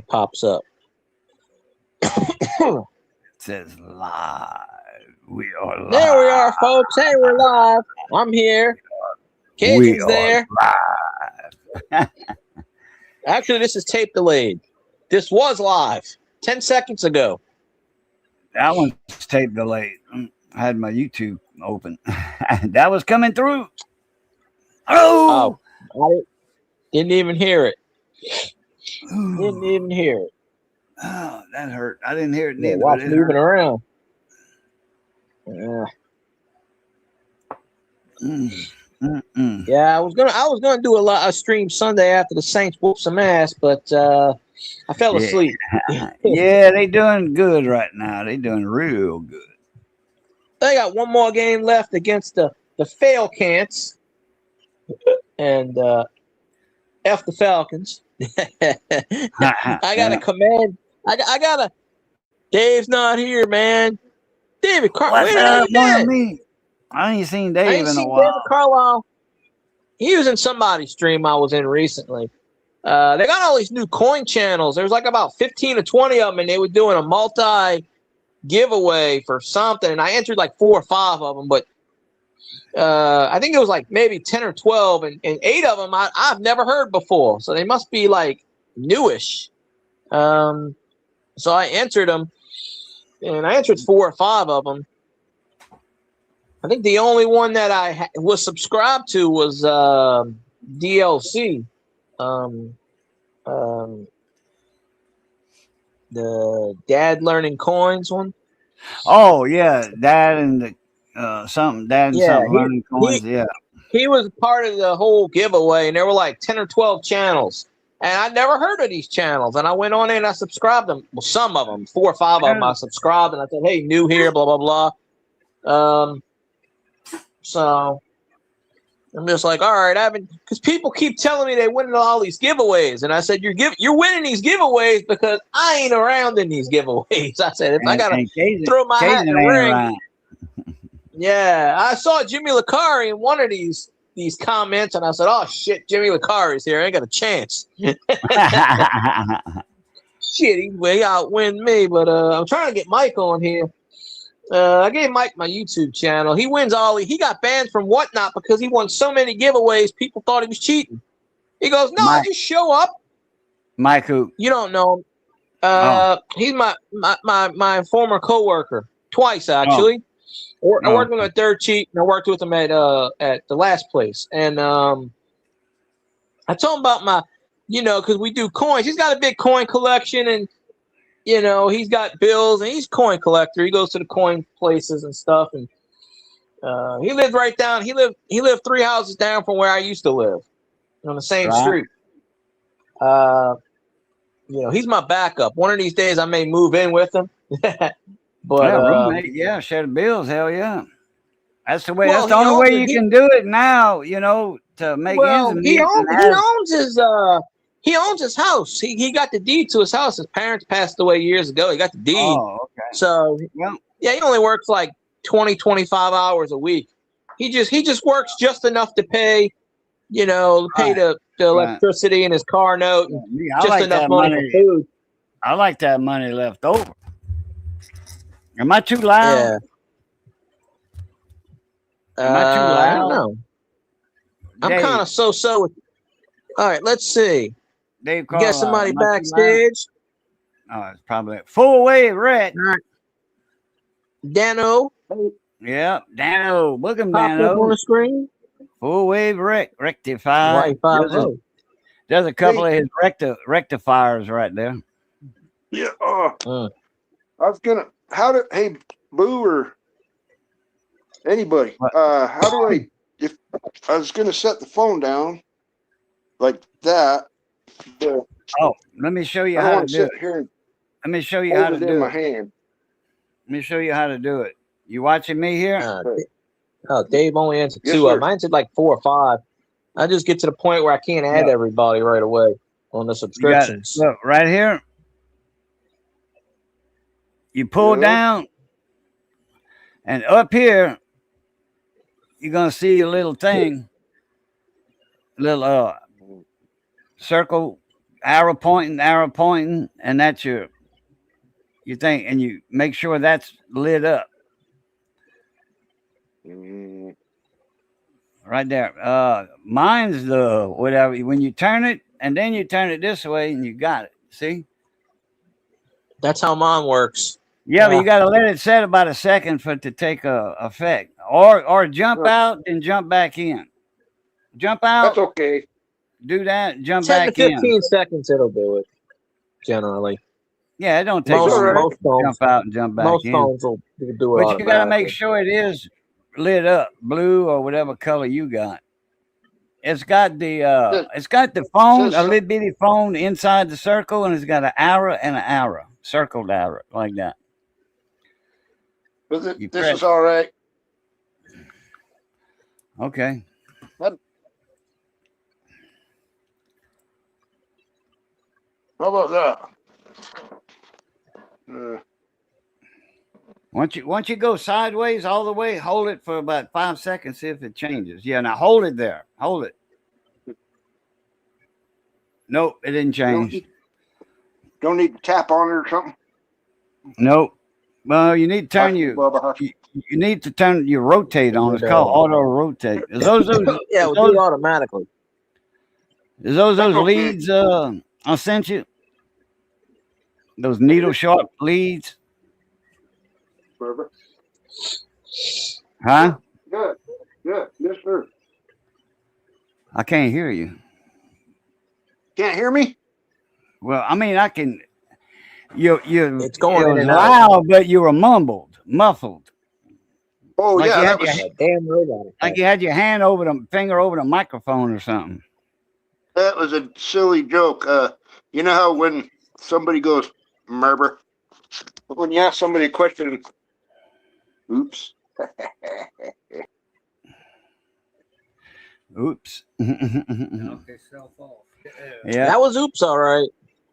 it pops up. It says live. We are live. There we are, folks. Hey, we're live. I'm here. Cajun's there. Live. Actually, this is tape delayed. This was live 10 seconds ago. That one's tape delayed. I had my YouTube open. That was coming through. Oh, I didn't even hear it. Didn't even hear it. Oh, that hurt. I didn't hear it Yeah, neither. watch moving around. Yeah, I was gonna do a stream Sunday after the Saints whoop some ass, but I fell asleep. Yeah, they doing good right now. They doing real good. They got one more game left against the Fail Cants and F the Falcons. I got a command. I got a. Dave's not here, man. David Carlisle. I ain't seen Dave in a while. David Carlisle. He was in somebody's stream I was in recently. They got all these new coin channels. There's like about 15 or 20 of them, and they were doing a multi giveaway for something. And I entered like 4 or 5 of them, but I think it was like maybe 10 or 12, and 8 of them I've never heard before. So they must be like newish. So I entered them, and I entered 4 or 5 of them. I think the only one that I was subscribed to was DLC, the Dad Learning Coins one. Oh yeah, Dad and the something. Dad and something Learning Coins. He was part of the whole giveaway, and there were like 10 or 12 channels, and I never heard of these channels. And I went on in and I subscribed them. Well, some of them, 4 or 5 of them, I subscribed, and I said, "Hey, new here, blah blah blah." So I'm just like, all right, because people keep telling me they win all these giveaways, and I said, you're winning these giveaways because I ain't around in these giveaways. I said, I gotta throw my hat in the ring. Yeah, I saw Jimmy Licari in one of these comments, and I said, oh shit, Jimmy Licari's here. I ain't got a chance. Shit, he way outwin me, but I'm trying to get Mike on here. I gave Mike my YouTube channel. He wins he got banned from Whatnot because he won so many giveaways. People thought he was cheating. He goes, "No, I just show up." Mike who? You don't know him. He's my former coworker, twice actually. I worked with him at Third Cheat, and I worked with him at the last place. And I told him about because we do coins. He's got a big coin collection, and he's got bills, and he's a coin collector. He goes to the coin places and stuff, and he lived right down. He lived 3 houses down from where I used to live, on the same street. He's my backup. One of these days, I may move in with him. But roommate, share the bills. Hell yeah, that's the way. That's the only way you can do it now. To make ends meet. He owns his house. He got the deed to his house. His parents passed away years ago. He got the deed. Oh, okay. So, he only works like 20, 25 hours a week. He just works just enough to pay, the electricity in his car note. And just like enough money for food. I like that money left over. Am I too loud? Yeah. Am I too loud? I don't know. I'm kind of so with. All right, let's see. Dave you got somebody backstage? Oh, it's probably Full Wave Rec. Right. Dano. Yep, Dano. Look at Dano on the screen. Full Wave Rectify. There's a couple of his rectifiers right there. Yeah. I was gonna. Hey, Boo or anybody? How do I? If I was gonna set the phone down like that. Let me show you how to do it. Let me show you how to do it. My hand. Let me show you how to do it. You watching me here? Dave only answered 2 of them. I answered like 4 or 5. I just get to the point where I can't add everybody right away on the subscriptions. Look, right here. You pull down, and up here, you're going to see a little thing, little circle arrow pointing, and that's your thing, and you make sure that's lit up. Right there. Mine's the whatever. When you turn it, and then you turn it this way, and you got it. See? That's how mine works. Yeah, but you got to let it set about a second for it to take effect, or jump out and jump back in. Jump out. That's okay. Do that. Jump 10 back to 15 in. seconds, it'll do it. Generally. Yeah, it don't take Most long to phones, jump out and jump back most in. phones will do it. But you got to make sure it is lit up, blue or whatever color you got. It's got the phone, a little bitty phone inside the circle, and it's got an arrow, circled arrow like that. This is all right. Okay. How about that? Once you go sideways all the way, hold it for about 5 seconds, see if it changes. Yeah, now hold it there. Hold it. Nope, it didn't change. Don't need to tap on it or something? Nope. Well, you need to turn you need to turn your rotate on. It's called auto rotate. Is those yeah, it will do it automatically. Is those leads I sent you? Those needle sharp leads? Perfect. Huh? Good. Yes, sir. I can't hear you. Can't hear me? Well, I mean, I can. It's going in and loud, out. but you were muffled. Oh like yeah, that was damn robot. Like you had your finger over the microphone or something. That was a silly joke. You know how when somebody goes murder, when you ask somebody a question, oops. Oops. Okay, self off. Yeah, that was oops, all right.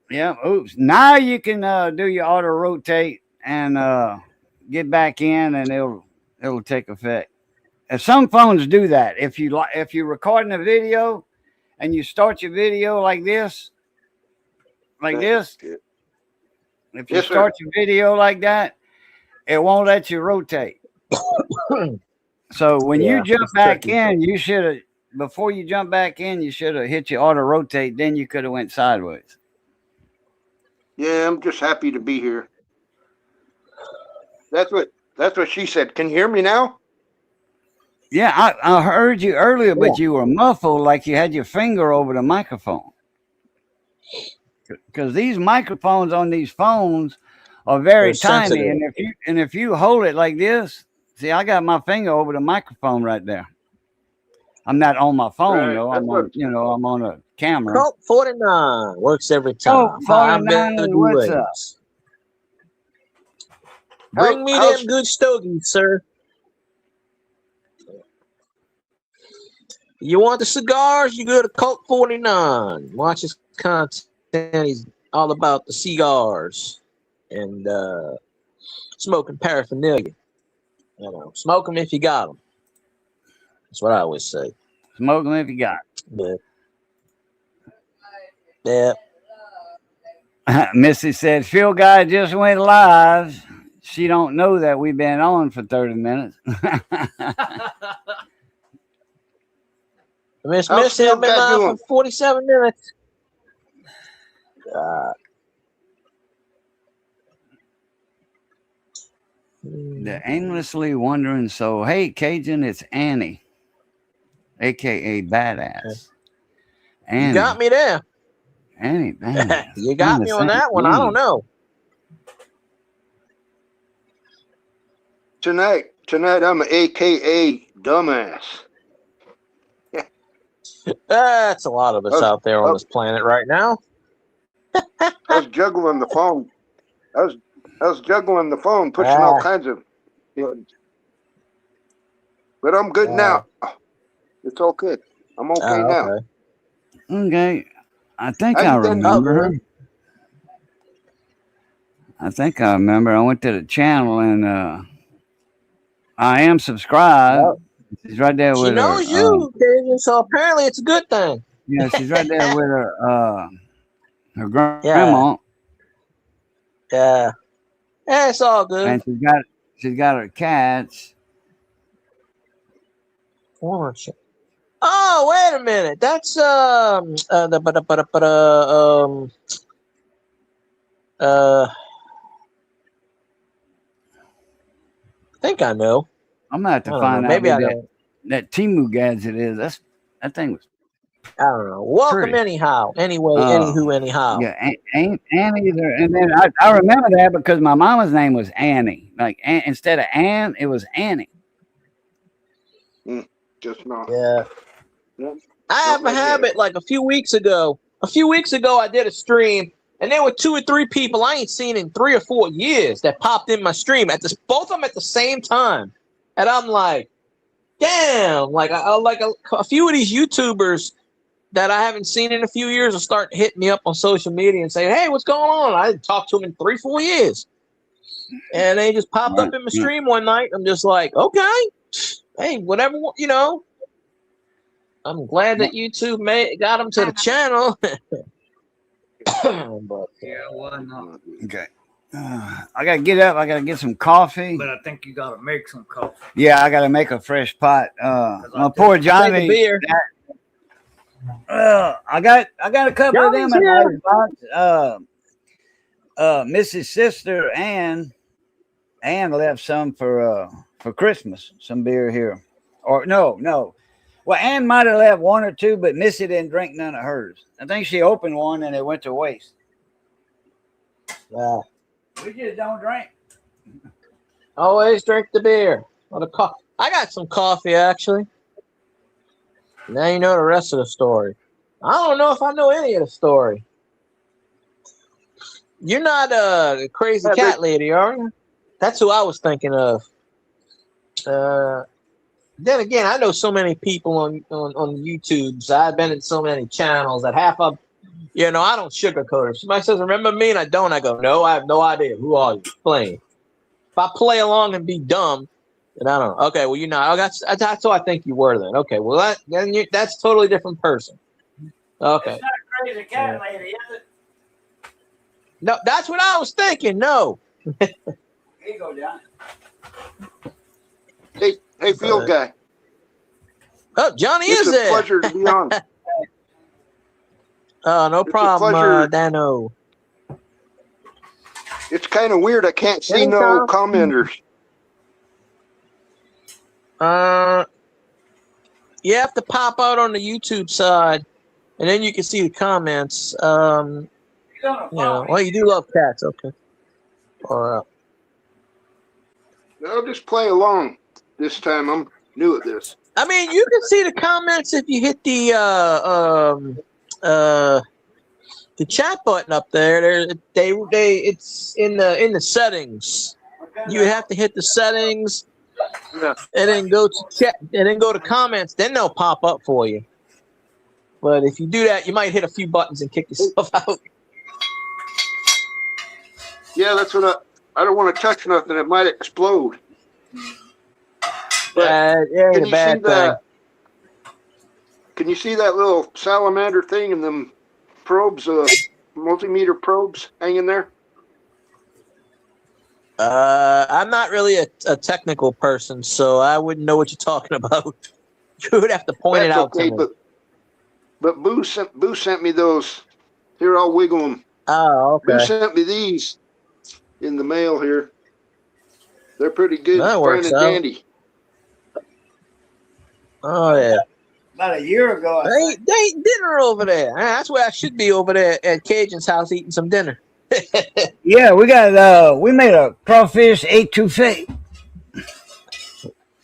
Yeah, oops. Now you can do your auto rotate and get back in, and it'll take effect. And some phones do that. If you're recording a video and you start your video like this, if you start your video like that, it won't let you rotate. So when you jump back in, you should have. Before you jump back in, you should have hit your auto rotate. Then you could have went sideways. Yeah, I'm just happy to be here. That's what she said. Can you hear me now? Yeah, I heard you earlier, but you were muffled like you had your finger over the microphone. Because these microphones on these phones are very tiny, and if you hold it like this, see, I got my finger over the microphone right there. I'm not on my phone though. I'm on a camera. Colt 49 works every time. Colt 49, what's up? Bring me them good stogies, sir. You want the cigars? You go to Colt 49. Watch his content. He's all about the cigars and smoking paraphernalia. Smoke them if you got them. That's what I always say. Smoke them if you got them. Yeah. Missy said, Phil Guy just went live. She don't know that we've been on for 30 minutes. Miss Missy has been live for 47 minutes. The aimlessly wondering soul. Hey, Cajun, it's Annie, a.k.a. Badass. Annie. You got me there. Annie, Badass. You got me on that one. I don't know. Tonight, I'm an a.k.a. dumbass. That's a lot of us out there on this planet right now. I was juggling the phone. I was juggling the phone, pushing all kinds of buttons. But I'm good now. It's all good. I'm okay now. Okay. I think I remember. I went to the channel and I am subscribed. She's right there with her. She knows you, David, so apparently it's a good thing. Yeah, she's right there with her Her grandma. Yeah. Yeah, it's all good. And she's got her cats. Oh, wait a minute. That's I think I know. I'm gonna have to find out. Maybe I who know. that Timu Gadget is. That thing was. I don't know. Welcome pretty. anyhow. Anyway, anywho, anyhow. Yeah, Annie there. And then I remember that because my mama's name was Annie. Like instead of Ann, it was Annie. Just not. Yeah. Yep. I have a habit. Like a few weeks ago, I did a stream, and there were 2 or 3 people I ain't seen in 3 or 4 years that popped in my stream both of them at the same time, and I'm like, damn! Like a few of these YouTubers that I haven't seen in a few years will start hitting me up on social media and saying, hey, what's going on? I didn't talk to them in 3, 4 years. And they just popped up in my stream one night. I'm just like, okay, hey, whatever, you know. I'm glad that YouTube got them to the channel. But, Yeah, why not? Okay. I got to get up. I got to get some coffee. But I think you got to make some coffee. Yeah, I got to make a fresh pot. My poor Johnny. beer. I got a couple Johnny's of them in my box. Mrs. Sister Ann left some for Christmas. Some beer here, or no. Well, Ann might have left 1 or 2, but Missy didn't drink none of hers. I think she opened one and it went to waste. Yeah. We just don't drink. Always drink the beer. I got some coffee actually. Now you know the rest of the story. I don't know if I know any of the story. You're not a crazy cat lady, are you? That's who I was thinking of. Then again, I know so many people on YouTube. So I've been in so many channels that half of, I don't sugarcoat it. If somebody says, remember me? And I don't. I go, no, I have no idea. Who are you playing? If I play along and be dumb, then I don't know. Okay, well, you're not. That's who I think you were then. Okay, well, that's a totally different person. Okay. It's not a crazy cat lady, is it? No, that's what I was thinking. No. Here you go, John. Hey, field guy. Oh, Johnny It's is a there. pleasure to be on. Oh, no problem, Dano. It's kind of weird. I can't see Anytime. no commenters. You have to pop out on the YouTube side, and then you can see the comments. Well, you do love cats, okay? All right. I'll just play along this time. I'm new at this. I mean, you can see the comments if you hit the chat button up there. It's in the settings. You have to hit the settings, Yeah. and then go to chat, and then go to comments. Then they'll pop up for you. But if you do that, you might hit a few buttons and kick yourself out. Yeah, that's what I don't want to touch nothing. It might explode. But Yeah, a bad thing. Can you see that little salamander thing and them probes, multimeter probes hanging there? I'm not really a technical person, so I wouldn't know what you're talking about. You would have to point it out to me. But Boo sent me those. Here, I'll wiggle them. Oh, okay. Boo sent me these in the mail here. They're pretty good. That works fine and out. dandy. Oh, yeah. About a year ago. They ain't dinner over there. That's where I should be, over there at Cajun's house eating some dinner. Yeah, we made a crawfish etouffee.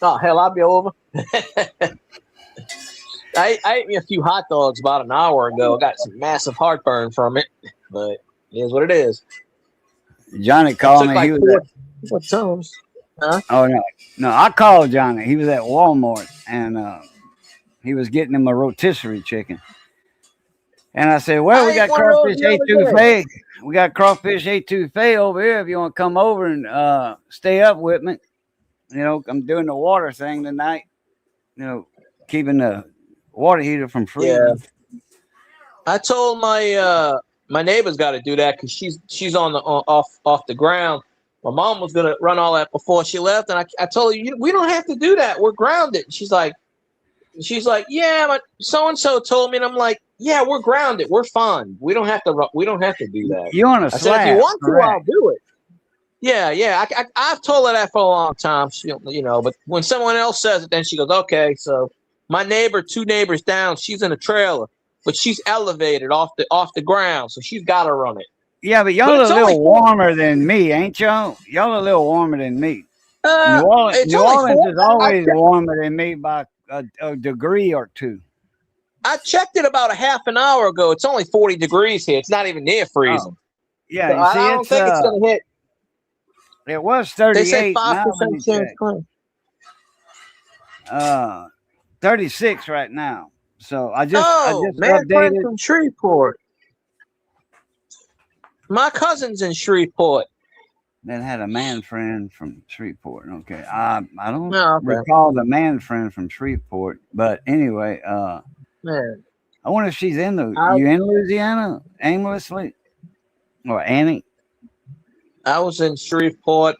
Oh, hell, I'll be over. I ate me a few hot dogs about an hour ago. I got some massive heartburn from it, but it is what it is. Johnny called me. He was what times? Huh? Oh no! I called Johnny. He was at Walmart and he was getting him a rotisserie chicken. And I said, "Well, we got crawfish etouffee. We got crawfish etouffee over here. If you want to come over and stay up with me, I'm doing the water thing tonight. Keeping the water heater from freezing." Yeah. I told my my neighbor's got to do that because she's on the off the ground. My mom was gonna run all that before she left, and I told her we don't have to do that. We're grounded. She's like, yeah, but so and so told me, and I'm like, yeah, we're grounded. We're fine. We don't have to do that. You on a I slab? said, if you want to, correct. I'll do it. Yeah. I've told her that for a long time. She, but when someone else says it, then she goes, okay. So my neighbor, 2 neighbors down, she's in a trailer, but she's elevated off the ground, so she's got to run it. Yeah, but y'all are a little warmer than me, ain't y'all? Y'all are a little warmer than me. New Orleans is always warmer than me by a degree or 2. I checked it about a half an hour ago. It's only 40 degrees here. It's not even near freezing. Yeah, so I don't think it's going to hit. It was 38. They say 5% chance. 36 right now. So I just man, updated from Shreveport. My cousin's in Shreveport. That had a man friend from Shreveport. Okay, I don't okay. recall the man friend from Shreveport, but anyway, man, I wonder if she's in you in Louisiana aimlessly, or Annie? I was in Shreveport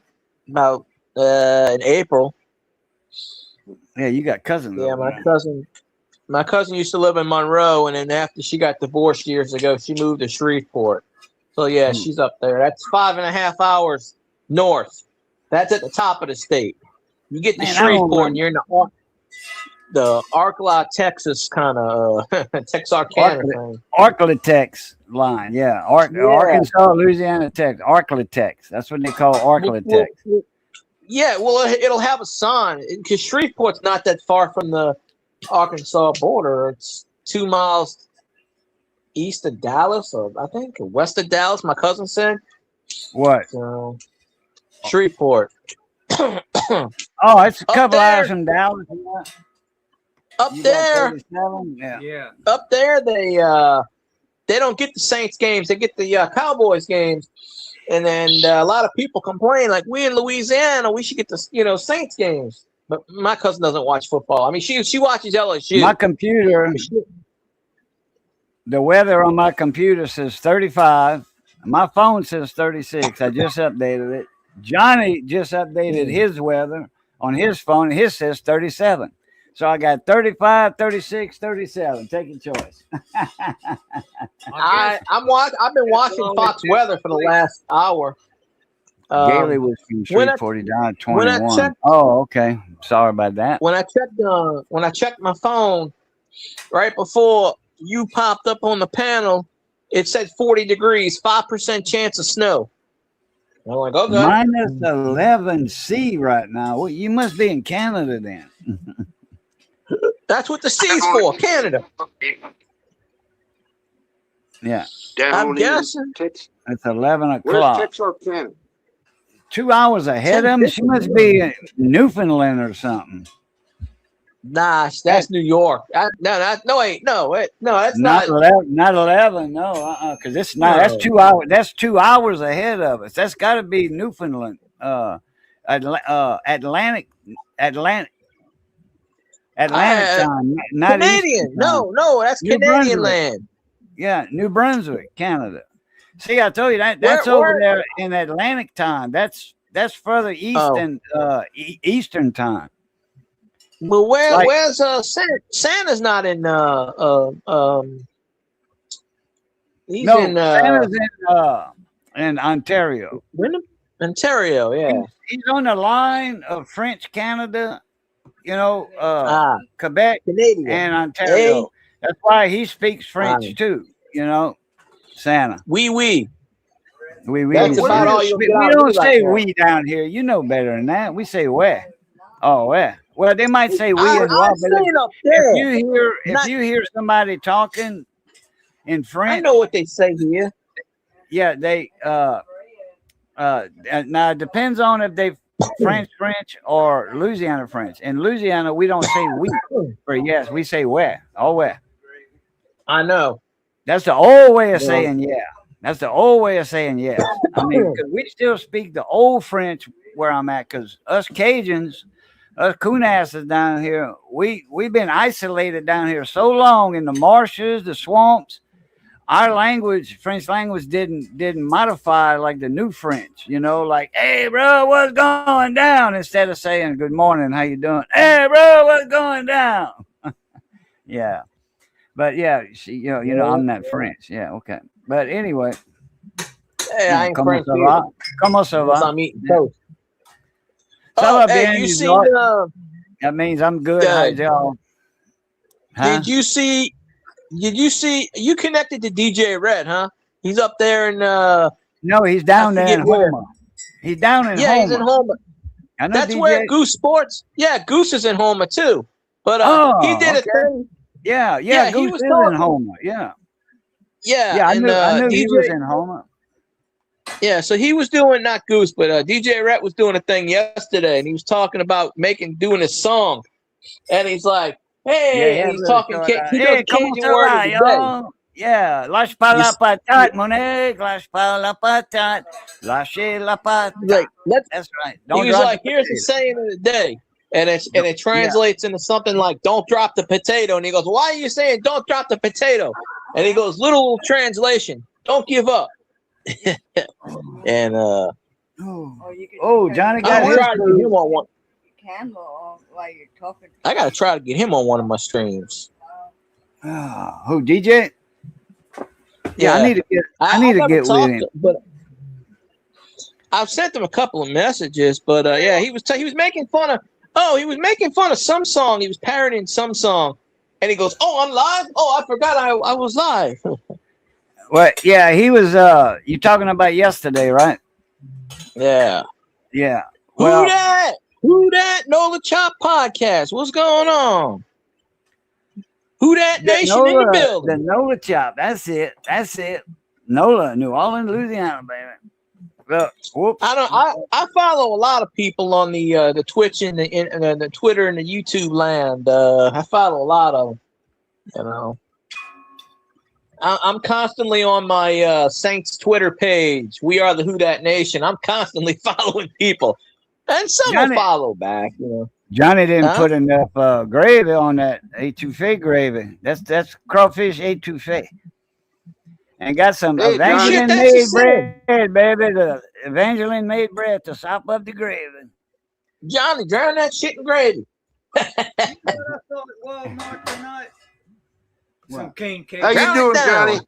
about in April. Yeah, you got cousins. Yeah, my cousin used to live in Monroe, and then after she got divorced years ago, she moved to Shreveport. So yeah, she's up there. That's 5.5 hours north. That's at the top of the state. You get to Shreveport, and you're in the Arklaw, Texas kind of Texarkana thing. Arklatex line, yeah. Arkansas, Louisiana, Texas. Arklatex. That's what they call Arklatex. Yeah, well, it'll have a sign because Shreveport's not that far from the Arkansas border. It's 2 miles east of Dallas, or I think west of Dallas. My cousin said. What? Shreveport. Oh, it's a couple hours from Dallas. Up there, yeah. Up there, they don't get the Saints games; they get the Cowboys games, and then a lot of people complain like, "We in Louisiana, we should get the Saints games." But my cousin doesn't watch football. I mean, she watches LSU. My computer, the weather on my computer says 35. My phone says 36. I just updated it. Johnny just updated his weather on his phone. His says 37. So I got 35, 36, 37. Take your choice. I've been watching Fox Weather for the last hour. Gailey was from 349 21. Oh, okay. Sorry about that. When I checked my phone right before you popped up on the panel, it said 40 degrees, 5% chance of snow. I'm like, okay. Minus 11 C right now. Well, you must be in Canada then. That's what the C's for, Canada. Yeah. I'm guessing. It's 11 o'clock. Where's Texarkana? 2 hours ahead of them. She must be in Newfoundland or something. Nah, that's New York. That's not 11. Not 11. No, because it's not. That's 2 hours. That's 2 hours ahead of us. That's got to be Newfoundland. Atlantic time. Not Canadian. No, that's New Canadian Brunswick. land. Yeah, New Brunswick, Canada. See, I told you that's over there in Atlantic time. That's further east than Eastern time. Well, where's Santa? Santa's not in Santa's in Ontario. Ontario, yeah. He's on the line of French Canada, Quebec, Canadian, and Ontario. Hey. That's why he speaks French too, Santa. Oui. That's about all you we don't say we down here. You know better than that. We say where. Oh, where? Well, they might say we as well. But if you hear somebody talking in French, I know what they say here. Yeah, they now it depends on if they French or Louisiana French. In Louisiana, we don't say we or yes, we say where. Oh, where. I know. That's the old way of saying yeah. That's the old way of saying yeah. I mean, because we still speak the old French where I'm at, because us Cajuns, us coonasses down here, we've been isolated down here so long in the marshes, the swamps. our language, French language, didn't modify like the new French. You know, like, hey, bro, what's going down? Instead of saying good morning, how you doing? Hey, bro, what's going down? Yeah. But yeah, I'm not French. Yeah, okay. But anyway. Hey, I ain't French either. Comment ça va? I'm eating toast. Oh, hey, you seen that means I'm good. Y'all? Huh? Did you see you connected to DJ Red, huh? He's up there in no, he's down there in Houma. He's down in Houma. He's in Houma. That's DJ... where Goose Sports. Yeah, Goose is in Houma too. But he did a thing. Yeah, Goose he was in Houma. Yeah. I knew he was in Houma. Yeah, so he was doing, not Goose, but DJ Rhett was doing a thing yesterday, and he was talking about doing his song, and he's like, "Hey," and he's talking. He does Cajun word of the day. Yeah, lâche pas la patate, mon egg, lâche pas la patate, lâchez la patate. Like, that's right. He was like, "Here's the saying of the day," and it translates into something like, "Don't drop the potato," and he goes, "Why are you saying don't drop the potato?" And he goes, "Little translation, don't give up." And Johnny got his try to get him on one. Candle while you're talking. I gotta try to get him on one of my streams. Who, DJ? Yeah, I need to get with him. But I've sent him a couple of messages. But he was making fun of some song. He was parodying some song, and he goes, "Oh, I'm live. Oh, I forgot I was live." Well, yeah, he was. You talking about yesterday, right? Yeah. Yeah. Well, Who that? Nola Chop podcast. What's going on? Who that nation in the building? The Nola Chop. That's it. Nola, New Orleans, Louisiana, baby. Look, whoops. I follow a lot of people on the Twitch and the Twitter and the YouTube land. I follow a lot of them. You know. I'm constantly on my Saints Twitter page. We are the Who Dat Nation. I'm constantly following people, and some will follow back. You know, Johnny didn't put enough gravy on that etouffee gravy. That's crawfish etouffee, and got some Evangeline made bread, baby. The Evangeline made bread to sop up the gravy. Johnny, drown that shit in gravy. I thought it was Martin night. Some cane cake. How you doing, Johnny?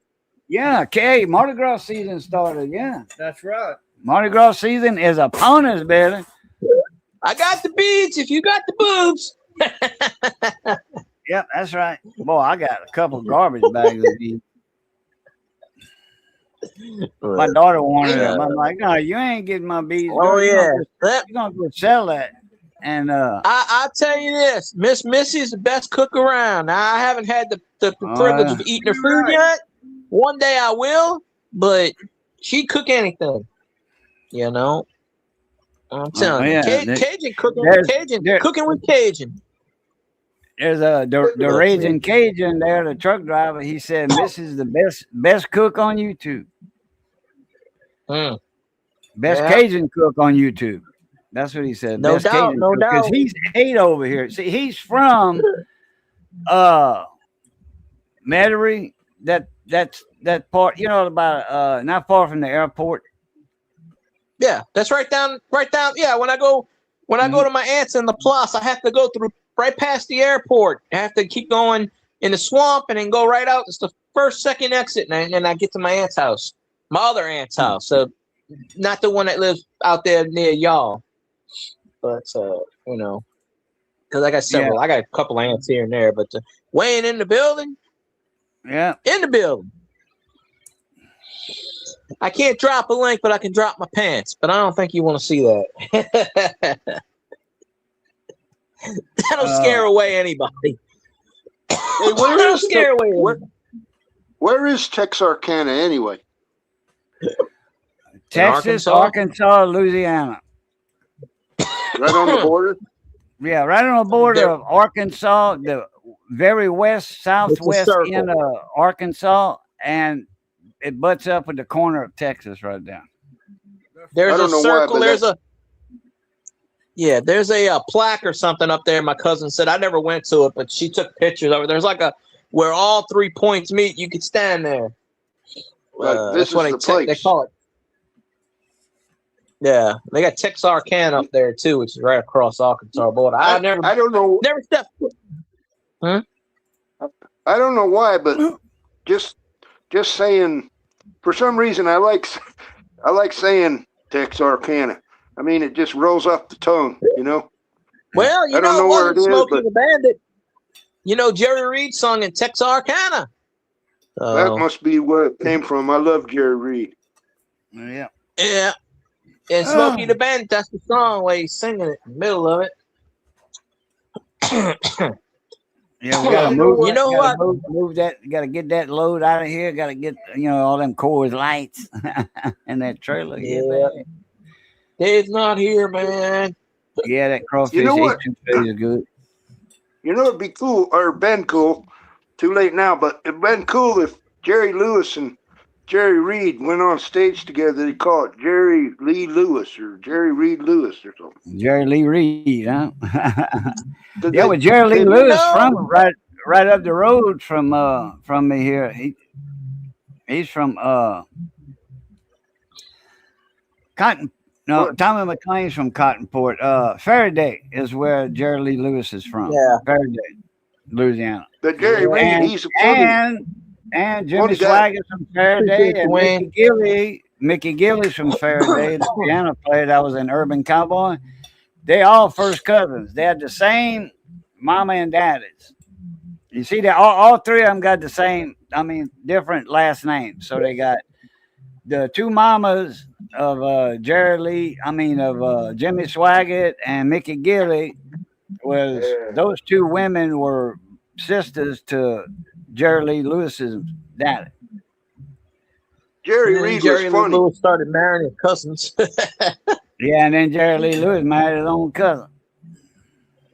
Yeah, Mardi Gras season started. Yeah, that's right. Mardi Gras season is upon us, baby. I got the beads. If you got the boobs. Yep, that's right. Boy, I got a couple garbage bags of beads. My daughter wanted them. I'm like, no, you ain't getting my beads. Oh, yeah. You're gonna go sell that. And I'll tell you this, Miss Missy's the best cook around. Now, I haven't had the privilege of eating her food yet. One day I will, but she cook anything. You know, I'm telling you, Cajun cooking with Cajun, cooking with Cajun. There's the Raging Cajun there, the truck driver. He said, "This is the best cook on YouTube. Best Cajun cook on YouTube." That's what he said. No doubt, no doubt. Because he's 8 over here. See, he's from Metairie. That part, you know, about not far from the airport. Yeah, that's right down. Yeah, when I go to my aunt's in the Plus, I have to go through right past the airport. I have to keep going in the swamp and then go right out. It's the second exit, and then I get to my aunt's house, my other aunt's house. So, not the one that lives out there near y'all. But you know, because I got several, I got a couple aunts here and there. But Wayne in the building, in the building. I can't drop a link, but I can drop my pants. But I don't think you want to see that. That'll scare away anybody. Hey, where is Texarkana anyway? Texas, Arkansas, Louisiana. Right on the border? Yeah, right on the border of Arkansas, the very southwest end of Arkansas, and it butts up with the corner of Texas right down. There's a circle. There's a plaque or something up there. My cousin said I never went to it, but she took pictures of it. There's like where all 3 points meet. You could stand there. this that's what is the they place. call it. Yeah, they got Texarkana up there too, which is right across Arkansas border. I don't know. never stepped. Huh? I don't know why, but just saying. For some reason, I like saying Texarkana. I mean, it just rolls off the tongue, you know. Well, I don't know where it is, Smokey but the Bandit. You know, Jerry Reed sung in Texarkana. that must be where it came from. I love Jerry Reed. Yeah. Yeah. And Smokey the Bandit, that's the song where he's singing it in the middle of it. Yeah, we gotta move. You know what? Move that. Got to get that load out of here. Got to get all them Coors Lights and that trailer. Yeah. Dave's not here, man. Yeah, that crawfish You know what? H2 is good. You know, it'd be cool, or been cool. Too late now, but it'd been cool if Jerry Lewis and Jerry Reed went on stage together. They call it Jerry Lee Lewis or Jerry Reed Lewis or something. Jerry Lee Reed, huh? Yeah, well, Jerry Lee Lewis from right up the road from me here. He's from Cotton. No, What? Tommy McLean's from Cottonport. Faraday is where Jerry Lee Lewis is from. Yeah. Faraday, Louisiana. But Jerry Reed, he's a funny. And Jimmy funny guy. Swagger's from Faraday, and Mickey Gilly's from Faraday, the piano player that was an Urban Cowboy. They all first cousins. They had the same mama and daddies. You see that all three of them got the same, different last names. So they got the two mamas of Jimmy Swaggart and Mickey Gilly. Those two women were sisters to Jerry Lee Lewis's daddy. Jerry Reed was funny. Lewis started marrying his cousins. Yeah, and then Jerry Lee Lewis married his own cousin.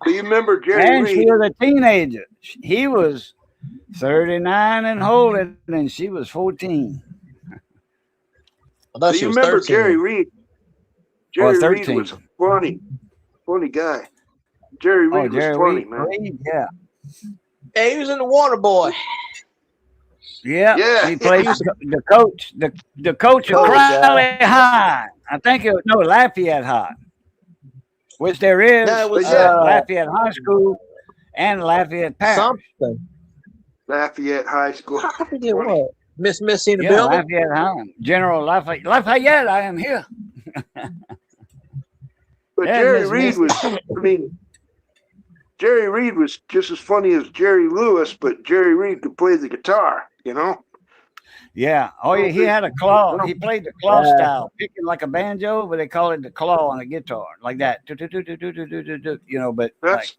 Do you remember Jerry And Reed? she was a teenager. He was 39 and holding, and she was 14. I thought Do she you was remember 13. Jerry Reed? Jerry 13. Reed was a funny guy. Jerry Reed was funny, man. Reed, yeah. Yeah, he was in the Water Boy. Yeah, he played the coach of Crowley High. I think it was Lafayette High, which there is No, it was, Lafayette High School and Lafayette Parish. Something. Lafayette High School. I forget what. Miss Missy in the Yeah, building. Lafayette High. General Lafayette, I am here. But Yeah, Jerry Miss Reed was, Jerry Reed was just as funny as Jerry Lewis, but Jerry Reed could play the guitar, you know? Yeah. Oh, yeah. He had a claw. He played the claw style, picking like a banjo, but they call it the claw on a guitar, like that. But That's,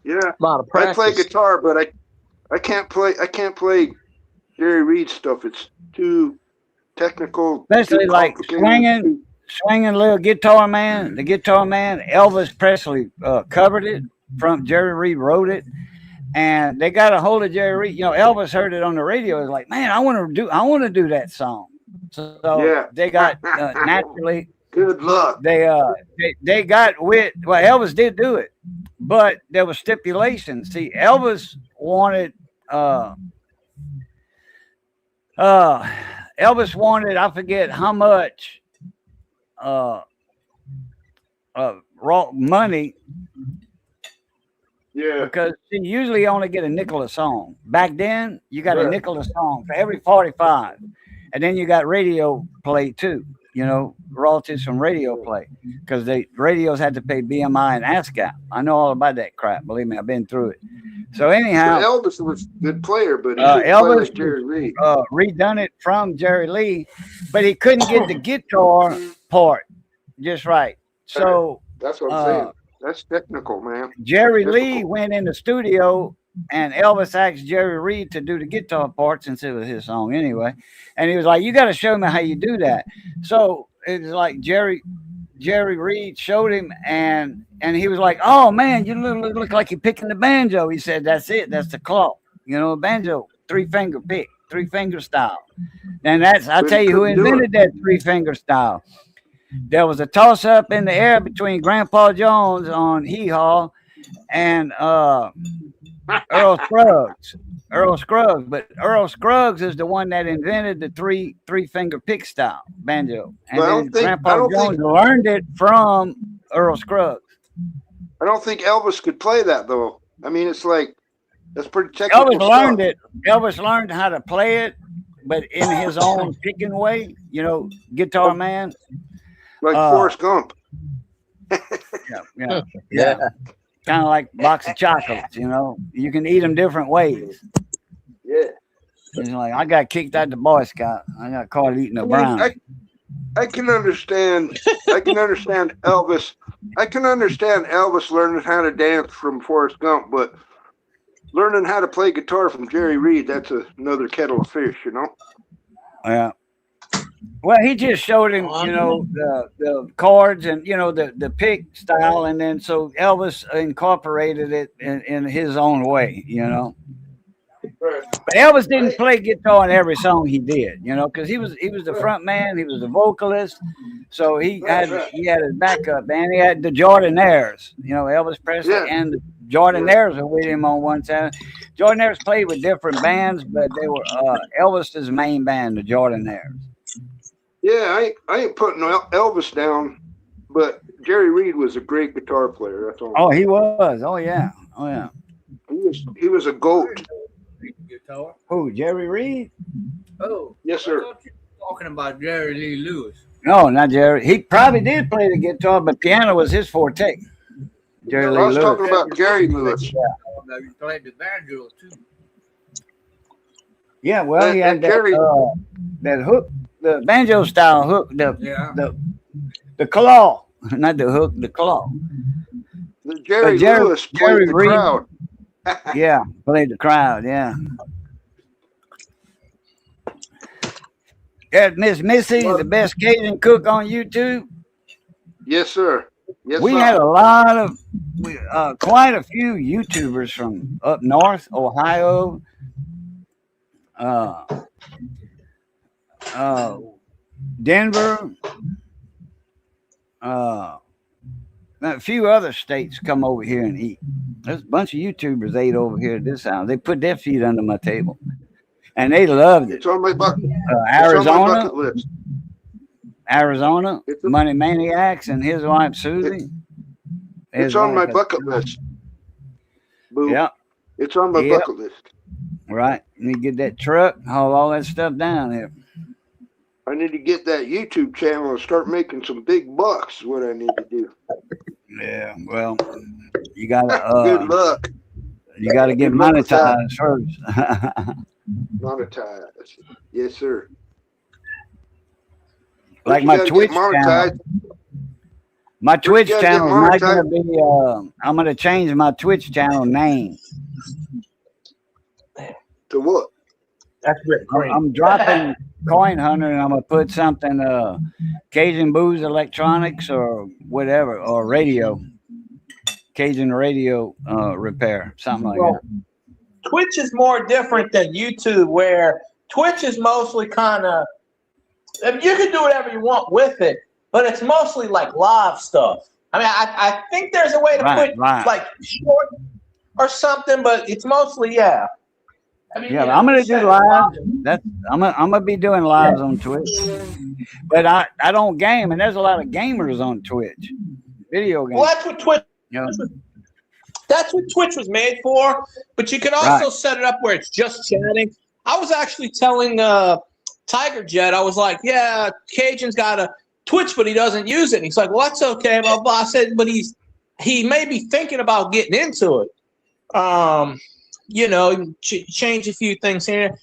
yeah. A lot of I practice. play guitar, but I can't play Jerry Reed stuff. It's too technical. especially too like complicated. swinging little guitar man. The guitar man, Elvis Presley covered it. From Jerry Reed wrote it, and they got a hold of Jerry Reed. Elvis heard it on the radio. He was like, "Man, I want to do that song." So Yeah. they got naturally. Good luck. They got with. Well, Elvis did do it, but there was stipulations. See, Elvis wanted. Elvis wanted. I forget how much. Raw money. Yeah. Because you usually only get a nickel a song. Back then, you got a nickel a song for every 45. And then you got radio play too, royalties from radio play. Because the radios had to pay BMI and ASCAP. I know all about that crap. Believe me, I've been through it. So anyhow. Well, Elvis was a good player, but he didn't play like Jerry Reed. Redone it from Jerry Lee, but he couldn't get the guitar part just right. So that's what I'm saying. That's technical, man. Jerry Lee went in the studio and Elvis asked Jerry Reed to do the guitar part since it was his song anyway. And he was like, "You got to show me how you do that." So it was like Jerry Reed showed him and he was like, "Oh man, you look like you're picking the banjo." He said, "That's it. That's the claw. Banjo, 3-finger pick, 3-finger style." And I'll tell you who invented that 3-finger style. There was a toss-up in the air between Grandpa Jones on Hee Haw and Earl Scruggs. Earl Scruggs, but Earl Scruggs is the one that invented the three finger pick style banjo, and But then Grandpa Jones learned it from Earl Scruggs. I don't think Elvis could play that though. I mean, it's like that's pretty technical. Elvis learned it. Elvis learned how to play it, but in his own picking way. You know, Guitar Man, like Forrest Gump. Yeah. Kind of like a box of chocolates, you know. You can eat them different ways. Yeah. It's like I got kicked out the Boy Scout. I got caught eating a brownie. I can understand. I can understand Elvis. I can understand Elvis learning how to dance from Forrest Gump, but learning how to play guitar from Jerry Reed, that's another kettle of fish, you know. Yeah. Well, he just showed him, you know, the chords and, you know, the pick style. And then so Elvis incorporated it in his own way, you know. But Elvis didn't play guitar in every song he did, you know, because he was the front man. He was the vocalist. So he had his backup band. He had the Jordanaires, you know, Elvis Presley and the Jordanaires were with him on one time. Jordanaires played with different bands, but they were Elvis's main band, the Jordanaires. Yeah, I ain't putting Elvis down, but Jerry Reed was a great guitar player. That's all. Oh, he was. Oh yeah. He was a goat. Guitar. Who, Jerry Reed? Oh, yes, sir. I thought you were talking about Jerry Lee Lewis. No, not Jerry. He probably did play the guitar, but piano was his forte. Jerry Lee I was Lewis. talking about Gary Lewis. He played the banjo too. Yeah, well, he had that hook, the banjo style hook, the claw, not the hook, the claw. Jerry Lewis played the crowd. Yeah, played the crowd. Yeah. Yeah, Miss Missy, the best Cajun cook on YouTube. Yes, sir. Yes, we had a lot of, quite a few YouTubers from up north, Ohio, Denver, a few other states come over here and eat. There's a bunch of YouTubers ate over here at this house. They put their feet under my table, and they loved it. It's on my bucket. Arizona, it's on my bucket list. Arizona, Money Maniacs, and his wife Susie. It's on my bucket list. Boo. Yeah, it's on my bucket list. Right, you need to get that truck, haul all that stuff down here. I need to get that YouTube channel and start making some big bucks. Is what I need to do. Yeah, well, you gotta. Good luck. You gotta get monetized first. Monetized, yes, sir. Like my Twitch channel. My Twitch channel is not gonna be. I'm gonna change my Twitch channel name. To what? That's great. I'm dropping Coin Hunter, and I'm gonna put something Cajun Booze Electronics or whatever, or radio, Cajun Radio Repair, something like that. Twitch is more different than YouTube, where Twitch is mostly kind of, you can do whatever you want with it, but it's mostly like live stuff. I mean, I think there's a way to put like short or something, but it's mostly I mean, yeah, I'm gonna do live. I'm gonna be doing lives on Twitch, but I don't game, and there's a lot of gamers on Twitch, video games. Well, that's what Twitch. That's what Twitch was made for. But you can also set it up where it's just chatting. I was actually telling Tiger Jet, I was like, yeah, Cajun's got a Twitch, but he doesn't use it. And he's like, well, that's okay. Blah, blah. I said, but he may be thinking about getting into it. You know, change a few things here.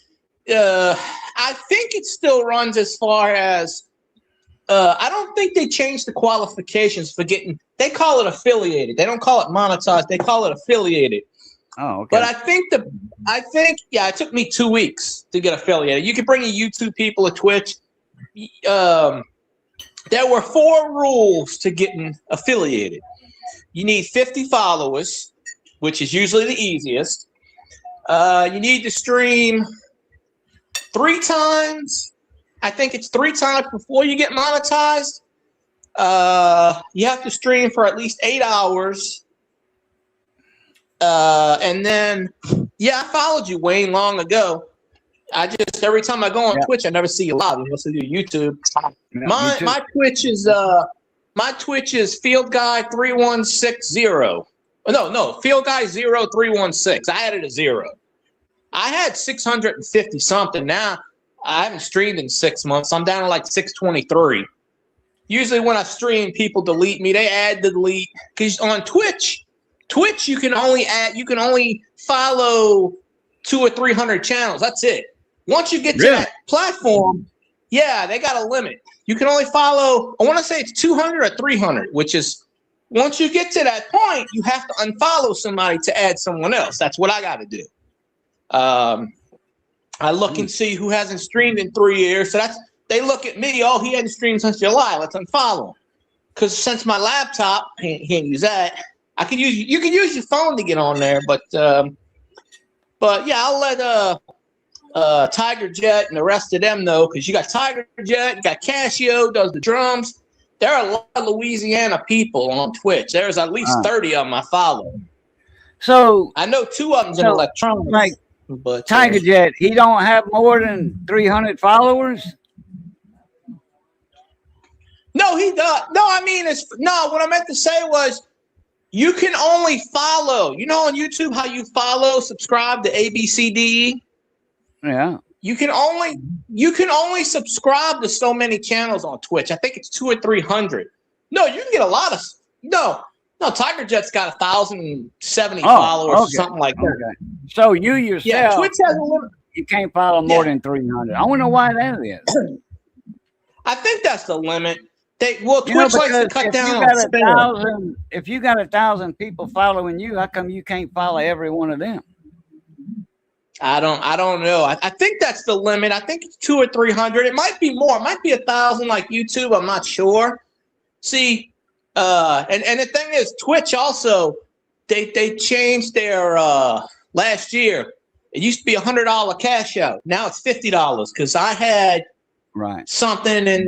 I think it still runs as far as I don't think they changed the qualifications for getting. They call it affiliated. They don't call it monetized. They call it affiliated. Oh, okay. But I think it took me 2 weeks to get affiliated. You can bring in YouTube people to Twitch. There were 4 rules to getting affiliated. You need 50 followers, which is usually the easiest. You need to stream 3 times. I think it's 3 times before you get monetized. You have to stream for at least 8 hours. And then, yeah, I followed you, Wayne, long ago. I just every time I go on Twitch, I never see you live. You must do YouTube. My Twitch is Field Guy 3160. No, Field Guy 0316. I added a 0. I had 650 something. Now I haven't streamed in 6 months. I'm down to like 623. Usually when I stream, people delete me. They add the delete because on Twitch you can only follow 200 or 300 channels. That's it. Once you get to that platform, yeah, they got a limit. You can only follow, I want to say it's 200 or 300, which is once you get to that point, you have to unfollow somebody to add someone else. That's what I got to do. I look and see who hasn't streamed in 3 years. So they look at me, oh, he hadn't streamed since July. Let's unfollow him. Because since my laptop, can't use that. You can use your phone to get on there, but yeah, I'll let Tiger Jet and the rest of them know, because you got Tiger Jet, you got Casio does the drums. There are a lot of Louisiana people on Twitch. There's at least 30 of them I follow. So I know 2 of them's in electronics. Like but Tiger Jet, he don't have more than 300 followers. No, he does. No, I mean what I meant to say was you can only follow. You know on YouTube how you subscribe to ABCDE? Yeah. You can only subscribe to so many channels on Twitch. I think it's 200 or 300. No, you can get a lot of no. Tiger Jet's got 1,070 followers or something like that. Okay. So you yourself, Twitch has a limit. You can't follow more than 300. I wonder why that is. I think that's the limit. Twitch likes to cut down on spam. If you got 1,000 people following you, how come you can't follow every one of them? I don't know. I think that's the limit. I think it's 200 or 300. It might be more. It might be 1,000 like YouTube. I'm not sure. See, and the thing is, Twitch also they changed their last year. It used to be $100 cash out. Now it's $50 because I had something in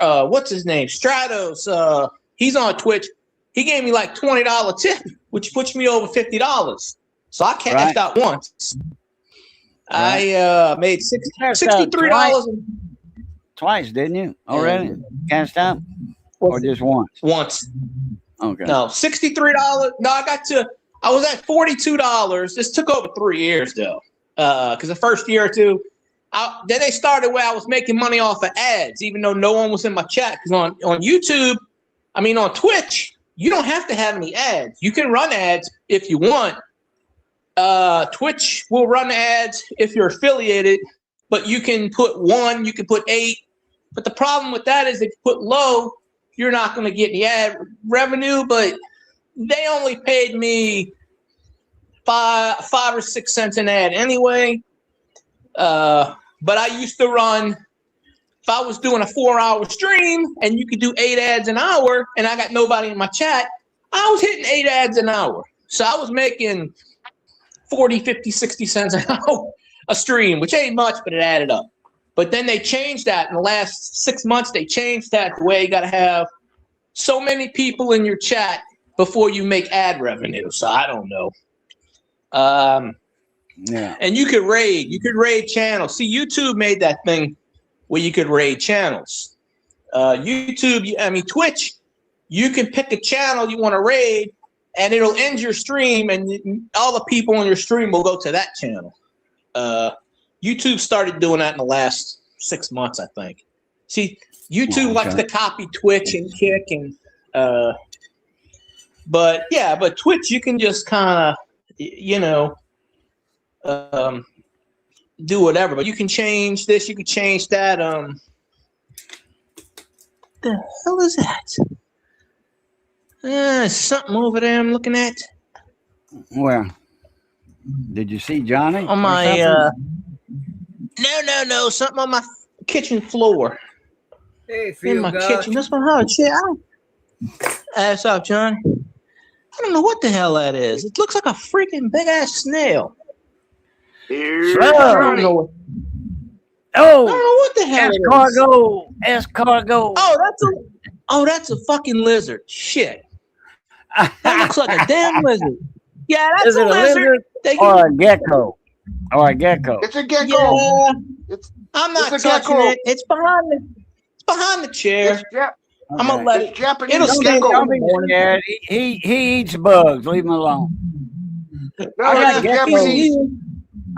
what's his name, Stratos. He's on Twitch. He gave me like $20 tip, which puts me over $50. So I cashed out once. I made $63. Twice, didn't you? Already cashed out, or just once? Once. Okay. No, $63. No, I was at $42. This took over 3 years though, because the first year or two, then they started where I was making money off of ads, even though no one was in my chat. Because on YouTube, on Twitch, you don't have to have any ads. You can run ads if you want. Twitch will run ads if you're affiliated, but you can put 1, you can put 8. But the problem with that is if you put low, you're not going to get any ad revenue. But they only paid me 5 or 6 cents an ad anyway. But I used to run, if I was doing a 4-hour stream and you could do 8 ads an hour and I got nobody in my chat, I was hitting 8 ads an hour. So I was making 40, 50, 60 cents an hour a stream, which ain't much, but it added up. But then they changed that in the last 6 months. They changed that the way you got to have so many people in your chat before you make ad revenue. So I don't know. And you could raid channels. See, YouTube made that thing where you could raid channels. Twitch, you can pick a channel you want to raid, and it'll end your stream, and all the people on your stream will go to that channel. YouTube started doing that in the last 6 months, I think. See, YouTube likes to copy Twitch and Kick, and but Twitch, you can just kind of, do whatever. But you can change this, you can change that. The hell is that? Something over there I'm looking at. Where? Did you see Johnny? On my no, something on my kitchen floor. Hey, in my kitchen. That's my house. Shit. What's up, John? I don't know what the hell that is. It looks like a freaking big ass snail. I don't know what the hell it is. Escargot. Oh, that's a fucking lizard. Shit. That looks like a damn lizard. Yeah, that's Is a it a lizard. lizard They or can, a gecko? Or a gecko? It's a gecko. yeah, It's I'm not It's a touching gecko. it. It's behind the chair. it's ja- I'm gonna Okay. let it's it. Japanese It'll Don't be, stand up gecko. in don't the be morning. scared. He eats bugs. Leave him alone. No, I got it's a geckos. Japanese.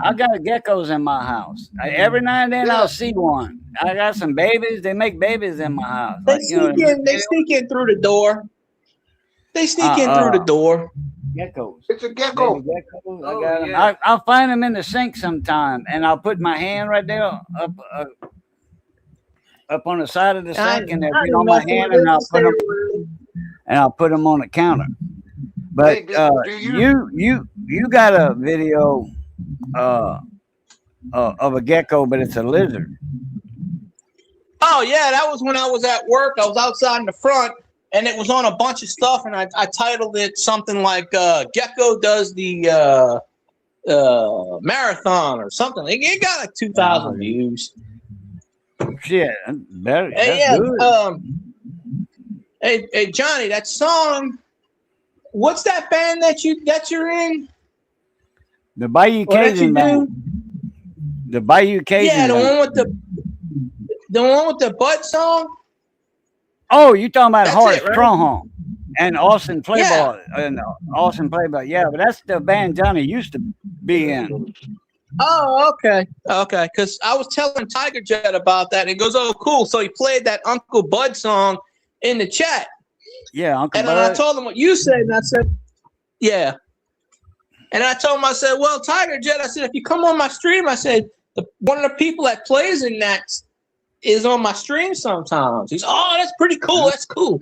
I got geckos in my house. Every now and then Yeah. I'll see one. I got some babies. They make babies in my house. They Like, you know, sneak in. They sneak in through the door. They sneak in through the door. geckos. It's a Baby gecko. geckos. I Oh, got 'em. yeah. I'll find them in the sink sometime, and I'll put my hand right there up on the side of the sink, and they'll be on my hand, and I'll put them on the counter. But Hey, do you got a video of a gecko, but it's a lizard. Oh yeah, that was when I was at work. I was outside in the front, and it was on a bunch of stuff, and I titled it something like "Gecko does the marathon" or something. It got like 2,000 views. Shit, better. That's Hey, yeah, good. hey Johnny, that song. What's that band that you're in? The Bayou Or that you Cajun do? band. The Bayou Cajun Yeah, the band. one with the Bud song. Oh, you talking about That's Horace it, right? Stronghold and Austin Playboy Yeah. and Austin Playboy. Yeah, but that's the band Johnny used to be in. Oh, okay. Because I was telling Tiger Jet about that, and he goes, "Oh, cool." So he played that Uncle Bud song in the chat, Yeah, Uncle and then I Bud. told him what you said, and I said, "Yeah." And I told him, I said, "Well, Tiger Jet," I said, "if you come on my stream," I said, one of the people that plays in that is on my stream sometimes. He's, "Oh, that's pretty cool. That's cool."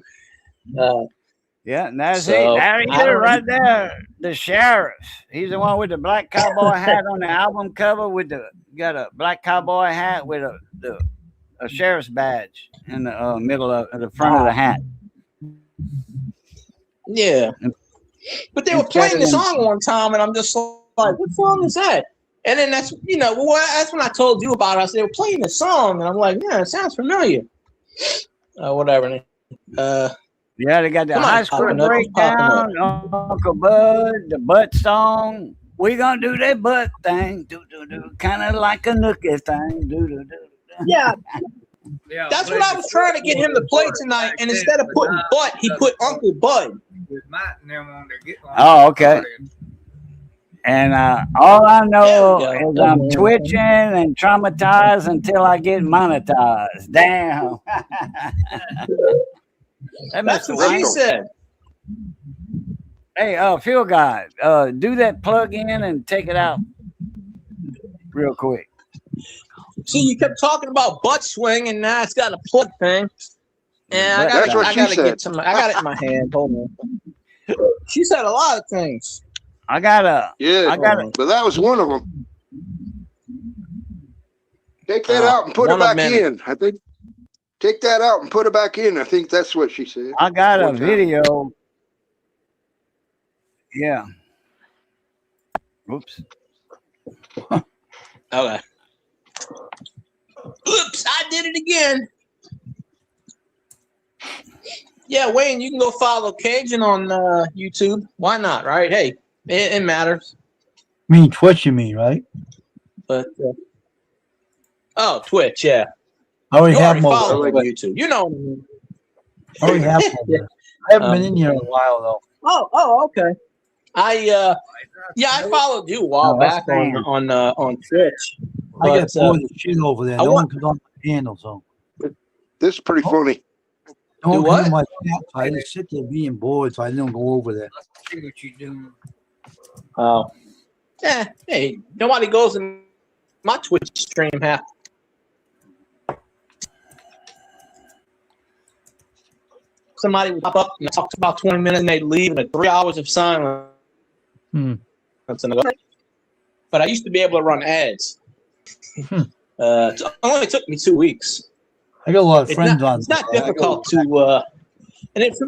Yeah, and that's So, it. There he I is don't- right there. The sheriff. He's the one with the black cowboy hat on the album cover with got a black cowboy hat with a sheriff's badge in the middle of the front of the hat. Yeah. But they were playing the song one time, and I'm just like, "What song is that?" And then that's that's when I told you about it. I said they were playing the song, and I'm like, "Yeah, it sounds familiar." Whatever. Yeah, they got the Come on, high school popping up, breakdown, Uncle Bud, the butt song. We gonna do that butt thing, do do do, kind of like a nookie thing, do do do. Yeah, Yeah, that's what I was trying to get him to play tonight. And instead of putting butt, he put Uncle Bud. Oh, okay. And all I know There we is go. I'm twitching and traumatized until I get monetized. Damn. That's what she said. Hey, Field Guy, do that plug in and take it out real quick. See, you kept talking about butt swing, and now it's got a plug thing. And I That's what gotta she said. get to I got it in my hand. Hold on. She said a lot of things. I got Yeah, it. but that was one of them. Take that out and put it one a back minute. in. I think. Take that out and put it back in. I think that's what she said. I got a One time. video. Yeah. Oops. Okay. Oops, I did it again. Yeah, Wayne, you can go follow Cajun on YouTube. Why not, right? Hey, it matters. mean Twitch, you mean, right? But oh, Twitch, yeah. I already You have already more. follow me on YouTube. You know what I mean. I already have more. I haven't been in here in a while though. Oh, okay. I followed you a while Oh, that's back fine. on Twitch. I got But, bored of shit over there. I No want- one comes on my handle, so This is pretty funny. no Do one comes on what? my chat. So I just sit there being bored, so I don't go over there. See what you doing. Oh, yeah. Hey, nobody goes in my Twitch stream half. Somebody would pop up and talk for about 20 minutes, and they'd leave, and 3 hours of silence. Hmm. And I go, but I used to be able to run ads. It only took me 2 weeks. I got a lot of It's friends not, on. it's not there. difficult to, and it's.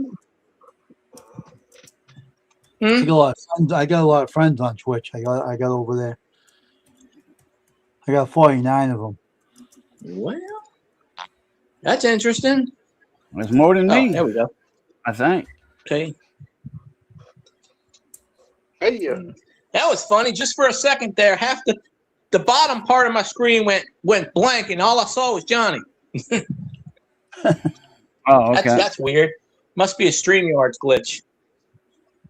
I got a lot of friends. I got a lot of friends on Twitch. I got over there. I got 49 of them. Well, that's interesting. It's more than Oh, me, there we go. I think. Okay. Hey, That was funny. Just for a second there, half the bottom part of my screen went blank, and all I saw was Johnny. Oh, okay. That's weird. Must be a StreamYard's glitch.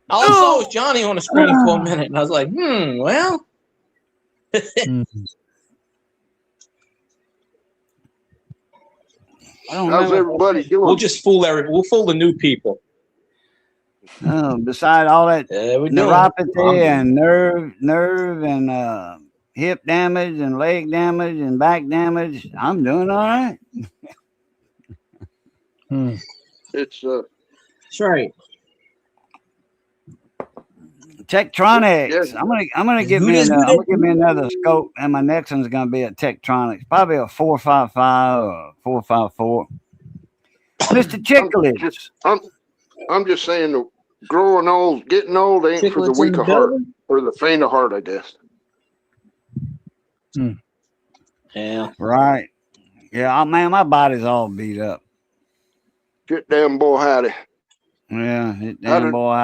All I saw was Johnny on the screen for a minute, and I was like, well. how's everybody doing? We'll just fool we'll fool the new people. Beside all that We're doing neuropathy and nerve and hip damage and leg damage and back damage, I'm doing all right. It's That's right. Tektronix. Yes. I'm gonna give me another scope, and my next one's gonna be a Tektronix, probably a 455 or 454. Mr. Chicklets. I'm just saying, the growing old, getting old ain't for the weak of heart, or the faint of heart, I guess. Yeah. Right. Yeah, man, my body's all beat up. Shit, damn boy, howdy. Yeah, damn boy,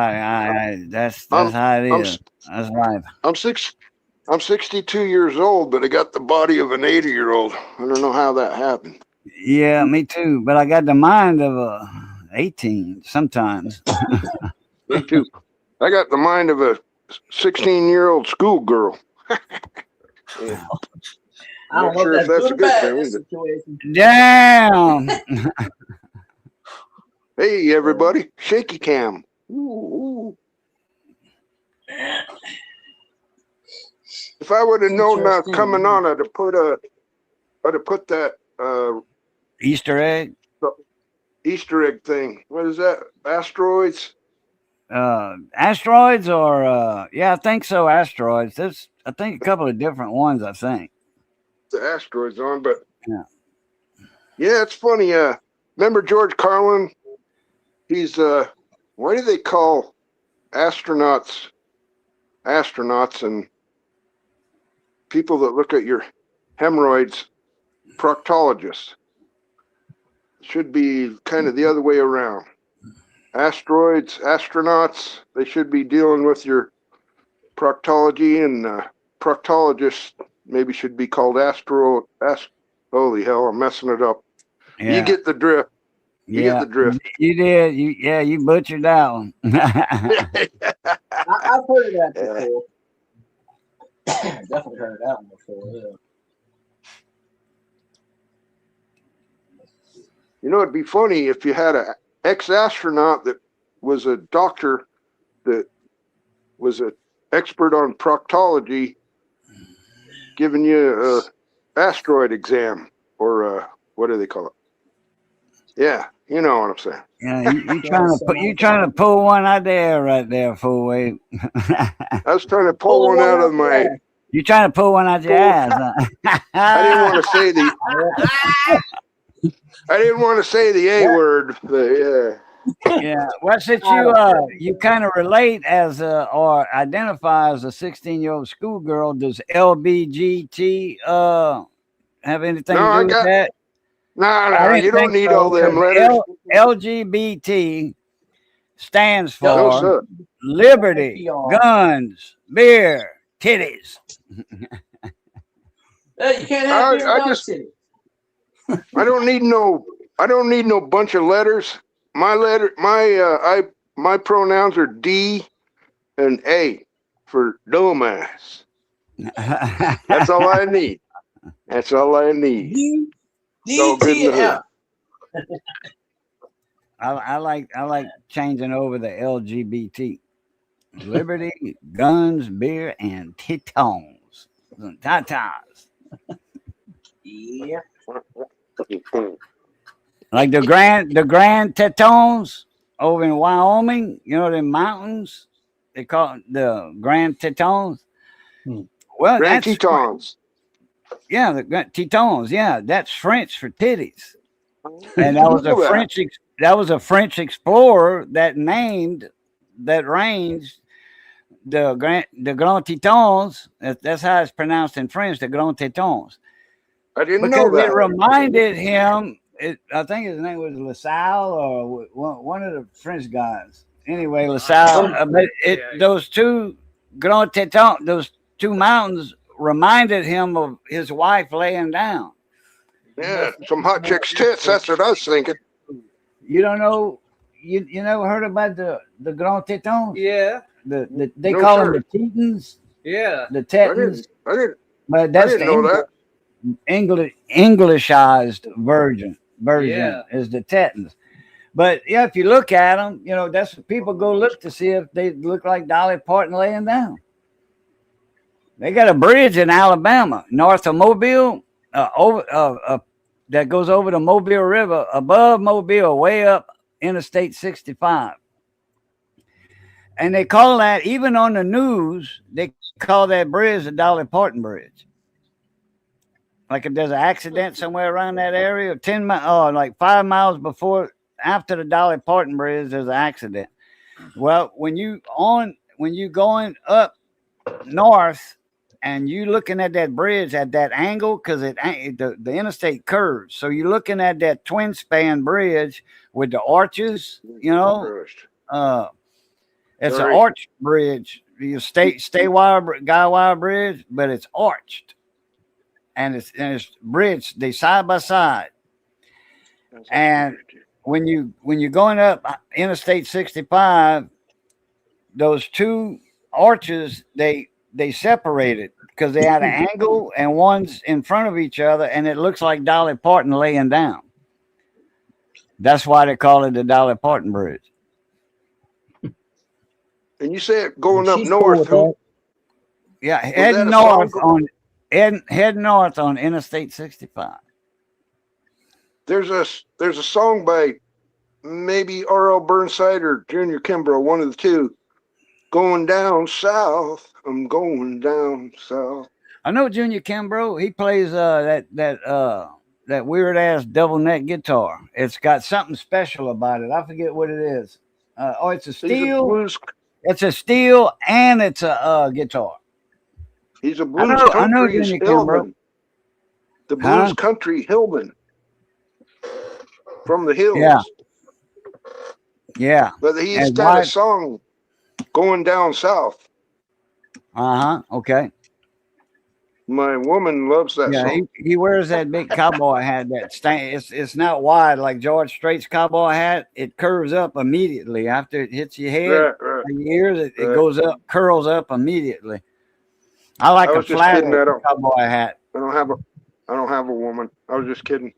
that's how it is. That's life. I'm 62 years old, but I got the body of an 80-year-old. I don't know how that happened. Yeah, me too. But I got the mind of a 18 sometimes. Me too. I got the mind of a 16-year-old schoolgirl. Yeah. I don't Not sure know if that's a good thing. situation. Damn. Hey, everybody, shaky cam. Ooh. If I would have known that was coming on, I'd have put that Easter egg. Easter egg thing. What is that? Asteroids? Asteroids or yeah, I think so. Asteroids. There's I think a couple of different ones. I think The asteroids on, but yeah, it's funny. Remember George Carlin? He's why do they call astronauts and people that look at your hemorrhoids proctologists? Should be kind of the other way around. Astronauts, they should be dealing with your proctology, and proctologists maybe should be called holy hell, I'm messing it up. yeah. You get the drift. You get the drift. You did. You butchered that one. I've heard of that before. Definitely heard of that one before. Yeah. You know, it'd be funny if you had an ex-astronaut that was a doctor that was an expert on proctology giving you a asteroid exam, or what do they call it? Yeah, you know what I'm saying. Yeah, you trying to pull one out there right there, full weight. I was trying to pull one out of my. You trying to pull one out your ass? Huh? I didn't want to say the. I didn't want to say the A word, but yeah. Yeah. Well, since you kind of relate as or identify as a 16-year-old schoolgirl, does LBGT have anything to do with that? No, you don't need all them letters. LGBT stands for No, liberty, guns, beer, titties. You can't have beer in Dodge City. I don't need no bunch of letters. My pronouns are D and A for dumbass. That's all I need. That's all I need. So good in the hood. I like changing over the LGBT. Liberty, guns, beer, and titons. Tatas. Yeah. Like the Grand Tetons over in Wyoming, you know, the mountains, they call it the Grand Tetons. Well, Grand Tetons. Yeah, the Grand Tetons. Yeah, that's French for titties. And that was a French explorer that named that range the Grand Tetons. That's how it's pronounced in French, the Grand Tetons. I didn't Because know that. it reminded him. I think his name was LaSalle or one of the French guys. Anyway, LaSalle. But those two Grand Teton, those two mountains reminded him of his wife laying down. Yeah, some hot chick's tits. That's what I was thinking. You don't know? You never heard about the Grand Teton? Yeah. They No, call sir. them the Tetons, Yeah. the I Tetons. didn't But that's didn't know that. Englishized version Yeah. is the Tetons. But yeah, if you look at them, you know, that's what people go look to see if they look like Dolly Parton laying down. They got a bridge in Alabama, north of Mobile, that goes over the Mobile River, above Mobile, way up Interstate 65. And they call that, even on the news, they call that bridge the Dolly Parton Bridge. Like if there's an accident somewhere around that area, like 5 miles after the Dolly Parton Bridge, there's an accident. Well, when you going up north and you looking at that bridge at that angle, because the interstate curves, so you're looking at that twin span bridge with the arches, you know. It's an arch bridge. You stay wire guy wire bridge, but it's arched, and it's bridged. They side by side. And when you're going up Interstate 65, those two arches they separated because they had an angle, and one's in front of each other, and it looks like Dolly Parton laying down. That's why they call it the Dolly Parton Bridge. And you said going up She's north. cool with Yeah, that head north on Interstate 65. There's a song by maybe R.L. Burnside or Junior Kimbrough, one of the two. Going down south. I'm going down south. I know Junior Kimbrough. He plays that weird ass double neck guitar. It's got something special about it. I forget what it is. It's a steel. It's a steel and it's a guitar. He's a blues I know country Junior hillman. The blues country hillman from the hills. Yeah. Yeah. But he's got a song, Going Down South. Okay. My woman loves that song. He wears that big cowboy hat. It's not wide like George Strait's cowboy hat. It curves up immediately after it hits your head. Right. For years, it goes up, curls up immediately. I like a flat cowboy hat. I don't have a woman. I was just kidding.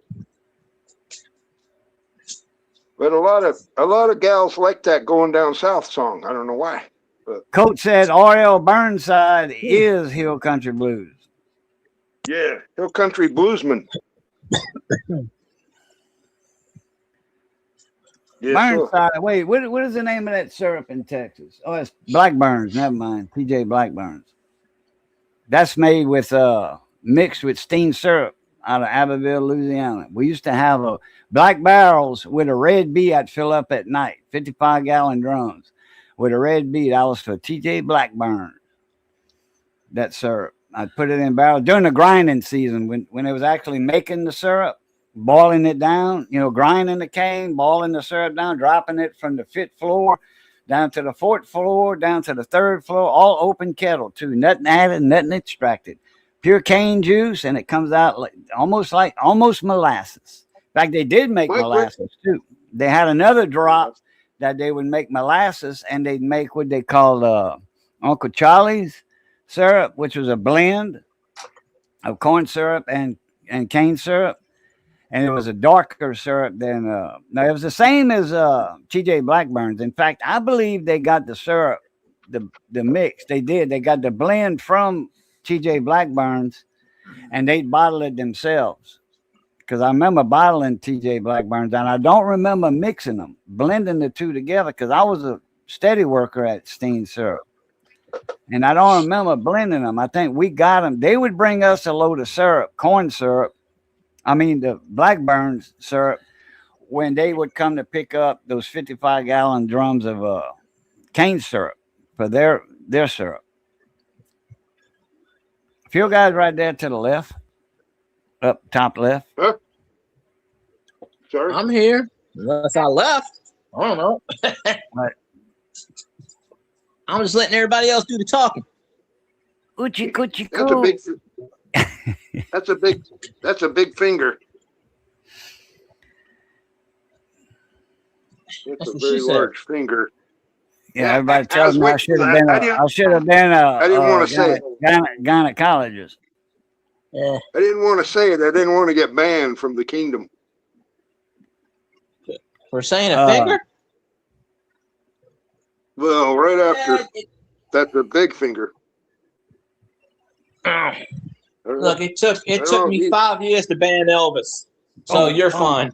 But a lot of gals like that Going Down South song. I don't know why. But Coach said R.L. Burnside is Hill Country Blues. Yeah, Hill Country Bluesman. Burnside. Wait, what is the name of that syrup in Texas? Oh, it's Blackburns. Never mind. PJ Blackburns. That's made with mixed with steamed syrup out of Abbeville, Louisiana. We used to have black barrels with a red beet I'd fill up at night, 55-gallon drums with a red beet. I was for TJ Blackburn. That syrup. I'd put it in barrels during the grinding season when it was actually making the syrup, boiling it down, grinding the cane, boiling the syrup down, dropping it from the 5th floor down to the 4th floor, down to the 3rd floor, all open kettle too, nothing added, nothing extracted. Pure cane juice, and it comes out almost molasses. In fact, they did make molasses too. They had another drop that they would make molasses, and they'd make what they called Uncle Charlie's syrup, which was a blend of corn syrup and cane syrup, and it was a darker syrup than now it was the same as TJ Blackburns. In fact, I believe they got the syrup, the mix. They got the blend from TJ Blackburns, and they bottled it themselves. Because I remember bottling TJ Blackburns, and I don't remember mixing them, blending the two together, because I was a steady worker at Steen Syrup. And I don't remember blending them. I think we got them. They would bring us a load of syrup, corn syrup. I mean, the Blackburns syrup, when they would come to pick up those 55-gallon drums of cane syrup for their syrup. Fuel guys right there to the left, up top left. Huh? Sorry? I'm here. Unless I left. I don't know. Right. I'm just letting everybody else do the talking. Oochie coochie That's a coo. big. That's a big finger. It's That's a what very she said. large finger. Yeah, everybody tells was me I waiting should for have that. been. I should have been I didn't want to say it. gynecologist. Yeah. I didn't want to say it. I didn't want to get banned from the kingdom. For saying a finger? Well, right after that's a big finger. Look, it took me 5 years to ban Elvis. So you're fine.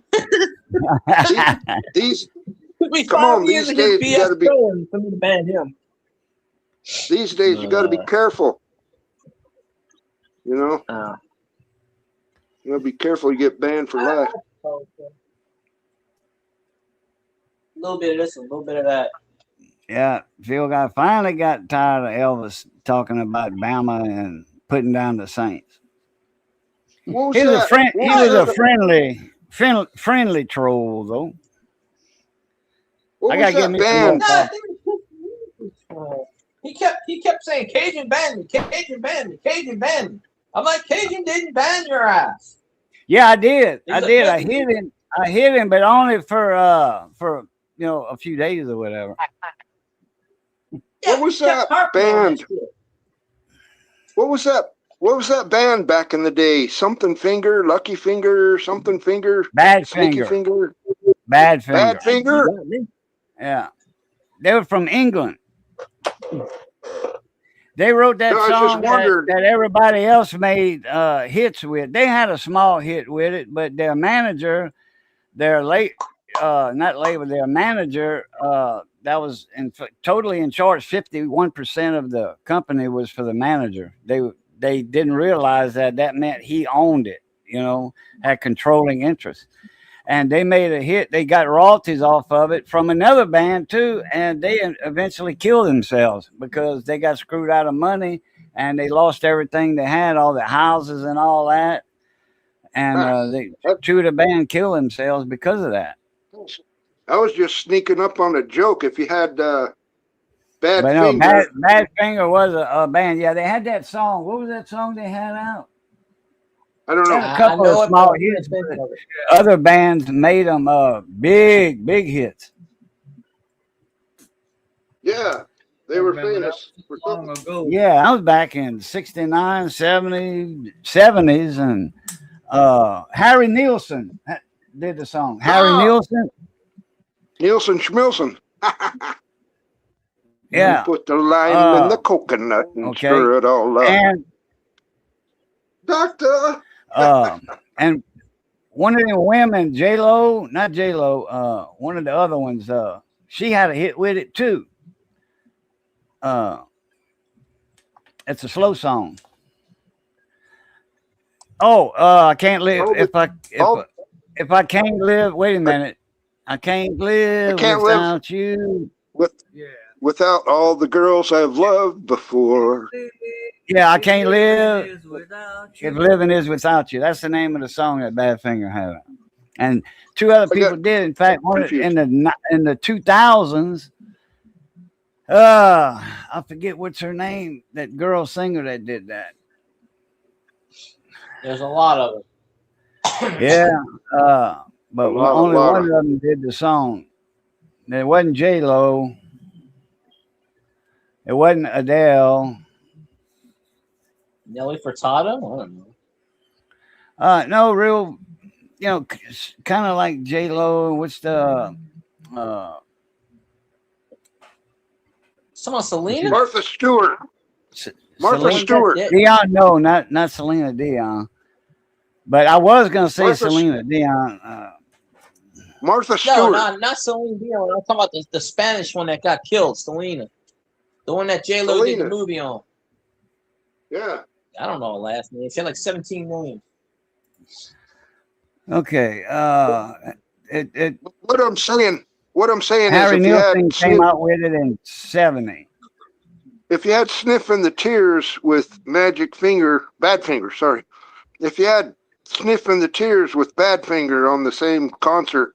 These Come come on, these days you gotta be for me to ban him. these days you gotta be careful. You know? You gotta be careful, you get banned for life. A little bit of this, a little bit of that. Yeah, Phil finally got tired of Elvis talking about Bama and putting down the Saints. What was He was that? a friendly troll though. What I was gotta give that me band? He kept saying Cajun banned me, Cajun banned me, Cajun banned me. I'm like, Cajun didn't ban your ass. Yeah, I did. He's I like, did. "Yeah, I hit him, but only for a few days or whatever. What was that band? What was that? What was that band back in the day? Something finger, lucky finger, something finger, Bad sneaky finger. finger, Bad finger. bad finger. Yeah. They were from England. They wrote that No, I just song wondered. that everybody else made hits with. They had a small hit with it, but their manager, their manager, that was totally in charge. 51% of the company was for the manager. They didn't realize that meant he owned it, had controlling interest. And they made a hit. They got royalties off of it from another band too, and they eventually killed themselves because they got screwed out of money and they lost everything they had, all the houses and all that. And two of the band killed themselves because of that. I was just sneaking up on a joke. If you had Bad But no, Finger, Bad Finger was a band. Yeah, they had that song. What was that song they had out? I don't They know. had a couple of small hits. Other bands made them big hits. Yeah, they were famous for Long something. ago. Yeah, I was back in 69, 70s, and Harry Nilsson did the song. Harry Nilsson. Nielsen Schmilson. Yeah. You put the lime in the coconut and stir it all up. And Doctor. and one of the women, not J-Lo, one of the other ones, she had a hit with it too. It's a slow song. I can't live if I can't live. Wait a minute, I can't live without you. Without all the girls I've loved before. Yeah, I can't live if living is without you. That's the name of the song that Badfinger had. And two other people did. In fact, one in the 2000s. I forget what's her name. That girl singer that did that. There's a lot of them. Yeah, but only one of them did the song. It wasn't J-Lo. It wasn't Adele. Nelly Furtado? I don't know. No, real, kind of like J-Lo. What's the Someone Selena? Martha Stewart. Martha Selena Stewart. Dion? No, not Selena Dion. But I was gonna say Martha Selena Dion. Martha Stewart. No, not Selena Dion. I'm talking about the Spanish one that got killed, Selena. The one that J-Lo did the movie on. Yeah. I don't know her last name. She had like 17 million. Okay. What I'm saying Harry is, Nilsson came out with it in 70. If you had Sniff in the Tears with Badfinger, sorry. If you had Sniff in the Tears with Badfinger on the same concert,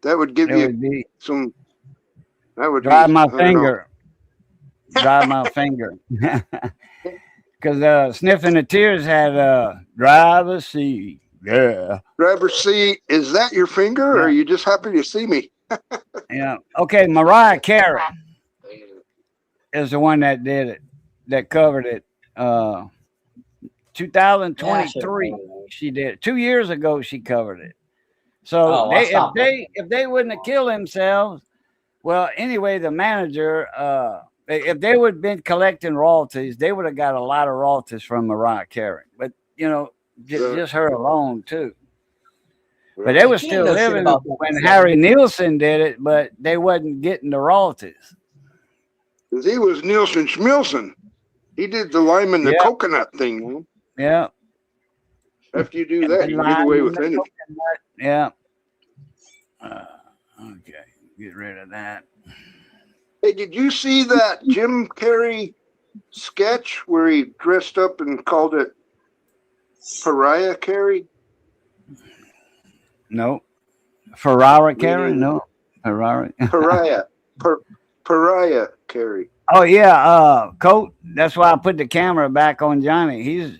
that would give you some. That would Drive My Finger. dry my finger. Because Sniffing the Tears had driver's seat. Yeah. Driver's seat. Is that your finger, or are Yeah. you just happy to see me? Yeah. Okay, Mariah Carey is the one that did it, that covered it. 2023, she did it. 2 years ago, she covered it. So Oh, I stopped if they wouldn't have killed themselves, well, anyway, the manager, if they would have been collecting royalties, they would have got a lot of royalties from Mariah Carey. But just her alone too. But they were still know shit living about that when stuff. Harry Nilsson did it, but they wasn't getting the royalties. Because he was Nielsen Schmilson. He did the lime and the Yeah. coconut thing. Man. Yeah. After you do that, you get away with anything. Yeah. Okay, get rid of that. Hey, did you see that Jim Carrey sketch where he dressed up and called it Pariah Carey? No. Ferrara Carey? No. Ferrari. Pariah. Pariah Carey. Oh yeah, Coat. That's why I put the camera back on Johnny.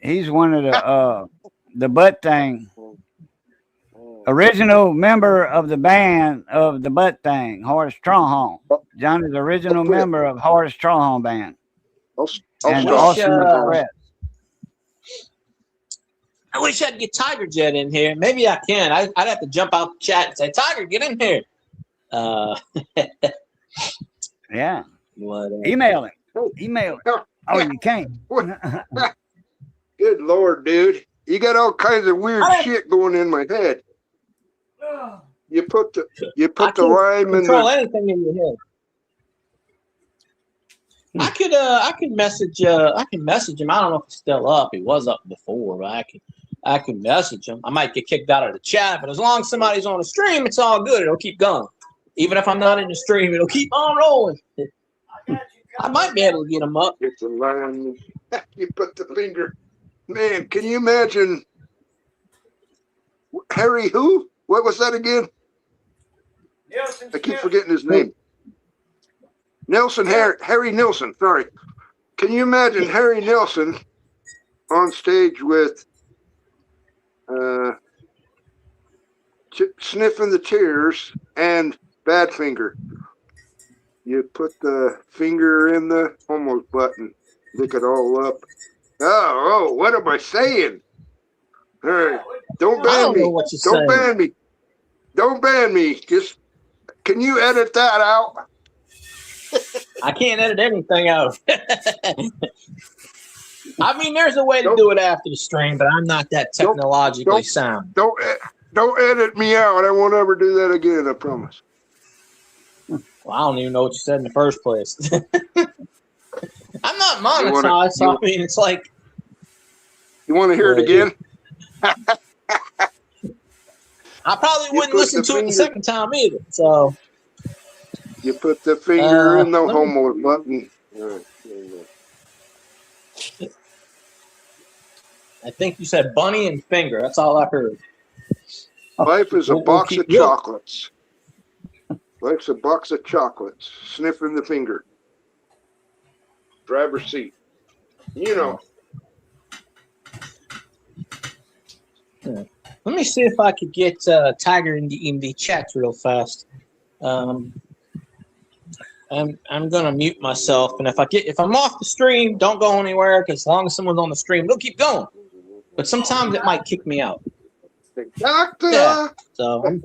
He's one of the butt thing. Original member of the band of the butt thing, Horace Tronholm. Johnny's original member of Horace Tronholm band. And Austin Express. I wish I'd get Tiger Jet in here. Maybe I can. I'd have to jump out the chat and say, Tiger, get in here. Yeah. Whatever. Email him. Email him. Oh, you can't. Good Lord, dude. You got all kinds of weird shit going in my head. You put the lime in control the anything in your head. I could message him. I don't know if he's still up. He was up before, but I can message him. I might get kicked out of the chat, but as long as somebody's on the stream, it's all good. It'll keep going. Even if I'm not in the stream, it'll keep on rolling. I might be able to get him up. It's a lime. You put the finger. Man, can you imagine Harry who? What was that again? I keep forgetting his name. Harry Nilsson, sorry. Can you imagine Harry Nilsson on stage with Sniffing the Tears and Badfinger? You put the finger in the almost button, lick it all up. Oh, what am I saying? All right, don't ban me. Don't ban me. Don't ban me. Just, can you edit that out? I can't edit anything out. I mean, there's a way to do it after the stream, but I'm not that technologically sound. Don't edit me out. I won't ever do that again, I promise. Well, I don't even know what you said in the first place. I'm not monetized, so I mean, it's like. You want to hear it again? I probably wouldn't listen to it the second time either. So. You put the finger in the homo button. I think you said bunny and finger. That's all I heard. Life is a box of chocolates. Life's a box of chocolates. Sniffing the finger. Driver's seat. You know. Let me see if I could get Tiger in the chat real fast. I'm gonna mute myself, and if I'm off the stream, don't go anywhere, because as long as someone's on the stream, they'll keep going. But sometimes it might kick me out. Doctor. Yeah. So I'm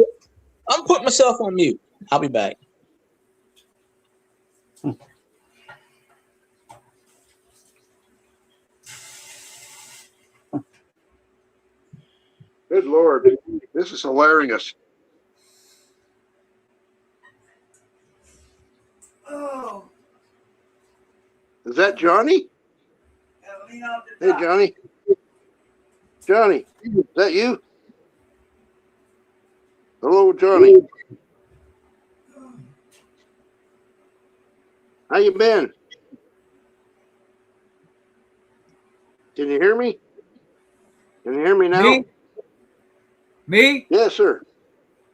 putting myself on mute. I'll be back. Good Lord, this is hilarious. Oh. Is that Johnny? Hey, Johnny. Johnny, is that you? Hello, Johnny. How you been? Can you hear me? Can you hear me now? Me? Yes, sir.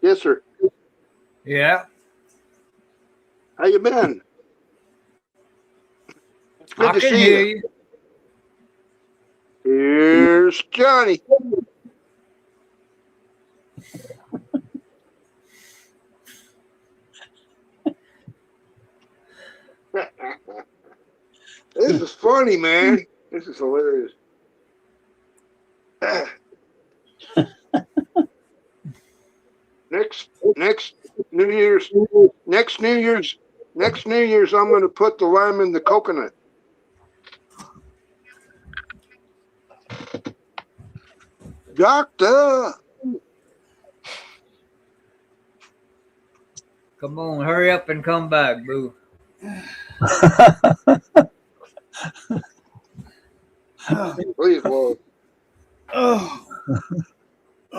Yes, sir. Yeah. How you been? good I to can see hear you. you. Here's Johnny. This is funny, man. This is hilarious. Next New Year's, next New Year's, I'm going to put the lime in the coconut. Doctor. Come on, hurry up and come back, boo. Please, Lord.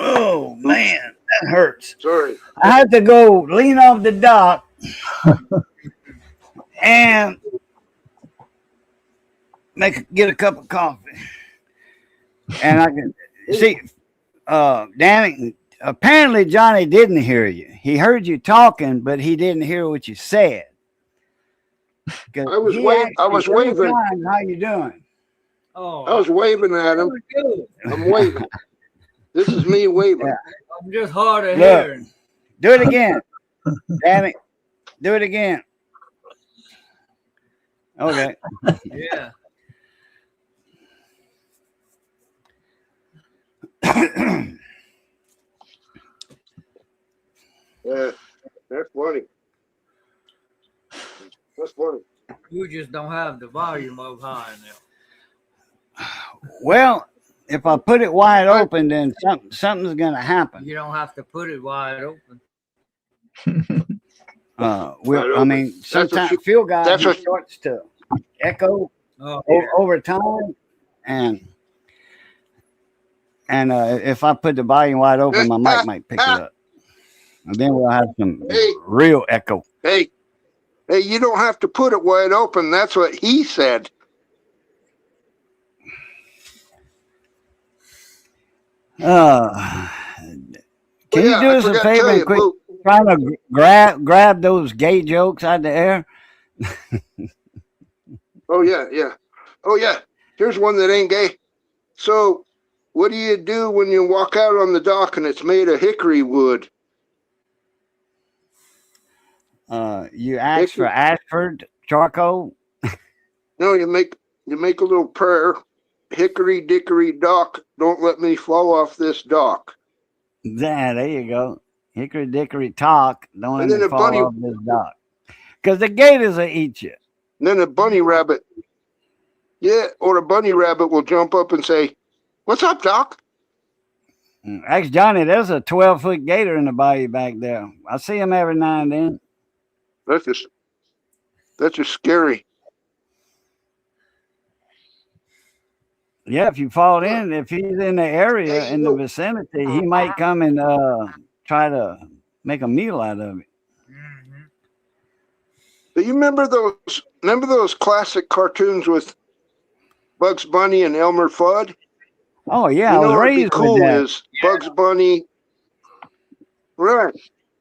Oh man, that hurts. Sorry. I had to go lean off the dock and get a cup of coffee. And I can see, Danny, apparently Johnny didn't hear you. He heard you talking, but he didn't hear what you said. I was waving. How you doing? Oh, I was waving at him. good. I'm waving. This is me waving. Yeah. I'm just hard of Look. hearing. Do it again. Danny, do it again. Okay. Yeah. Yeah, that's funny. That's funny. You just don't have the volume up high enough. Well, if I put it wide open, then something's gonna happen. You don't have to put it wide open. I mean, sometimes fuel guys starts to echo over time, and if I put the volume wide open, my mic might pick it up, and then we'll have some real echo. Hey, you don't have to put it wide open. That's what he said. Can you do us a favor and quit trying to grab those gay jokes out of the air? Oh yeah. Here's one that ain't gay. So, what do you do when you walk out on the dock and it's made of hickory wood? You ask for Ashford charcoal. No, you make a little prayer. Hickory dickory dock, don't let me fall off this dock. There you go. Hickory dickory talk, don't let And then me a fall bunny- off this dock. Because the gators will eat you. And then a bunny rabbit. Yeah, or a bunny rabbit will jump up and say, "What's up, Doc?" Ask Johnny, there's a 12-foot gator in the bayou back there. I see him every now and then. That's just scary. Yeah, if you fall in, if he's in the area, in the vicinity, he might come and try to make a meal out of it. Mm-hmm. Do you remember those classic cartoons with Bugs Bunny and Elmer Fudd? Oh yeah, You I know was what'd be raised cool with that. is Bugs Bunny. Right.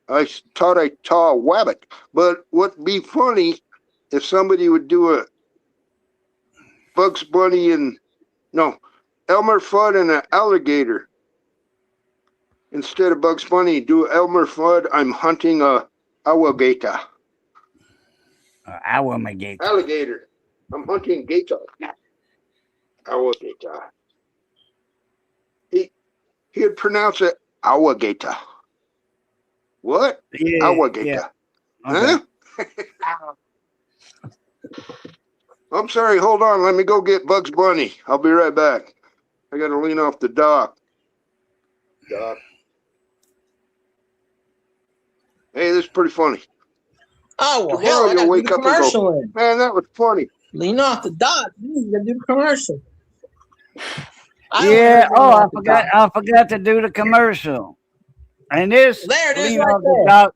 I thought I saw a wabbit. But what'd be funny if somebody would do a Bugs Bunny and Elmer Fudd and an alligator. Instead of Bugs Bunny, do Elmer Fudd, I'm hunting a alligator. Alligator. I'm hunting gator. Alligator. He'd pronounce it alligator. What? Yeah, Alligator. yeah. Huh? I'm sorry, hold on. Let me go get Bugs Bunny. I'll be right back. I gotta lean off the dock. Hey, this is pretty funny. Oh, well, Tomorrow hell, I you'll got to wake do the up and go, commercial in. Man, that was funny. Lean off the dot. You got to do the commercial. Yeah. Oh, I forgot to do the commercial. And this There it is lean right off the dock.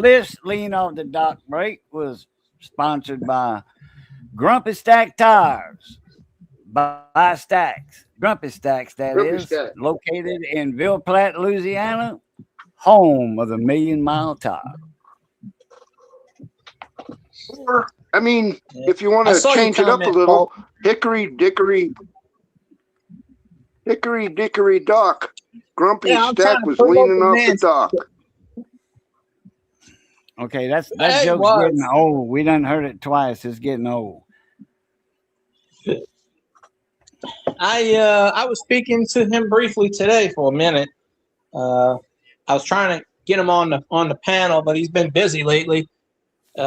This lean off the dock break was sponsored by Grumpy Stack Tires. By Stacks. Grumpy Stacks, Grumpy is. Stack. Located in Ville Platte, Louisiana, home of the Million Mile Tire. Or I mean, Yeah. if you want I to saw your change it up a comment, little, Paul. Hickory Dickory Dock. Grumpy Yeah, I'm trying Stack to was promote leaning the off the man's. dock. Okay, that Hey, joke's was. getting old. We done heard it twice. It's getting old. I was speaking to him briefly today for a minute. I was trying to get him on the panel, but he's been busy lately. He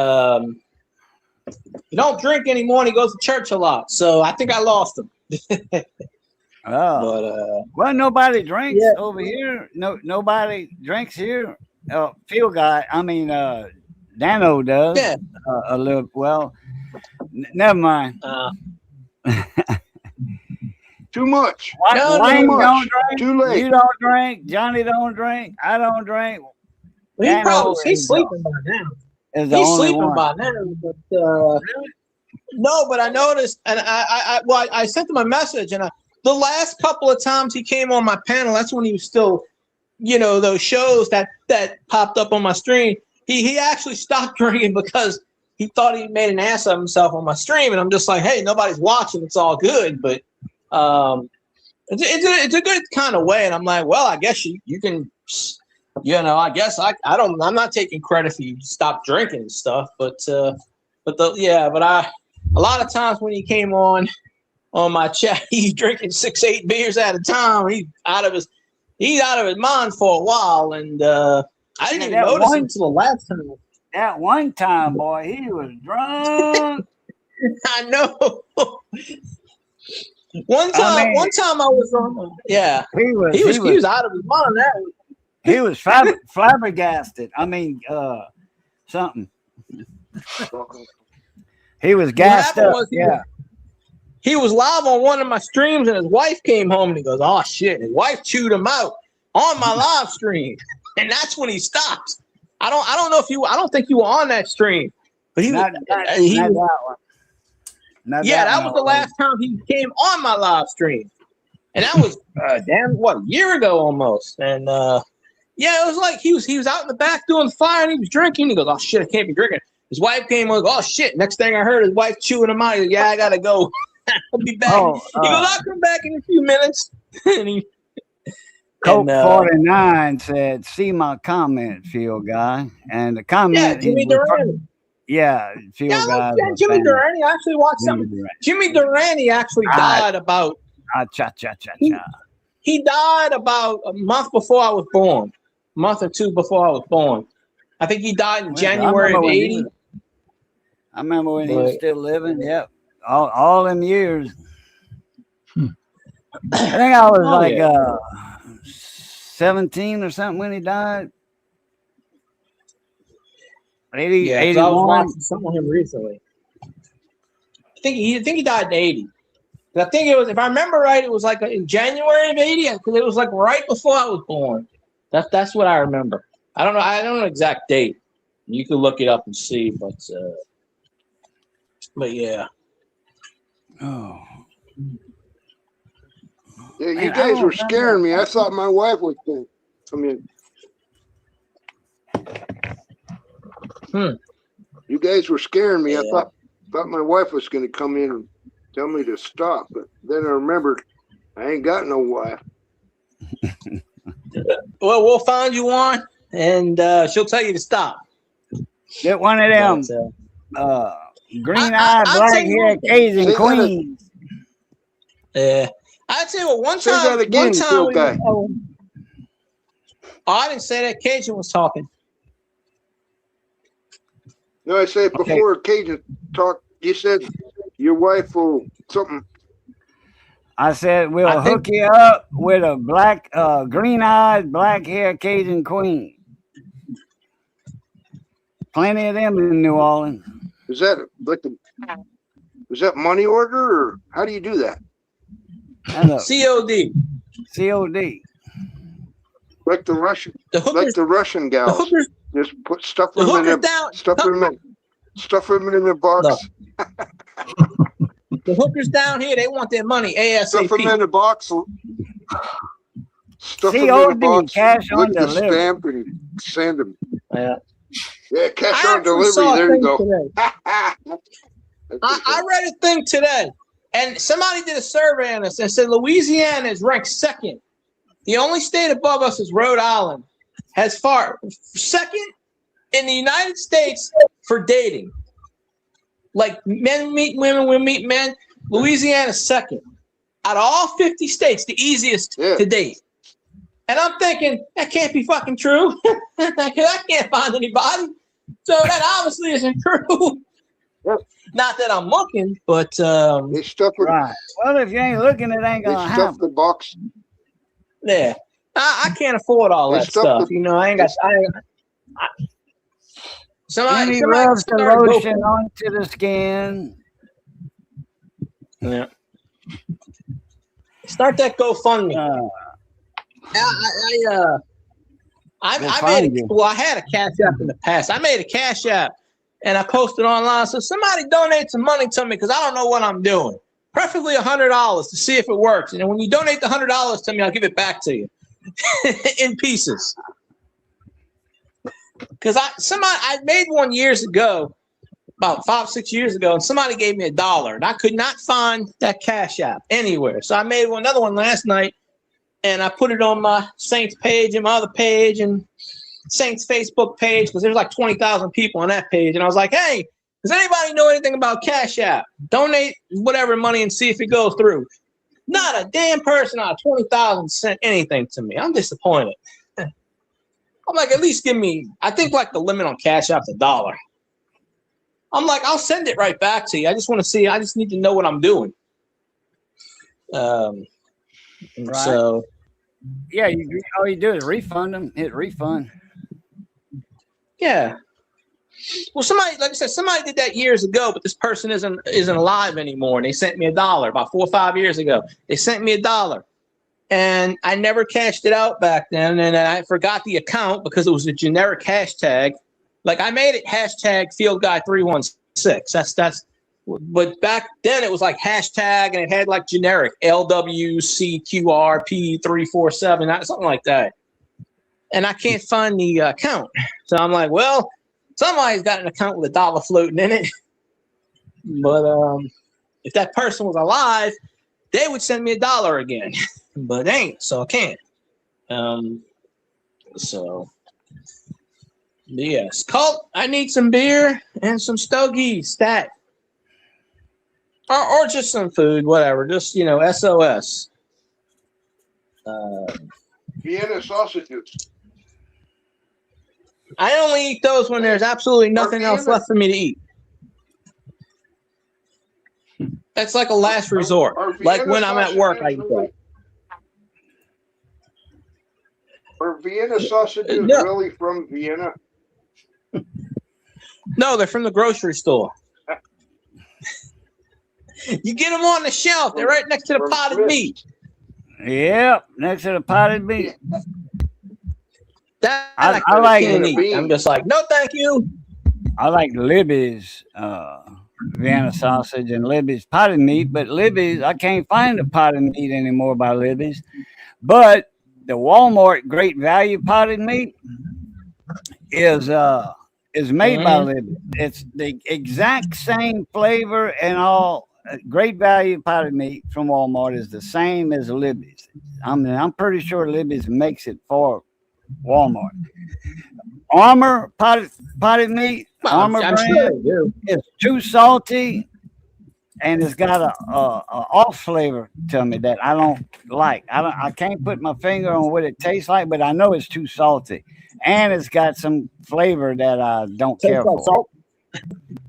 don't drink anymore, and he goes to church a lot. So I think I lost him. Oh, But well, nobody drinks yeah. over here. Nobody drinks here. Phil guy, I mean, Dano does. Yeah. A little. Well, never mind. Too much. No, Wayne too much. don't drink. Too late. You don't drink. Johnny don't drink. I don't drink. he's sleeping by now. Is the He's only sleeping one. by now. But no, but I noticed, and I sent him a message, and the last couple of times he came on my panel, that's when he was still, those shows that popped up on my stream. He actually stopped drinking because he thought he made an ass of himself on my stream, and I'm just like, hey, nobody's watching, it's all good, but it's a good kind of way, and I'm like, well, I guess you can, I guess I'm not taking credit for you stop drinking and stuff, but a lot of times when he came on my chat, he's drinking 6-8 beers at a time. He's out of his mind for a while, and I didn't even notice it until the last time. That one time, boy, he was drunk. I know. One time I was on. Yeah, he was out of his mind. He was flabbergasted. I mean, something. He was gassed up. He was live on one of my streams, and his wife came home, and he goes, "Oh shit!" His wife chewed him out on my live stream, and that's when he stopped. I don't know if you. I don't think you were on that stream, but he was. That one. That was the last time he came on my live stream, and that was a year ago almost. And it was like he was out in the back doing the fire, and he was drinking. He goes, "Oh shit, I can't be drinking." His wife came on. Oh shit! Next thing I heard, his wife chewing him out. He goes, "Yeah, I gotta go. I'll be back." He goes, "I'll come back in a few minutes." Coke 49 said, "See my comment, Phil guy," and the comment. Yeah, Jimmy Durante. Phil guy. Jimmy Durante. I actually watched something. Jimmy Durante actually died about. He died about a month before I was born. A month or two before I was born. I think he died in January of '80. I remember when he was still living. Yep, all them years. I think I was 17 or something when he died. 80, 81. I was watching some of him recently. I think he died in '80. But I think it was, if I remember right, it was like in January of '80 because it was like right before I was born. That's what I remember. I don't know the exact date. You can look it up and see, but yeah. Oh. Yeah, you guys were scaring me. I thought my wife was going to come in. You guys were scaring me. Yeah. I thought my wife was going to come in and tell me to stop, but then I remembered I ain't got no wife. Well, we'll find you one, and she'll tell you to stop. Get one of them green-eyed, black-haired Cajun queens. Yeah. I'd say one Say time. that again, Phil guy. I didn't say that. Cajun was talking. No, I said before Cajun talked, you said your wife will something. I said we'll hook you up with a black, green-eyed, black-haired Cajun queen. Plenty of them in New Orleans. Is that is that money order, or how do you do that? COD. COD. Like the Russian gals. Just put stuff them in the box. No. The hookers down here, they want their money ASAP. Stuff them in the box. Stuff COD, them in the box. cash on the delivery. stamp and send them. Yeah. Yeah, cash I on actually delivery. saw a There you thing go. today. I read a thing today, and somebody did a survey on us and said Louisiana is ranked second. The only state above us is Rhode Island. Has second in the United States for dating. Like men meet women, women meet men. Louisiana's second. Out of all 50 states, the easiest to date. And I'm thinking, that can't be fucking true. I can't find anybody. So that obviously isn't true. Not that I'm looking, but they stuff it. Right. Well, if you ain't looking, it ain't They gonna stuff happen. the box. yeah, I can't afford all They that stuff stuff. the- You know, I ain't got. And he somebody rubs the started lotion onto the skin. Yeah. Start that GoFundMe. I had a Cash App in the past. I made a Cash App and I posted online. So somebody donate some money to me because I don't know what I'm doing. Preferably $100 to see if it works. And then when you donate the $100 to me, I'll give it back to you in pieces. Because I made one years ago, about 5-6 years ago, and somebody gave me $1, and I could not find that Cash App anywhere. So I made another one last night, and I put it on my Saints page and my other page and Saints Facebook page because there's like 20,000 people on that page. And I was like, hey, does anybody know anything about Cash App? Donate whatever money and see if it goes through. Not a damn person out of 20,000 sent anything to me. I'm disappointed. I'm like, at least give me, I think like the limit on Cash App's $1. I'm like, I'll send it right back to you. I just want to see, I just need to know what I'm doing. Right. So yeah, all you do is refund them, hit refund. Yeah. Well, like I said, somebody did that years ago, but this person isn't alive anymore. And they sent me $1 about 4 or 5 years ago. They sent me $1. And I never cashed it out back then. And I forgot the account because it was a generic hashtag. Like I made it hashtag FieldGuy316. That's but back then it was like hashtag and it had like generic LWCQRP347, something like that. And I can't find the account. So I'm like, well, somebody's got an account with $1 floating in it. But if that person was alive, they would send me $1 again. But they ain't, so I can't. So yes. Colt, I need some beer and some stogies, stat. Or just some food, whatever. Just, SOS. Vienna sausages. I only eat those when there's absolutely nothing else left for me to eat. That's like a last resort. Like when I'm at work, I eat that. Are Vienna sausages really from Vienna? No, they're from the grocery store. You get them on the shelf. They're right next to the potted meat. Yep, next to the potted meat. That I like it. I'm just like, no, thank you. I like Libby's Vienna sausage and Libby's potted meat, but Libby's, I can't find the potted meat anymore by Libby's. But the Walmart Great Value potted meat is made by Libby's. It's the exact same flavor and all. Great Value potted meat from Walmart is the same as Libby's. I'm pretty sure Libby's makes it for Walmart. Armor potted meat. Armor I'm brand. sure they do. It's too salty, and it's got a off flavor to me that I don't like. I can't put my finger on what it tastes like, but I know it's too salty, and it's got some flavor that I don't care for. Salt?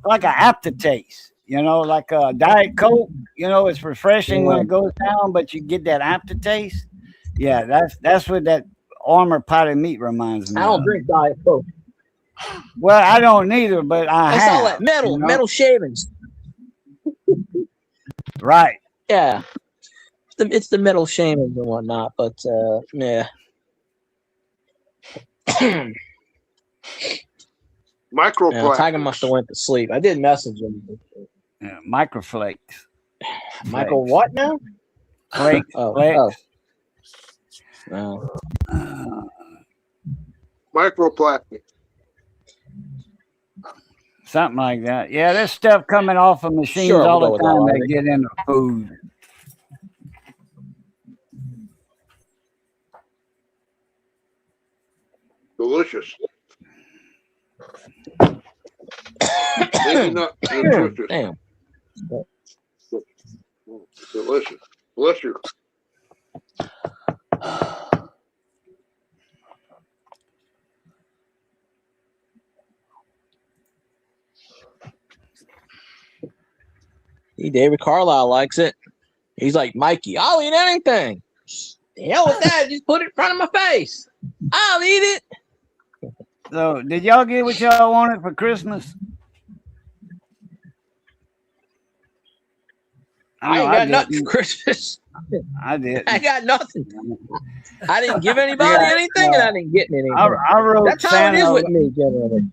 Like an aftertaste. Like a Diet Coke, it's refreshing when it goes down, but you get that aftertaste. Yeah, that's what that Armor potted meat reminds me I don't of. drink Diet Coke. Well, I don't neither, but I That's have. all that metal shavings. Right. Yeah. It's the metal shavings and whatnot, but yeah. Microplastics. Tiger must have went to sleep. I did message him. Yeah, microflakes. Michael, what now? Flakes. Flakes. Microplastics. Something like that. Yeah, there's stuff coming off of machines Sure, all we'll the go with time that, that get into food. Delicious. Maybe not nutritious. Damn. Delicious. Bless you. See, David Carlisle likes it. He's like, Mikey, I'll eat anything. The hell with that. Just put it in front of my face. I'll eat it. So, did y'all get what y'all wanted for Christmas? I know ain't got didn't. nothing for Christmas. I did. I got nothing. I didn't give anybody anything, and I didn't get anything. I wrote That's how Santa. it is with me, generally.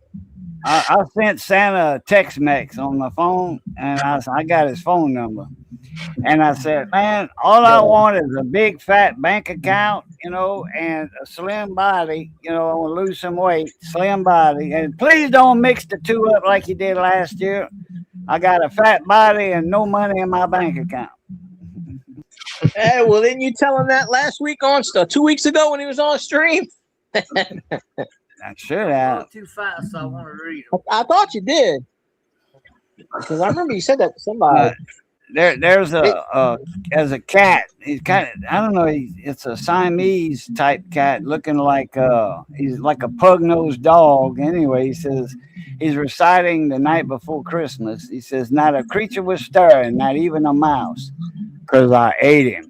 I sent Santa a text message on my phone, and I got his phone number. And I said, man, all I want is a big fat bank account, you know, and a slim body. You know, I want to lose some weight, slim body. And please don't mix the two up like you did last year. I got a fat body and no money in my bank account. Hey, well, didn't you tell him that last week 2 weeks ago when he was on stream? I should have. Too fast. I want to read I thought you did. Because I remember you said that to somebody. There's as a cat. He's kind of, I don't know. It's a Siamese type cat, looking like he's like a pug-nosed dog. Anyway, he says he's reciting the night before Christmas. He says, "Not a creature was stirring, not even a mouse, because I ate him."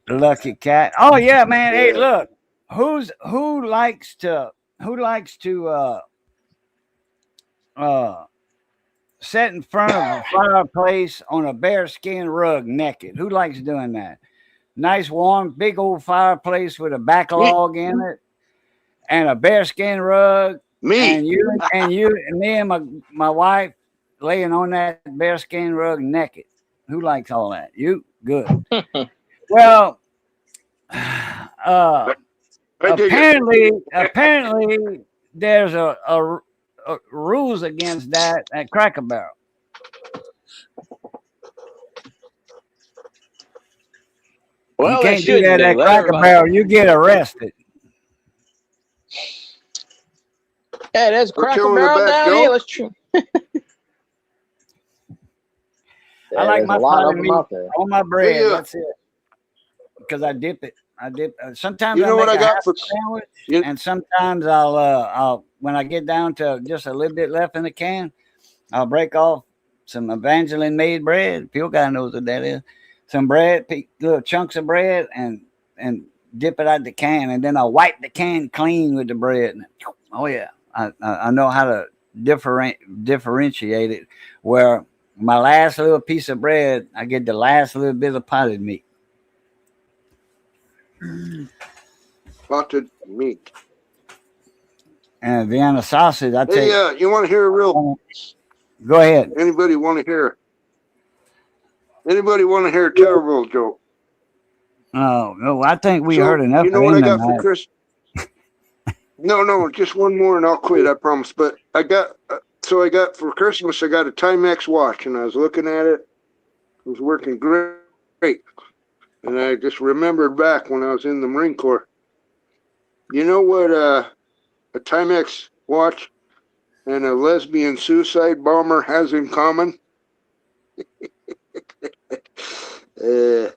Lucky cat. Oh yeah, man. Hey, look, who likes to sit in front of a fireplace on a bearskin rug naked? Who likes doing that? Nice warm big old fireplace with a backlog in it and a bearskin rug. Me. And me and my wife laying on that bearskin rug naked. Who likes all that? You? Good. Well, apparently there's a rules against that at Cracker Barrel. Well, you can't do that at Cracker Barrel. You get arrested. Hey, there's Cracker Barrel down here. Let's try. I like my pot meat on my bread. Yeah. That's it. Because I dip it. Sometimes you know what I got for sandwich, and sometimes I'll when I get down to just a little bit left in the can, I'll break off some Evangeline made bread. People guy knows what that is. Some bread, little chunks of bread, and dip it out the can, and then I'll wipe the can clean with the bread. Oh yeah, I know how to differentiate it. Where my last little piece of bread, I get the last little bit of potted meat. Potted meat and Vienna sausage. I tell you. You want to hear a real? Go ahead. Anybody want to hear a terrible joke? Oh no, I think we heard enough. You know what I got for Chris? No, just one more and I'll quit. I promise. But I got for Christmas. I got a Timex watch, and I was looking at it. It was working great. And I just remembered back when I was in the Marine Corps. You know what a Timex watch and a lesbian suicide bomber has in common? They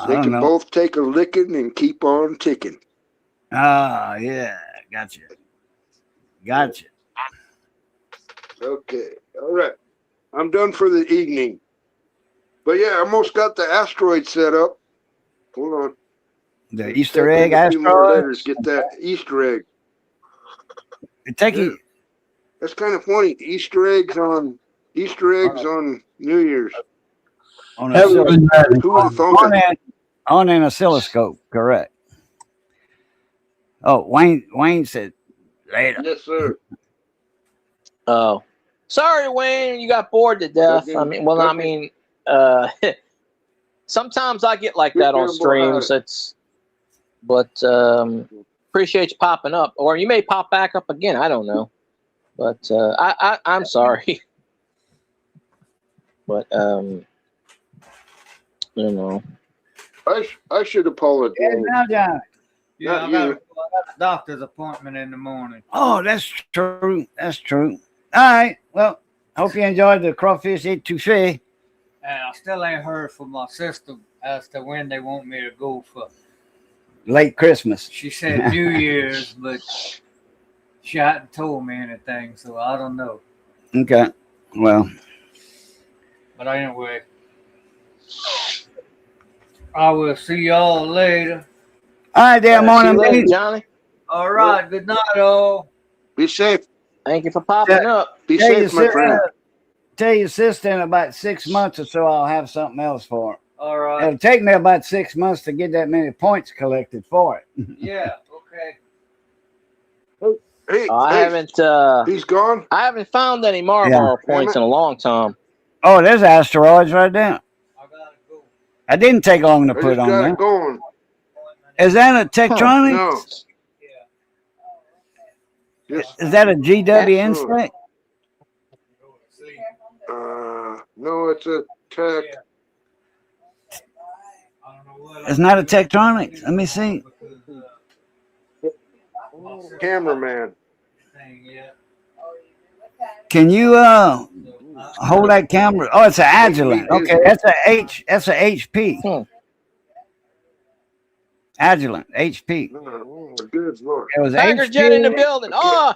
can both take a licking and keep on ticking. Ah, yeah. Gotcha. Okay. All right. I'm done for the evening. But yeah, I almost got the asteroid set up. Hold on. The Easter egg asteroid. Get that Easter egg. That's kind of funny. Easter eggs on New Year's. On an oscilloscope, correct. Oh, Wayne said later. Yes, sir. Oh, sorry, Wayne. You got bored to death. Sometimes I get like that on streams. appreciate you popping up, or you may pop back up again. I don't know, but I'm sorry. But you know, I should apologize. Yeah, now, John. Yeah, Not I got you. a doctor's appointment in the morning. Oh, that's true. That's true. All right. Well, hope you enjoyed the crawfish etouffee. And I still ain't heard from my sister as to when they want me to go for. Late Christmas. She said New Year's, but she hadn't told me anything, so I don't know. Okay. Well, But anyway, I will see y'all later. all right, there, see you morning, later, baby. Johnny. All right, good night, all. Be safe. Thank you for popping up. Be Tell your safe, my friend. sister, tell your sister in about 6 months or so, I'll have something else for her. All right. It'll take me about 6 months to get that many points collected for it. Yeah, okay. Hey, I hey, haven't he's gone. I haven't found any Marlboro points in a long time. Oh, there's asteroids right there. I gotta go. I didn't take long to I put just on got there. it going. Is that a Tektronix? No. Yeah. Just, Is that a GW Excellent. Instinct? See. no, it's a tech. I don't know what It's not a Tektronix. Let me see. Cameraman. thing yet. Can you hold that camera? Oh, it's an Agilent. Okay, that's a HP. Agilent HP. Oh, good lord. It was Tiger HP. Jet in the building. Oh,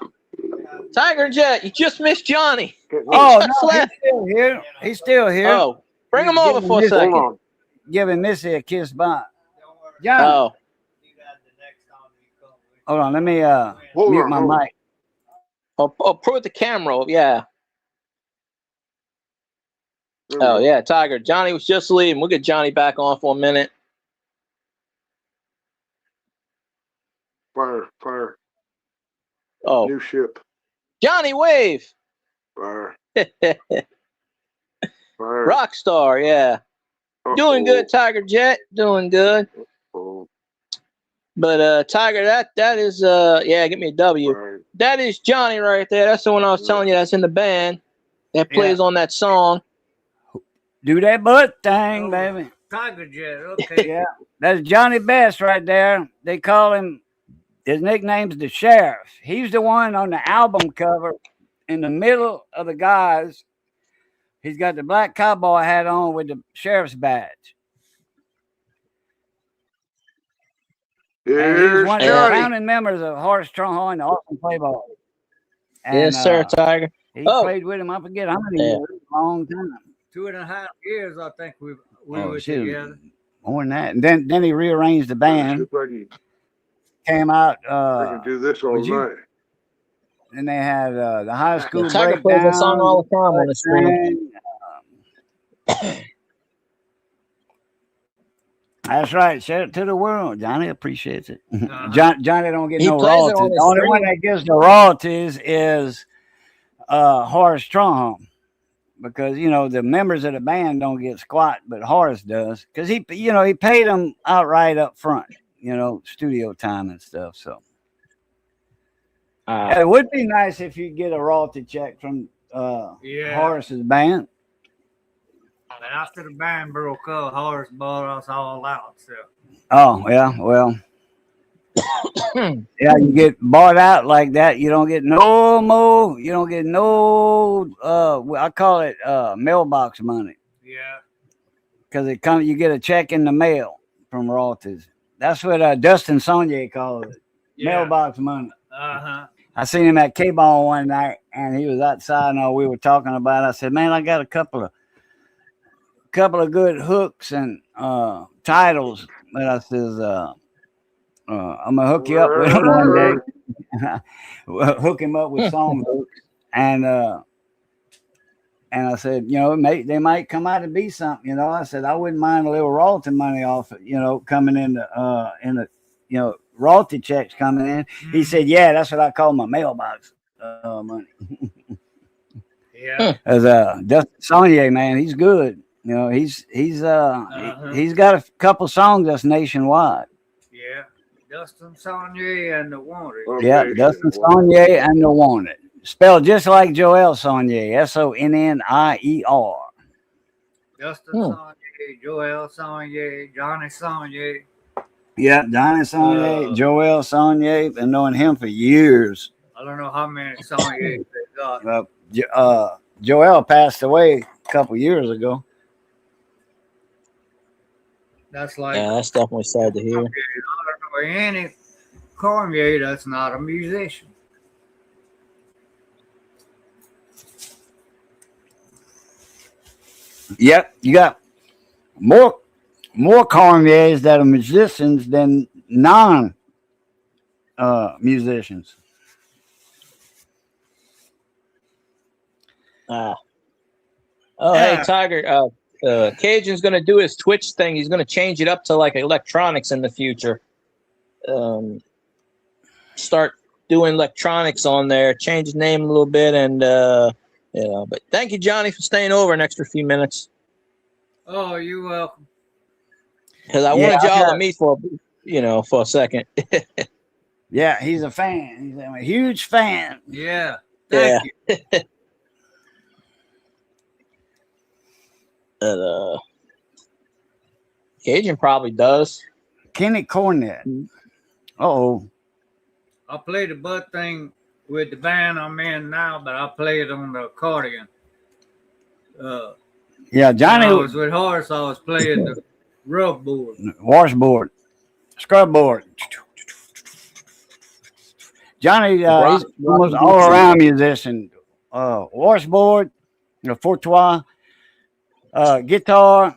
Tiger Jet, you just missed Johnny. Oh, Just no, he's left. still here. He's still here. Oh, bring him over for a Hold second. on. Giving Missy a kiss bye. John, Oh, hold on. Let me Hold mute on, my hold on. mic. put the camera. Yeah. There we Oh, go. yeah, Tiger. Johnny was just leaving. We'll get Johnny back on for a minute. Fire. Oh, New ship. Johnny Wave. Fire. Fire. Rockstar, yeah. Doing good, Tiger Jet. Doing good. Oh, But Tiger, that is yeah, give me a W. fire. That is Johnny right there. That's the one I was telling you that's in the band that plays on that song. Do that butt thing, baby. Tiger Jet, okay. Yeah, that's Johnny Best right there. They call him. His nickname's the Sheriff. He's the one on the album cover in the middle of the guys. He's got the black cowboy hat on with the sheriff's badge. And he's Here's one of the Johnny. founding members of Horace Stronghold and the Awesome Playboy. And, Yes, sir, Tiger. He Oh. played with him. I forget how many Yeah. years. A long time. 2.5 years, I think we Oh, were shoot. together. More than that. And then he rearranged the band. Looks like he- Came out. I can do this all would you- night. And they had the high school Tiger plays that song all the time on the stream. That's right. Share it to the world. Johnny appreciates it. Uh-huh. Johnny don't get He no plays it on royalties. his The only one stream. that gets the royalties is Horace Stronghold. Because the members of the band don't get squat, but Horace does. Because he paid them outright up front, studio time and stuff. So it would be nice if you get a royalty check from Yeah. Horace's band. And after the band broke up, Horace bought us all out. So Oh, yeah, well. Yeah, you get bought out like that, you don't get no more, you don't get no I call it mailbox money. yeah. Because you get a check in the mail from royalties. That's what Dustin Saunier calls it. Yeah. Mailbox money. Uh-huh. I seen him at K-Ball one night and he was outside and we were talking about it. I said, man, I got a couple of good hooks and titles. But I says, I'm gonna hook you up with him one day. Hook him up with song hooks, and I said, they might come out to be something. I said I wouldn't mind a little royalty money off it, coming in the royalty checks coming in. He said, yeah, that's what I call my mailbox money. Yeah. As Dustin Saunier, man, he's good. He's got a couple songs that's nationwide. Yeah. Dustin Saunier and the Wanted. Okay. Yeah, Dustin Saunier and the Wanted. Spelled just like Joel Saunier, Sonnier. Dustin Saunier, Joel Saunier, Johnny Saunier. Yeah, Johnny Saunier, Joel Saunier. Been knowing him for years. I don't know how many Sauniers they got. Joel passed away a couple years ago. That's like Yeah, that's definitely sad to hear. I don't know any Cormier that's not a musician. Yep, you got more Cormiers that are musicians than non musicians. Oh, hey, Tiger. Cajun's going to do his Twitch thing. He's going to change it up to like electronics in the future. Start doing electronics on there. Change his name a little bit, and But thank you, Johnny, for staying over an extra few minutes. Oh, you're welcome. Because I wanted y'all to meet for a second. Yeah, he's a fan. He's a huge fan. Yeah. Thank you. Cajun probably does. Kenny Cornett. Oh. I play the butt thing with the band I'm in now, but I play it on the accordion. Yeah, Johnny. When I was with Horace, I was playing the rub board. Washboard. Scrub board. Johnny, he's almost all-around musician. Washboard, fortois, guitar,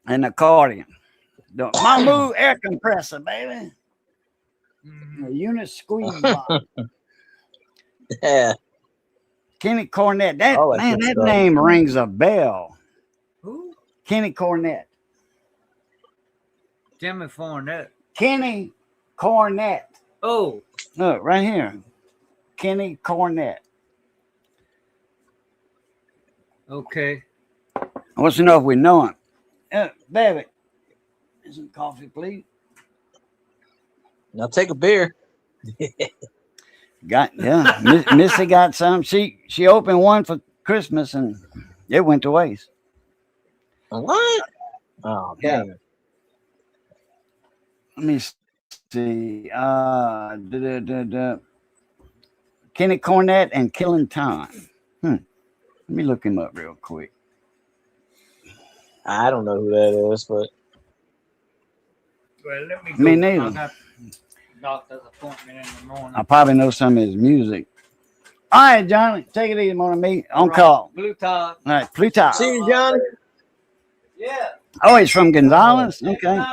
and accordion. The Mambu air compressor, baby. A unit squeeze box. Yeah. Kenny Cornett. That name rings a bell. Who? Kenny Cornett. Jimmy Fournette. Kenny Cornett. Oh. Look, right here. Kenny Cornett. Okay. I want to know if we know him. Baby, some coffee, please. Now take a beer. Missy got some. She opened one for Christmas and it went to waste. What? Oh, yeah. man. Let me see. Kenny Cornett and Killing Time. Let me look him up real quick. I don't know who that is, but Well, let me go. Me neither. I got doctor's appointment in the morning. I probably know some of his music. All right, Johnny, take it easy, on me. On call. Blue Todd. All right, Plutarch. see you, Johnny. Yeah. Oh, he's from Gonzales? Okay.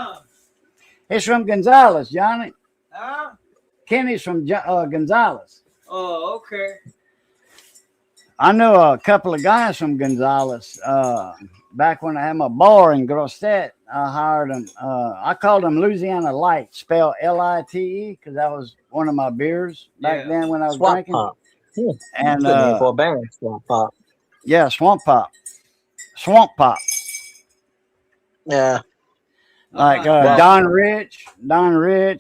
He's from Gonzales, Johnny. Huh? Kenny's from Gonzales. Oh, okay. I know a couple of guys from Gonzales. Back when I had my bar in Grosset, I hired them. I called them Louisiana Light, spelled Lite, because that was one of my beers back then when I was Swamp drinking. Pop. And Good name for a band, Swamp Pop. yeah, Swamp Pop. Swamp Pop. Yeah. Like Don Rich,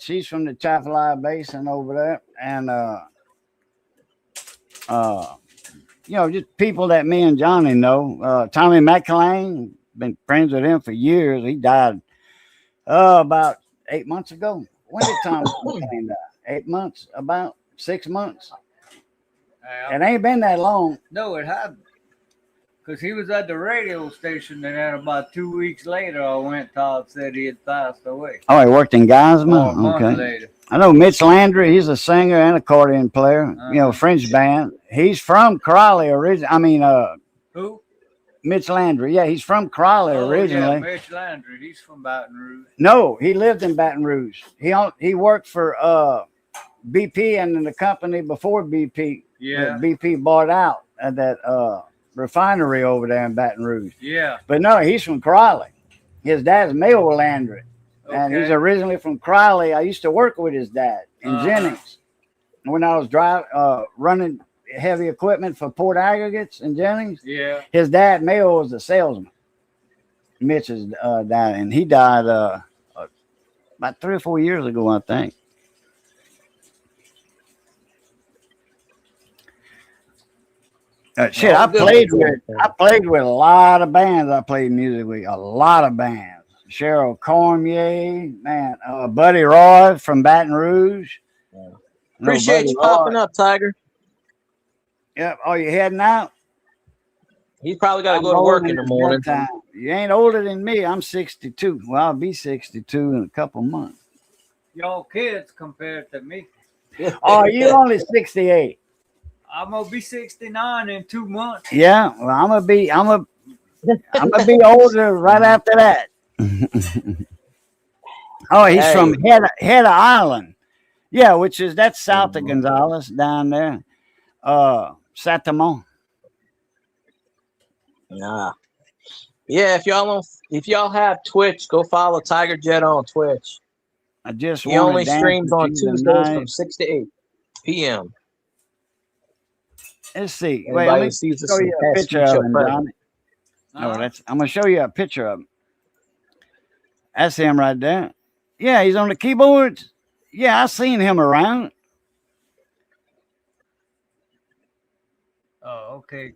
he's from the Chaffalaya Basin over there. And just people that me and Johnny know. Tommy McLean, been friends with him for years. He died about 8 months ago. When did Tommy McLean die? 8 months? About 6 months? It ain't been that long. No, it hadn't. Because he was at the radio station, and then about 2 weeks later, I went. Todd said he had passed away. Oh, he worked in Geismar? A month Okay. later. I know Mitch Landry. He's a singer and accordion player. French band. He's from Crowley originally. Who? Mitch Landry. Yeah, he's from Crowley originally. Yeah, Mitch Landry. He's from Baton Rouge. No, he lived in Baton Rouge. He worked for BP and in the company before BP. Yeah. BP bought out at that refinery over there in Baton Rouge. Yeah. But no, he's from Crowley. His dad's Mayo Landry. And he's originally from Crowley. I used to work with his dad in Jennings when I was running heavy equipment for Port Aggregates in Jennings. Yeah. His dad, Mayo, was a salesman. Mitch's dad, and he died about 3 or 4 years ago, I think. Shit, Oh, I good played one. with a lot of bands. I played music with a lot of bands. Cheryl Cormier, man, Buddy Roy from Baton Rouge. No, Appreciate Buddy you Roy. popping up, Tiger. Yep. Oh, you heading out? He's probably got to I'm go to work older in the than morning. that time. You ain't older than me. I'm 62. Well, I'll be 62 in a couple months. Y'all kids compared to me. Oh, you only 68. I'm gonna be 69 in 2 months. Yeah. Well, I'm gonna be older right after that. Oh, he's from Head Island. Yeah, that's south of Gonzales down there. Satamon. Nah. Yeah, if y'all have Twitch, go follow Tiger Jet on Twitch. I just He only streams on Tuesdays from 6 to 8 p.m. Let's see. Everybody Wait, let me sees show you a picture of him, Johnny. Uh-huh. Oh, I'm gonna show you a picture of him. That's him right there. Yeah, he's on the keyboards. Yeah, I seen him around. Oh, okay.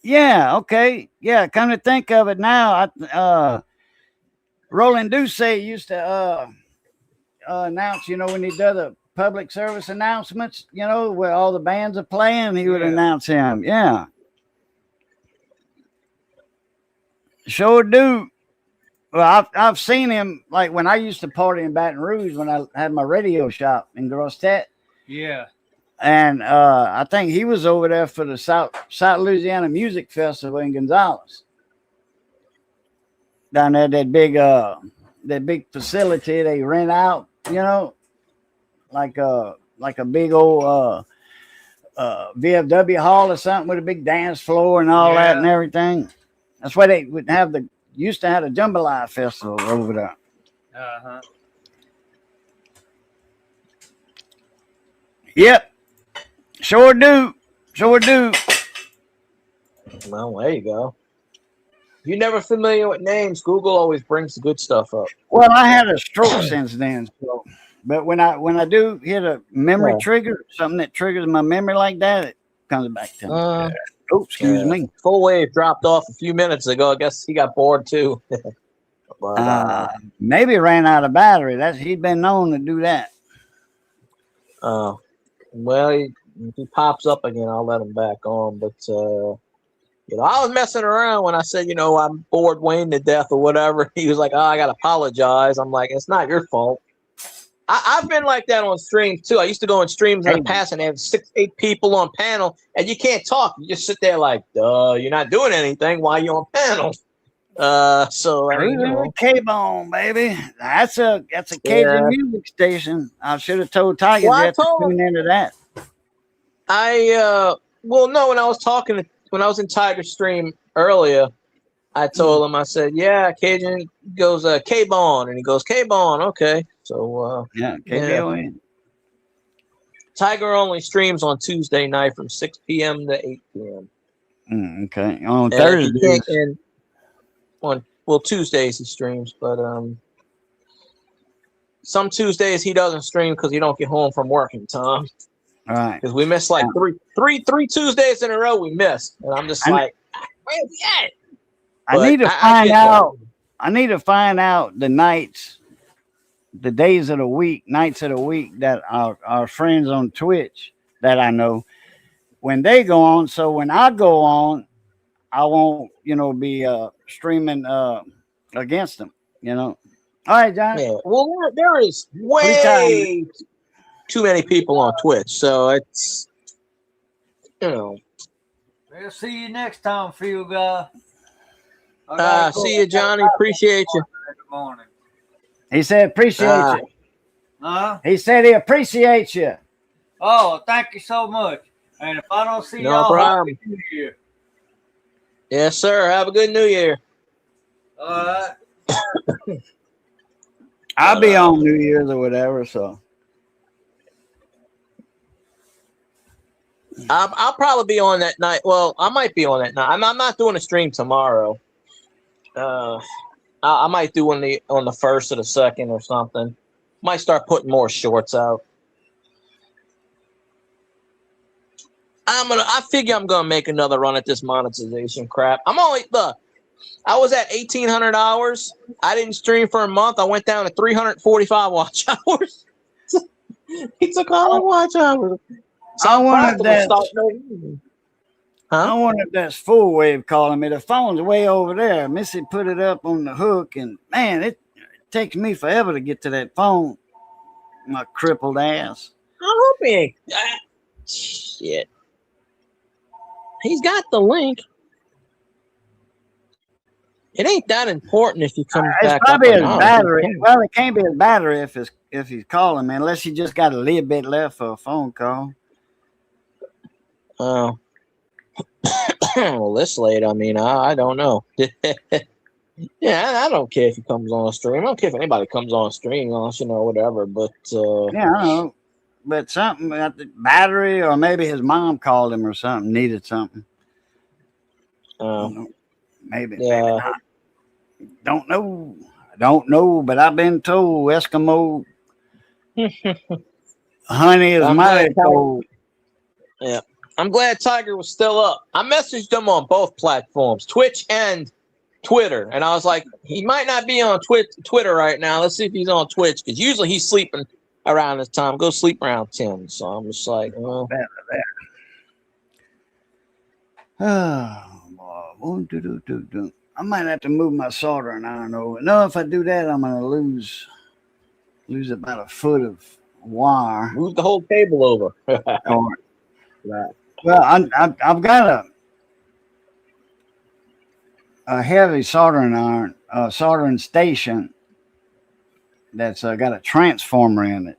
Yeah, okay. Yeah, come to think of it now, Roland Douce used to announce, when he does the public service announcements, where all the bands are playing, he would announce him. Yeah. Sure do. Well, I've seen him, like when I used to party in Baton Rouge when I had my radio shop in Grosset. Yeah. And I think he was over there for the South Louisiana Music Festival in Gonzales. Down there, that big facility they rent out, like a big old VFW hall or something with a big dance floor and all that and everything. That's why they would used to have a jambalaya festival over there. Uh-huh. Yep. Sure do. Sure do. Well, there you go. If you're never familiar with names, Google always brings the good stuff up. Well, I had a stroke since then, so but when I do hit a memory trigger, something that triggers my memory like that, it comes back to me. Oh, excuse me. Full Wave dropped off a few minutes ago. I guess he got bored too. But, maybe ran out of battery. He'd been known to do that. Well, if he pops up again, I'll let him back on. But I was messing around when I said, I'm bored Wayne to death or whatever. He was like, I gotta apologize. I'm like, it's not your fault. I've been like that on streams too. I used to go on streams in the past and have 6-8 people on panel, and you can't talk. You just sit there like, you're not doing anything. Why are you on panel? K-Bone, baby. That's a Cajun music station. I should have told Tiger to tune into that. When I was in Tiger's stream earlier, I told him, I said, yeah, Cajun goes K-Bone, and he goes K-Bone, okay. So K-Bone. Tiger only streams on Tuesday night from 6 p.m. to 8 p.m. Okay. On Thursdays. Tuesdays he streams, but some Tuesdays he doesn't stream because he don't get home from work in time. All right. Because we missed like three Tuesdays in a row we missed, and I'm just like, where's he at? I need to find out the nights, the days of the week, nights of the week that our friends on Twitch that I know when they go on. So when I go on, I won't, be streaming against them. All right, John. Yeah. Well, there is way too many people on Twitch, so it's We'll see you next time, Field Guy. See you, Johnny. Appreciate you. He said appreciate you. He said he appreciates you. Oh, thank you so much. And if I don't see no problem. Happy New Year. Yes, sir. Have a good New Year. All right. I'll be on New Year's or whatever, so. I'll probably be on that night. Well, I might be on that night. I'm not doing a stream tomorrow. I might do on the first or the second or something. Might start putting more shorts out. I figure I'm gonna make another run at this monetization crap. I was at 1,800 hours. I didn't stream for a month. I went down to 345 watch hours. He took all the watch hours. So I I'm wonder if practical that's, start making- I Huh? wonder if that's full wave calling me. The phone's way over there. Missy put it up on the hook, and man, it takes me forever to get to that phone. My crippled ass. I hope he ain't. Shit. He's got the link. It ain't that important if he comes It's back probably up or his not. battery. Well, it can't be his battery if he's calling me, unless he just got a little bit left for a phone call. Oh. Well, this late, I mean, I don't know. Yeah, I don't care if he comes on stream. I don't care if anybody comes on stream, whatever. But Yeah, I know. But something at the battery, or maybe his mom called him or something, needed something. Maybe. yeah, Maybe not. Don't know. I don't know, but I've been told Eskimo honey is I'm mighty glad- cold. yeah. I'm glad Tiger was still up. I messaged him on both platforms, Twitch and Twitter, and I was like, he might not be on Twitter right now. Let's see if he's on Twitch, because usually he's sleeping around this time. Go sleep around 10. So I'm just like, well, Oh, boy. I might have to move my soldering iron over. No, if I do that, I'm gonna lose about a foot of wire. move the whole table over. Right. Well, I've got a heavy soldering iron, soldering station that's got a transformer in it.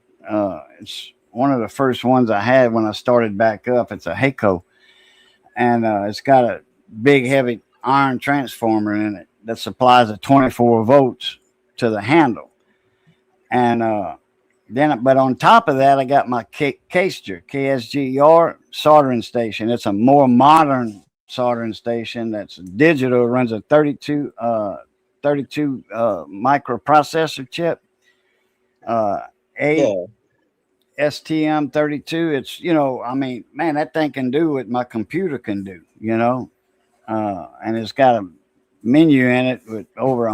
It's one of the first ones I had when I started back up. It's a Heiko, and it's got a big, heavy iron transformer in it that supplies a 24 volts to the handle. And but on top of that, I got my KSGR soldering station. It's a more modern soldering station that's digital. It runs a 32 microprocessor chip. STM32. It's, I mean, man, that thing can do what my computer can do, and it's got a menu in it with over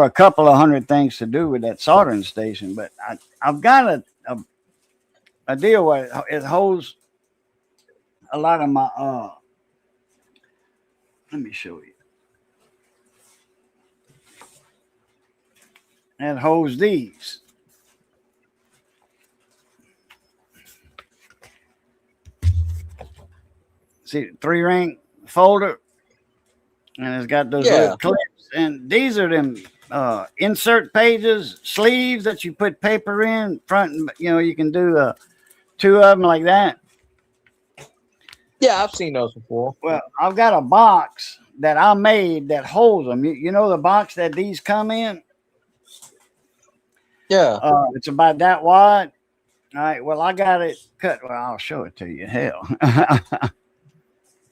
a couple of hundred things to do with that soldering station. But I've got a deal where it holds a lot of my, let me show you. It holds these. See, 3-ring folder, and it's got those little clips. And these are them insert pages, sleeves that you put paper in front. And, you can do 2 of them like that. Yeah, I've seen those before. Well, I've got a box that I made that holds them. You know the box that these come in? Yeah. It's about that wide. All right. Well, I got it cut. Well, I'll show it to you. Hell.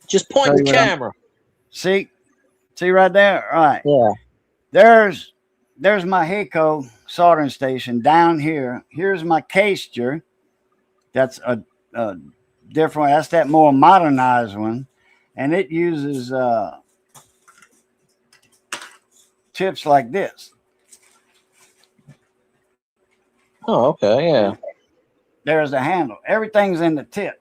Just point the camera. See right there? All right. Yeah. There's my Heiko soldering station down here. Here's my caster. That's a different one. That's that more modernized one. And it uses tips like this. Oh, okay. Yeah. There's the handle. Everything's in the tip.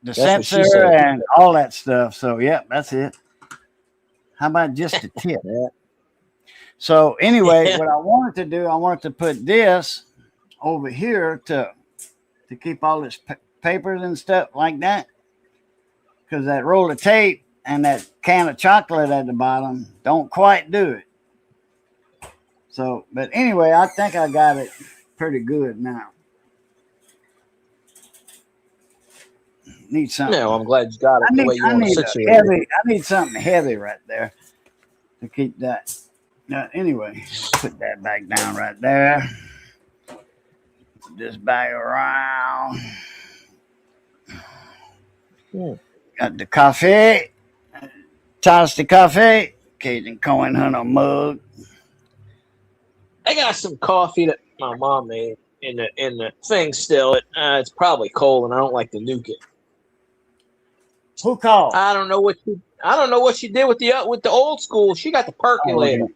The That's sensor and all that stuff. So, yeah, that's it. How about just the tip? So, anyway, what I wanted to do, I wanted to put this over here to keep all this papers and stuff like that. Because that roll of tape and that can of chocolate at the bottom don't quite do it. So, but anyway, I think I got it pretty good now. Need something. Yeah, well, I'm glad you got it the way you want to situate it. I need something heavy right there to keep that. Now, anyway, put that back down right there. Put this back around. Got the coffee. Toss the coffee. Cajun corn hunter mug. I got some coffee that my mom made in the thing still. It's probably cold, and I don't like to nuke it. Who called? I don't know what she did with the old school. She got the percolator.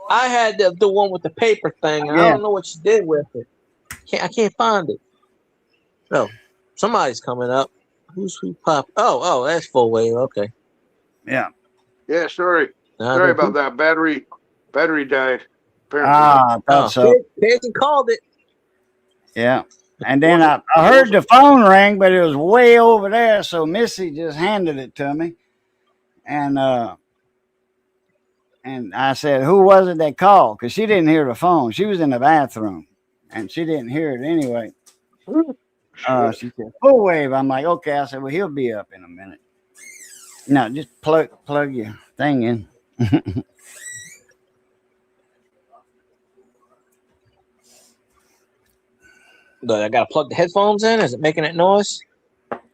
I had the one with the paper thing, and I don't know what she did with it. I can't find it. Oh, somebody's coming up. Who popped? Oh, that's full wave. Okay. Yeah. Yeah, sorry about that. Battery died. Apparently. I thought so. Pigeon called it. Yeah. And then I heard the phone ring, but it was way over there. So Missy just handed it to me. And I said, who was it that called? Because she didn't hear the phone. She was in the bathroom. And she didn't hear it anyway. She said, full wave. I'm like, okay. I said, well, he'll be up in a minute. No, just plug your thing in. I got to plug the headphones in. Is it making that noise?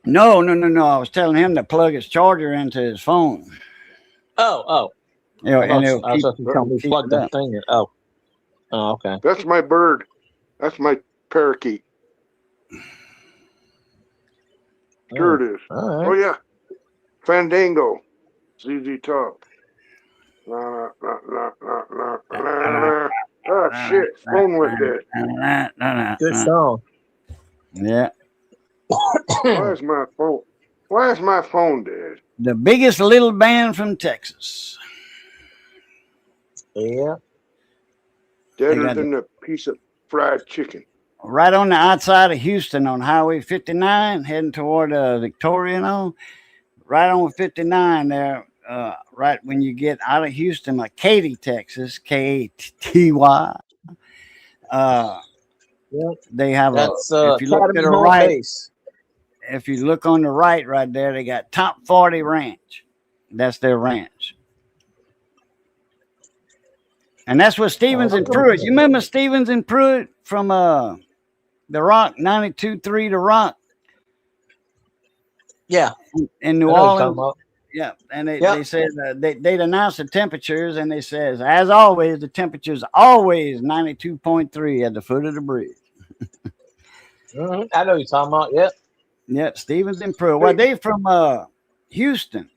No. I was telling him to plug his charger into his phone. Oh. Yeah, I was supposed to tell me to plug that thing in. Oh, okay. That's my bird. That's my parakeet. Sure it is. All right. Oh yeah, Fandango, ZZ Top. Oh shit, phone went dead. Good song. Yeah. Why is my phone dead? The biggest little band from Texas. Yeah. Deader than a piece of fried chicken. Right on the outside of Houston on Highway 59, heading toward Victoria and all. Right on 59 there, right when you get out of Houston, like Katy, Texas, K-A-T-Y. They have That's if you look to the right, base. If you look on the right there, they got Top 40 Ranch. That's their ranch. And that's what Stevens and Pruitt. You remember Stevens and Pruitt from The Rock, 92.3 The Rock? Yeah. In New Orleans. Yeah. And they said they'd announced the temperatures, and they says, as always, the temperature's always 92.3 at the foot of the bridge. I know you're talking about. Yep. Yeah, Stevens and Pruitt. Well, they from Houston,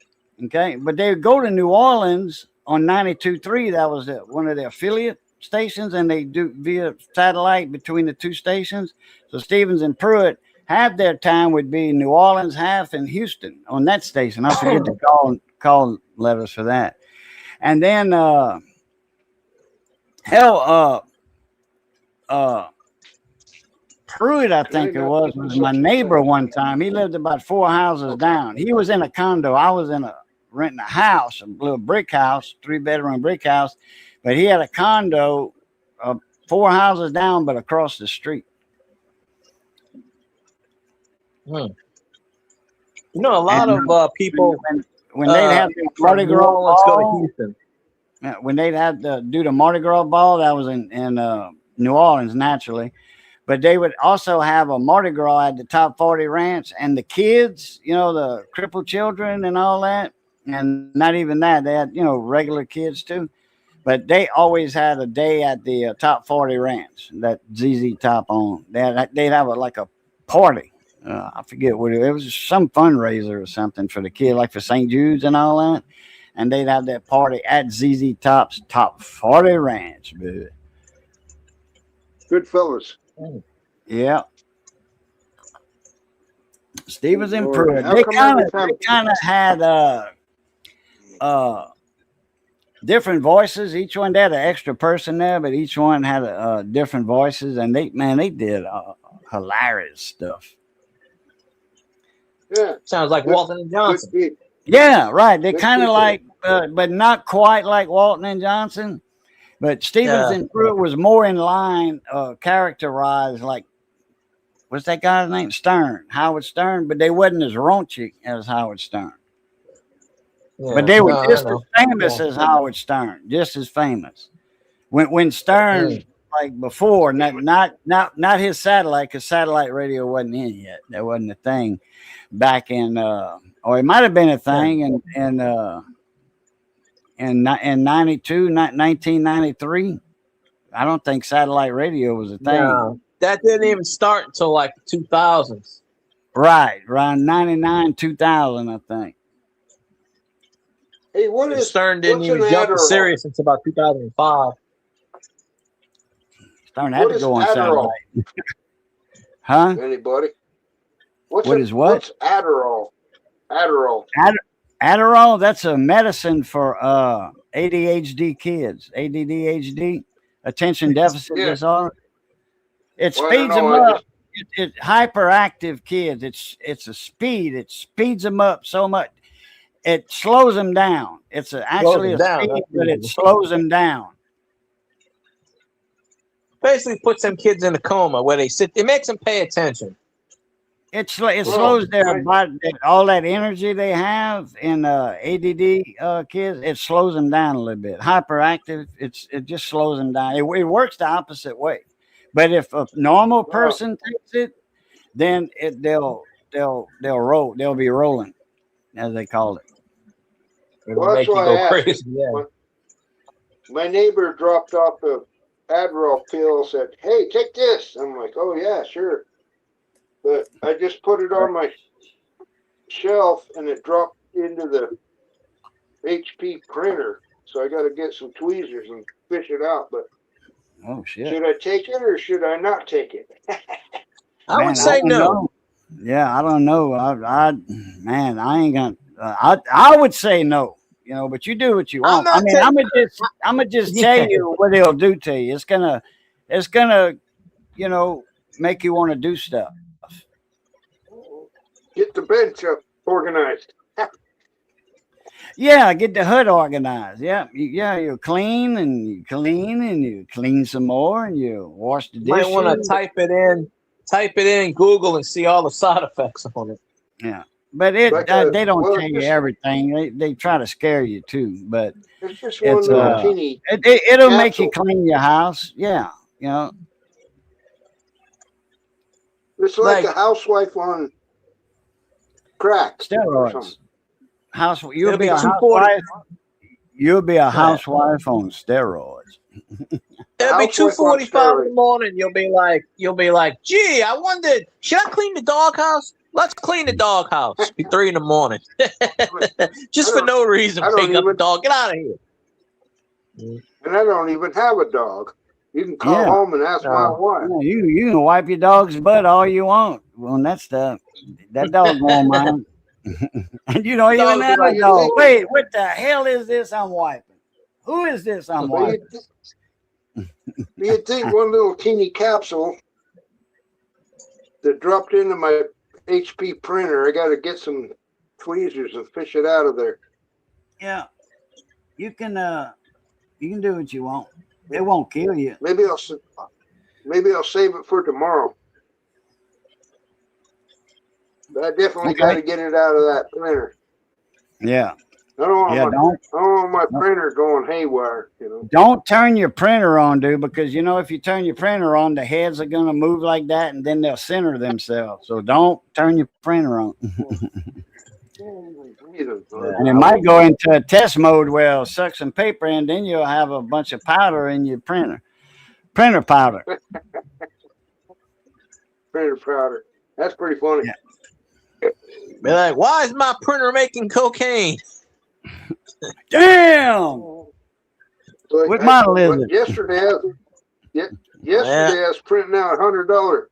okay? But they would go to New Orleans on 92.3. That was one of their affiliate stations, and they do via satellite between the two stations. So Stevens and Pruitt, half their time would be New Orleans, half in Houston on that station. I forget to call letters for that. And then Pruitt, I think it was my neighbor one time. He lived about 4 houses down. He was in a condo. I was renting a house, a little brick house, 3-bedroom brick house. But he had a condo 4 houses down, but across the street. You know, a lot of people when they'd have the Mardi Gras ball, when they'd have to do the Mardi Gras ball, that was in New Orleans naturally. But they would also have a Mardi Gras at the Top 40 Ranch, and the kids, you know, the crippled children and all that, and not even that, they had, you know, regular kids too. But they always had a day at the Top 40 Ranch that ZZ Top owned. They'd have like a party. I forget what it was. Some fundraiser or something for the kid, like for St. Jude's and all that. And they'd have that party at ZZ Top's Top 40 Ranch. Dude. Good fellas. Yeah. Stevens and Pruitt. They kind of had different voices. Each one, they had an extra person there, but each one had different voices, and they did hilarious stuff. Yeah, sounds like Walton and Johnson. Yeah, right. They kind of like, but not quite like Walton and Johnson. But Stevens and Pruitt was more in line, characterized like, what's that guy's name? Stern, Howard Stern. But they wasn't as raunchy as Howard Stern. Yeah, but they were just as famous as Howard Stern, just as famous. When Stern, like before, not his satellite, because satellite radio wasn't in yet. That wasn't a thing back in, or it might have been a thing in 1993. I don't think satellite radio was a thing. No, that didn't even start until like the 2000s. Right, around 99, 2000, I think. Hey, what is Stern didn't what's even an jump to Adderall? Sirius until about 2005. Stern had What to is go on Adderall? satellite. Huh? Anybody? What is what? What's Adderall? Adderall. Adderall, that's a medicine for ADHD kids, ADDHD, attention deficit Yeah. disorder. It Well, I don't speeds them know, I up. It hyperactive kids. It's a speed. It speeds them up so much. It slows them down. It's actually a them down, speed, that's but it easy. slows them down. Basically, puts them kids in a coma where they sit. It makes them pay attention. It slows their body, all that energy they have in ADD kids. It slows them down a little bit. Hyperactive, it just slows them down. It works the opposite way. But if a normal person takes it, then they'll roll. They'll be rolling, as they call it. It'll Well, make that's you why go I asked. crazy. Yeah. My neighbor dropped off the Adderall pill, said, "Hey, take this." I'm like, "Oh yeah, sure." But I just put it on my shelf and it dropped into the HP printer. So I got to get some tweezers and fish it out. But Oh shit! should I take it or should I not take it? I would say don't no. know. Yeah, I don't know. I ain't gonna. I would say no. You know, but you do what you want. I'm not I'm gonna just tell you what it'll do to you. It's gonna, you know, make you want to do stuff. Get the bench up organized. Yeah, get the hood organized. Yeah, you clean and you clean some more and you wash the You dishes. might want to type it in Google and see all the side effects on it. Yeah, but they don't tell you everything. They try to scare you too. But It's just one little teeny. it'll make you clean your house. Yeah, you know. It's like a housewife on crack. Steroids. You'll It'll be be a 240. housewife. You'll be a housewife on steroids. It'll be Housewife 2:45 on in the steroids. morning. You'll be like, gee, I wondered, should I clean the doghouse? Let's clean the doghouse. Be 3 in the morning. Just for no reason. Pick up the dog. Get out of here. And I don't even have a dog. You can call home and ask my wife. Yeah, you can wipe your dog's butt all you want on that stuff. That dog won't mind. And you don't even have a dog. Wait, what the hell is this I'm wiping? Who is this I'm wiping? You'd think one little teeny capsule that dropped into my HP printer, I got to get some tweezers and fish it out of there. Yeah, you can do what you want. It won't kill you. Maybe I'll save it for tomorrow. But I definitely got to get it out of that printer. Yeah. I don't want my printer going haywire, you know. Don't turn your printer on, dude, because you know if you turn your printer on, the heads are gonna move like that, and then they'll center themselves. So don't turn your printer on. And it might go into a test mode where it'll suck some paper, and then you'll have a bunch of powder in your printer powder. Printer powder. That's pretty funny. Yeah. Be like, why is my printer making cocaine? Damn. What model is it? Yesterday I was printing out $100.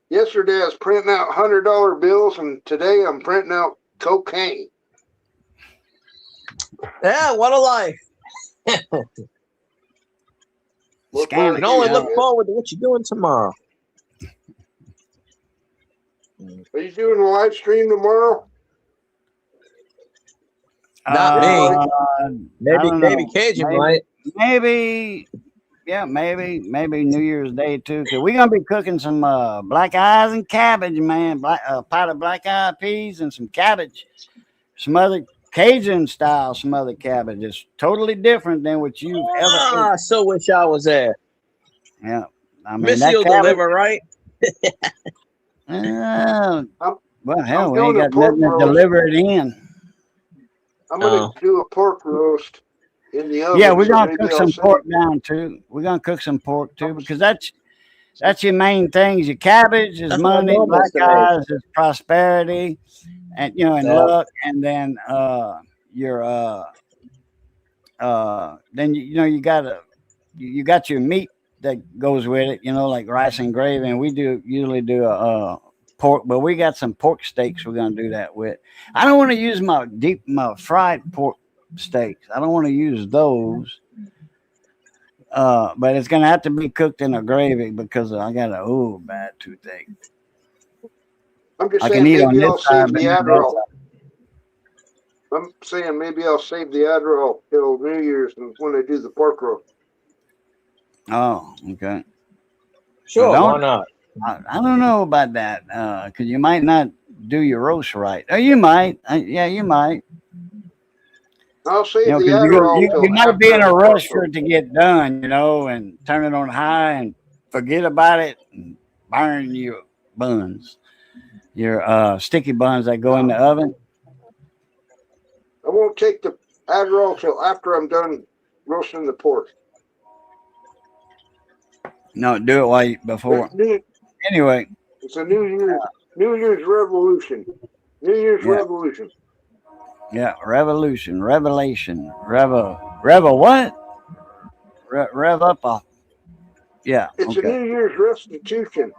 Yesterday I was printing out $100 bills, and today I'm printing out cocaine. Yeah, what a life. You can only look forward to what you're doing tomorrow. Are you doing a live stream tomorrow? Not me. Maybe Cajun might. Maybe New Year's Day too. Cause we're gonna be cooking some black eyes and cabbage, man. Pot of black eyed peas and some cabbage. Some other Cajun style smothered cabbage. It's totally different than what you've ever eaten. I so wish I was there. Yeah, I mean, Missy will deliver, right? Well, hell, we ain't got nothing to deliver it in. I'm going to do a pork roast in the oven. Yeah, we're so gonna maybe cook I'll some send- pork down too. We're gonna cook some pork too because that's your main things. Your cabbage is That's what money, Mom black used to make. eyes is prosperity, and and Yeah. luck, and then your then you got your meat that goes with it. Like rice and gravy, and we usually do a pork, but we got some pork steaks we're gonna do that with. I don't want to use my fried pork steaks. I don't want to use those. But it's gonna have to be cooked in a gravy because I got a bad toothache. I'm just I saying can eat on maybe this I'll side, save but the not that Adderall. side. I'm saying maybe I'll save the Adderall till New Year's and when I do the pork roast. Oh, okay. Sure, Well, why not? I don't know about that because you might not do your roast right. Oh, you might. Yeah, you might. I'll save the 'Cause Adderall you till might be in after a the rush pork for it roast. to get done, and turn it on high and forget about it and burn your buns, your sticky buns that go in the oven. I won't take the Adderall till after I'm done roasting the pork. No, do it before. Anyway, It's a New Year's revolution. New Year's Yeah. revolution. yeah, revelation, revel what? Rev up. Yeah, It's a okay. New Year's restitution.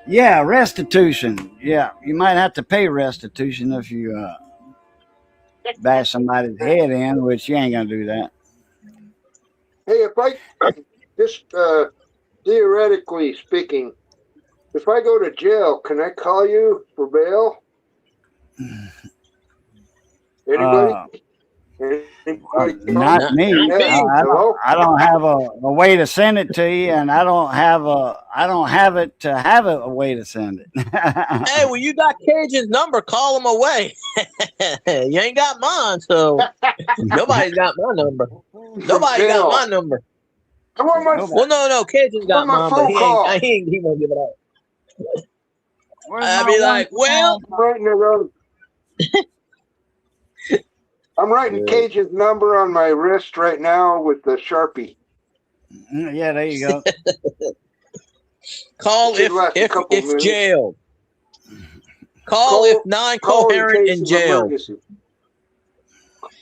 Yeah, restitution. Yeah, you might have to pay restitution if you bash somebody's head in, which you ain't gonna do that. Hey, if I just theoretically speaking, if I go to jail, can I call you for bail? Anybody? Anybody? Not me. Not me. I don't have a way to send it to you, and I don't have it to have a way to send it. Hey, well, you got Cage's number. Call him away. You ain't got mine, so nobody's got my number. Nobody got my number. I want my Well, no, Cage's got my mine, phone but call. he won't give it out. Where's I'd my be like, one well, I'm writing it on. I'm writing Cage's number on my wrist right now with the Sharpie. Yeah, there you go. call Should last a if couple minutes. jailed. Call if non-coherent in of jail. emergency.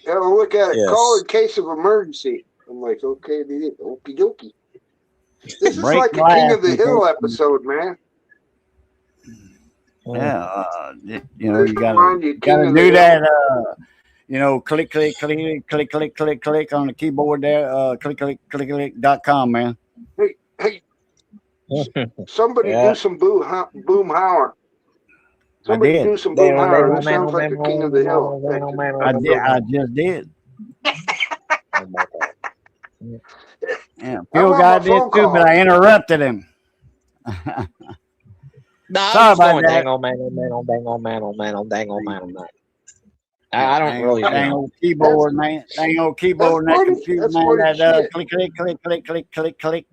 Yeah, we'll look at it. Yes. Call in case of emergency. I'm like, okay, okie dokie. This is Break like a glass King of the and Hill take- episode, man. Yeah, you Mind gotta you, King of the do Hill. that. Click on the keyboard there. Click.com, man. Hey, somebody Yeah. do some Boomhauer. I Somebody did. do some Boomhauer. This sounds like a King of the Hill. I just did. Yeah, I Phil want God my did phone too, call. but I interrupted him. Nah, Sorry I'm just about going that. dang on man. I don't Dang really. old- dang old keyboard, man. Dang old keyboard, and that funny. computer, That's man. funny That shit.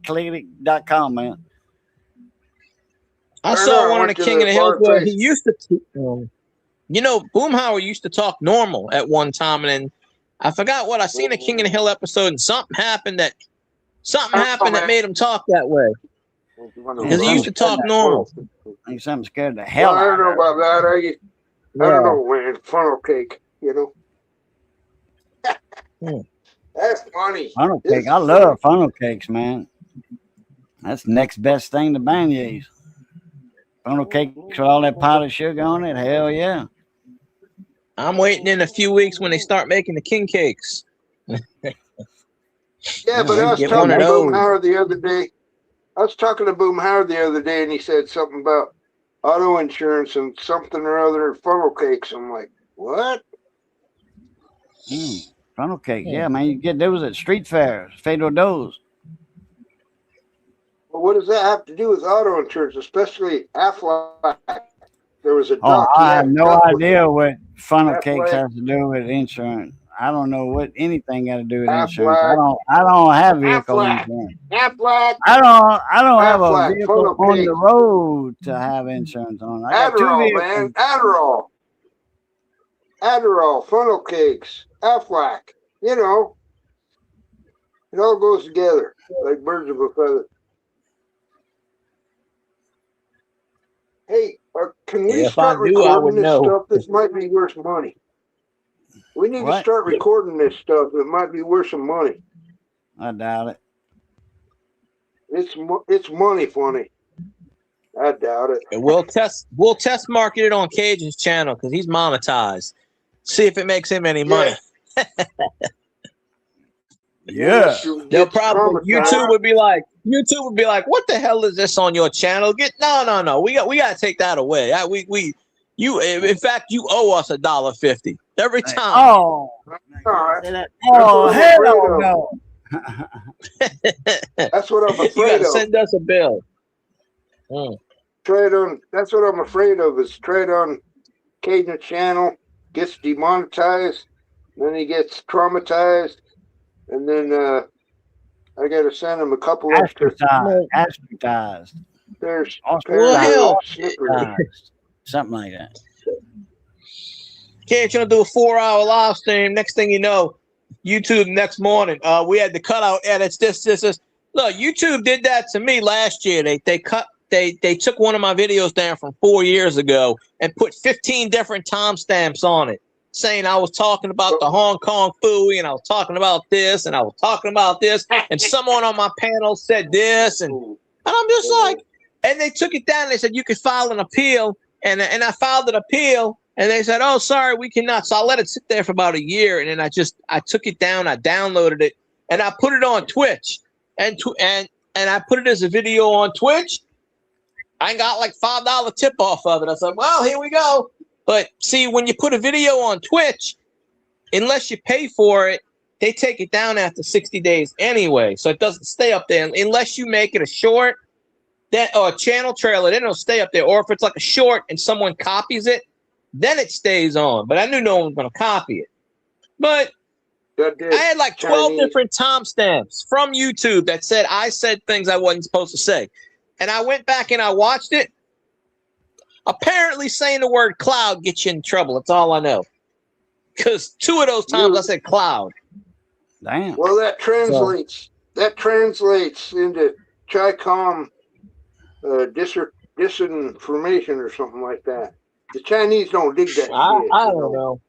click.com, man. I I saw know, I one of went the to King the of the Hills bar where place. he used to, Boomhauer used to talk normal at one time, and then I forgot what I seen a King of the Hill episode, and something happened that made him talk that way because he used to talk normal. I think something scared the hell Well, I out don't know of her. about that. I don't know, man. Funnel cake, That's funny. Funnel This cake. is I love funnel cakes, man. That's the next best thing to beignets. Funnel cakes with all that powdered sugar on it. Hell yeah. I'm waiting in a few weeks when they start making the king cakes. Yeah, but Yeah, I was get talking one to of those. Boomhauer the other day. And he said something about auto insurance and something or other funnel cakes. I'm like, what? Funnel cake. Yeah, man. You get those at street fairs. Fatal Doze. Well, what does that have to do with auto insurance, especially Aflac? There was a Oh, duck. He I had have a no duck with idea what funnel Aflac. cakes have to do with insurance. I don't know what anything got to do with Aflac. insurance. I don't have vehicle Aflac. insurance. Aflac. I don't have a Aflac, vehicle funnel on cake. the road to have insurance on. I got two Adderall, vehicles. man. Adderall. Funnel cakes. Aflac. It all goes together like birds of a feather. Hey, can we If I start knew, I would recording this know. stuff? This might be worth money. We need to What? start recording this stuff. It might be worth some money. I doubt it. It's money funny. I doubt it. And we'll test market it on Cage's channel because he's monetized. See if it makes him any money. Yeah. They'll probably YouTube would be like, what the hell is this on your channel? No. We got to take that away. In fact, you owe us $1.50 every time. Oh, hell no. That's what I'm You afraid got to of. send us a bill. That's what I'm afraid of, is trade on Cajun channel, gets demonetized, then he gets traumatized, and then I got to send him a couple extra. Ostracized. There's something like that. Can't you do a 4-hour live stream? Next thing you know, YouTube next morning. We had the cutout edits. This. Look, YouTube did that to me last year. They took one of my videos down from 4 years ago and put 15 different timestamps on it, saying I was talking about the Hong Kong Phooey, and I was talking about this, and I was talking about this, and someone on my panel said this, and I'm just like, and they took it down. They said you could file an appeal, and I filed an appeal, and they said, oh, sorry, we cannot. So I let it sit there for about a year, and then I took it down, I downloaded it, and I put it on Twitch, and I put it as a video on Twitch. I got like $5 tip off of it. I said, well, here we go. But see, when you put a video on Twitch, unless you pay for it, they take it down after 60 days anyway. So it doesn't stay up there unless you make it a short or a channel trailer. Then it'll stay up there. Or if it's like a short and someone copies it, then it stays on. But I knew no one was going to copy it. But I had like 12 different timestamps from YouTube that said I said things I wasn't supposed to say. And I went back and I watched it. Apparently saying the word cloud gets you in trouble. That's all I know. Because 2 of those times I said cloud. Damn. Well, that translates into Chi-Com disinformation or something like that. The Chinese don't dig that shit. I don't know.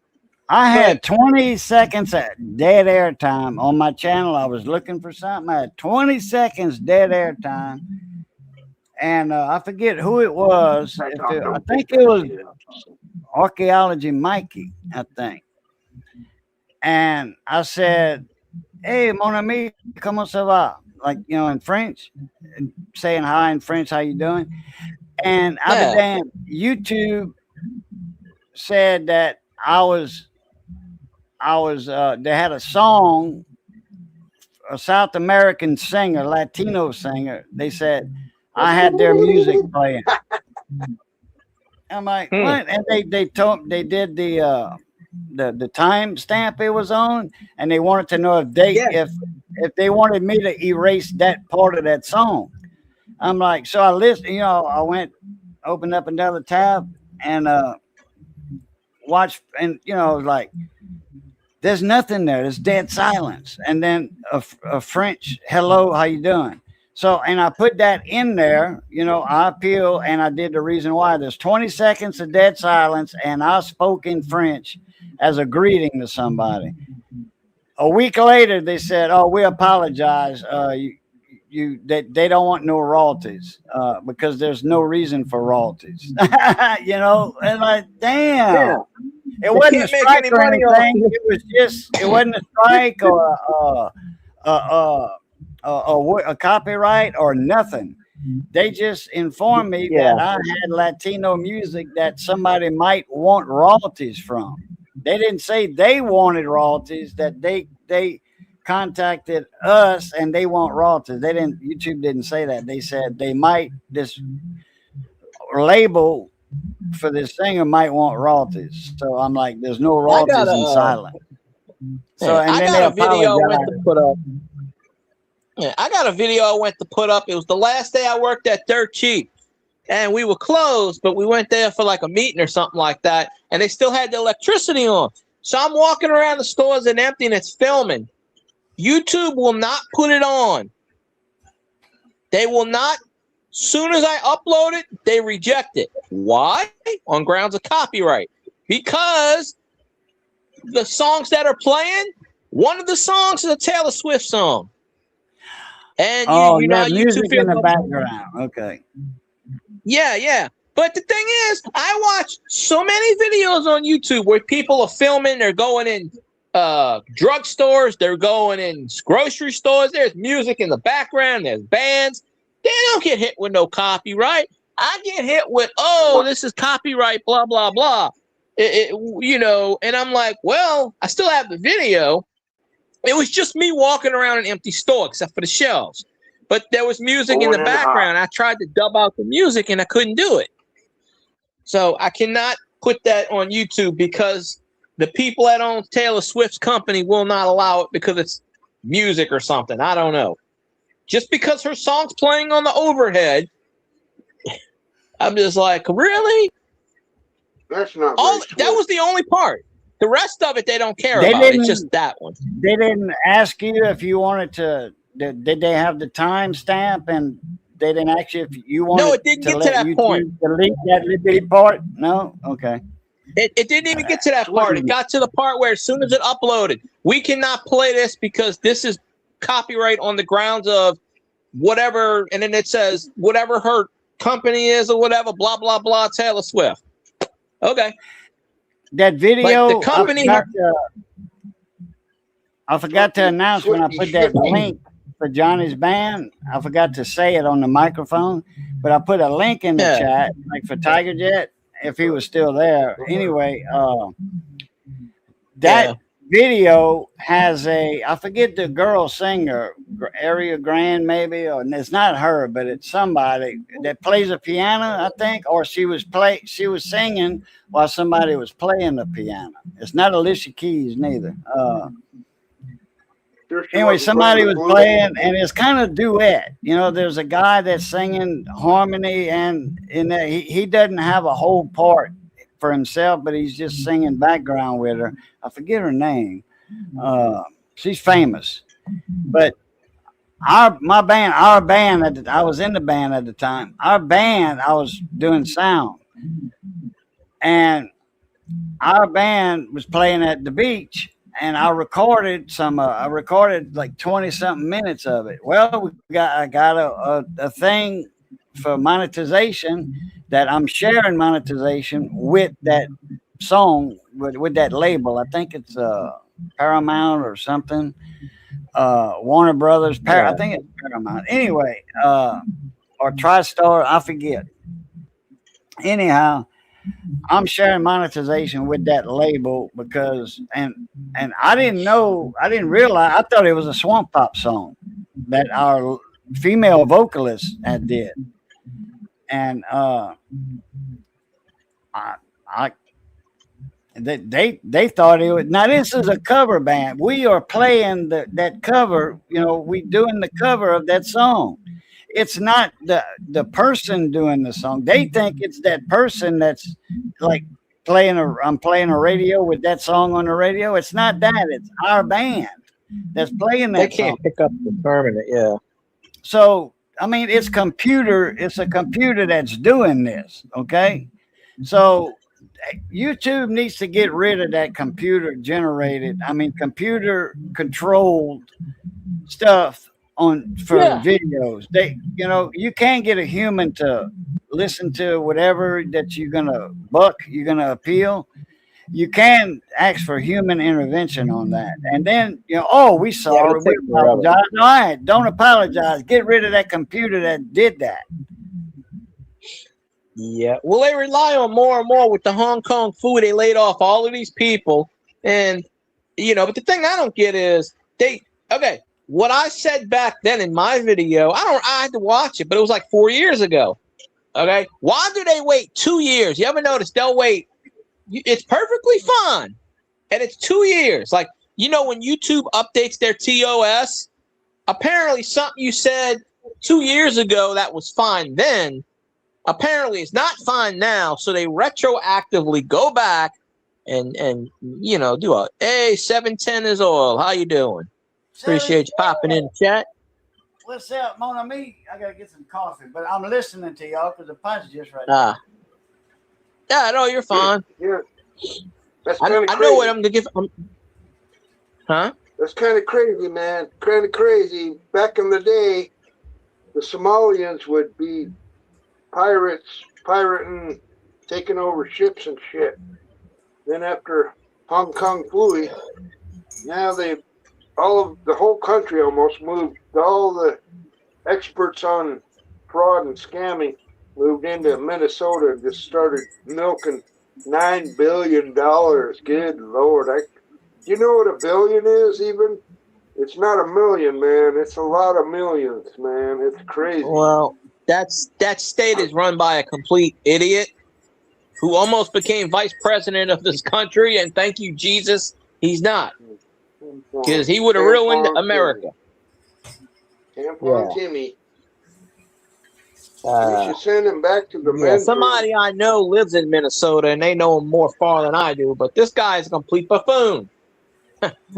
I had 20 seconds of dead air time on my channel. I was looking for something. I had 20 seconds dead air time. And I forget who it was. I think it was Archaeology Mikey, I think. And I said, hey, mon ami, comment ça va? Like, you know, in French, saying hi in French, how you doing? And other than YouTube said that they had a song, a South American singer, Latino singer. They said I had their music playing. I'm like, what? And they did the time stamp it was on, and they wanted to know if they wanted me to erase that part of that song. I'm like, so I listened, you know, I opened up another tab and watched, and you know, like there's nothing there. There's dead silence. And then a French hello, how you doing? So, and I put that in there, you know, I appeal, and I did the reason why. There's 20 seconds of dead silence, and I spoke in French as a greeting to somebody. A week later, they said, oh, we apologize. They don't want no royalties because there's no reason for royalties. You know, and like, damn. It wasn't a strike or anything. It wasn't a strike or a copyright or nothing. They just informed me that I had Latino music that somebody might want royalties from. They didn't say they wanted royalties, that they contacted us and they want royalties. YouTube didn't say that. They said they might, this label for this singer might want royalties. So I'm like, there's no royalties in silent. So and I got a video I went to put up. Yeah, I got a video I went to put up. It was the last day I worked at Dirt Cheap, and we were closed, but we went there for like a meeting or something like that, and they still had the electricity on. So I'm walking around the stores and empty, and it's filming. YouTube will not put it on. They will not. Soon as I upload it, they reject it. Why? On grounds of copyright. Because the songs that are playing, one of the songs is a Taylor Swift song. And you know, music YouTube in the background. Okay. Yeah. But the thing is, I watch so many videos on YouTube where people are filming, they're going in drugstores, they're going in grocery stores, there's music in the background, there's bands. They don't get hit with no copyright. I get hit with, oh, this is copyright, blah, blah, blah. You know, and I'm like, well, I still have the video. It was just me walking around an empty store, except for the shelves. But there was music in the background. I tried to dub out the music, and I couldn't do it. So I cannot put that on YouTube because the people that own Taylor Swift's company will not allow it because it's music or something. I don't know. Just because her song's playing on the overhead, I'm just like, really? That's not that was the only part. The rest of it, they don't care about. It's just that one. They didn't ask you if you wanted to. Did they have the timestamp? And they didn't ask you if you wanted. No, it didn't get to that point. Delete that little bitty part. No, okay. It didn't even get to that part. It got to the part where as soon as it uploaded, we cannot play this because this is copyright on the grounds of whatever, and then it says whatever her company is or whatever, blah blah blah, Taylor Swift. Okay. That video, like the company. I forgot to announce when I put that link for Johnny's band. I forgot to say it on the microphone, but I put a link in the chat, like for Tiger Jet, if he was still there. Anyway, that video has I forget the girl singer, Aria Grande maybe, or it's not her, but it's somebody that plays a piano, I think, or she was singing while somebody was playing the piano. It's not Alicia Keys neither. Anyway, somebody was playing, and it's kind of duet. You know, there's a guy that's singing harmony, and he doesn't have a whole part for himself, but he's just singing background with her. I forget her name. She's famous, but our band, I was in the band at the time. Our band, I was doing sound, and our band was playing at the beach. And I recorded like 20 something minutes of it. Well, I got a thing for monetization that I'm sharing monetization with that song, with that label. I think it's Paramount or something. Warner Brothers. I think it's Paramount. Anyway, or TriStar, I forget. Anyhow, I'm sharing monetization with that label because, and I didn't realize, I thought it was a Swamp Pop song that our female vocalist had did. And they thought it was, now this is a cover band. We are playing that cover, you know, we doing the cover of that song. It's not the person doing the song. They think it's that person that's like I'm playing a radio with that song on the radio. It's not that. It's our band that's playing that. They can't pick up the permanent, yeah. So I mean, it's a computer that's doing this. Okay, so YouTube needs to get rid of that computer controlled stuff for videos. You can't get a human to listen to whatever that you're gonna appeal. You can ask for human intervention on that, and then we sorry, we apologize. All right, don't apologize. Get rid of that computer that did that. Yeah, well, they rely on more and more with the Hong Kong foo. They laid off all of these people, and but the thing I don't get is what I said back then in my video, I had to watch it, but it was like 4 years ago. Okay. Why do they wait 2 years? You ever notice they'll wait? It's perfectly fine. And it's 2 years. Like, when YouTube updates their TOS, apparently something you said 2 years ago that was fine then, apparently it's not fine now. So they retroactively go back and do hey, 710 is oil. How you doing? Appreciate you popping in the chat. What's up, Mon Ami? I gotta get some coffee, but I'm listening to y'all because the punch just right now. Yeah, no, you're fine. Yeah. That's I kind of know what I'm gonna give. Huh? That's kind of crazy, man. Kind of crazy. Back in the day, the Somalians would be pirating, taking over ships and shit. Then after Hong Kong flew, now the whole country almost moved. All the experts on fraud and scamming moved into Minnesota and just started milking $9 billion. Good Lord. You know what a billion is even? It's not a million, man. It's a lot of millions, man. It's crazy. Well, that state is run by a complete idiot who almost became vice president of this country, and thank you, Jesus, he's not. Because he would have ruined America. Tampon Timmy. We should send him back to the men's somebody I know lives in Minnesota, and they know him more far than I do, but this guy is a complete buffoon.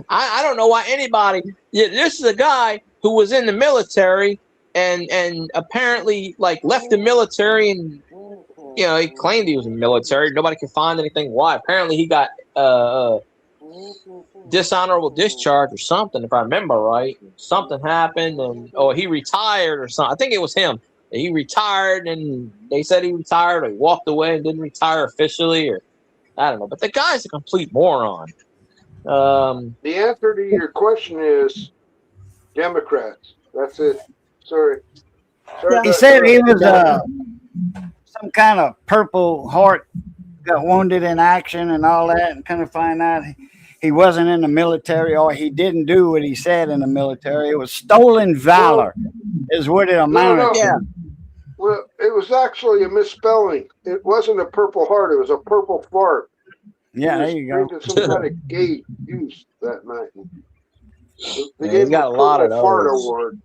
I don't know why anybody. This is a guy who was in the military and apparently like left the military, and he claimed he was in the military. Nobody could find anything why. Apparently he got dishonorable discharge or something, if I remember right. Something happened, and he retired or something. I think it was him. He retired, and they said he retired, or he walked away and didn't retire officially, or I don't know. But the guy's a complete moron. The answer to your question is Democrats. That's it. Sorry. He said he was some kind of Purple Heart, got wounded in action and all that, and kind of find out he wasn't in the military, or he didn't do what he said in the military. It was stolen valor, is what it amounted to. Well, it was actually a misspelling. It wasn't a Purple Heart. It was a Purple Fart. Yeah, there you go. Some kind of gay juice that night. They He's got a lot of Fart those. Award.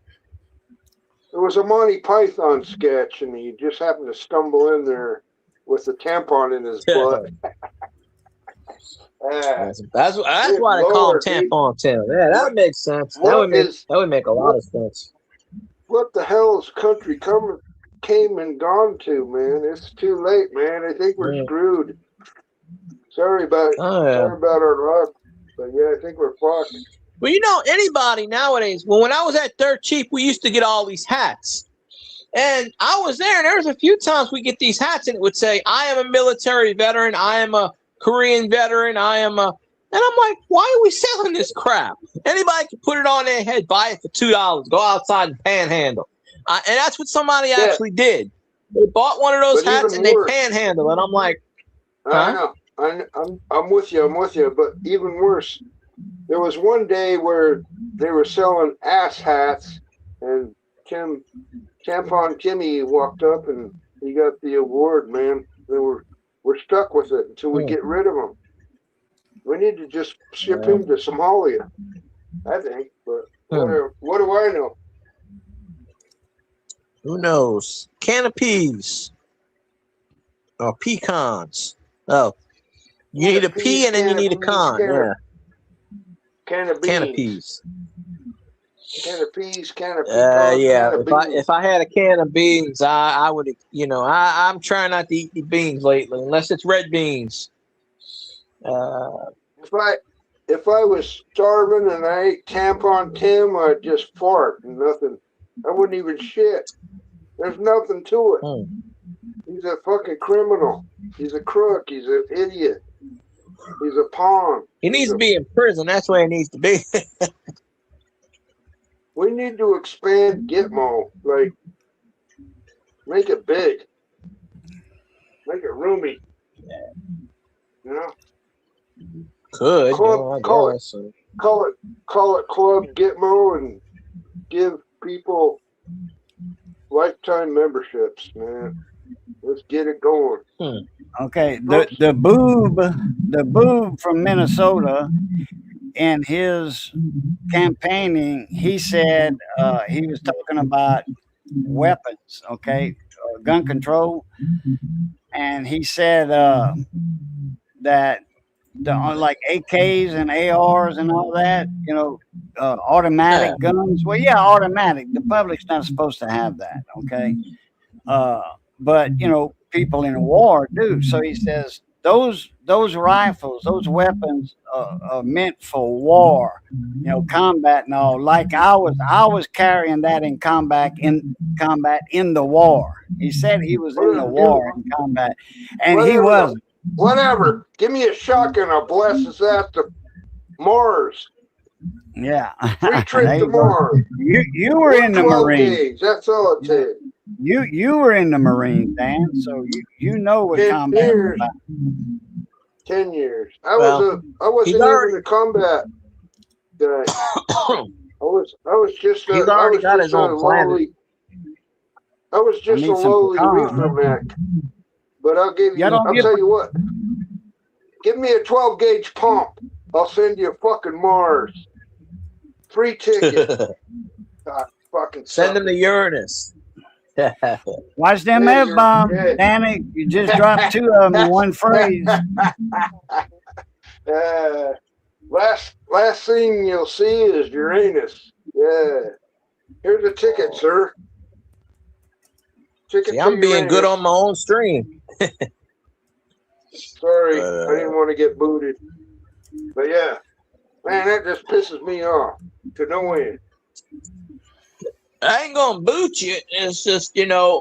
It was a Monty Python sketch, and he just happened to stumble in there with a tampon in his butt. That's why they call him Tampon Tim. Yeah, that would make sense. That would make a lot of sense. What the hell is country came and gone to, man? It's too late, man. I think we're screwed. Sorry about our luck, but yeah, I think we're fucked. Well, anybody nowadays. Well, when I was at Dirt Cheap, we used to get all these hats, and I was there. And there was a few times we get these hats, and it would say, "I am a military veteran. I am a Korean veteran. I am a." And I'm like, why are we selling this crap? Anybody can put it on their head, buy it for $2, go outside and panhandle. And that's what somebody actually did. They bought one of those hats and they panhandle. And I'm like, I know. I'm with you. But even worse, there was one day where they were selling ass hats, and Tampon Timmy walked up and he got the award, man. We're stuck with it until we get rid of him. We need to just ship him to Somalia, I think. But what do I know? Who knows? Can of peas. Or pecans. Oh. You need a pea and then you need a con. Yeah. Can of peas. Can of peas, can of pecans. Yeah. If I had a can of beans, I would, I'm trying not to eat the beans lately, unless it's red beans. If I was starving and I ate Tampon Tim, I'd just fart and nothing. I wouldn't even shit. There's nothing to it. He's a fucking criminal. He's a crook. He's an idiot. He's a pawn. He needs to be in prison. That's where he needs to be. We need to expand Gitmo. Like, make it big. Make it roomy. Could. Call it Club Gitmo and give people lifetime memberships, man. Let's get it going. Okay, the boob from Minnesota, in his campaigning, he said he was talking about weapons, gun control, and he said that like AKs and ARs and all that, automatic guns. Well, yeah, automatic. The public's not supposed to have that, okay? But people in a war do. So he says those rifles, those weapons are meant for war, combat and all. Like I was carrying that in combat in the war. He said he was in the war in combat, and he wasn't. Whatever. Give me a shotgun. I'll blast his ass to Mars. Yeah. Free trip to Mars. You were in the Marines. Gauge. That's all it takes. You were in the Marines, Dan, so you know what combat is about. 10 years. I wasn't even a combat guy. I was just he's already got his own planet. I was just a lowly reefer mech. But I'll tell you what. Give me a 12 gauge pump. I'll send you a fucking Mars. Free ticket. Fucking send him to Uranus. Watch them F-bombs, Danny. You just dropped 2 of them in one phrase. Last thing you'll see is Uranus. Yeah. Here's a ticket, sir. See, I'm being good on my own stream. Sorry, I didn't want to get booted. But yeah, man, that just pisses me off to no end. I ain't gonna boot you. It's just, Cajun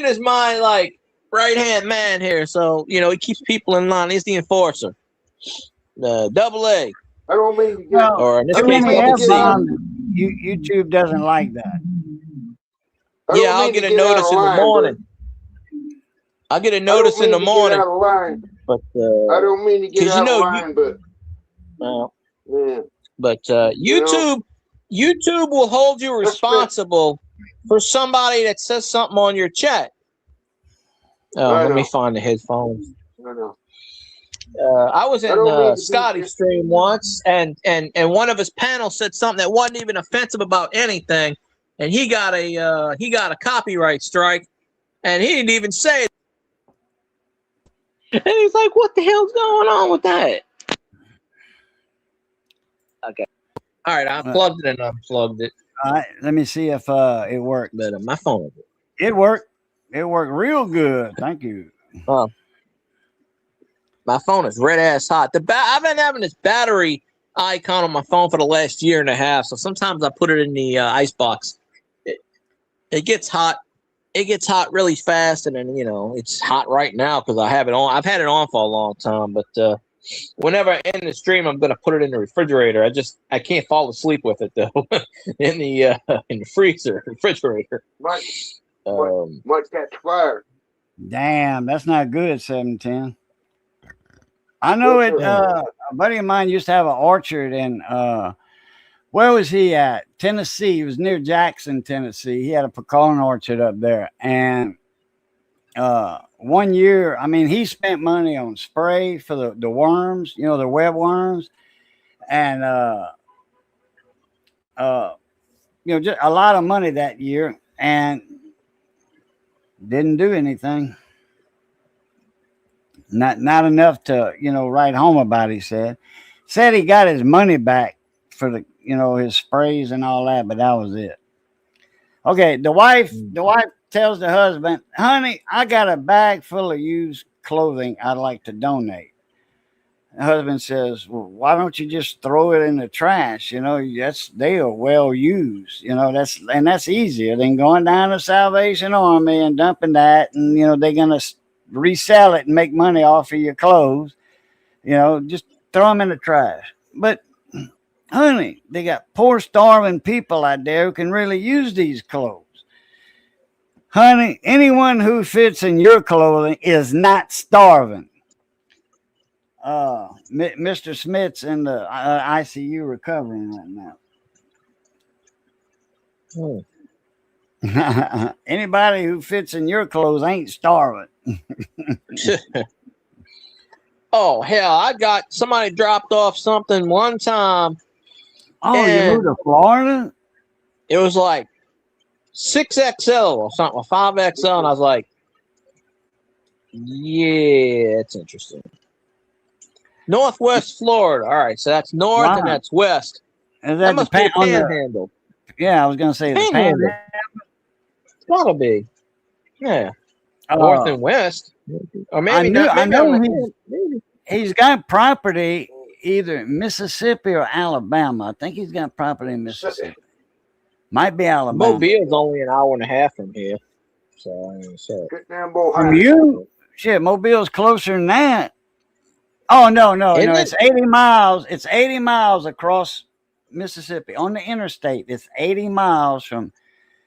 is my right-hand man here, so he keeps people in line. He's the enforcer. The AA. I don't mean to get or in this case, YouTube doesn't like that. Yeah, I'll get a notice in the morning. I'll get a notice in the morning. But I don't mean to get out of line, but YouTube will hold you responsible for somebody that says something on your chat. Let me find the headphones. I was in Scotty's stream once, and one of his panels said something that wasn't even offensive about anything, and he got a copyright strike, and he didn't even say it. And he's like, "What the hell's going on with that?" Okay. All right, I plugged it and unplugged it. All right, let me see if it worked. But my phone. It worked. It worked real good. Thank you. My phone is red ass hot. I've been having this battery icon on my phone for the last year and a half. So sometimes I put it in the ice box. It gets hot. It gets hot really fast, and then it's hot right now because I have it on. I've had it on for a long time, but whenever I end the stream, I'm gonna put it in the refrigerator. I can't fall asleep with it though in the refrigerator. Might catch fire. Damn, that's not good. 710. I know it. A buddy of mine used to have an orchard in where was he at? Tennessee. He was near Jackson, Tennessee. He had a pecan orchard up there, and 1 year, he spent money on spray for the worms, the web worms, and just a lot of money that year, and didn't do anything. Not enough to write home about. He said he got his money back for the his sprays and all that, but that was it. Okay, the wife tells the husband, "Honey, I got a bag full of used clothing I'd like to donate." The husband says, "Well, why don't you just throw it in the trash? They are well used. That's easier than going down to Salvation Army and dumping that, and they're gonna resell it and make money off of your clothes. Just throw them in the trash." But honey, they got poor starving people out there who can really use these clothes. Honey, anyone who fits in your clothing is not starving. Mr. Smith's in the ICU recovering right now. Anybody who fits in your clothes ain't starving. Oh, hell, I got somebody dropped off something one time. Oh, you moved to Florida? It was like 6XL or something, or 5XL, and I was like, yeah, it's interesting. Northwest Florida. All right, so that's north and Wow. that's west. Is That must be a on the? panhandle. Yeah, I was gonna say the Panhandle. panhandle. It's gotta be. Yeah, north and west, or maybe not. I Maybe know I'm maybe. he's got property either in Mississippi or Alabama. I think he's got property in Mississippi. Might be Alabama. Mobile's only an hour and a half from here, so I ain't sure. Get down, Bo. From you, shit, Mobile's closer than that. Oh no, Isn't it? it's 80 miles. It's 80 miles across Mississippi on the interstate. It's 80 miles from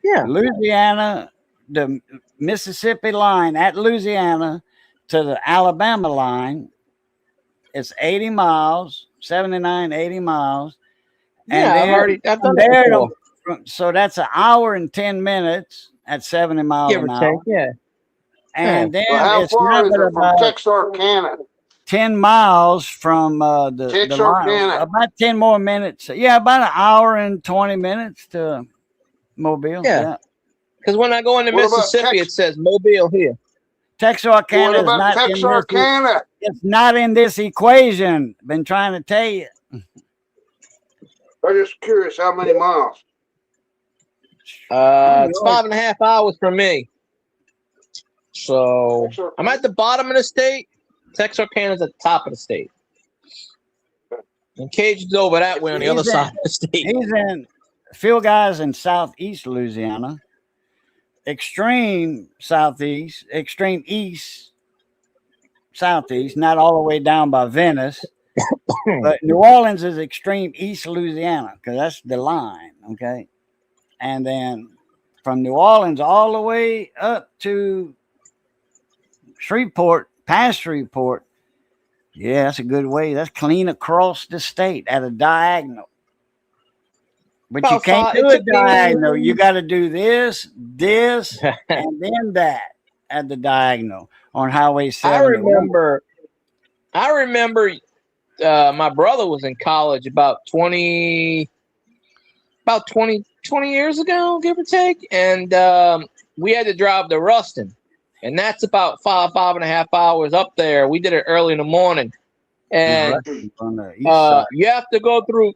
Louisiana, the Mississippi line at Louisiana to the Alabama line. It's 80 miles, 79, 80 miles. And I've done that before. So that's an hour and 10 minutes at 70 miles Give an or hour. take, yeah. And then How it's far is not it from about Texarkana? 10 miles from the line. Texarkana. About 10 more minutes. Yeah, about an hour and 20 minutes to Mobile. Yeah. Because when I go into What about Mississippi, it says Mobile here. Texarkana What is about not Texarkana? it's not in this equation. Been trying to tell you. I'm just curious how many miles. It's 5.5 hours from me. So I'm at the bottom of the state. Texarkana's at the top of the state. And Cajun's over that way on the other side of the state. He's in Phil Guy's in southeast Louisiana. Extreme southeast, extreme east, southeast, not all the way down by Venice. But New Orleans is extreme east Louisiana because that's the line, okay? And then from New Orleans all the way up to Shreveport, past Shreveport, yeah, that's a good way. That's clean across the state at a diagonal. But you can't do a diagonal. You got to do this, and then that at the diagonal on Highway 7. I remember my brother was in college about 20 years ago, give or take. And we had to drive to Ruston. And that's about 5.5 hours up there. We did it early in the morning. And you have to go through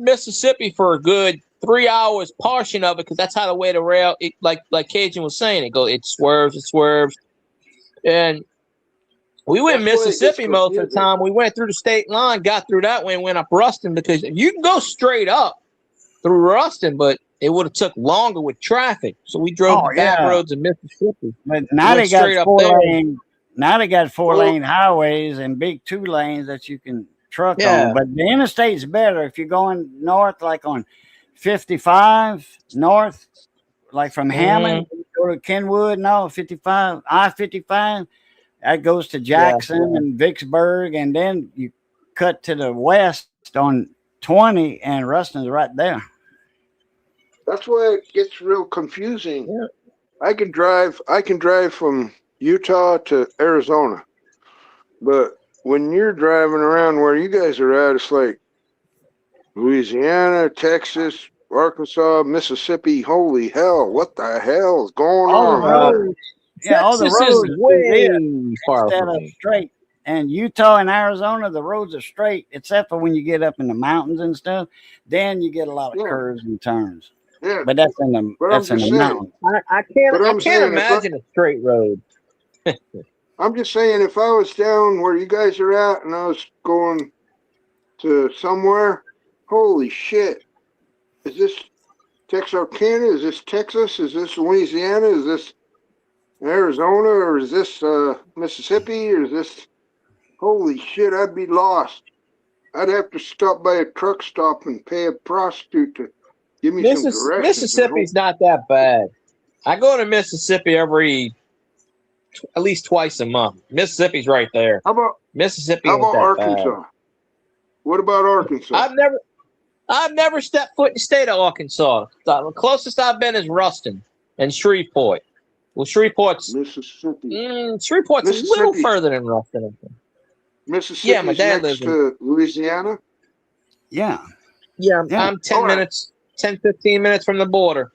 Mississippi for a good 3 hours portion of it, because that's how the way the rail, like Cajun was saying, it swerves. And we went Mississippi most of the time. We went through the state line, got through that way, and went up Ruston, because you can go straight up through Ruston, but it would have took longer with traffic. So we drove the back roads of Mississippi. But now they got 4 lane. Now they got 4-lane highways and big 2 lanes that you can truck on. But the interstate's better if you're going north, like on 55 north, like from Hammond, go to Kenwood. No, 55, I-55. That goes to Jackson and Vicksburg, and then you cut to the west on 20, and Ruston's right there. That's why it gets real confusing. Yeah. I can drive from Utah to Arizona, but when you're driving around where you guys are at, it's like Louisiana, Texas, Arkansas, Mississippi. Holy hell, what the hell is going on? All the roads way far from straight. And Utah and Arizona, the roads are straight, except for when you get up in the mountains and stuff. Then you get a lot of curves and turns. Yeah, but that's in the mountains. I can't imagine a straight road. I'm just saying, if I was down where you guys are at and I was going to somewhere, holy shit. Is this Texarkana? Is this Texas? Is this Louisiana? Is this Arizona? Or is this Mississippi? Or is this... Holy shit, I'd be lost. I'd have to stop by a truck stop and pay a prostitute to give me some directions. Mississippi's not that bad. I go to Mississippi at least twice a month. Mississippi's right there. How about Arkansas? Bad. What about Arkansas? I've never stepped foot in the state of Arkansas. The closest I've been is Ruston and Shreveport. Well, Shreveport's Mississippi. Shreveport's a little further than Ruston. Mississippi my dad lives in Louisiana. Yeah. I'm 10 minutes, 10-15 minutes from the border.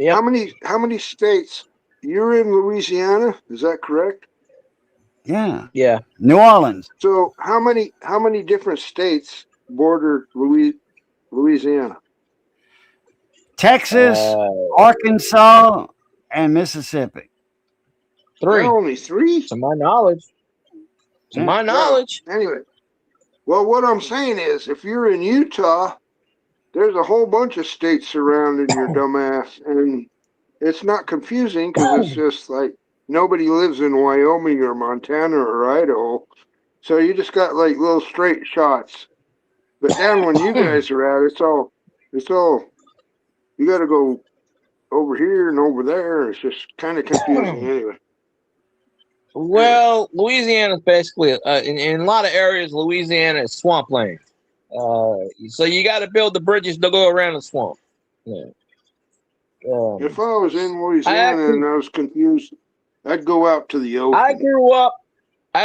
Yep. How many states? You're in Louisiana, is that correct? Yeah. Yeah. New Orleans. So how many different states border Louisiana? Texas, Arkansas, and Mississippi. 3. There are only 3? To my knowledge. To Yeah. my knowledge. Well, anyway, well, what I'm saying is, if you're in Utah, there's a whole bunch of states surrounding your dumbass, and it's not confusing because it's just like nobody lives in Wyoming or Montana or Idaho, so you just got like little straight shots. But down when you guys are at, it's all you got to go over here and over there. It's just kind of confusing anyway. Well, Louisiana is basically in a lot of areas. Louisiana is swampland, so you got to build the bridges to go around the swamp. Yeah. If I was in Louisiana and I was confused, I'd go out to the ocean. I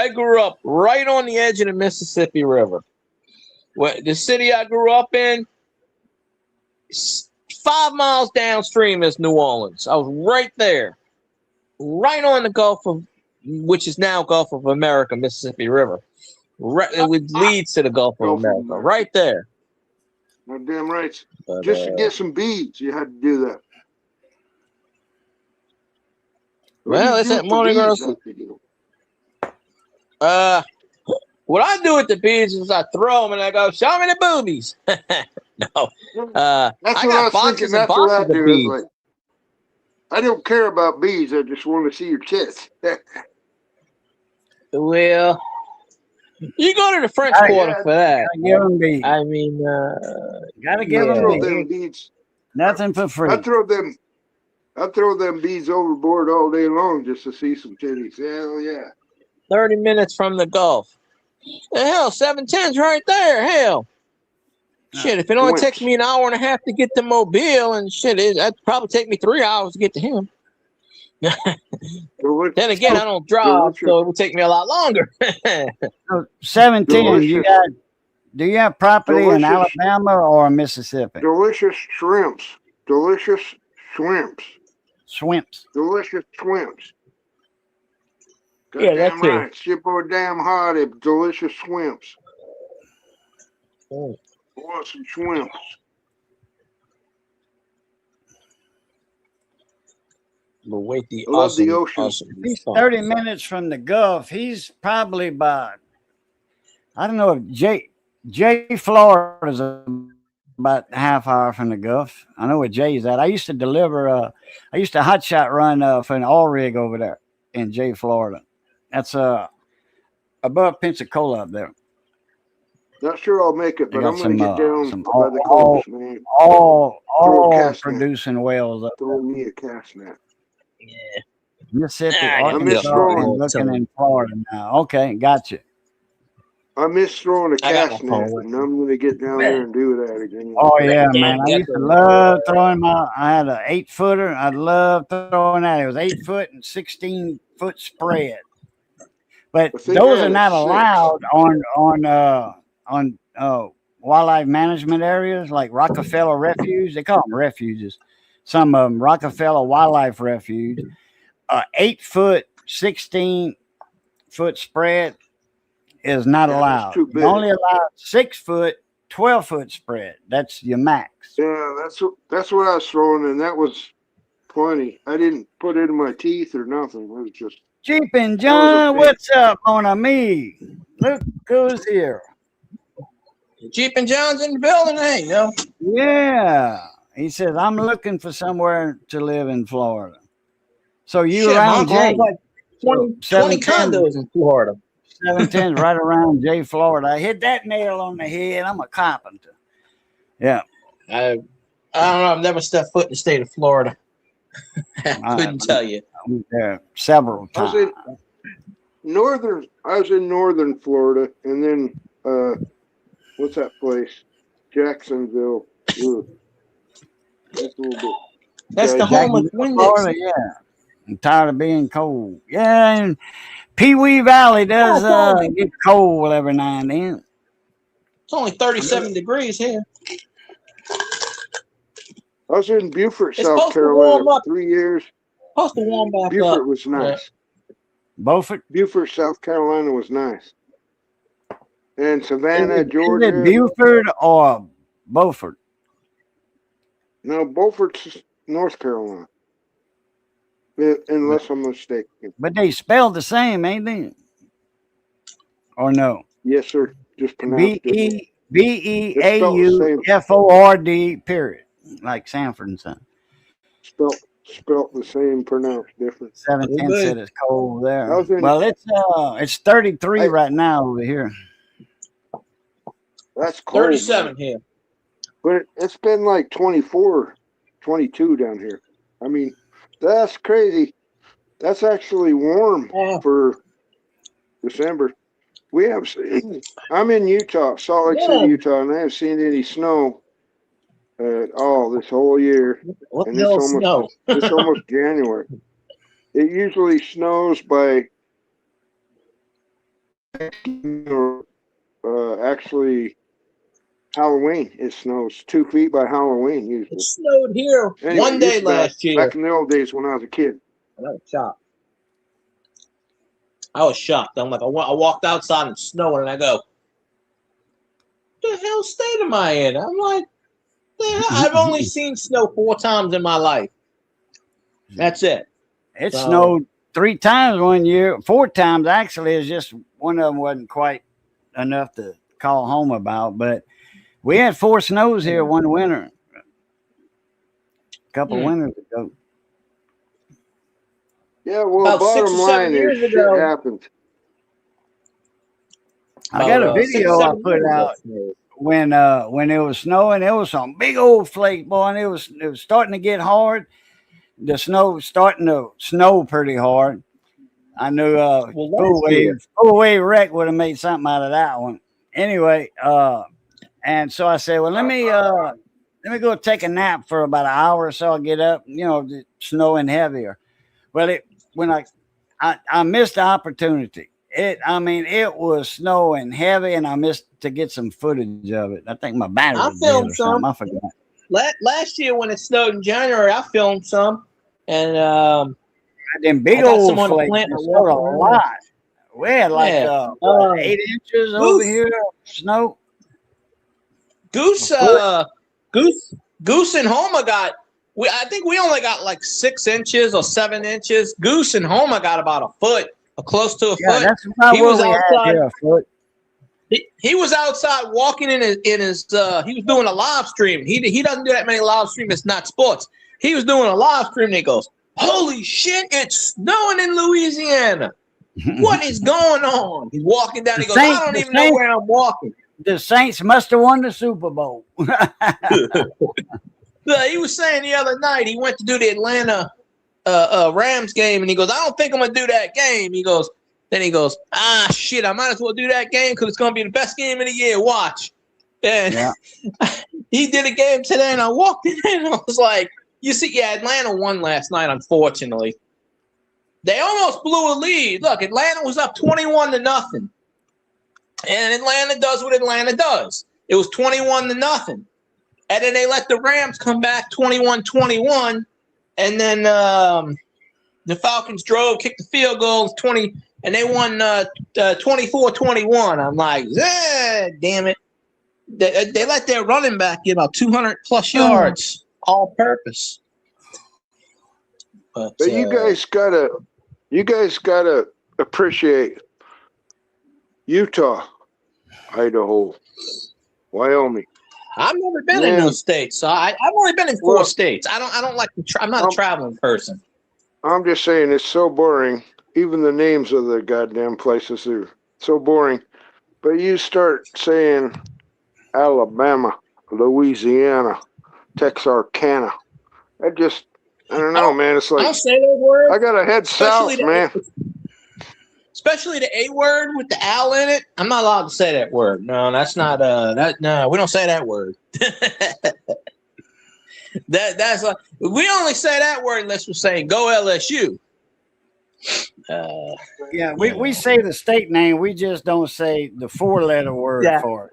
grew up right on the edge of the Mississippi River. The city I grew up in, 5 miles downstream is New Orleans. I was right there, right on the Gulf of, which is now Gulf of America, Mississippi River. Right, it leads to the Gulf of America, right there. No damn right. But, Just to get some beads, you had to do that. Well, it's at Morning Girl. What I do with the beads is I throw them and I go, "Show me the boobies." No, that's I what got I was boxes thinking. and That's what I boxes of do. beads. Like, I don't care about beads. I just want to see your tits. Well, you go to the French Quarter for that. Gotta give them beads. I mean, Gotta give I them throw beads. them beads. Nothing for free. I throw them beads overboard all day long just to see some titties. Hell yeah. 30 minutes from the Gulf. The hell, 710's right there. Hell. Shit, if it only takes me an hour and a half to get to Mobile and shit, that'd probably take me 3 hours to get to him. Then again, I don't drive, so it would take me a lot longer. So 710, do you have property in Alabama or Mississippi? Delicious shrimps. Delicious shrimps. Shrimps. Delicious shrimps. Yeah, that's damn right. Ship or damn hot if delicious shrimps. Oh. I want some shrimps. But wait, I love the ocean. He's 30 minutes from the Gulf. He's probably about, I don't know if Jay Florida's about a half hour from the Gulf. I know where Jay's at. I used to deliver, I used to hotshot run for an oil rig over there in Jay, Florida. That's above Pensacola up there. Not sure I'll make it, but I'm going to get down by the coast, man. All producing whales up throw me a cast net. Yeah. Mississippi, I miss Arkansas, throwing. looking in Florida now. Okay, gotcha. I miss throwing a cast net, and I'm going to get down there and do that again. Oh yeah, man! I used to love throwing I had an 8-footer. I loved throwing that. It was 8 foot and 16-foot spread. But those are not allowed on wildlife management areas like Rockefeller Refuge. They call them refuges. Some of them, Rockefeller Wildlife Refuge. 8 foot, 16-foot spread is not allowed. You only allowed 6 foot, 12-foot spread. That's your max. Yeah, that's what I was throwing, and that was plenty. I didn't put it in my teeth or nothing. It was just Jeep and John, what's up on me? Look who's here. Jeep and John's in the building, hey, no? Yeah. He says, I'm looking for somewhere to live in Florida. So you Shit, around Jay? like 20 condos in Florida. 710's right around Jay, Florida. I hit that nail on the head. I'm a carpenter. Yeah. I don't know. I've never stepped foot in the state of Florida. I couldn't tell you. I was there several times. I was in northern Florida, and then what's that place? Jacksonville. Ugh. That's a little bit. That's the home of Florida, yeah. I'm tired of being cold. Yeah, and Pee Wee Valley does get cold every now and then. It's only 37 degrees here. I was in Beaufort, South Carolina for 3 years. Supposed to warm back Beaufort up. was nice. Beaufort. Beaufort, South Carolina was nice. And Savannah, Is it Georgia. Beaufort or Beaufort? No, Beaufort's North Carolina. Unless I'm mistaken. But they spelled the same, ain't they? Or no? Yes, sir. Just pronounced different. Beauford, period. Like Sanford and Son. Spelt the same, pronounced different. 710 said it's cold there. In, well, it's 33 right now over here. That's cold. 37 man. here. But it's been like 24, 22 down here. I mean, that's crazy. That's actually warm for December. We have. I'm in Utah, Salt Lake City, Utah, and I haven't seen any snow at all this whole year. What and the hell snow? It's almost January. It usually snows by actually Halloween. It snows 2 feet by Halloween usually. It snowed here anyway, one day last year. Back in the old days when I was a kid. I was shocked. I'm like, I walked outside and snowing, and I go, "What the hell state am I in?" I'm like, I've only seen snow 4 times in my life. That's it. It snowed 3 times one year, 4 times actually. It's just one of them wasn't quite enough to call home about, but we had 4 snows here one winter, a couple winters ago. Yeah, well, About bottom 6 or 7 line years is ago, shit happens. I got a video I put out when it was snowing. It was some big old flakes, boy, and it was starting to get hard. The snow was starting to snow pretty hard. I knew full wave wreck would have made something out of that one. Anyway, and so I said, well, let me go take a nap for about an hour or so. I'll get up, the snowing heavier. Well, when I missed the opportunity. It was snowing heavy, and I missed to get some footage of it. I think my battery was dead or something. I forgot. Last year when it snowed in January, I filmed some, and them big old flakes. Snowed a lot. We had like 8 inches over here of snow. Goose and Homer got. I think we only got like 6 inches or 7 inches. Goose and Homer got about a foot. Close to a foot. That's about what we had here, a foot. He was outside walking in his he was doing a live stream. He doesn't do that many live streams. It's not sports. He was doing a live stream and he goes, "Holy shit, it's snowing in Louisiana. What is going on?" He's walking down. He goes, "I don't even know where I'm walking." The Saints must have won the Super Bowl. He was saying the other night he went to do the Atlanta Rams game, and he goes, "I don't think I'm gonna do that game." He goes, shit, I might as well do that game because it's gonna be the best game of the year. Watch. And he did a game today, and I walked in and I was like, you see, Atlanta won last night, unfortunately. They almost blew a lead. Look, Atlanta was up 21-0. And Atlanta does what Atlanta does. It was 21-0. And then they let the Rams come back 21-21. And then the Falcons kicked the field goal, 20, and they won 24-21. I'm like, damn it. They let their running back get about 200-plus yards, all purpose. But you guys gotta appreciate Utah, Idaho, Wyoming. I've never been in those states, so I've only been in 4 states. I don't like to. I'm not a traveling person. I'm just saying it's so boring. Even the names of the goddamn places are so boring. But you start saying Alabama, Louisiana, Texarkana. I don't know, man. It's like I don't say those words. I gotta head south, man. Especially the A word with the "al" in it. I'm not allowed to say that word. No, that's not no, we don't say that word. That's like, we only say that word unless we're saying "Go LSU." We say the state name. We just don't say the 4-letter word for it.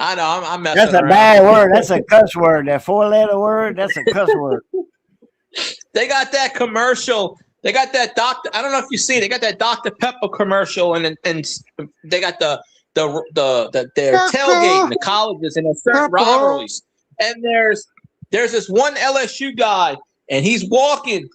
I know. I'm messing. That's a bad word. That's a cuss word. That 4-letter word. That's a cuss word. They got that commercial They got that Dr. I don't know if you see. They got that Dr. Pepper commercial, and they got they're tailgating the colleges and there's certain rivalries. And there's this one LSU guy, and he's walking,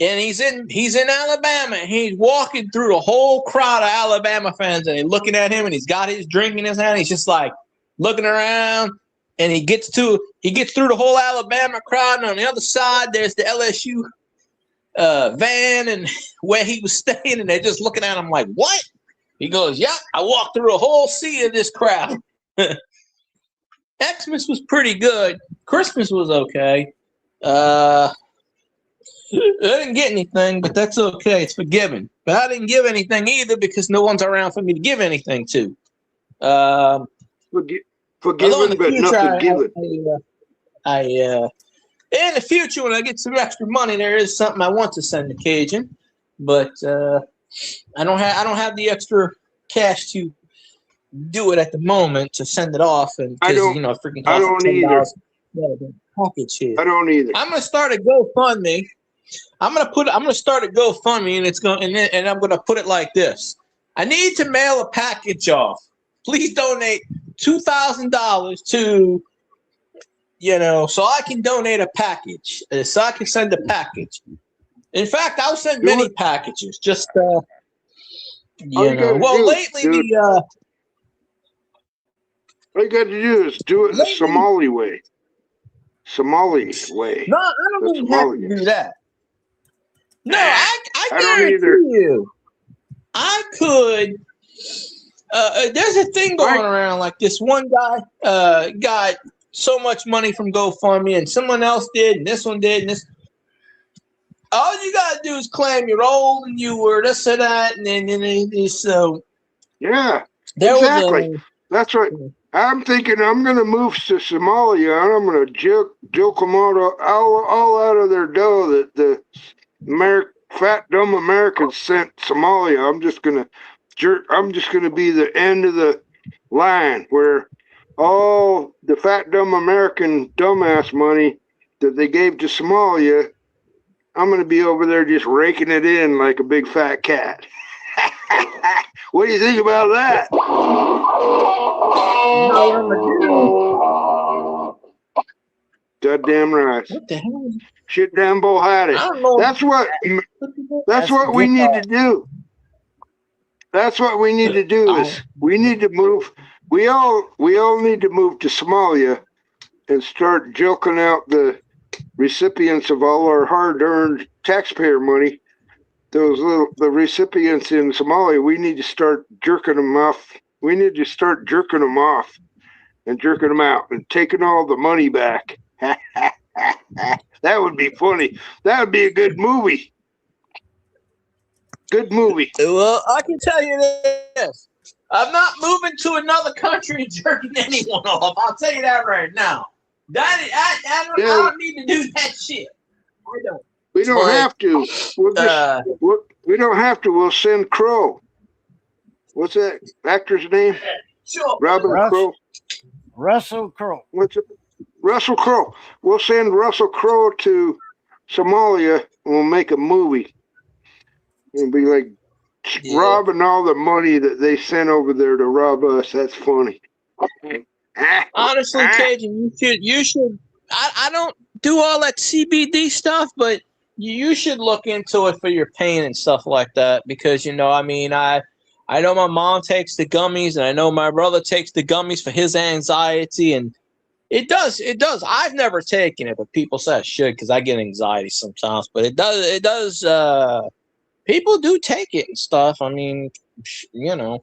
and he's in Alabama, and he's walking through the whole crowd of Alabama fans, and they're looking at him, and he's got his drink in his hand. He's just like looking around, and he gets through the whole Alabama crowd, and on the other side there's the LSU van and where he was staying, and they're just looking at him like, what? He goes, yeah, I walked through a whole sea of this crowd. Xmas was pretty good. Christmas was okay. I didn't get anything, but that's okay. It's forgiven. But I didn't give anything either because no one's around for me to give anything to. Forgiven, but not forgiven. In the future, when I get some extra money, there is something I want to send to Cajun, but I don't have the extra cash to do it at the moment to send it off, and freaking I don't either. Package here. I don't either. I'm gonna start a GoFundMe. I'm gonna start a GoFundMe, and I'm gonna put it like this: I need to mail a package off. Please donate $2,000 to, so I can donate a package, so I can send a package. In fact, I'll send many packages. Just lately all you got to do is do it the Somali way. No, I don't even have to do that. No, I guarantee you, I could. There's a thing going around like this one guy got so much money from GoFundMe, and someone else did, and this one did, and this. All you gotta do is claim you're old and you were this or that, and then so. Yeah, exactly. That's right. I'm thinking I'm going to move to Somalia, and I'm going to joke them all out of their dough that the fat dumb Americans sent Somalia. I'm just going to be the end of the line where all the fat dumb American dumbass money that they gave to Somalia, I'm going to be over there just raking it in like a big fat cat. What do you think about that? Goddamn right. What the hell? Shit damn bull had it. That's what we need to do. That's what we need to do is we need to move. We all need to move to Somalia and start joking out the recipients of all our hard-earned taxpayer money. The recipients in Somalia, we need to start jerking them off. We need to start jerking them off and jerking them out and taking all the money back. That would be funny. That would be a good movie. Good movie. Well, I can tell you this. I'm not moving to another country and jerking anyone off. I'll tell you that right now. I don't need to do that shit. I don't. We don't have to. We don't have to. We'll send Crow. What's that actor's name? Sure. Crowe. Russell Crowe. What's it? Russell Crowe. We'll send Russell Crowe to Somalia, and we'll make a movie. It'll be like robbing all the money that they sent over there to rob us. That's funny. Honestly, Cajun, you should. I don't do all that CBD stuff, but you should look into it for your pain and stuff like that because, I know my mom takes the gummies and I know my brother takes the gummies for his anxiety, and it does. I've never taken it, but people say I should because I get anxiety sometimes, but it does. People do take it and stuff. I mean, to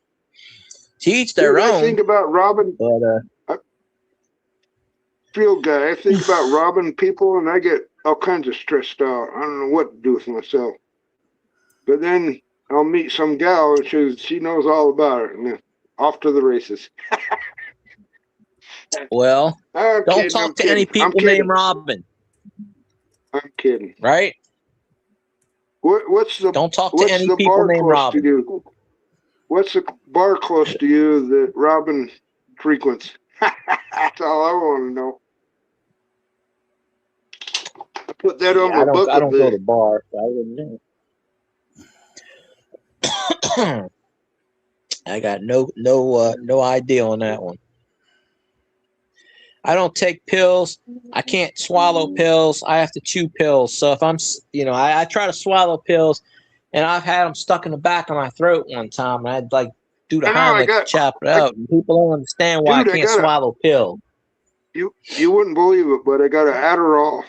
each their own. I think about robbing. Field guy. I think about robbing people and I get all kinds of stressed out. I don't know what to do with myself. But then I'll meet some gal and she knows all about it. And off to the races. Well, don't talk to any people named Robin. I'm kidding. Right? Don't talk to any people named Robin. What's the bar close to you that Robin frequents? That's all I want to know. Put that on my bucket list. I don't go to bars. So I wouldn't know. I got no idea on that one. I don't take pills. I can't swallow pills. I have to chew pills. So if I'm, I try to swallow pills, and I've had them stuck in the back of my throat one time, and I'd like do the Heimlich to chop it out. And people don't understand why I can't swallow pills. You wouldn't believe it, but I got an Adderall.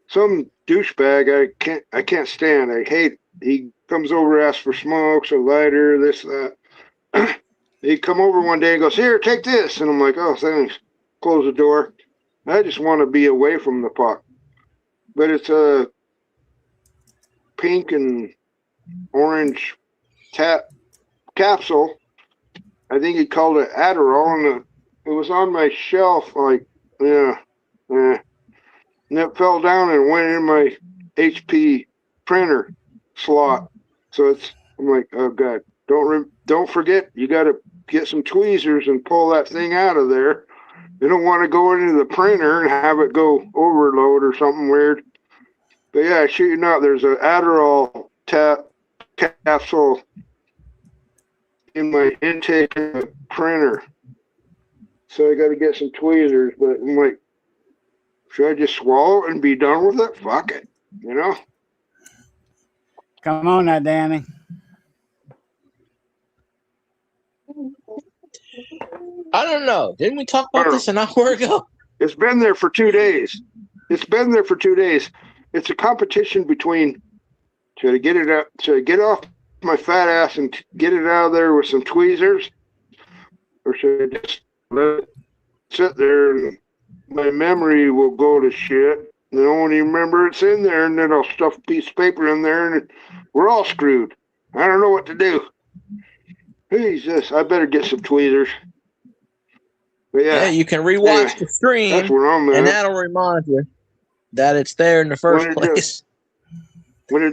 Some douchebag I can't stand. I hate. He comes over, asks for smokes, a lighter, this, that. He come over one day and goes, "Here, take this," and I'm like, "Oh, thanks." Close the door. I just want to be away from the pot. But it's a pink and orange capsule. I think he called it Adderall, and it was on my shelf, like, and it fell down and went in my HP printer slot. So I'm like, oh God, don't forget, you got to get some tweezers and pull that thing out of there. You don't want to go into the printer and have it go overload or something weird. But yeah, I shit you not, there's an Adderall capsule in my intake printer. So I got to get some tweezers, but I'm like, should I just swallow it and be done with it? Fuck it, Come on now, Danny. I don't know. Didn't we talk about this an hour ago? It's been there for 2 days. It's a competition between should I get it out, should I get off my fat ass and get it out of there with some tweezers, or should I just let it sit there and my memory will go to shit and I won't even remember it's in there, and then I'll stuff a piece of paper in there and we're all screwed. I don't know what to do. Jesus, I better get some tweezers. But yeah, you can rewatch the stream, that's where I'm at. and that'll remind you that it's there in the first place. When it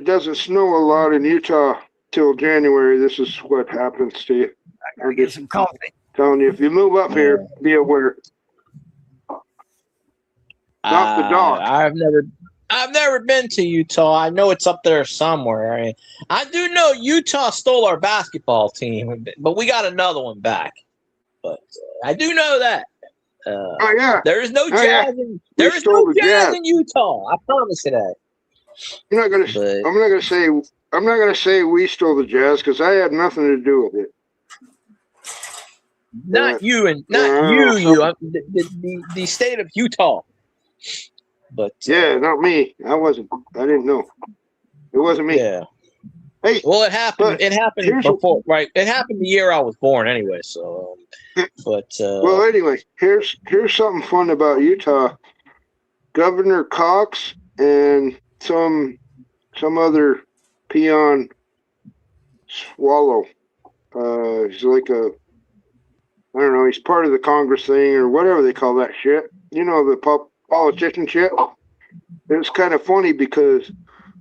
doesn't snow a lot in Utah till January, this is what happens to you. I gotta get some coffee. Telling you, if you move up here, be aware. Not the dog. I've never been to Utah. I know it's up there somewhere. I do know Utah stole our basketball team, but we got another one back. But I do know that. Oh yeah. There is no jazz. There is no jazz in Utah. I promise you that. I'm not gonna say we stole the Jazz because I had nothing to do with it. Not you. The state of Utah. But yeah, not me. I didn't know. It wasn't me. Yeah. Hey. Well, it happened. It happened before, right? It happened the year I was born, anyway. So, well, anyway, here's something fun about Utah. Governor Cox and some other peon swallow. He's like I don't know. He's part of the Congress thing or whatever they call that shit. The politician shit. It was kind of funny because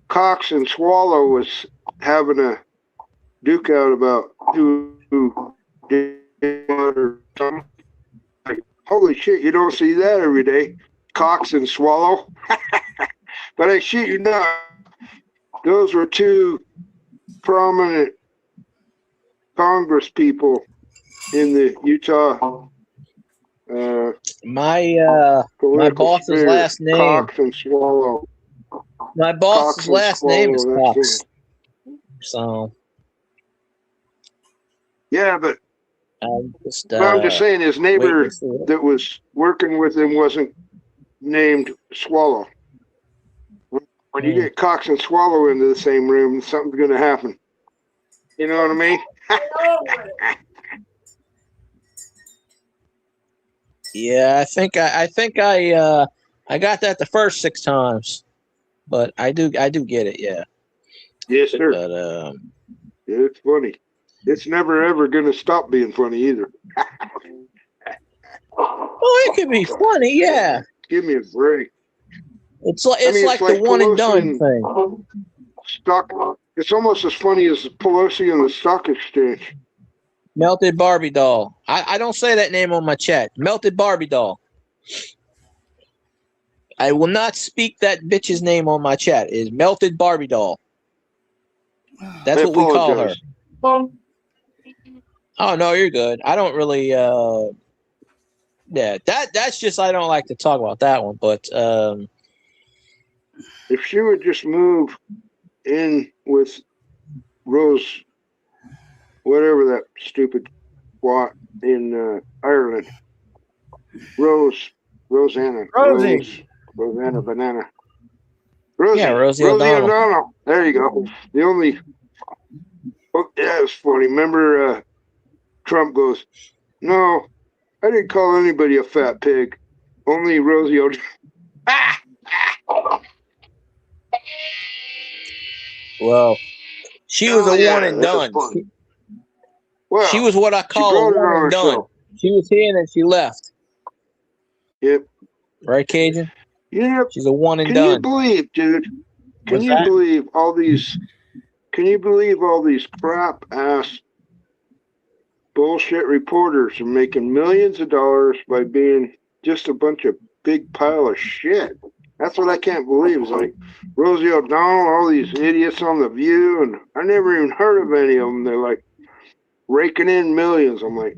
Cox and Swallow was having a duke out about who did what or something. Like, holy shit, you don't see that every day. Cox and Swallow. But I shit you not, those were two prominent Congress people in the Utah. My boss's last name. Cox and Swallow. My boss's last name is Cox. So. Yeah, but I'm just saying his neighbor that was working with him wasn't named Swallow. When you get Cox and Swallow into the same room, something's going to happen. You know what I mean? Yeah, I think I got that the first 6 times, but I do get it. Yeah. Yes, sir. But it's funny. It's never ever going to stop being funny either. Well, it could be funny, yeah. Give me a break. It's like the one and done thing. Stock. It's almost as funny as Pelosi and the stock exchange. Melted Barbie doll. I don't say that name on my chat. Melted Barbie doll. I will not speak that bitch's name on my chat. It is Melted Barbie doll. That's I what we call her. apologize. Oh no, you're good. I don't really yeah, that's just I don't like to talk about that one, but If she would just move in with Rose, whatever that stupid twat in Ireland, Rosanna Banana. Rosie, yeah, Rosie O'Donnell. O'Donnell. There you go. The only, oh, yeah, it was funny. Remember, Trump goes, "No, I didn't call anybody a fat pig. Only Rosie O'Donnell." Well, she was a one and that's done. funny. Well, She was what I she call brought a it one on and done. herself. She was here and then she left. Yep. Right, Cajun? Yep. She's a one and Can you done. believe, dude? Can What's you that? believe all these? Can you believe all these crap ass bullshit reporters are making millions of dollars by being just a bunch of big pile of shit? That's what I can't believe. It's like Rosie O'Donnell, all these idiots on The View, and I never even heard of any of them. They're like raking in millions. I'm like,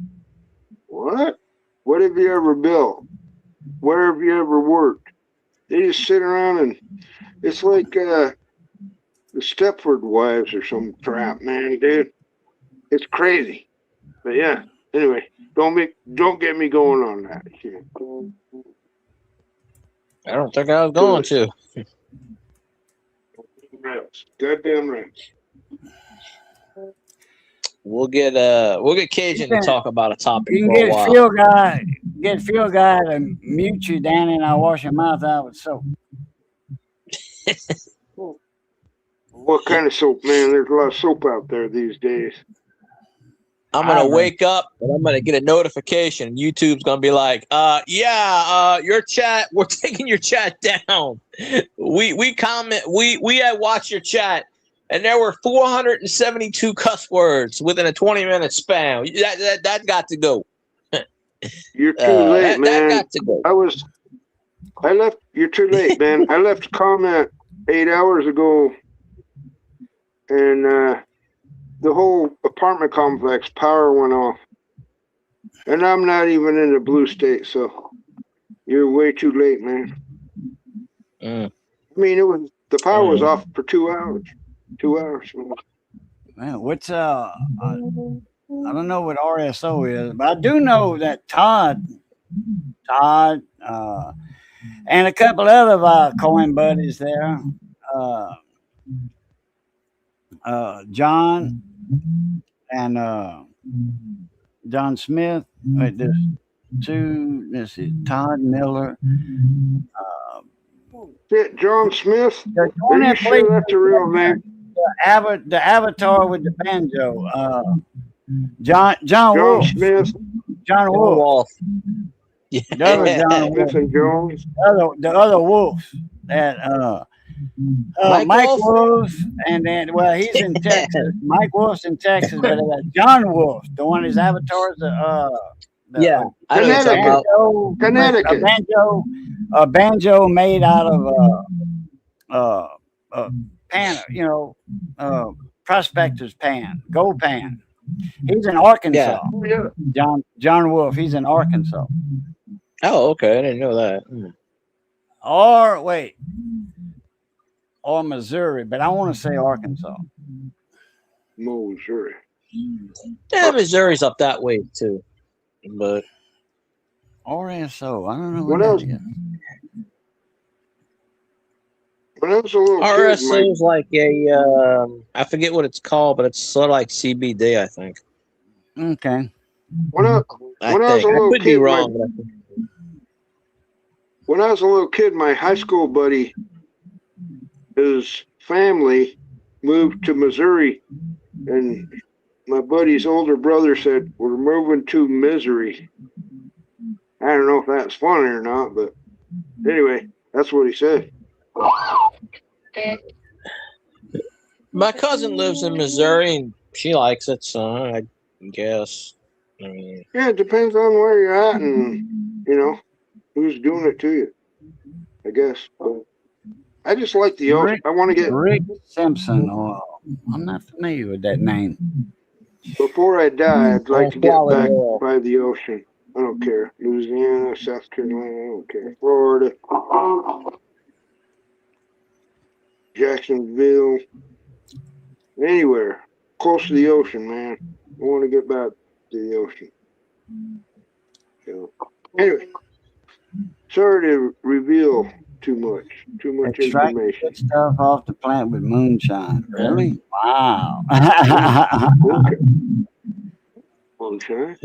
what? What have you ever built? Where have you ever worked? They just sit around and it's like the Stepford Wives or some crap, man, dude. It's crazy. But yeah, anyway, don't get me going on that shit. I don't think I was going to. Rails. Goddamn right. We'll get Cajun to talk about a topic You can for a while. get Phil guy to mute you, Danny, and I'll wash your mouth out with soap. What kind of soap, man? There's a lot of soap out there these days. I'm gonna wake up and I'm gonna get a notification. YouTube's gonna be like, your chat, we're taking your chat down. We comment, we had watched your chat, and there were 472 cuss words within a 20-minute span. That got to go. You're too late, man. That got to go. I left. You're too late, man. I left a comment 8 hours ago, and the whole apartment complex power went off, and I'm not even in the blue state, so you're way too late, man. I mean, the power was off for 2 hours. 2 hours. Man, what's I don't know what RSO is, but I do know that Todd, and a couple other of our coin buddies there, John and John Smith. Wait, there's two. Let's see, Todd Miller. John Smith. Are you sure that's a real name? The avatar with the banjo. John Wolf. Smith. John Wolf. Yeah. The other John Wolf. Smith and Jones. The other Wolf. That Mike Wolf, and then he's in Texas. Mike Wolf's in Texas, but John Wolf, the one his avatar's Connecticut. A banjo made out of pan, prospector's pan, gold pan. He's in Arkansas. Yeah. John Wolf, he's in Arkansas. Oh, okay. I didn't know that. Or Missouri, but I want to say Arkansas. Missouri. Yeah, Missouri's up that way too. But RSO, I don't know what else. When I was a little RSO kid, is like a I forget what it's called, but it's sort of like CBD, I think. Okay. When I was a little could kid, be wrong. When I was a little kid, my high school buddy, his family moved to Missouri, and my buddy's older brother said, "We're moving to Misery." I don't know if that's funny or not, but anyway, that's what he said. My cousin lives in Missouri, and she likes it, so I guess. I mean, yeah, it depends on where you're at and, who's doing it to you, I guess. But I just like the ocean. I want to get Rick Simpson or I'm not familiar with that name. Before I die, I'd like to get Swallowed back whale. by the ocean. I don't care. Louisiana, South Carolina, I don't care. Florida, Jacksonville, anywhere close to the ocean, man. I want to get back to the ocean. So, anyway, sorry to reveal too much Extract information. good stuff off the plant with moonshine. Really? Wow. Okay. Moonshine.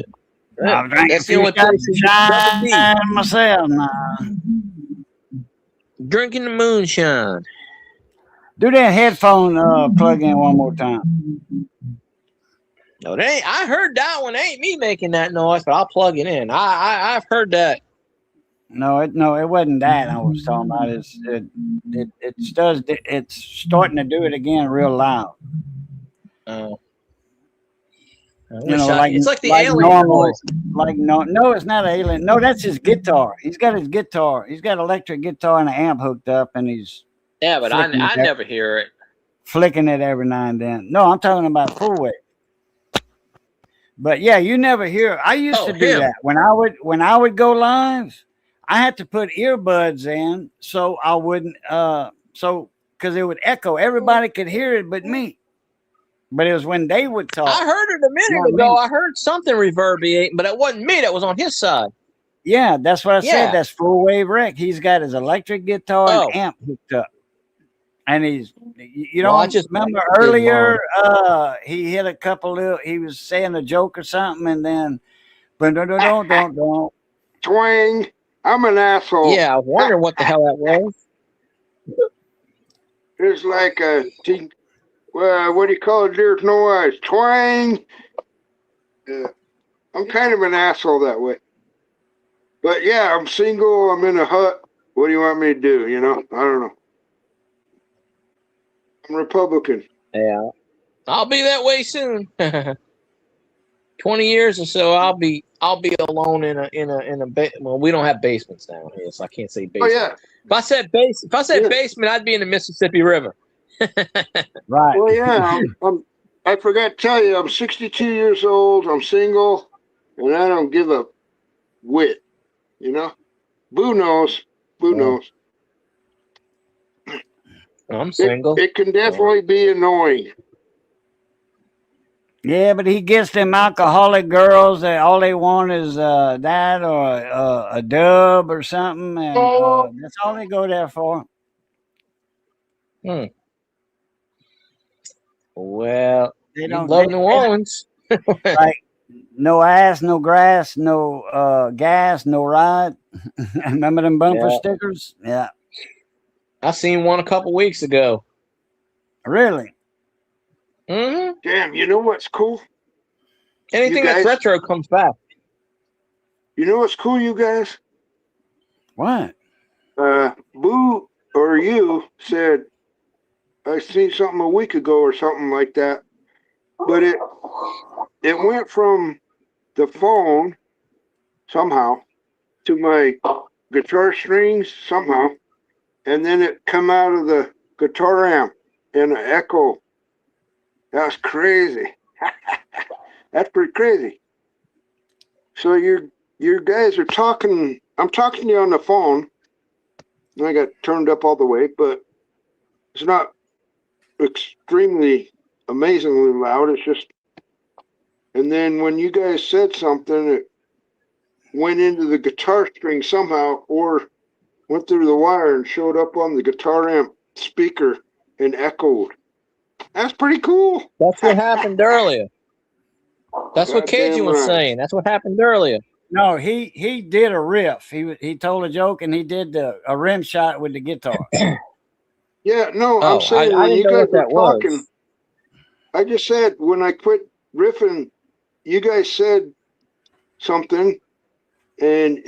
I'm drinking That's the only place you double D. moonshine myself now. Drinking the moonshine. Do that headphone plug in one more time. No, they ain't. I heard that one. Ain't me making that noise, but I'll plug it in. I've heard that. No, it wasn't that I was talking about. It's starting to do it again real loud. Oh. You know, like it's like the like alien normal, noise. like no, it's not alien. No, that's his guitar. He's got his guitar. He's got electric guitar and an amp hooked up, and he's Yeah, but I flicking it never hear it. flicking it every now and then. No, I'm talking about full wave. But yeah, you never hear. I used to do him. that when I would go live. I had to put earbuds in so I wouldn't because it would echo. Everybody could hear it but me. But it was when they would talk. I heard it a minute ago. I heard something reverberating, but it wasn't me. That was on his side. Yeah, that's what I Yeah. said. That's full wave rec. He's got his electric guitar and amp hooked up. And he's, Well, I just remember did earlier, he hit a couple of, he was saying a joke or something, and then, don't. Twang. I'm an asshole. Yeah, I was wondering what the hell that was. It's like what do you call it? There's no eyes. Twang. I'm kind of an asshole that way. But yeah, I'm single. I'm in a hut. What do you want me to do? You know, I don't know. I'm Republican. Yeah, I'll be that way soon. 20 years or so, I'll be alone in a well, we don't have basements down here, so I can't say basement. Oh yeah. If I said basement, I'd be in the Mississippi River. Right. Well, yeah. I forgot to tell you, I'm 62 years old. I'm single, and I don't give a whit. You know, Boo knows. Boo knows. I'm single. It can definitely be annoying. Yeah, but he gets them alcoholic girls that all they want is that or a dub or something, and that's all they go there for. Well, They don't love New Orleans. Like no ass, no grass, no gas, no ride. Remember them bumper stickers? Yeah. I seen one a couple weeks ago. Really? Mm-hmm. Damn, you know what's cool? Anything that's retro comes back. You know what's cool, you guys? What? Boo or you said, I seen something a week ago or something like that. But it went from the phone somehow to my guitar strings somehow. And then it come out of the guitar amp in an echo. That's crazy. That's pretty crazy. So you guys are talking. I'm talking to you on the phone. I got turned up all the way, but it's not extremely amazingly loud. It's just. And then when you guys said something, it went into the guitar string somehow, or went through the wire and showed up on the guitar amp speaker and echoed. That's pretty cool. That's what happened earlier. That's what Cajun was saying. That's what happened earlier. No, he did a riff. He told a joke and he did a rim shot with the guitar. Yeah, no, I'm saying when you guys were talking, I just said when I quit riffing, you guys said something, and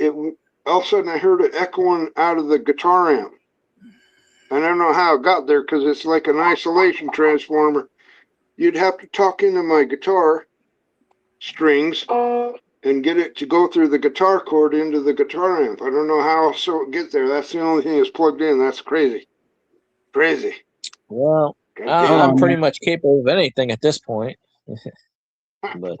all of a sudden I heard it echoing out of the guitar amp. I don't know how it got there because it's like an isolation transformer. You'd have to talk into my guitar strings and get it to go through the guitar cord into the guitar amp. I don't know how else it would get there. That's the only thing that's plugged in. That's crazy. Crazy. Well, I'm pretty much capable of anything at this point. But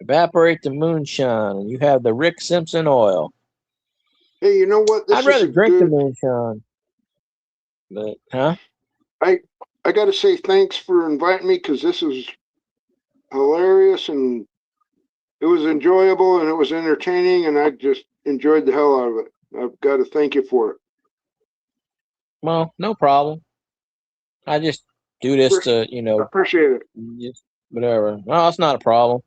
evaporate the moonshine, and you have the Rick Simpson oil. Hey, you know what? I'd rather drink the moonshine. But I got to say thanks for inviting me, because this is hilarious and it was enjoyable and it was entertaining, and I just enjoyed the hell out of it. I've got to thank you for it. Well, no problem. I just do this to, I appreciate it. Just whatever. No, it's not a problem.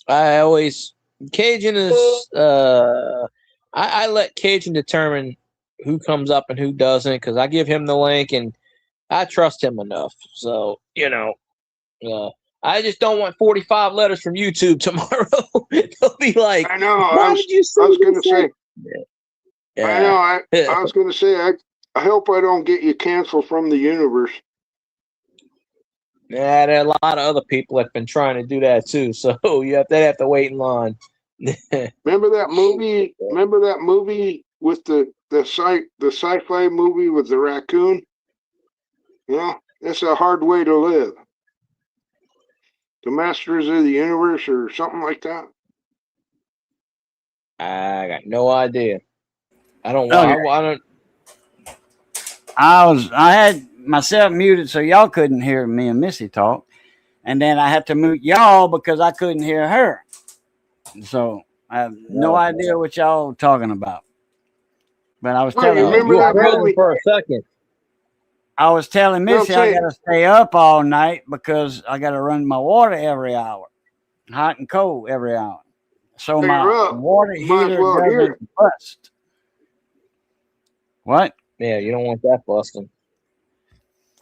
I always Cajun is I let Cajun determine who comes up and who doesn't, because I give him the link and I trust him enough. So, I just don't want 45 letters from YouTube tomorrow. They'll be like, I know. Why did you say I was going to say. Yeah. I know. I was going to say. I hope I don't get you canceled from the universe. Yeah, there are a lot of other people that have been trying to do that too. So they have to wait in line. Remember that movie? Remember that movie with the sci-fi movie with the raccoon? It's a hard way to live. The Masters of the Universe or something like that. I got no idea. I don't. I had myself muted so y'all couldn't hear me and Missy talk, and then I had to mute y'all because I couldn't hear her. So I have no idea what y'all talking about. But I was telling you remember that movie for a second. I was telling Missy I got to stay up all night because I got to run my water every hour, hot and cold every hour. So my water heater doesn't bust. What? Yeah, you don't want that busting.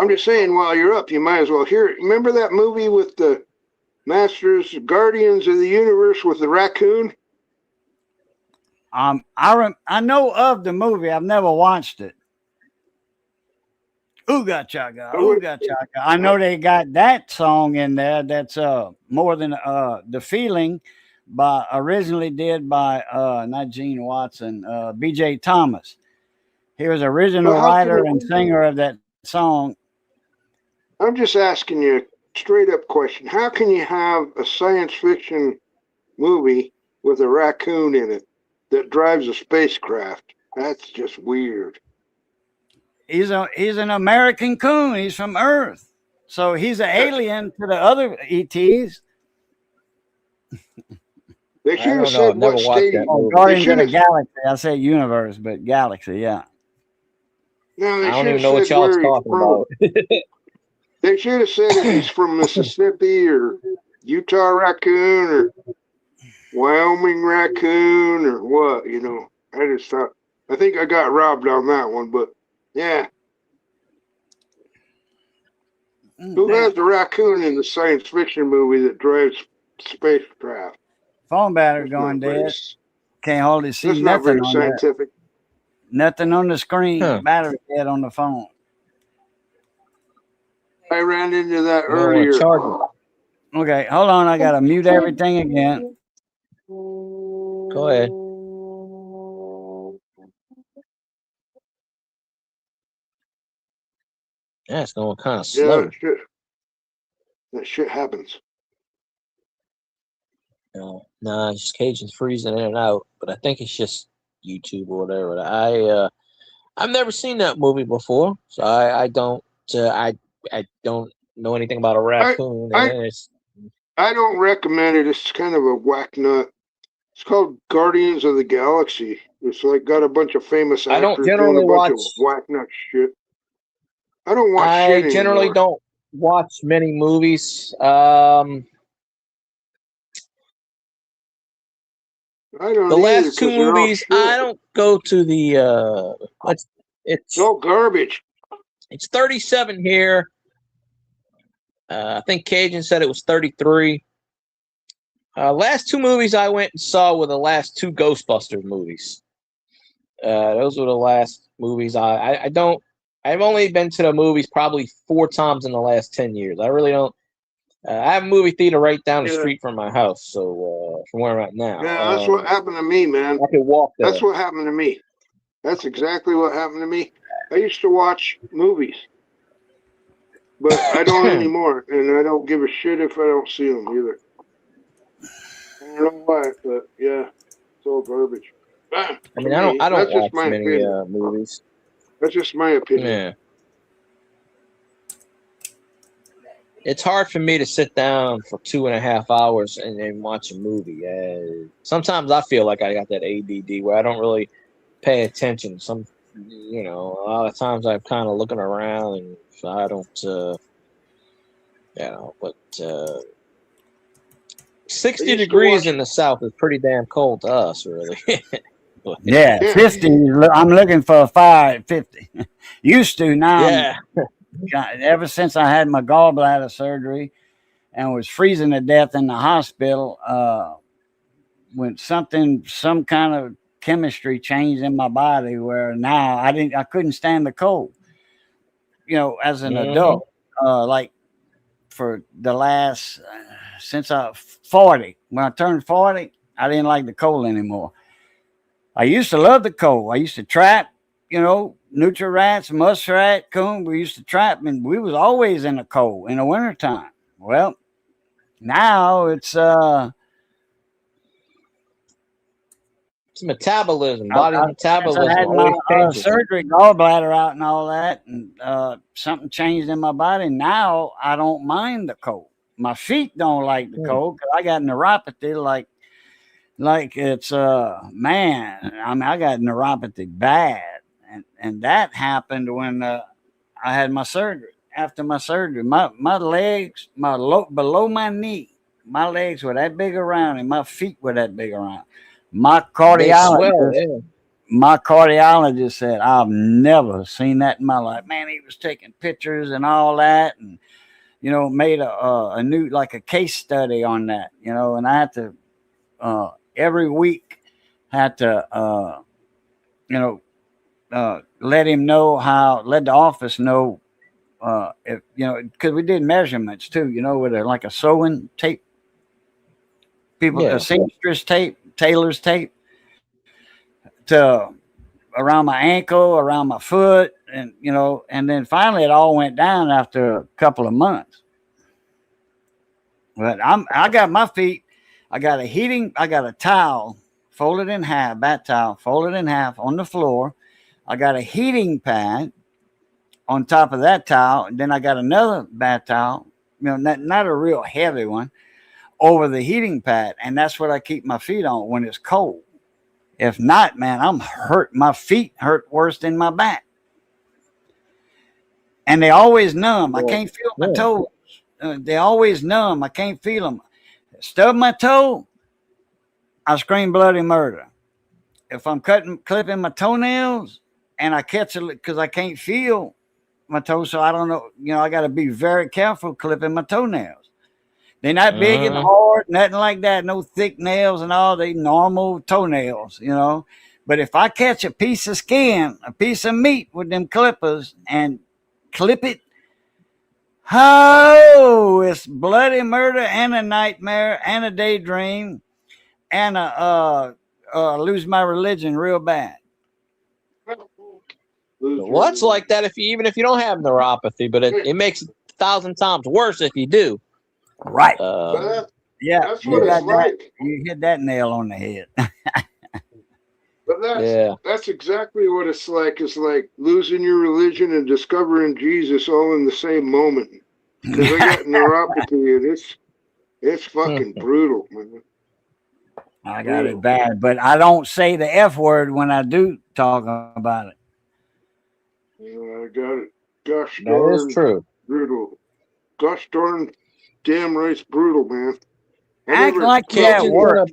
I'm just saying, while you're up, you might as well hear it. Remember that movie with the Masters, Guardians of the Universe with the raccoon? I know of the movie. I've never watched it. Ooga Chaka, Ooga Chaka. I know they got that song in there. That's more than the feeling, originally did by not Gene Watson, B.J. Thomas. He was original writer and singer of that song. I'm just asking you a straight up question. How can you have a science fiction movie with a raccoon in it that drives a spacecraft? That's just weird. He's an American coon. He's from Earth. So he's an alien to the other ETs. They should have said what state. Guardians of the Galaxy. I said universe, but galaxy, yeah. No, they I don't even know what y'all talking about. They should have said if he's from Mississippi or Utah raccoon or Wyoming raccoon or what, I just thought, I think I got robbed on that one, but yeah. Who has the raccoon in the science fiction movie that drives spacecraft? Phone battery going dead. Can't hardly see That's nothing not on very scientific. Nothing on the screen. Battery dead on the phone. I ran into that earlier. Okay, hold on. I gotta mute everything again. Go ahead. Yeah, it's going kind of slow. Yeah, that shit happens. Nah, just Cajun's freezing in and out, but I think it's just YouTube or whatever. I've never seen that movie before, so I don't know anything about a raccoon. I don't recommend it. It's kind of a whack nut. It's called Guardians of the Galaxy. It's like got a bunch of famous actors. I don't generally watch whack nut shit. I don't watch. I generally don't watch many movies. I don't. The last two movies, I don't go to the. It's all garbage. It's 37 here. I think Cajun said it was 33. Last two movies I went and saw were the last two Ghostbusters movies. Those were the last movies. I've only been to the movies probably 4 times in the last 10 years. I really don't I have a movie theater right down the Yeah. street from my house, so from where I'm at now. Yeah, that's what happened to me, man. I can walk there. That's what happened to me. That's exactly what happened to me. I used to watch movies, but I don't anymore, and I don't give a shit if I don't see them either. I don't know why, but yeah, it's all garbage. I mean, I don't That's watch just my many opinion. movies. That's just my opinion. Yeah. It's hard for me to sit down for 2.5 hours and watch a movie. Sometimes I feel like I got that ADD where I don't really pay attention. A lot of times I'm kind of looking around, and so I don't, but 60 degrees in the South is pretty damn cold to us, really. Yeah, 50. I'm looking for a fire at 50. Used to, now. Yeah. Ever since I had my gallbladder surgery and was freezing to death in the hospital, when some kind of chemistry changed in my body where now I couldn't stand the cold, as an adult, like for the last, since I 40, when I turned 40, I didn't like the cold anymore. I used to love the cold. I used to trap, nutria rats, muskrat, coon. We used to trap, and we was always in the cold in the wintertime. Well, now it's metabolism, body metabolism. I had my surgery, gallbladder out, and all that, and something changed in my body. Now I don't mind the cold. My feet don't like the cold because I got neuropathy. Like it's man. I mean, I got neuropathy bad. And that happened when I had my surgery. After my surgery, my legs, below my knee, my legs were that big around, and my feet were that big around. My cardiologist said, I've never seen that in my life. Man, he was taking pictures and all that, and made a new, like a case study on that. And I had to every week let the office know if because we did measurements too, with like a sewing tape, a seamstress tape, tailor's tape to around my ankle, around my foot, and and then finally it all went down after a couple of months. But I got my feet, I got a towel folded in half, bat towel folded in half on the floor. I got a heating pad on top of that towel, and then I got another bath towel, not a real heavy one, over the heating pad, and that's what I keep my feet on when it's cold. If not, man, I'm hurt. My feet hurt worse than my back, and they always numb. I can't feel my toes. They always numb. I can't feel them. Stub my toe, I scream bloody murder. If I'm clipping my toenails, and I catch it because I can't feel my toes, so I don't know. I got to be very careful clipping my toenails. They're not big and hard, nothing like that. No thick nails and all. They normal toenails, But if I catch a piece of skin, a piece of meat with them clippers and clip it, it's bloody murder and a nightmare and a daydream and lose my religion real bad. Well, it's like that even if you don't have neuropathy, but it makes it 1,000 times worse if you do. Right. Yeah. That's what it's like. You hit that nail on the head. But that's exactly what it's like. It's like losing your religion and discovering Jesus all in the same moment. Because I got neuropathy, and it's fucking brutal, man. I got it bad, but I don't say the F word when I do talk about it. I got it. Gosh darn. That is true. Brutal. Gosh darn damn right, it's brutal, man. Act like you're at work.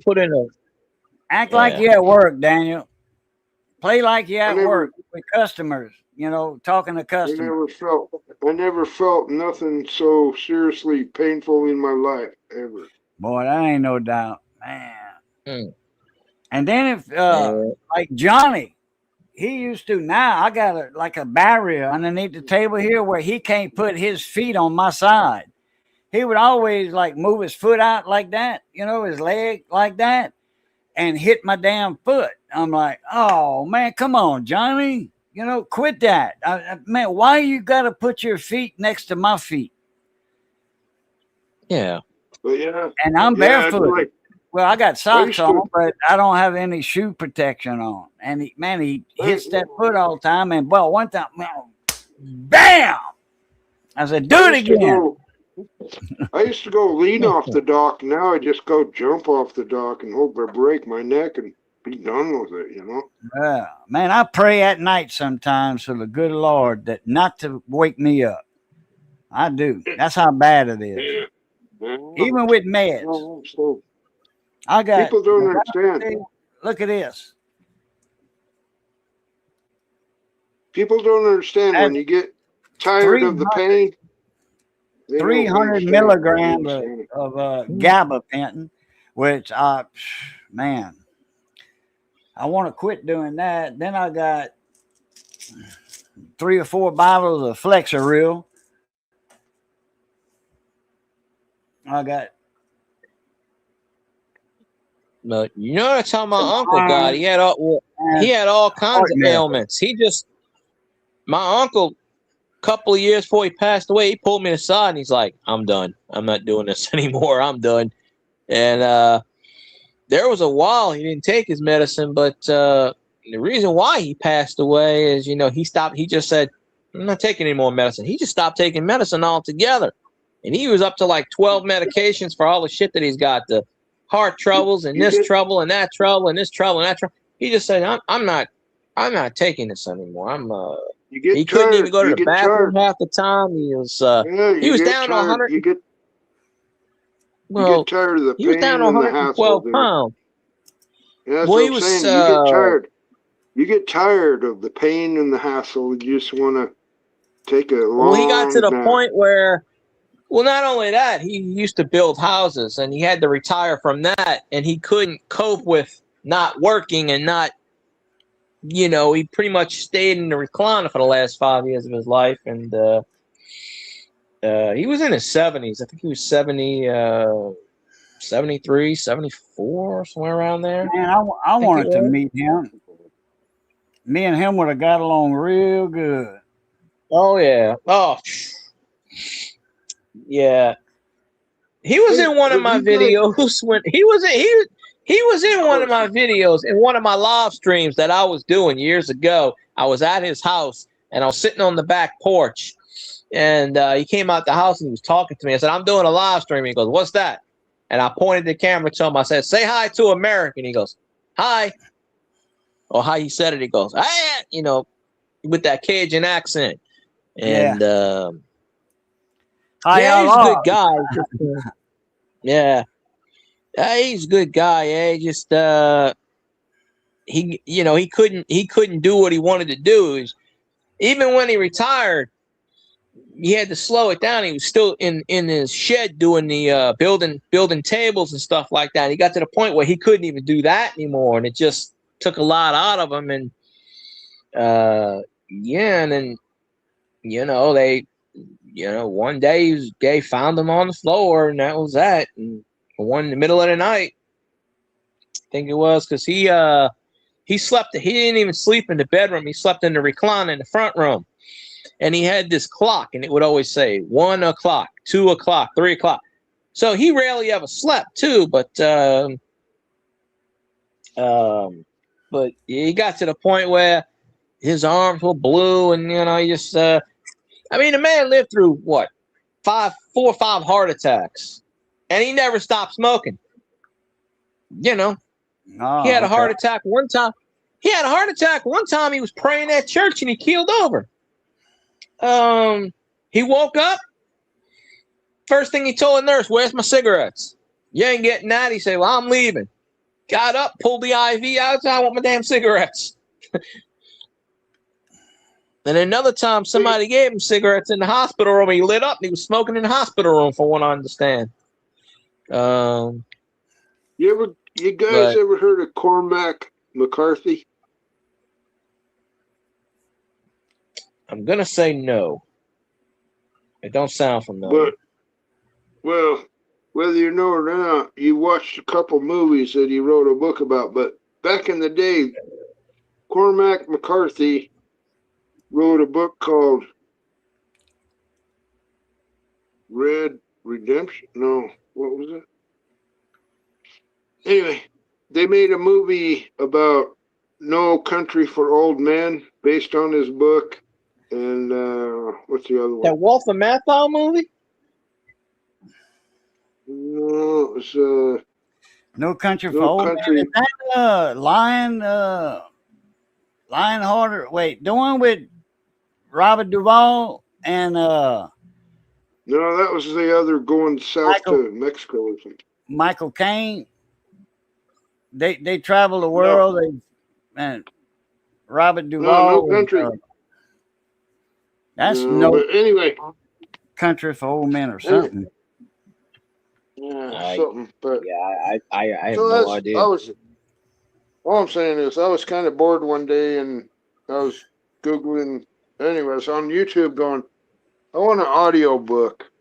Act like you're at work, Daniel. Play like you're at work with customers, talking to customers. I never felt nothing so seriously painful in my life, ever. Boy, that ain't no doubt, man. And then if like Johnny, he used to. Now I got a barrier underneath the table here where he can't put his feet on my side. he would always like move his foot out like that, his leg like that, and hit my damn foot. I'm like, oh man, come on, Johnny, quit that. Man, why you got to put your feet next to my feet? Yeah. But yeah. And I'm barefoot. Like, well, I got socks on, but I don't have any shoe protection on. And he hits that foot all the time. And well, one time, bam! I said, do it again. I used to go lean off the dock. Now I just go jump off the dock and hope I break my neck and be done with it, Man, I pray at night sometimes for the good Lord that not to wake me up. I do. That's how bad it is. Even with meds. I got people don't understand. Look at this. People don't understand when you get tired of the pain. 300 milligrams of gabapentin, which man, I want to quit doing that. Then I got 3 or 4 bottles of Flexeril. I got. But that's how my uncle got. He had all kinds of ailments. My uncle, a couple of years before he passed away, he pulled me aside and he's like, "I'm done. I'm not doing this anymore. I'm done." And there was a while he didn't take his medicine, but the reason why he passed away is, he stopped. He just said, "I'm not taking any more medicine." He just stopped taking medicine altogether, and he was up to like 12 medications for all the shit that he's got. The heart troubles and this trouble and that trouble and this trouble and that trouble. He just said, I'm not taking this anymore. He couldn't even go to the bathroom half the time. He was down to 100. You get tired of the pain. He was down to 112 pounds. Yeah, that's what I'm saying. You get tired. You get tired of the pain and the hassle. You just want to take a long Well, he got to the point where, well, not only that, he used to build houses and he had to retire from that, and he couldn't cope with not working and not, he pretty much stayed in the recliner for the last 5 years of his life. And he was in his 70s. I think he was 70, 73, 74, somewhere around there. Man, I wanted to meet him. Me and him would have got along real good. Oh, yeah. Oh, yeah. He was in one of my videos when he was in one of my videos in one of my live streams that I was doing years ago. I was at his house and I was sitting on the back porch, and he came out the house and he was talking to me. I said, "I'm doing a live stream." He goes, "What's that?" And I pointed the camera to him. I said, "Say hi to America." And he goes, "Hi." Or how he said it, he goes, "Hi," with that Cajun accent. And he's a good guy. Yeah. He's a good guy. Yeah, just he couldn't do what he wanted to do. Even when he retired, he had to slow it down. He was still in his shed doing the building tables and stuff like that. He got to the point where he couldn't even do that anymore, and it just took a lot out of him. And and then one day they found him on the floor, and that was that. And one in the middle of the night, I think it was, because he slept. He didn't even sleep in the bedroom. He slept in the recliner in the front room, and he had this clock, and it would always say 1 o'clock, 2 o'clock, 3 o'clock. So he rarely ever slept too. But he got to the point where his arms were blue, and he just. The man lived through what, 4 or 5 heart attacks, and he never stopped smoking. He had a heart attack one time. He was praying at church and he keeled over. He woke up. First thing he told the nurse, "Where's my cigarettes?" "You ain't getting that." He said, "Well, I'm leaving." Got up, pulled the IV out. "I want my damn cigarettes." And another time, somebody gave him cigarettes in the hospital room. He lit up and he was smoking in the hospital room, for what I understand. You guys ever heard of Cormac McCarthy? I'm gonna say no. It don't sound familiar. Well, whether you know or not, you watched a couple movies that he wrote a book about. But back in the day, Cormac McCarthy wrote a book called Red Redemption. No, what was it? Anyway, they made a movie about No Country for Old Men based on his book. And what's the other one? That Walter Matthau movie? No, it was No Country for No Old Country. Men. Is that Lionheart? Wait, the one with Robert Duvall and No, that was the other going south to Mexico. I think. Michael Caine. They travel the world. And Robert Duvall. No Country. That's But anyway, Country for Old Men or something. Yeah, something. But yeah, I have no idea. All I'm saying is, I was kind of bored one day, and I was Googling. Anyways, on YouTube, going, I want an audio book,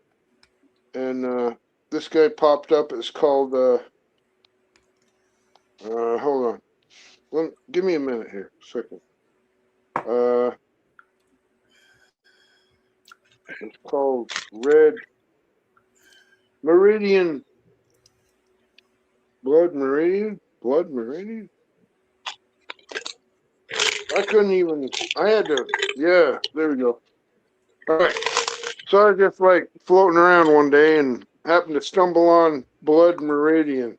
and this guy popped up. It's called. Hold on. Give me a minute here. A second. It's called Red Meridian. Blood Meridian? I couldn't even, I had to, yeah, there we go. All right. So I was just like floating around one day and happened to stumble on Blood Meridian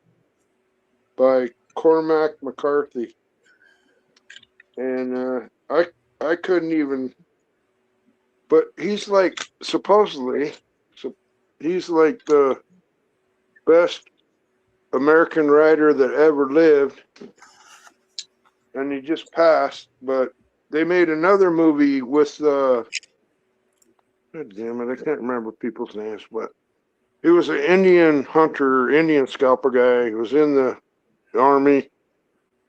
by Cormac McCarthy. And I couldn't even, but he's like, supposedly, he's like the best American writer that ever lived, and he just passed. But they made another movie with God damn it, I can't remember people's names, but he was an Indian hunter, Indian scalper guy. He was in the army,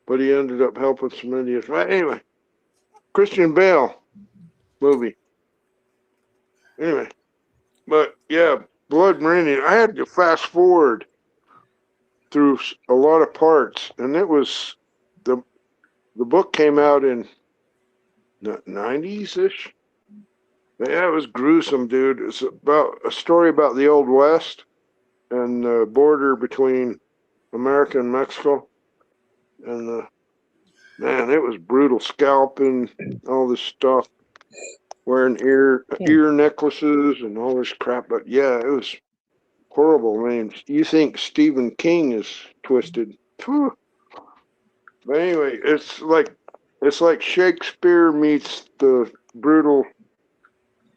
but he ended up helping some Indians. But anyway, Christian Bale movie. Anyway, but yeah, Blood Meridian. I had to fast forward through a lot of parts, and it was the book came out in the 90s ish. Yeah, it was gruesome, dude. It's about a story about the Old West and the border between America and Mexico, and man, it was brutal, scalping, all this stuff, wearing ear necklaces and all this crap. But yeah, it was horrible. I mean, you think Stephen King is twisted. Whew. But anyway, it's like Shakespeare meets the brutal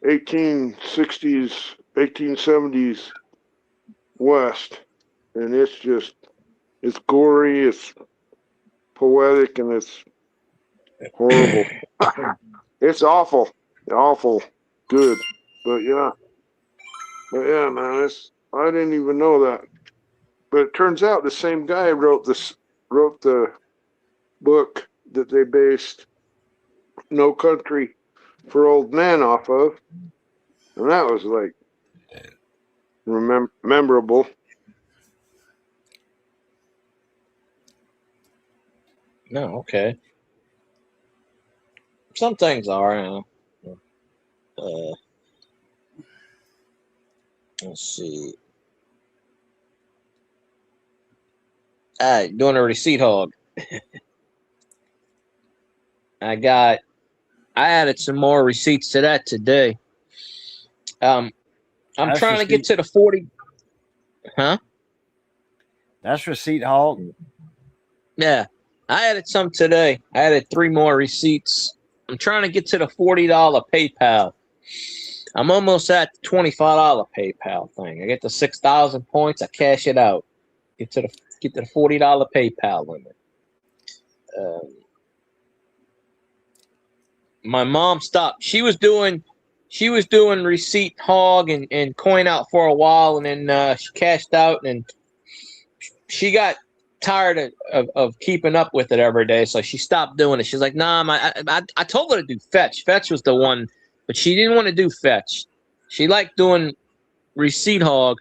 1860s, 1870s West. And it's gory, it's poetic, and it's horrible. It's awful good. But yeah, man, I didn't even know that. But it turns out the same guy wrote the book that they based No Country for Old Men off of, and that was like memorable. No, okay. Some things are, you know. Let's see. Doing a receipt hog. I added some more receipts to that today. I'm trying to get to the 40. Huh? That's Receipt Hog. Yeah. I added some today. I added 3 more receipts. I'm trying to get to the $40 PayPal. I'm almost at the $25 PayPal thing. I get the 6,000 points. I cash it out. Get to the $40 PayPal limit. My mom stopped. She was doing Receipt Hog and Coin Out for a while, and then she cashed out, and she got tired of keeping up with it every day, so she stopped doing it. She's like, nah, I told her to do Fetch. Fetch was the one, but she didn't want to do Fetch. She liked doing Receipt Hog,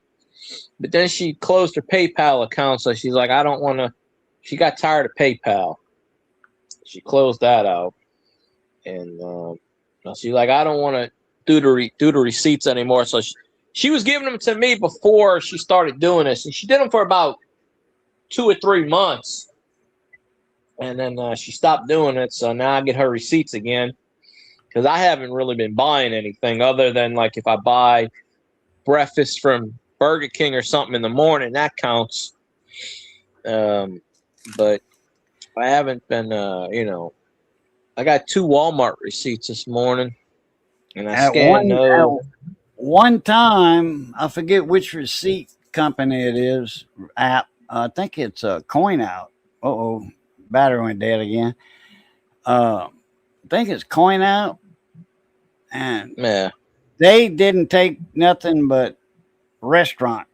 But then she closed her PayPal account, so she's like, I don't want to. She got tired of PayPal. She closed that out, and she's like, I don't want to do the receipts anymore. So she was giving them to me before she started doing this, and she did them for about 2 or 3 months, and then she stopped doing it. So now I get her receipts again, because I haven't really been buying anything other than like if I buy breakfast from Burger King or something in the morning, that counts. But I haven't been, I got 2 Walmart receipts this morning, and I scanned those. One time, I forget which receipt company it is, app. I think it's a Coin Out. Uh-oh, battery went dead again. I think it's Coin Out, and Yeah, they didn't take nothing but restaurant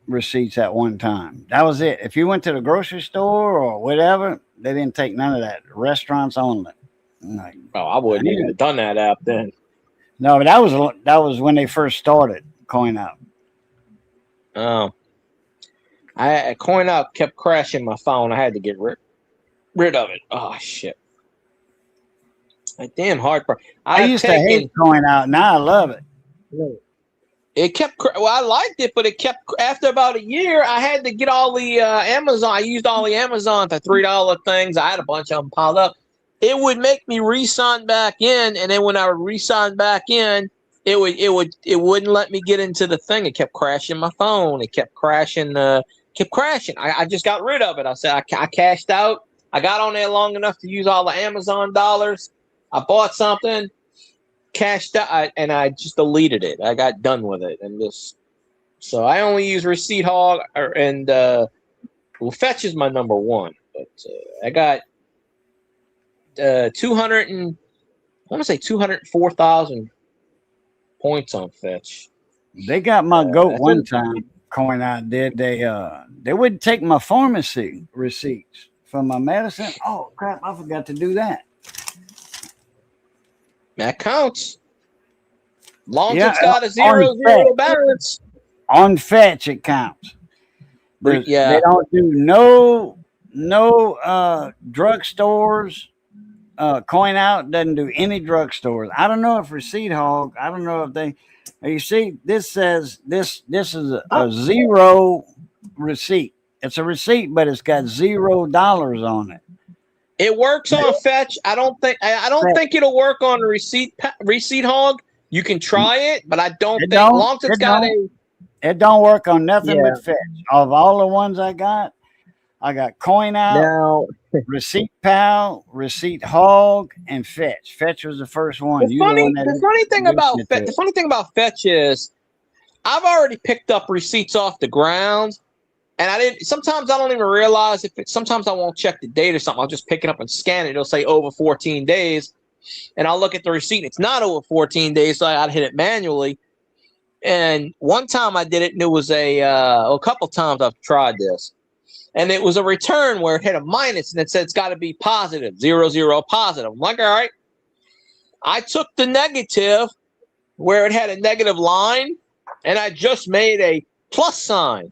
receipts at one time. That was it. If you went to the grocery store or whatever, they didn't take none of that. Restaurants only. Like, I wouldn't even have done that app then. no, but that was when they first started Coin Out. Oh, Coin Out kept crashing my phone. I had to get rid of it. Oh shit! A damn hard part. I used to hate Coin Out. Now I love it. It kept. Well, I liked it, but it kept. After about a year, I had to get all the Amazon. I used all the Amazon for $3 things. I had a bunch of them piled up. It would make me re-sign back in, and then when I would re-sign back in, it wouldn't let me get into the thing. It kept crashing my phone. It kept crashing. I just got rid of it. I said I cashed out. I got on there long enough to use all the Amazon dollars. I bought something, cashed out, and I just deleted it. I got done with it, and so I only use Receipt Hog and Fetch is my number one. But I got 204,000 points on Fetch. They got my goat one time. Coin Out did. They wouldn't take my pharmacy receipts for my medicine. Oh crap! I forgot to do that. That counts. Long as it's got a 0 balance. On Fetch it counts. But they don't do no drugstores. Coin Out doesn't do any drugstores. I don't know if Receipt Hog. I don't know if they. You see, this says this is a 0 receipt. It's a receipt, but it's got $0 on it. It works on Fetch. I don't think it'll work on Receipt Hog. You can try it, but I don't think long as it's got it don't work on nothing but Fetch. Of all the ones I got Coin Out, Receipt Pal, Receipt Hog, and Fetch. Fetch was the first one. The funny thing about Fetch is I've already picked up receipts off the ground, and sometimes I don't even realize sometimes I won't check the date or something. I'll just pick it up and scan it. It'll say over 14 days, and I'll look at the receipt. And it's not over 14 days, so I got to hit it manually. And one time I did it, and it was a couple times I've tried this. And it was a return where it had a minus, and it said it's got to be positive, 00 positive. I'm like, all right. I took the negative where it had a negative line, and I just made a plus sign.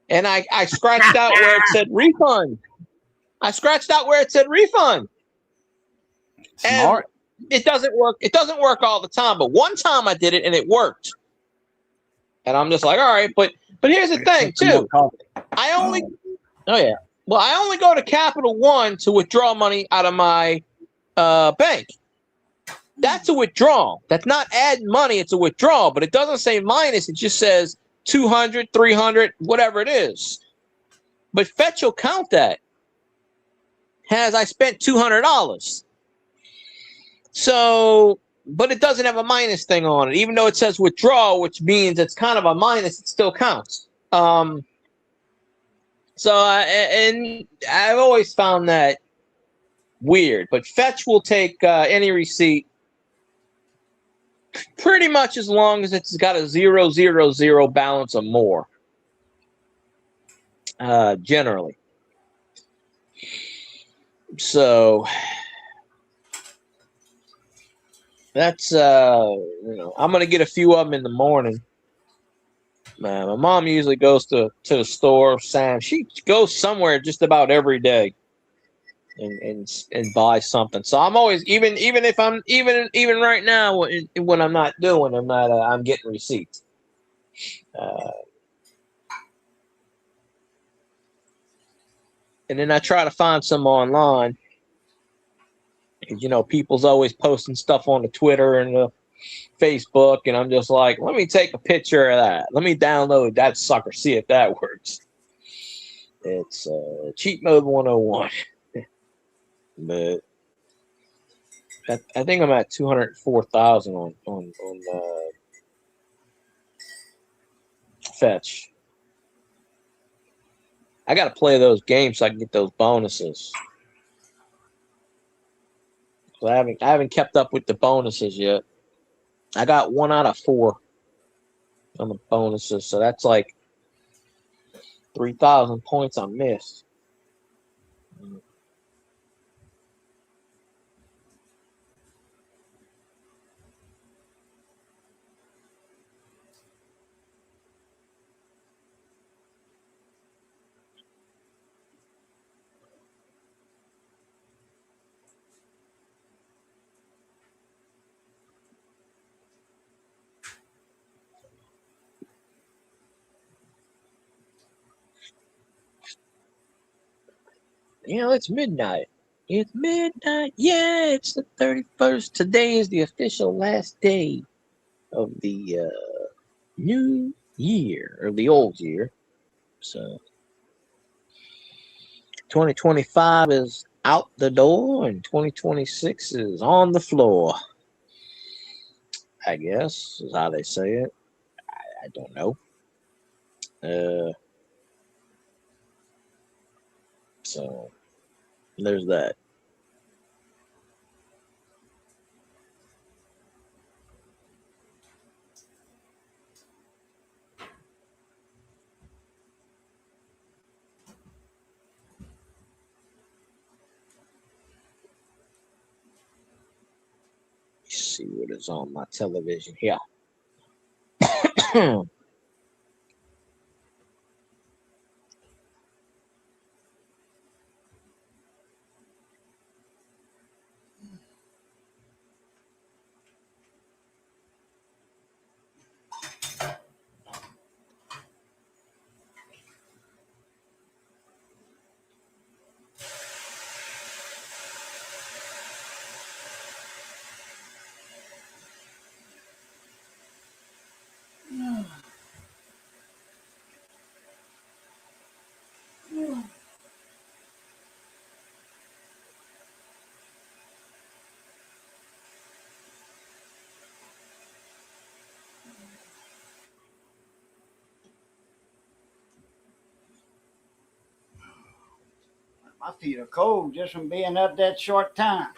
And I scratched out where it said refund. Smart. And it doesn't work. It doesn't work all the time, but one time I did it, and it worked. And I'm just like, all right, but here's the thing too. I only go to Capital One to withdraw money out of my bank. That's a withdrawal. That's not adding money. It's a withdrawal, but it doesn't say minus. It just says 200, 300, whatever it is. But Fetch will count that as I spent $200. So, but it doesn't have a minus thing on it, even though it says withdraw, which means it's kind of a minus. It still counts. And I've always found that weird. But Fetch will take any receipt pretty much as long as it's got a 000 balance or more. Generally. So that's I'm gonna get a few of them in the morning. Man, my mom usually goes to the store, Sam. She goes somewhere just about every day and buys something. So I'm always even if I'm even right now when I'm not doing, I'm getting receipts. And then I try to find some online. You know, people's always posting stuff on the Twitter and the Facebook, and I'm just like, let me take a picture of that. Let me download that sucker, see if that works. It's cheat mode 101. But I think I'm at 204,000 on Fetch. I got to play those games so I can get those bonuses. So I haven't kept up with the bonuses yet. I got 1 out of 4 on the bonuses, so that's like 3,000 points I missed. You know, it's midnight. It's midnight. Yeah, it's the 31st. Today is the official last day of the new year, or the old year. So 2025 is out the door and 2026 is on the floor. I guess is how they say it. I don't know. So there's that. Let's see what is on my television here. My feet are cold just from being up that short time.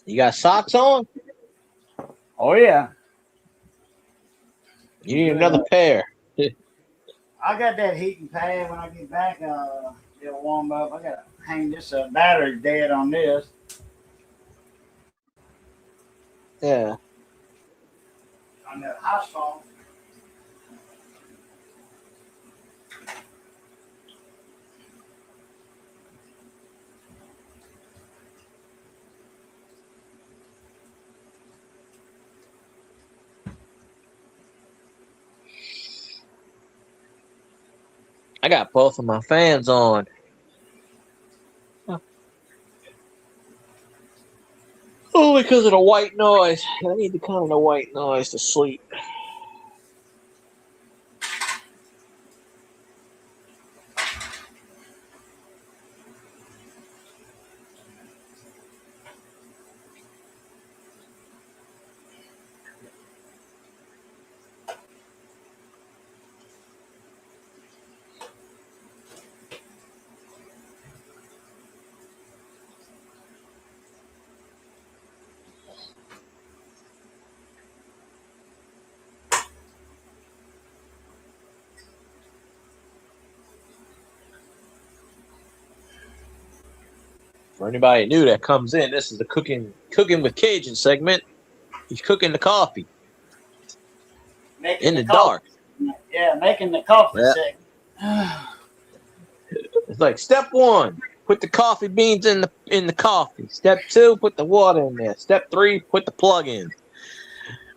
You got socks on? Oh yeah. You need another pair. I got that heating pad. When I get back, it'll warm up. I gotta hang this battery dead on this. Yeah. On the house phone. I got both of my fans on. Only because of the white noise. I need the kind of white noise to sleep. For anybody new that comes in, this is the cooking with Cajun segment. He's cooking the coffee. Making in the dark. Yeah, making the coffee Yeah. sick. It's like step 1, put the coffee beans in the coffee. Step 2, put the water in there. Step 3, put the plug in.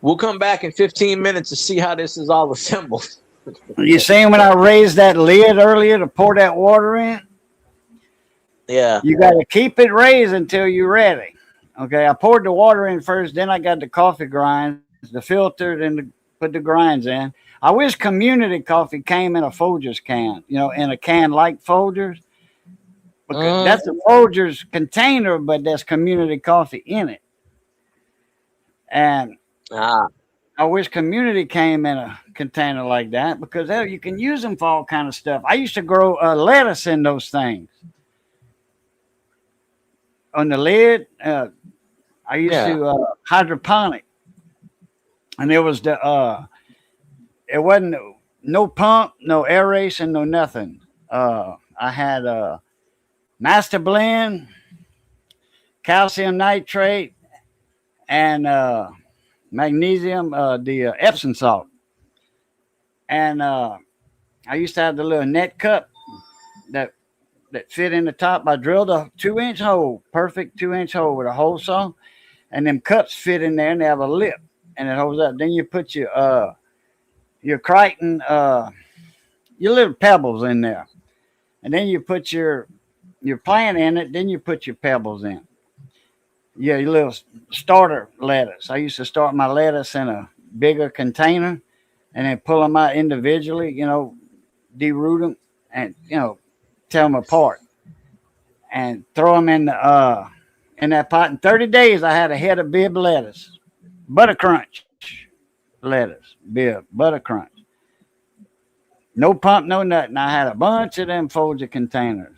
We'll come back in 15 minutes to see how this is all assembled. You seen when I raised that lid earlier to pour that water in? Yeah. You got to keep it raised until you're ready. Okay, I poured the water in first, then I got the coffee grinds, the filter, then put the grinds in. I wish Community Coffee came in a Folgers can, in a can like Folgers. Because that's a Folgers container, but there's Community Coffee in it. And I wish Community came in a container like that because you can use them for all kind of stuff. I used to grow lettuce in those things. On the lid, I used to hydroponic, and it was it wasn't no pump, no aeration, no nothing. I had Master Blend, calcium nitrate, and magnesium, the Epsom salt, and I used to have the little net cup that fit in the top. I drilled a 2-inch hole, perfect 2-inch hole with a hole saw, and them cups fit in there and they have a lip and it holds up. Then you put your Crichton, your little pebbles in there, and then you put your plant in it. Then you put your pebbles in. Yeah, your little starter lettuce. I used to start my lettuce in a bigger container and then pull them out individually, deroot them and, tell them apart and throw them in that pot. In 30 days, I had a head of Bibb lettuce, Butter Crunch lettuce, Bibb, Butter Crunch. No pump, no nothing. I had a bunch of them Folger containers.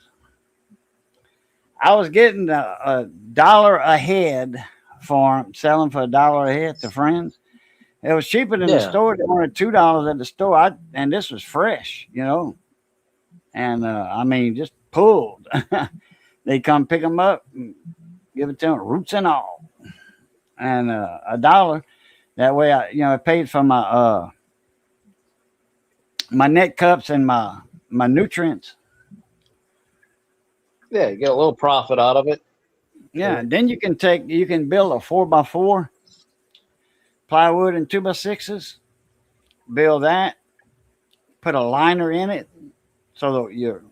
I was getting $1 a head for them, selling for $1 a head to friends. It was cheaper than the store. They wanted $2 at the store. And this was fresh, And just pulled. They come pick them up, and give it to them, roots and all, and $1. That way, I paid for my my net cups and my nutrients. Yeah, you get a little profit out of it. Yeah, then you can build a 4x4 plywood and 2x6s. Build that, put a liner in it, so that you're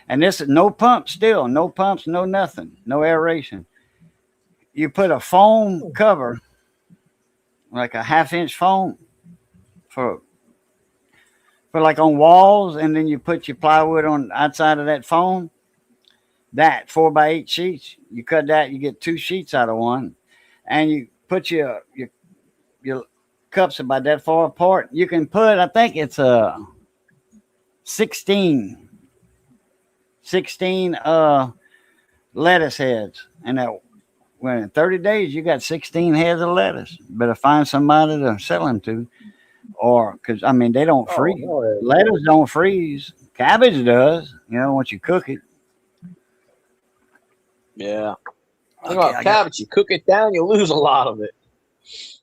and this is no pump, still no pumps, no nothing, no aeration. You put a foam cover, like a 1/2-inch foam, for like on walls, and then you put your plywood on the outside of that foam. That 4x8 sheets, you cut that, you get 2 sheets out of one, and you put your cups about that far apart. You can put, I think it's 16 lettuce heads, and that when in 30 days you got 16 heads of lettuce. Better find somebody to sell them to, or because they don't freeze. Lettuce don't freeze. Cabbage does, once you cook it. Yeah. Cabbage, you cook it down, you lose a lot of it.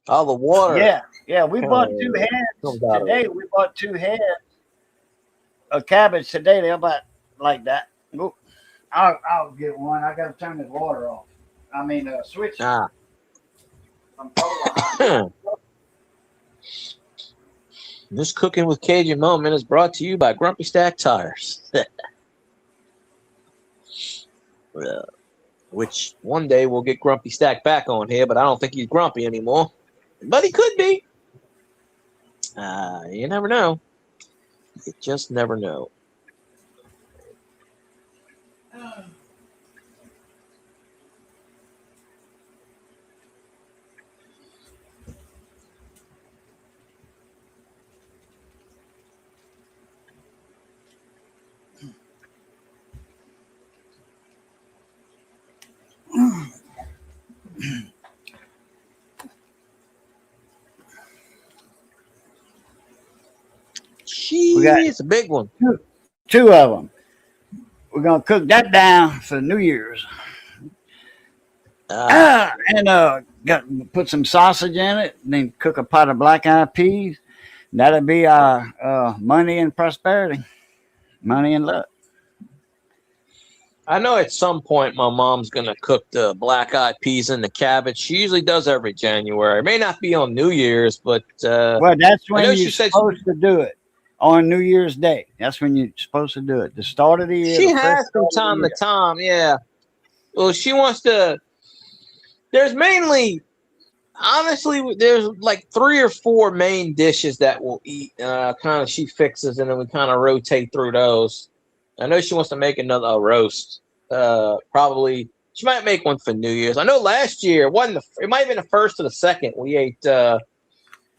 All the water. Yeah. We bought 2 heads today. We bought 2 heads of cabbage today. They're about like that. Ooh. I'll get one. I got to turn the water off. Switch. This Cooking with Cajun moment is brought to you by Grumpy Stack Tires. Which one day we'll get Grumpy Stack back on here, but I don't think he's grumpy anymore. But he could be. You never know. You just never know. It's a big one. 2 of them. We're gonna cook that down for New Year's. And put some sausage in it, and then cook a pot of black eyed peas. That'll be our money and prosperity, money and luck. I know at some point my mom's gonna cook the black eyed peas and the cabbage. She usually does every January. It may not be on New Year's, but well, that's when you're she said supposed to do it on New Year's Day. That's when you're supposed to do it. The start of the year. She has from time to time, yeah. Well, she wants to. There's mainly, honestly, there's like 3 or 4 main dishes that we'll eat. Kind of she fixes, and then we kind of rotate through those. I know she wants to make another roast. Probably she might make one for New Year's. I know last year it might have been the first or the second. We ate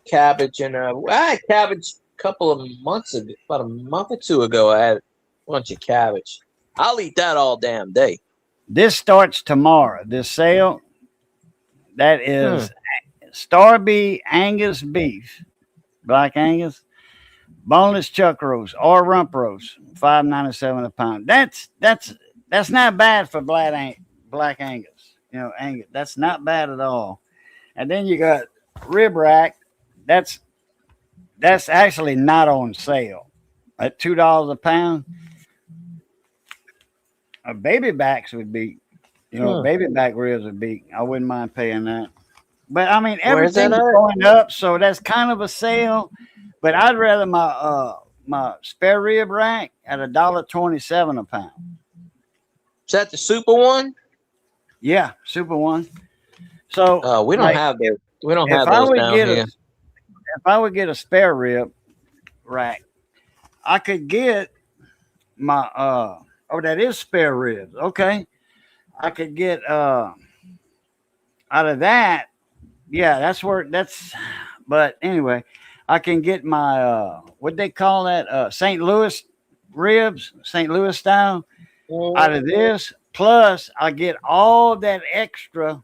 cabbage and I had cabbage a couple of months ago, about a month or 2 ago. I had a bunch of cabbage. I'll eat that all damn day. This starts tomorrow. This sale that is Starby Angus beef, black Angus. Boneless chuck roast or rump roast, $5.97 a pound. That's not bad for black Angus. You know, Angus. That's not bad at all. And then you got rib rack. That's actually not on sale at $2 a pound. Baby backs would be, baby back ribs would be. I wouldn't mind paying that. But I mean, everything's going up, so that's kind of a sale. But I'd rather my spare rib rack at $1.27 a pound. Is that the super one? Yeah, super one. So we don't have those. We don't have those down here. If I would get a spare rib rack, I could get my that is spare ribs. Okay, I could get out of that. Yeah, but anyway. I can get my what they call that St. Louis ribs, St. Louis style, out of this. Plus, I get all that extra,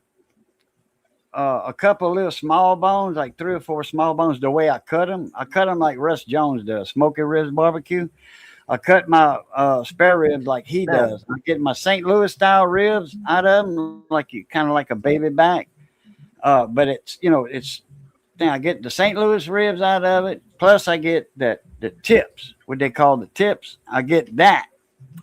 a couple of little small bones, like 3 or 4 small bones. The way I cut them like Russ Jones does, Smoky Ribs Barbecue. I cut my spare ribs like he does. I get my St. Louis style ribs out of them, kind of like a baby back. But it's I get the St. Louis ribs out of it. Plus, I get the tips, what they call the tips. I get that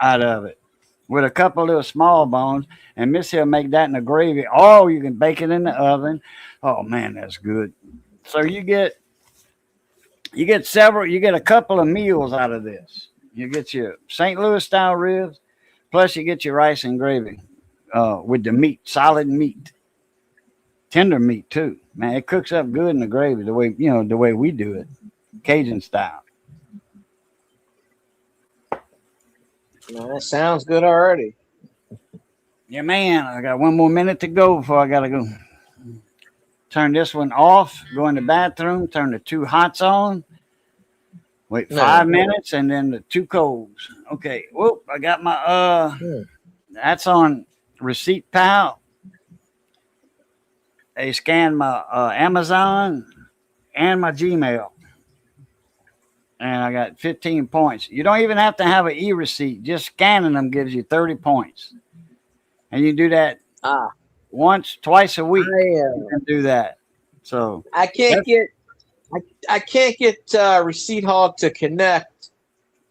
out of it with a couple of little small bones. And Miss will make that in the gravy. Or you can bake it in the oven. Oh man, that's good. So you get a couple of meals out of this. You get your St. Louis style ribs, plus you get your rice and gravy with the meat, solid meat. Tender meat too, man. It cooks up good in the gravy the way we do it, Cajun style. Man, that sounds good already. Yeah, man. I got 1 more minute to go before I gotta go. Turn this one off. Go in the bathroom. Turn the 2 hots on. Wait 5 minutes, and then the 2 colds. Okay. Whoop! I got my That's on Receipt Pal. They scanned my Amazon and my Gmail. And I got 15 points. You don't even have to have an e-receipt. Just scanning them gives you 30 points. And you do that twice a week. You can do that. So I can't get Receipt Hog to connect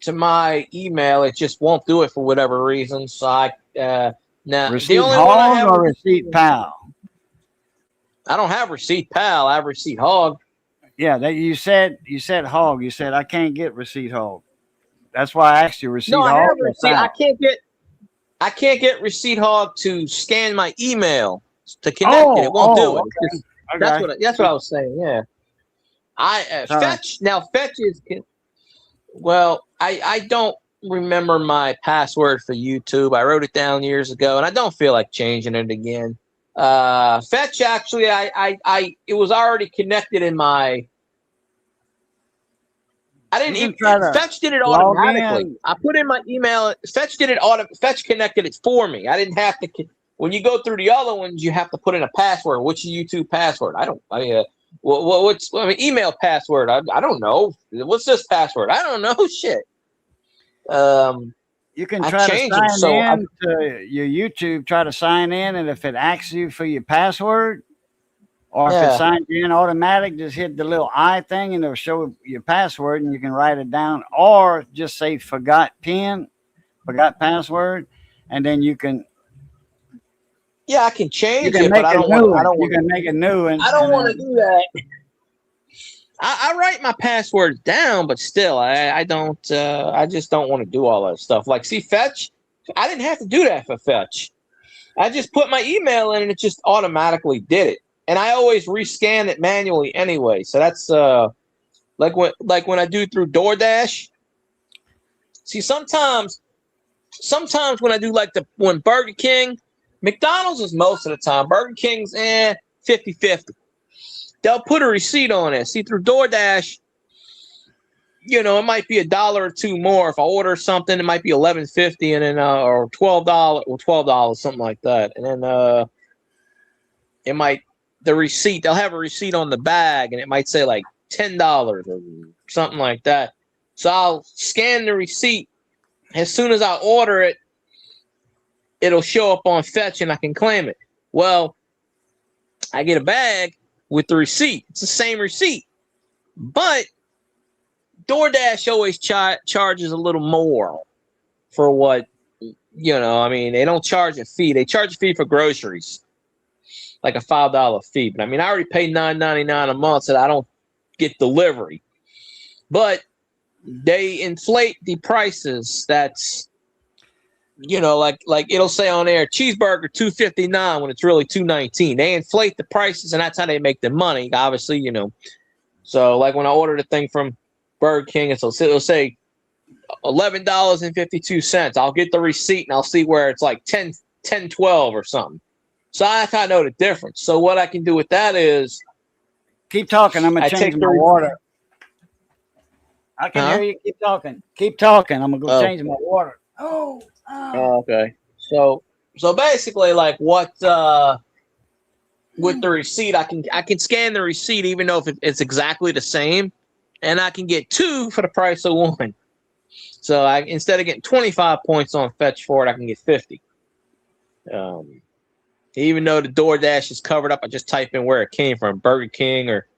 to my email. It just won't do it for whatever reason. So Receipt Hog or Receipt Pal? I don't have Receipt Pal. I have Receipt Hog. Yeah, you said Hog. You said I can't get Receipt Hog. That's why I asked you Receipt Hog. I have Receipt. I can't get Receipt Hog to scan my email to connect it. It won't do it. Okay. That's what I was saying. Yeah. Fetch is. Well, I don't remember my password for YouTube. I wrote it down years ago, and I don't feel like changing it again. Fetch actually, it was already connected in my. I didn't even Fetch did it automatically. I put in my email. Fetch did it Fetch connected it for me. I didn't have to. When you go through the other ones, you have to put in a password. What's your YouTube password? What's email password? I don't know. What's this password? I don't know. Shit. You can I try to changed them, sign so in to your YouTube, try to sign in, and if it asks you for your password, or if it Yeah. signs you in automatic, just hit the little I thing and it'll show your password and you can write it down, or just say forgot password, and then you can I can change it, but make I a don't new want. I one. don't You want. can make a new one. I don't and want to then- do that. I write my passwords down, but still, I don't. I just don't want to do all that stuff. Like, see, Fetch. I didn't have to do that for Fetch. I just put my email in, and it just automatically did it. And I always rescan it manually anyway. So that's like when I do through DoorDash. See, sometimes when I do when Burger King, McDonald's is most of the time. Burger King's 50-50. They'll put a receipt on it. See, through DoorDash, it might be $1 or $2 more. If I order something, it might be $11.50 and then or $12, something like that. And then it might they'll have a receipt on the bag, and it might say like $10 or something like that. So I'll scan the receipt. As soon as I order it, it'll show up on Fetch, and I can claim it. Well, I get a bag with the receipt. It's the same receipt, but DoorDash always charges a little more for what, I mean, they don't charge a fee. They charge a fee for groceries, like a $5 fee. But I mean, I already pay $9.99 a month, so I don't get delivery. But they inflate the prices. That's, like it'll say on there, cheeseburger $2.59 when it's really $2.19. They inflate the prices, and that's how they make their money. Obviously, So like when I ordered a thing from Burger King, it'll say $11.52. I'll get the receipt and I'll see where it's like 10.12 or something. So I kind of know the difference. So what I can do with that is keep talking. I'm gonna change my water. I can hear you. Keep talking. Keep talking. I'm gonna go change my water. Oh, okay. So basically, like what with the receipt, I can scan the receipt even though if it's exactly the same, and I can get 2 for the price of 1. So instead of getting 25 points on Fetch for it, I can get 50. Even though the DoorDash is covered up, I just type in where it came from: Burger King or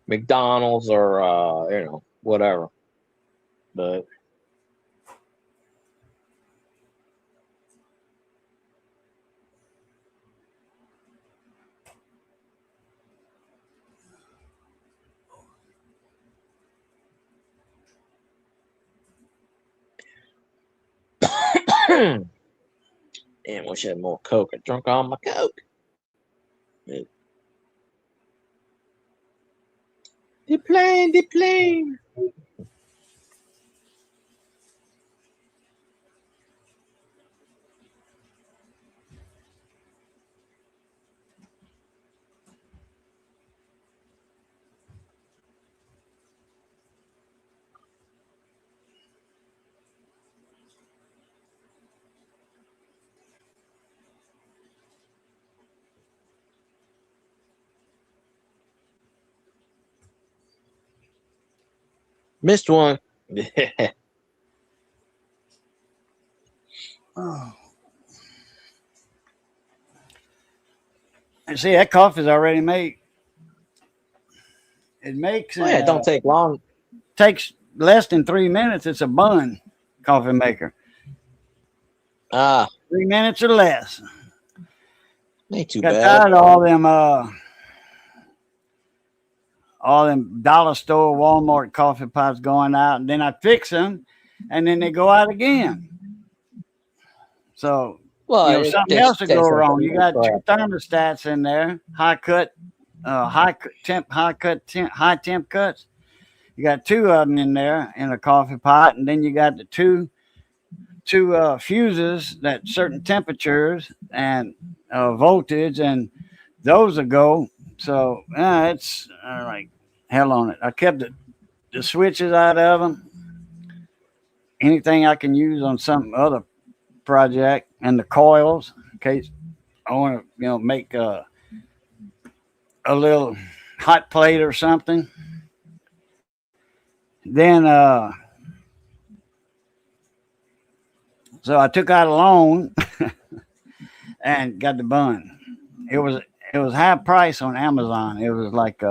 McDonald's or whatever. But damn, wish I had more Coke. I drunk all my Coke. The plane. Missed one. Oh. And see, that coffee's already made. It makes it don't take long. Takes less than 3 minutes. It's a bun coffee maker. 3 minutes or less. Ain't too Got bad. tired of all them dollar store, Walmart coffee pots going out, and then I fix them, and then they go out again. So something else to go wrong. You got 2 thermostats in there, high temp cuts. You got 2 of them in there in a coffee pot, and then you got the two fuses that certain temperatures and voltage, and those will go. So it's like hell on it. I kept the switches out of them. Anything I can use on some other project, and the coils in case I want to make a little hot plate or something. Then So I took out a loan and got the bun. It was high price on Amazon. It was like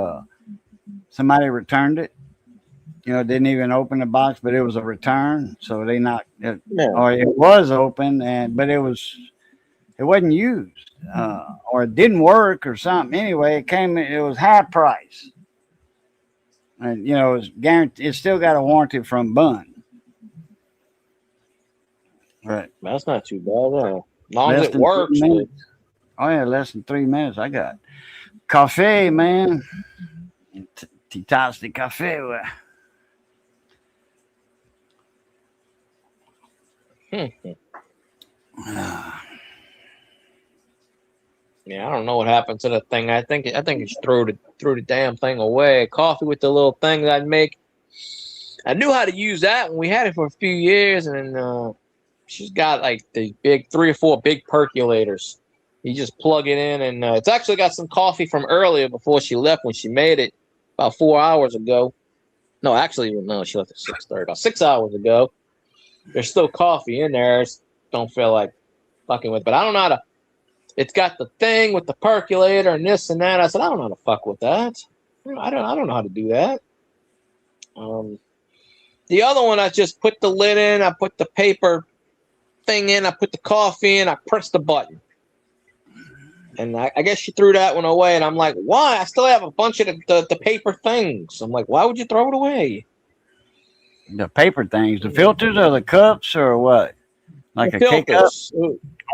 somebody returned it. You know, didn't even open the box, but it was a return. So they knocked it, or it was open, but it wasn't used, or it didn't work or something. Anyway, it was high price. And, you know, it's guaranteed. It's still got a warranty from Bun. Right. That's not too bad. As long as it works. Oh, yeah, less than 3 minutes. I got coffee, man. T-Tots de Café. Yeah, I don't know what happened to the thing. I think it's threw the damn thing away. Coffee with the little thing that I'd make. I knew how to use that when we had it for a few years, and she's got like the big 3 or 4 big percolators. You just plug it in, and it's actually got some coffee from earlier before she left when she made it about 4 hours ago. No, actually, no, she left at 6:30. About 6 hours ago. There's still coffee in there. I just don't feel like fucking with it. But I don't know how to. It's got the thing with the percolator and this and that. I said, I don't know how to fuck with that. I don't know how to do that. The other one, I just put the lid in. I put the paper thing in. I put the coffee in. I pressed the button. And I guess she threw that one away. And I'm like, why? I still have a bunch of the paper things. I'm like, why would you throw it away? The paper things, the filters or the cups or what? Like the a cake cup?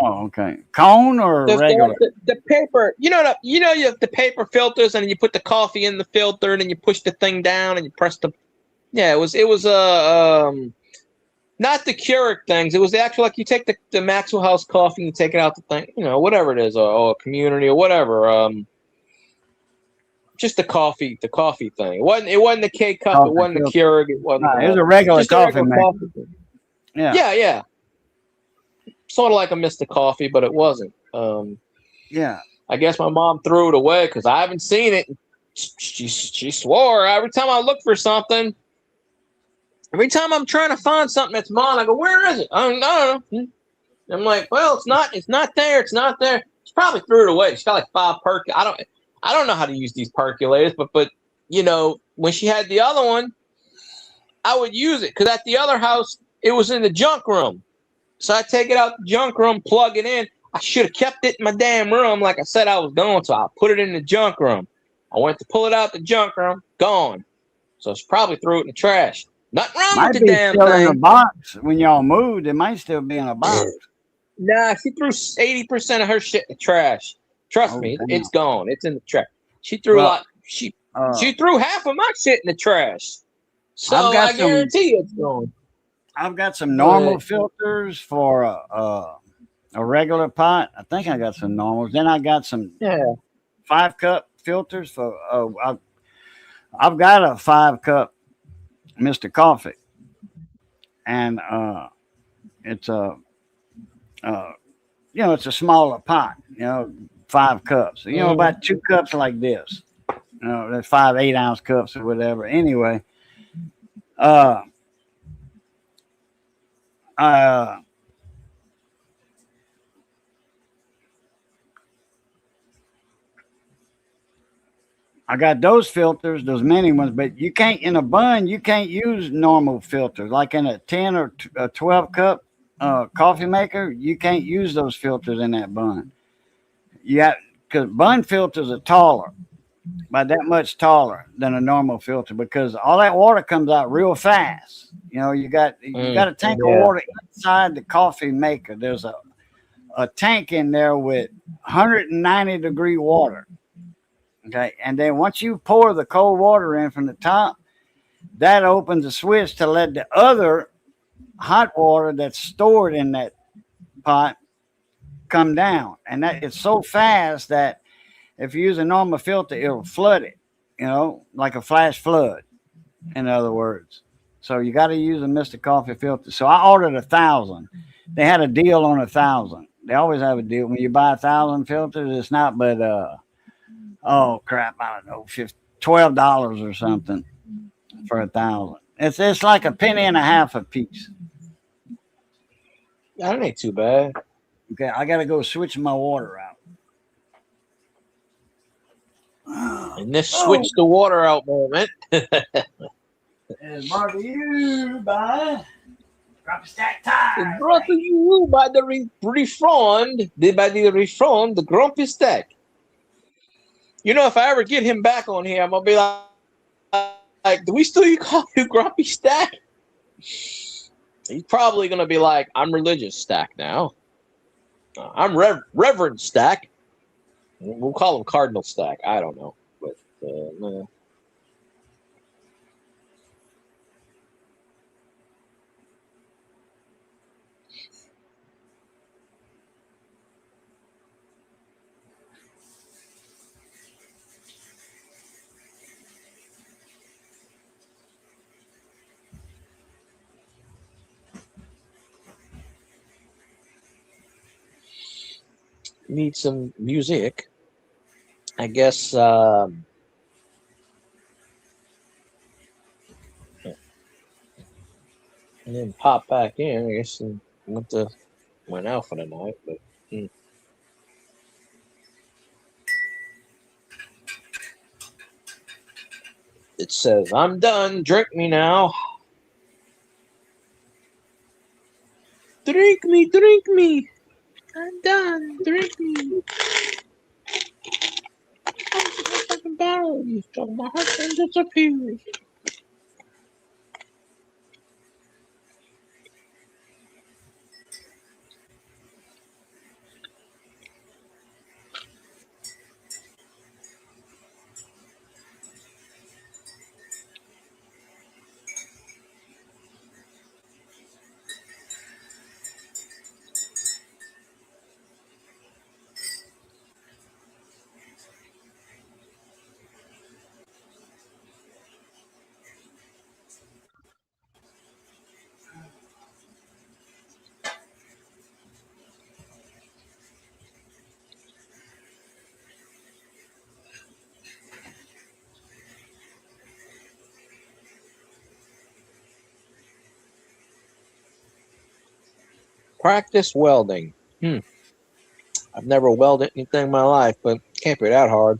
Oh, okay. Cone or regular? The paper, you have the paper filters, and you put the coffee in the filter, and then you push the thing down, and you press the. Yeah, it was not the Keurig things. It was actually like you take the Maxwell House coffee and you take it out the thing, whatever it is, or community or whatever. Just the coffee thing. It wasn't the K cup. Coffee, it wasn't the Keurig. It wasn't. It was a regular coffee maker. Yeah. Sort of like a Mr. Coffee, but it wasn't. Yeah. I guess my mom threw it away because I haven't seen it. She swore every time I look for something. Every time I'm trying to find something that's mine, I go, "Where is it?" I don't know. I'm like, "Well, it's not there. It's not there." She probably threw it away. She's got like 5 I don't know how to use these percolators, but when she had the other one, I would use it because at the other house it was in the junk room. So I take it out the junk room, plug it in. I should have kept it in my damn room like I said I was going to. I put it in the junk room. I went to pull it out the junk room, gone. So she probably threw it in the trash. Nothing wrong with the damn thing. Might be still in a box when y'all moved. It might still be in a box. Nah, she threw 80% of her shit in the trash. Trust me, damn. It's gone. It's in the trash. She threw she threw half of my shit in the trash. So I guarantee it's gone. I've got some normal filters for a regular pot. I think I got some normals. Then I got some 5-cup filters for. I've got a 5-cup Mr. Coffee, and it's it's a smaller pot. 5 cups. About 2 cups like this. There's 5 8-ounce cups or whatever. Anyway, I got those filters, those mini ones, but you can't in a bun. You can't use normal filters like in a 10 or 12 cup coffee maker. You can't use those filters in that bun. Because bun filters are taller, by that much taller than a normal filter, because all that water comes out real fast. You got a tank of water inside the coffee maker. There's a tank in there with 190-degree water. Okay, and then once you pour the cold water in from the top, that opens a switch to let the other hot water that's stored in that pot come down. And that it's so fast that if you use a normal filter, it'll flood it, like a flash flood, in other words. So you got to use a Mr. Coffee filter. So I ordered 1,000. They had a deal on 1,000. They always have a deal. When you buy 1,000 filters, it's not but oh crap, I don't know, $12 or something for 1,000. It's like a penny and a half a piece. That ain't too bad. Okay, I gotta go switch my water out. And this switch the water out moment. And brought to you by Grumpy Stack Tires. Brought to you by the refund, the Grumpy Stack. You know, if I ever get him back on here, I'm gonna be like, do we still call you Grumpy Stack? He's probably gonna be like, I'm Religious Stack now. I'm Reverend Stack. We'll call him Cardinal Stack. I don't know, but no. Need some music. I guess and then pop back in. I guess and went out for the night, but it says I'm done. Drink me now. Drink me, drink me. I'm done. Drink me. I'm so fucking down. My husband disappeared. Practice welding. I've never welded anything in my life, but it can't be that hard.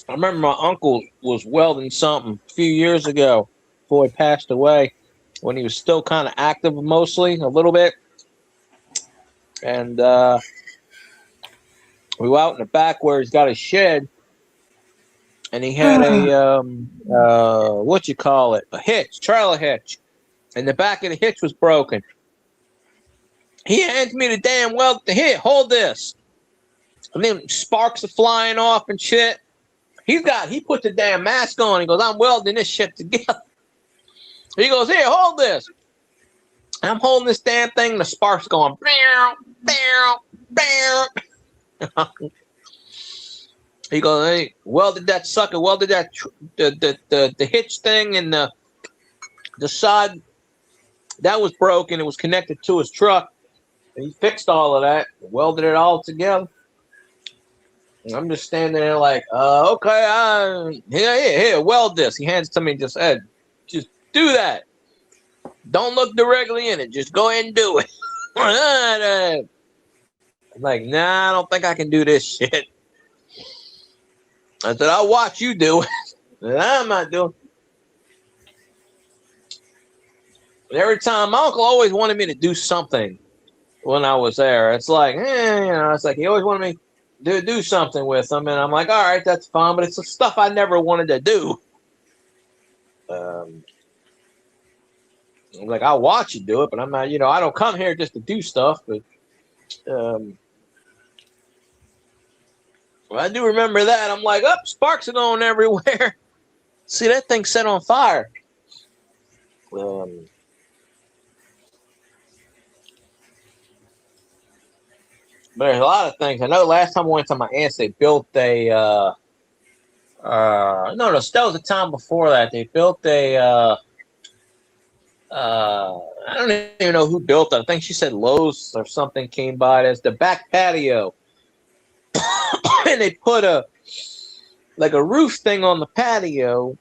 I remember my uncle was welding something a few years ago before he passed away, when he was still kind of active mostly, a little bit. And we were out in the back where he's got a shed, and he had a, a hitch, trailer hitch. And the back of the hitch was broken. He hands me the damn weld to hit. Hold this. And then sparks are flying off and shit. He put the damn mask on. He goes, I'm welding this shit together. He goes, here, hold this. I'm holding this damn thing. The sparks going, bow, bow, bow. He goes, hey, welded that sucker, welded that the hitch thing and the side that was broken. It was connected to his truck. And he fixed all of that, welded it all together. And I'm just standing there like, okay, here, weld this. He hands it to me and just said, just do that. Don't look directly in it. Just go ahead and do it. I'm like, nah, I don't think I can do this shit. I said, I'll watch you do it. And I'm not doing it. But every time, my uncle always wanted me to do something when I was there. It's like, it's like he always wanted me to do something with him. And I'm like, all right, that's fine. But it's the stuff I never wanted to do. I'm like, I'll watch you do it, but I'm not, I don't come here just to do stuff. But I do remember that. I'm like, sparks are going everywhere. See, that thing set on fire. But there's a lot of things. I know last time I went to my aunt's, they built a, no, that was the time before that. They built a, I don't even know who built it. I think she said Lowe's or something came by as the back patio. And they put a roof thing on the patio,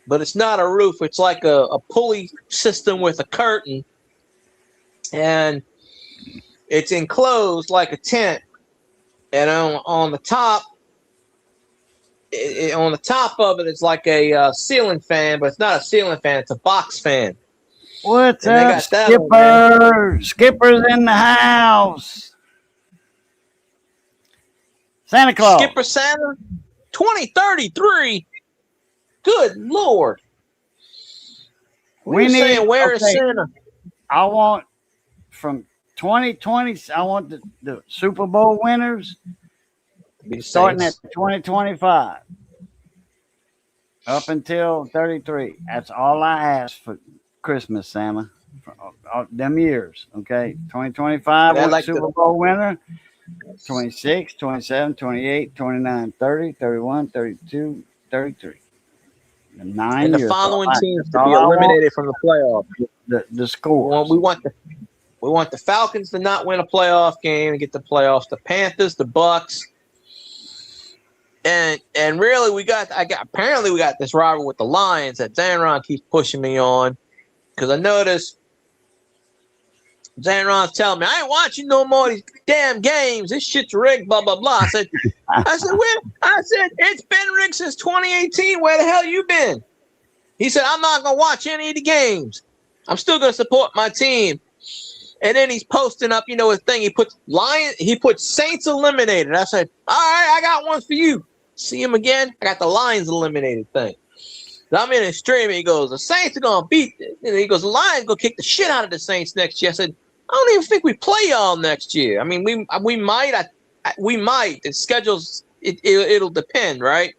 but it's not a roof. It's like a pulley system with a curtain. and it's enclosed like a tent. And on the top, on the top of it is like a ceiling fan, but it's not a ceiling fan; it's a box fan. What's And they up, got that on there. Skipper? Skipper's in the house. Santa Claus. Skipper Santa, 2033. Good Lord. We We're need- saying, where is okay. Santa? I want from 2020. I want the Super Bowl winners Be starting at Saints. 2025 up until 33. That's all I ask for Christmas, Santa. For all them years, okay? 2025 Yeah, with like Super Bowl winner. 26, 27, 28, 29, 30, 31, 32, 33. The 9 And the years. following All I- teams that's to all be I want. eliminated from the playoff. The score. We want the Falcons to not win a playoff game and get the playoffs. The Panthers, the Bucks, and really apparently we got this rivalry with the Lions that Zanron keeps pushing me on, because I noticed Zanron's telling me I ain't watching no more of these damn games. This shit's rigged. Blah blah blah. I said it's been rigged since 2018. Where the hell you been? He said I'm not gonna watch any of the games. I'm still gonna support my team. And then he's posting up, his thing. He puts Saints eliminated. I said, all right, I got one for you. See him again? I got the Lions eliminated thing. I'm in his stream, and he goes, the Saints are going to beat it. And he goes, the Lions going to kick the shit out of the Saints next year. I said, I don't even think we play y'all next year. I mean, we might. We might. The schedules, it'll depend, right?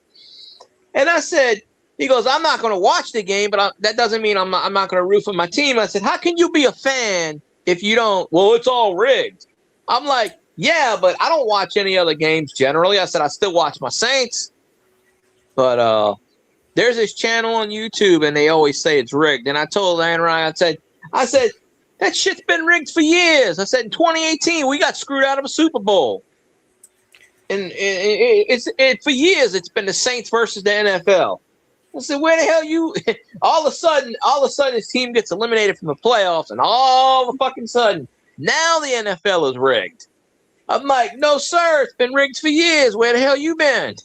And I said, he goes, I'm not going to watch the game, but that doesn't mean I'm not going to root for my team. I said, how can you be a fan if you don't? Well, it's all rigged. I'm like, yeah, but I don't watch any other games generally. I said, I still watch my Saints. But there's this channel on YouTube, and they always say it's rigged. And I told Aaron Ryan, I said, that shit's been rigged for years. I said, in 2018, we got screwed out of a Super Bowl. And it's for years, it's been the Saints versus the NFL. I said, where the hell you? All of a sudden, his team gets eliminated from the playoffs, and all of a fucking sudden, now the NFL is rigged. I'm like, no, sir, it's been rigged for years. Where the hell you been?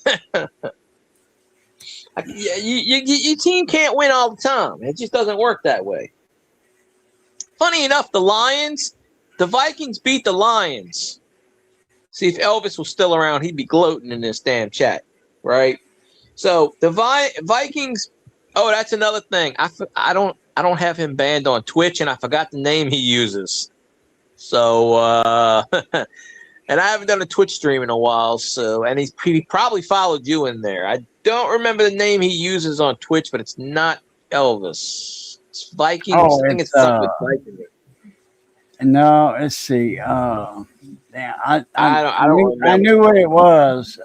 Your team can't win all the time. It just doesn't work that way. Funny enough, the Vikings beat the Lions. See, if Elvis was still around, he'd be gloating in this damn chat, right? So the Vikings. Oh, that's another thing. I don't have him banned on Twitch, and I forgot the name he uses. So and I haven't done a Twitch stream in a while. So and he probably followed you in there. I don't remember the name he uses on Twitch, but it's not Elvis. It's Vikings. Oh, I think it's something with Vikings. No, let's see. Damn, I knew what it was.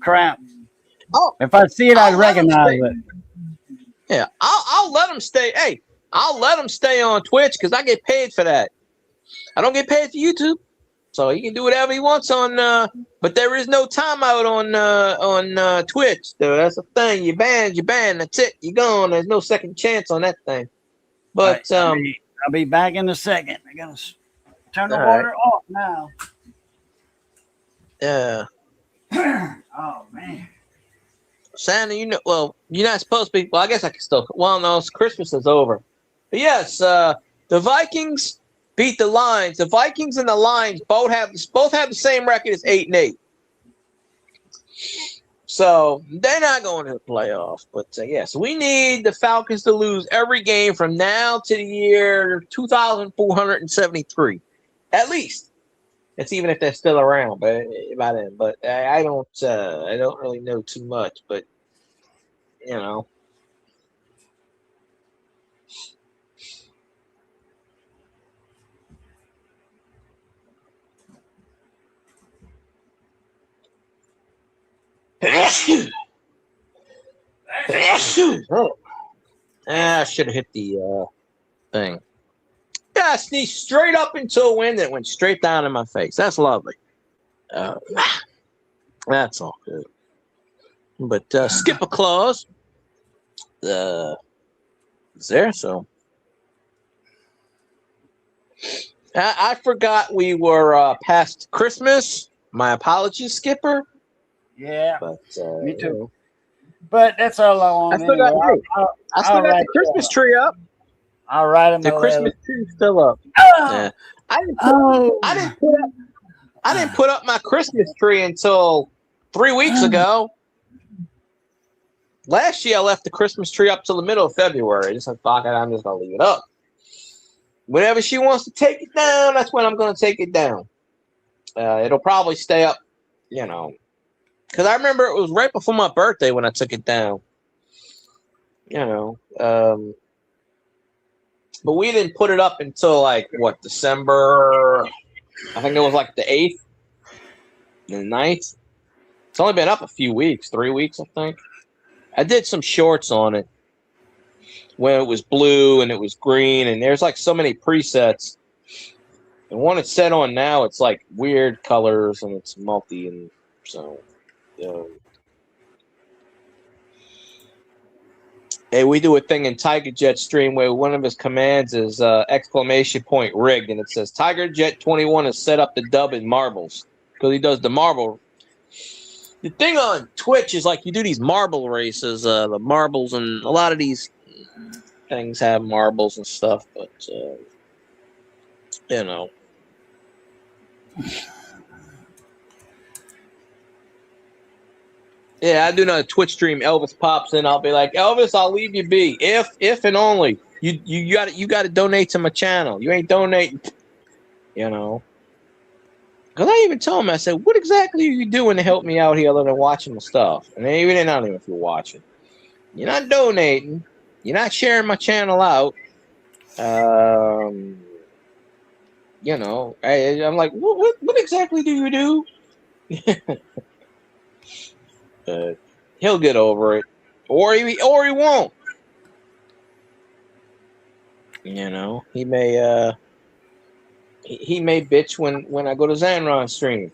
Crap. Oh, if I see it, I'd recognize it. Yeah, I'll let him stay. Hey, I'll let him stay on Twitch because I get paid for that. I don't get paid for YouTube, so he can do whatever he wants on. But there is no timeout on Twitch. So that's the thing. You banned. That's it. You're gone. There's no second chance on that thing. But right, I'll be back in a second. I gotta turn the water off now. Yeah. Oh man. Santa, you're not supposed to be. Well, I guess I can still. Well, no, Christmas is over. But yes, the Vikings beat the Lions. The Vikings and the Lions both have the same record as 8-8. So they're not going to the playoffs. But yes, we need the Falcons to lose every game from now to the year 2473, at least. It's even if they're still around, but by then. But I don't really know too much. But I should have hit the thing. Yeah, I sneezed straight up into a wind that went straight down in my face. That's lovely. That's all good. But Skipper Claus is there, so I forgot we were past Christmas. My apologies, Skipper. Yeah, But me too. But that's all I want. I still got, Anyway. I still got the Christmas tree up. I'll write him The a Christmas letter. tree's still up. Oh, Yeah. I didn't oh. put up my Christmas tree until 3 weeks ago. Last year I left the Christmas tree up till the middle of February. I just said, fuck it, I'm just gonna leave it up. Whenever she wants to take it down, that's when I'm gonna take it down. It'll probably stay up, you know, because I remember it was right before my birthday when I took it down. You know, but we didn't put it up until like what, December? I think it was like the 8th, the 9th. It's only been up a few weeks, 3 weeks, I think. I did some shorts on it when it was blue and it was green, and there's like so many presets. And one it's set on now, it's like weird colors and it's multi, and so. Hey, we do a thing in Tiger Jet stream where one of his commands is exclamation point rigged, and it says Tiger Jet 21 has set up the dub in marbles because he does the marble. The thing on Twitch is like you do these marble races, the marbles, and a lot of these things have marbles and stuff, but you know. Yeah, I do another Twitch stream. Elvis pops in. I'll be like, Elvis, I'll leave you be. If and only you got to donate to my channel. You ain't donating, you know. Because I even told him, I said, what exactly are you doing to help me out here other than watching the stuff? And they even not even if you're watching. You're not donating. You're not sharing my channel out. You know, I'm like, what exactly do you do? He'll get over it, or he won't. You know, he may bitch when I go to Zanron stream.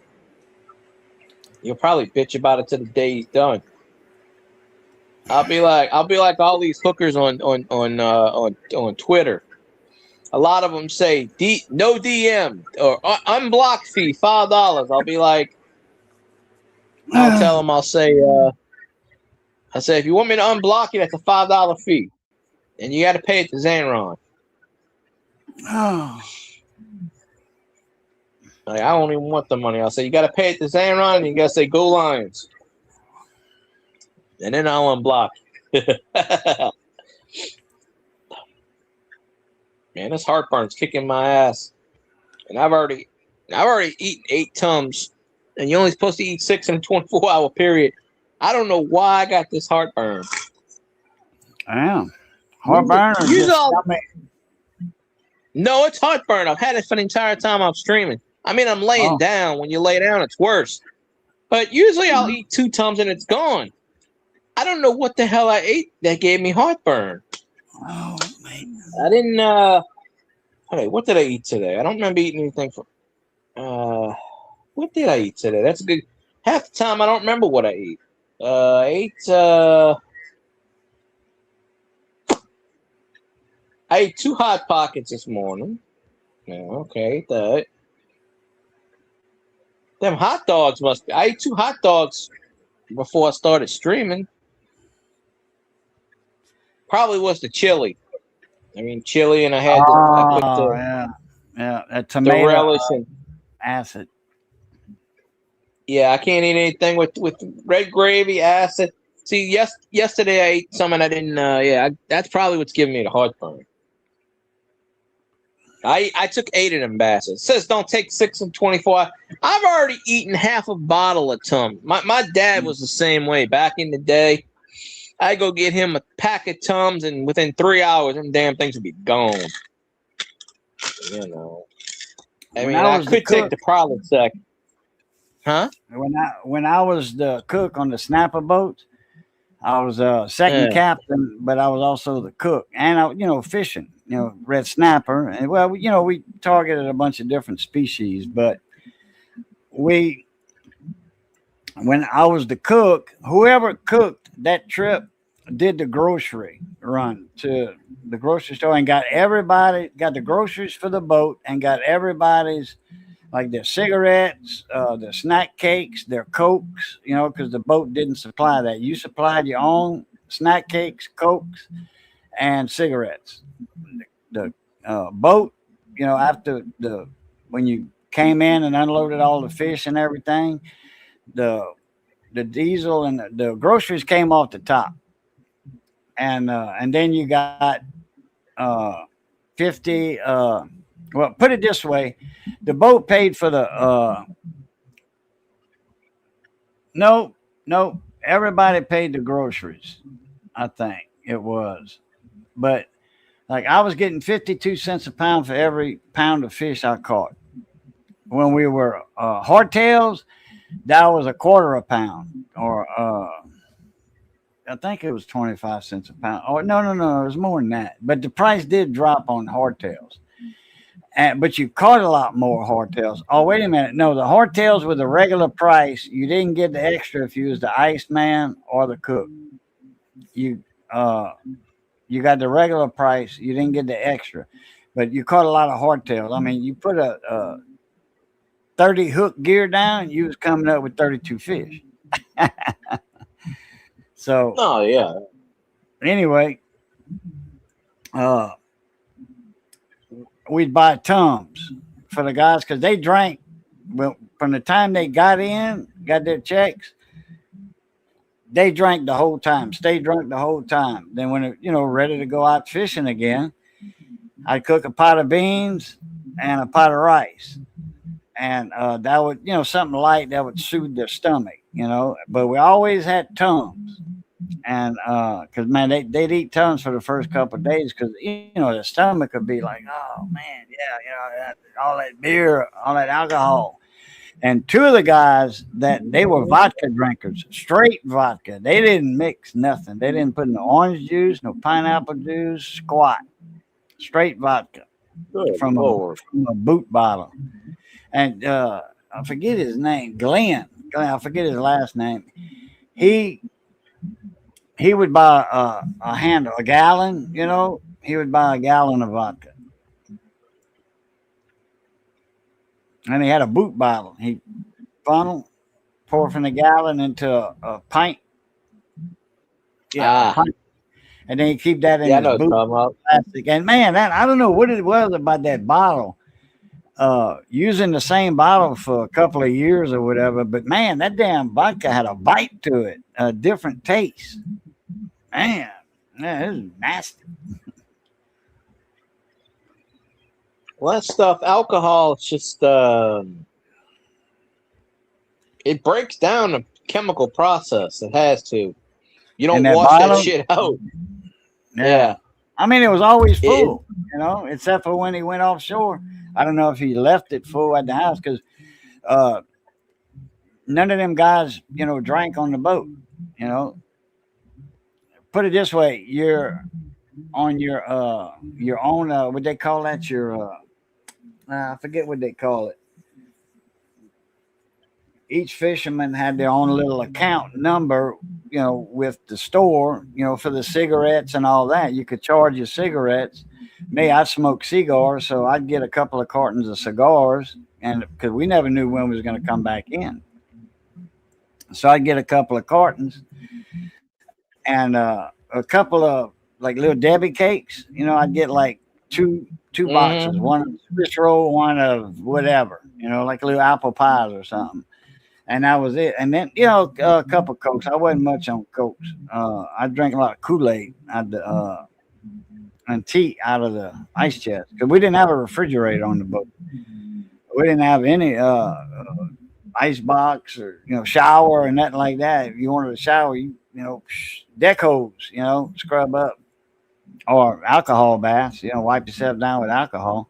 He'll probably bitch about it till the day he's done. I'll be like all these hookers on Twitter. A lot of them say no DM or unblock fee $5. I'll be like, I'll tell them, I say if you want me to unblock you, that's a $5 fee, and you got to pay it to Zanron. Oh. Like, I don't even want the money. I'll say you got to pay it to Zanron, and you got to say go Lions, and then I'll unblock. Man, this heartburn's kicking my ass, and I've already eaten 8 Tums, and you're only supposed to eat 6 in a 24-hour period. I don't know why I got this heartburn. Damn. Heartburn? No, it's heartburn. I've had it for the entire time I'm streaming. I mean, I'm laying down. When you lay down, it's worse. But usually I'll eat 2 Tums and it's gone. I don't know what the hell I ate that gave me heartburn. Oh, man. I didn't, okay, what did I eat today? I don't remember eating anything for, what did I eat today? That's a good, half the time I don't remember what I ate. I ate 2 Hot Pockets this morning. Yeah, okay, that. Them hot dogs must be. I ate 2 hot dogs before I started streaming. Probably was the chili. I mean, chili, and I had I put that tomato the relish and acid. Yeah, I can't eat anything with red gravy, acid. See, yesterday I ate some and I didn't. That's probably what's giving me the heartburn. I took 8 of them bastards. It says don't take 6 in 24 hours. I've already eaten half a bottle of Tums. My dad was the same way back in the day. I go get him a pack of Tums, and within 3 hours, them damn things would be gone. You know, I mean, I could take the Prilosec. Huh? When I was the cook on the snapper boats, I was second captain, but I was also the cook, and I, fishing, red snapper, and well, we targeted a bunch of different species, but when I was the cook, whoever cooked that trip did the grocery run to the grocery store and got the groceries for the boat and got everybody's like their cigarettes, their snack cakes, their Cokes, because the boat didn't supply that. You supplied your own snack cakes, Cokes, and cigarettes. The boat, after when you came in and unloaded all the fish and everything, the diesel and the groceries came off the top. And then you got 50. Well, put it this way: the boat paid for the. No, everybody paid the groceries. I think it was, but like I was getting 52 cents a pound for every pound of fish I caught. When we were hardtails, that was a quarter a pound, or I think it was 25 cents a pound. Oh, no, it was more than that. But the price did drop on hardtails. But you caught a lot more hardtails. Oh, wait a minute. No, the hardtails were the regular price. You didn't get the extra if you was the Iceman or the cook. You got the regular price. You didn't get the extra. But you caught a lot of hardtails. I mean, you put a 30 hook gear down, you was coming up with 32 fish. So, oh yeah. Anyway, we'd buy Tums for the guys because they drank. Well, from the time they got their checks, they drank the whole time, stayed drunk the whole time. Then when it, ready to go out fishing again, I'd cook a pot of beans and a pot of rice, and that would, something light that would soothe their stomach, But we always had Tums. And because man, they'd eat Tums for the first couple of days because the stomach would be like, oh man, yeah, all that beer, all that alcohol. And two of the guys that they were vodka drinkers, straight vodka. They didn't mix nothing. They didn't put no orange juice, no pineapple juice, squat. Straight vodka from a boot bottle. And I forget his name, Glenn. I forget his last name. He would buy a gallon, he would buy a gallon of vodka. And he had a boot bottle. He pour from the gallon into a pint. Yeah. A pint. And then he keep that in his boot plastic. And man, I don't know what it was about that bottle. Using the same bottle for a couple of years or whatever, but man, that damn vodka had a bite to it, a different taste. Man, it was nasty. Well, that stuff, alcohol, it's just it breaks down a chemical process. It has to. You don't wash that shit out. Yeah. I mean, it was always full, except for when he went offshore. I don't know if he left it full at the house because none of them guys, drank on the boat, Put it this way, you're on your own, what they call that? I forget what they call it. Each fisherman had their own little account number, with the store, for the cigarettes and all that. You could charge your cigarettes. Me, I smoke cigars, so I'd get a couple of cartons of cigars, and because we never knew when we was going to come back in. So I'd get a couple of cartons and a couple of like little Debbie cakes. I'd get like two boxes, one of Swiss roll, one of whatever, like little apple pies or something. And that was it. And then, a couple of Cokes. I wasn't much on Cokes. I drank a lot of Kool-Aid and tea out of the ice chest because we didn't have a refrigerator on the boat. We didn't have any ice box or shower or nothing like that. If you wanted to shower, deck hose, scrub up, or alcohol baths, wipe yourself down with alcohol.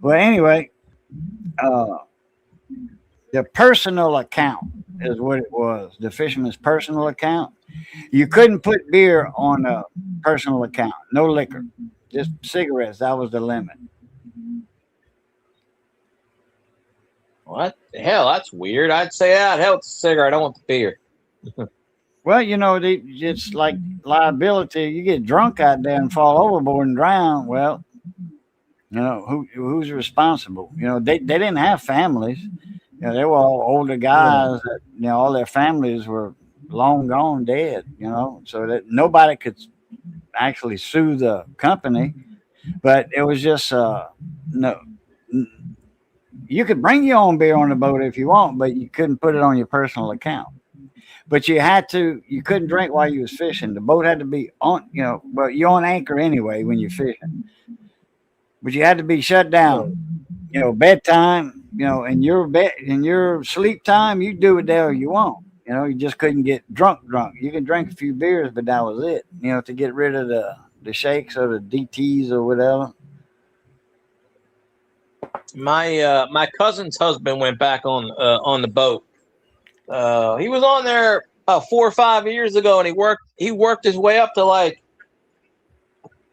But anyway, the personal account is what it was. The fisherman's personal account. You couldn't put beer on a personal account. No liquor, just cigarettes. That was the limit. What the hell? That's weird. I'd say, hell, it's a cigarette. I don't want the beer. Well, you know, it's like liability. You get drunk out there and fall overboard and drown. Well, you know, who's responsible? You know, they didn't have families. You know, they were all older guys that, you know, all their families were long gone, dead, you know, so that nobody could actually sue the company. But it was just, no, you could bring your own beer on the boat if you want, but you couldn't put it on your personal account. But you couldn't drink while you was fishing. The boat had to be on, you know, but you're on anchor anyway when you're fishing. But you had to be shut down, you know, bedtime, you know, in your sleep time, you do whatever you want. You know, you just couldn't get drunk. You can drink a few beers, but that was it, you know, to get rid of the shakes or the DTs or whatever. My cousin's husband went back on the boat. He was on there about 4 or 5 years ago, and he worked his way up to like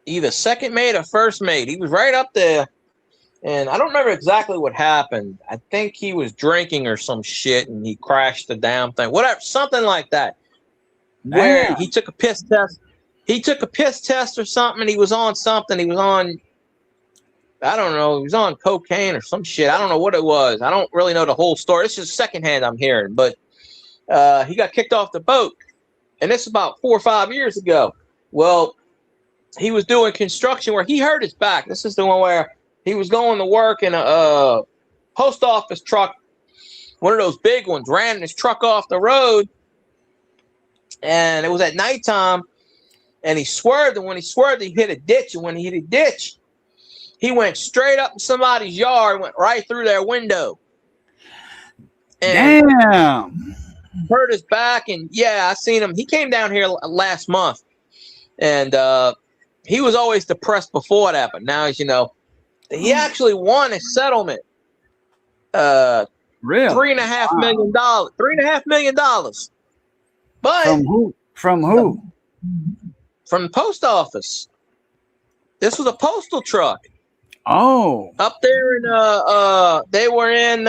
either second mate or first mate. He was right up there, and I don't remember exactly what happened. I think he was drinking or some shit, and he crashed the damn thing, whatever, something like that. Where he took a piss test. He took a piss test or something, and he was on something. He was on, I don't know, he was on cocaine or some shit. I don't know what it was. I don't really know the whole story. This is secondhand I'm hearing, but he got kicked off the boat, and this is about 4 or 5 years ago. Well, he was doing construction where he hurt his back. This is the one where he was going to work in a post office truck, one of those big ones, ran his truck off the road, and it was at nighttime, and he swerved, and when he swerved, he hit a ditch, and when he hit a ditch, he went straight up in somebody's yard, went right through their window. And Damn. Hurt his back, and yeah, I seen him. He came down here last month, and he was always depressed before that, but now, as you know, he actually won a settlement. Really? $3.5 million. $3.5 million. But From who? From who? from the post office. This was a postal truck Oh, up there in they were in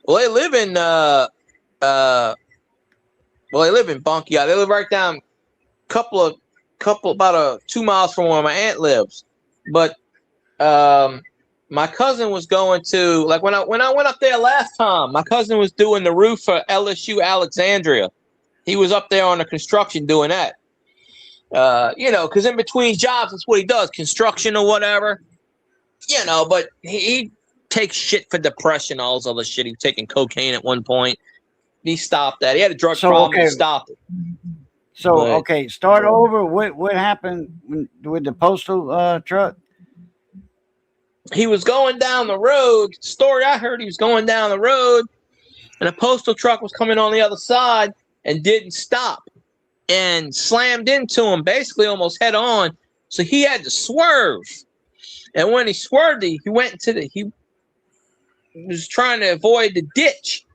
well, they live in they live in Bunkie. They live right down couple about 2 miles from where my aunt lives. But my cousin was going to, like, when I went up there last time, my cousin was doing the roof for LSU Alexandria. He was up there on the construction doing that. You know, because in between jobs, that's what he does, construction or whatever. You know, but he takes shit for depression, all this other shit. He was taking cocaine at one point. He stopped that. He had a drug problem. He stopped it. so But- okay. Start over. What happened with the postal truck? He was going down the road. Story I heard, he was going down the road, and a postal truck was coming on the other side and didn't stop and slammed into him, basically almost head on. So he had to swerve. And when he swerved, he went into he was trying to avoid the ditch.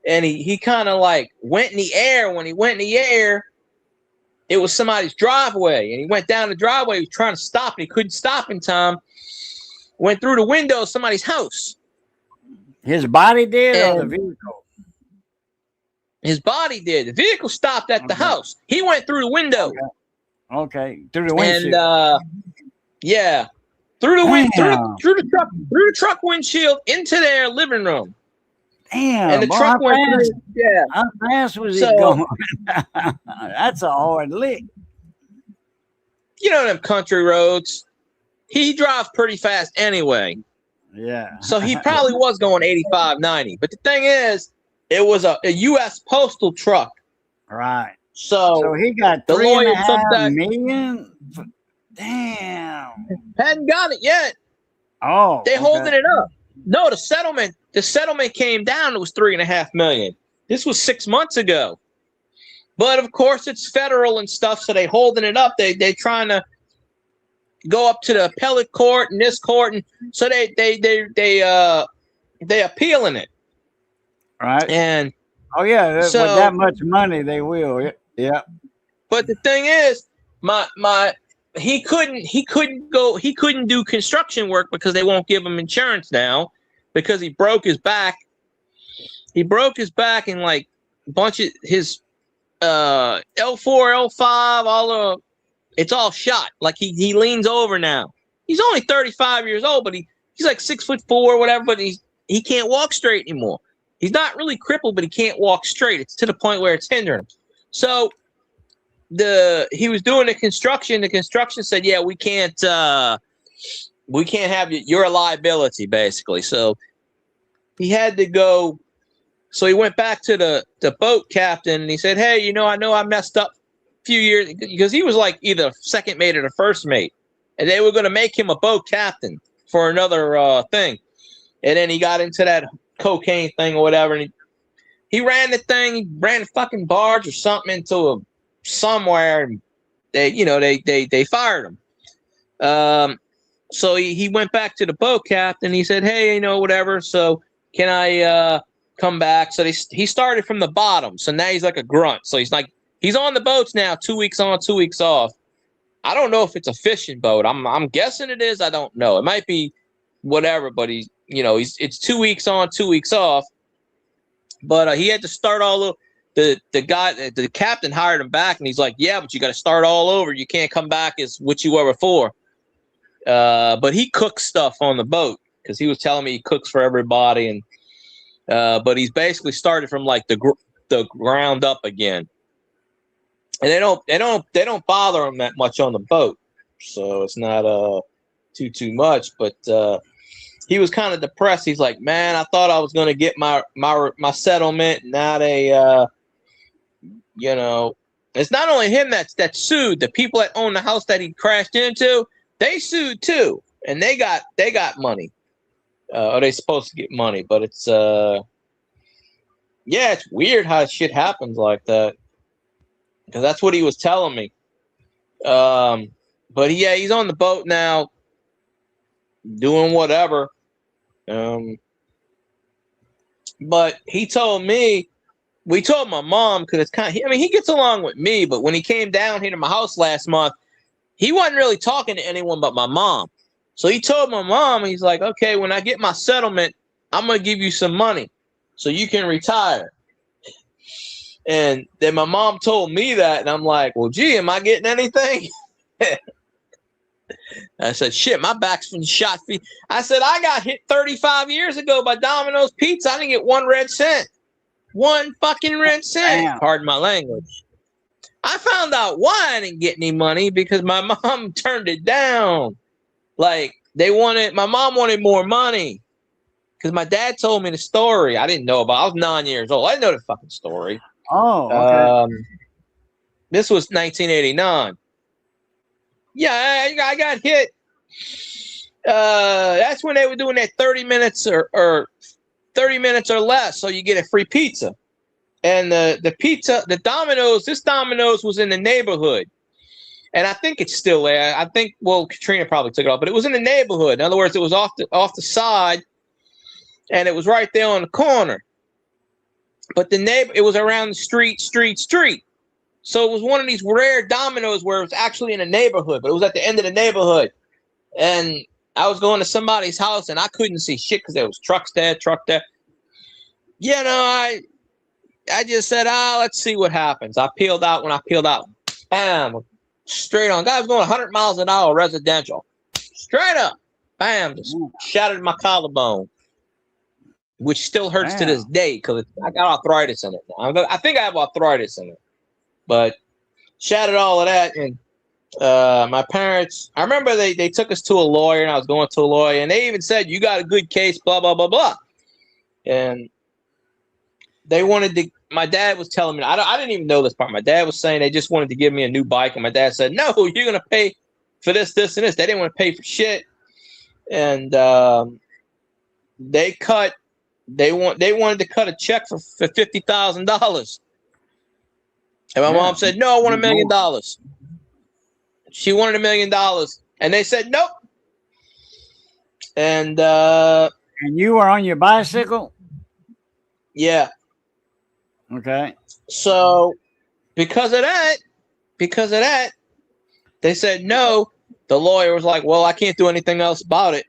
And he kind of like went in the air. When he went in the air, it was somebody's driveway. And he went down the driveway. He was trying to stop, and he couldn't stop in time. Went through the window of somebody's house. His body did, or the And- vehicle? His body did. The vehicle stopped at the Okay. house. He went through the window. Okay, through the windshield. And yeah, through the wind, Damn. through the truck windshield into their living room. Damn, And the boy, truck went how fast, through. Yeah. how fast was So- it going? That's a hard lick. You know them country roads. He drives pretty fast anyway. Yeah. So he probably was going 85, 90. But the thing is, it was a U.S. postal truck. Right. So So he got the three and a lawyer took half that- million. Damn. hadn't got it yet. Oh, They okay. holding it up. No, the settlement came down. It was $3.5 million. This was 6 months ago. But of course, it's federal and stuff, so they holding it up. They trying to go up to the appellate court and this court, and so they appealing it. Right. And Oh yeah. So- with that much money, they will. Yeah. but the thing is, he couldn't do construction work because they won't give him insurance now because he broke his back. He broke his back in like a bunch of his L4, L5, all it's all shot. Like he leans over now. He's only 35 years old, but he's like 6'4" or whatever, but he can't walk straight anymore. He's not really crippled, but he can't walk straight. It's to the point where it's hindering him. So he was doing the construction. The construction said, yeah, we can't have you. You're a liability, basically. So he had to go. So he went back to the boat captain and he said, hey, I know I messed up a few years, because he was like either second mate or the first mate. And they were going to make him a boat captain for another thing. And then he got into that cocaine thing or whatever. And he ran the thing. He ran a fucking barge or something into somewhere. And they fired him. So he went back to the boat captain. He said, hey, whatever. So can I come back? So he started from the bottom. So now he's like a grunt. So he's on the boats now, 2 weeks on, 2 weeks off. I don't know if it's a fishing boat. I'm guessing it is. I don't know. It might be whatever, but it's 2 weeks on, 2 weeks off. But he had to start all over. The captain hired him back, and he's like, yeah, but you got to start all over. You can't come back as what you were before. But he cooks stuff on the boat, because he was telling me he cooks for everybody, and but he's basically started from like the ground up again. And they don't bother him that much on the boat, so it's not too much. But he was kind of depressed. He's like, man, I thought I was going to get my settlement. Now they, it's not only him that sued. The people that own the house that he crashed into, they sued too, and they got money. Or they supposed to get money, but it's it's weird how shit happens like that. Because that's what he was telling me. But he's on the boat now, doing whatever. But he told me, we told my mom, because it's kind of, he gets along with me, but when he came down here to my house last month, he wasn't really talking to anyone but my mom. So he told my mom, he's like, okay, when I get my settlement, I'm going to give you some money so you can retire. And then my mom told me that, and I'm like, well, gee, am I getting anything? I said, shit, my back's been shot. I said, I got hit 35 years ago by Domino's Pizza. I didn't get 1 red cent. 1 fucking red cent. Damn. Pardon my language. I found out why I didn't get any money, because my mom turned it down. Like, my mom wanted more money. Because my dad told me the story. I didn't know about it. I was 9 years old. I didn't know the fucking story. Oh, okay. This was 1989. Yeah, I got hit. That's when they were doing that 30 minutes or 30 minutes or less, so you get a free pizza. And the pizza, this Domino's was in the neighborhood. And I think it's still there. I think, Katrina probably took it off, but it was in the neighborhood. In other words, it was off the side, and it was right there on the corner. But it was around the street. So it was one of these rare Domino's where it was actually in a neighborhood, but it was at the end of the neighborhood. And I was going to somebody's house, and I couldn't see shit because there was truck there. I just said, let's see what happens. I peeled out. When I peeled out, bam, straight on. Guy was going 100 miles an hour residential. Straight up. Bam, just shattered my collarbone, which still hurts to this day because I got arthritis in it now. I think I have arthritis in it. But shattered all of that. And my parents, I remember they took us to a lawyer, and I was going to a lawyer, and they even said, you got a good case, blah, blah, blah, blah. And they wanted to, my dad was telling me, I didn't even know this part. My dad was saying they just wanted to give me a new bike. And my dad said, no, you're going to pay for this, this, and this. They didn't want to pay for shit. And they wanted to cut a check for $50,000. And my mom said, no, I want $1 million. She wanted $1 million. And they said, nope. And you were on your bicycle? Yeah. Okay. So because of that, they said no. The lawyer was like, well, I can't do anything else about it.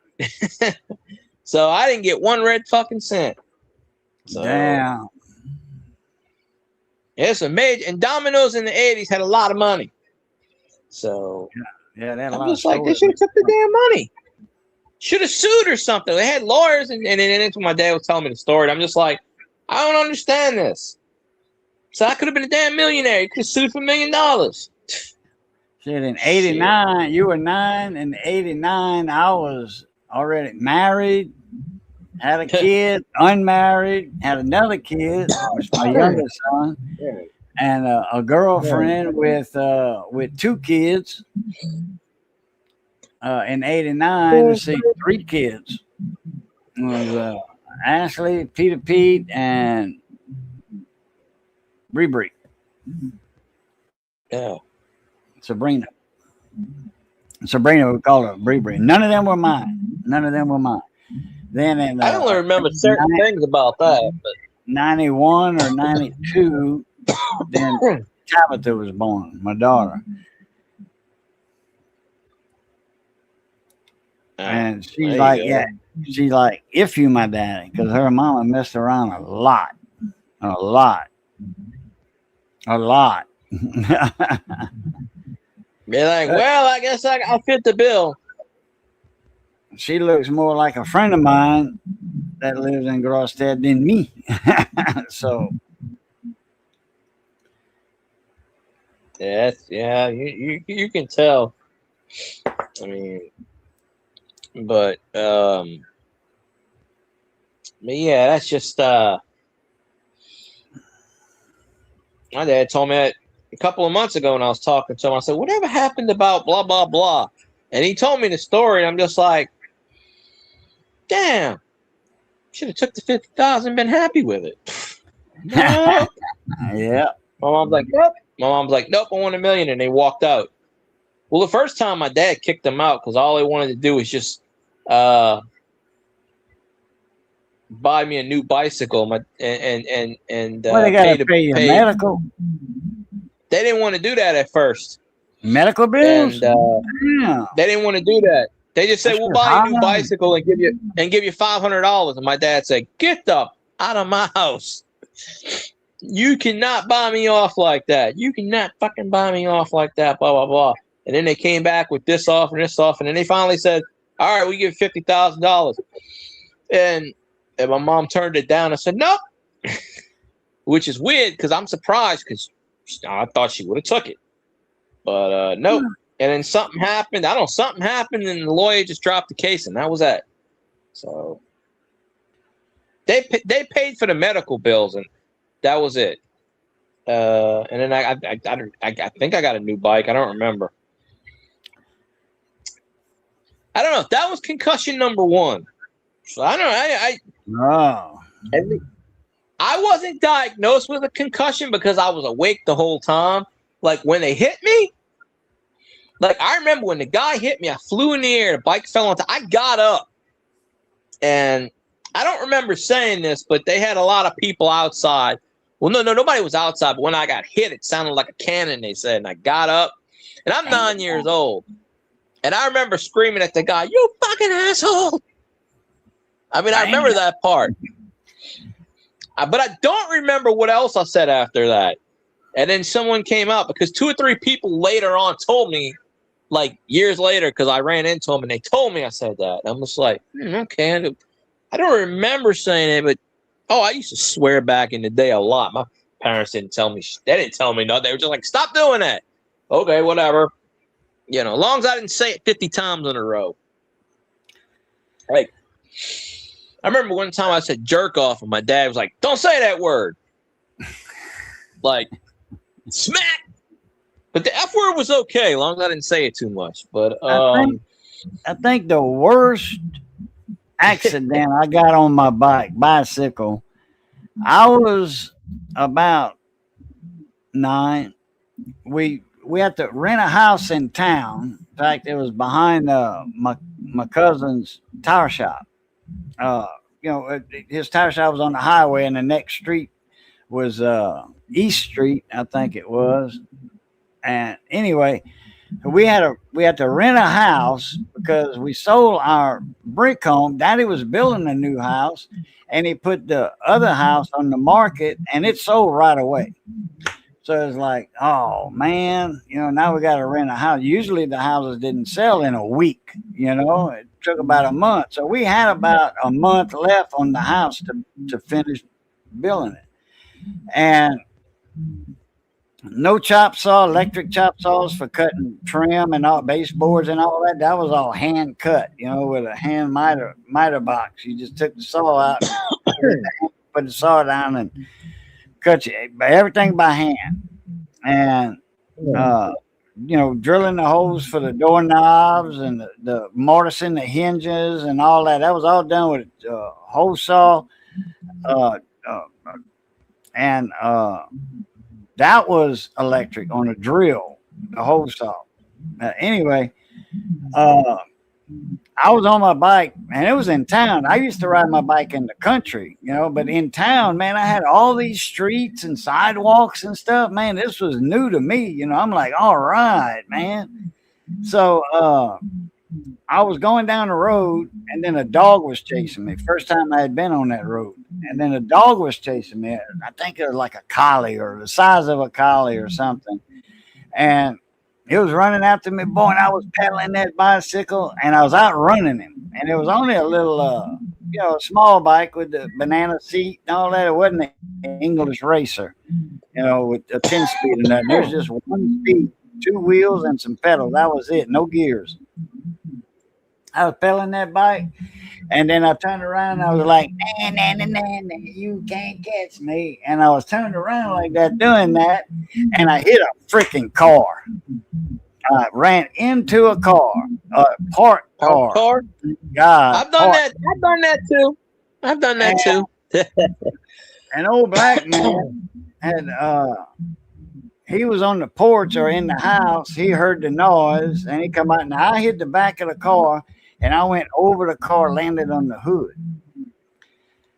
So I didn't get 1 red fucking cent. So, Damn. it's a major. And Domino's in the 80s had a lot of money. So Yeah, they had a I'm lot of just like, they stores. should have took the damn money. Should have sued or something. They had lawyers, and that's when my dad was telling me the story. I'm just like, I don't understand this. So I could have been a damn millionaire. You could have sued for $1 million. Shit, in 89, you were 9. In 89, I was already married, had a kid, unmarried, had another kid, which was my youngest son, and a girlfriend with 2 kids. In 89, to see 3 kids. It was Ashley, Peter Pete, and Bree. Yeah. Sabrina, we call her Bree. None of them were mine. Then in I only remember certain things about that. But 91 or 92, then Tabitha was born, my daughter. And she's like, she's like, if you my daddy, because her mama messed around a lot. Be like, well, I guess I fit the bill. She looks more like a friend of mine that lives in Grosstead than me. So you can tell. I mean, but yeah, that's just my dad told me that a couple of months ago when I was talking to him. I said, whatever happened about blah blah blah? And he told me the story, and I'm just like, damn, should have took the 50,000 and been happy with it. No. Yeah. My mom's like, nope. I want $1 million, and they walked out. Well, the first time my dad kicked them out because all they wanted to do was just buy me a new bicycle. And Well, they got to pay your medical. They didn't want to do that at first. Medical bills. And they didn't want to do that. They just said, we'll buy you a new bicycle and give you $500. And my dad said, get the out of my house. You cannot buy me off like that. You cannot fucking buy me off like that, blah, blah, blah. And then they came back with this off and this off. And then they finally said, all right, we give $50,000. And my mom turned it down and said, nope. Which is weird because I'm surprised because I thought she would have took it. But nope. And then something happened. Something happened and the lawyer just dropped the case and that was that. So they paid for the medical bills and that was it. And then I think I got a new bike. I don't remember. I don't know. That was concussion number 1. So I don't know. I wasn't diagnosed with a concussion because I was awake the whole time. Like when they hit me, like I remember when the guy hit me, I flew in the air, the bike fell on top. I got up. And I don't remember saying this, but they had a lot of people outside. Well, no, nobody was outside. But when I got hit, it sounded like a cannon, they said. And I got up. And I'm 9 years old. And I remember screaming at the guy, you fucking asshole. I mean, I remember that part. But I don't remember what else I said after that. And then someone came out because 2 or 3 people later on told me, like years later, because I ran into them and they told me I said that. I'm just like, okay. I don't remember saying it, but I used to swear back in the day a lot. My parents didn't tell me. They didn't tell me nothing. They were just like, stop doing that. Okay, whatever. You know, as long as I didn't say it 50 times in a row. Like, I remember one time I said jerk off and my dad was like, don't say that word. Like, smack. But the F word was okay, as long as I didn't say it too much. But I think the worst accident I got on my bicycle, I was about 9. We had to rent a house in town. In fact, it was behind my cousin's tire shop. His tire shop was on the highway, and the next street was East Street, I think it was. And anyway, we had to rent a house because we sold our brick home. Daddy was building a new house, and he put the other house on the market, and it sold right away. So it's like, oh man, now we got to rent a house. Usually the houses didn't sell in a week. It took about a month. So we had about a month left on the house to finish building it, and no chop saw, electric chop saws for cutting trim and all baseboards and all that. That was all hand cut, with a hand miter box. You just took the saw out, put the saw down, and cut everything by hand. And drilling the holes for the doorknobs and the mortising the hinges and all that. That was all done with a hole saw, and that was electric on a drill, the hole saw. Anyway, I was on my bike, and it was in town. I used to ride my bike in the country, but in town, man, I had all these streets and sidewalks and stuff. Man, this was new to me. I'm like, all right, man. So I was going down the road, and then a dog was chasing me. First time I had been on that road. And then a dog was chasing me. I think it was like a collie or the size of a collie or something. And he was running after me, boy, and I was pedaling that bicycle, and I was outrunning him. And it was only a little, small bike with the banana seat and all that. It wasn't an English racer, with a 10-speed and nothing. There's just one speed, 2 wheels and some pedals. That was it, no gears. I was pedaling that bike, and then I turned around and I was like, nah, you can't catch me. And I was turned around like that, doing that, and I hit a freaking car. I ran into a car, a parked car. God, I've done that. I've done that too. An old black man had he was on the porch or in the house. He heard the noise, and he come out, and I hit the back of the car, and I went over the car, landed on the hood.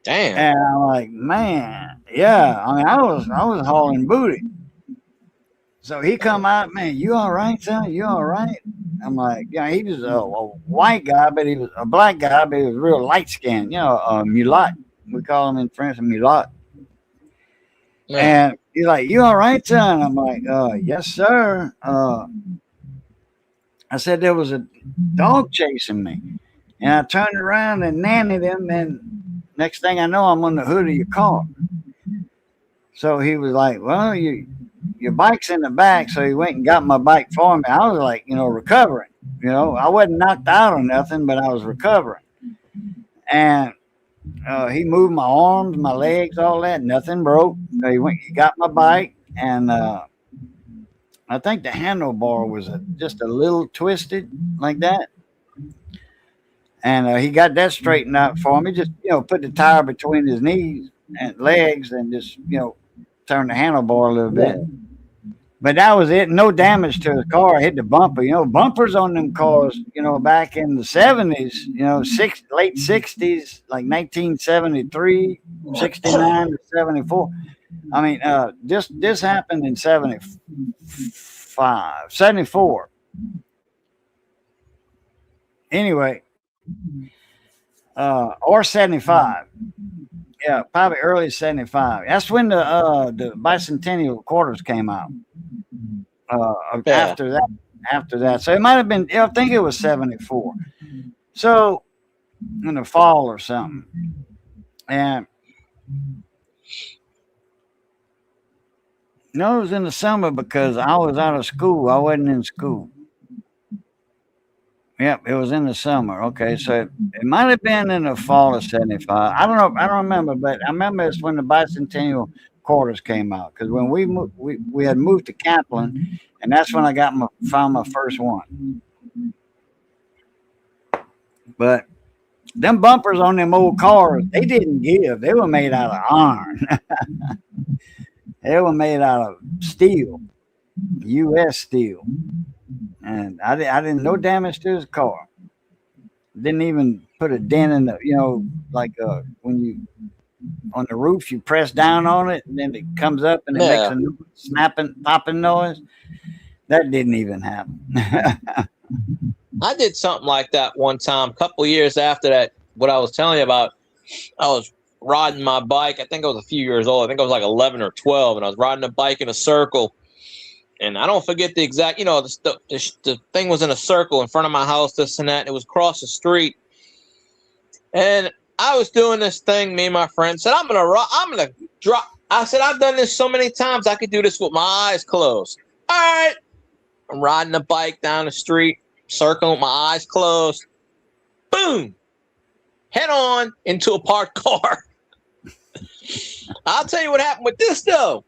Damn. And I'm like, man, yeah. I mean, I was hauling booty. So he come out, man, you all right, son? You all right? I'm like, yeah, he was a white guy, but he was a black guy, but he was real light skinned, a mulat. We call him in French a mulat. Yeah. And he's like, you all right, son? I'm like, yes, sir. I said there was a dog chasing me. And I turned around and nannied him, and next thing I know, I'm on the hood of your car. So he was like, well, your bike's in the back. So he went and got my bike for me. I was like, recovering. I wasn't knocked out or nothing, but I was recovering. And he moved my arms, my legs, all that. Nothing broke. So he got my bike, and I think the handlebar was just a little twisted like that. And he got that straightened out for me. Just, put the tire between his knees and legs and just, turn the handlebar a little bit. But that was it. No damage to the car. I hit the bumper. Bumpers on them cars, back in the 70s, late 60s, like 1973, 69 to 74. I mean, this happened in 74. Anyway, or 75. Yeah, probably early 75. That's when the bicentennial quarters came out. After that. So it might have been, I think it was 74. So in the fall or something. And no, it was in the summer because I was out of school. I wasn't in school. Yep, it was in the summer. Okay, so it might have been in the fall of 75. I don't know. I don't remember, but I remember it's when the bicentennial quarters came out. Because when we moved, we had moved to Kaplan, and that's when I found my first one. But them bumpers on them old cars, they didn't give. They were made out of iron. They were made out of steel, U.S. steel. And I didn't, no damage to his car. Didn't even put a dent in the, like when you, on the roof, you press down on it and then it comes up and it makes a snapping, popping noise. That didn't even happen. I did something like that one time, a couple of years after that. What I was telling you about, I was riding my bike. I think I was a few years old. I think I was like 11 or 12, and I was riding a bike in a circle. And I don't forget the exact, the thing was in a circle in front of my house, this and that. And it was across the street. And I was doing this thing. Me and my friend said, I'm gonna drop. I said, I've done this so many times. I could do this with my eyes closed. All right. I'm riding a bike down the street, circle with my eyes closed. Boom. Head on into a parked car. I'll tell you what happened with this, though.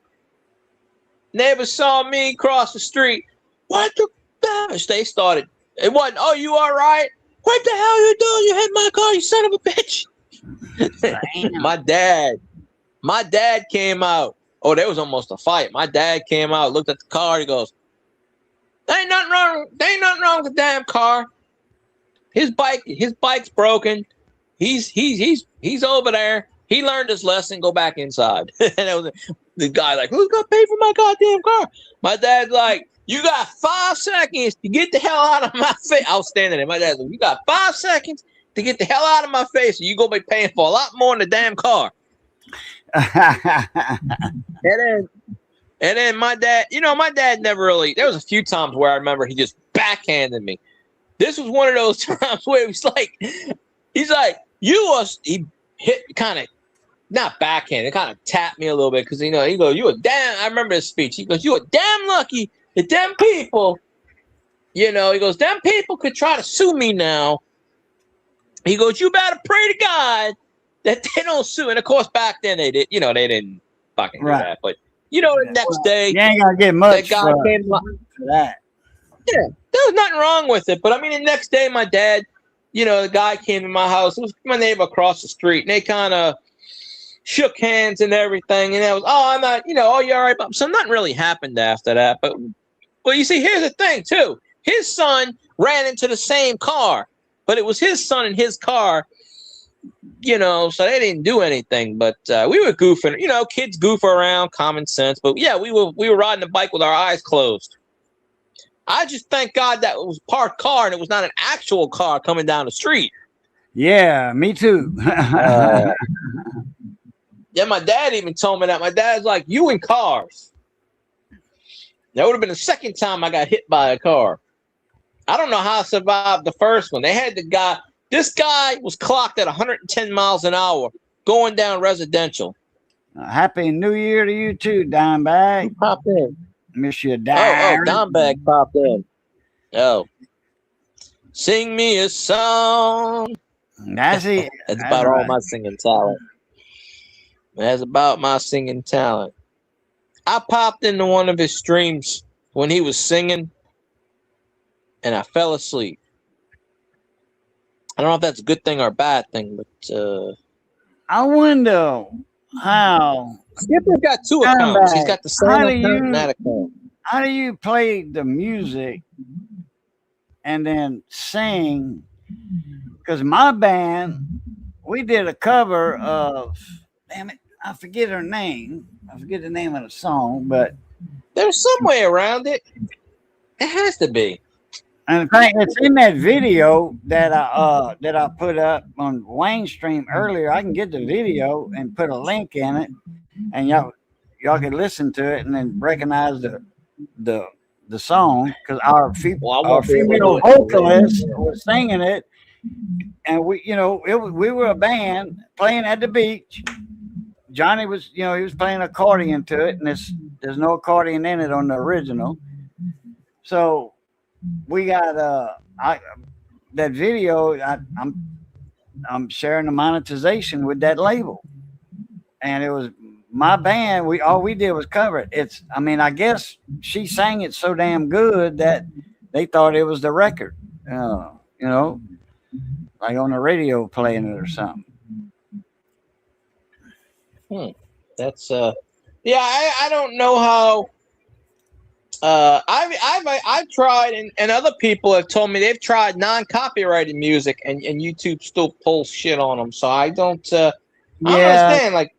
Neighbors saw me cross the street. What the gosh? They started. It wasn't, oh, you all right? What the hell are you doing? You hit my car, you son of a bitch. My dad came out. Oh, there was almost a fight. My dad came out, looked at the car. He goes, there ain't nothing wrong with the damn car. His bike's broken. He's over there. He learned his lesson. Go back inside. And it was the guy like, who's gonna pay for my goddamn car? My dad's like, you got 5 seconds to get the hell out of my face. I was standing there. My dad's like, you got 5 seconds to get the hell out of my face, or you gonna be paying for a lot more than the damn car. And then my dad, my dad never really. There was a few times where I remember he just backhanded me. This was one of those times where he's like, he hit kind of. Not backhand. Kind of tapped me a little bit because he goes, "You a damn." I remember his speech. He goes, "You a damn lucky that them people." He goes, "Them people could try to sue me now." He goes, "You better pray to God that they don't sue." And of course, back then they did. They didn't fucking do that. But the next day, you ain't gonna get much that guy came for that. Yeah, there was nothing wrong with it. But I mean, the next day, my dad, the guy came to my house. It was my neighbor across the street, and they kind of shook hands and everything, and that was, I'm not, you all right? So nothing really happened after that. But you see, here's the thing too. His son ran into the same car, but it was his son in his car, so they didn't do anything. But we were goofing, kids goof around, common sense. But yeah, we were riding the bike with our eyes closed. I just thank God that it was a parked car and it was not an actual car coming down the street. Yeah, me too. Yeah, my dad even told me that. My dad's like, you in cars. That would have been the second time I got hit by a car. I don't know how I survived the first one. They had this guy was clocked at 110 miles an hour going down residential. Happy New Year to you too, Dimebag. Popped in. Miss you, Dimebag. Dimebag popped in. Oh. Sing me a song. That's it. That's about all my singing talent. That's about my singing talent. I popped into one of his streams when he was singing, and I fell asleep. I don't know if that's a good thing or a bad thing, but I wonder how. Skipper's got 2 accounts. He's got the same account and that account. How do you play the music and then sing? Because my band, we did a cover of, damn it, I forget her name. I forget the name of the song, but there's some way around it. It has to be. And in fact, it's in that video that I put up on Wayne Stream earlier. I can get the video and put a link in it, and y'all can listen to it and then recognize the song, because our female vocalist was singing it, and we were a band playing at the beach. Johnny was, he was playing accordion to it, and there's no accordion in it on the original. So we got that video. I'm sharing the monetization with that label, and it was my band. All we did was cover it. I guess she sang it so damn good that they thought it was the record, like on the radio playing it or something. That's I don't know how. I've tried, and other people have told me they've tried non-copyrighted music, and YouTube still pulls shit on them. So I don't. I don't understand. Like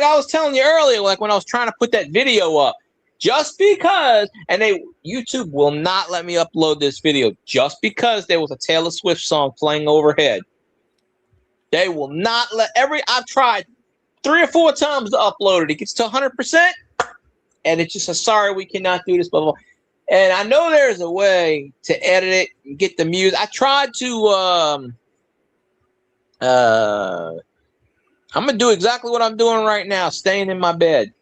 I was telling you earlier, like when I was trying to put that video up, just because, and YouTube will not let me upload this video just because there was a Taylor Swift song playing overhead. They will not let I've tried 3 or 4 times to upload it. It gets to 100%, and it's just sorry, we cannot do this, blah, blah, blah. And I know there's a way to edit it and get the music. I tried to I'm gonna do exactly what I'm doing right now, staying in my bed.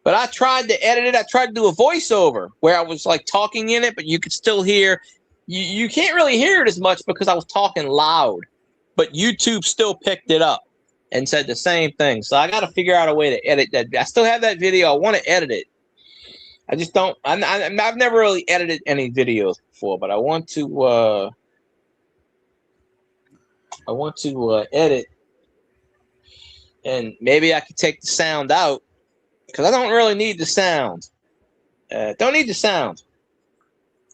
But I tried to edit it. I tried to do a voiceover where I was like talking in it, but you could still hear. You can't really hear it as much because I was talking loud. But YouTube still picked it up and said the same thing. So I got to figure out a way to edit that. I still have that video. I want to edit it. I just don't. I've never really edited any videos before, but I want to. Edit, and maybe I could take the sound out. Because I don't really need the sound. Don't need the sound.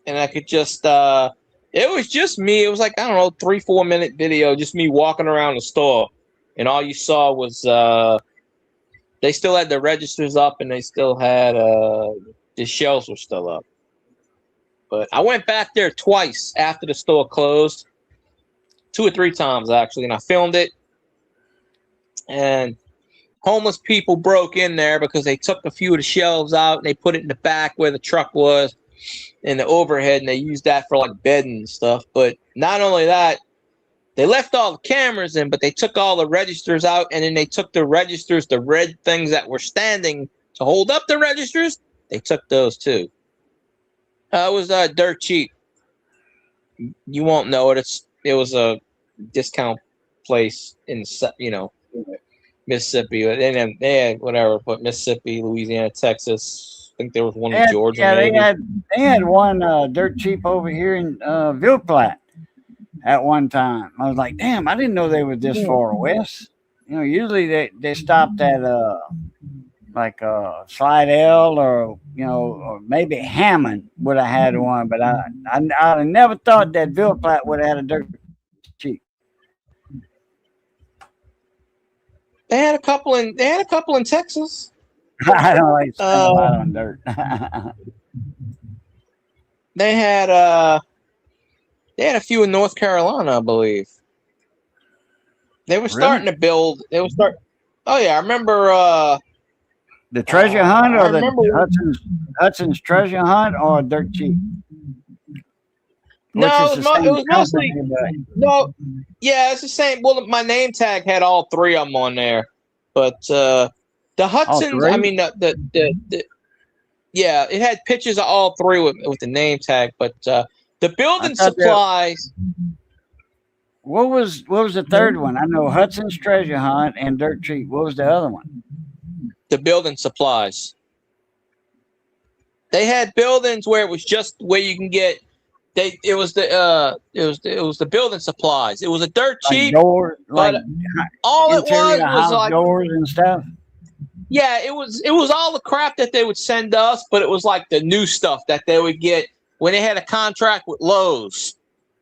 And I could just, it was just me. It was like, I don't know, 3-4 minute video, just me walking around the store. And all you saw was, they still had the registers up and they still had, the shelves were still up. But I went back there twice after the store closed. 2 or 3 times, actually. And I filmed it. And homeless people broke in there because they took a few of the shelves out and they put it in the back where the truck was in the overhead, and they used that for like bedding and stuff. But not only that, they left all the cameras in, but they took all the registers out, and then they took the registers, the red things that were standing to hold up the registers, they took those too. It was dirt cheap. You won't know it. It was a discount place in, Mississippi. They had whatever, but Mississippi, Louisiana, Texas. I think there was one in Georgia. Yeah, maybe. they had one dirt cheap over here in Ville Platte at one time. I was like, damn, I didn't know they were this far west. Usually they stopped at like Slidell or or maybe Hammond would have had one, but I never thought that Ville Platte would have had a dirt cheap. They had a couple in Texas. I don't like spending a lot on dirt. They had a few in North Carolina, I believe. They were starting to build. Oh yeah, I remember. The treasure hunt, or the Hudson's treasure hunt, or dirt cheap. No, it was mostly no. Yeah, it's the same. Well, my name tag had all 3 of them on there, but the Hudson's. I mean, yeah, it had pictures of all 3 with the name tag, but the building supplies. What was the third one? I know Hudson's treasure hunt and dirt cheap. What was the other one? The building supplies. They had buildings where it was just where you can get. It was the building supplies. It was a dirt cheap, but all it was like doors and stuff. Yeah, it was all the crap that they would send us, but it was like the new stuff that they would get when they had a contract with Lowe's.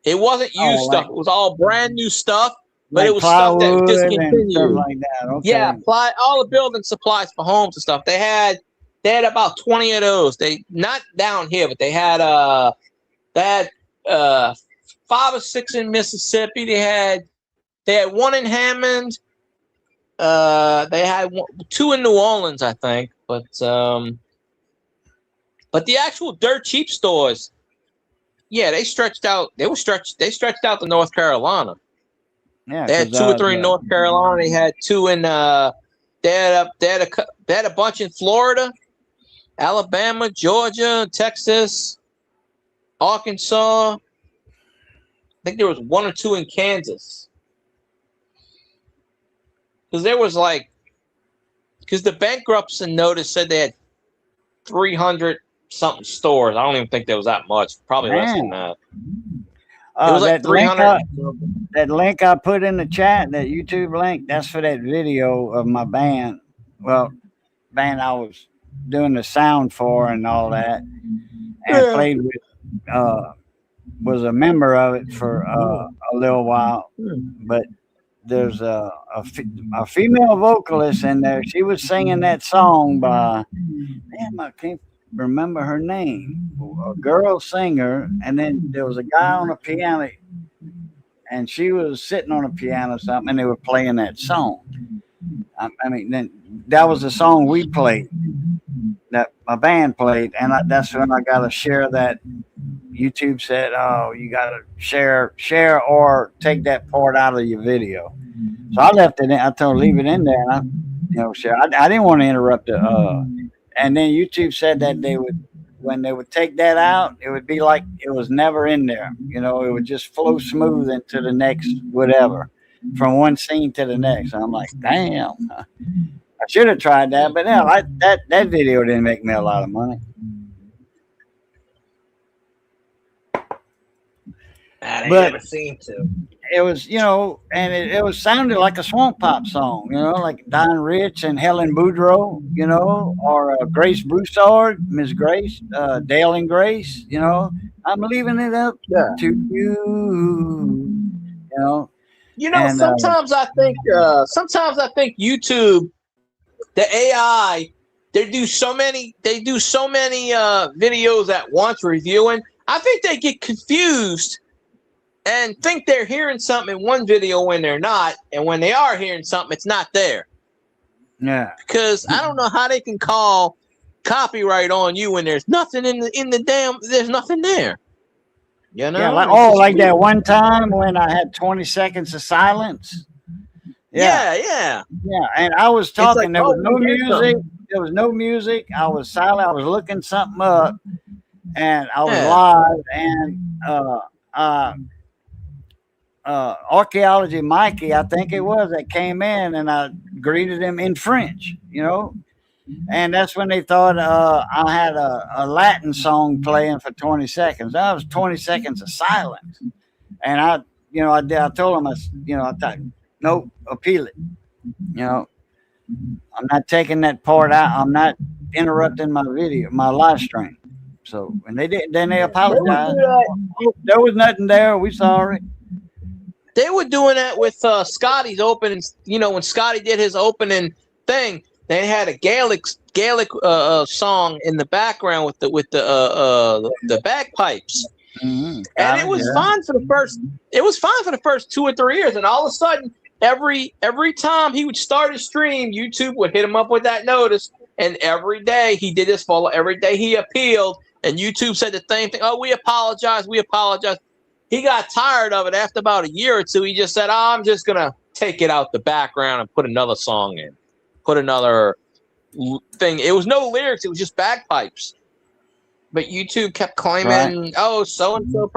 It wasn't used stuff; it was all brand new stuff, but it was stuff that was discontinued. Stuff like that. Okay. Yeah, all the building supplies for homes and stuff. They had about 20 of those. They not down here, but they had 5 or 6 in Mississippi. They had 1 in Hammond. They had 2 in New Orleans, I think. But the actual dirt cheap stores, yeah, they stretched out. They stretched out to North Carolina. Yeah, they had 2 or 3 in North Carolina. They had 2 in. They had a bunch in Florida, Alabama, Georgia, Texas, Arkansas. I think there was 1 or 2 in Kansas. Because the bankruptcy notice said they had 300 something stores. I don't even think there was that much. Probably less than that. It was like 300. That link I put in the chat, that YouTube link, that's for that video of my band. Well, band I was doing the sound for and all that, and played with. Was a member of it for a little while, but there's a female vocalist in there. She was singing that song by, damn, I can't remember her name. A girl singer, and then there was a guy on a piano, and she was sitting on a piano or something, and they were playing that song. I mean, then that was the song we played, that my band played, and that's when I got to share that. YouTube said, "Oh, you got to share, or take that part out of your video." So I left it in. I told her, leave it in there, and share. I didn't want to interrupt it. And then YouTube said that when they would take that out, it would be like it was never in there. It would just flow smooth into the next whatever, from one scene to the next. And I'm like, damn, I should have tried that, but yeah, that video didn't make me a lot of money. I never seen to. It was, and it was sounded like a swamp pop song, like Don Rich and Helen Boudreaux, or Grace Broussard, Miss Grace, Dale and Grace, I'm leaving it up to you, And, sometimes I think YouTube, the AI, they do so many videos at once reviewing. I think they get confused and think they're hearing something in one video when they're not, and when they are hearing something, it's not there. Yeah. Because I don't know how they can call copyright on you when there's nothing there's nothing there. Yeah, like that one time when I had 20 seconds of silence. Yeah. And I was talking. There was no music. There was no music. I was silent. I was looking something up, and I was live. And Archaeology Mikey, I think it was, that came in, and I greeted him in French. And that's when they thought I had a Latin song playing for 20 seconds. That was 20 seconds of silence. And I told him, I thought, nope, appeal it. I'm not taking that part out. I'm not interrupting my video, my live stream. So when they did, then they apologized. There was nothing there. We sorry. They were doing that with Scotty's opening. When Scotty did his opening thing, they had a Gaelic song in the background with the bagpipes, and it was fine for the first. It was fine for the first 2 or 3 years, and all of a sudden, every time he would start his stream, YouTube would hit him up with that notice, and every day he did this follow. Every day he appealed, and YouTube said the same thing. Oh, we apologize. We apologize. He got tired of it after about a year or two. He just said, I'm just going to take it out the background and put another song in, put another thing. It was no lyrics. It was just bagpipes. But YouTube kept claiming, so-and-so.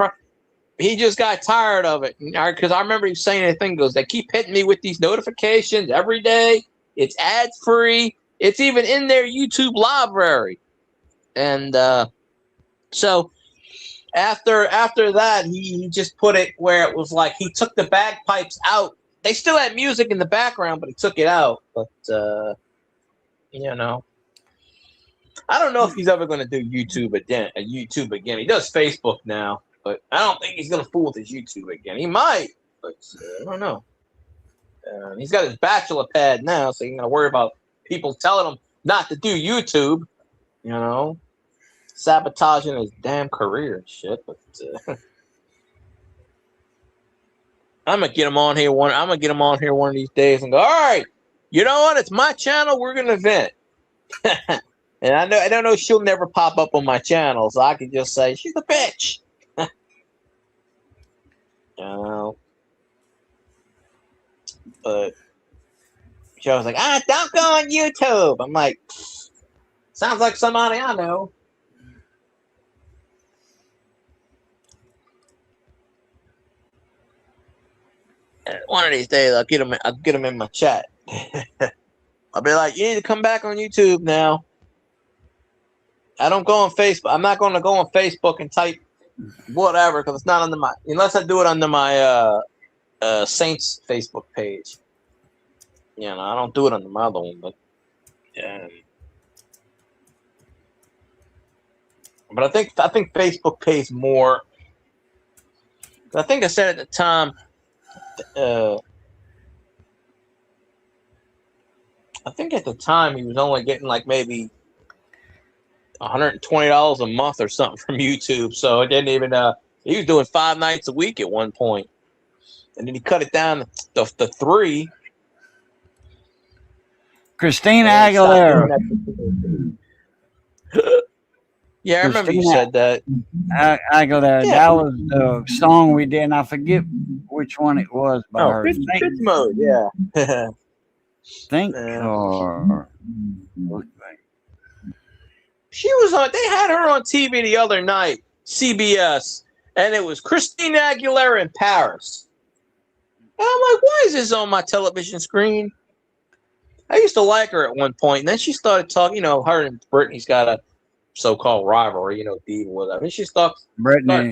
He just got tired of it. Because I remember he saying the thing goes, they keep hitting me with these notifications every day. It's ad-free. It's even in their YouTube library. And so... After that, he just put it where it was like he took the bagpipes out. They still had music in the background, but he took it out. But I don't know if he's ever going to do YouTube again. He does Facebook now, but I don't think he's going to fool with his YouTube again. He might, but I don't know. He's got his bachelor pad now, so he's going to worry about people telling him not to do YouTube. Sabotaging his damn career and shit, but I'm gonna get him on here one of these days and go, all right, you know what? It's my channel. We're gonna vent. And I don't know she'll never pop up on my channel, so I can just say she's a bitch. But she was like, don't go on YouTube. I'm like, sounds like somebody I know. One of these days, I'll get him in my chat. I'll be like, you need to come back on YouTube now. I don't go on Facebook. I'm not going to go on Facebook and type whatever because it's not under my. Unless I do it under my Saints Facebook page. I don't do it under my other one, but but I think Facebook pays more. I think I said at the time. I think at the time he was only getting like maybe $120 a month or something from YouTube. So it didn't even. He was doing 5 nights a week at one point, and then he cut it down to 3. Christina Aguilera. Yeah, I remember you said that. Aguilera. Yeah. That was the song we did, and I forget which one it was by her. Bitch Mode, yeah. Think or She was on. They had her on TV the other night, CBS, and it was Christina Aguilera in Paris. And I'm like, why is this on my television screen? I used to like her at one point, and then she started talking. You know, her and Britney's got a so-called rivalry. You know, Dean with her. And she started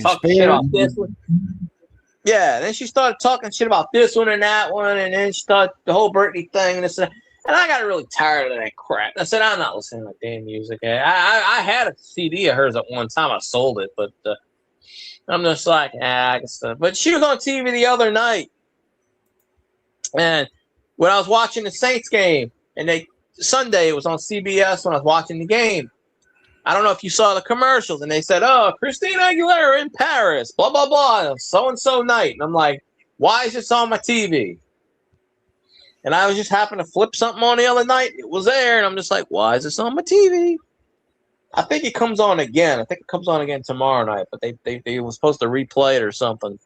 talking shit about this one. Yeah, then she started talking shit about this one and that one, and then she started the whole Britney thing and this and that. And I got really tired of that crap. I said, I'm not listening to that damn music. I had a CD of hers at one time. I sold it, but I'm just like, I guess. But she was on TV the other night, and when I was watching the Saints game, and Sunday it was on CBS when I was watching the game. I don't know if you saw the commercials, and they said, "Oh, Christina Aguilera in Paris, blah blah blah, so and so night." And I'm like, "Why is this on my TV?" And I was just happened to flip something on the other night. It was there, and I'm just like, "Why is this on my TV?" I think it comes on again. I think it comes on again tomorrow night, but they were supposed to replay it or something.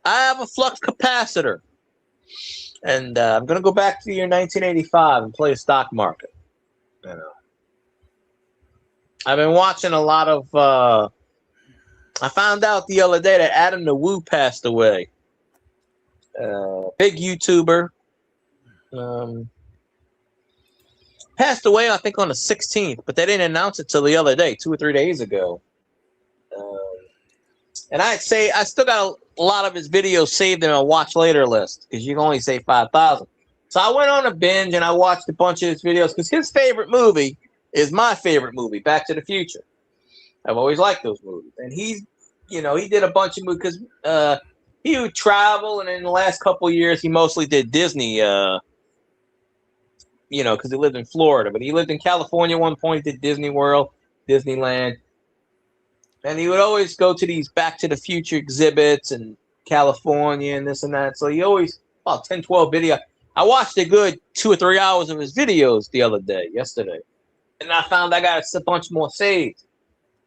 I have a flux capacitor. And I'm going to go back to the year 1985 and play a stock market. You know, I've been watching a lot of. I found out the other day that Adam Nawu passed away. Big YouTuber. Passed away, I think, on the 16th, but they didn't announce it till the other day, 2 or 3 days ago. And I'd say I still got a lot of his videos saved in a watch later list because you can only save 5,000. So I went on a binge and I watched a bunch of his videos because his favorite movie is my favorite movie, Back to the Future. I've always liked those movies. And he did a bunch of movies because he would travel, and in the last couple of years he mostly did Disney, because he lived in Florida. But he lived in California at one point, did Disney World, Disneyland. And he would always go to these Back to the Future exhibits in California and this and that. So he always, about 10, 12 videos. I watched a good 2 or 3 hours of his videos yesterday. And I found I got a bunch more saved.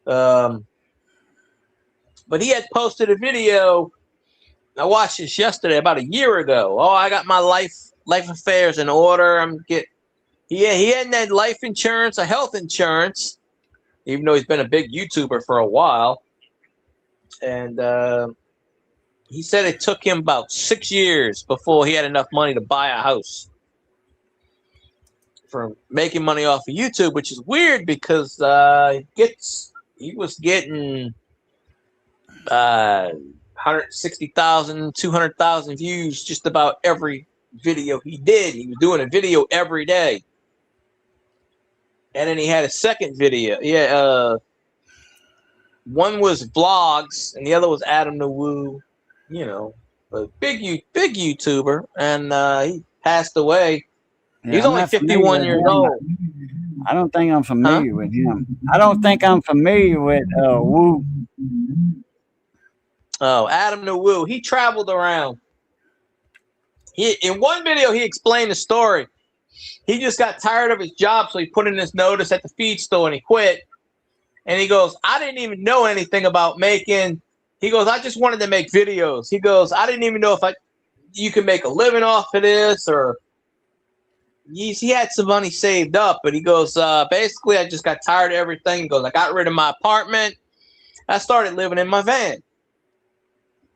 But he had posted a video. I watched this yesterday, about a year ago. Oh, I got my life affairs in order. He hadn't had life insurance or health insurance, even though he's been a big YouTuber for a while. And he said it took him about 6 years before he had enough money to buy a house from making money off of YouTube, which is weird because he was getting 160,000, 200,000 views just about every video he did. He was doing a video every day. And then he had a second video. Yeah, one was vlogs, and the other was Adam Nawu, a big YouTuber, and he passed away. Yeah, he's only 51 years old. I don't think I'm familiar with him. I don't think I'm familiar with Wu. Oh, Adam Nawu. He traveled around. In one video, he explained the story. He just got tired of his job, so he put in this notice at the feed store and he quit. And he goes, I didn't even know anything about making. He goes, I just wanted to make videos. He goes, I didn't even know if you can make a living off of this, or he had some money saved up. But he goes, basically, I just got tired of everything. He goes, I got rid of my apartment. I started living in my van.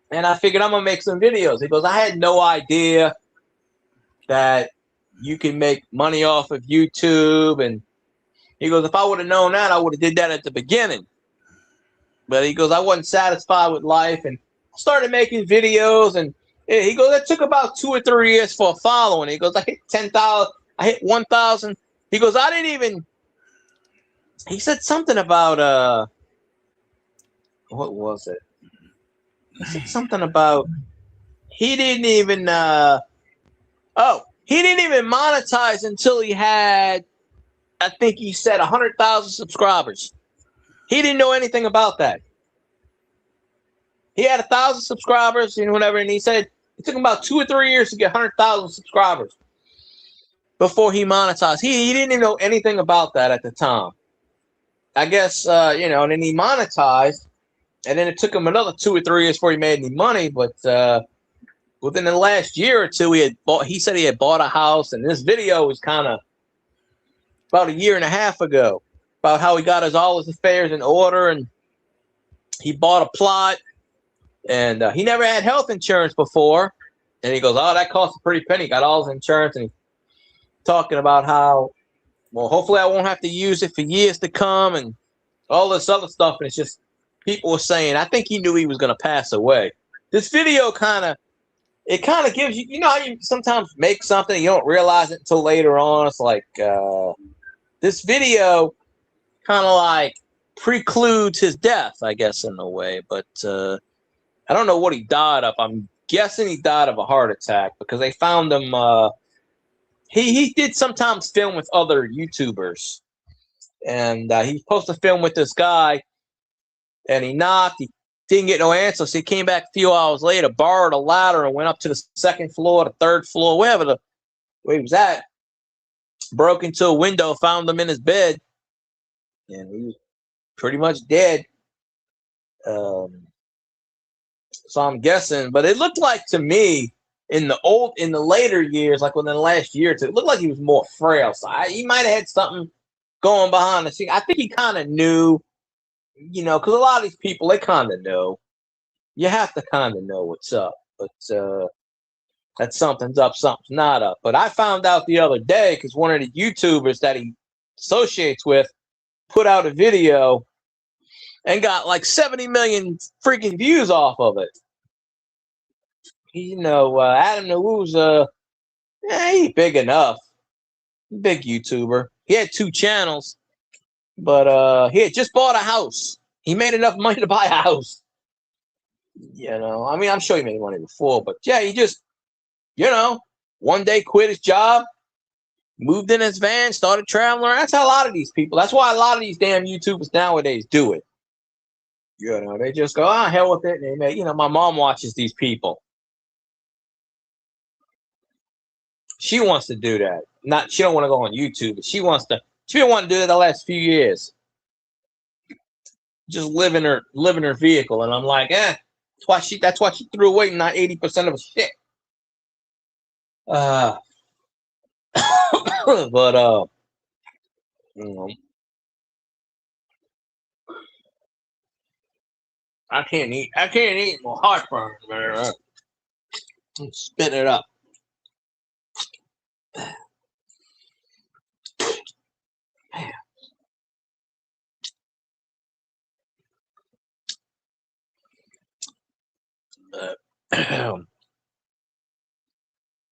And I figured I'm going to make some videos. He goes, I had no idea that you can make money off of YouTube. And he goes, if I would have known that, I would have did that at the beginning. But he goes, I wasn't satisfied with life and started making videos. And he goes, it took about 2 or 3 years for a following. He goes, I hit 10,000. I hit 1,000. He goes, I didn't even. He said something about what was it? He said something about he didn't even he didn't even monetize until he had, I think he said 100,000 subscribers. He didn't know anything about that. He had 1,000 subscribers and whatever, and he said it took him about 2 or 3 years to get 100,000 subscribers before he monetized. He didn't even know anything about that at the time. I guess you know, and then he monetized, and then it took him another 2 or 3 years before he made any money. But within the last year or two, he said he had bought a house, and this video was kind of about 1.5 years ago about how he got all his affairs in order, and he bought a plot, and he never had health insurance before, and he goes, "Oh, that cost a pretty penny." He got all his insurance, and he's talking about how, well, hopefully I won't have to use it for years to come, and all this other stuff. And it's just people were saying, I think he knew he was going to pass away. This video kind of gives you, you know how you sometimes make something and you don't realize it until later on. It's like this video kind of like precludes his death, I guess, in a way. But I don't know what he died of. I'm guessing he died of a heart attack because they found him. He did sometimes film with other YouTubers, and he was supposed to film with this guy, and he knocked. He didn't get no answer, so he came back a few hours later, borrowed a ladder, and went up to the second floor, the third floor, where he was at. Broke into a window, found him in his bed, and he was pretty much dead. So I'm guessing, but it looked like to me, in the later years, like within the last year or two, it looked like he was more frail. So he might have had something going behind the scenes. I think he kind of knew, you know, because a lot of these people, they kind of know. You have to kind of know what's up, but that something's up, something's not up. But I found out the other day because one of the YouTubers that he associates with put out a video and got like 70 million freaking views off of it. You know, Adam Nawu's, he's big enough. Big YouTuber. He had 2 channels, but he had just bought a house. He made enough money to buy a house. You know, I mean, I'm sure he made money before, but yeah, he just, you know, one day quit his job, moved in his van, started traveling around. That's how a lot of these people, that's why a lot of these damn YouTubers nowadays do it. You know, they just go, hell with it. And they make, you know, my mom watches these people. She wants to do that. She don't want to go on YouTube, but she didn't want to do that the last few years. Just live in her vehicle. And I'm like, that's why she threw away 80% of her shit. But you know, I can't eat more heartburn, man. Spit it up.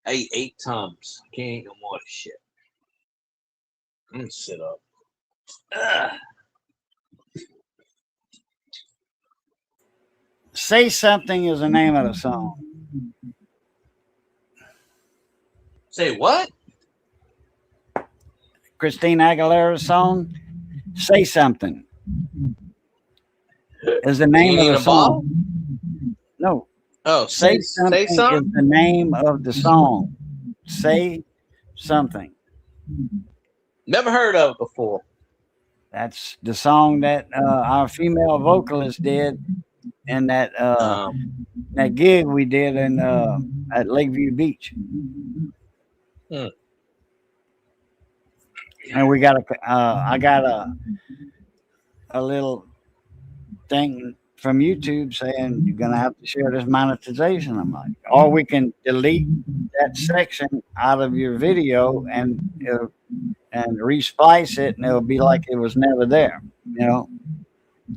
I ate 8 times. I can't eat no more of this shit. I'm gonna sit up. Say Something is the name of the song. Say what? Christina Aguilera's song, Say Something, is the name of the song. No. Oh, Say Something is the name of the song. Say Something. Never heard of it before. That's the song that our female vocalist did in that gig we did in at Lakeview Beach. And we got I got a little thing from YouTube saying you're gonna have to share this monetization. I'm like, or we can delete that section out of your video and resplice it, and it'll be like it was never there, you know.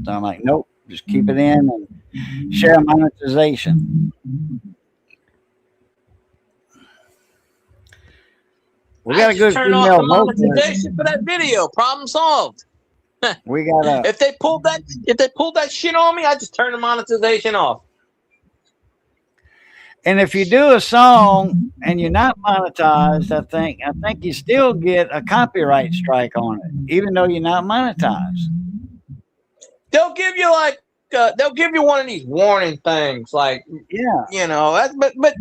So I'm like, nope, just keep it in and share monetization. We got a good female monetization for that video. Problem solved. We got if they pulled that shit on me, I just turn the monetization off. And if you do a song and you're not monetized, I think you still get a copyright strike on it, even though you're not monetized. They'll give you they'll give you one of these warning things, like, Yeah. you know. But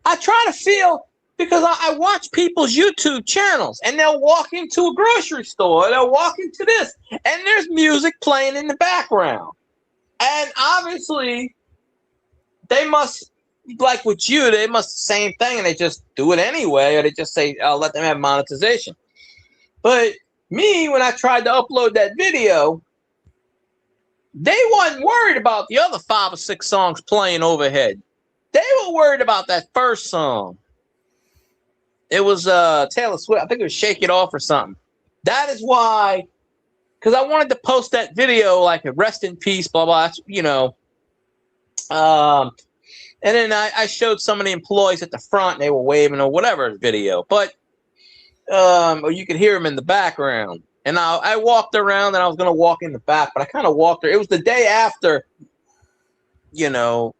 I try to feel, because I watch people's YouTube channels, and they'll walk into a grocery store, they'll walk into this, and there's music playing in the background, and obviously they must, like with you, they must the same thing, and they just do it anyway, or they just say, "I'll let them have monetization." But me, when I tried to upload that video, they wasn't worried about the other 5 or 6 songs playing overhead. They were worried about that first song. It was Taylor Swift. I think it was "Shake It Off" or something. That is why, because I wanted to post that video, like a rest in peace, blah blah, you know. And then I showed some of the employees at the front, and they were waving or whatever video. But or you could hear them in the background. And I walked around, and I was going to walk in the back, but I kind of walked there. It was the day after, you know,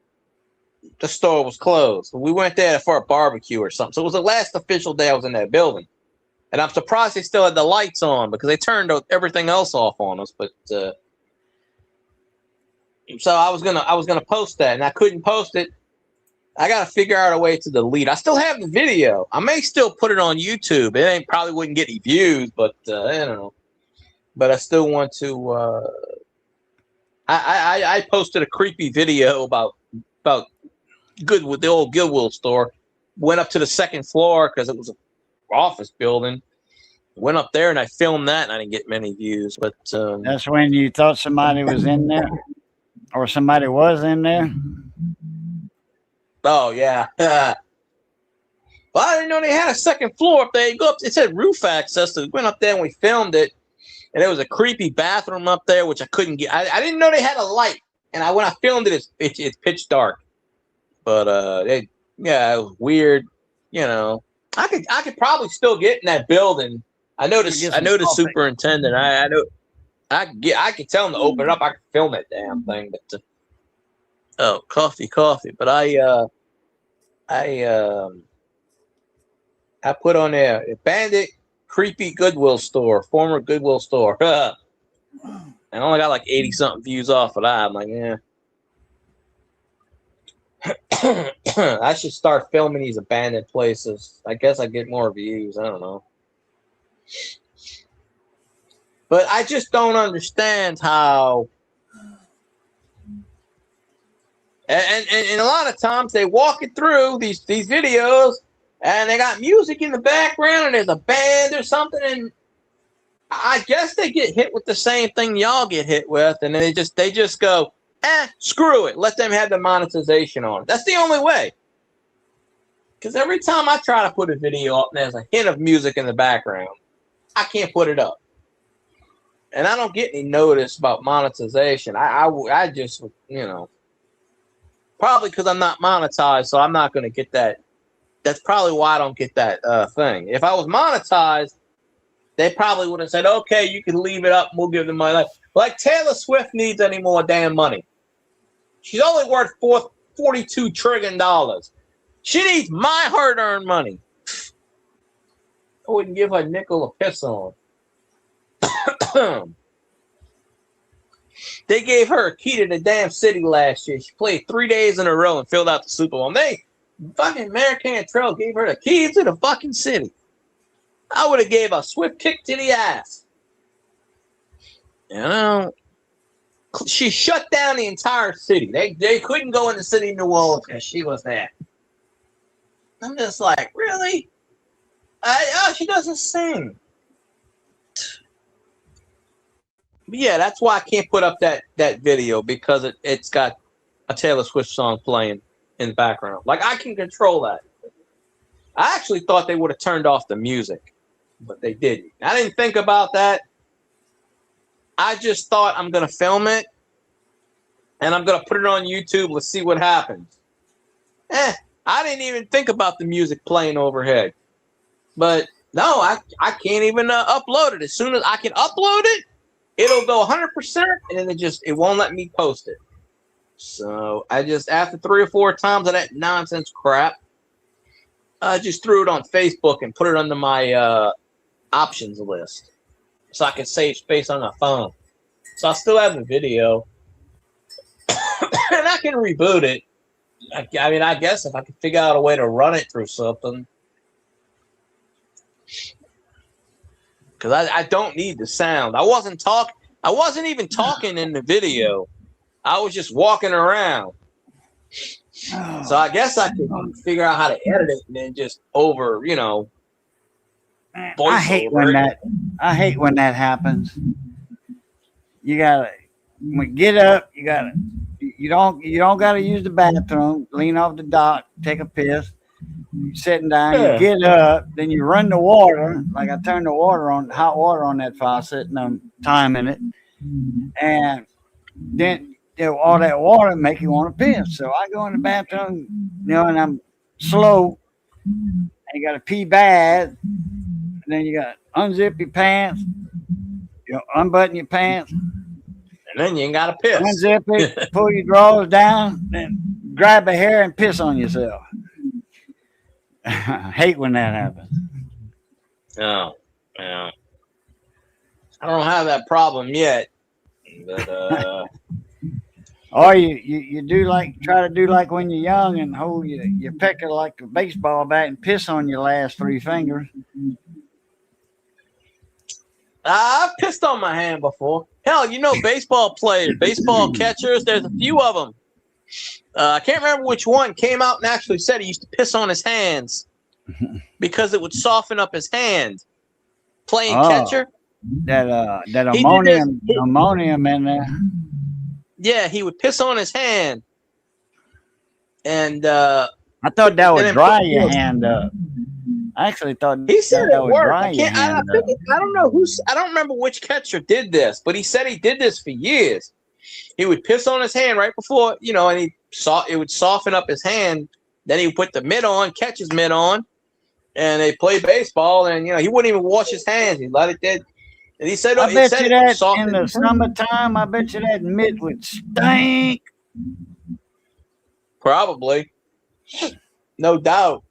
the store was closed. We went there for a barbecue or something. So it was the last official day I was in that building. And I'm surprised they still had the lights on, because they turned everything else off on us. But so I was gonna post that, and I couldn't post it. I got to figure out a way to delete. I still have the video. I may still put it on YouTube. It probably wouldn't get any views, but I don't know. But I still want to. I posted a creepy video about Goodwill, the old Goodwill store. Went up to the second floor because it was an office building. Went up there and I filmed that, and I didn't get many views. But That's when you thought somebody was in there, or somebody was in there. Oh yeah. Well, I didn't know they had a second floor up there. You go up, it said roof access. So we went up there and we filmed it, and there was a creepy bathroom up there, which I couldn't get. I didn't know they had a light, and when I filmed it, it's pitch dark. But it was weird. You know, I could probably still get in that building. I know the superintendent. I know I could tell him to open it up. I could film that damn thing, but. Oh, coffee. But I put on there a bandit, creepy Goodwill store, former Goodwill store. And I only got like 80 something views off of that. I'm like, yeah. I should start filming these abandoned places. I guess I get more views. I don't know. But I just don't understand how. And a lot of times they walk it through these videos, and they got music in the background, and there's a band or something, and I guess they get hit with the same thing y'all get hit with, and then they just go, screw it, let them have the monetization on it. That's the only way. Because every time I try to put a video up, and there's a hint of music in the background, I can't put it up, and I don't get any notice about monetization. I just, you know. Probably because I'm not monetized, so I'm not going to get that. That's probably why I don't get that thing. If I was monetized, they probably would have said, okay, you can leave it up and we'll give them money. Like Taylor Swift needs any more damn money. She's only worth $42 trillion. She needs my hard-earned money. I wouldn't give her a nickel a piss on. They gave her a key to the damn city last year. She played 3 days in a row and filled out the Super Bowl. Fucking Mary Cantrell gave her the keys to the fucking city. I would have gave a swift kick to the ass. You know, she shut down the entire city. They couldn't go in the city of New Orleans because she was there. I'm just like, really? She doesn't sing. Yeah, that's why I can't put up that video, because it's got a Taylor Swift song playing in the background. Like, I can control that. I actually thought they would have turned off the music, but they didn't. I didn't think about that. I just thought, I'm going to film it, and I'm going to put it on YouTube. Let's see what happens. I didn't even think about the music playing overhead. But, no, I can't even upload it. As soon as I can upload it, it'll go 100%, and then it won't let me post it. So I just, after 3 or 4 times of that nonsense crap, I just threw it on Facebook and put it under my options list so I can save space on my phone. So I still have the video, and I can reboot it. I mean, I guess if I could figure out a way to run it through something, because I don't need the sound. I wasn't even talking in the video. I was just walking around. So I guess I could figure out how to edit it and then just over, I hate when that happens. You gotta get up. You don't gotta use the bathroom. Lean off the dock, take a piss. You're sitting down. Yeah. You get up, then you run the water. Like I turn the water on, hot water on that faucet, and I'm timing it, and then all that water make you want to piss. So I go in the bathroom, and I'm slow. And you got to pee bad. And then you got to unzip your pants, unbutton your pants. And then you ain't got to piss. Unzip it, pull your drawers down, then grab a hair and piss on yourself. I hate when that happens. Oh, yeah. I don't have that problem yet. But Or you try to do like when you're young and hold your pecker like a baseball bat and piss on your last 3 fingers. I've pissed on my hand before. Hell, baseball players, baseball catchers, there's a few of them. I can't remember which one came out and actually said he used to piss on his hands because it would soften up his hand. Playing catcher. That ammonium in there. Yeah, he would piss on his hand. And I thought that would dry your hand up. I actually thought he said it would worked. dry your hand up. I don't remember which catcher did this, but he said he did this for years. He would piss on his hand right before, and it would soften up his hand. Then he would put the mitt on, catcher's mitt on, and they play baseball. And he wouldn't even wash his hands. He let it dead. And he said, I bet you that in the summertime, I bet you that mitt would stink. Probably. No doubt.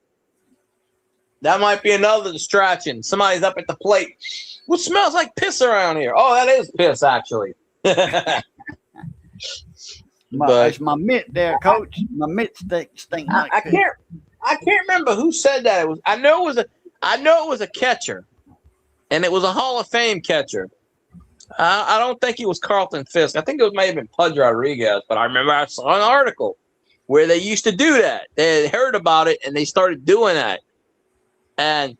That might be another distraction. Somebody's up at the plate. What smells like piss around here? Oh, that is piss, actually. It's my mitt there, Coach. My mitt stink like I can't remember who said that. I know it was a catcher, and it was a Hall of Fame catcher. I don't think it was Carlton Fisk. I think it may have been Pudge Rodriguez, but I remember I saw an article where they used to do that. They had heard about it, and they started doing that. And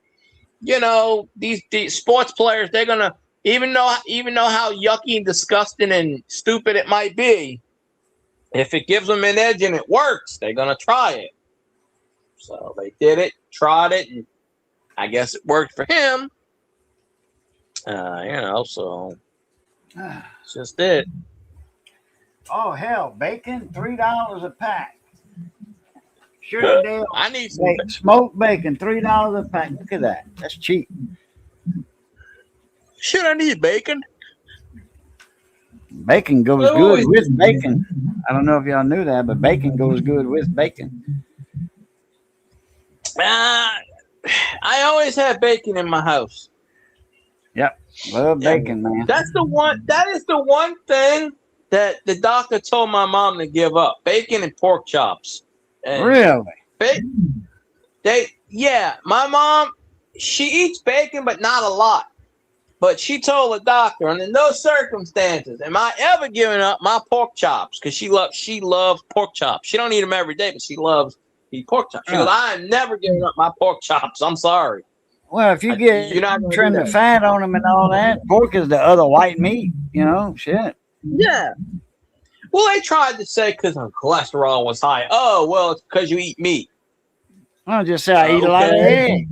these sports players, they're gonna even know how yucky and disgusting and stupid it might be. If it gives them an edge and it works, they're gonna try it. So they did it, tried it, and I guess it worked for him. So it's just it. Oh hell, bacon, $3 a pack. Sure, Dale. I need some smoked bacon, $3 a pack. Look at that. That's cheap. Should I need bacon? Bacon goes good with bacon. I don't know if y'all knew that, but bacon goes good with bacon. I always have bacon in my house. Yep. Love bacon, man. That is the one thing that the doctor told my mom to give up. Bacon and pork chops. And really? My mom, she eats bacon, but not a lot. But she told the doctor, and in those circumstances, am I ever giving up my pork chops? Because she loves pork chops. She don't eat them every day, but she loves eat pork chops. She goes, I am never giving up my pork chops. I'm sorry. Well, if you trim the fat on them and all that, pork is the other white meat. Shit. Yeah. Well, they tried to say because her cholesterol was high. Oh, well, it's because you eat meat. I'll just say I eat a lot of eggs.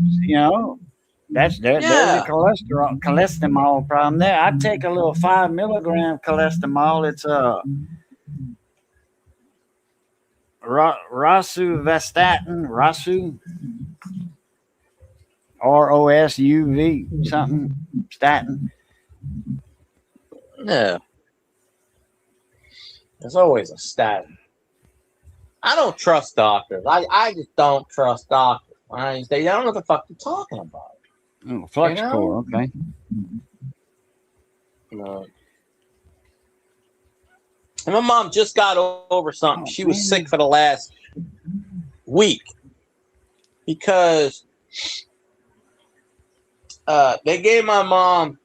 There's a cholesterol problem there. I take a little 5 milligram cholesterol. It's rosuvastatin, ROSUV something statin. Yeah. There's always a statin. I don't trust doctors. I just don't trust doctors. They don't know what the fuck they're talking about. Oh, flux core. Okay. No. And my mom just got over something. Oh, She was man. sick for the last week because they gave my mom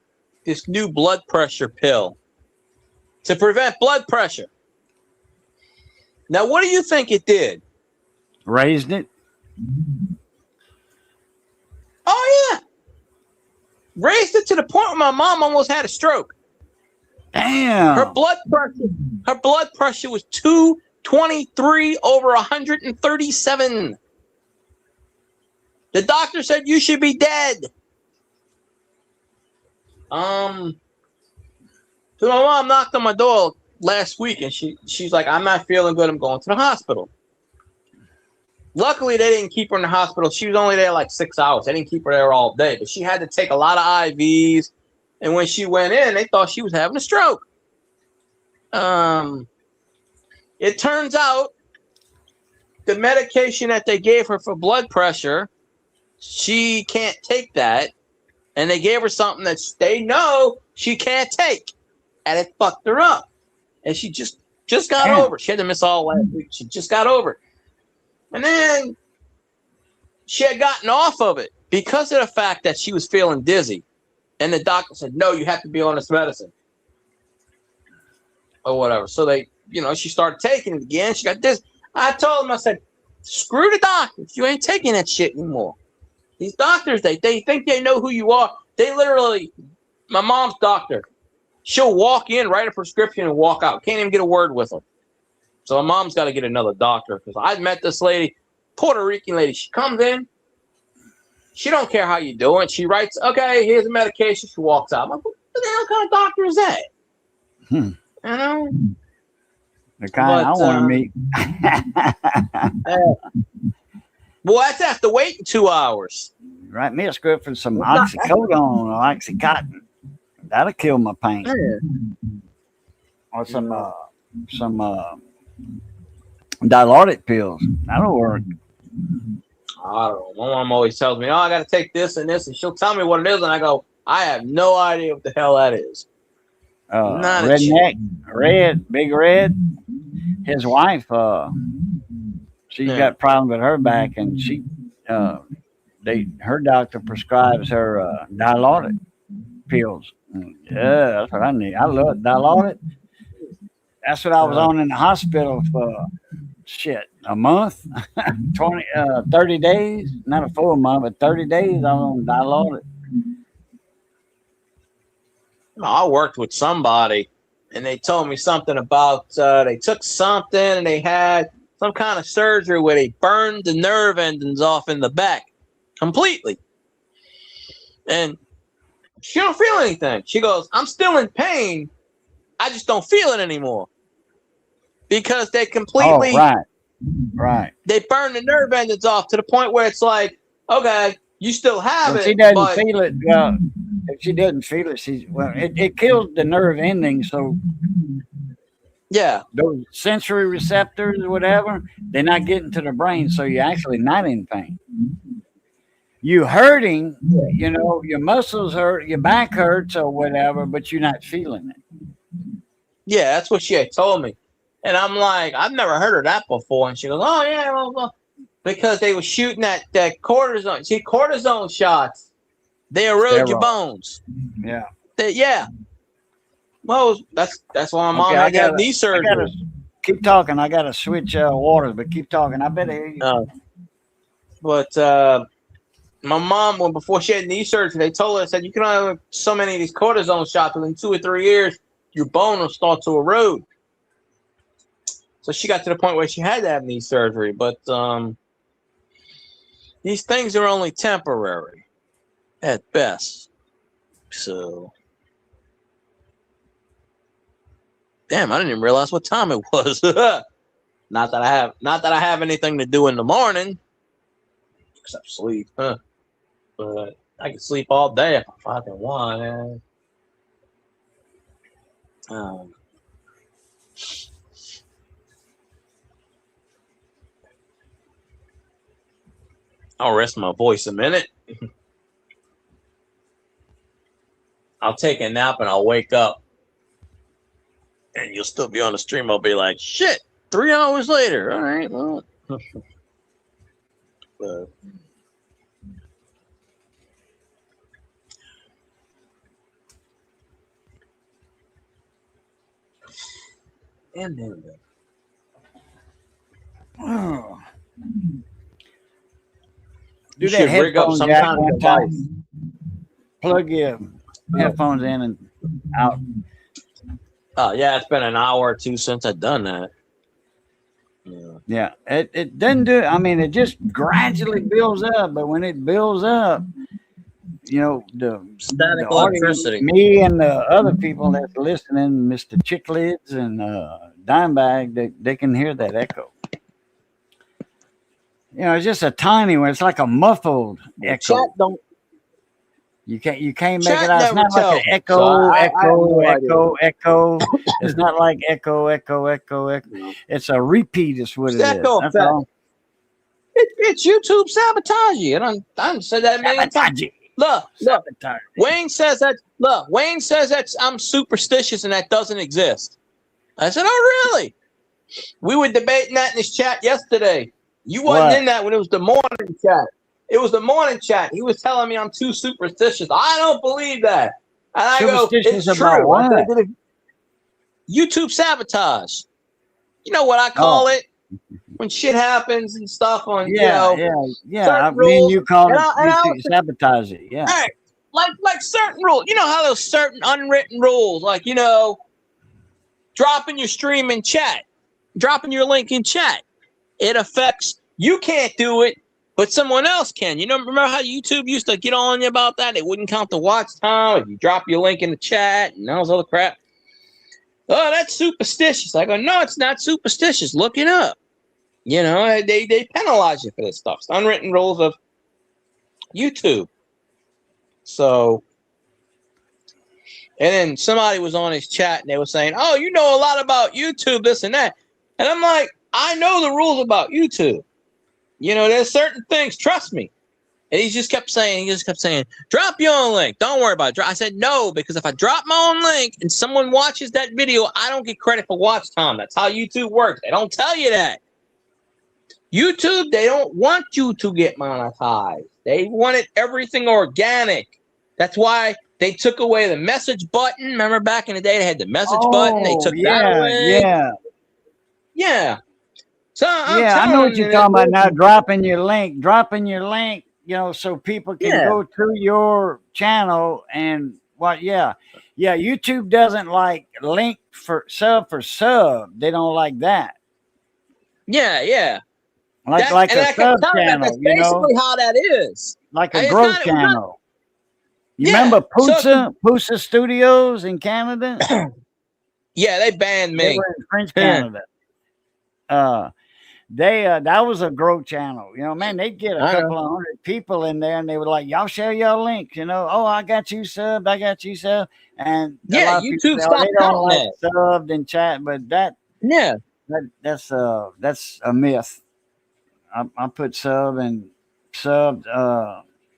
this new blood pressure pill to prevent blood pressure. Now, what do you think it did? Raised it. Oh, yeah. Raised it to the point where my mom almost had a stroke. Damn. Her blood pressure was 223 over 137. The doctor said you should be dead. So my mom knocked on my door last week, and she's like, "I'm not feeling good. I'm going to the hospital." Luckily, they didn't keep her in the hospital. She was only there like 6 hours. They didn't keep her there all day, but she had to take a lot of IVs. And when she went in, they thought she was having a stroke. It turns out the medication that they gave her for blood pressure, she can't take that. And they gave her something that they know she can't take. And it fucked her up. And she just got over it. She had to miss all last week. She just got over it. And then she had gotten off of it because of the fact that she was feeling dizzy. And the doctor said, no, you have to be on this medicine. Or whatever. So they, she started taking it again. She got this. I told him, I said, screw the doctors. You ain't taking that shit anymore. These doctors, they think they know who you are. They literally, my mom's doctor, she'll walk in, write a prescription, and walk out. Can't even get a word with her. So my mom's got to get another doctor because I met this lady, Puerto Rican lady. She comes in. She don't care how you doing. She writes, okay, here's the medication. She walks out. I'm like, what the hell kind of doctor is that? You know? The kind I want to meet. Well, that's after waiting 2 hours. Write me a script for some oxycodone or oxycontin. That'll kill my pain. Or some dilaudid pills. That'll work. I don't know. My mom always tells me, I got to take this and this, and she'll tell me what it is, and I go, I have no idea what the hell that is. Redneck, Big Red, his wife, she's got problems with her back, and her doctor prescribes her dilaudid pills. Yeah, that's what I need. I love dilaudid. That's what I was on in the hospital for a month, 30 days, not a full month, but 30 days I was on dilaudid. I worked with somebody, and they told me something about they took something and they had some kind of surgery where they burned the nerve endings off in the back completely. And she don't feel anything. She goes, I'm still in pain. I just don't feel it anymore. Because they completely right. They burn the nerve endings off to the point where it's like, okay, you still have it. She doesn't feel it. If she doesn't feel it, it kills the nerve ending. So yeah, those sensory receptors or whatever, they're not getting to the brain. So you're actually not in pain. You hurting, your muscles hurt, your back hurts or whatever, but you're not feeling it. Yeah, that's what she had told me. And I'm like, I've never heard of that before. And she goes, oh, yeah, well, because they were shooting that cortisone. See, cortisone shots, they erode your bones. Yeah. Yeah. Well, that's why my mom had to have knee surgery. Keep talking. I got to switch waters, but keep talking. I better hear you. But my mom, before she had knee surgery, they told her, said, you can only have so many of these cortisone shots within 2 or 3 years, your bone will start to erode. So she got to the point where she had to have knee surgery. But these things are only temporary at best. So, damn, I didn't even realize what time it was. Not that I have anything to do in the morning, except sleep. But I can sleep all day if I fucking want. I'll rest my voice a minute. I'll take a nap and I'll wake up. And you'll still be on the stream. I'll be like, shit, 3 hours later. All right, well. And then Oh. you Do that should rig up headphone some jack kind of one device. time. Plug your headphones in and out. Oh, yeah, it's been an hour or two since I've done that. Yeah. Yeah, it doesn't do. I mean, it just gradually builds up, but when it builds up, you know, the Static the audience, electricity. me and the other people that's listening, Mr. Chicklids and Dimebag, they can hear that echo. You know, it's just a tiny one. It's like a muffled echo. Chat don't. You can't make Chat it out. It's never not like tells an me, echo, so I have echo, no echo, echo. It's not like echo, echo, echo, echo. It's a repeat. Is what it is. Echo That's effect. all. It's YouTube sabotage. And I said that many times. Sabotage. Look. Sabotage. Wayne says that. Look, Wayne says that I'm superstitious and that doesn't exist. I said, oh, really? We were debating that in this chat yesterday. You wasn't What? in that when it was the morning chat. It was the morning chat. He was telling me I'm too superstitious. I don't believe that. And I go, Superstitious it's about true. what? I said, YouTube sabotage. You know what I call it? When shit happens and stuff on, Yeah, you know, yeah. certain I mean, rules. you call it And I YouTube sabotage it. Yeah. Hey, like certain rules. You know how those certain unwritten rules, like, you know, dropping your stream in chat, dropping your link in chat. It affects, you can't do it, but someone else can. You know, remember how YouTube used to get on you about that? It wouldn't count the watch time if you drop your link in the chat and all this other crap. Oh, that's superstitious. I go, no, it's not superstitious. Look it up. You know, they penalize you for this stuff. It's unwritten rules of YouTube. So, and then somebody was on his chat and they were saying, oh, you know a lot about YouTube, this and that. And I'm like, I know the rules about YouTube. You know, there's certain things, trust me. And he just kept saying, drop your own link. Don't worry about it. I said, no, because if I drop my own link and someone watches that video, I don't get credit for watch time. That's how YouTube works. They don't tell you that. YouTube, they don't want you to get monetized. They wanted everything organic. That's why they took away the message button. Remember back in the day, they had the message button. They took that away. Yeah. So I know what you're talking about now. Dropping your link, you know, so people can go to your channel and what? Yeah. YouTube doesn't like link for sub. They don't like that. Yeah. Like a sub channel, that's you know, basically how that is. like a growth channel. You remember Pusa Studios in Canada? Yeah, they banned They me. were in French Canada. That was a growth channel. You know, man, they'd get a couple of hundred people in there and they were like, y'all share your links, you know. Oh, I got you subbed. And YouTube stopped they don't like that. subbed and chat, but that's a myth. I put sub and subbed,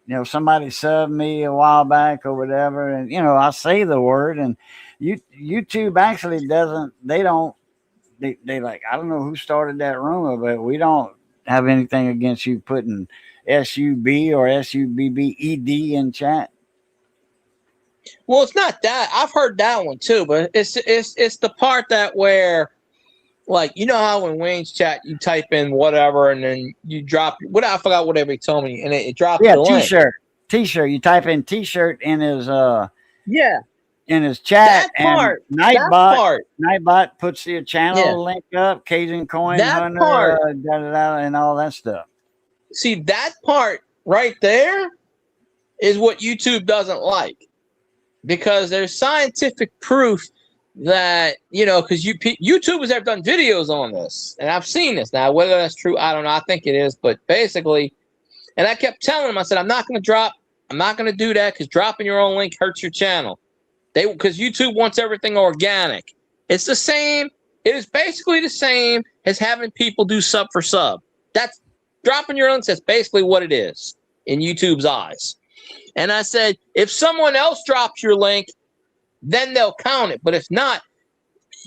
you know, somebody subbed me a while back or whatever. And, you know, I say the word and YouTube actually doesn't, they like, I don't know who started that rumor, but we don't have anything against you putting SUB or SUBBED in chat. Well, it's not that. I've heard that one too, but it's the part that where, like, you know how in Wayne's chat you type in whatever and then you drop I forgot whatever he told me and it drops the link. T-shirt. You type in T-shirt in his in his chat, that and Nightbot puts your channel link up, Cajun Coin Hunter, and all that stuff. See, that part right there is what YouTube doesn't like, because there's scientific proof that, you know, because YouTubers have done videos on this, and I've seen this. Now, whether that's true, I don't know. I think it is, but basically, and I kept telling them, I said, I'm not going to do that because dropping your own link hurts your channel. Because YouTube wants everything organic. It's the same. It is basically the same as having people do sub for sub. That's dropping your links, that's basically what it is in YouTube's eyes. And I said, if someone else drops your link, then they'll count it. But if not,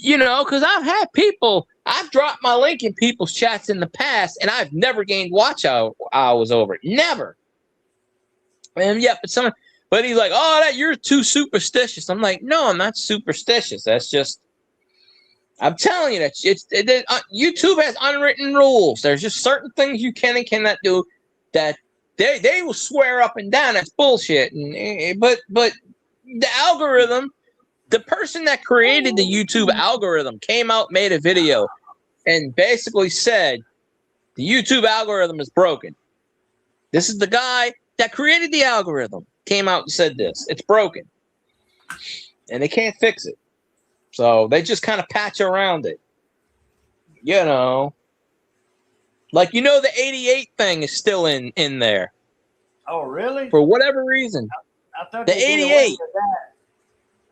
because I've dropped my link in people's chats in the past, and I've never gained watch hours over it. Never. And but he's like, oh, you're too superstitious. I'm like, no, I'm not superstitious. That's just, I'm telling you that YouTube has unwritten rules. There's just certain things you can and cannot do that they will swear up and down that's bullshit. But the algorithm, the person that created the YouTube algorithm came out, made a video, and basically said the YouTube algorithm is broken. This is the guy that created the algorithm. Came out and said this. It's broken. And they can't fix it. So they just kind of patch around it. Like, the 88 thing is still in there. Oh, really? For whatever reason. I thought The they did 88. away with that.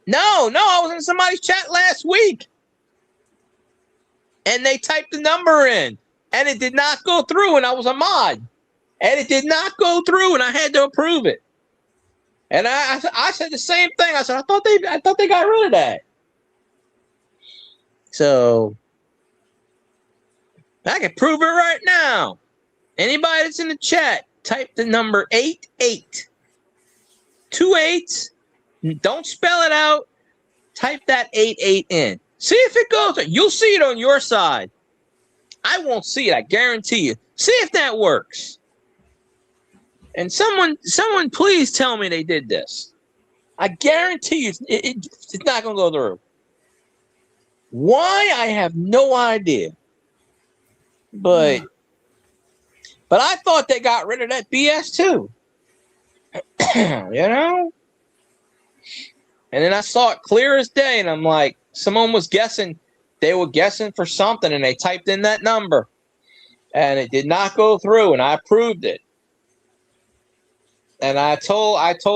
No, I was in somebody's chat last week. And they typed the number in. And it did not go through, and I was a mod. And it did not go through, and I had to approve it. And I said the same thing. I said, I thought they got rid of that. So I can prove it right now. Anybody that's in the chat, type the number 88. 2 8s. Don't spell it out. Type that 88 in. See if it goes. You'll see it on your side. I won't see it. I guarantee you. See if that works. And someone please tell me they did this. I guarantee you it's not going to go through. Why? I have no idea. But I thought they got rid of that BS too. And then I saw it clear as day, and I'm like, someone was guessing. They were guessing for something, and they typed in that number, and it did not go through, and I approved it. And I told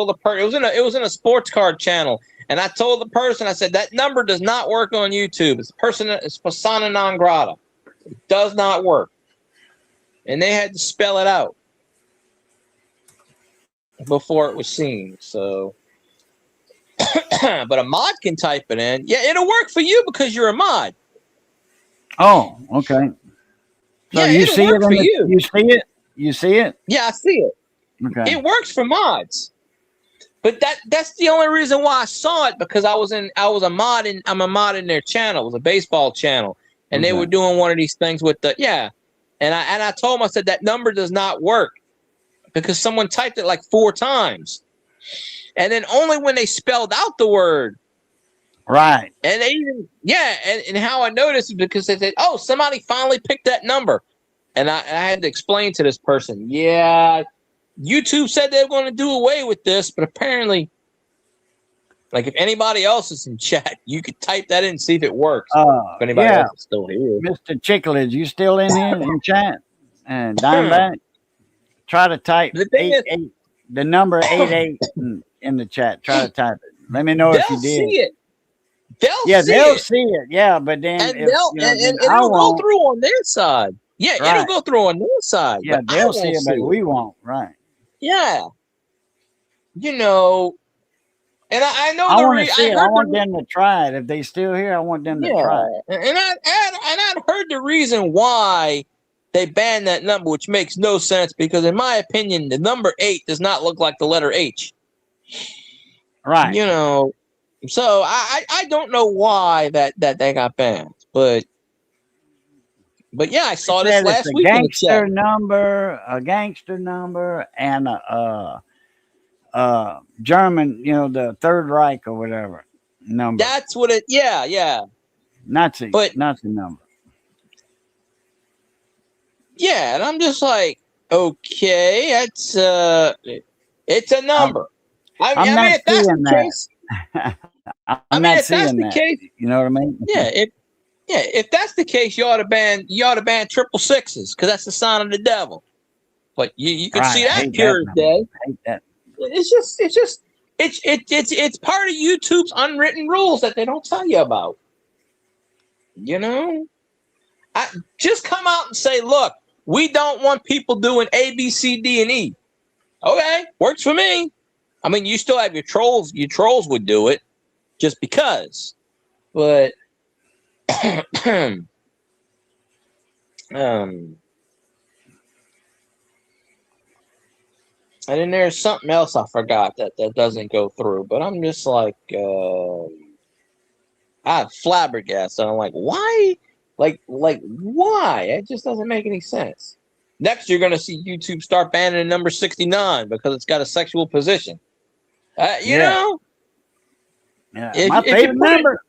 the person, it was in a sports card channel, and I told the person, I said, that number does not work on YouTube. It's persona non grata. It does not work. And they had to spell it out before it was seen. So, but a mod can type it in. Yeah, it'll work for you because you're a mod. Oh, okay. So yeah, you see it for you. You see it? You see it? Yeah, I see it. Okay. It works for mods. But that's the only reason why I saw it, because I'm a mod in their channel. It was a baseball channel. And they were doing one of these things with and I told them, I said, that number does not work because someone typed it like 4 times. And then only when they spelled out the word. Right. And they even, and how I noticed is because they said, oh, somebody finally picked that number. And I had to explain to this person, YouTube said they were going to do away with this, but apparently, like, if anybody else is in chat, you could type that in and see if it works. If anybody else is still here. Mr. Chicklets, you still in here in chat? And Dimeback, try to type the number 88 in the chat. Try to type it. Let me know if you did. See it. They'll see it. Yeah, but then and it'll go through on their side. Yeah, it'll go through on their side. Yeah, they'll see it, but we won't. Right. Yeah. And I know I want to see it. I want them to try it. If they still here, I want them to try it. And I'd heard the reason why they banned that number, which makes no sense because, in my opinion, the number 8 does not look like the letter H. Right. So I don't know why that they got banned, but yeah, I saw this last week. A gangster number, and a German, the Third Reich or whatever number. That's what it. Yeah. Nazi number. Yeah, and I'm just like, okay, it's a number. If that's the case, you know what I mean? Yeah, if that's the case, you ought to ban 666 because that's the sign of the devil. But you can see that clear as day. I hate that. It's part of YouTube's unwritten rules that they don't tell you about. I just come out and say, look, we don't want people doing A, B, C, D, and E. Okay, works for me. I mean, you still have your trolls. Your trolls would do it just because. But and then there's something else I forgot that doesn't go through. But I'm just like, I'm flabbergasted. I'm like, why? Like why? It just doesn't make any sense. Next, you're going to see YouTube start banning the number 69 because it's got a sexual position. You know? Yeah, my favorite number.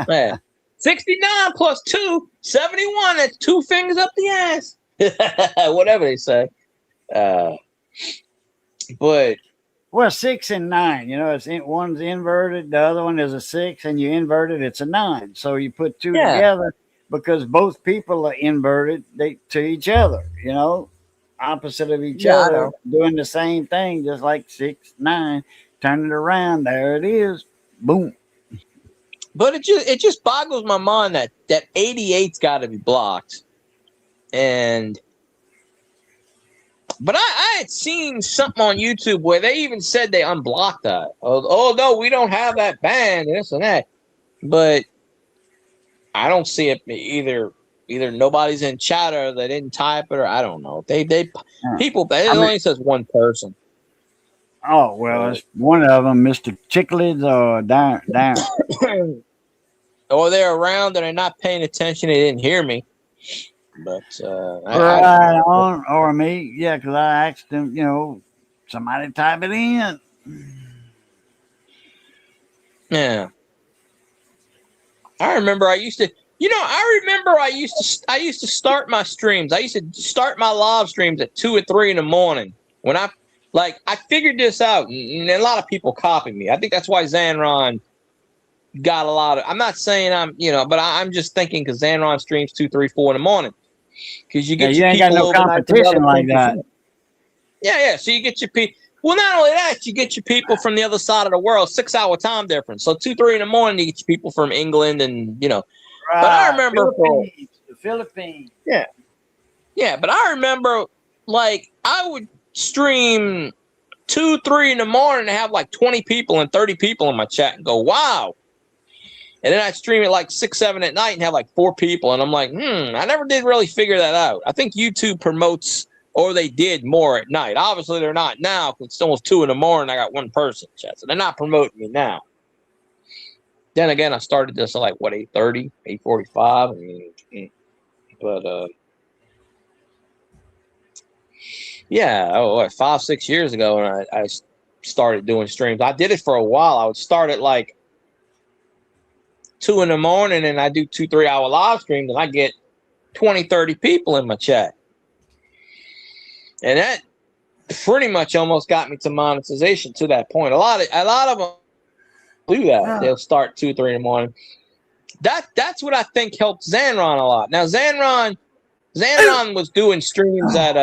Man, 69 plus 2, 71. That's 2 fingers up the ass. Whatever they say. But well, 6 and 9. You know, one's inverted, the other one is a 6, and you invert it, it's a 9. So you put 2 together because both people are inverted to each other. You know, opposite of each other, doing the same thing, just like 6, 9. Turn it around, there it is. Boom. But it just boggles my mind that 88's got to be blocked. But I had seen something on YouTube where they even said they unblocked that. Oh no, we don't have that banned, this and that. But I don't see it either nobody's in chat or they didn't type it, or I don't know. People, it only says one person. Oh, well, it's one of them, Mr. Chicklids or Darren. Or they're around and they're not paying attention. They didn't hear me. But or me, yeah, because I asked them, you know, somebody type it in. Yeah. I remember I used to start my streams. I used to start my live streams at 2 or 3 in the morning when I figured this out, and a lot of people copied me. I think that's why Zanron got a lot of. I'm not saying but I'm just thinking because Zanron streams 2, 3, 4 in the morning. Because you get you ain't got no competition like that. Yeah. So you get your people. Well, not only that, you get your people from the other side of the world, 6-hour time difference. So 2, 3 in the morning, you get your people from England and Right. But I remember the Philippines. Yeah. But I remember I would stream 2, 3 in the morning and have 20 people and 30 people in my chat and go, wow. And then I'd stream it 6, 7 at night and have 4 people. And I'm like, I never did really figure that out. I think YouTube promotes, or they did, more at night. Obviously, they're not now because it's almost 2 in the morning. I got one person in chat. So they're not promoting me now. Then again, I started this at 8:30, 8:45. But yeah, 5, 6 years ago when I started doing streams. I did it for a while. I would start at 2 in the morning and I do 2, 3 hour live streams and I get 20, 30 people in my chat. And that pretty much almost got me to monetization to that point. A lot of them do that. Yeah. They'll start 2, 3 in the morning. That's what I think helped Zanron a lot. Now Zanron was doing streams at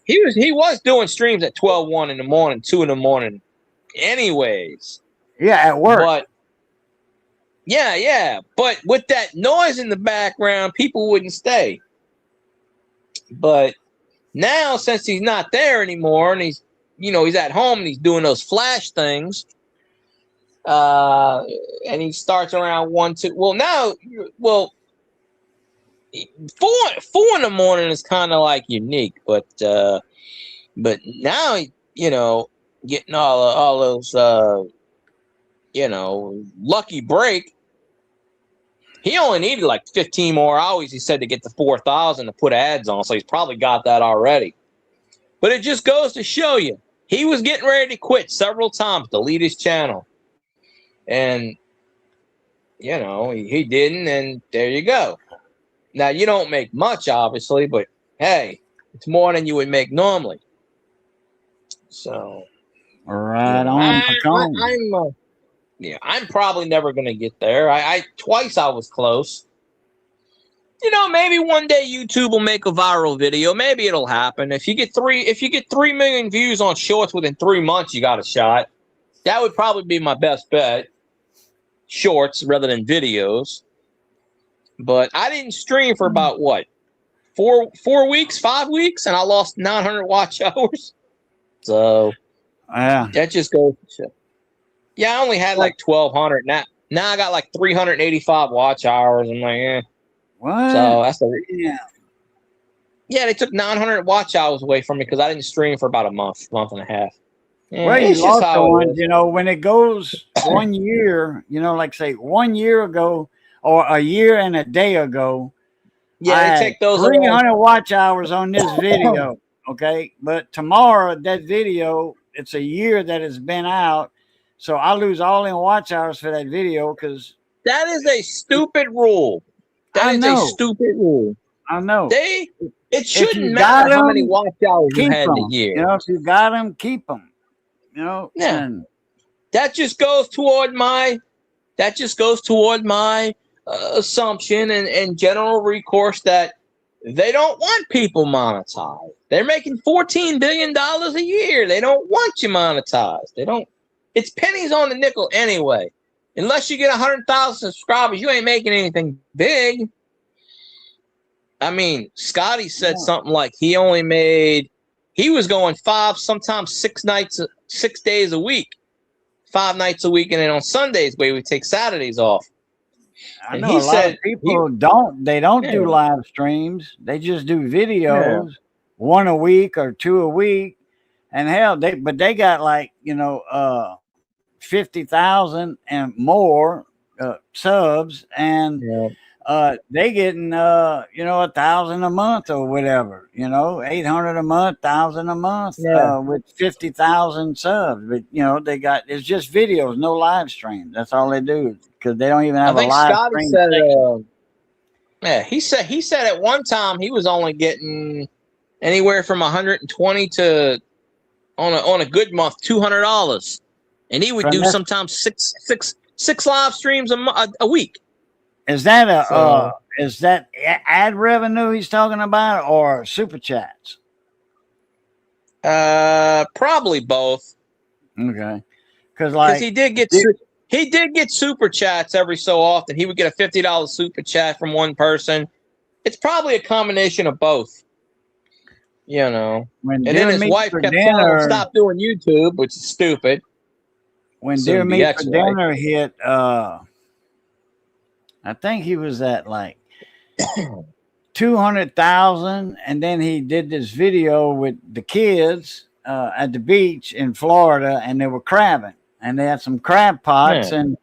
he was doing streams at 12, 1 in the morning, 2 in the morning anyways. Yeah, at work. But yeah. But with that noise in the background, people wouldn't stay. But now, since he's not there anymore, and he's at home and he's doing those flash things, and he starts around 1, 2. Well, 4 in the morning is kind of unique, but now getting all those lucky break. He only needed 15 more hours, he said, to get to 4,000 to put ads on. So he's probably got that already. But it just goes to show you, he was getting ready to quit several times, delete his channel. And, he didn't. And there you go. Now, you don't make much, obviously, but hey, it's more than you would make normally. So. Right on. I'm probably never going to get there. Twice I was close. Maybe one day YouTube will make a viral video. Maybe it'll happen. If you get 3 million views on shorts within 3 months, you got a shot. That would probably be my best bet. Shorts rather than videos. But I didn't stream for about 4 4 weeks, 5 weeks, and I lost 900 watch hours. So Yeah. that just goes to show. Yeah, I only had like 1,200. Now I got like 385 watch hours. I'm like, eh. What? So that's the Yeah. Yeah, they took 900 watch hours away from me because I didn't stream for about a month and a half. Yeah, Well, you it's just lost how the it one, is. you know, when it goes 1 year, you know, like say 1 year ago or a year and a day ago, Yeah, I they had take those away. 300 watch hours on this video. Okay. But tomorrow, that video, it's a year that it's been out. So I lose all in watch hours for that video because That is a stupid rule. That I is know. a stupid rule. I know. It shouldn't you matter got how many 'em, watch hours you keep had in them. a year. You know, if you got them, keep them. You know, Yeah. and That just goes toward my assumption and general recourse that they don't want people monetized. They're making $14 billion a year. They don't want you monetized. They don't. It's pennies on the nickel anyway. Unless you get 100,000 subscribers, you ain't making anything big. I mean, Scotty said something like he was going 5, sometimes 6 days a week, 5 nights a week, and then on Sundays we would take Saturdays off. I And know he a lot said of people don't do Yeah. live streams. They just do videos, 1 a week or 2 a week. And hell, they got like, 50,000 and more subs, and they getting 1,000 a month or whatever, 800 a month, 1,000 a month with 50,000 subs. But it's just videos, no live stream. That's all they do because they don't even have a live Scotty stream. said he said at one time he was only getting anywhere from 120 to on a good month $200, and he would do sometimes six live streams a week. Is that ad revenue he's talking about or super chats? Probably both. Okay, because he did get super chats every so often. He would get a $50 super chat from one person. It's probably a combination of both. And then his wife kept telling him stop doing YouTube, which is stupid. When Dear Meat for Dinner hit, I think he was at like 200,000, and then he did this video with the kids at the beach in Florida, and they were crabbing, and they had some crab pots, and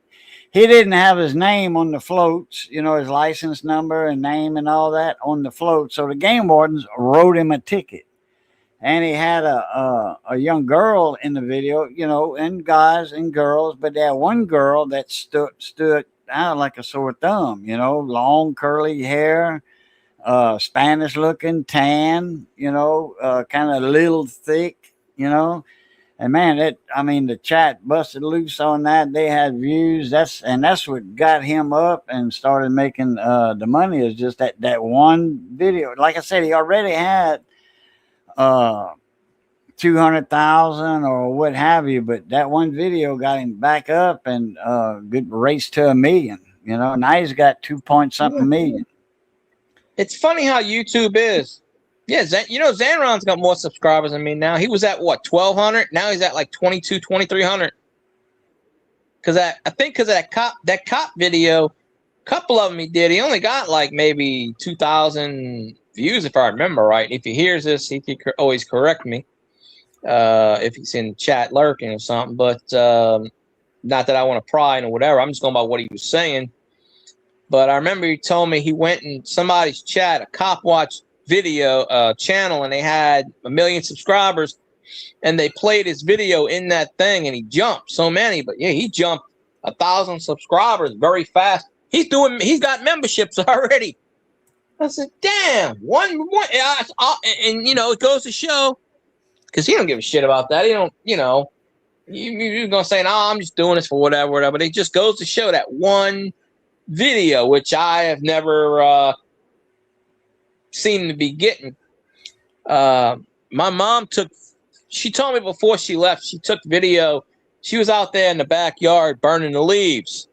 he didn't have his name on the floats, his license number and name and all that on the float. So the game wardens wrote him a ticket. And he had a young girl in the video, and guys and girls, but that one girl that stood out like a sore thumb, long curly hair, Spanish looking, tan, kind of little thick, and man, the chat busted loose on that. They had views. That's what got him up and started making the money, is just that one video. Like I said, he already had 200,000 or what have you, but that one video got him back up and good race to $1 million. Now he's got 2-point-something million. It's funny how YouTube is. Yeah, Zanron's got more subscribers than me now. He was at what, 1,200? Now he's at like 2,300. Because I think because of that cop video, a couple of them he did. He only got like maybe 2,000 views, if I remember right. If he hears this, he can always correct me if he's in chat lurking or something. But not that I want to pry or whatever. I'm just going by what he was saying. But I remember he told me he went in somebody's chat, a Cop Watch video channel, and they had 1 million subscribers, and they played his video in that thing, and he jumped so many. But yeah, he jumped 1,000 subscribers very fast. He's got memberships already. I said, damn, one, and it goes to show, because he don't give a shit about that. He don't, you're going to say, no, I'm just doing this for whatever. But it just goes to show that one video, which I have never seemed to be getting. My mom she told me before she left, she took video. She was out there in the backyard burning the leaves.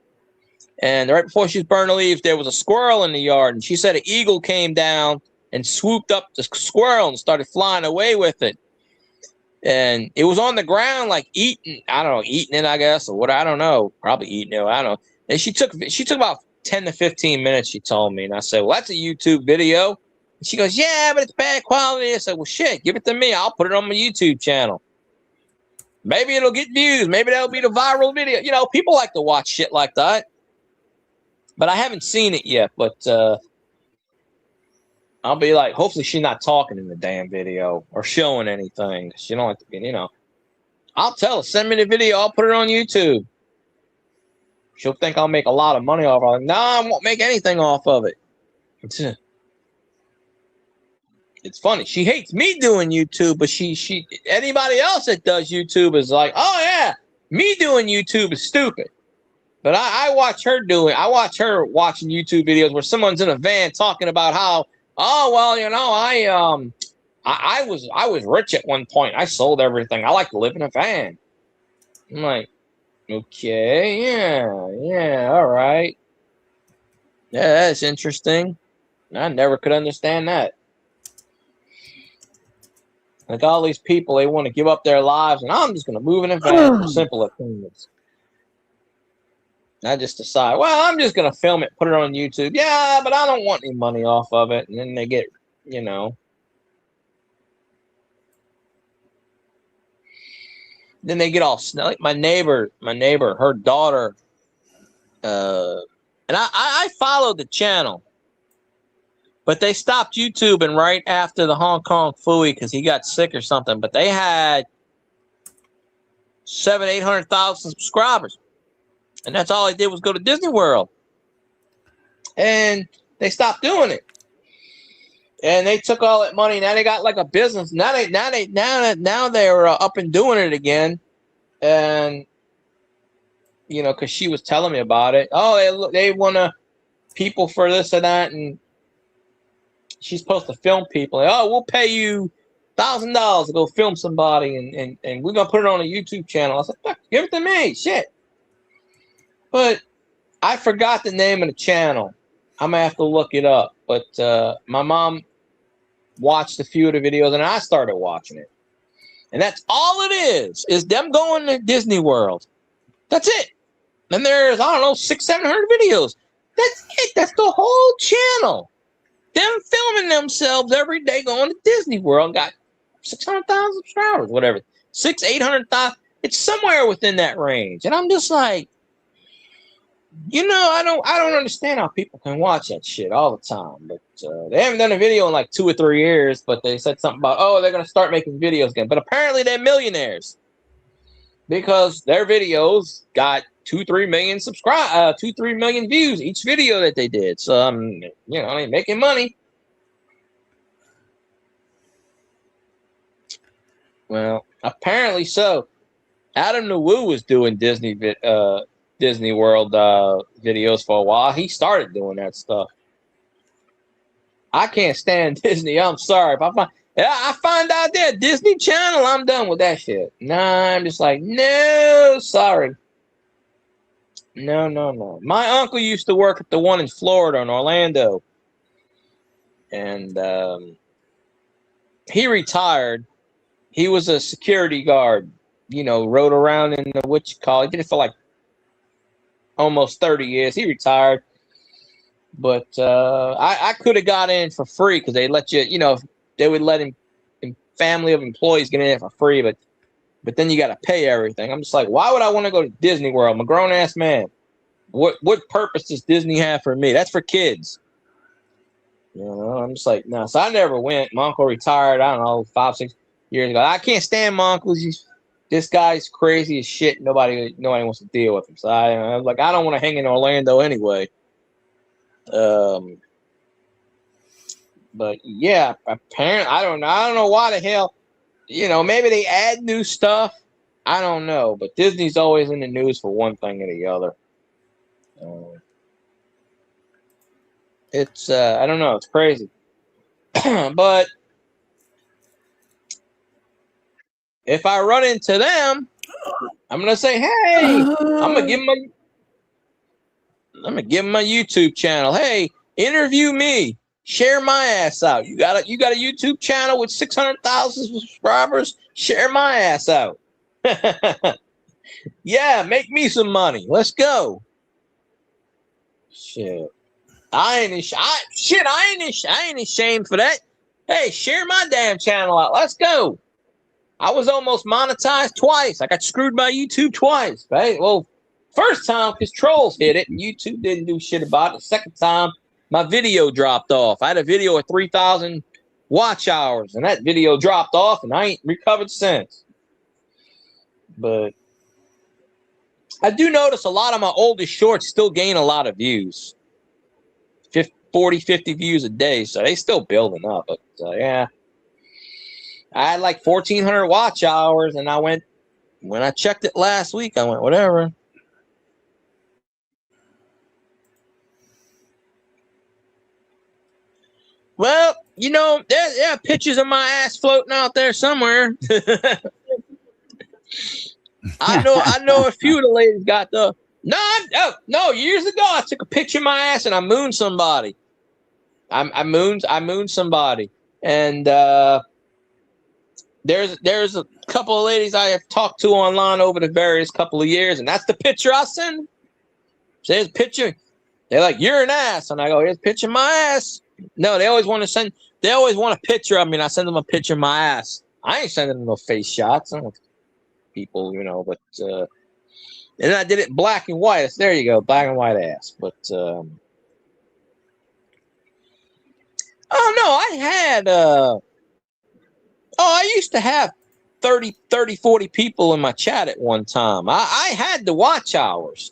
And right before she was burning the leaves, there was a squirrel in the yard. And she said an eagle came down and swooped up the squirrel and started flying away with it. And it was on the ground, like eating it, I guess, or what, I don't know, probably eating it, I don't know. And she took about 10 to 15 minutes, she told me. And I said, well, that's a YouTube video. And she goes, yeah, but it's bad quality. I said, well, shit, give it to me. I'll put it on my YouTube channel. Maybe it'll get views. Maybe that'll be the viral video. You know, people like to watch shit like that. But I haven't seen it yet. But I'll be like, hopefully she's not talking in the damn video or showing anything. She don't like to be, you know. I'll tell her, send me the video. I'll put it on YouTube. She'll think I'll make a lot of money off of it. No, I won't make anything off of it. It's funny. She hates me doing YouTube, but she anybody else that does YouTube is like, oh yeah, me doing YouTube is stupid. But I watch her do it. I watch her watching YouTube videos where someone's in a van talking about how, oh well, you know, I was rich at one point. I sold everything. I like to live in a van. I'm like, okay, yeah, all right. Yeah, that's interesting. I never could understand that. Like all these people, they want to give up their lives, and I'm just going to move in a van for simple opinions. I just decide, well, I'm just going to film it, put it on YouTube. Yeah, but I don't want any money off of it. And then they get, you know. Then they get all like my neighbor, her daughter. And I followed the channel. But they stopped YouTubing right after the Hong Kong Phooey because he got sick or something. But they had 800,000 subscribers. And that's all they did was go to Disney World. And they stopped doing it. And they took all that money. Now they got like a business. Now they're up and doing it again. And, you know, because she was telling me about it. Oh, they want to people for this and that. And she's supposed to film people. Like, oh, we'll pay you $1,000 to go film somebody, and we're gonna put it on a YouTube channel. I said, fuck, give it to me, shit. But I forgot the name of the channel. I'm gonna have to look it up. But my mom watched a few of the videos, and I started watching it. And that's all it is them going to Disney World. That's it. And there's, I don't know, 600-700 videos. That's it. That's the whole channel. Them filming themselves every day going to Disney World, got 600,000 subscribers, whatever. 800,000. It's somewhere within that range. And I'm just like, you know, I don't understand how people can watch that shit all the time. But they haven't done a video in like 2 or 3 years, but they said something about, oh, they're going to start making videos again. But apparently they're millionaires because their videos got 2-3 million 2-3 million views each video that they did. So you know, they're making money. Well, apparently so. Adam the Woo was doing Disney World videos for a while. He started doing that stuff. I can't stand Disney. I'm sorry. If I find out they're Disney Channel, I'm done with that shit. Nah, I'm just like, no, sorry. No. My uncle used to work at the one in Florida, in Orlando. And he retired. He was a security guard, you know, rode around in the, what you call it. He did it for like almost 30 years. He retired. But I could have got in for free because they let you, you know, they would let him, family of employees get in there for free. But then you got to pay everything. I'm just like, why would I want to go to Disney World? I'm a grown-ass man. What purpose does Disney have for me? That's for kids. You know, I'm just like, no. So I never went. My uncle retired, I don't know, 5-6 years ago. I can't stand my uncle. This guy's crazy as shit. Nobody wants to deal with him. So I was like, I don't want to hang in Orlando anyway. But yeah, apparently, I don't know why the hell. You know, maybe they add new stuff. I don't know. But Disney's always in the news for one thing or the other. It's, I don't know. It's crazy. But if I run into them, I'm going to say, hey, I'm going to give them my YouTube channel. Hey, interview me. Share my ass out. You got a YouTube channel with 600,000 subscribers. Share my ass out. Yeah, make me some money. Let's go. Shit. I ain't ashamed for that. Hey, share my damn channel out. Let's go. I was almost monetized twice. I got screwed by YouTube twice, right? Well, first time because trolls hit it and YouTube didn't do shit about it. The second time, my video dropped off. I had a video at 3,000 watch hours, and that video dropped off, and I ain't recovered since. But I do notice a lot of my oldest shorts still gain a lot of views. 40, 50 views a day, so they still building up. But yeah, I had like 1,400 watch hours, and when I checked it last week, I went, whatever. Well, you know, there are pictures of my ass floating out there somewhere. I know a few of the ladies got the no. Years ago, I took a picture of my ass and I mooned somebody. I mooned somebody, and there's a couple of ladies I have talked to online over the various couple of years, and that's the picture I send. Says picture. They're like, you're an ass, and I go, here's a picture of my ass. No, they always want a picture of me, and I send them a picture of my ass. I ain't sending them no face shots. I don't know people, you know, but and then I did it in black and white. There you go, black and white ass. But oh no, I had I used to have 30, 40 people in my chat at one time. I had the watch hours.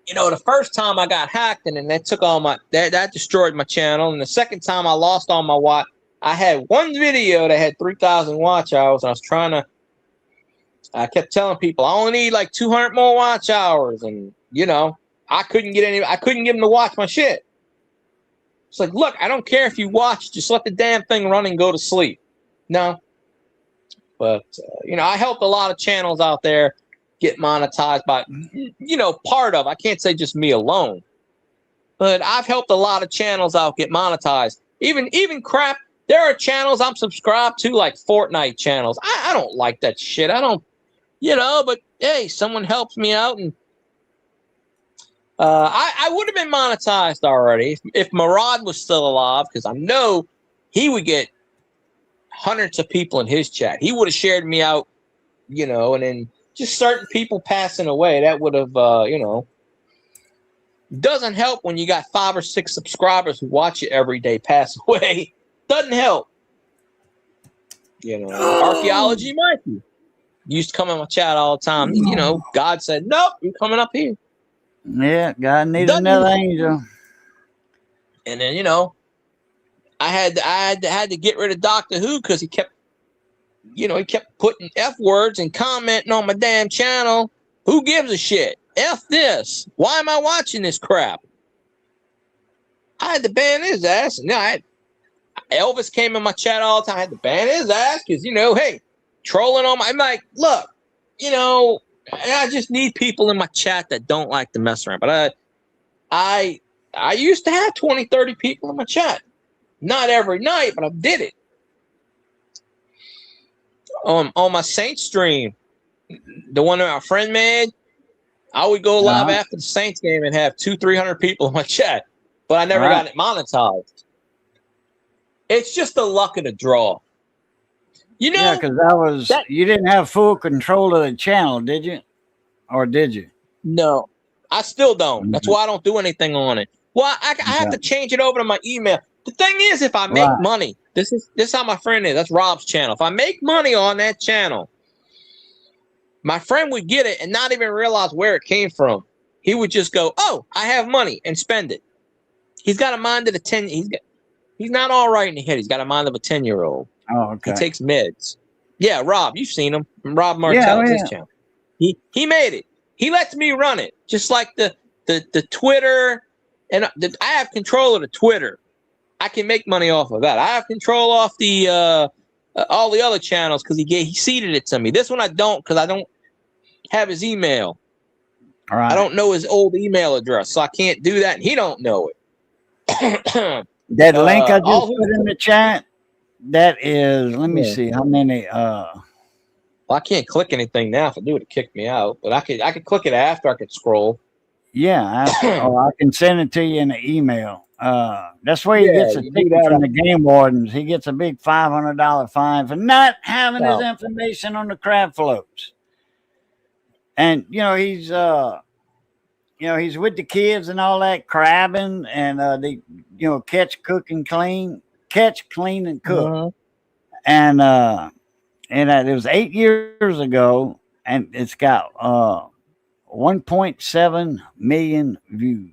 You know, the first time I got hacked and then that took all my that destroyed my channel. And the second time I lost all my watch. I had one video that had 3,000 watch hours, and I kept telling people I only need like 200 more watch hours, and you know, I couldn't get them to watch my shit. It's like, look, I don't care if you watch, just let the damn thing run and go to sleep. No. But you know, I helped a lot of channels out there get monetized by, you know, I can't say just me alone, but I've helped a lot of channels out get monetized. Even crap, there are channels I'm subscribed to, like Fortnite channels. I don't like that shit. I don't, you know, but hey, someone helps me out, and I would have been monetized already if Murad was still alive, because I know he would get hundreds of people in his chat. He would have shared me out, you know, and then just certain people passing away, that would have, you know, doesn't help when you got 5 or 6 subscribers who watch it every day pass away. Doesn't help. You know, Archaeology Mikey used to come in my chat all the time. You know, God said, nope, you're coming up here. Yeah, God needs another angel. And then, you know, I had to get rid of Doctor Who because he kept putting F words and commenting on my damn channel. Who gives a shit? F this. Why am I watching this crap? I had to ban his ass. And Elvis came in my chat all the time. I had to ban his ass because, you know, hey, trolling on I'm like, look, you know, I just need people in my chat that don't like to mess around. But I used to have 20, 30 people in my chat. Not every night, but I did it. On my Saints stream, the one that my friend made, I would go live after the Saints game and have 200-300 people in my chat, but I never got it monetized. It's just the luck of the draw, you know. Yeah, because you didn't have full control of the channel, did you? Or did you? No, I still don't. That's why I don't do anything on it. Well, I have to change it over to my email. The thing is, if I make money, this is how my friend is. That's Rob's channel. If I make money on that channel, my friend would get it and not even realize where it came from. He would just go, "Oh, I have money," and spend it. He's got a mind of a 10. He's not all right in the head. He's got a mind of a 10-year-old. Oh, okay. He takes meds. Yeah, Rob, you've seen him. Rob Martell, his channel. He made it. He lets me run it, just like the Twitter, and I have control of the Twitter. I can make money off of that. I have control off the all the other channels because he seeded it to me. This one I don't, because I don't have his email. All right. I don't know his old email address, so I can't do that, and he don't know it. That link I just all put in the chat, that is, let me Yeah. see how many. Well, I can't click anything now. If I do it, kick me out. But I could click it after. I could scroll. Yeah, I can send it to you in an email. That's where he Yeah, gets a you do ticket that. from the game wardens. He gets a big $500 fine for not having his Oh. information on the crab floats. And he's he's with the kids and all that crabbing, and they catch, cook, and clean, catch, clean, and cook. Mhm. And it was 8 years ago, and it's got 1.7 million views.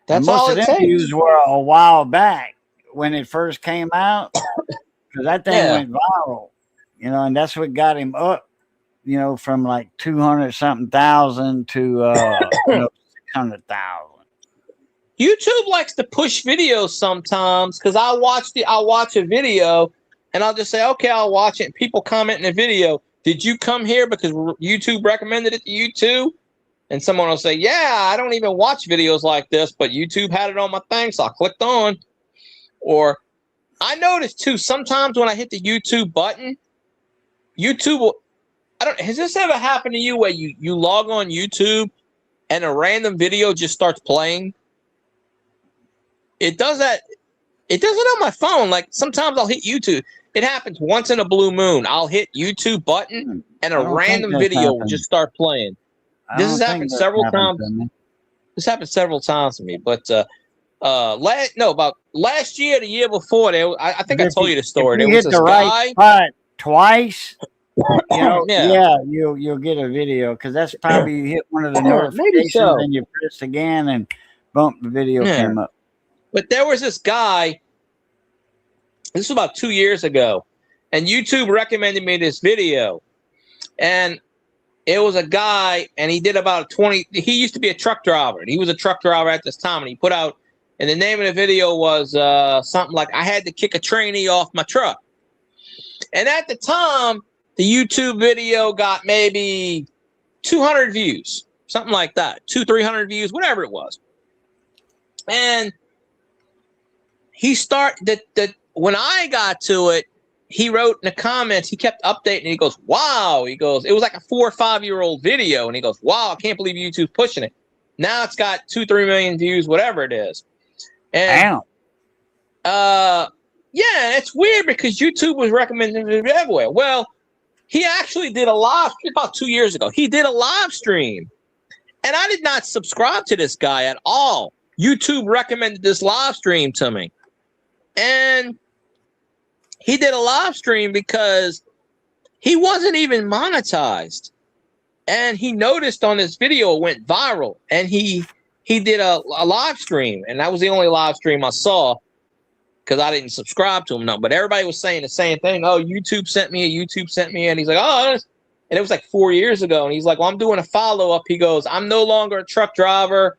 That's and most all of it them takes. views were a while back when it first came out, because that thing Yeah. went viral, and that's what got him up, from like 200 something thousand to 600,000. YouTube likes to push videos sometimes because I'll watch a video and I'll just say, okay, I'll watch it. And people comment in the video, did you come here because YouTube recommended it to you too? And someone will say, yeah, I don't even watch videos like this, but YouTube had it on my thing, so I clicked on. Or I noticed too, sometimes when I hit the YouTube button, YouTube will, has this ever happened to you where you log on YouTube and a random video just starts playing? It does that. It does it on my phone. Like sometimes I'll hit YouTube. It happens once in a blue moon. I'll hit YouTube button and a random video will just start playing. This has happened several times. This happened several times to me. But about last year, the year before, I think I told you the story. If you there was hit this the guy. right spot twice, Yeah. you'll get a video, because that's probably you hit one of the Maybe notifications so. and you press again and bump, the video came up. But there was this guy, this was about 2 years ago, and YouTube recommended me this video. And it was a guy, and he did about he used to be a truck driver, and he was a truck driver at this time, and he put out, and the name of the video was something like, I had to kick a trainee off my truck. And at the time, the YouTube video got maybe 200 views, something like that, 200-300 views, whatever it was. And he started that when I got to it, he wrote in the comments, he kept updating. He goes, wow. He goes, it was like a 4 or 5 year old video. And he goes, wow, I can't believe YouTube's pushing it. Now it's got 2-3 million views, whatever it is. And yeah, it's weird because YouTube was recommending it everywhere. Well, he actually did a live stream about 2 years ago. He did a live stream. And I did not subscribe to this guy at all. YouTube recommended this live stream to me. And he did a live stream because he wasn't even monetized. And he noticed on this video it went viral. And he did a live stream. And that was the only live stream I saw because I didn't subscribe to him. No, but everybody was saying the same thing. Oh, YouTube sent me. And he's like, oh, and it was like 4 years ago. And he's like, well, I'm doing a follow-up. He goes, I'm no longer a truck driver.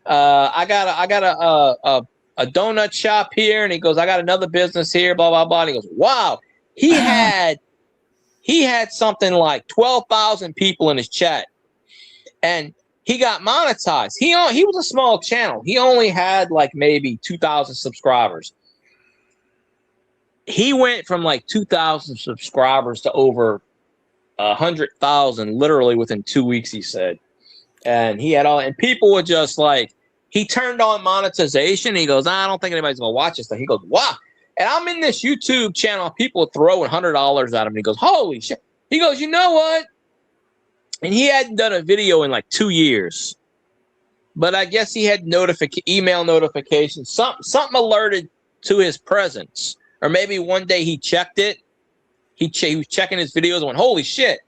I got a donut shop here, and he goes, I got another business here, blah blah blah. And he goes, wow, he had something like 12,000 people in his chat, and he got monetized. He was a small channel. He only had like maybe 2,000 subscribers. He went from like 2,000 subscribers to over 100,000 literally within 2 weeks, he said. And he had and people were just like, he turned on monetization. He goes, I don't think anybody's going to watch this thing. He goes, wow. And I'm in this YouTube channel. People throwing $100 at him. And he goes, holy shit. He goes, you know what? And he hadn't done a video in like 2 years. But I guess he had email notifications. Something alerted to his presence. Or maybe one day he checked it. He was checking his videos and went, holy shit.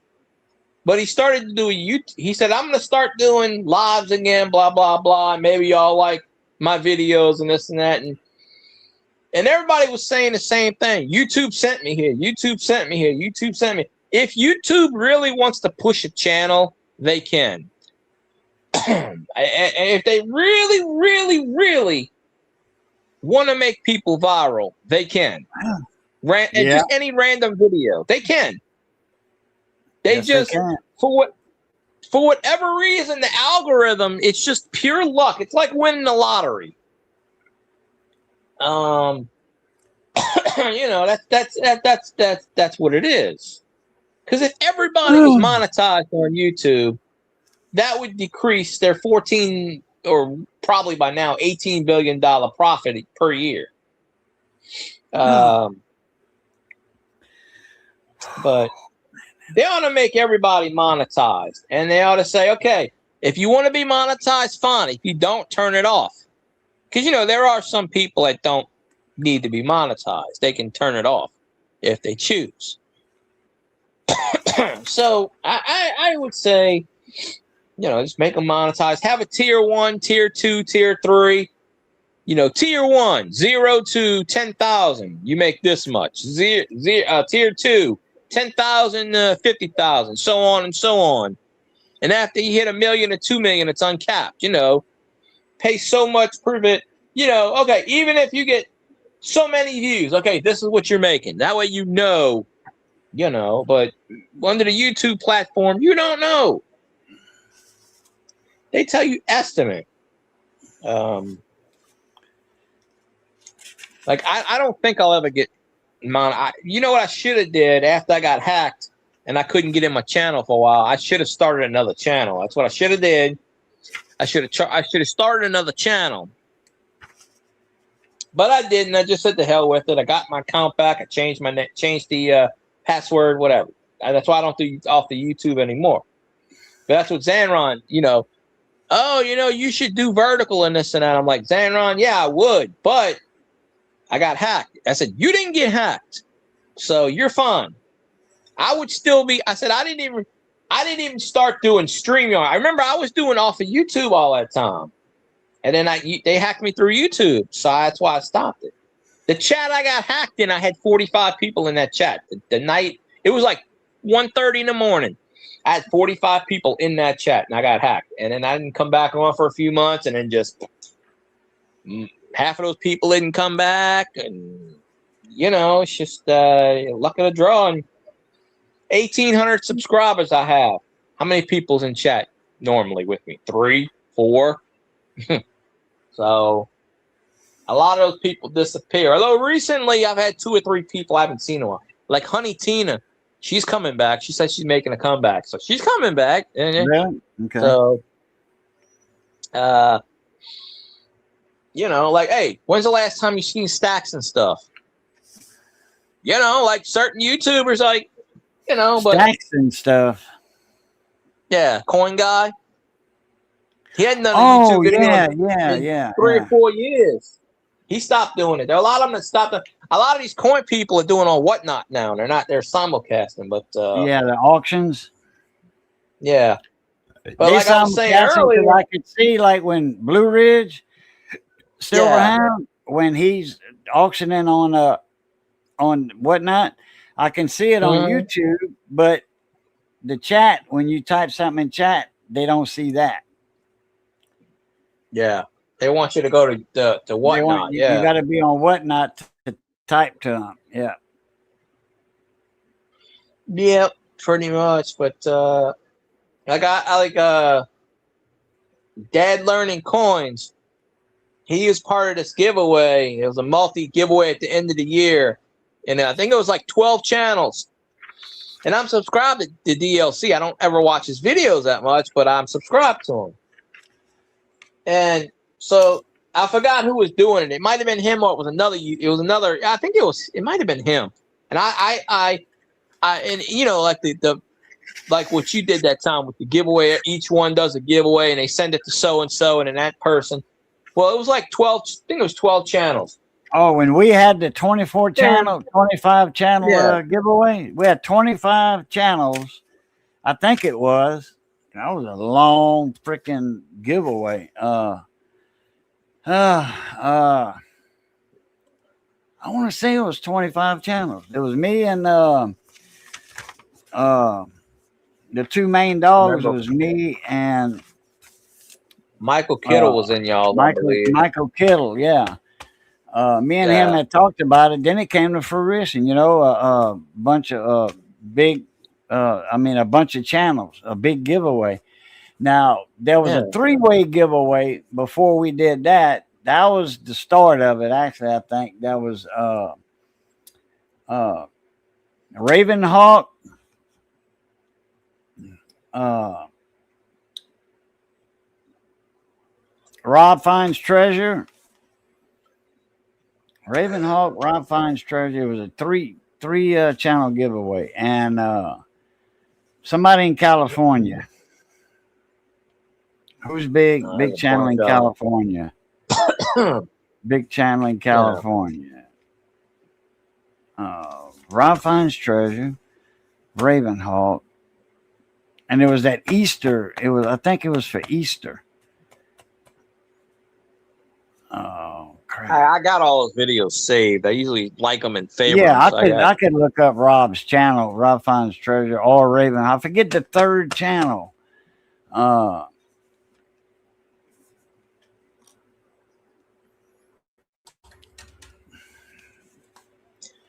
But he started to do he said, I'm going to start doing lives again, blah, blah, blah. And maybe y'all like my videos and this and that. And everybody was saying the same thing. YouTube sent me here. YouTube sent me here. YouTube sent me. If YouTube really wants to push a channel, they can. And if they really, really, really want to make people viral, they can. Just any random video. They can. They for whatever reason, the algorithm, it's just pure luck. It's like winning the lottery. You know, that's what it is. Because if everybody was monetized on YouTube, that would decrease their 14 or probably by now $18 billion profit per year. But they ought to make everybody monetized, and they ought to say, okay, if you want to be monetized, fine. If you don't, turn it off. Because, you know, there are some people that don't need to be monetized. They can turn it off if they choose. So I would say, you know, just make them monetized. Have a tier 1, tier 2, tier 3. You know, tier 1, 0 to 10,000. You make this much. Tier 2, 10,000 to 50,000, so on and so on. And after you hit $1 million or $2 million, it's uncapped. You know, pay so much per bit. You know, okay, even if you get so many views, okay, this is what you're making. That way, you know. But under the YouTube platform, you don't know. They tell you estimate. Like I don't think I'll ever get you know what I should have did after I got hacked and I couldn't get in my channel for a while? I should have started another channel. That's what I should have did. I should have started another channel. But I didn't. I just said the hell with it. I got my account back. I changed the password, whatever. That's why I don't do off the YouTube anymore. But that's what Zanron, you know. Oh, you know, you should do vertical and this and that. I'm like, Zanron, yeah, I would, but I got hacked. I said, you didn't get hacked, so you're fine. I would still be. I said, I didn't even start doing StreamYard. I remember I was doing off of YouTube all that time, and then they hacked me through YouTube, so that's why I stopped it. The chat I got hacked in, I had 45 people in that chat. The night it was like 1:30 in the morning. I had 45 people in that chat, and I got hacked. And then I didn't come back on for a few months, and then just half of those people didn't come back. And, you know, it's just luck of the draw. And 1,800 subscribers I have. How many people's in chat normally with me? 3, 4? So a lot of those people disappear. Although recently I've had 2 or 3 people I haven't seen in a while. Like Honey Tina. She's coming back. She says she's making a comeback. So she's coming back. Yeah. Okay. So, you know, like, hey, when's the last time you seen Stacks and stuff? You know, like certain YouTubers, like, you know, but Stacks and stuff. Yeah, Coin Guy. He hadn't done a YouTube video in 3 or 4 years. He stopped doing it. There are a lot of them that stopped. A lot of these coin people are doing on Whatnot now. They're simulcasting, but yeah, the auctions. Yeah, but like I was saying earlier, I could see like when Blue Ridge, Silverhound, when he's auctioning on Whatnot, I can see it on YouTube, but the chat, when you type something in chat, they don't see that. Yeah. They want you to go to Whatnot. You got to be on Whatnot to type to them. Yeah. Yep, pretty much. But I like Dad Learning Coins. He is part of this giveaway. It was a multi giveaway at the end of the year, and I think it was like 12 channels. And I'm subscribed to DLC. I don't ever watch his videos that much, but I'm subscribed to him. And so I forgot who was doing it. It might have been him, or it was another. I think it might have been him. And and you know, like the like what you did that time with the giveaway. Each one does a giveaway, and they send it to so and so, and then that person. Well, it was like 12. I think it was 12 channels. Oh, when we had the 24 channel, 25 channel giveaway, we had 25 channels. I think it was. That was a long freaking giveaway. I want to say it was 25 channels. It was me and the 2 main dogs. It was me and Michael Kittle was in y'all. Michael Kittle, yeah. Me and him had talked about it. Then it came to fruition. You know, a bunch of a bunch of channels, a big giveaway. Now there was a 3-way giveaway before we did that. that was the start of it. Actually, I think that was Ravenhawk, Rob Finds Treasure. Ravenhawk, Rob Finds Treasure. It was a three channel giveaway, and somebody in California. Who's big? Big channel in California. Big channel in California. Rob Finds Treasure, Ravenhawk, and it was that Easter. I think it was for Easter. Oh crap! I got all those videos saved. I usually like them in favorites. Yeah, I could look up Rob's channel, Rob Finds Treasure, or Ravenhawk. I forget the third channel.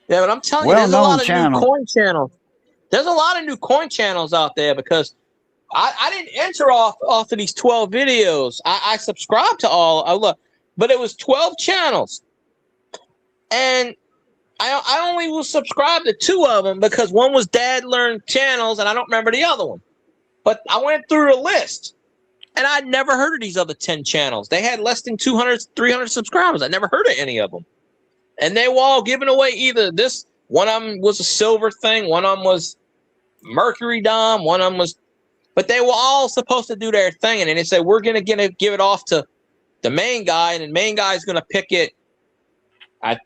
Yeah, but I'm telling you, there's a lot of new coin channels. There's a lot of new coin channels out there because I didn't enter off of these 12 videos. I subscribed to all, but it was 12 channels. And I only was subscribed to 2 of them because one was Dad Learn Channels and I don't remember the other one. But I went through the list and I'd never heard of these other 10 channels. They had less than 200, 300 subscribers. I never heard of any of them. And they were all giving away either this. One of them was a silver thing. One of them was Mercury Dom. One of them was, but they were all supposed to do their thing. And then they said, we're going to give it off to the main guy. And the main guy is going to pick it. I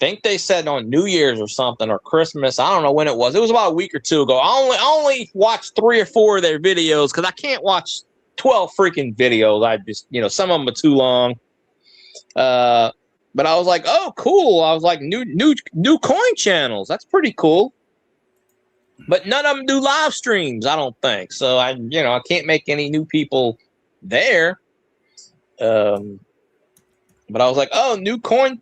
think they said on New Year's or something, or Christmas. I don't know when it was. It was about a week or 2 ago. I only watched 3 or 4 of their videos because I can't watch 12 freaking videos. I just, some of them are too long. But I was like, oh, cool. I was like, new coin channels. That's pretty cool. But none of them do live streams, I don't think. So I can't make any new people there. But I was like, oh, new coin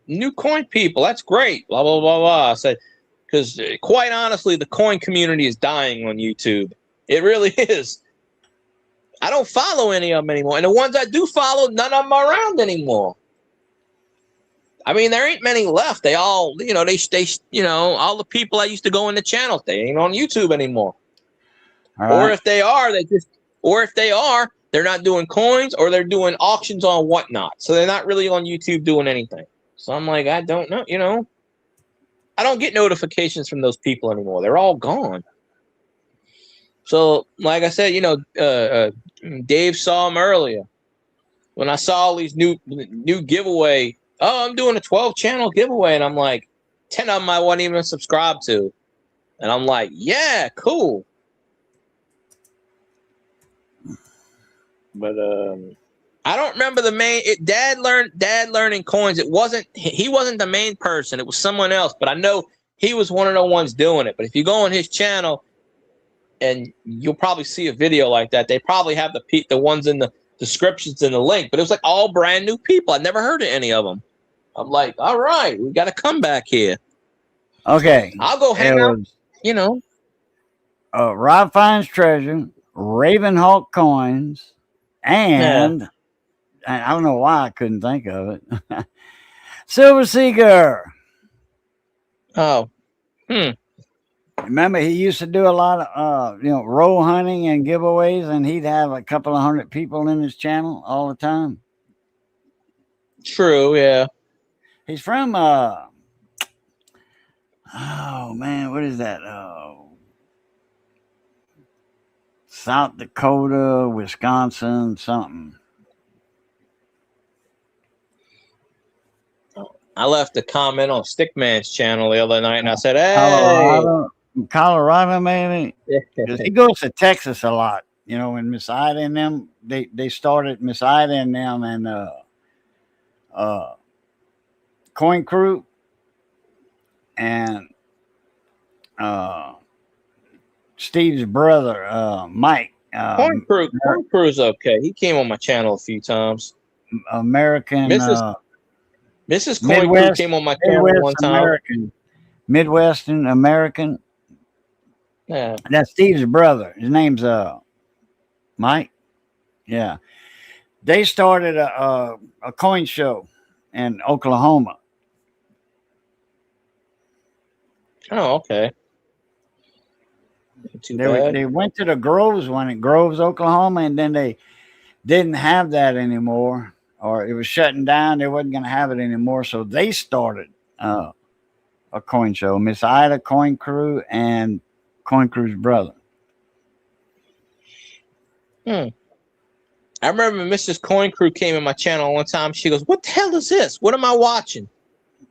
people. That's great. Blah, blah, blah, blah. I said, because quite honestly, the coin community is dying on YouTube. It really is. I don't follow any of them anymore. And the ones I do follow, none of them are around anymore. I mean, there ain't many left. They all, they all the people that used to go in the channels, they ain't on YouTube anymore. All right. Or if they are, they're not doing coins or they're doing auctions on whatnot. So they're not really on YouTube doing anything. So I'm like, I don't know, I don't get notifications from those people anymore. They're all gone. So, like I said, Dave saw them earlier. When I saw all these new giveaway, oh, I'm doing a 12 channel giveaway. And I'm like, 10 of them I wasn't even subscribed to. And I'm like, yeah, cool. But I don't remember the main. Dad Learning Coins. He wasn't the main person. It was someone else. But I know he was one of the ones doing it. But if you go on his channel, and you'll probably see a video like that, they probably have the ones in the descriptions in the link. But it was like all brand new people. I'd never heard of any of them. I'm like, all right, we got to come back here. Okay, I'll go hang out. Rob Finds Treasure, Ravenhawk Coins. And I don't know why I couldn't think of it. Silver Seeker. Oh. Remember, he used to do a lot of, roll hunting and giveaways, and he'd have a couple of 100 people in his channel all the time. True, yeah. He's from, oh, man, what is that? South Dakota, Wisconsin, something. I left a comment on Stickman's channel the other night, and I said, "Hey, Colorado, maybe." Because he goes to Texas a lot. When Miss Ida and them, they started Miss Ida and them and Coin Crew and Steve's brother, Mike. Coin Crew's okay. He came on my channel a few times. American. Mrs. Coin Crew came on my channel one time. Midwestern American. Yeah. That's Steve's brother. His name's Mike. Yeah. They started a coin show in Oklahoma. Oh, okay. Not too bad. They went to the Groves one in Groves, Oklahoma, and then they didn't have that anymore, or it was shutting down. They wasn't going to have it anymore, so they started a coin show. Miss Ida Coin Crew and Coin Crew's brother. I remember Mrs. Coin Crew came in my channel one time. She goes, "What the hell is this? What am I watching?"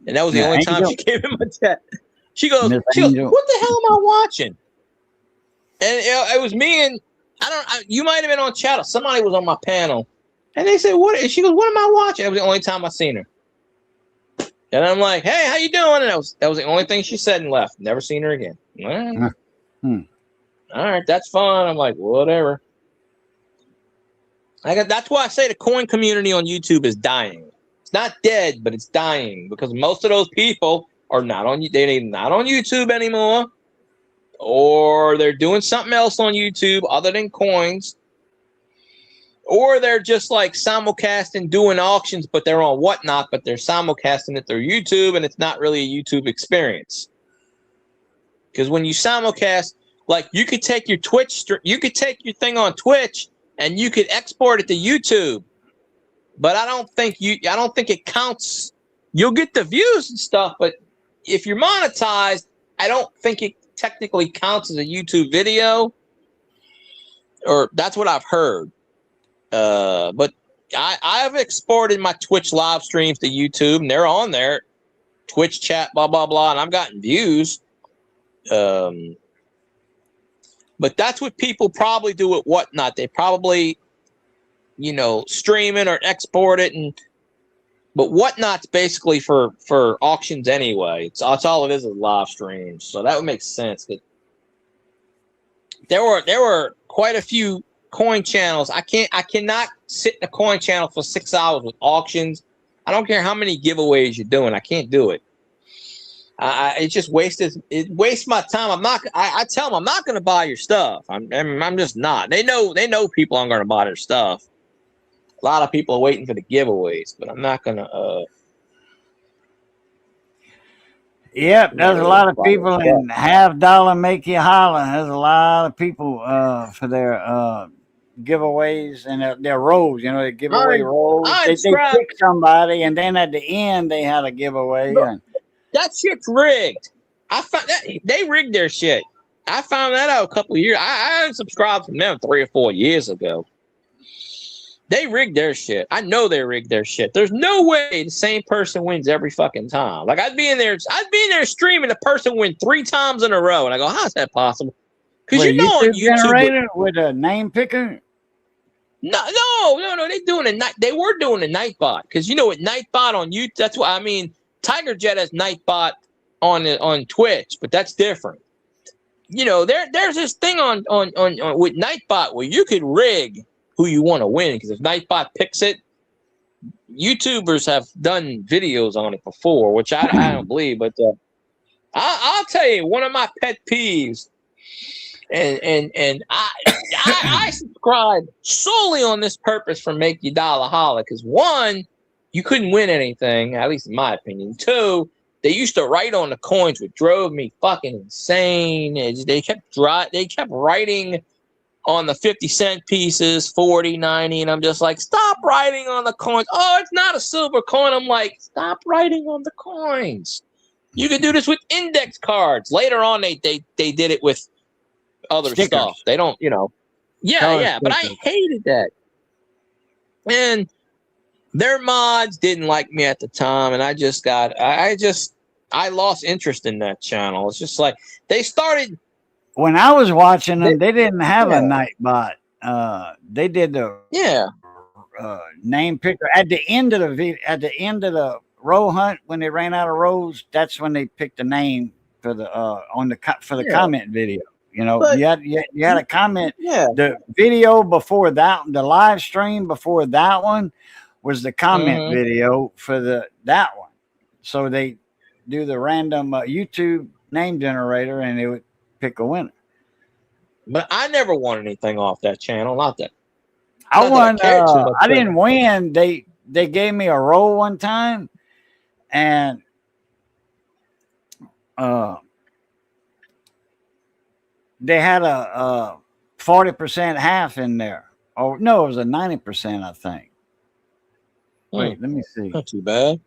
And that was the only time she came in my chat. She goes, "What the hell am I watching?" And it was me and you might have been on chat. Somebody was on my panel, and they said, "What?" And she goes, "What am I watching?" That was the only time I seen her. And I'm like, "Hey, how you doing?" And that was the only thing she said and left. Never seen her again. All right, that's fun. I'm like, whatever. That's why I say the coin community on YouTube is dying. It's not dead, but it's dying because most of those people are not on YouTube anymore, or they're doing something else on YouTube other than coins, or they're just like simulcasting, doing auctions, but they're on Whatnot, but they're simulcasting it through YouTube, and it's not really a YouTube experience. Because when you simulcast, like you could take your you could take your thing on Twitch and you could export it to YouTube, but I don't think it counts. You'll get the views and stuff, but if you're monetized, I don't think it technically counts as a YouTube video, or that's what I've heard. But I've exported my Twitch live streams to YouTube, and they're on there, Twitch chat, blah blah blah, and I've gotten views. But that's what people probably do with Whatnot. They probably, stream it or export it, but Whatnot's basically for auctions anyway. It's all it is live streams. So that would make sense. That there were quite a few coin channels. I cannot sit in a coin channel for 6 hours with auctions. I don't care how many giveaways you're doing. I can't do it. It just wastes my time. I tell them I'm not going to buy your stuff. I'm just not. They know people aren't going to buy their stuff. A lot of people are waiting for the giveaways, but I'm not going to. Yep, there's a lot of people in half dollar make you holler. There's a lot of people for their giveaways and their rolls. They give away rolls. They pick somebody, and then at the end they had a giveaway. That shit's rigged. I found that they rigged their shit. I found that out a couple of years. I unsubscribed from them 3 or 4 years ago. They rigged their shit. I know they rigged their shit. There's no way the same person wins every fucking time. Like I'd be in there streaming, the person win 3 times in a row, and I go, how's that possible? Because on YouTube generator with a name picker. No. They were doing a Nightbot because with Nightbot on YouTube, that's what I mean. Tiger Jet has Nightbot on Twitch, but that's different. There's this thing on with Nightbot where you could rig who you want to win, because if Nightbot picks it, YouTubers have done videos on it before, which I don't believe. But I'll tell you one of my pet peeves, and I subscribe solely on this purpose for Make You Dollar Holla, because one, you couldn't win anything, at least in my opinion. 2, they used to write on the coins, which drove me fucking insane. They kept writing on the 50-cent pieces, 40, 90, and I'm just like, stop writing on the coins. Oh, it's not a silver coin. I'm like, stop writing on the coins. You can do this with index cards. Later on, they did it with other stickers. Stuff. They don't, Yeah, but I hated that. And their mods didn't like me at the time, and I lost interest in that channel. It's just like they started. When I was watching them, they didn't have a Nightbot. They did the name picker at the end of the row hunt when they ran out of rows. That's when they picked the name for the comment video. But, you had a comment. Yeah. The video before that, the live stream before that one, was the comment video for that one. So they do the random YouTube name generator, and they would pick a winner. But I never won anything off that channel. Not that I won. I didn't win. They gave me a roll one time, and they had a 40% half in there. Oh no, it was a 90%, I think. Wait, let me see. Not too bad.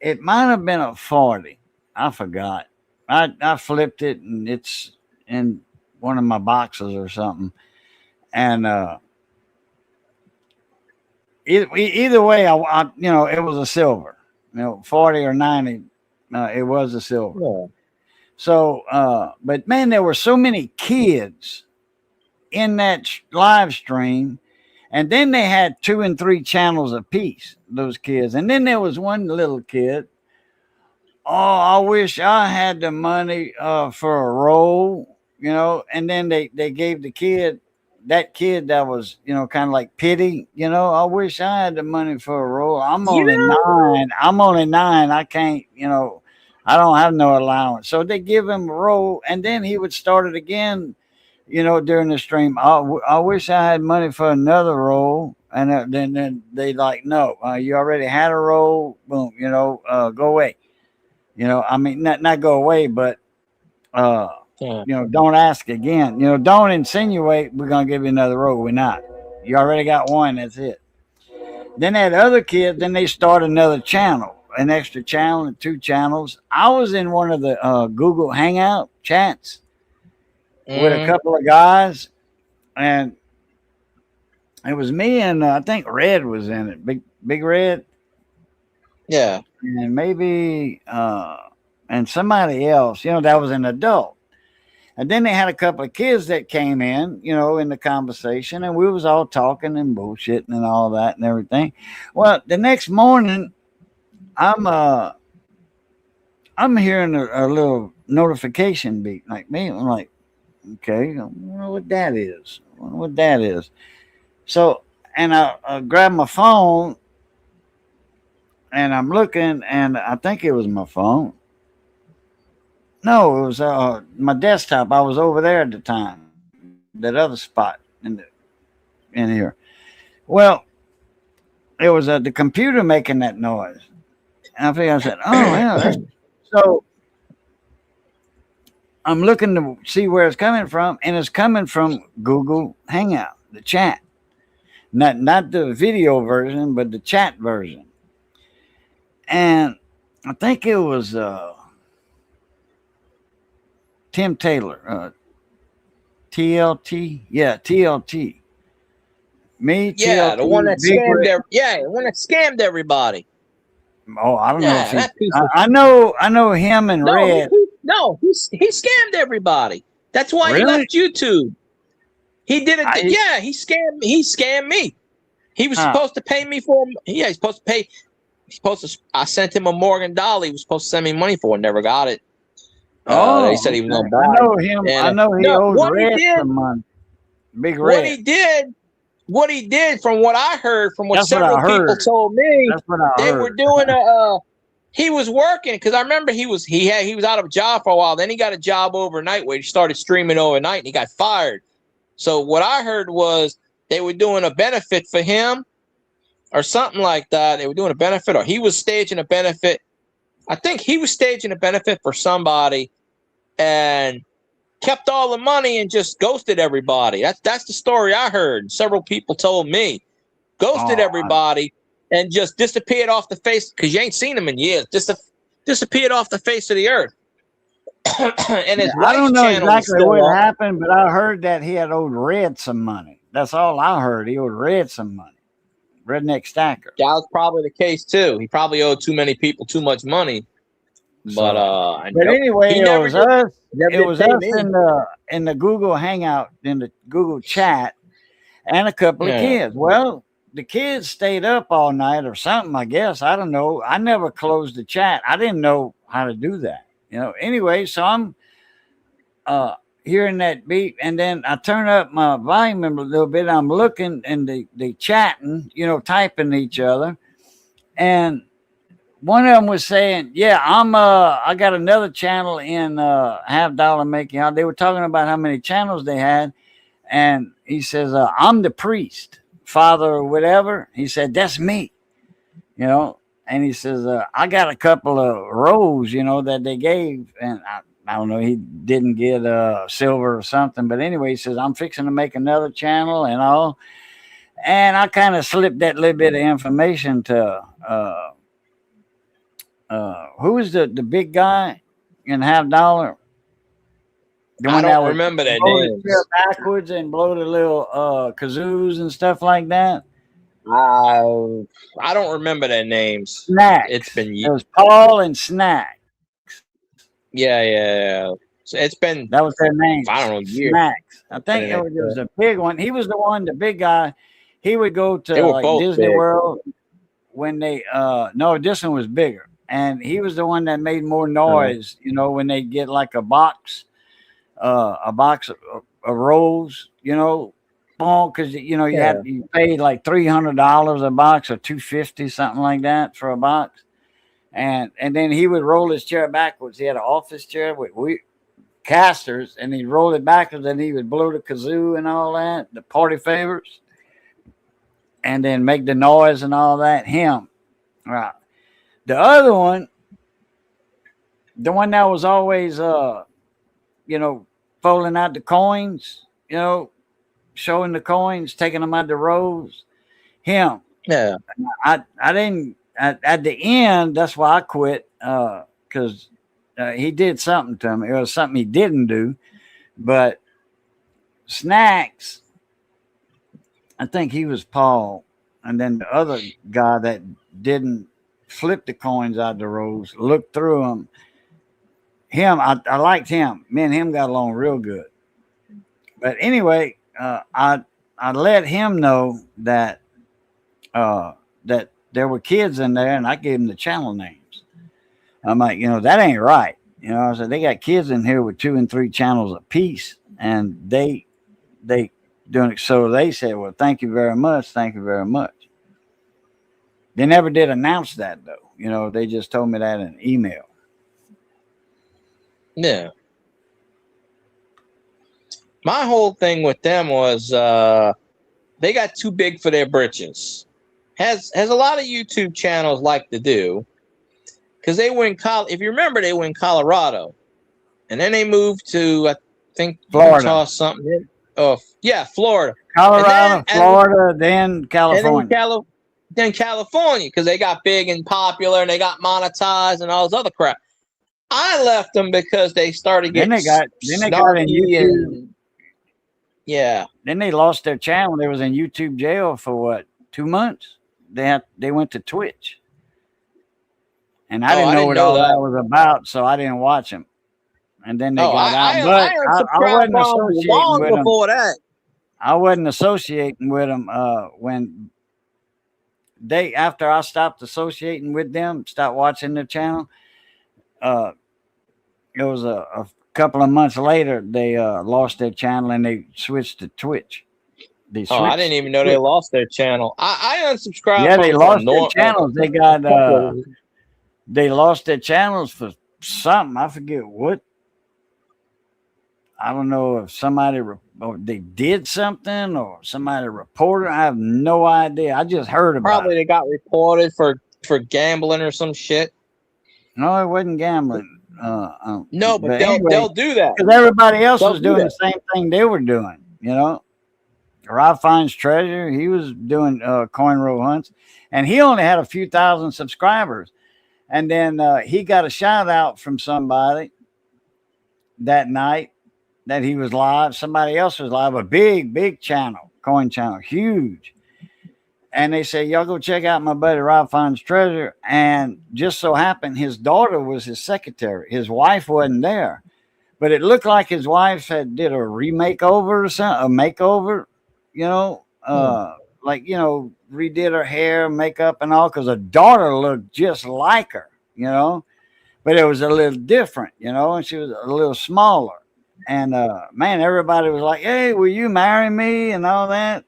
It might have been a 40. I forgot. I flipped it, and it's in one of my boxes or something. And either way, I it was a silver. 40 or 90, it was a silver. Yeah. So, but man, there were so many kids in that live stream. And then they had 2 and 3 channels apiece, those kids. And then there was one little kid. Oh, I wish I had the money for a roll, And then they gave that kid that was, kind of like pity, I wish I had the money for a roll. I'm only 9. I'm only 9. I can't, I don't have no allowance. So they give him a roll, and then he would start it again. During the stream, I wish I had money for another roll. And then they like, no, you already had a roll. Boom, go away. I mean, not go away, but, don't ask again. Don't insinuate we're going to give you another roll. We're not. You already got one. That's it. Then that other kid, then they start another channel, an extra channel and 2 channels. I was in one of the Google Hangout chats with a couple of guys, and it was me and I think Red was in it, Big Red, Yeah, and maybe and somebody else, that was an adult. And then they had a couple of kids that came in, in the conversation, and we was all talking and bullshitting and all that and everything. Well, the next morning, I'm hearing a little notification beep like me. I'm like, okay, I wonder what that is. So, and I grabbed my phone, and I'm looking, and I think it was my phone. No, it was my desktop. I was over there at the time, that other spot in here. Well, it was the computer making that noise. And I said, oh, yeah. So I'm looking to see where it's coming from, and it's coming from Google Hangout, the chat. Not the video version, but the chat version. And I think it was Tim Taylor, TLT. Yeah, TLT. Me, yeah, TLT, the one that scammed everybody. Oh, I don't Yeah, know. that piece I know him and Red. He scammed everybody. That's why he left YouTube. He did it. He scammed me. He was supposed to pay me for. Yeah, he's supposed to pay. I sent him a Morgan Dolly. He was supposed to send me money for it. Never got it. He said he was going to buy. I know him. And, I know he owes Red some money. Big Red. What he did, from what I heard, from what several people told me, they were doing he was working, because I remember he was out of a job for a while. Then he got a job overnight where he started streaming overnight, and he got fired. So what I heard was they were doing a benefit for him or something like that. They were doing a benefit, or he was staging a benefit. I think he was staging a benefit for somebody and kept all the money and just ghosted everybody. That's the story I heard. Several people told me. Ghosted everybody and just disappeared off the face, because you ain't seen him in years. Disappeared off the face of the earth. And his I don't know exactly what on. happened, but I heard that he had owed Red some money. That's all I heard. He owed Red some money. Redneck Stacker. That was probably the case too. He probably owed too many people too much money. But anyway, it was us me. in the Google Hangout, in the Google chat, and a couple of kids. Well, the kids stayed up all night or something, I guess. I don't know. I never closed the chat. I didn't know how to do that. Anyway, so I'm hearing that beep, and then I turn up my volume a little bit. I'm looking, and they chatting, typing each other, and one of them was saying, "Yeah, I got another channel in Half Dollar Making Out." They were talking about how many channels they had, and he says, "I'm the priest, father, or whatever." He said, "That's me," and and he says, I got a couple of rows, you know, that they gave, and I don't know, he didn't get silver or something, but anyway, he says, I'm fixing to make another channel and all. And I kind of slipped that little bit of information to who is the big guy in Half Dollar? I don't remember that name. Backwards and blow the little kazoos and stuff like that. I don't remember their names. Snacks. It was Paul and Snack. Yeah. So it's been, that was their name. I don't know, years. Snacks. I think it was a big one. He was the one, the big guy. He would go to like Disney World when they no, this one was bigger. And he was the one that made more noise, you know, when they get like a box of rolls, you know, because you know you paid like $300 a box or $250, something like that for a box. And then he would roll his chair backwards. He had an office chair with casters, and he'd roll it backwards, and he would blow the kazoo and all that, the party favors, and then make the noise and all that. Him. Right. The other one, the one that was always you know, folding out the coins, you know, showing the coins, taking them out the rows. Him. Yeah. I didn't at the end, that's why I quit, because he did something to me. It was something he didn't do. But Snacks, I think he was Paul. And then the other guy that didn't flip the coins out the rows, looked through them. Him, I liked him. Me and him got along real good. But anyway, I let him know that that there were kids in there, and I gave him the channel names. I'm like, you know, that ain't right. You know, I said, they got kids in here with 2 and 3 channels apiece, and they doing it. So they said, well, thank you very much. Thank you very much. They never did announce that, though. You know, they just told me that in an email. Yeah. My whole thing with them was they got too big for their britches. Has a lot of YouTube channels like to do, because they were in if you remember, they were in Colorado, and then they moved to, I think, Florida, Utah, something. Oh yeah, Florida, Colorado, Florida, then California, and then California, because they got big and popular, and they got monetized and all this other crap. I left them because they started getting. Then they got in YouTube. Yeah. Then they lost their channel. They was in YouTube jail for what, 2 months? They went to Twitch, and I didn't know what all that was about, so I didn't watch them. And then they got out. But I wasn't associating with them before that. I wasn't associating with them when after I stopped associating with them, stopped watching their channel. It was a couple of months later they lost their channel and they switched to Twitch. I didn't even know they lost their channel. I unsubscribed. Yeah, they lost their channels. They got they lost their channels for something. I forget what. I don't know if somebody or they did something or somebody reported. I have no idea. I just heard about Probably they got reported for gambling or some shit. No, it wasn't gambling. No, but they'll do that because everybody else was doing the same thing they were doing. You know, Rob Finds Treasure, he was doing coin roll hunts, and he only had a few thousand subscribers. And then he got a shout out from somebody that night that he was live. Somebody else was live, a big channel, coin channel, huge. And they said, y'all go check out my buddy Rob Finds Treasure. And just so happened his daughter was his secretary. His wife wasn't there. But it looked like his wife did a remake over or something, a makeover, you know, like, you know, redid her hair, makeup and all, because her daughter looked just like her, you know, but it was a little different, you know, and she was a little smaller. And man, everybody was like, hey, will you marry me and all that?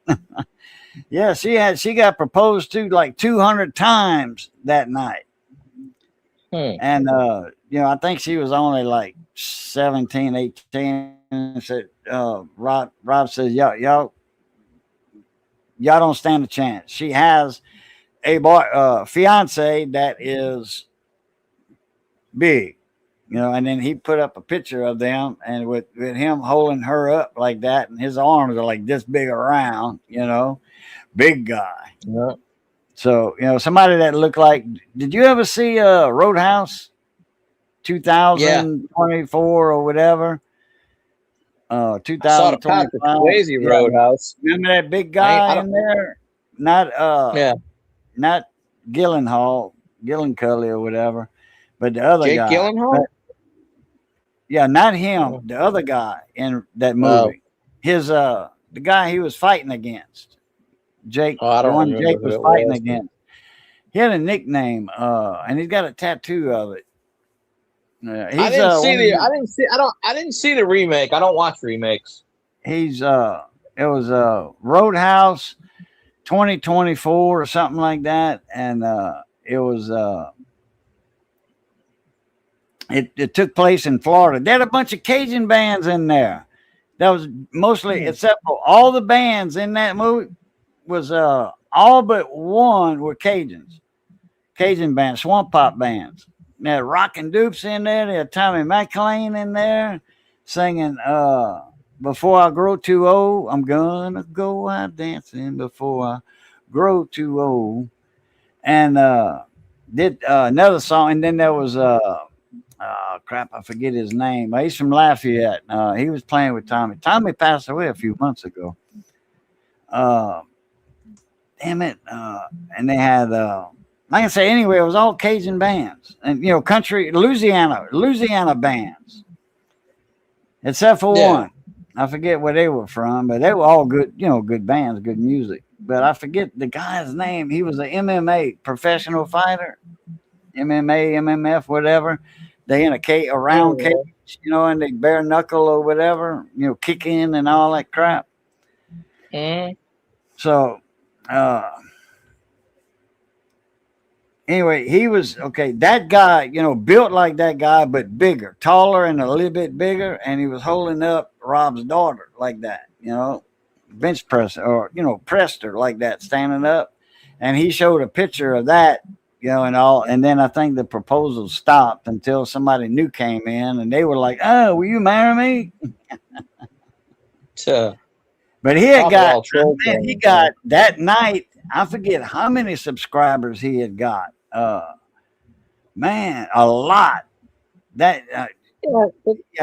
Yeah, she got proposed to like 200 times that night. And you know, I think she was only like 17, 18. And said Rob says, y'all don't stand a chance. She has a fiance that is big, and then he put up a picture of them and with him holding her up like that, and his arms are like this big around, big guy. Yeah. So, somebody that looked like, did you ever see Roadhouse 2024 or whatever? I saw the Patrick 2025. Swayze Roadhouse. Remember that big guy in there? Not not Gyllenhaal or whatever, but the other Jake guy. Gyllenhaal? Yeah, not him. The other guy in that movie. The guy he was fighting against. Jake. I don't remember Jake who was it fighting was. against. He had a nickname, and he's got a tattoo of it. I didn't see the remake. I don't watch remakes. It was Roadhouse 2024 or something like that, and it was it took place in Florida. They had a bunch of Cajun bands in there. That was mostly, except for all the bands in that movie was all but one were Cajun bands, swamp pop bands. They had Rockin' Dupes in there. They had Tommy McLean in there singing Before I Grow Too Old. I'm gonna go out dancing before I grow too old. And did another song. And then there was crap, I forget his name. He's from Lafayette. He was playing with Tommy. Tommy passed away a few months ago. Damn it. And they had like I say, anyway, it was all Cajun bands and country Louisiana bands, except for one. I forget where they were from, but they were all good, good bands, good music. But I forget the guy's name. He was an MMA professional fighter, MMA, MMF, whatever. They in a round cage, and they bare knuckle or whatever, kick in and all that crap. So, anyway, he was okay. That guy, built like that guy, but bigger, taller, and a little bit bigger. And he was holding up Rob's daughter like that, bench press or pressed her like that, standing up. And he showed a picture of that, and all. And then I think the proposal stopped until somebody new came in, and they were like, "Oh, will you marry me?" But he had got that night. I forget how many subscribers he had got. Man, a lot.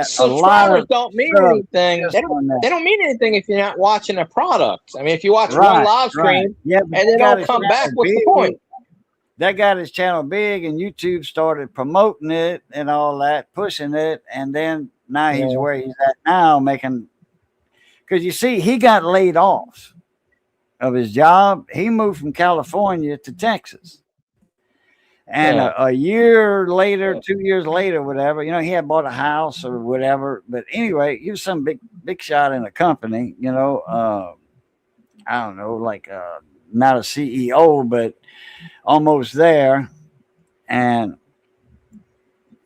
Subscribers don't mean anything. They don't mean anything if you're not watching a product. I mean, if you watch one live stream and then don't come back, what's the point? That got his channel big, and YouTube started promoting it and all that, pushing it, and then now he's where he's at now, making. Because you see, he got laid off of his job. He moved from California to Texas. And a year later, 2 years later, whatever, he had bought a house or whatever. But anyway, he was some big shot in a company, I don't know, like not a CEO, but almost there. And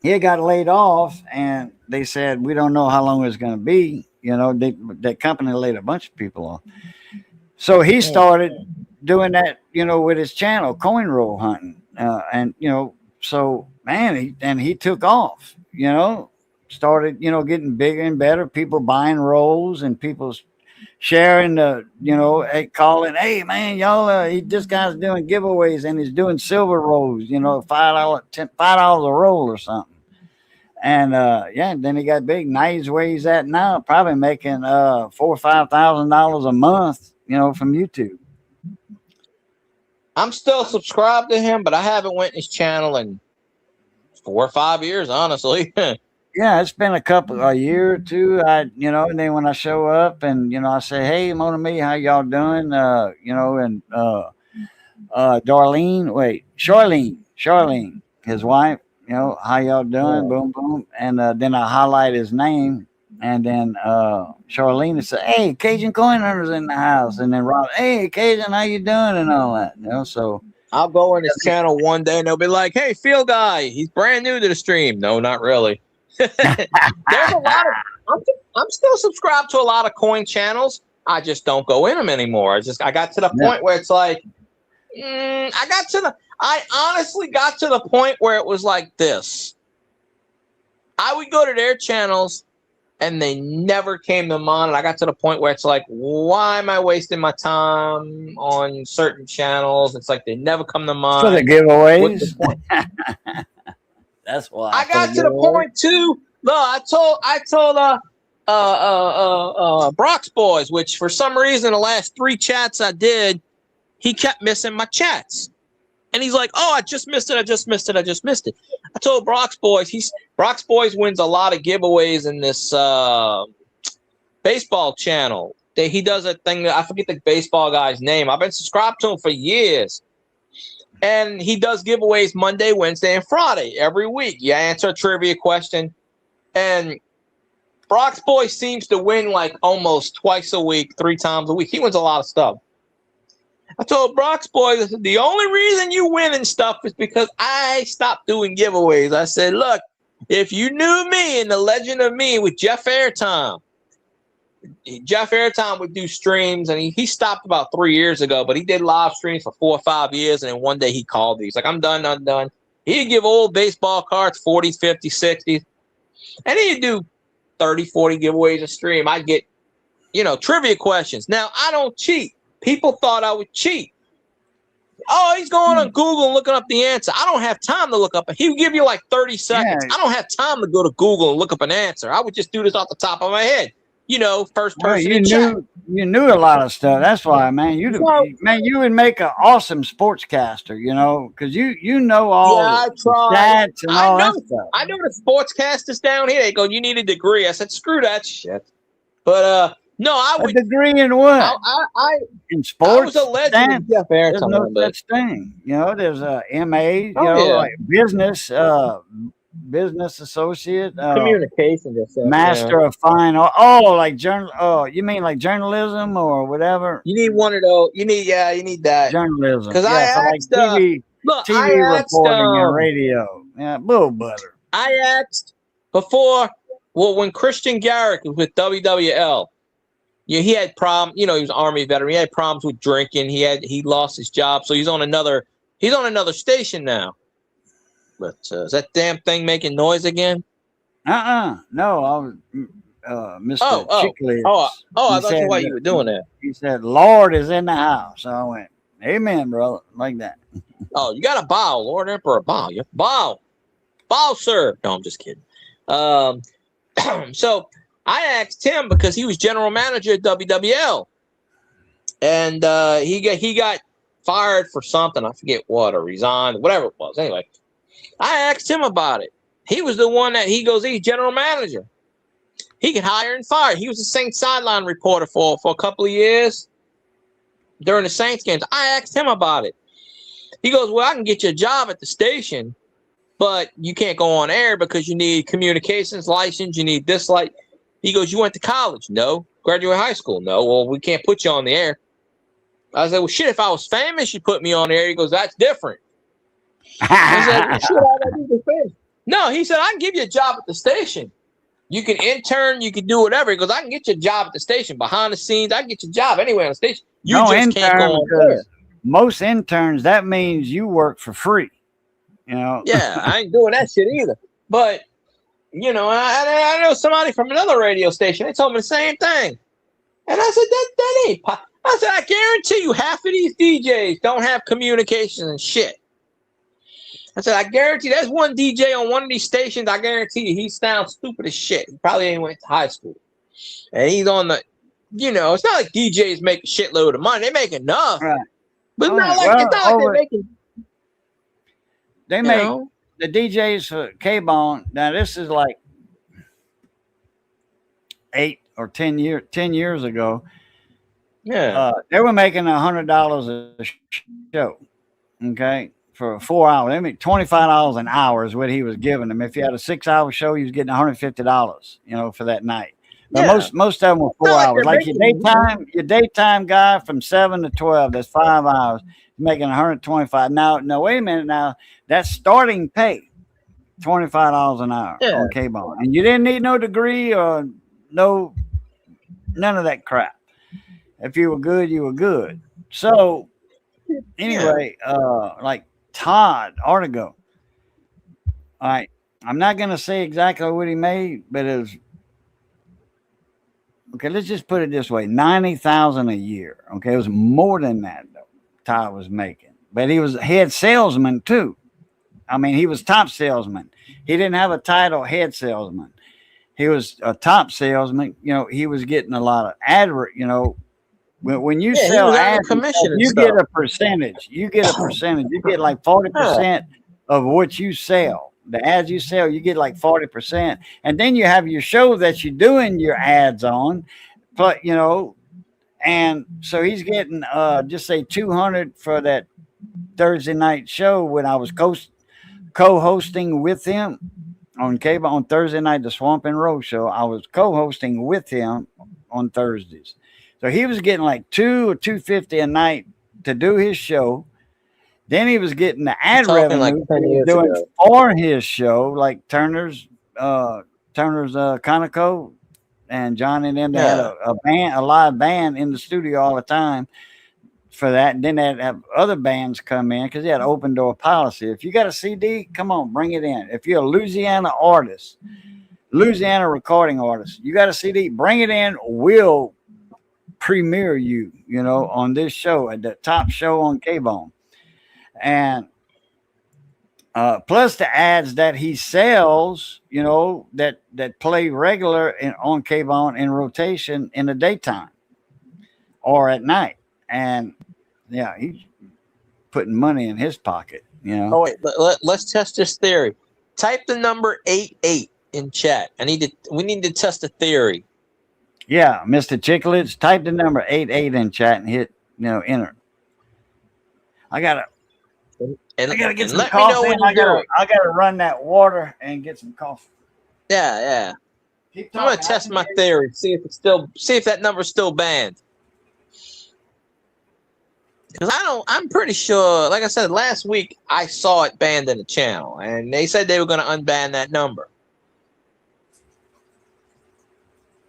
he got laid off, and they said, we don't know how long it's going to be. That company laid a bunch of people off. So he started doing that, with his channel, coin roll hunting. So man, he took off, started, getting bigger and better. People buying rolls and people sharing calling, hey man, y'all, this guy's doing giveaways and he's doing silver rolls, $5 a roll or something. And then he got big. Now he's where he's at now, probably making $4,000 or $5,000 a month, from YouTube. I'm still subscribed to him, but I haven't went to his channel in 4 or 5 years, honestly. Yeah, it's been a year or two. And then when I show up and I say, hey, Mona Me, how y'all doing? Charlene, his wife, how y'all doing? Boom, boom. And then I highlight his name. And then Charlene would say, hey, Cajun Coin Hunter's in the house. And then Rob, hey, Cajun, how you doing? And all that. So I'll go on his channel one day and they'll be like, hey, Phil Guy, he's brand new to the stream. No, not really. There's a lot of I'm still subscribed to a lot of coin channels. I just don't go in them anymore. I got to the point where it's like, I honestly got to the point where it was like this. I would go to their channels and they never came to mine. And I got to the point where it's like, why am I wasting my time on certain channels? It's like they never come to mine. For the giveaways. That's why. I got to the point too. No, I told Brock's Boys, which for some reason the last 3 chats I did, he kept missing my chats. And he's like, oh, I just missed it. I told Brock's Boys, Brock's Boys wins a lot of giveaways in this baseball channel. He does a thing that I forget the baseball guy's name. I've been subscribed to him for years. And he does giveaways Monday, Wednesday, and Friday every week. You answer a trivia question. And Brock's Boys seems to win like almost twice a week, 3 times a week. He wins a lot of stuff. I told Brock's Boys, I said, the only reason you win and stuff is because I stopped doing giveaways. I said, look, if you knew me and the legend of me with Jeff Airtime would do streams, and he stopped about 3 years ago, but he did live streams for 4 or 5 years, and then one day he called me. He's like, I'm done. He'd give old baseball cards, 40s, 50s, 60s, and he'd do 30, 40 giveaways a stream. I'd get, trivia questions. Now, I don't cheat. People thought I would cheat. Oh, he's going on Google and looking up the answer. I don't have time to look up. He would give you like 30 seconds. Yeah. I don't have time to go to Google and look up an answer. I would just do this off the top of my head. First person in chat. You knew a lot of stuff. That's why, man. You would make an awesome sportscaster, because you know all the stats and all that stuff. I know the sportscasters down here. They go, you need a degree. I said, screw that shit. But no, I would. A degree in what? In sports. I was a legend. Jeff There's no such thing. There's a MA. Like business associate, communication, master of fine. Like journal. Oh, you mean like journalism or whatever? You need one of those. You need that journalism. Because I asked, TV reporting and radio. Yeah, bull butter. I asked before. Well, when Christian Garrick was with WWL. He had problems. He was an Army veteran. He had problems with drinking. He lost his job, so he's on another station now. But is that damn thing making noise again? No, I was Mr. Chicklets. I thought you why you were doing that. He said, "Lord is in the house." So I went, "Amen, brother," like that. Oh, you got to bow, Lord Emperor, bow. You bow, sir. No, I'm just kidding. So. I asked him because he was general manager at WWL, and he got fired for something. I forget what, or resigned, whatever it was. Anyway, I asked him about it. He was the one that he's general manager. He could hire and fire. He was the Saints sideline reporter for a couple of years during the Saints games. I asked him about it. He goes, well, I can get you a job at the station, but you can't go on air because you need communications license. You need this light. He goes, you went to college? No. Graduate high school? No. Well, we can't put you on the air. I said, well, shit, if I was famous, you put me on the air. He goes, that's different. I said, well, shit, I gotta do famous. No, he said, I can give you a job at the station. You can intern, you can do whatever. He goes, I can get you a job at the station. Behind the scenes, I can get you a job anywhere on the station. You just can't go on air. Most interns, that means you work for free. Yeah, I ain't doing that shit either. But I know somebody from another radio station. They told me the same thing. And I said, that ain't I said, I guarantee you half of these DJs don't have communications and shit. I said, I guarantee there's one DJ on one of these stations. I guarantee you he sounds stupid as shit. He probably ain't went to high school. And he's on the, it's not like DJs make a shitload of money. They make enough. Right. But it's not like they're making. They make. The DJs for K-Bone, now this is like 8 or 10 years ago. Yeah. They were making $100 a show, okay, for 4 hours. They make $25 an hour is what he was giving them. If you had a 6-hour show, he was getting $150, for that night. But most of them were 4 hours. Like your daytime guy from 7 to 12, that's 5 hours, making $125. Now, wait a minute. Now, that's starting pay, $25 an hour on K-Bone. And you didn't need no degree or none of that crap. If you were good, you were good. So Anyway, like Todd Artigo. All right. I'm not going to say exactly what he made, but it was okay. Let's just put it this way: 90,000 a year. Okay, it was more than that though. Todd was making, but he was head salesman too. I mean, he was top salesman. He didn't have a title head salesman. He was a top salesman. You know, he was getting a lot of when you sell ads, you get a percentage. You get a percentage. You get like 40% of what you sell. The ads you sell, you get like 40%. And then you have your show that you're doing your ads on. But, and so he's getting just say 200 for that Thursday night show when I was co-hosting with him on cable on Thursday night, the Swamp and Row show. I was co-hosting with him on Thursdays. So he was getting like $200 or $250 a night to do his show. Then he was getting the ad revenue like doing for his show, like Turner's Conoco and John and them. They had a live band in the studio all the time for that. And then they'd have other bands come in because they had open door policy. If you got a CD, come on, bring it in. If you're a Louisiana artist, Louisiana recording artist, you got a CD, bring it in. We'll premiere you, on this show at the top show on K-Bone. And plus the ads that he sells, that play regular on K-Bone in rotation in the daytime or at night. And yeah, he's putting money in his pocket, Oh, wait, let's test this theory. Type the number 88 in chat. We need to test the theory. Yeah, Mr. Chicklets, type the number 88 in chat and hit, enter. I gotta get some coffee. I gotta run that water and get some coffee. Yeah. I'm gonna test my theory. See if that number's still banned. Because I'm pretty sure. Like I said last week, I saw it banned in the channel, and they said they were gonna unban that number.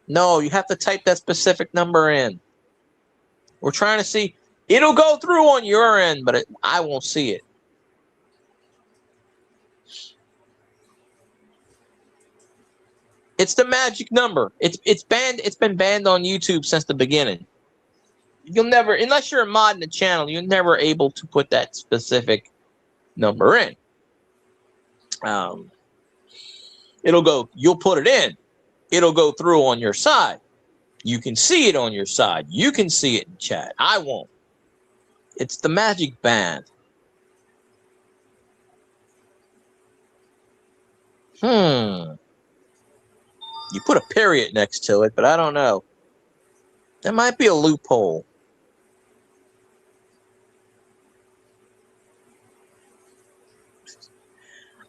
No, you have to type that specific number in. We're trying to see. It'll go through on your end, but I won't see it. It's the magic number. It's banned. It's been banned on YouTube since the beginning. You'll never, unless you're a mod in the channel, you're never able to put that specific number in. It'll go. You'll put it in. It'll go through on your side. You can see it on your side. You can see it in chat. I won't. It's the magic band. You put a period next to it, but I don't know. There might be a loophole.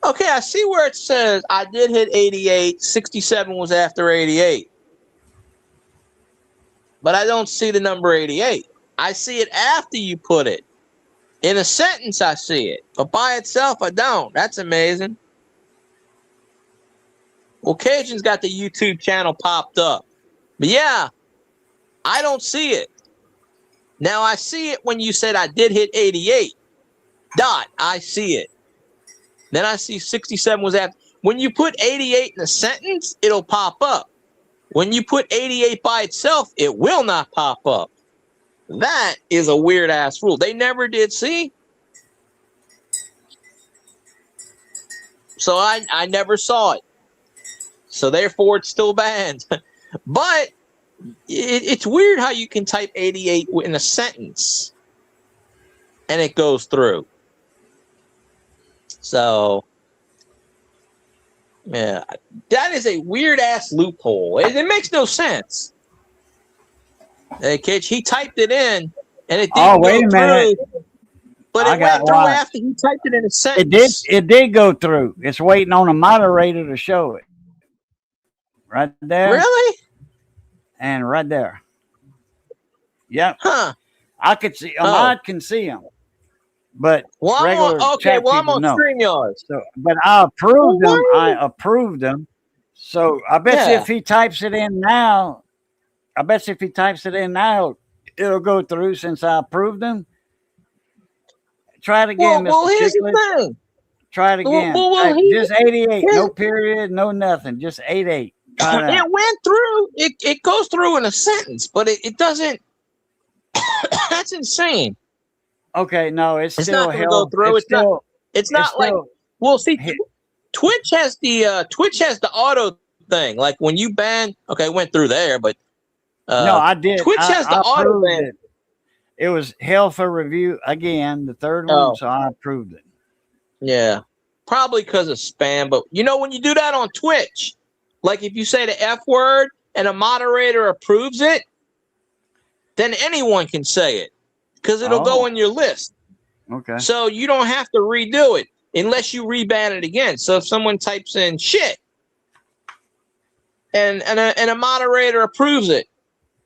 Okay, I see where it says I did hit 88. 67 was after 88. But I don't see the number 88. I see it after you put it. In a sentence, I see it. But by itself, I don't. That's amazing. Well, Cajun's got the YouTube channel popped up. But yeah, I don't see it. Now, I see it when you said I did hit 88. I see it. Then I see 67 was after. When you put 88 in a sentence, it'll pop up. When you put 88 by itself, it will not pop up. That is a weird-ass rule. They never did see. So I never saw it. So therefore, it's still banned. But it's weird how you can type 88 in a sentence and it goes through. So, yeah, that is a weird-ass loophole. It makes no sense. Hey, Kitch, he typed it in, and it didn't go through. But it went through after he typed it in a sentence. It did go through. It's waiting on a moderator to show it. Right there. Really? And right there. Yep. Huh. I could see, a mod can see them. But I'm on StreamYard. So, but I approved them. So I bet you if he types it in now, it'll go through since I approved them. Try it again, Well, Mr. here's Chicklets. the thing. Try it again. Well, Just 88. No period, no nothing. Just 88. Try it out. It went through. It goes through in a sentence, but it doesn't. That's insane. Okay, no, it's It's still not gonna held. go through. It's still, It's not like. still, Well, see, Twitch has the auto thing. Like when you ban. Okay, it went through there, but no, I did. Twitch has the auto approved ban. it was held for review again, the third Oh. one, so I approved it. Yeah, probably because of spam. But you know, when you do that on Twitch, like if you say the F word and a moderator approves it, then anyone can say it because it'll go in your list. Okay. So you don't have to redo it unless you reban it again. So if someone types in shit and a moderator approves it,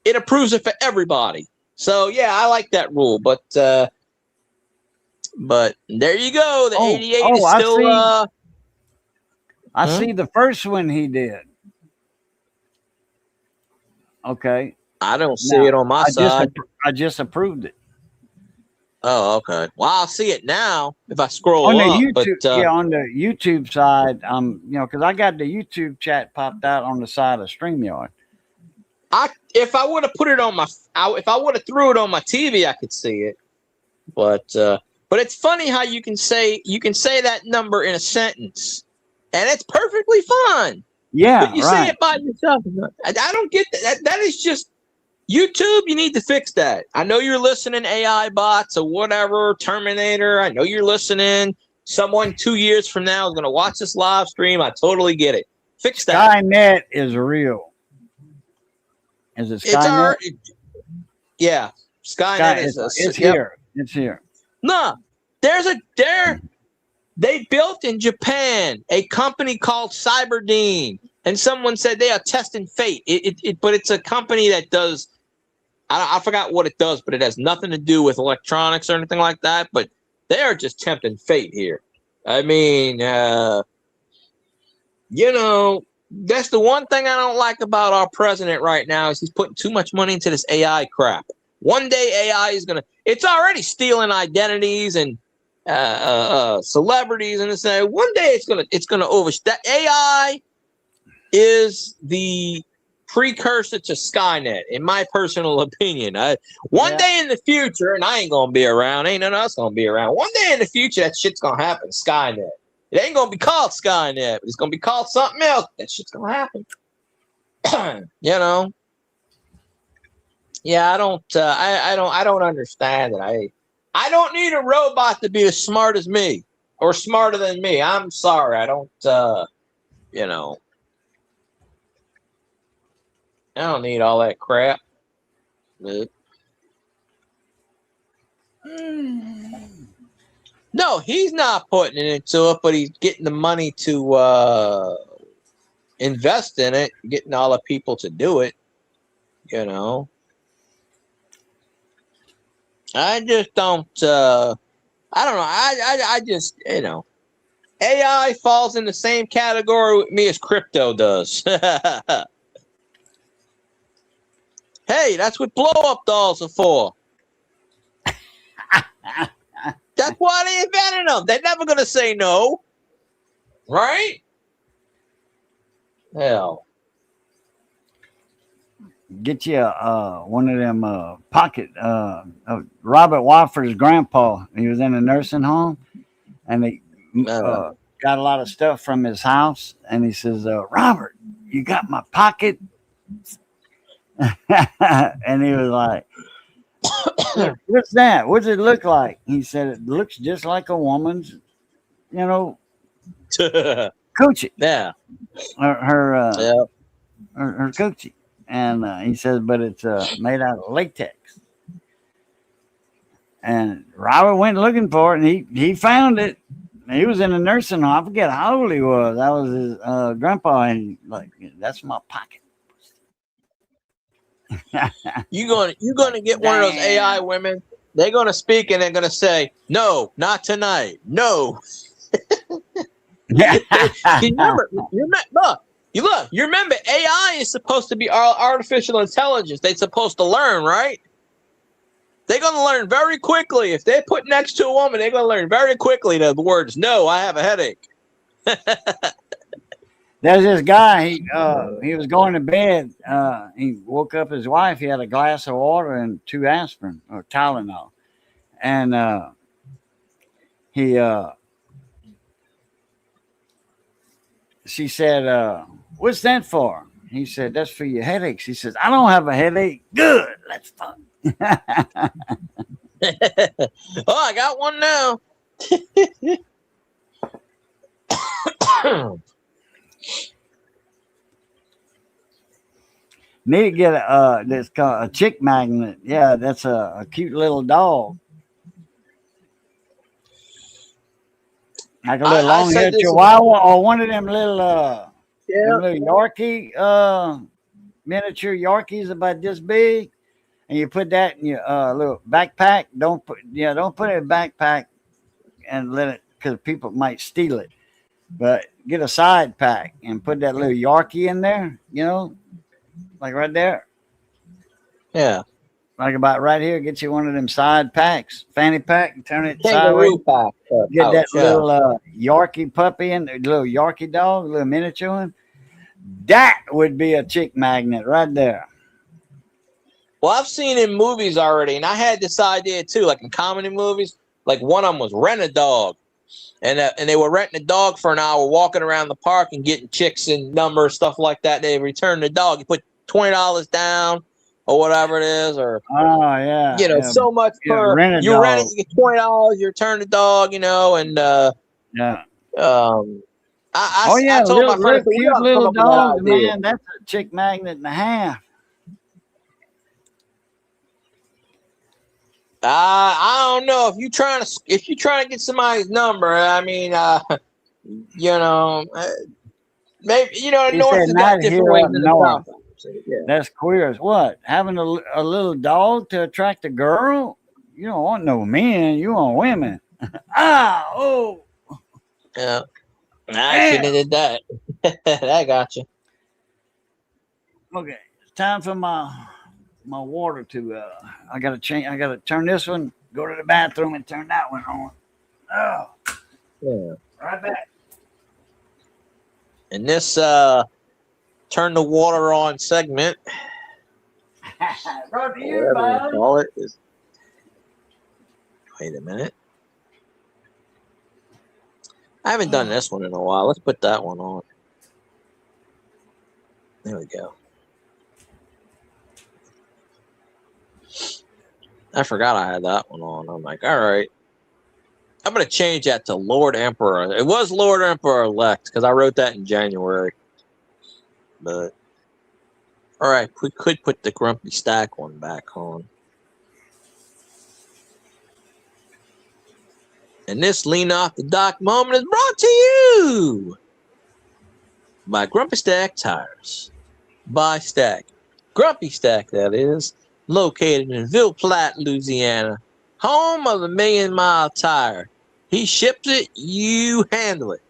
it approves it for everybody. So yeah, I like that rule. But there you go. The 88 is still. I see the first one he did. Okay. I don't see it on my side. I just approved it. Oh, okay. Well, I'll see it now if I scroll On the up. YouTube, on the YouTube side, because I got the YouTube chat popped out on the side of StreamYard. If I would have put it on if I would have threw it on my TV, I could see it. But it's funny how you can say that number in a sentence, and it's perfectly fine. Yeah, but you say it by yourself. I don't get that. That is just YouTube. You need to fix that. I know you're listening, AI bots or whatever, Terminator. I know you're listening. Someone 2 years from now is going to watch this live stream. I totally get it. Fix that. Skynet is real. Is it Skynet? Yeah, Skynet is it's here. It's here. No, they built in Japan a company called Cyberdyne, and someone said they are testing fate. But it's a company that does. I forgot what it does, but it has nothing to do with electronics or anything like that. But they are just tempting fate here. I mean, that's the one thing I don't like about our president right now is he's putting too much money into this AI crap. One day AI is it's already stealing identities and celebrities, and one day it's gonna overstep. AI is the precursor to Skynet, in my personal opinion. One day in the future, and I ain't gonna be around, ain't none of us gonna be around. One day in the future, that shit's gonna happen. Skynet. It ain't gonna be called Skynet, but it's gonna be called something else. That shit's gonna happen. Yeah, I don't understand it. I don't need a robot to be as smart as me or smarter than me. I'm sorry. I don't I don't need all that crap. No, he's not putting it into it, but he's getting the money to invest in it, getting all the people to do it. I just don't. I don't know. I just AI falls in the same category with me as crypto does. Hey, that's what blow-up dolls are for. That's why they invented them. They're never gonna say no, right? Hell. Get you one of them pocket. Robert Wofford's grandpa. He was in a nursing home, and they got a lot of stuff from his house. And he says, "Robert, you got my pocket?" And he was like, "What's that? What does it look like?" He said, "It looks just like a woman's, coochie." Yeah. Her coochie. And he says, but it's made out of latex. And Robert went looking for it, and he found it. He was in a nursing home. I forget how old he was. That was his grandpa, and that's my pocket. You're gonna get one of those AI women. They're gonna speak, and they're gonna say, "No, not tonight. No." You remember AI is supposed to be artificial intelligence. They're supposed to learn, right? They're going to learn very quickly. If they put next to a woman, they're going to learn very quickly the words, no, I have a headache. There's this guy, he was going to bed. He woke up his wife. He had a glass of water and 2 aspirin or Tylenol. And she said, what's that for? He said, that's for your headaches. He says, I don't have a headache. Good. Let's talk. Oh, I got one now. Need to get that's called a chick magnet. Yeah, that's a cute little dog. Like a little long-haired Chihuahua or one of them little Yorkie, miniature Yorkies about this big, and you put that in your little backpack. Don't put it in a backpack and let it, because people might steal it. But get a side pack and put that little Yorkie in there, like right there. Yeah. Like about right here, get you one of them side packs, fanny pack, and turn it sideways. Pack, get that little Yorkie puppy in, little Yorkie dog, little miniature one. That would be a chick magnet right there. Well, I've seen in movies already, and I had this idea too, like in comedy movies. Like one of them was Rent a Dog, and they were renting a dog for an hour, walking around the park and getting chicks and numbers, stuff like that. They return the dog. You put $20 down or whatever it is, or so much per. You rent it, you get $20. You return the dog, and I told my friend, cute little dog, man. That's a chick magnet and a half. I don't know if you're trying to get somebody's number. I mean, maybe the North has got different ways than the South. Yeah. That's queer as what? Having a little dog to attract a girl? You don't want no men. You want women. Yeah. I shouldn't have did that. I got you. Okay, it's time for my water to. I gotta change. I gotta turn this one. Go to the bathroom and turn that one on. Oh, yeah. Right back. And this turn the water on segment. Brought to you by. Wait a minute. I haven't done this one in a while. Let's put that one on. There we go. I forgot I had that one on. I'm like, all right. I'm going to change that to Lord Emperor. It was Lord Emperor Elect because I wrote that in January. But, all right, we could put the Grumpy Stack one back on. And this Lean Off the Dock moment is brought to you by Grumpy Stack Tires. By Stack. Grumpy Stack, that is, located in Ville Platte, Louisiana, home of the Million Mile Tire. He ships it, you handle it.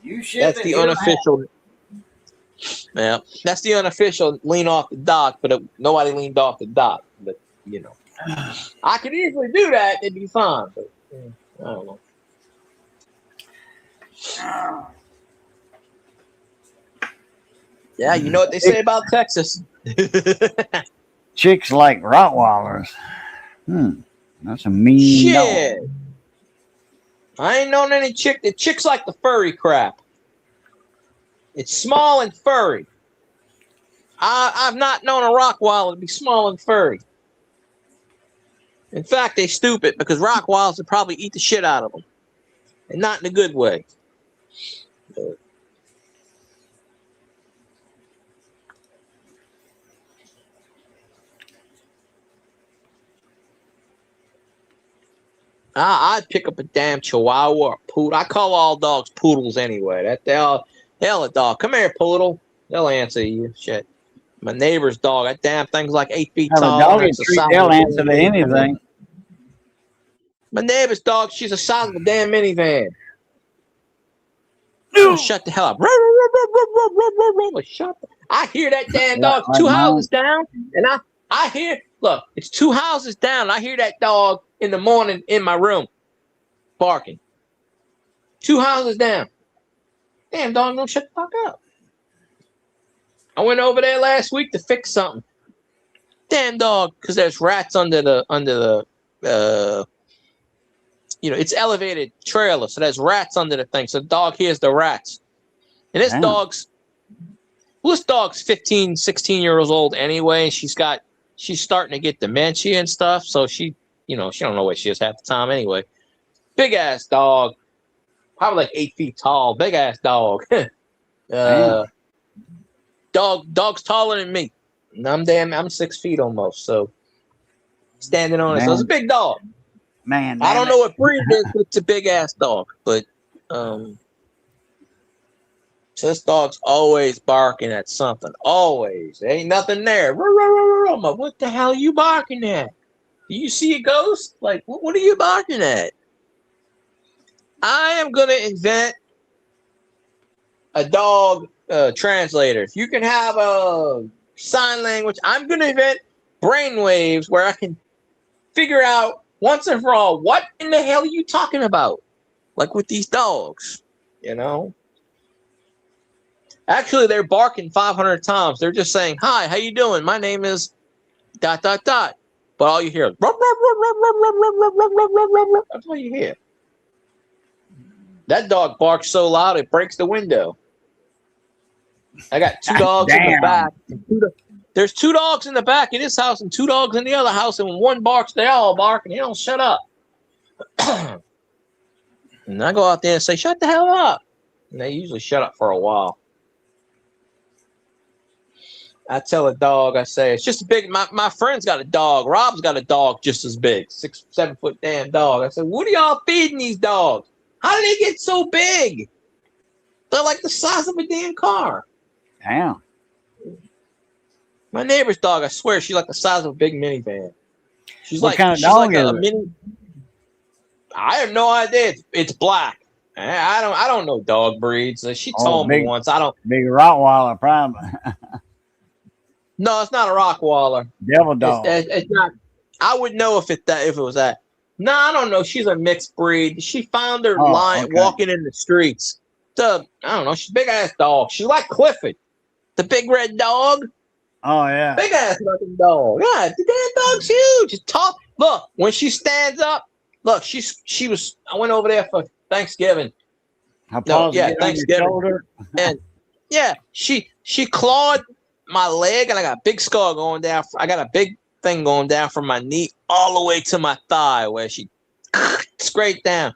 That's the unofficial. Yeah, that's the unofficial lean off the dock, but nobody leaned off the dock. But I could easily do that; it'd be fine. But I don't know. Yeah, you know what they say about Texas. Chicks like Rottweilers. That's a mean dog. I ain't known any chick. The chicks like the furry crap. It's small and furry. I've not known a Rottweiler to be small and furry. In fact, they stupid because Rottweilers would probably eat the shit out of them, and not in a good way. I'd pick up a damn Chihuahua or poodle. I call all dogs poodles anyway. Hell a dog. Come here, poodle. They'll answer you. Shit. My neighbor's dog. That damn thing's like 8 feet tall. They'll answer to anything. My neighbor's dog, she's the size of a damn minivan. Oh, shut the hell up. I hear that damn dog 2 houses down, and I hear Look, it's 2 houses down. I hear that dog in the morning in my room barking. 2 houses down. Damn, dog, don't shut the fuck up. I went over there last week to fix something. Damn dog, because there's rats under the it's elevated trailer, so there's rats under the thing. So the dog hears the rats. And this dog's 15, 16 years old anyway. She's starting to get dementia and stuff. So she don't know where she is half the time anyway. Big ass dog. Probably like 8 feet tall. Big ass dog. Dog's taller than me. And I'm 6 feet almost. So standing on it. So it's a big dog. Man, I don't know what breed it is, but it's a big ass dog. But so this dog's always barking at something. Always. There ain't nothing there. I'm like, what the hell are you barking at? Do you see a ghost? Like, what are you barking at? I am gonna invent a dog translator. If you can have a sign language, I'm gonna invent brainwaves where I can figure out once and for all, what in the hell are you talking about? Like with these dogs, Actually, they're barking 500 times. They're just saying, hi, how you doing? My name is ... But all you hear is... That's all you hear. That dog barks so loud, it breaks the window. I got 2 dogs in the back. There's 2 dogs in the back of this house and 2 dogs in the other house. And when one barks, they all bark and they don't shut up. And I go out there and say, shut the hell up. And they usually shut up for a while. I tell a dog, I say, it's just a big, my friend's got a dog. Rob's got a dog just as big, 6, 7 foot damn dog. I said, what are y'all feeding these dogs? How do they get so big? They're like the size of a damn car. Damn. My neighbor's dog, I swear, she's like the size of a big minivan. She's What kind of dog is it? I have no idea. It's black. I don't know dog breeds. She told me once. I don't. Big Rottweiler, probably. No, it's not a Rottweiler. Devil dog. It's not. I would know if it was that. No, I don't know. She's a mixed breed. She found her walking in the streets. I don't know. She's a big ass dog. She's like Clifford, the big red dog. Oh yeah. Big ass fucking dog. Yeah, the damn dog's huge. It's tall. Look, when she stands up, look, she was. I went over there for Thanksgiving. Thanksgiving. And yeah, she clawed my leg, and I got a big scar going down. I got a big thing going down from my knee all the way to my thigh, where she scraped down.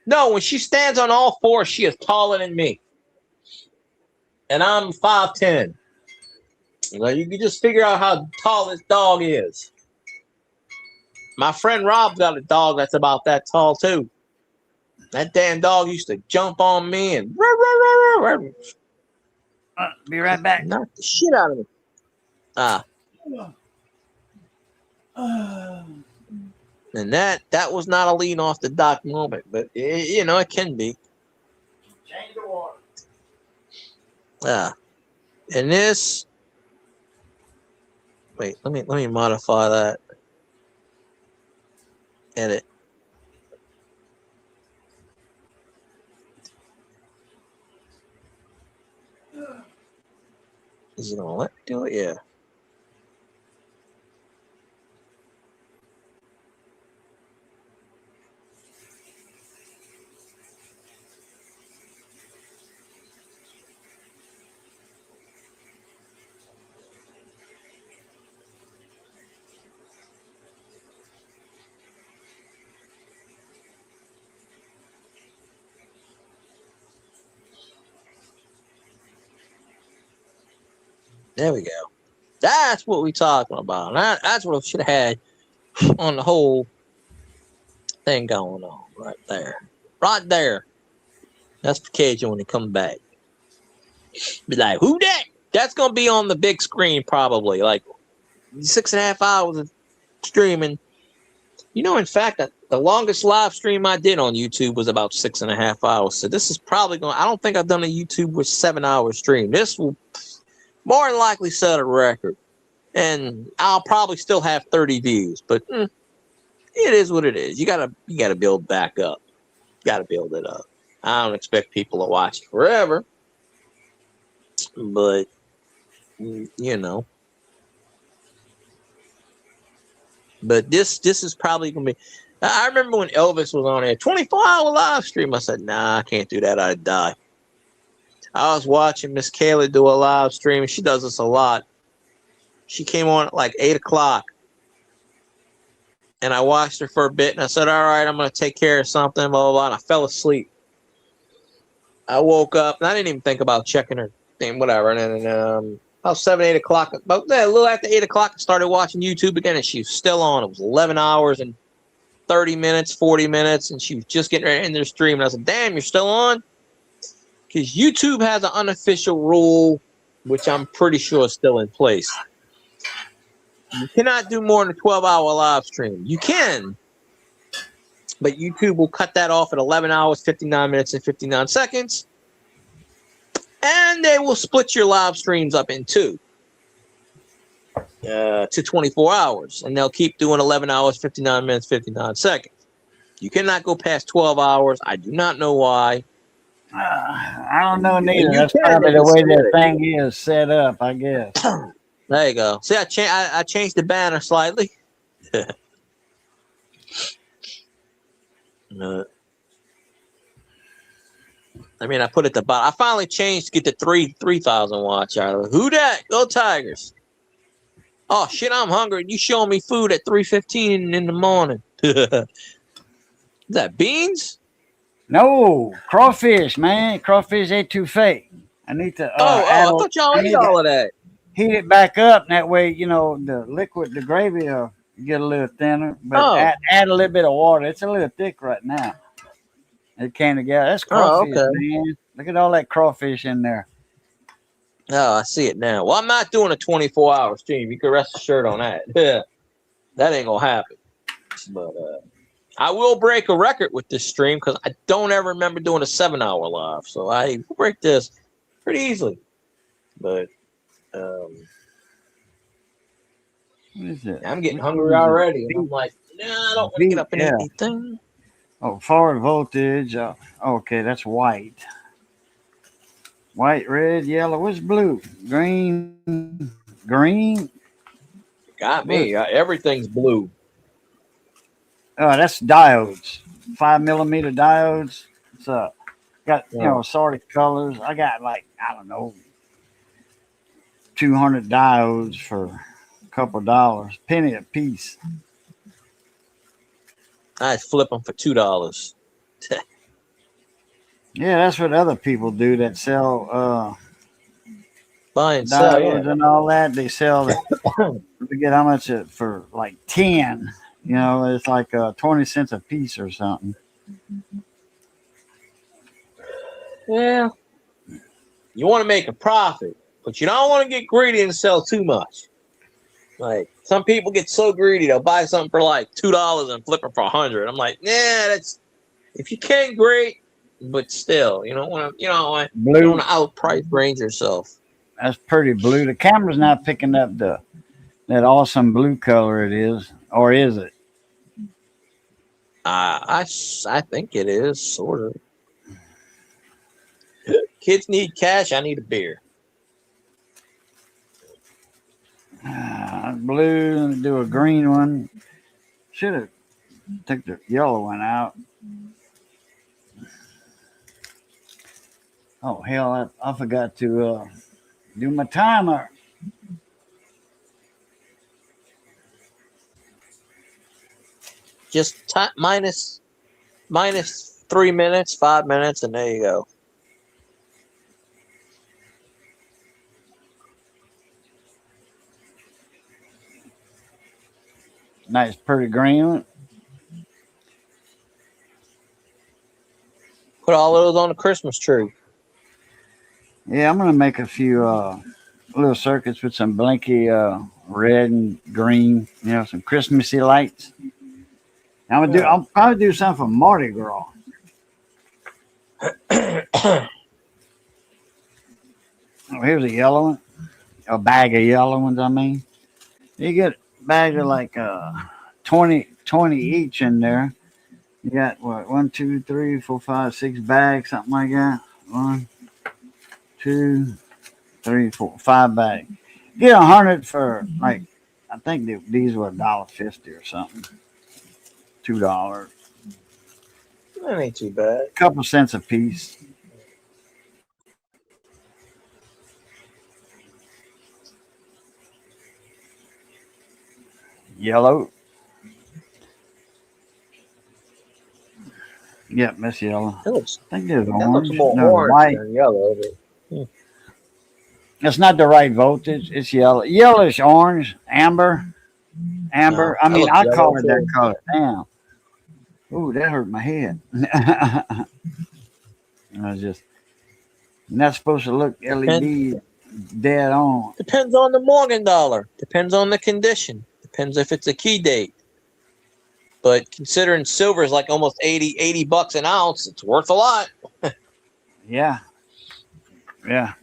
No, when she stands on all fours, she is taller than me, and I'm 5'10". You can just figure out how tall this dog is. My friend Rob's got a dog that's about that tall too. That damn dog used to jump on me and be right back. Knock the shit out of me. And that was not a lean off the dock moment, but it can be. Change the water. And this. Wait, let me modify that. Edit. Is it gonna let me do it? Yeah. There we go. That's what we're talking about. That's what I should have had on the whole thing going on right there. Right there. That's for Cajun when he comes back. Be like, who that? That's going to be on the big screen probably. Like 6.5 hours of streaming. In fact, the longest live stream I did on YouTube was about 6.5 hours. So this is probably I don't think I've done a YouTube with 7-hour stream. This will more than likely set a record. and I'll probably still have 30 views, but it is what it is. You gotta build back up. Got to build it up. I don't expect people to watch it forever, but you know. But this is probably gonna be. I remember when Elvis was on a 24-hour live stream. I said, "Nah, I can't do that. I'd die." I was watching Miss Kayla do a live stream, and she does this a lot. She came on at like 8 o'clock, and I watched her for a bit, and I said, "All right, I'm gonna take care of something." Blah blah blah. And I fell asleep. I woke up, and I didn't even think about checking her thing, whatever. And then about 7, 8 o'clock, about a little after 8 o'clock, I started watching YouTube again, and she was still on. It was 11 hours and 30 minutes, 40 minutes, and she was just getting ready to end their stream. And I said, "Damn, you're still on?" Because YouTube has an unofficial rule, which I'm pretty sure is still in place. You cannot do more than a 12-hour live stream. You can, but YouTube will cut that off at 11 hours, 59 minutes, and 59 seconds. And they will split your live streams up in two to 24 hours. And they'll keep doing 11 hours, 59 minutes, 59 seconds. You cannot go past 12 hours. I do not know why. I don't know neither. That's probably the way that thing is set up, I guess. There you go. See, I changed the banner slightly. I mean, I put it at the bottom. I finally changed to get the 3,000 watch out of it. Who dat? Go Tigers. Oh, shit, I'm hungry. You showing me food at 3:15 in the morning. Is that beans? No, crawfish, man. Crawfish etouffee. I need to. I thought y'all ate all of that. Heat it back up. And that way, you know, the liquid, the gravy will get a little thinner. But add a little bit of water. It's a little thick right now. It came together. That's crawfish, man. Look at all that crawfish in there. Oh, I see it now. Well, I'm not doing a 24-hour stream. You can rest assured on that. That ain't going to happen. But I will break a record with this stream because I don't ever remember doing a 7-hour live. So I will break this pretty easily. But what is it? I'm getting hungry already. And I'm like, nah, I don't want to get up and eat anything. Oh, forward voltage. Okay, that's white. White, red, yellow. What's blue? Green. Green. Got me. Everything's blue. Oh, that's diodes. 5mm diodes. It's got assorted colors. I got like, I don't know, 200 diodes for a couple dollars, penny a piece. I flip them for $2. Yeah, that's what other people do that sell buy and sell and all that. They sell it. I forget how much it for, like 10. You know, it's like 20 cents a piece or something. Yeah. You want to make a profit, but you don't want to get greedy and sell too much. Like, some people get so greedy, they'll buy something for like $2 and flip it for $100. I'm like, nah, that's, if you can, great, but still, you don't want to outprice range yourself. That's pretty blue. The camera's not picking up that awesome blue color it is, or is it? I think it is, sort of. Kids need cash. I need a beer. Blue, and do a green one. Should have took the yellow one out. Oh, hell, I forgot to do my timer. Just minus 3 minutes, 5 minutes, and there you go. Nice, pretty green one. Put all those on the Christmas tree. Yeah, I'm gonna make a few little circuits with some blinky red and green. You know, some Christmassy lights. I'll probably do something for Mardi Gras. Oh, here's a yellow one. A bag of yellow ones, I mean. You get bags of like 20 each in there. You got what, 1, 2, 3, 4, 5, 6 bags, something like that. 1, 2, 3, 4, 5 bags. Get 100 for like, I think these were $1.50 or something. $2. That ain't too bad. A couple cents a piece. Yellow. Yep, that's yellow. It looks, I think there's that orange. looks more No, orange white. than yellow. But, It's not the right voltage. It's yellow. Yellowish orange. Amber. Amber. no, I mean, looks I yellow call it that too. color. Damn. Ooh, that hurt my head. I was just, you're not supposed to look LED dead on. Depends on the Morgan dollar. Depends on the condition. Depends if it's a key date. But considering silver is like almost 80 bucks an ounce, it's worth a lot. Yeah. Yeah.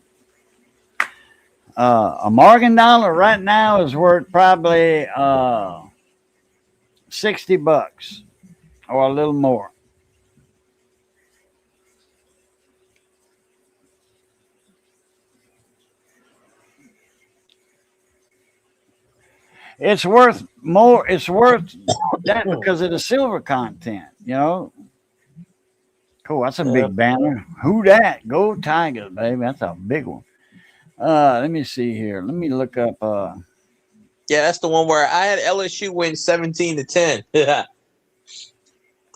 A Morgan dollar right now is worth probably $60 or a little more. It's worth more. It's worth that because of the silver content, you know. Cool. That's a big banner. Who that? Go Tigers, baby. That's a big one. Let me see here. Let me look up. Yeah, that's the one where I had LSU win 17-10. Yeah.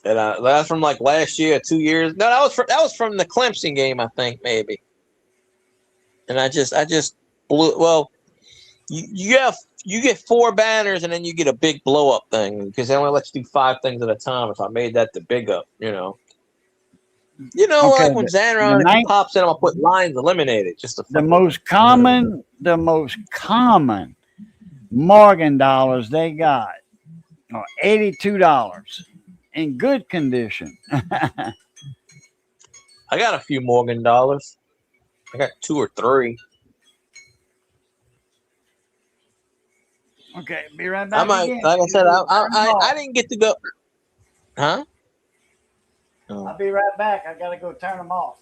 And that's from like last year, 2 years. No, that was from the Clemson game, I think, maybe. And I just blew. Well, you get 4 banners and then you get a big blow up thing because they only let you do 5 things at a time. If I made that the big up, you know, Okay, like when Xandron, if he pops in, I'll put lines eliminated. Just the most common Morgan dollars they got are $82 in good condition. I got a few Morgan dollars. I got 2 or 3. Okay, be right back. Like I said, I didn't get to go. Huh? I'll be right back. I gotta go turn them off.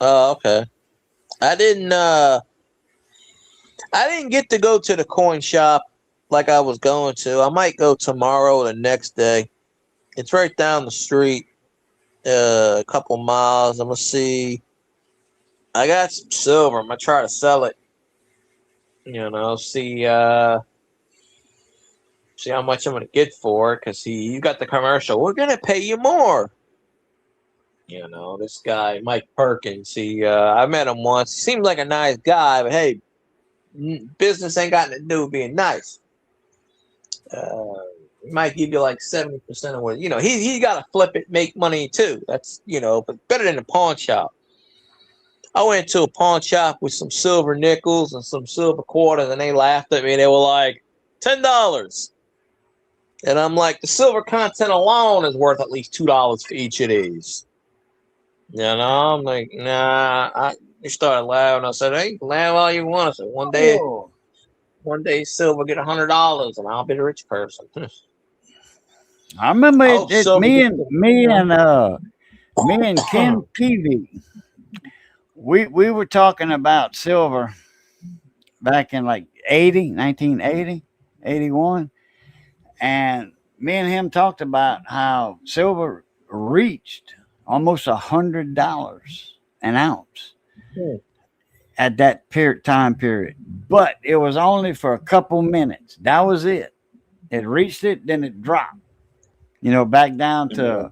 Oh, okay. I didn't get to go to the coin shop like I was going to. I might go tomorrow or the next day. It's right down the street, a couple miles. I'm gonna see. I got some silver. I'm gonna try to sell it. See how much I'm gonna get for it because you got the commercial. We're gonna pay you more. This guy Mike Perkins. I met him once. He seems like a nice guy, but hey, business ain't got nothing to do with being nice. He might give you like 70% of what he got to flip it, make money too. That's but better than a pawn shop. I went to a pawn shop with some silver nickels and some silver quarters, and they laughed at me. They were like, $10. And I'm like, the silver content alone is worth at least $2 for each of these. I'm like, nah. They started laughing. I said, hey, laugh all you want. I said, one day silver get $100 and I'll be the rich person. I remember me and Ken Peavy. We were talking about silver back in like 1980, 81. And me and him talked about how silver reached almost $100 an ounce at that time period. But it was only for a couple minutes. That was it. It reached it, then it dropped. Back down to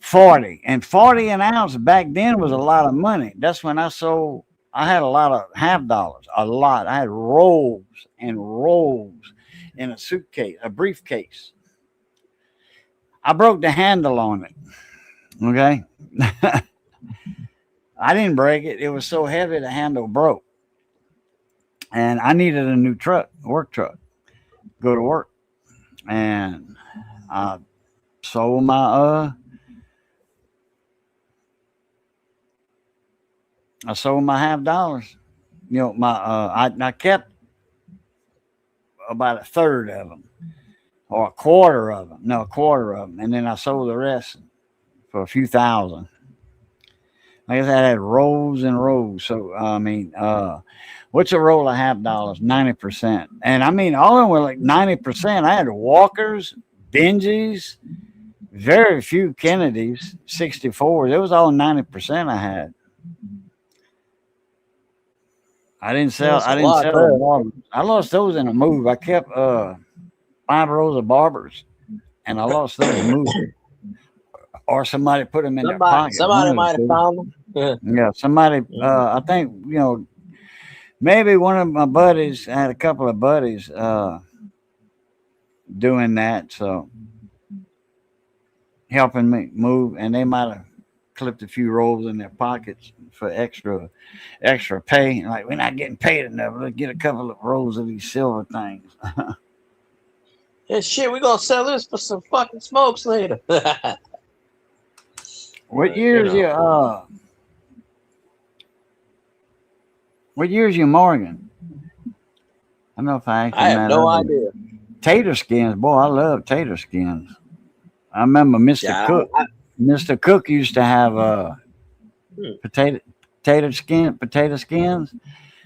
40. And 40 an ounce back then was a lot of money. That's when I had a lot of half dollars. A lot. I had rolls and rolls in a suitcase, a briefcase. I broke the handle on it. Okay. I didn't break it. It was so heavy the handle broke. And I needed a new work truck, go to work. And I sold my half dollars. I kept about a third of them, or a quarter of them. No, a quarter of them, and then I sold the rest for a few thousand. Like I said, I had rows and rows. So I mean, what's a roll of $50? 90%, and I mean, all of them were like 90%. I had Walkers, Benjis, very few Kennedys, 64s. It was all 90% I had. I didn't sell. I didn't sell them all. I lost those in a move. I kept 5 rows of Barbers, and I lost those moves. Or somebody put them in their pocket. Somebody might have found them. Yeah, somebody. I think maybe one of my buddies. I had a couple of buddies doing that, so helping me move, and they might have clipped a few rolls in their pockets for extra pay. Like, we're not getting paid enough. Let's get a couple of rolls of these silver things. Yeah, shit, we're gonna sell this for some fucking smokes later. What year's your What year's your Morgan? I don't know if I have no idea. Tater skins, boy, I love tater skins. I remember Mr. Cook. Mr. Cook used to have potato skins.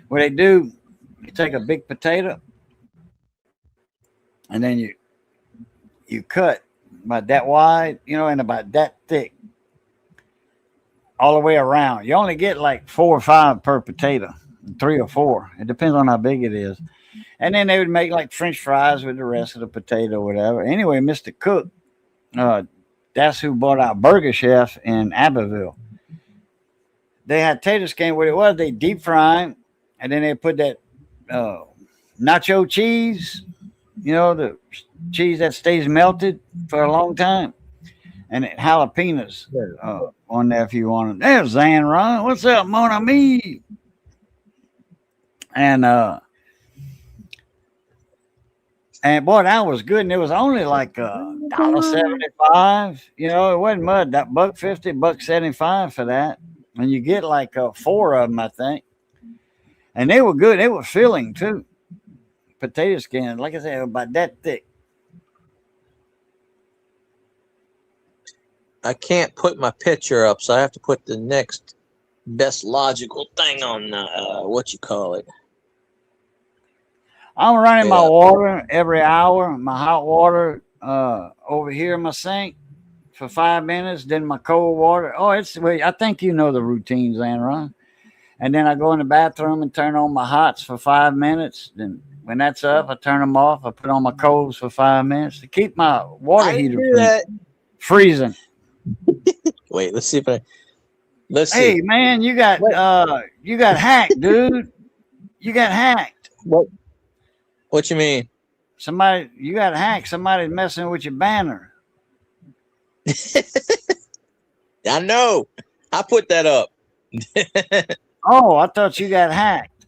What they do, you take a big potato and then you cut about that wide, and about that thick all the way around. You only get like 4 or 5 per potato, 3 or 4. It depends on how big it is. And then they would make like French fries with the rest of the potato or whatever. Anyway, Mr. Cook, that's who bought out Burger Chef in Abbeville. They had tater skin. What it was, they deep fry them, and then they put that nacho cheese, the cheese that stays melted for a long time, and jalapenos on there if you want them. There's Zan Ron. What's up, mon ami? And boy, that was good. And it was only like $1.75. It wasn't much. That $1.50, $1.75 for that. And you get like 4 of them, I think. And they were good. They were filling too. Potato skins, like I said, about that thick. I can't put my picture up, so I have to put the next best logical thing on what you call it. I'm running my water every hour, my hot water over here in my sink for 5 minutes, then my cold water. I think you know the routines, Ron. And then I go in the bathroom and turn on my hots for 5 minutes. Then when that's up, I turn them off. I put on my colds for 5 minutes to keep my water heater freezing. Wait, let's see. Hey, man, you got hacked, dude. You got hacked. What you mean? You got hacked. Somebody's messing with your banner. I know. I put that up. Oh, I thought you got hacked.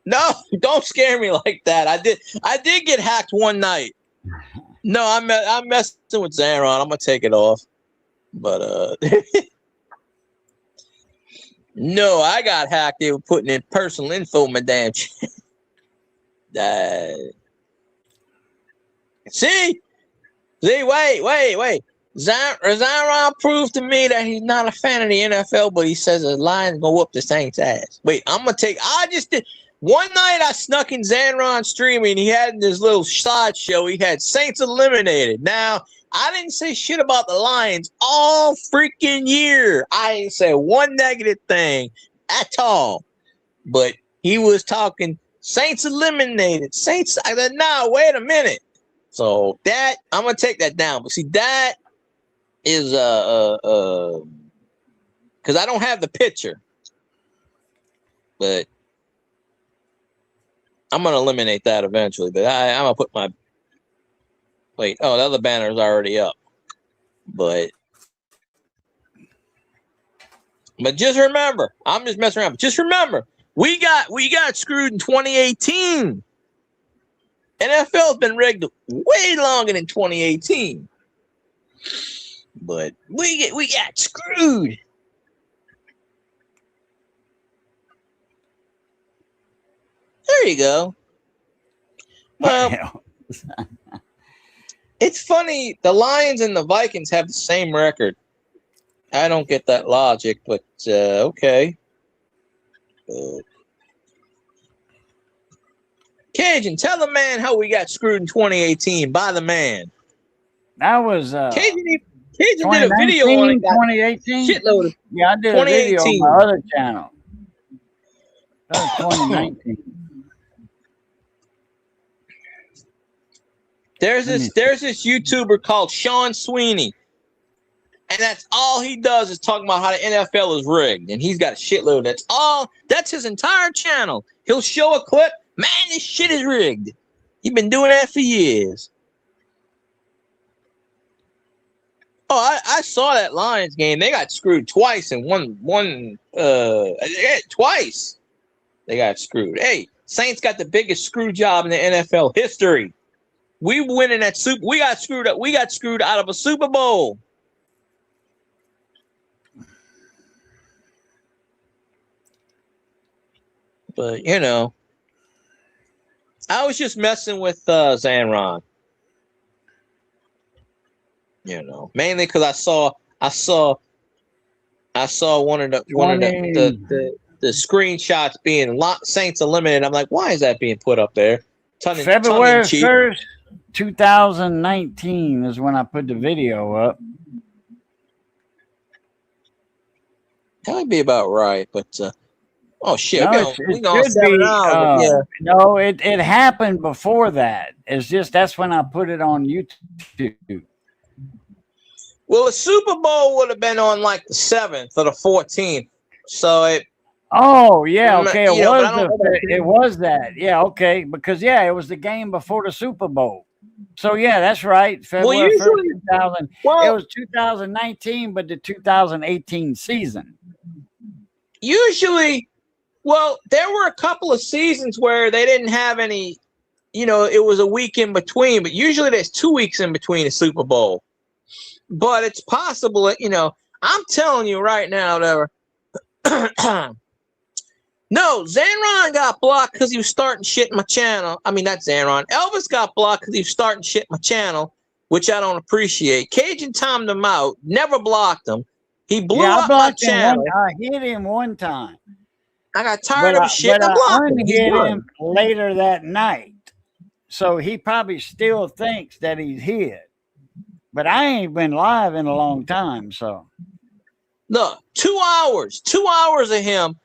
No, don't scare me like that. I did get hacked one night. No, I'm messing with Zaron. I'm gonna take it off. But no, I got hacked. They were putting in personal info in my damn shit. See, wait. Zaron proved to me that he's not a fan of the NFL, but he says the Lions gonna whoop the Saints' ass. Wait, I just did. One night I snuck in Zaron's streaming. He had this little slideshow. He had Saints eliminated. Now, I didn't say shit about the Lions all freaking year. I ain't say one negative thing at all. But he was talking Saints eliminated. Saints. I said, nah, wait a minute. So that I'm gonna take that down. But see, that is because I don't have the picture, but I'm gonna eliminate that eventually. But I'm gonna put my the other banner is already up. But just remember, I'm just messing around. But just remember, we got screwed in 2018. NFL's been rigged way longer than 2018. But we got screwed. There you go. Well, it's funny. The Lions and the Vikings have the same record. I don't get that logic, but okay. Cajun, tell the man how we got screwed in 2018 by the man. That was Cajun did a video on it. 2018. Shitload of Yeah, I did a video on my other channel. That was 2019. There's this YouTuber called Sean Sweeney, and that's all he does is talk about how the NFL is rigged, and he's got a shitload. That's his entire channel. He'll show a clip. Man, this shit is rigged. He's been doing that for years. Oh, I saw that Lions game. They got screwed twice in twice. They got screwed. Hey, Saints got the biggest screw job in the NFL history. We winning that Super. We got screwed up. We got screwed out of a Super Bowl. But you know, I was just messing with Zanron. You know, mainly because I saw one of the screenshots being Saints eliminated. I'm like, why is that being put up there? February 1st, 2019 is when I put the video up. That would be about right, but oh shit, no, we gonna 7 hours. Yeah. No, it happened before that. It's just that's when I put it on YouTube. Well, the Super Bowl would have been on like the 7th or the 14th, so it. Oh yeah, okay. It was that. Yeah, okay. Because it was the game before the Super Bowl. So yeah, that's right. February 1st, 2000. It was 2019, but the 2018 season. Usually, well, there were a couple of seasons where they didn't have any. You know, it was a week in between, but usually there's 2 weeks in between the Super Bowl. But it's possible that, you know, I'm telling you right now, no, Zanron got blocked because he was starting shit in my channel. I mean, not Zanron. Elvis got blocked because he was starting shit in my channel, which I don't appreciate. Cajun timed him out, never blocked him. He blew up my channel. I hit him one time. I got tired of his shit. I blocked him later that night. So he probably still thinks that he's hit. But I ain't been live in a long time, so. Look, 2 hours of him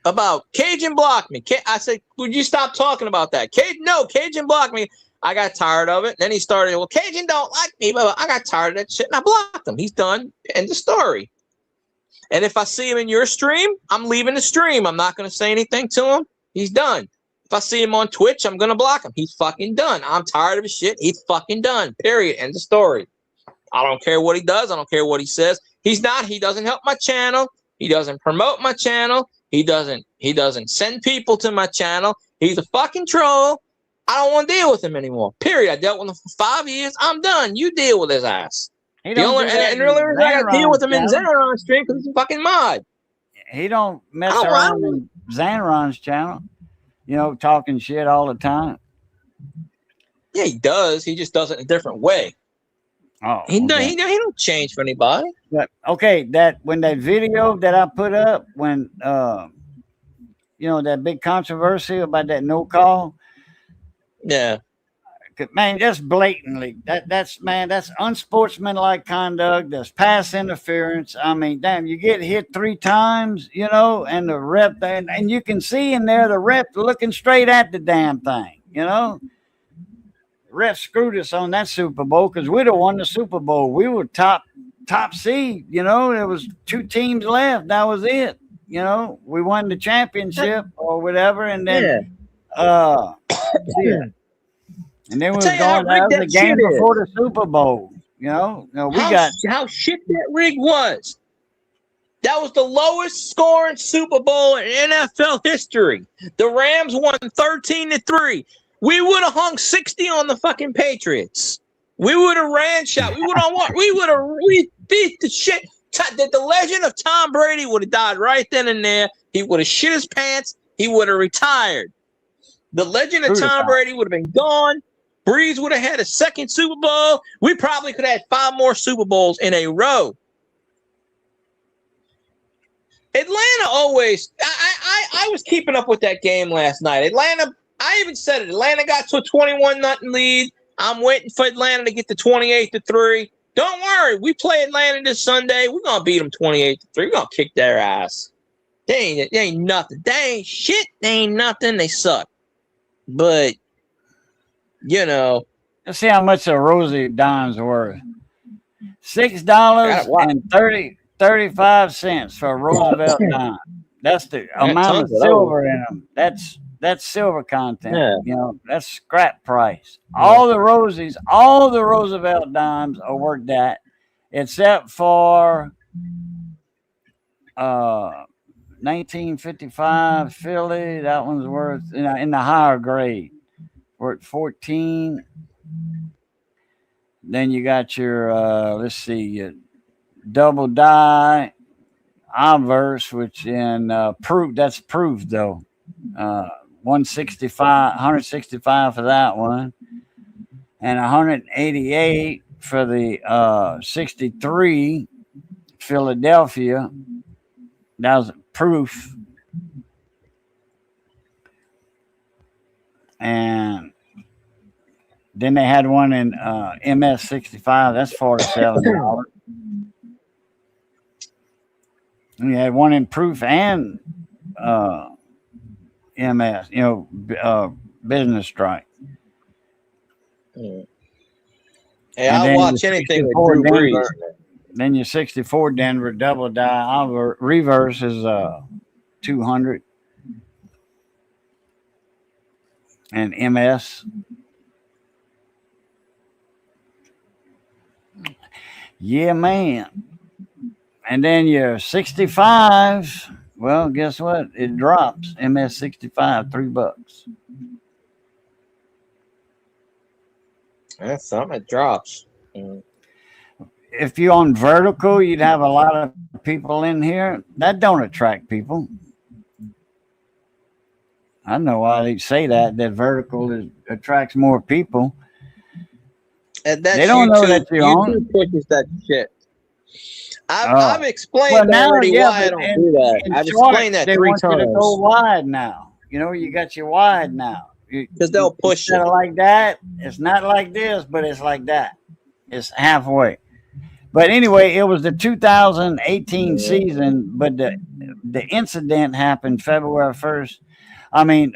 about Cajun blocked me. I said, would you stop talking about that? Cajun blocked me. I got tired of it. Then he started, well, Cajun don't like me, but I got tired of that shit and I blocked him. He's done. End of story. And if I see him in your stream, I'm leaving the stream. I'm not going to say anything to him. He's done. If I see him on Twitch, I'm going to block him. He's fucking done. I'm tired of his shit. He's fucking done. Period. End of story. I don't care what he does. I don't care what he says. He doesn't help my channel. He doesn't promote my channel. He doesn't send people to my channel. He's a fucking troll. I don't want to deal with him anymore. Period. I dealt with him for 5 years. I'm done. You deal with his ass. The only reason I got to deal with him in Zanron's stream because he's a fucking mod. He don't mess around in Zanron's channel. You know, talking shit all the time. Yeah, he does. He just does it in a different way. Oh, he don't change for anybody. But okay, when that video that I put up, when you know, that big controversy about that no call. Yeah. Man, that's blatantly that's unsportsmanlike conduct. That's pass interference. I mean, damn, you get hit 3 times, you know, and the ref and you can see in there the ref looking straight at the damn thing, you know. The ref screwed us on that Super Bowl because we'd have won the Super Bowl. We were top seed, you know. There was 2 teams left. That was it. You know, we won the championship or whatever, and then And then we was going out the game before the Super Bowl. You know, how shit that rig was. That was the lowest scoring Super Bowl in NFL history. The Rams won 13-3. We would have hung 60 on the fucking Patriots. We would have ran shot. We beat the shit. The legend of Tom Brady would have died right then and there. He would have shit his pants. He would have retired. The legend of True to Tom that. Brady would have been gone. Breeze would have had a second Super Bowl. We probably could have had 5 more Super Bowls in a row. Atlanta always. I was keeping up with that game last night. Atlanta. I even said it. Atlanta got to a 21-0 lead. I'm waiting for Atlanta to get to 28-3. Don't worry. We play Atlanta this Sunday. We're gonna beat them 28-3. We're gonna kick their ass. They ain't nothing. They ain't shit. They ain't nothing. They suck. But you know, Let's see how much a Rosie dime's worth. $6.35 for a Roosevelt dime. That's the amount of silver in them. That's silver content. Yeah. You know, that's scrap price. All the Rosies, all the Roosevelt dimes are worth that, except for 1955 Philly. That one's worth, you know, in the higher grade, worth 14. Then you got your let's see, double die obverse, which in proof, that's proof though. 165 for that one, and 188 for the 63 Philadelphia. That was proof. And then they had one in MS 65. That's $47. And you had one in proof and MS, you know, business strike. Hey, I'll watch anything with Drew Brees. Then your 64 Denver double die reverse is 200. And MS. Yeah, man. And then your 65, well, guess what? It drops. MS 65, $3. That's something that drops. If you're on vertical, you'd have a lot of people in here. That don't attract people. I know why they say that vertical attracts more people. And that's they don't know that you're YouTube on. pushes that shit. I've explained already why I don't do that. I've explained that 3 times. To go wide now. You know, you got your wide now. Because they'll push it. Like that. It's not like this, but it's like that. It's halfway. But anyway, it was the 2018 season, but the incident happened February 1st. I mean,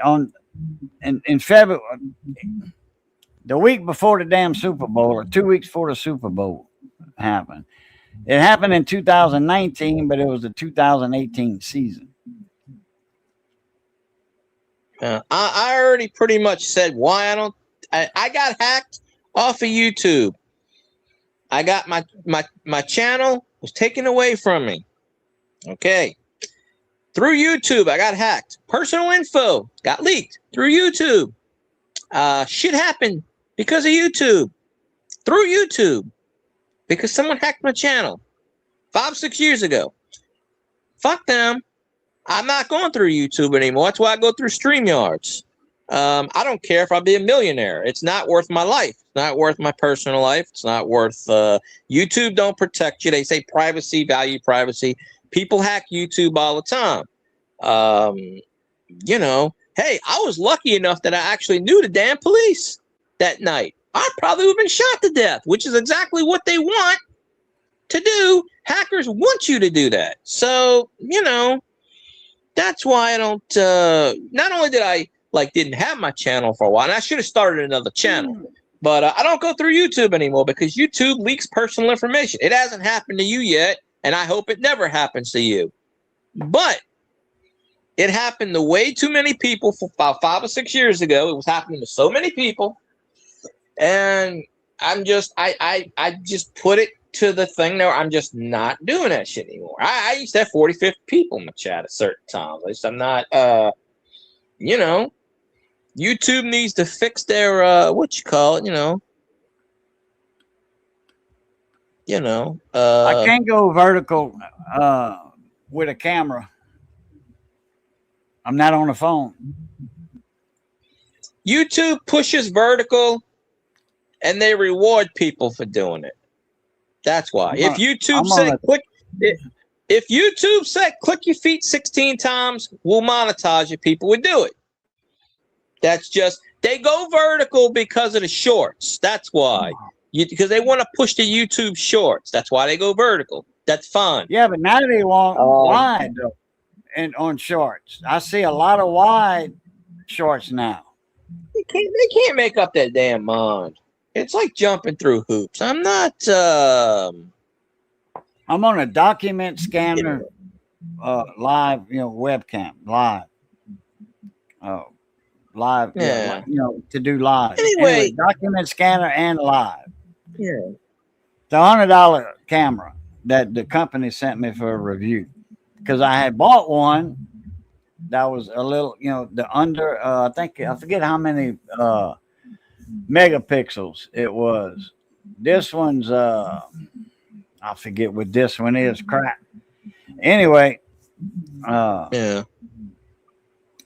in February, the week before the damn Super Bowl, or 2 weeks before the Super Bowl happened. It happened in 2019, but it was the 2018 season. I already pretty much said why I don't. I got hacked off of YouTube. I got my channel was taken away from me. Okay. Through YouTube, I got hacked. Personal info got leaked through YouTube. Shit happened because of YouTube. Through YouTube. Because someone hacked my channel 5-6 years ago. Fuck them. I'm not going through YouTube anymore. That's why I go through StreamYards. I don't care if I be a millionaire. It's not worth my life. It's not worth my personal life. It's not worth YouTube don't protect you. They say privacy, value privacy. People hack YouTube all the time. You know, hey, I was lucky enough that I actually knew the damn police that night. I probably would have been shot to death, which is exactly what they want to do. Hackers want you to do that. So, you know, that's why I don't, not only did I didn't have my channel for a while, and I should have started another channel, but I don't go through YouTube anymore because YouTube leaks personal information. It hasn't happened to you yet, and I hope it never happens to you. But it happened to way too many people for about 5 or 6 years ago. It was happening to so many people. And I'm just, I just put it to the thing there. I'm just not doing that shit anymore. I used to have 40, 50 people in my chat at certain times. At least I'm not, you know, YouTube needs to fix their, I can't go vertical with a camera. I'm not on the phone. YouTube pushes vertical, and they reward people for doing it. That's why. If YouTube said click your feet 16 times, we'll monetize you, people would do it. That's just, they go vertical because of the shorts. That's why. Because they want to push the YouTube shorts. That's why they go vertical. That's fine. Yeah, but now they want wide though, and on shorts. I see a lot of wide shorts now. They can't make up that damn mind. It's like jumping through hoops. I'm not. I'm on a document scanner, live, webcam, live. Live, Yeah. To do live. Anyway, document scanner and live. Yeah. It's $100 camera that the company sent me for a review because I had bought one that was a little, the under, I forget how many megapixels it was. This one's, I forget what this one is. Crap. Anyway, yeah.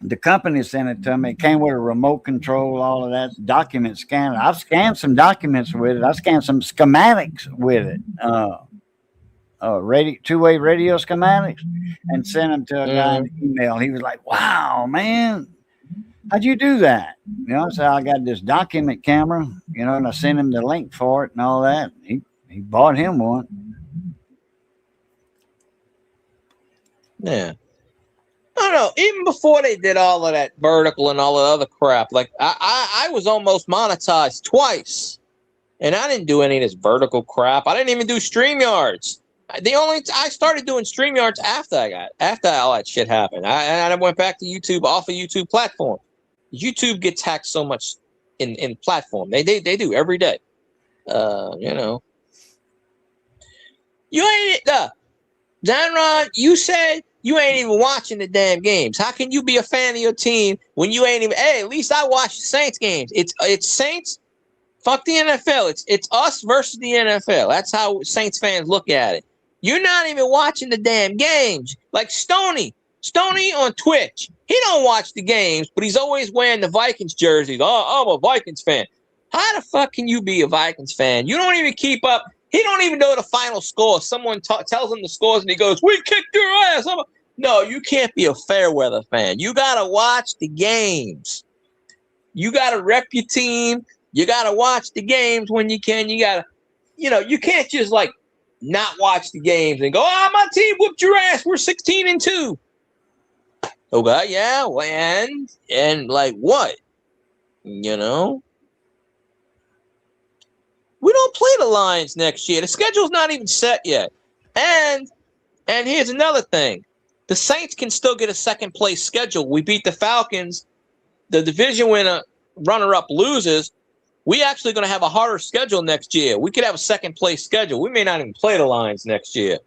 The company sent it to me. It came with a remote control, all of that document scanner. I've scanned some documents with it. I scanned some schematics with it. Two-way radio schematics, and sent them to a guy in the email. He was like, "Wow, man, how'd you do that?" So I got this document camera, and I sent him the link for it and all that. He bought him one. Yeah. I don't know. Even before they did all of that vertical and all the other crap, like I was almost monetized twice, and I didn't do any of this vertical crap. I didn't even do StreamYards. I started doing StreamYards after all that shit happened. I went back to YouTube off of YouTube platform. YouTube gets hacked so much in platform. They do every day. You ain't Zanron, you said you ain't even watching the damn games. How can you be a fan of your team when you ain't even? Hey, at least I watch the Saints games. It's Saints. Fuck the NFL. It's us versus the NFL. That's how Saints fans look at it. You're not even watching the damn games. Like Stoney on Twitch. He don't watch the games, but he's always wearing the Vikings jerseys. Oh, I'm a Vikings fan. How the fuck can you be a Vikings fan? You don't even keep up. He don't even know the final score. Someone tells him the scores, and he goes, "We kicked your ass." No, you can't be a fair weather fan. You got to watch the games. You got to rep your team. You got to watch the games when you can. You got to, you can't just like not watch the games and go, "Oh, my team whooped your ass. We're 16-2. Okay, yeah, and like what? We don't play the Lions next year. The schedule's not even set yet. And here's another thing. The Saints can still get a second place schedule. We beat the Falcons. The division winner, runner-up loses. We actually going to have a harder schedule next year. We could have a second place schedule. We may not even play the Lions next year.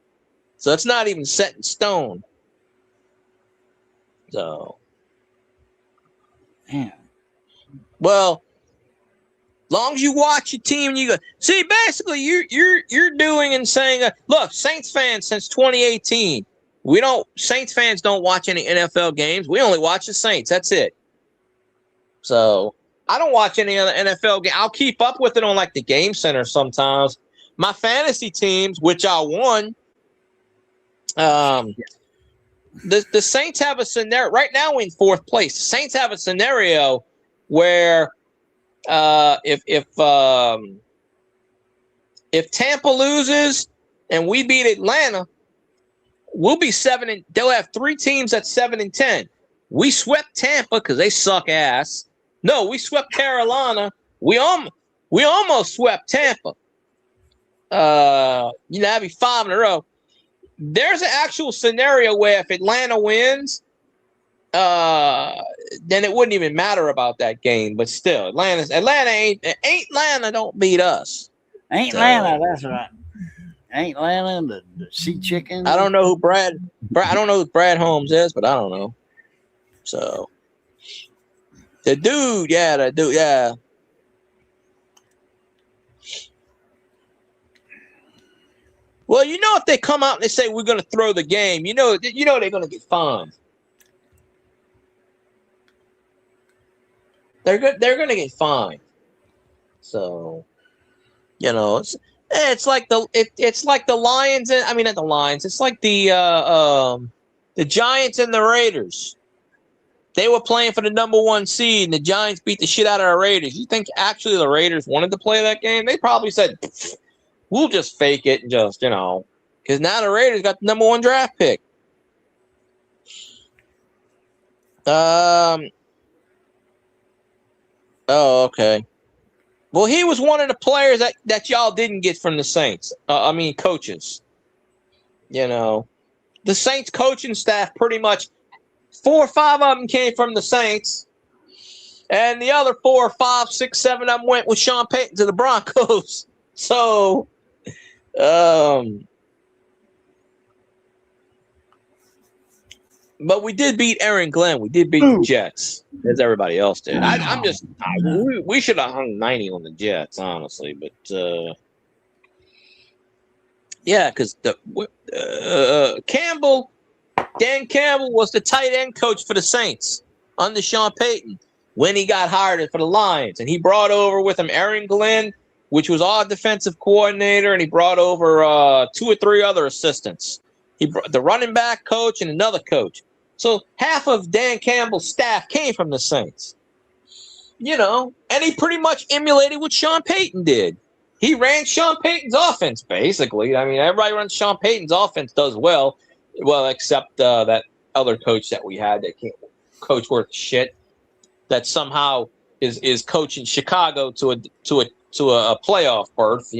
So it's not even set in stone. So, man. Well, long as you watch your team and you go, see, basically you're doing and saying, look, Saints fans since 2018, Saints fans don't watch any NFL games. We only watch the Saints. That's it. So I don't watch any other NFL game. I'll keep up with it on like the Game Center sometimes. My fantasy teams, which I won, the Saints have a scenario right now. We're in fourth place. The Saints have a scenario where if Tampa loses and we beat Atlanta, we'll be 7. They'll have 3 teams at 7-10. We swept Tampa because they suck ass. No, we swept Carolina. We almost swept Tampa. That'd be 5 in a row. There's an actual scenario where if Atlanta wins, then it wouldn't even matter about that game. But still, Atlanta don't beat us. Atlanta, that's right. Atlanta, the Sea Chicken. I don't know who Brad Holmes is, but I don't know. So the dude, yeah. Well, if they come out and they say we're going to throw the game, they're going to get fined. They're good. They're going to get fined. So, it's like it's like the Lions. I mean, not the Lions. It's like the Giants and the Raiders. They were playing for the #1 seed, and the Giants beat the shit out of the Raiders. You think actually the Raiders wanted to play that game? They probably said, "We'll just fake it and just because now the Raiders got the #1 draft pick." Oh, okay. Well, he was one of the players that y'all didn't get from the Saints. Coaches. The Saints coaching staff pretty much 4 or 5 of them came from the Saints, and the other 4 or 5, 6, 7 of them went with Sean Payton to the Broncos. So, but we did beat Aaron Glenn. We did beat the Jets, as everybody else did. We should have hung 90 on the Jets, honestly. But yeah, because Dan Campbell was the tight end coach for the Saints under Sean Payton when he got hired for the Lions, and he brought over with him Aaron Glenn, which was our defensive coordinator, and he brought over 2 or 3 other assistants. He brought the running back coach and another coach. So half of Dan Campbell's staff came from the Saints. And he pretty much emulated what Sean Payton did. He ran Sean Payton's offense, basically. I mean, everybody runs Sean Payton's offense does well, except that other coach that we had that can't coach worth shit, that somehow is coaching Chicago to a playoff berth.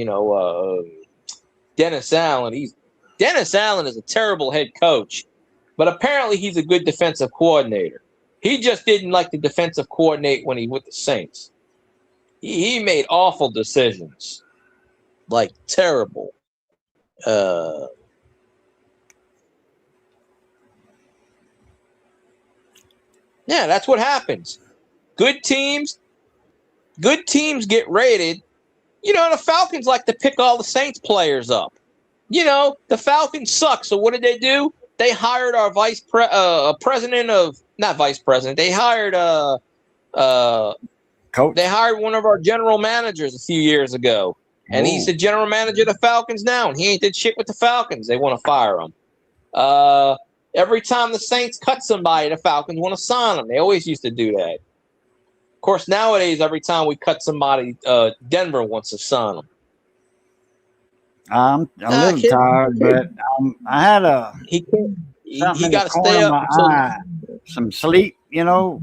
Dennis Allen. Dennis Allen is a terrible head coach, but apparently he's a good defensive coordinator. He just didn't like the defensive coordinate when he with the Saints. He made awful decisions, like terrible. Yeah, that's what happens. Good teams get rated. The Falcons like to pick all the Saints players up. The Falcons suck. So what did they do? They hired our president of not vice president. They hired coach. They hired one of our general managers a few years ago, and he's the general manager of the Falcons now. And he ain't did shit with the Falcons. They want to fire him. Every time the Saints cut somebody, the Falcons want to sign them. They always used to do that. Of course, nowadays, every time we cut somebody, Denver wants to sign them. I'm a little tired, but I had he got to stay up. Some sleep, I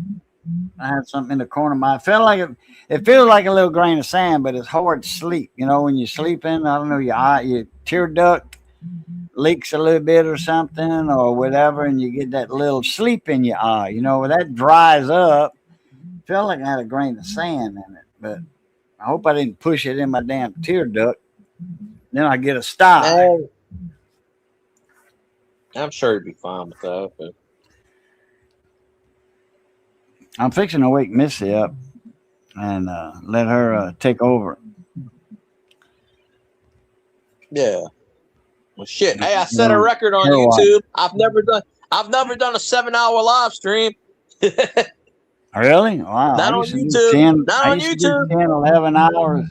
had something in the corner of my eye. It feels like a little grain of sand, but it's hard to sleep. When you're sleeping, I don't know, your tear duct leaks a little bit or something or whatever, and you get that little sleep in your eye. When that dries up, I feel like I had a grain of sand in it, but I hope I didn't push it in my damn tear duct. Then I get a sty. I'm sure you'd be fine with that. But I'm fixing to wake Missy up and let her take over. Yeah. Well, shit. Hey, I set a record on YouTube. I've never done a 7-hour live stream. Really? Wow. Not on YouTube. Not on YouTube. 10, 11 hours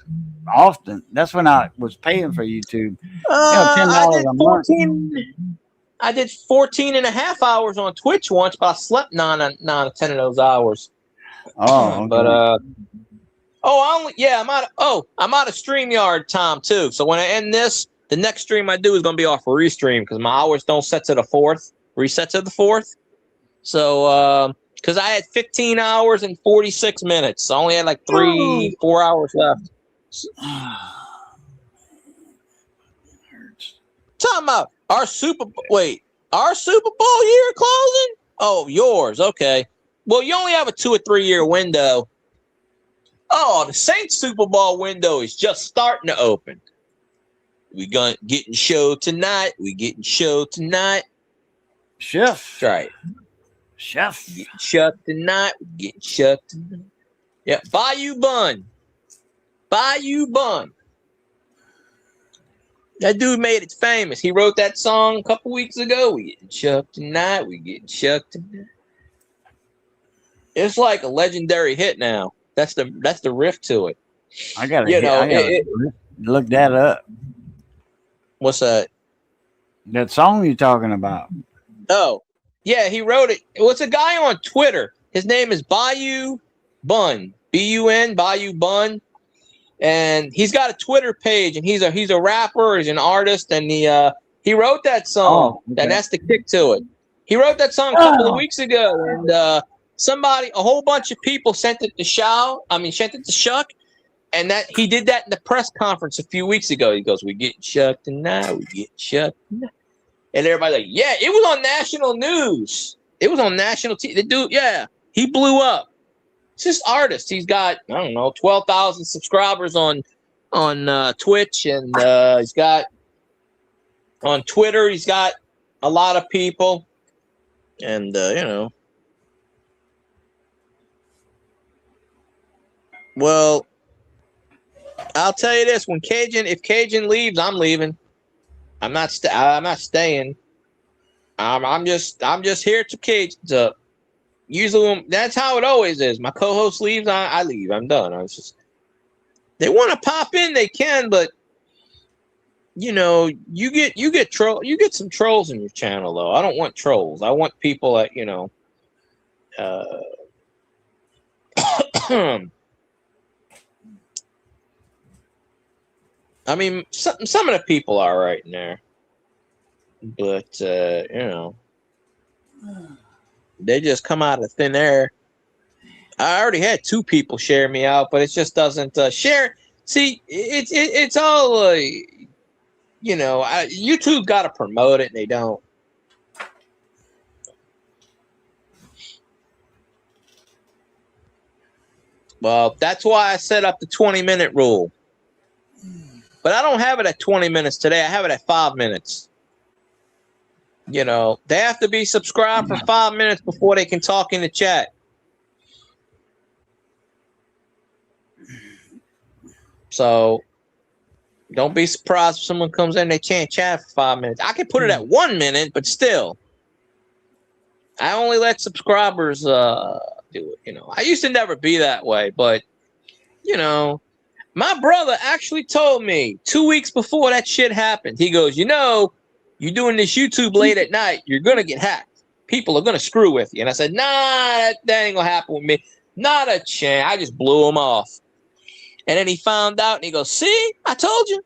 often. That's when I was paying for YouTube. $10 a month. I did 14 and a half hours on Twitch once, but I slept 9 or 10 of those hours. Oh, okay. But I'm out of StreamYard time too. So when I end this, the next stream I do is gonna be off a restream because my hours don't set to the 4th. Reset to the 4th. So because I had 15 hours and 46 minutes. I only had like 4 hours left. Talking about our Super Bowl year closing? Oh, yours. Okay. Well, you only have a 2 or 3 year window. Oh, the Saints Super Bowl window is just starting to open. We getting show tonight. Chef. That's right. Chef. Getting shut tonight. Yeah. Bayou Bun. That dude made it famous. He wrote that song a couple weeks ago. We getting shucked tonight. It's like a legendary hit now. That's the riff to it. I gotta, You know, I gotta look that up. What's that? That song you're talking about. Oh, yeah, he wrote it. Well, it's a guy on Twitter. His name is Bayou Bun, B-U-N, Bayou Bun, and he's got a Twitter page. And he's a rapper, he's an artist, and he wrote that song. Oh, okay. And that's the kick to it. He wrote that song a couple of weeks ago, and a whole bunch of people sent it to Shuck, and that he did that in the press conference a few weeks ago. He goes, "We get shucked tonight, we get shucked tonight." And everybody's like, yeah, it was on national news. It was on national TV. The dude, yeah, he blew up. It's this artist. He's got, I don't know, 12,000 subscribers on Twitch, and he's got on Twitter. He's got a lot of people, and you know. Well, I'll tell you this: if Cajun leaves, I'm leaving. I'm not staying. I'm just here to Cajun's up. Usually, that's how it always is. My co-host leaves, I leave. I'm done. They want to pop in, they can, but you know, you get some trolls in your channel though. I don't want trolls. I want people that, you know, I mean, some of the people are right in there, but you know, they just come out of thin air. I already had 2 people share me out, but it just doesn't share. See, it's all you know. YouTube got to promote it, and they don't. Well, that's why I set up the 20-minute rule. But I don't have it at 20 minutes today. I have it at 5 minutes. You know, they have to be subscribed for 5 minutes before they can talk in the chat. So don't be surprised if someone comes in and they can't chat for 5 minutes. I can put it at 1 minute, but still. I only let subscribers do it. You know, I used to never be that way, but, you know, my brother actually told me 2 weeks before that shit happened. He goes, you know, you're doing this YouTube late at night, you're going to get hacked. People are going to screw with you. And I said, nah, that ain't going to happen with me. Not a chance. I just blew him off. And then he found out and he goes, see, I told you.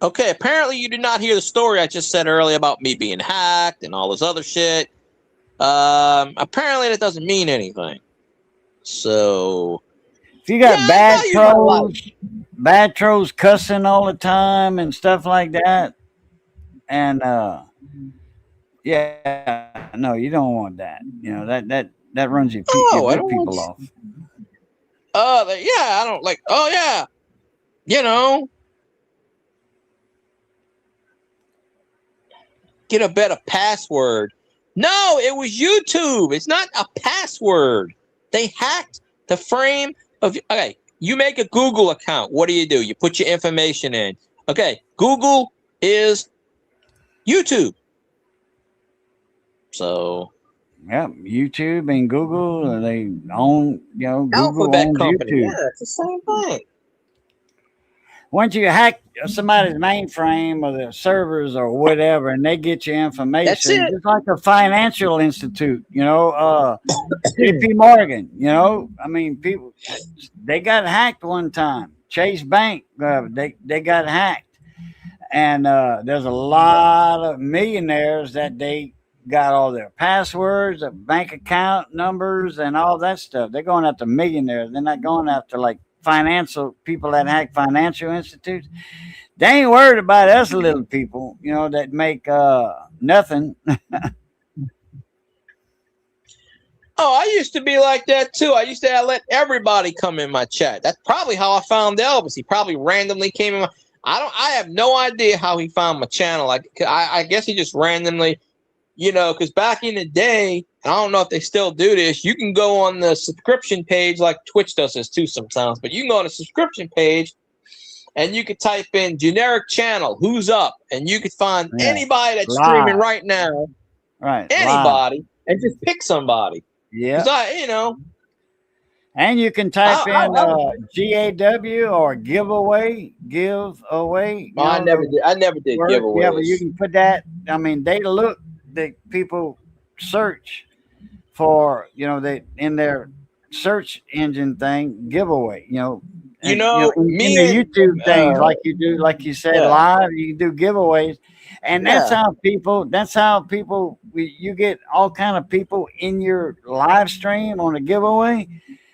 Okay, apparently you did not hear the story I just said earlier about me being hacked and all this other shit. Apparently that doesn't mean anything. So if you got bad trolls cussing all the time and stuff like that, and yeah, no, you don't want that. You know, that runs your people off. Yeah, I don't like. Oh yeah, you know, get a better password. No, it was YouTube. It's not a password. They hacked the frame of. Okay, you make a Google account. What do? You put your information in. Okay, Google is YouTube. So. Yeah, YouTube and Google, they own, you know, Google Alphabet owns company. YouTube. Yeah, it's the same thing. Once you hack somebody's mainframe or their servers or whatever, and they get your information, That's it. just like a financial institute, you know, JP Morgan, you know, I mean, people, they got hacked one time. Chase Bank, they got hacked. And there's a lot of millionaires that they got all their passwords, their bank account numbers, and all that stuff. They're going after millionaires. They're not going after like financial people that hack financial institutes. They ain't worried about us little people, you know, that make nothing. Oh, I used to be like that too. I used to let everybody come in my chat. That's probably how I found Elvis. He probably randomly came in. I have no idea how he found my channel. I guess he just randomly. You know, because back in the day, I don't know if they still do this, you can go on the subscription page, like Twitch does this too sometimes, but you can go on the subscription page and you could type in generic channel, who's up, and you could find anybody that's streaming right now. Right. Anybody. and just pick somebody. Yeah. 'Cause you know. And you can type in GAW or giveaway. I never did giveaways. Yeah, but you can put that. I mean, the people search for, they in their search engine thing giveaway. In the YouTube things like you do, like you said, live, you do giveaways, and that's how people. You get all kind of people in your live stream on a giveaway.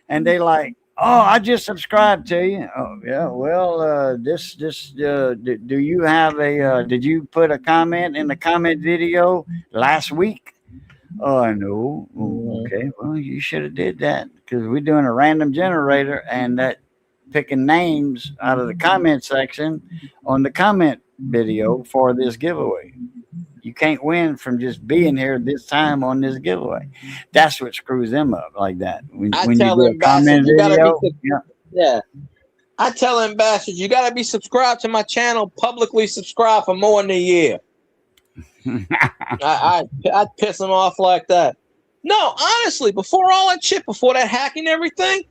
And they like, oh, I just subscribed to you. Oh, yeah. Well, do you have did you put a comment in the comment video last week? Oh, no. Oh, okay. Well, you should have did that because we're doing a random generator and that picking names out of the comment section on the comment video for this giveaway. You can't win from just being here this time on this giveaway. That's what screws them up like that. I tell them bastards, you gotta be, I tell them bastards, you gotta be subscribed to my channel, publicly subscribe for more than a year. I piss them off like that. No, honestly, before all that shit, before that hacking and everything,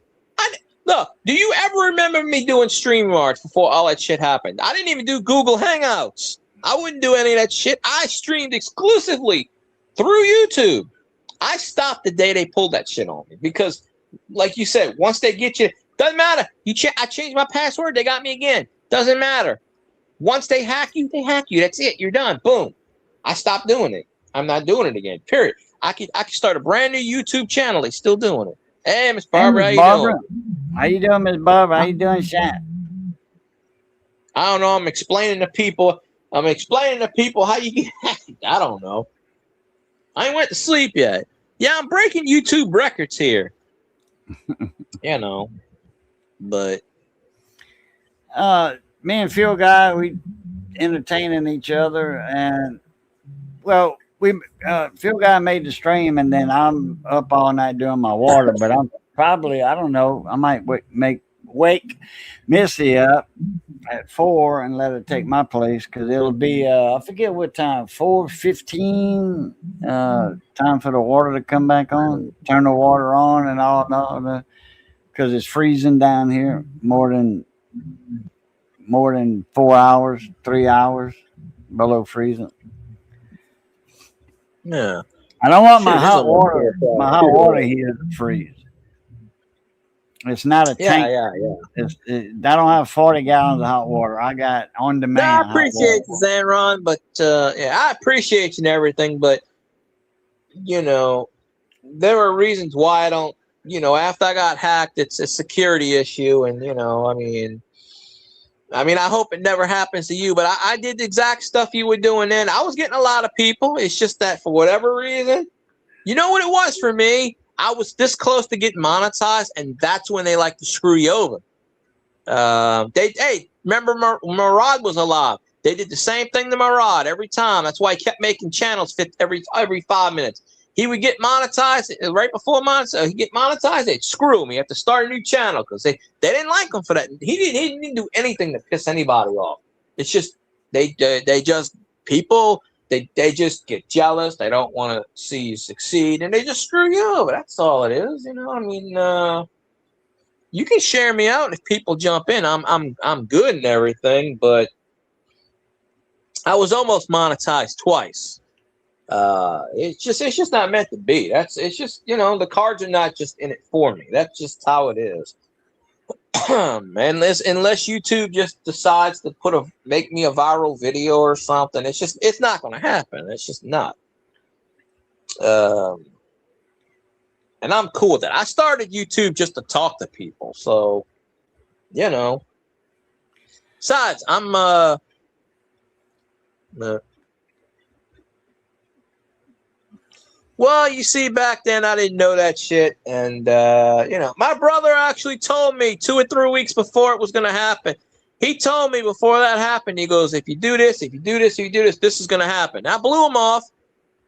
look, do you ever remember me doing StreamYards before all that shit happened? I didn't even do Google Hangouts. I wouldn't do any of that shit. I streamed exclusively through YouTube. I stopped the day they pulled that shit on me because, like you said, once they get you, doesn't matter. I changed my password. They got me again. Doesn't matter. Once they hack you, they hack you. That's it. You're done. Boom. I stopped doing it. I'm not doing it again. Period. I could start a brand new YouTube channel. They're still doing it. Hey, Miss Barbara, how you doing? How you doing, Miss Barbara? How you doing, Shat? I don't know. I'm explaining to people how you get hacked. I don't know. I ain't went to sleep yet. Yeah, I'm breaking YouTube records here. But me and Phil Guy, we entertaining each other, and well, Phil Guy made the stream, and then I'm up all night doing my water. But I'm probably, I don't know, I might wake Missy up at 4 and let her take my place because it'll be I forget what time, 4:15 time for the water to come back on, turn the water on and all because it's freezing down here more than 4 hours, 3 hours below freezing. Yeah, I don't want my hot water here to freeze. It's not a tank. I don't have 40 gallons of hot water. I got on demand. I appreciate you, Zanron, but I appreciate you and everything, but there are reasons why I don't. After I got hacked, it's a security issue, and I hope it never happens to you. But I did the exact stuff you were doing then. I was getting a lot of people. It's just that for whatever reason, you know what it was for me. I was this close to getting monetized, and that's when they like to screw you over. Remember Murad was alive. They did the same thing to Murad every time. That's why he kept making channels fit every 5 minutes. He would get monetized right before monetized. He'd get monetized. They'd screw him. He had to start a new channel because they didn't like him for that. He didn't do anything to piss anybody off. It's just they just people. They just get jealous. They don't want to see you succeed, and they just screw you over. That's all it is. You can share me out if people jump in. I'm good and everything, but I was almost monetized twice. It's just not meant to be. It's just the cards are not just in it for me. That's just how it is. Unless YouTube just decides to make me a viral video or something, it's not going to happen. It's just not. And I'm cool with that. I started YouTube just to talk to people, so Besides, I'm well, you see, back then I didn't know that shit, and my brother actually told me 2 or 3 weeks before it was going to happen. He told me before that happened. He goes, "If you do this, this is going to happen." I blew him off,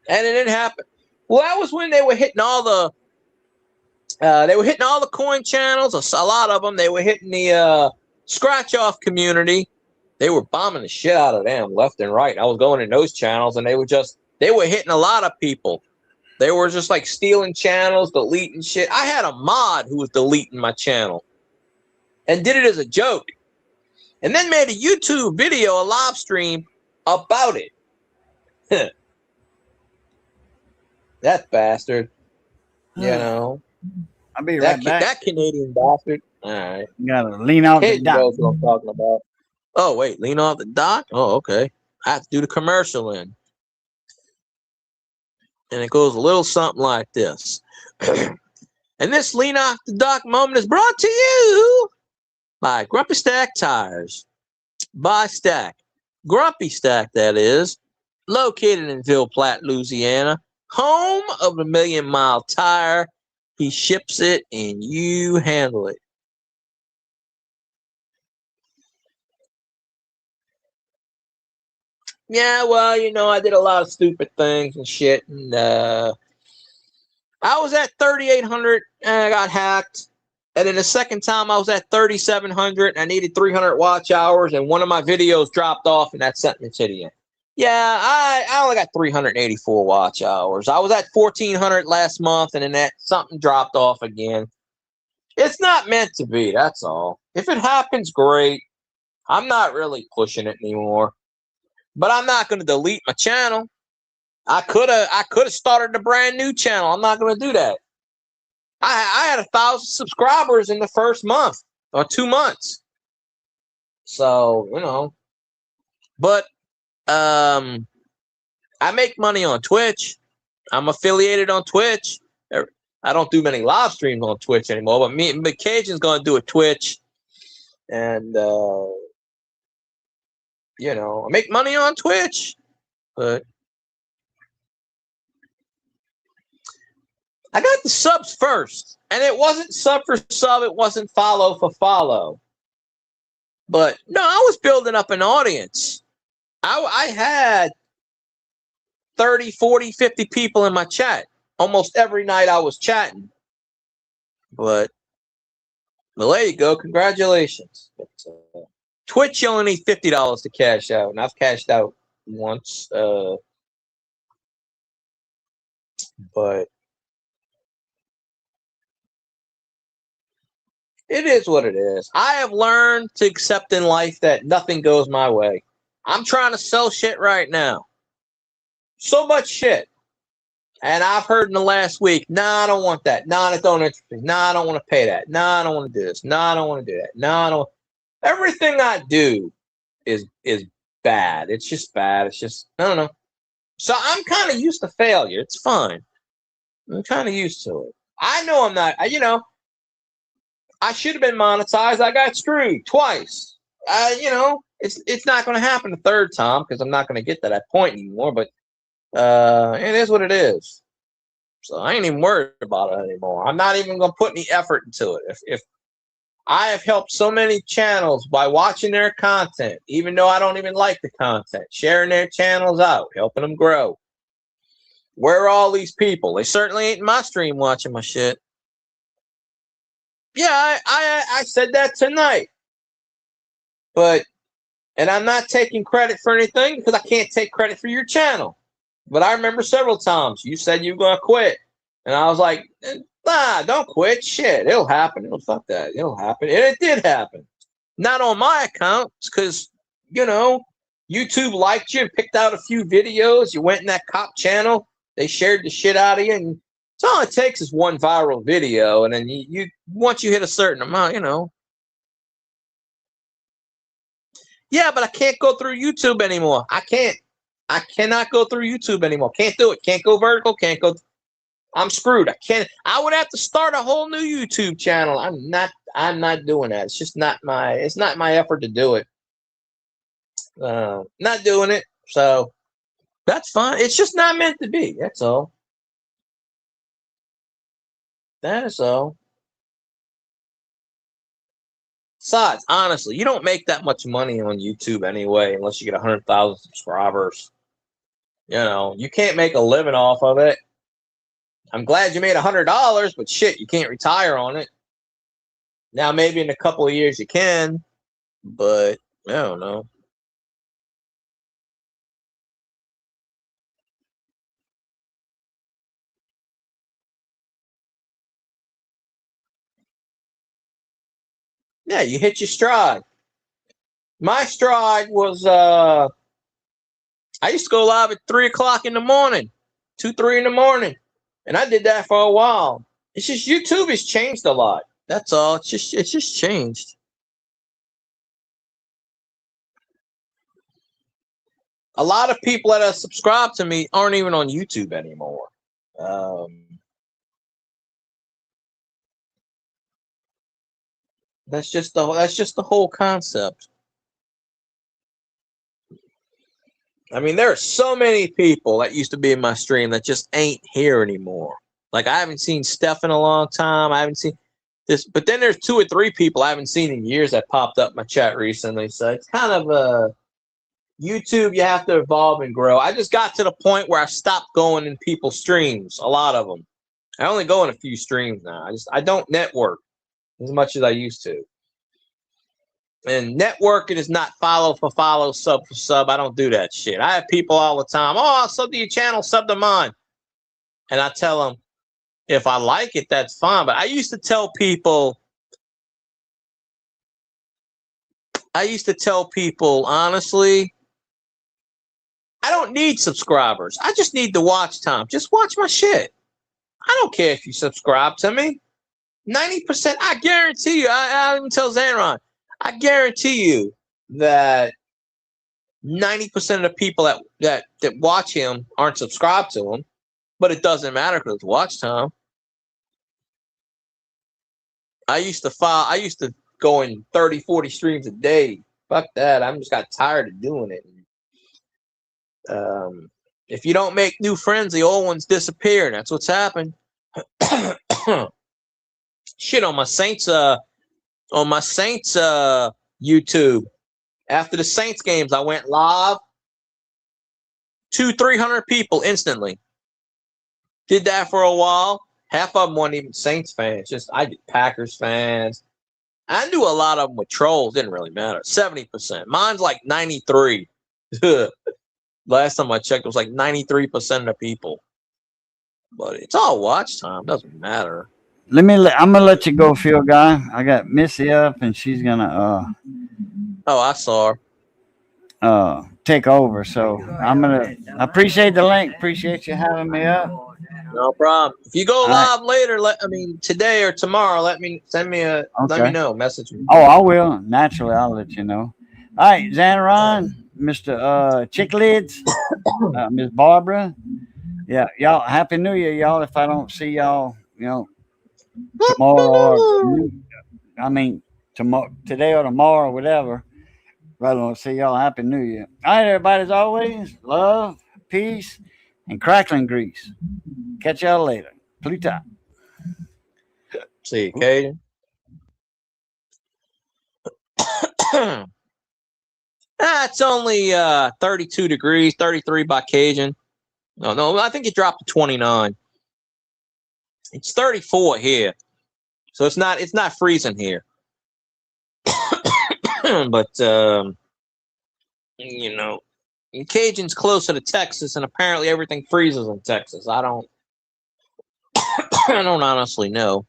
and it didn't happen. Well, that was when they were hitting all the coin channels. A lot of them. They were hitting the scratch off community. They were bombing the shit out of them left and right. I was going in those channels, and they were hitting a lot of people. They were just like stealing channels, deleting shit. I had a mod who was deleting my channel and did it as a joke, and then made a YouTube video, a live stream about it. That bastard. You know. I'll be right back. That Canadian bastard. All right. You gotta lean off the Kid dock. knows what I'm talking about. Oh, wait. Lean off the dock? Oh, okay. I have to do the commercial in. And it goes a little something like this. And this lean off the dock moment is brought to you by Grumpy Stack Tires. By Stack. Grumpy Stack, that is. Located in Ville Platte, Louisiana. Home of the Million Mile Tire. He ships it and you handle it. Yeah, well, you know, I did a lot of stupid things and shit. And I was at 3,800 and I got hacked. And then the second time I was at 3,700 and I needed 300 watch hours. And one of my videos dropped off and that sent me to the end. Yeah, I only got 384 watch hours. I was at 1,400 last month, and then that something dropped off again. It's not meant to be, that's all. If it happens, great. I'm not really pushing it anymore. But I'm not going to delete my channel. I could have started a brand new channel. I'm not going to do that. I had 1,000 subscribers in the first month or 2 months. So, you know. But I make money on Twitch. I'm affiliated on Twitch. I don't do many live streams on Twitch anymore, but Cajun's going to do a Twitch. And, you know, I make money on Twitch. But I got the subs first. And it wasn't sub for sub. It wasn't follow for follow. But, no, I was building up an audience. I had 30, 40, 50 people in my chat. Almost every night I was chatting. But, well, there you go. Congratulations. But, Twitch, you only need $50 to cash out. And I've cashed out once. But it is what it is. I have learned to accept in life that nothing goes my way. I'm trying to sell shit right now. So much shit. And I've heard in the last week, nah, I don't want that. Nah, that don't interest me. Nah, I don't want to pay that. Nah, I don't want to do this. Nah, I don't want to do that. Nah, I don't. Everything I do is bad. It's just bad. It's just, I don't know. So I'm kind of used to failure. It's fine. I'm kind of used to it. I know I'm not, you know, I should have been monetized. I got screwed twice. You know, it's not going to happen the third time because I'm not going to get to that point anymore. But it is what it is. So I ain't even worried about it anymore. I'm not even going to put any effort into it. If I have helped so many channels by watching their content, even though I don't even like the content, sharing their channels out, helping them grow. Where are all these people? They certainly ain't in my stream watching my shit. Yeah, I said that tonight. But, and I'm not taking credit for anything because I can't take credit for your channel. But I remember several times you said you were going to quit. And I was like, nah, don't quit. Shit, it'll happen. Fuck that. It'll happen. And it did happen. Not on my account because, you know, YouTube liked you and picked out a few videos. You went in that cop channel. They shared the shit out of you. And it's all it takes is one viral video. And then you once you hit a certain amount, you know. Yeah, but I can't go through YouTube anymore. I cannot go through YouTube anymore. Can't do it. Can't go vertical. Can't go. I'm screwed. I can't. I would have to start a whole new YouTube channel. I'm not doing that. It's just not my. It's not my effort to do it. Not doing it. So that's fine. It's just not meant to be. That's all. That is all. Besides, honestly, you don't make that much money on YouTube anyway, unless you get 100,000 subscribers. You know, you can't make a living off of it. I'm glad you made $100, but shit, you can't retire on it. Now, maybe in a couple of years you can, but I don't know. Yeah, you hit your stride. My stride was I used to go live at 3 o'clock in the morning, 2, 3 in the morning. And I did that for a while. It's just YouTube has changed a lot. That's all. It's just changed. A lot of people that are subscribed to me aren't even on YouTube anymore. That's just the whole concept. I mean, there are so many people that used to be in my stream that just ain't here anymore. Like, I haven't seen Steph in a long time. I haven't seen this, but then there's 2 or 3 people I haven't seen in years that popped up in my chat recently. So it's kind of a YouTube. You have to evolve and grow. I just got to the point where I stopped going in people's streams. A lot of them. I only go in a few streams now. I don't network as much as I used to. And networking is not follow for follow, sub for sub. I don't do that shit. I have people all the time. Oh, I'll sub to your channel, sub to mine. And I tell them, if I like it, that's fine. But I used to tell people, honestly, I don't need subscribers. I just need the watch time. Just watch my shit. I don't care if you subscribe to me. 90%, I guarantee you, I even tell Zanron, I guarantee you that 90% of the people that watch him aren't subscribed to him, but it doesn't matter because it's watch time. I used to go in 30, 40 streams a day. Fuck that. I just got tired of doing it. If you don't make new friends, the old ones disappear. That's what's happened. Shit, on my Saints YouTube. After the Saints games, I went live. 200-300 people instantly. Did that for a while. Half of them weren't even Saints fans. I did Packers fans. I knew a lot of them were trolls. Didn't really matter. 70%. Mine's like 93. Last time I checked, it was like 93% of the people. But it's all watch time. Doesn't matter. I'm gonna let you go, Phil guy. I got Missy up, and she's gonna Oh, I saw her take over. So I appreciate the link. Appreciate you having me up. No problem. If you go live later, today or tomorrow, send me let me know. Message me. Oh, I will. Naturally, I'll let you know. All right, Xanaron, Mr. Chicklids, Miss Barbara. Yeah, y'all. Happy New Year, y'all. If I don't see y'all, tomorrow tomorrow, today or tomorrow, whatever. But I don't see y'all. Happy New Year. All right, everybody. As always, love, peace, and crackling grease. Catch y'all later. Pluta. See you, Caden. It's only 32 degrees, 33 by Cajun. No, I think it dropped to 29. It's 34 here. So it's not freezing here. But Cajun's closer to Texas, and apparently everything freezes in Texas. I don't honestly know.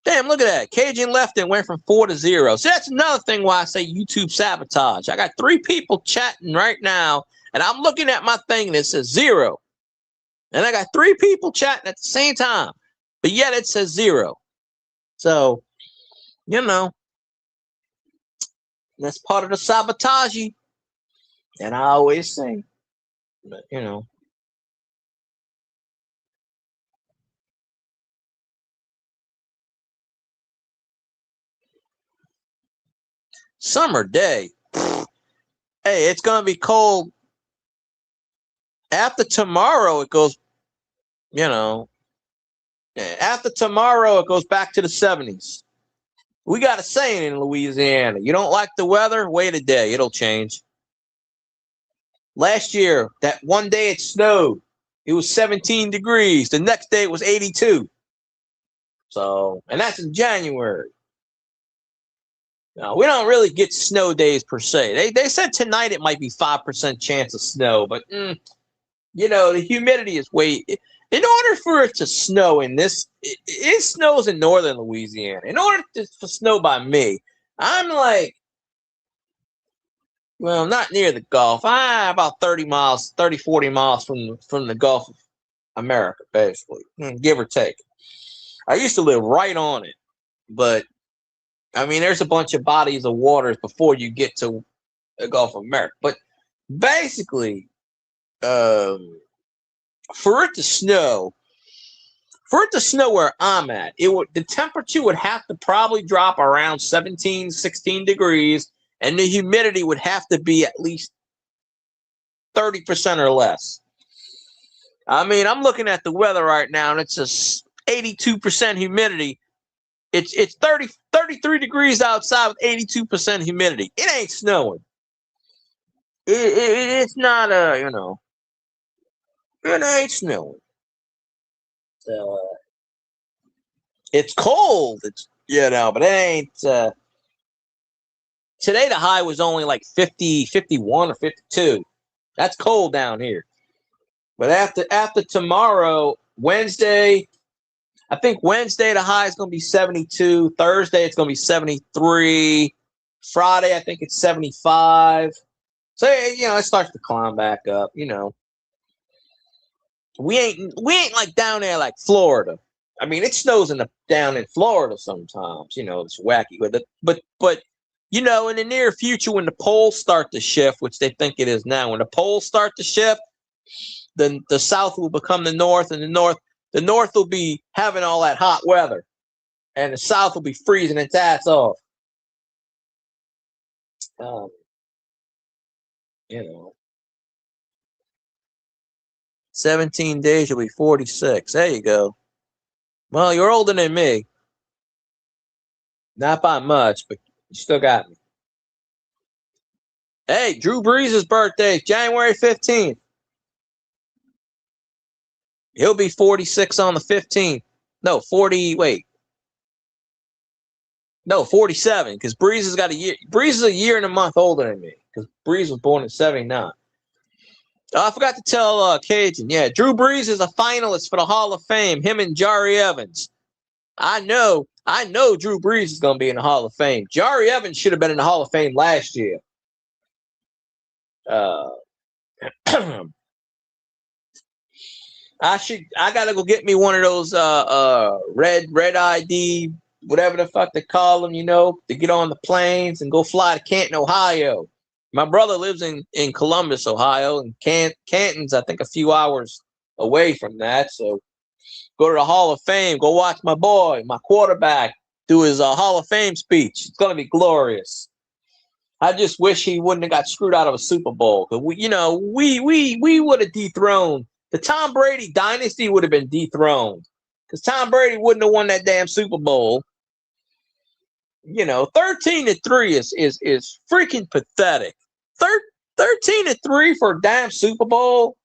Damn, look at that. Cajun left and went from 4 to 0. So that's another thing why I say YouTube sabotage. I got 3 people chatting right now, and I'm looking at my thing and it says 0. And I got 3 people chatting at the same time, but yet it says 0. So, that's part of the sabotage. And I always say, but summer day. Hey, it's going to be cold. After tomorrow, it goes, after tomorrow, it goes back to the 70s. We got a saying in Louisiana. You don't like the weather? Wait a day. It'll change. Last year, that one day it snowed. It was 17 degrees. The next day it was 82. So, and that's in January. Now, we don't really get snow days per se. They said tonight it might be 5% chance of snow, but the humidity is in order for it to snow in this, it snows in northern Louisiana. In order to snow by me, I'm like, well, not near the Gulf. About 30 miles, 30, 40 miles from the Gulf of America, basically, give or take. I used to live right on it, but I mean, there's a bunch of bodies of waters before you get to the Gulf of America. But basically, for it to snow where I'm at, the temperature would have to probably drop around 17, 16 degrees, and the humidity would have to be at least 30% or less. I mean, I'm looking at the weather right now, and it's just 82% humidity. It's 33 degrees outside with 82% humidity. It ain't snowing. It's not it ain't snowing. It's cold. It's but it ain't. Today the high was only like 50, 51 or 52. That's cold down here. But after tomorrow, Wednesday, I think Wednesday the high is going to be 72. Thursday it's going to be 73. Friday I think it's 75. So it starts to climb back up. We ain't like down there like Florida. I mean, it snows down in Florida sometimes. It's wacky, but in the near future when the poles start to shift, which they think it is now, when the poles start to shift, then the south will become the north, and the north will be having all that hot weather, and the south will be freezing its ass off. 17 days you'll be 46. There you go. Well, you're older than me. Not by much, but you still got me. Hey, Drew Brees' birthday is January 15th. He'll be 46 on the 15th. No, 40. Wait. No, 47. Because Brees has got a year. Brees is a year and a month older than me. Because Brees was born in 79. I forgot to tell Cajun. Yeah, Drew Brees is a finalist for the Hall of Fame. Him and Jari Evans. I know Drew Brees is going to be in the Hall of Fame. Jari Evans should have been in the Hall of Fame last year. I gotta go get me one of those red ID, whatever the fuck they call them, to get on the planes and go fly to Canton, Ohio. My brother lives in Columbus, Ohio, and Canton's I think a few hours away from that. So go to the Hall of Fame, go watch my boy, my quarterback, do his Hall of Fame speech. It's gonna be glorious. I just wish he wouldn't have got screwed out of a Super Bowl. Because we would have dethroned. The Tom Brady dynasty would have been dethroned. Because Tom Brady wouldn't have won that damn Super Bowl. 13-3 is freaking pathetic. 13-3 for a damn Super Bowl.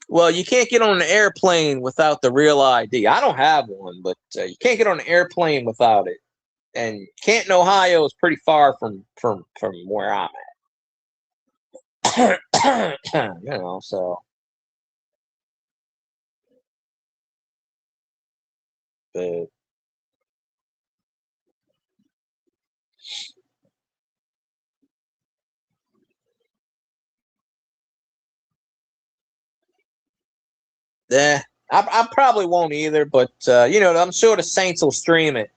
Well, you can't get on an airplane without the real ID. I don't have one, but you can't get on an airplane without it. And Canton, Ohio is pretty far from where I'm at. So. But I probably won't either, but I'm sure the Saints will stream it.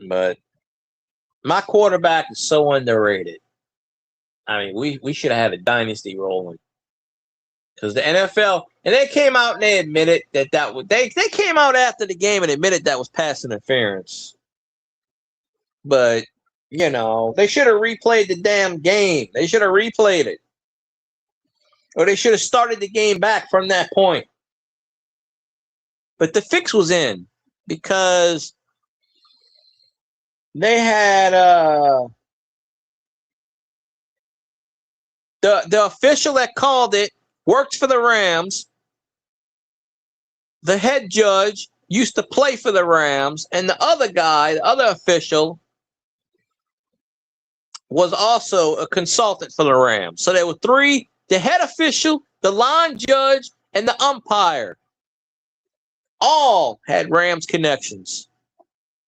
But my quarterback is so underrated. I mean, we should have had a dynasty rolling. Because the NFL, and they came out and they admitted that was they came out after the game and admitted that was pass interference. But they should have replayed the damn game. They should have replayed it, or they should have started the game back from that point. But the fix was in because they had the official that called it worked for the Rams. The head judge used to play for the Rams, and the other guy, the other official, was also a consultant for the Rams. So there were three: the head official, the line judge, and the umpire. All had Rams connections.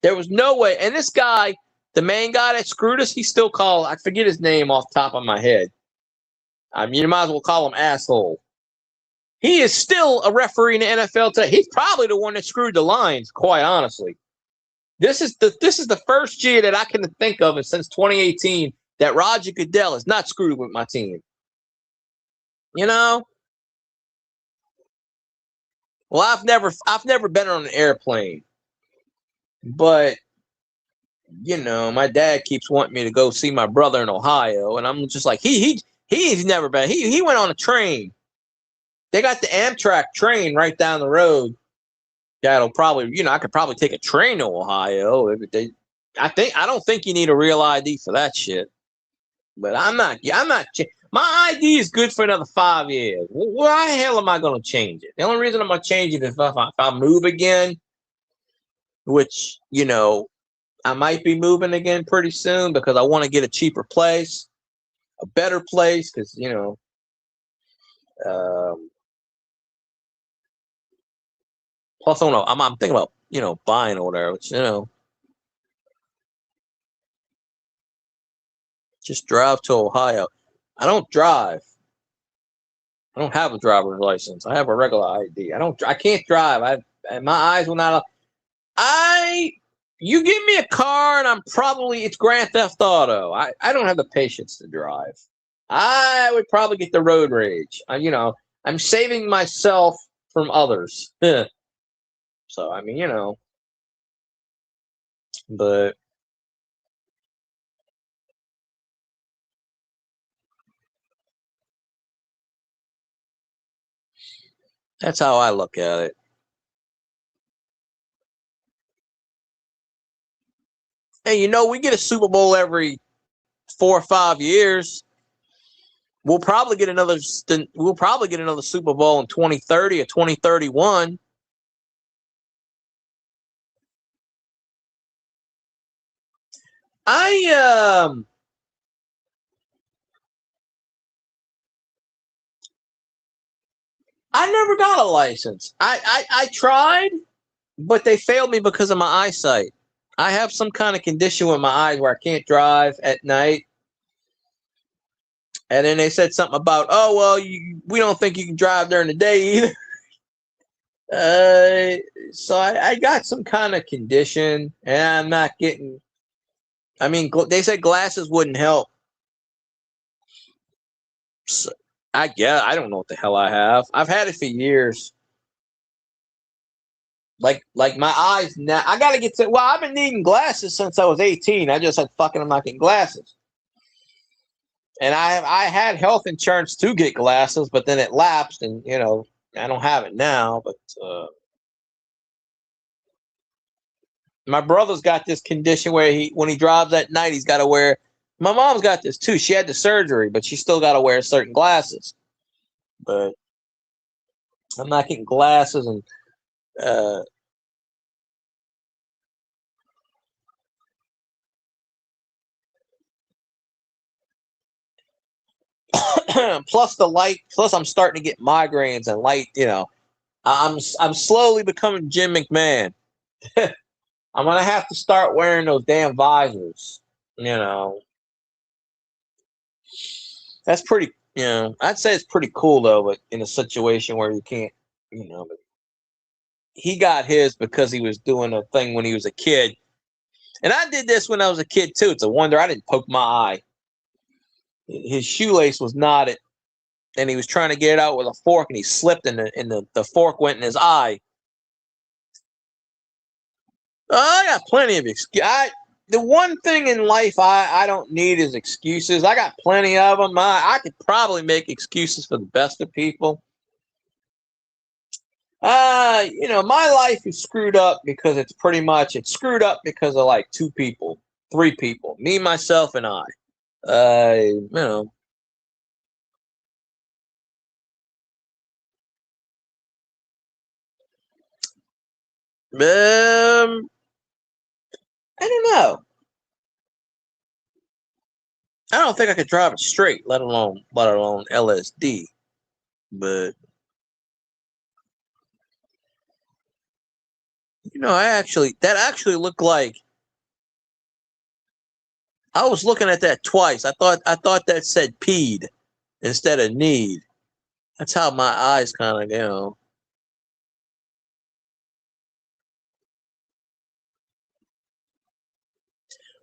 There was no way. And this guy, the main guy that screwed us, he still called. I forget his name off the top of my head. I mean, you might as well call him asshole. He is still a referee in the NFL today. He's probably the one that screwed the Lions, quite honestly. This is the first year that I can think of since 2018 that Roger Goodell is not screwed with my team. You know? Well, I've never been on an airplane. But you know, my dad keeps wanting me to go see my brother in Ohio, and I'm just like, he's never been. He went on a train. They got the Amtrak train right down the road. That'll probably, you know, I could probably take a train to Ohio. I don't think you need a real ID for that shit. But I'm not. My ID is good for another 5 years. Why the hell am I going to change it? The only reason I'm going to change it is if I move again, which, you know, I might be moving again pretty soon because I want to get a cheaper place, a better place, because, you know, plus, I don't know, I'm thinking about, you know, buying over there, which, you know, just drive to Ohio. I don't drive. I don't have a driver's license. I have a regular ID. I can't drive. My eyes will not. You give me a car and it's Grand Theft Auto. I don't have the patience to drive. I would probably get the road rage. You know, I'm saving myself from others. So, I mean, you know, but that's how I look at it. Hey, you know, we get a Super Bowl every 4 or 5 years. We'll probably get another Super Bowl in 2030 or 2031. I never got a license. I tried, but they failed me because of my eyesight. I have some kind of condition with my eyes where I can't drive at night. And then they said something about, oh, well, we don't think you can drive during the day either. So I got some kind of condition, and I'm not getting. I mean, they said glasses wouldn't help. So, I don't know what the hell I have. I've had it for years. Like my eyes now. I gotta get to. Well, I've been needing glasses since I was 18. I just said, fucking, I'm not getting glasses. And I had health insurance to get glasses, but then it lapsed, and you know I don't have it now. But my brother's got this condition where when he drives at night, he's got to wear. My mom's got this too. She had the surgery, but she still got to wear certain glasses. But I'm not getting glasses, and plus the light. Plus, I'm starting to get migraines and light. You know, I'm slowly becoming Jim McMahon. I'm gonna have to start wearing those damn visors. You know, that's pretty. You know, I'd say it's pretty cool though, but in a situation where you can't, you know, but he got his because he was doing a thing when he was a kid, and I did this when I was a kid too. It's a wonder I didn't poke my eye. His shoelace was knotted, and he was trying to get it out with a fork, and he slipped, and the fork went in his eye. I got plenty of excuses. The one thing in life I don't need is excuses. I got plenty of them. I could probably make excuses for the best of people. You know, my life is screwed up because it's screwed up because of like 2 people, 3 people, me, myself, and I. You know. I don't know. I don't think I could drive it straight, let alone LSD. But that actually looked like I was looking at that twice. I thought that said peed instead of need. That's how my eyes kind of.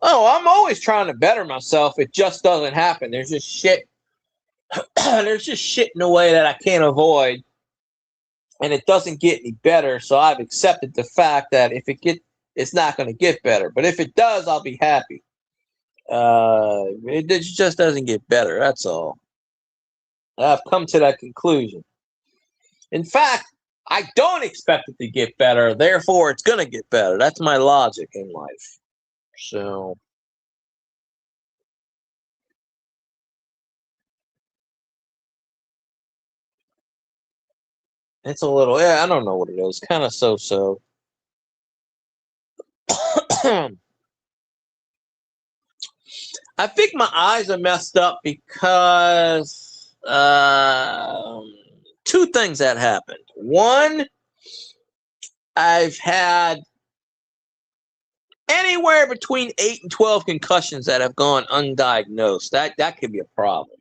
Oh, I'm always trying to better myself. It just doesn't happen. There's just shit. There's just shit in a way that I can't avoid, and it doesn't get any better. So I've accepted the fact that it's not going to get better. But if it does, I'll be happy. It just doesn't get better. That's all. I've come to that conclusion. In fact, I don't expect it to get better. Therefore, it's going to get better. That's my logic in life. So. It's a little, I don't know what it is. Kind of so. I think my eyes are messed up because two things that happened. One, I've had anywhere between 8 and 12 concussions that have gone undiagnosed. That could be a problem.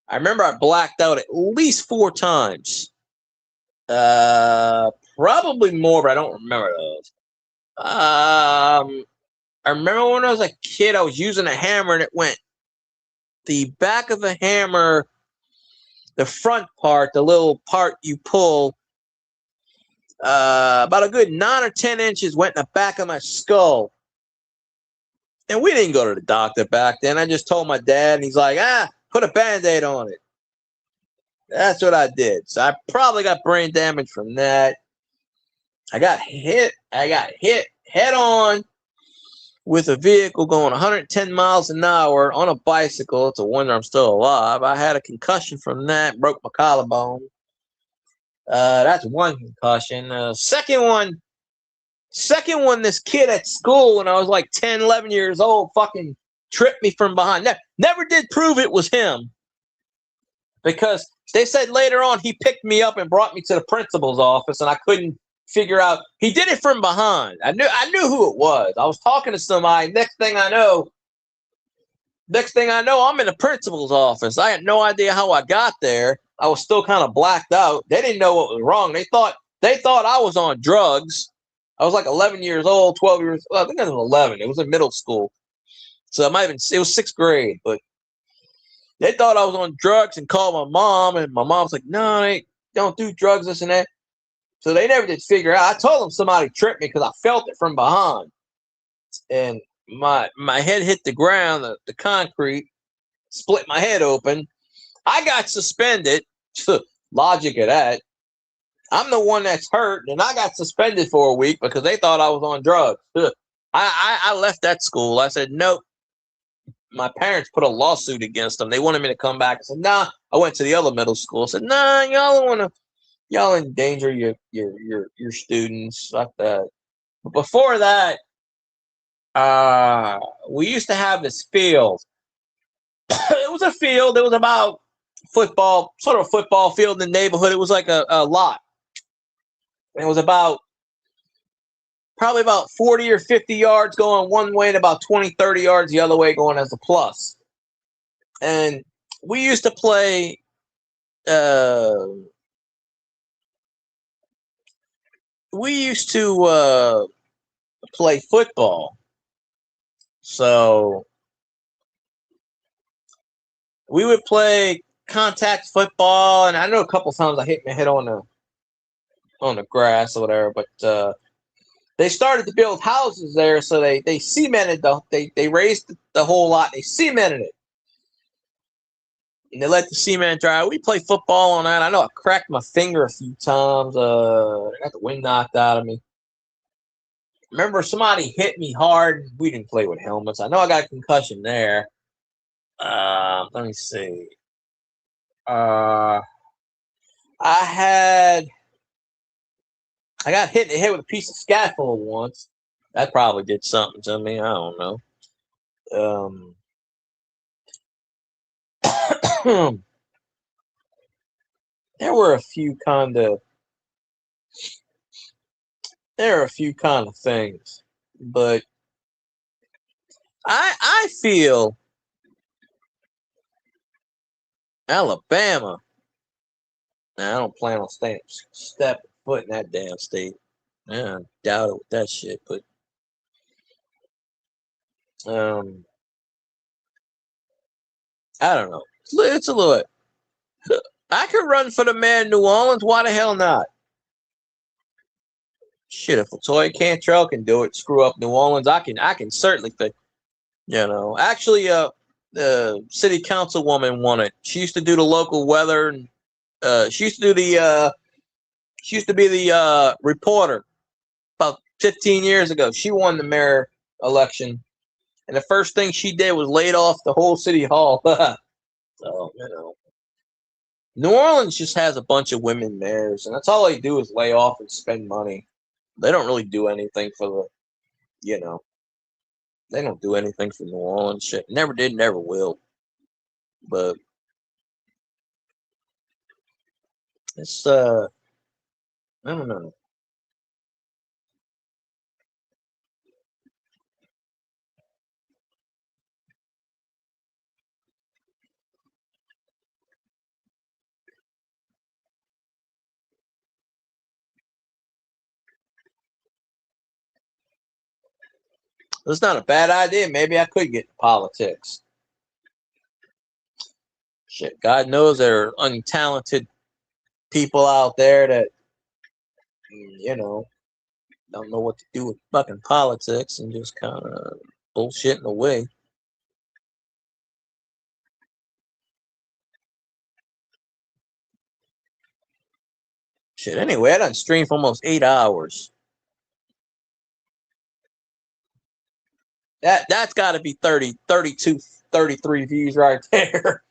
I remember I blacked out at least 4 times. Probably more, but I don't remember those. I remember when I was a kid, I was using a hammer and it went the back of the hammer, the front part, the little part you pull, about a good 9 or 10 inches went in the back of my skull. And we didn't go to the doctor back then. I just told my dad, and he's like, put a Band-Aid on it. That's what I did. So I probably got brain damage from that. I got hit head on with a vehicle going 110 miles an hour on a bicycle. It's a wonder I'm still alive. I had a concussion from that, broke my collarbone. That's one concussion. Second one, this kid at school when I was like 10, 11 years old fucking tripped me from behind. Never did prove it was him because they said later on he picked me up and brought me to the principal's office and I couldn't figure out. He did it from behind. I knew who it was. I was talking to somebody. Next thing I know, I'm in the principal's office. I had no idea how I got there. I was still kind of blacked out. They didn't know what was wrong. They thought I was on drugs. I was like 11 years old, 12 years. Well, I think I was 11. It was in middle school, so it was 6th grade. But they thought I was on drugs and called my mom, and my mom's like, "No, they don't do drugs, this and that." So they never did figure out. I told them somebody tripped me because I felt it from behind. And my head hit the ground, the concrete, split my head open. I got suspended. Logic of that. I'm the one that's hurt, and I got suspended for a week because they thought I was on drugs. I left that school. I said, nope. My parents put a lawsuit against them. They wanted me to come back. I said, nah. I went to the other middle school. I said, nah, y'all endanger your students like that. But before that, we used to have this field. It was a field. It was about football, sort of a football field in the neighborhood. It was like a lot. It was probably about 40 or 50 yards going one way and about 20, 30 yards the other way going as a plus. And we used to play play football. So we would play contact football, and I know a couple times I hit my head on the grass or whatever, but they started to build houses there, so they cemented they raised the whole lot, they cemented it. And they let the cement dry. We play football on that. I know I cracked my finger a few times. I got the wind knocked out of me. Remember, somebody hit me hard. We didn't play with helmets. I know I got a concussion there. Let me see. I got hit in the head with a piece of scaffold once. That probably did something to me. I don't know. there were a few kind of things, but I feel Alabama. Now, I don't plan on stepping foot in that damn state. Yeah, I doubt it with that shit, but I don't know. It's a little. I could run for the mayor in New Orleans. Why the hell not? Shit, if Latoya Cantrell can do it, screw up New Orleans, I can certainly think. Actually, the city councilwoman won it. She used to do the local weather, and she used to be the reporter about 15 years ago. She won the mayor election, and the first thing she did was laid off the whole city hall. So, New Orleans just has a bunch of women mayors, and that's all they do is lay off and spend money. They don't really do anything for they don't do anything for New Orleans. Shit, never did, never will. But it's I don't know. It's not a bad idea. Maybe I could get into politics. Shit, God knows there are untalented people out there that don't know what to do with fucking politics and just kind of bullshitting away. Shit, anyway, I done streamed for almost 8 hours. That's got to be 30, 32, 33 views right there.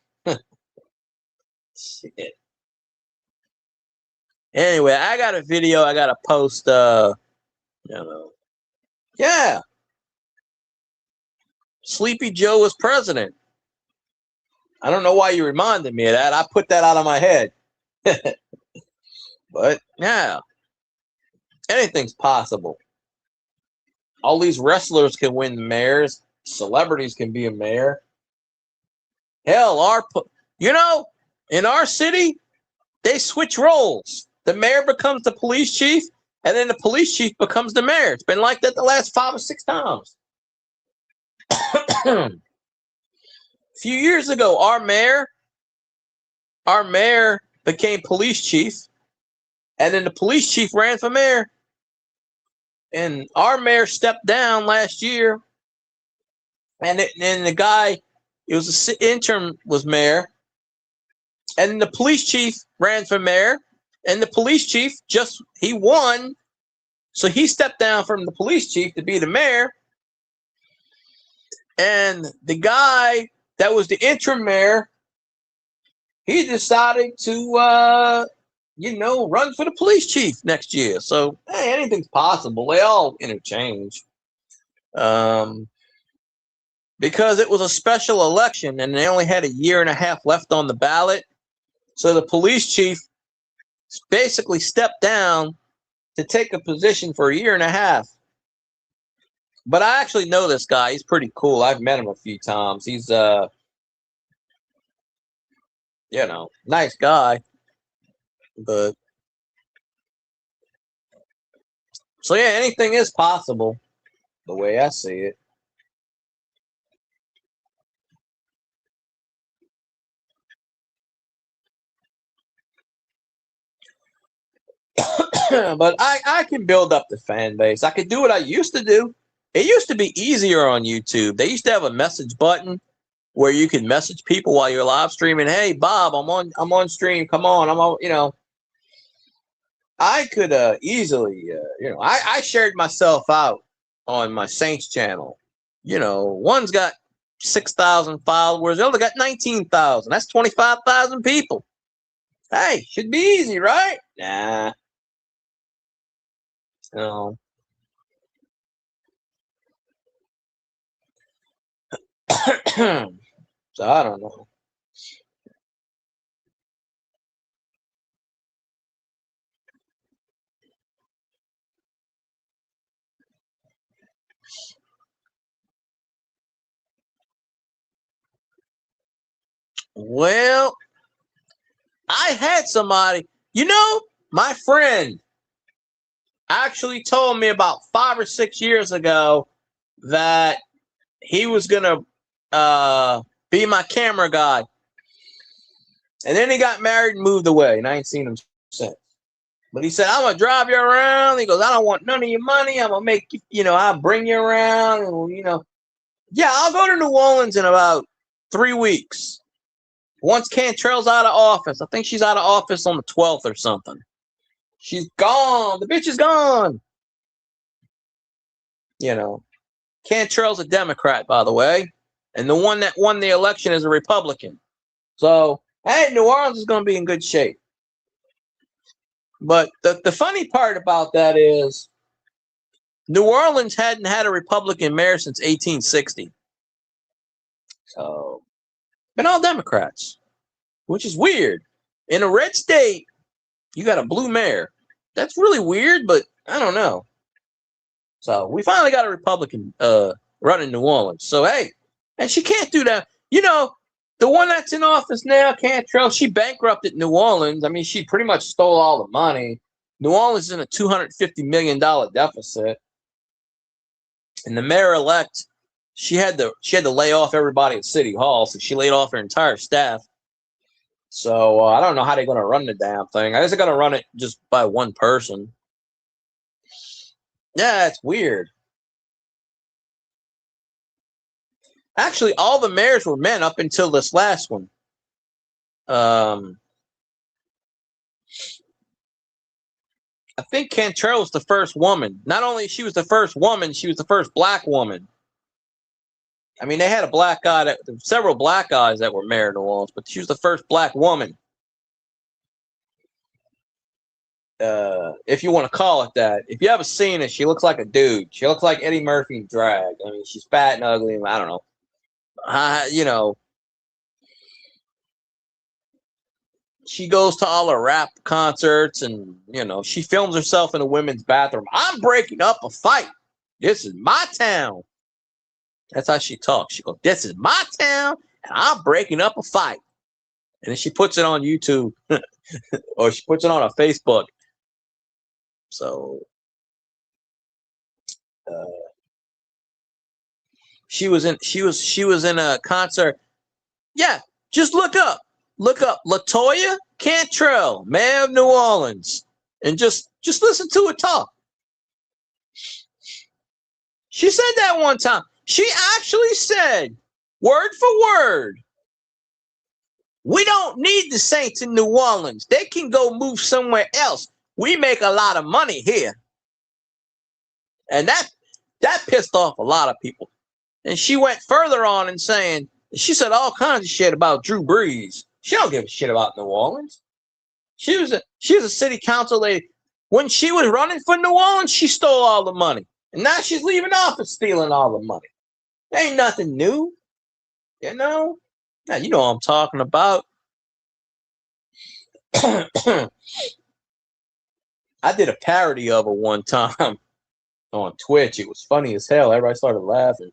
Shit. Anyway, I got a video I got to post, yeah. Sleepy Joe was president. I don't know why you reminded me of that. I put that out of my head. But, yeah. Anything's possible. All these wrestlers can win mayors. Celebrities can be a mayor. Hell, in our city, they switch roles. The mayor becomes the police chief, and then the police chief becomes the mayor. It's been like that the last 5 or 6 times. A few years ago, our mayor became police chief, and then the police chief ran for mayor. And our mayor stepped down last year, and the guy, it was an interim, was mayor, and the police chief ran for mayor, and the police chief he won, so he stepped down from the police chief to be the mayor, and the guy that was the interim mayor, he decided to run for the police chief next year. So, hey, anything's possible. They all interchange. Because it was a special election and they only had a year and a half left on the ballot. So the police chief basically stepped down to take a position for a year and a half. But I actually know this guy. He's pretty cool. I've met him a few times. He's nice guy. But so yeah, anything is possible, the way I see it. But I can build up the fan base. I could do what I used to do. It used to be easier on YouTube. They used to have a message button where you could message people while you're live streaming. Hey, Bob, I'm on stream. Come on, I'm on. I could easily, I shared myself out on my Saints channel. One's got 6,000 followers. The other got 19,000. That's 25,000 people. Hey, should be easy, right? Nah. No. So I don't know. Well, I had somebody, my friend actually told me about 5 or 6 years ago that he was going to be my camera guy. And then he got married and moved away, and I ain't seen him since. But he said, I'm going to drive you around. He goes, I don't want none of your money. I'm going to make you, I'll bring you around. And, yeah, I'll go to New Orleans in about 3 weeks. Once Cantrell's out of office. I think she's out of office on the 12th or something. She's gone. The bitch is gone. Cantrell's a Democrat, by the way. And the one that won the election is a Republican. So, hey, New Orleans is going to be in good shape. But the funny part about that is New Orleans hadn't had a Republican mayor since 1860. So, been all Democrats, which is weird. In a red state, you got a blue mayor. That's really weird, but I don't know. So, we finally got a Republican running New Orleans. So, hey, and she can't do that. The one that's in office now, Cantrell, she bankrupted New Orleans. I mean, she pretty much stole all the money. New Orleans is in a $250 million deficit. And the mayor-elect, she had to lay off everybody at City Hall, so she laid off her entire staff. So I don't know how they're going to run the damn thing. I guess they're going to run it just by one person. Yeah, it's weird. Actually, all the mayors were men up until this last one. I think Cantrell was the first woman. Not only she was the first woman, she was the first black woman. I mean, they had a black guy, several black guys that were mayor of New Orleans, but she was the first black woman. If you want to call it that. If you ever seen her, she looks like a dude. She looks like Eddie Murphy in drag. I mean, she's fat and ugly, and I don't know. She goes to all the rap concerts and, she films herself in a women's bathroom. I'm breaking up a fight. This is my town. That's how she talks. She goes, this is my town and I'm breaking up a fight. And then she puts it on YouTube or she puts it on her Facebook. So, she was in a concert. Yeah, just look up LaToya Cantrell, mayor of New Orleans, and just listen to her talk. She said that one time. She actually said, word for word, we don't need the Saints in New Orleans. They can go move somewhere else. We make a lot of money here. And that pissed off a lot of people. And she went further on and saying, she said all kinds of shit about Drew Brees. She don't give a shit about New Orleans. She was a city council lady. When she was running for New Orleans, she stole all the money. And now she's leaving office stealing all the money. Ain't nothing new. Now, you know what I'm talking about. I did a parody of her one time on Twitch. It was funny as hell. Everybody started laughing.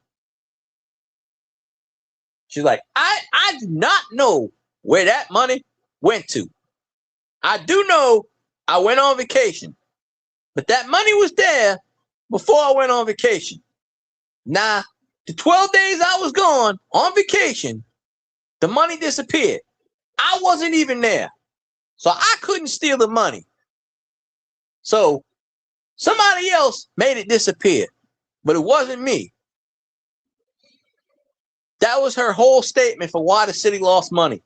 She's like, I do not know where that money went to. I do know I went on vacation, but that money was there before I went on vacation. Now, the 12 days I was gone on vacation, the money disappeared. I wasn't even there. So I couldn't steal the money. So somebody else made it disappear, but it wasn't me. That was her whole statement for why the city lost money.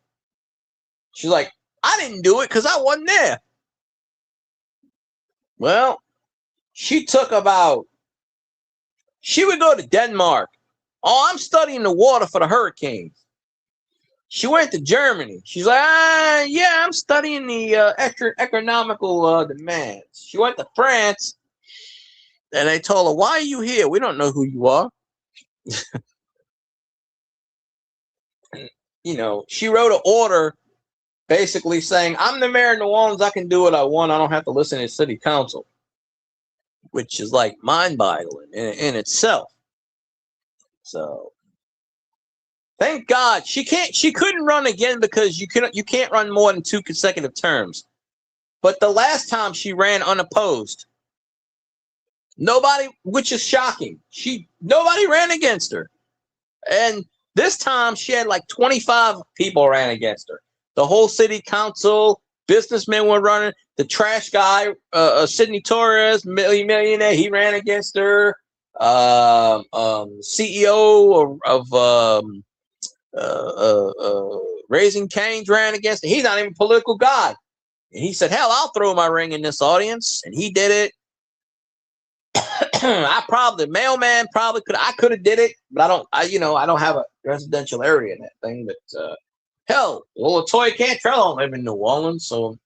She's like, I didn't do it because I wasn't there. Well, she would go to Denmark. Oh, I'm studying the water for the hurricanes. She went to Germany. She's like, yeah, I'm studying the economical demands. She went to France, and they told her, why are you here? We don't know who you are. She wrote an order basically saying, I'm the mayor of New Orleans. I can do what I want. I don't have to listen to city council, which is like mind-boggling in itself. So thank God she couldn't run again because you can't run more than 2 consecutive terms. But the last time she ran unopposed, nobody, which is shocking. Nobody ran against her. And this time she had like 25 people ran against her. The whole city council, businessmen were running. The trash guy, Sidney Torres, millionaire, he ran against her. CEO of Raising Cane's ran against her. He's not even a political guy. And he said, hell, I'll throw my ring in this audience. And he did it. The mailman probably could have did it, but I don't have a residential area in that thing. But hell, well, LaToya Cantrell don't live in New Orleans, so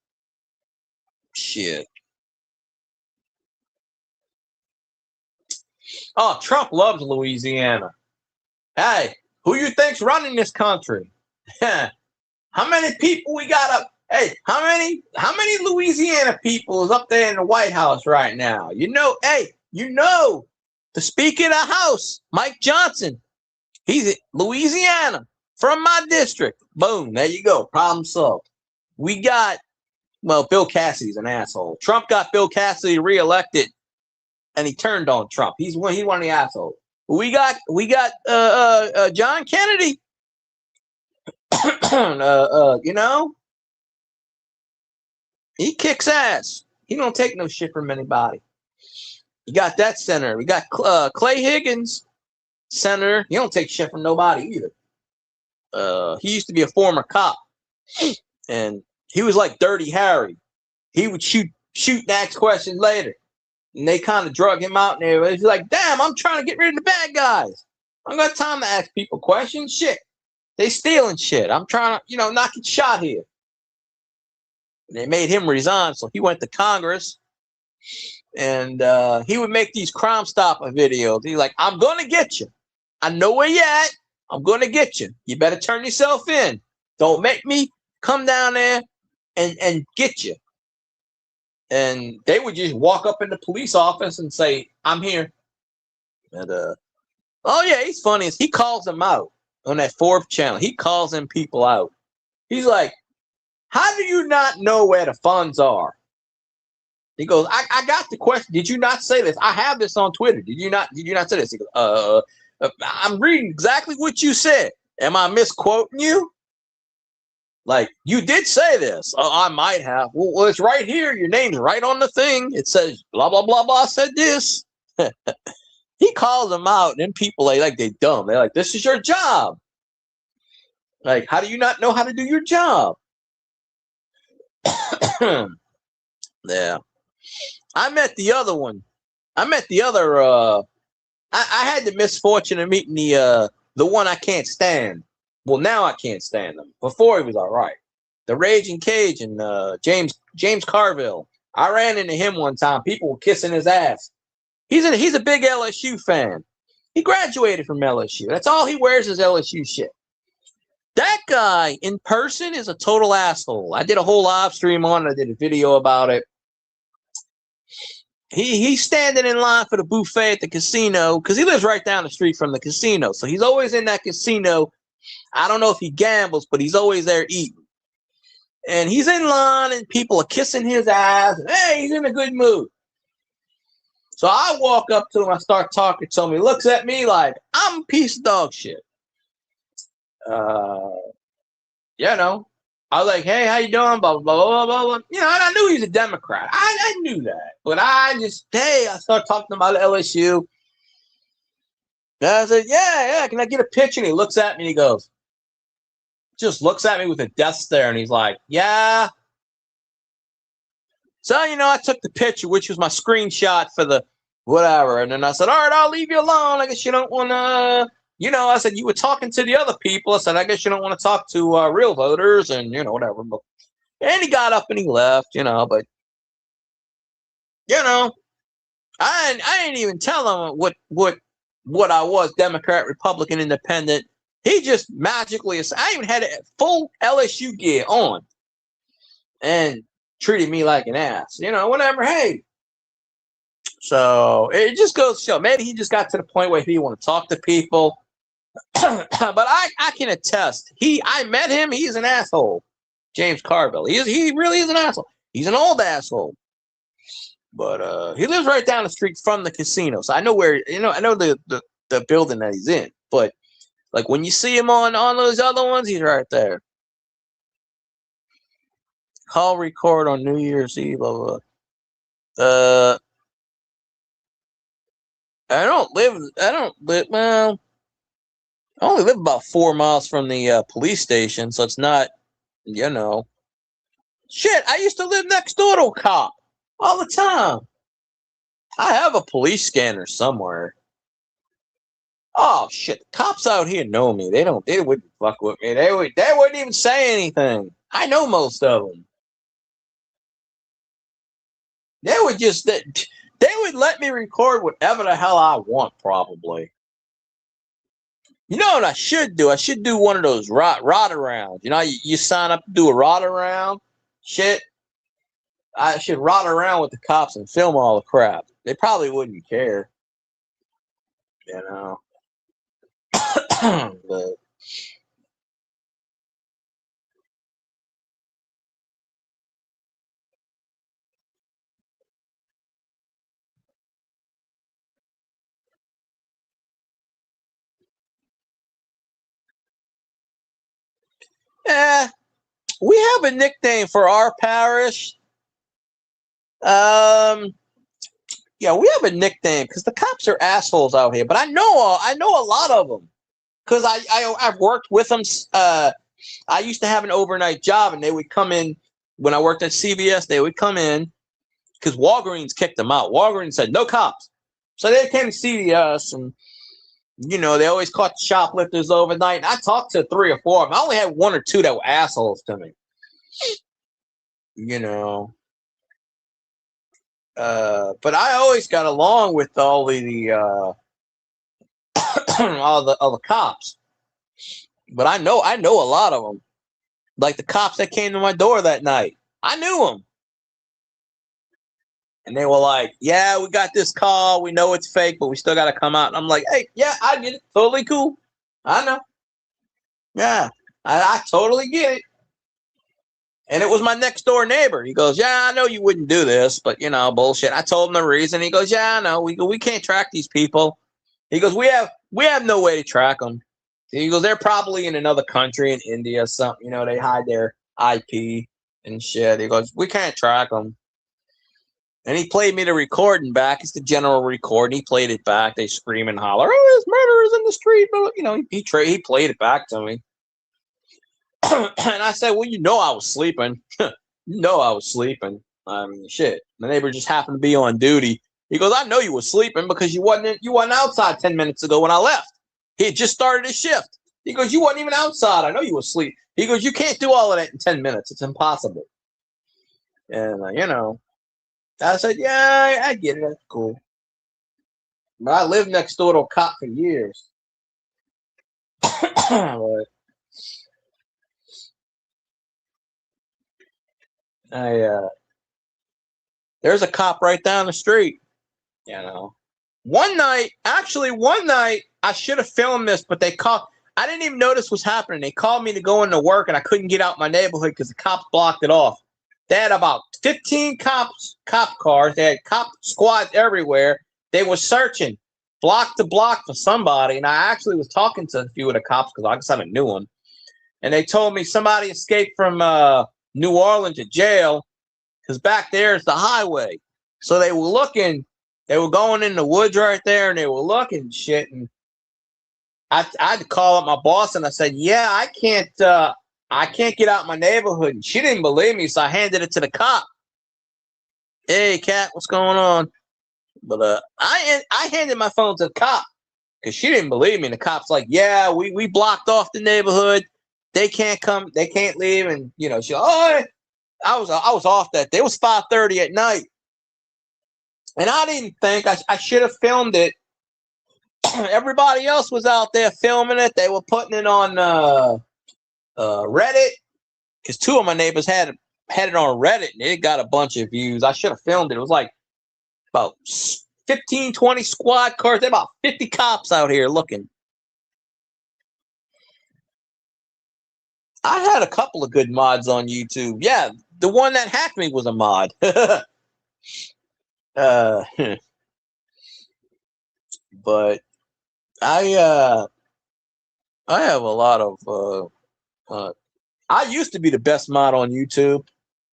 shit. Oh, Trump loves Louisiana. Hey, who you think's running this country? How many people we got up? Hey, how many Louisiana people is up there in the White House right now? The Speaker of the House, Mike Johnson. He's in Louisiana from my district. Boom, there you go. Problem solved. We got, Bill Cassidy's an asshole. Trump got Bill Cassidy reelected, and he turned on Trump. He's one of the assholes. We got John Kennedy. He kicks ass. He don't take no shit from anybody. You got that senator. We got Clay Higgins, senator. He don't take shit from nobody either. He used to be a former cop, and he was like Dirty Harry. He would shoot and ask questions later, and they kind of drug him out. And he's like, "Damn, I'm trying to get rid of the bad guys. I don't got time to ask people questions. Shit, they stealing shit. I'm trying to, not get shot here." And they made him resign, so he went to Congress, and he would make these Crime Stopper videos. He's like, "I'm gonna get you. I know where you at. I'm gonna get you. You better turn yourself in. Don't make me come down there and get you." And they would just walk up in the police office and say, "I'm here." And oh yeah, he's funny. He calls them out on that Forbes channel. He calls them people out. He's like, "How do you not know where the funds are?" He goes, I got the question. Did you not say this? I have this on Twitter. Did you not say this? He goes, I'm reading exactly what you said. Am I misquoting you? Like, you did say this. I might have. Well, it's right here. Your name's right on the thing. It says blah, blah, blah, blah said this. He calls them out, and then people like they dumb. They're like, this is your job. Like, how do you not know how to do your job? Yeah. I met the other one. I had the misfortune of meeting the one I can't stand. Well, now I can't stand him. Before he was all right. The Raging Cajun, James Carville. I ran into him one time. People were kissing his ass. He's a big LSU fan. He graduated from LSU. That's all he wears is LSU shit. That guy in person is a total asshole. I did a whole live stream on it. I did a video about it. He's standing in line for the buffet at the casino because he lives right down the street from the casino. So he's always in that casino. I don't know if he gambles, but he's always there eating. And he's in line and people are kissing his ass. And, hey, he's in a good mood. So I walk up to him. I start talking to him. He looks at me like, I'm a piece of dog shit. I was like, hey, how you doing? Blah, blah, blah, blah, blah. And I knew he was a Democrat. I knew that. But I started talking about LSU. And I said, yeah, can I get a picture? And he looks at me and he goes, just looks at me with a death stare. And he's like, yeah. So, I took the picture, which was my screenshot for the whatever. And then I said, all right, I'll leave you alone. I guess you don't want to. I said, you were talking to the other people. I said, I guess you don't want to talk to real voters and, whatever. But, and he got up and he left, but, I didn't even tell him what I was, Democrat, Republican, Independent. He just magically, I even had a full LSU gear on and treated me like an ass, whatever. Hey. So it just goes to show, maybe he just got to the point where he didn't want to talk to people. But I can attest. I met him. He's an asshole. James Carville. He really is an asshole. He's an old asshole. But he lives right down the street from the casino. So I know where, I know the building that he's in. But like when you see him on those other ones, he's right there. Call record on New Year's Eve. Blah, blah. I only live about 4 miles from the police station, so it's not, Shit, I used to live next door to a cop all the time. I have a police scanner somewhere. Oh shit, the cops out here know me. They wouldn't fuck with me. They wouldn't even say anything. I know most of them. They would let me record whatever the hell I want, probably. You know what I should do? I should do one of those rot arounds. You sign up to do a rot around. Shit. I should rot around with the cops and film all the crap. They probably wouldn't care. But we have a nickname for our parish. Yeah, we have a nickname because the cops are assholes out here. But I know a lot of them because I've worked with them. I used to have an overnight job, and they would come in when I worked at CVS. They would come in because Walgreens kicked them out. Walgreens said no cops, so they came to CVS, and they always caught the shoplifters overnight. And I talked to 3 or 4 of them. I only had 1 or 2 that were assholes to me. But I always got along with all the all the cops. But I know a lot of them. Like the cops that came to my door that night. I knew them. And they were like, yeah, we got this call. We know it's fake, but we still got to come out. And I'm like, hey, yeah, I get it. Totally cool. I know. Yeah, I totally get it. And it was my next door neighbor. He goes, yeah, I know you wouldn't do this, but bullshit. I told him the reason. He goes, yeah, I know. We can't track these people. He goes, we have no way to track them. He goes, they're probably in another country, in India or something. They hide their IP and shit. He goes, we can't track them. And he played me the recording back. It's the general recording. He played it back. They scream and holler, oh, there's murderers in the street. But, he played it back to me. And I said, well, I was sleeping. I was sleeping. I mean, shit. My neighbor just happened to be on duty. He goes, I know you were sleeping because you wasn't outside 10 minutes ago when I left. He had just started his shift. He goes, you wasn't even outside. I know you were asleep. He goes, you can't do all of that in 10 minutes. It's impossible. And, I said, yeah, I get it. That's cool. But I lived next door to a cop for years. But there's a cop right down the street. One night, I should have filmed this, but I didn't even notice what's happening. They called me to go into work, and I couldn't get out my neighborhood because the cops blocked it off. They had about 15 cop cars. They had cop squads everywhere. They were searching block to block for somebody, and I actually was talking to a few of the cops because I guess I knew them. And they told me somebody escaped from New Orleans to jail because back there is the highway. So they were looking. They were going in the woods right there, and they were looking shit. And I had to call up my boss, and I said, yeah, I can't get out my neighborhood. And she didn't believe me, so I handed it to the cop. Hey, Cat, what's going on? But I handed my phone to the cop because she didn't believe me. And the cop's like, yeah, we blocked off the neighborhood. They can't come. They can't leave. And, she, I was off that day. It was 5:30 at night. And I didn't think I should have filmed it. Everybody else was out there filming it. They were putting it on Reddit because 2 of my neighbors had it on Reddit and it got a bunch of views. I should have filmed it. It was like about 15, 20 squad cars. There are about 50 cops out here looking. I had a couple of good mods on YouTube. Yeah, the one that hacked me was a mod. But I have a lot of I used to be the best mod on YouTube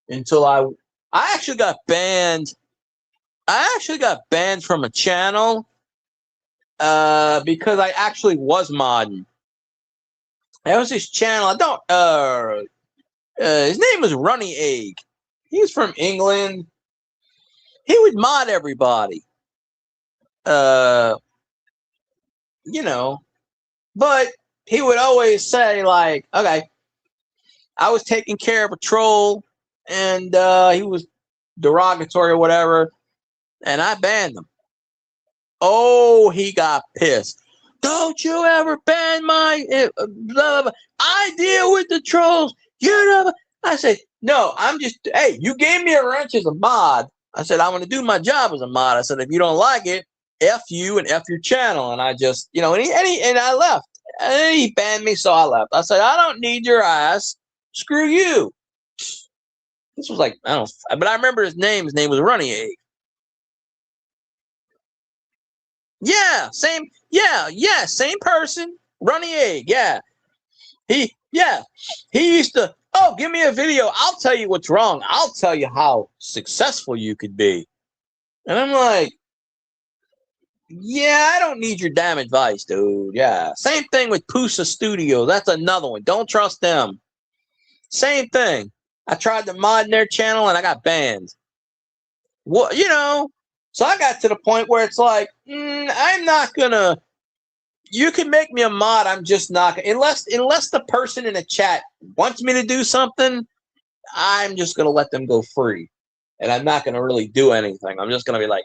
until I actually got banned. I actually got banned from a channel because I actually was modding. There was this channel. I don't his name was Runny Egg. He was from England. He would mod everybody. You know, but he would always say, like, okay, I was taking care of a troll and he was derogatory or whatever, and I banned him. Oh, he got pissed. Don't you ever ban my blah, blah, blah. I deal with the trolls. You know, I said, no, I'm just, hey, you gave me a wrench as a mod. I said, I'm going to do my job as a mod. I said, if you don't like it, F you and F your channel. And I just, you know, and I left. And he banned me, so I left. I said, I don't need your ass. Screw you. This was like, I don't know, but I remember his name. His name was Runny Egg. Yeah, same. Yeah, same person. Runny Egg. Yeah. He used to, oh, give me a video. I'll tell you what's wrong. I'll tell you how successful you could be. And I'm like, yeah, I don't need your damn advice, dude. Yeah. Same thing with Pusa Studio. That's another one. Don't trust them. Same thing. I tried to mod their channel and I got banned. What, you know? So I got to the point where it's like, I'm not gonna. You can make me a mod. I'm just not unless the person in the chat wants me to do something. I'm just gonna let them go free, and I'm not gonna really do anything. I'm just gonna be like,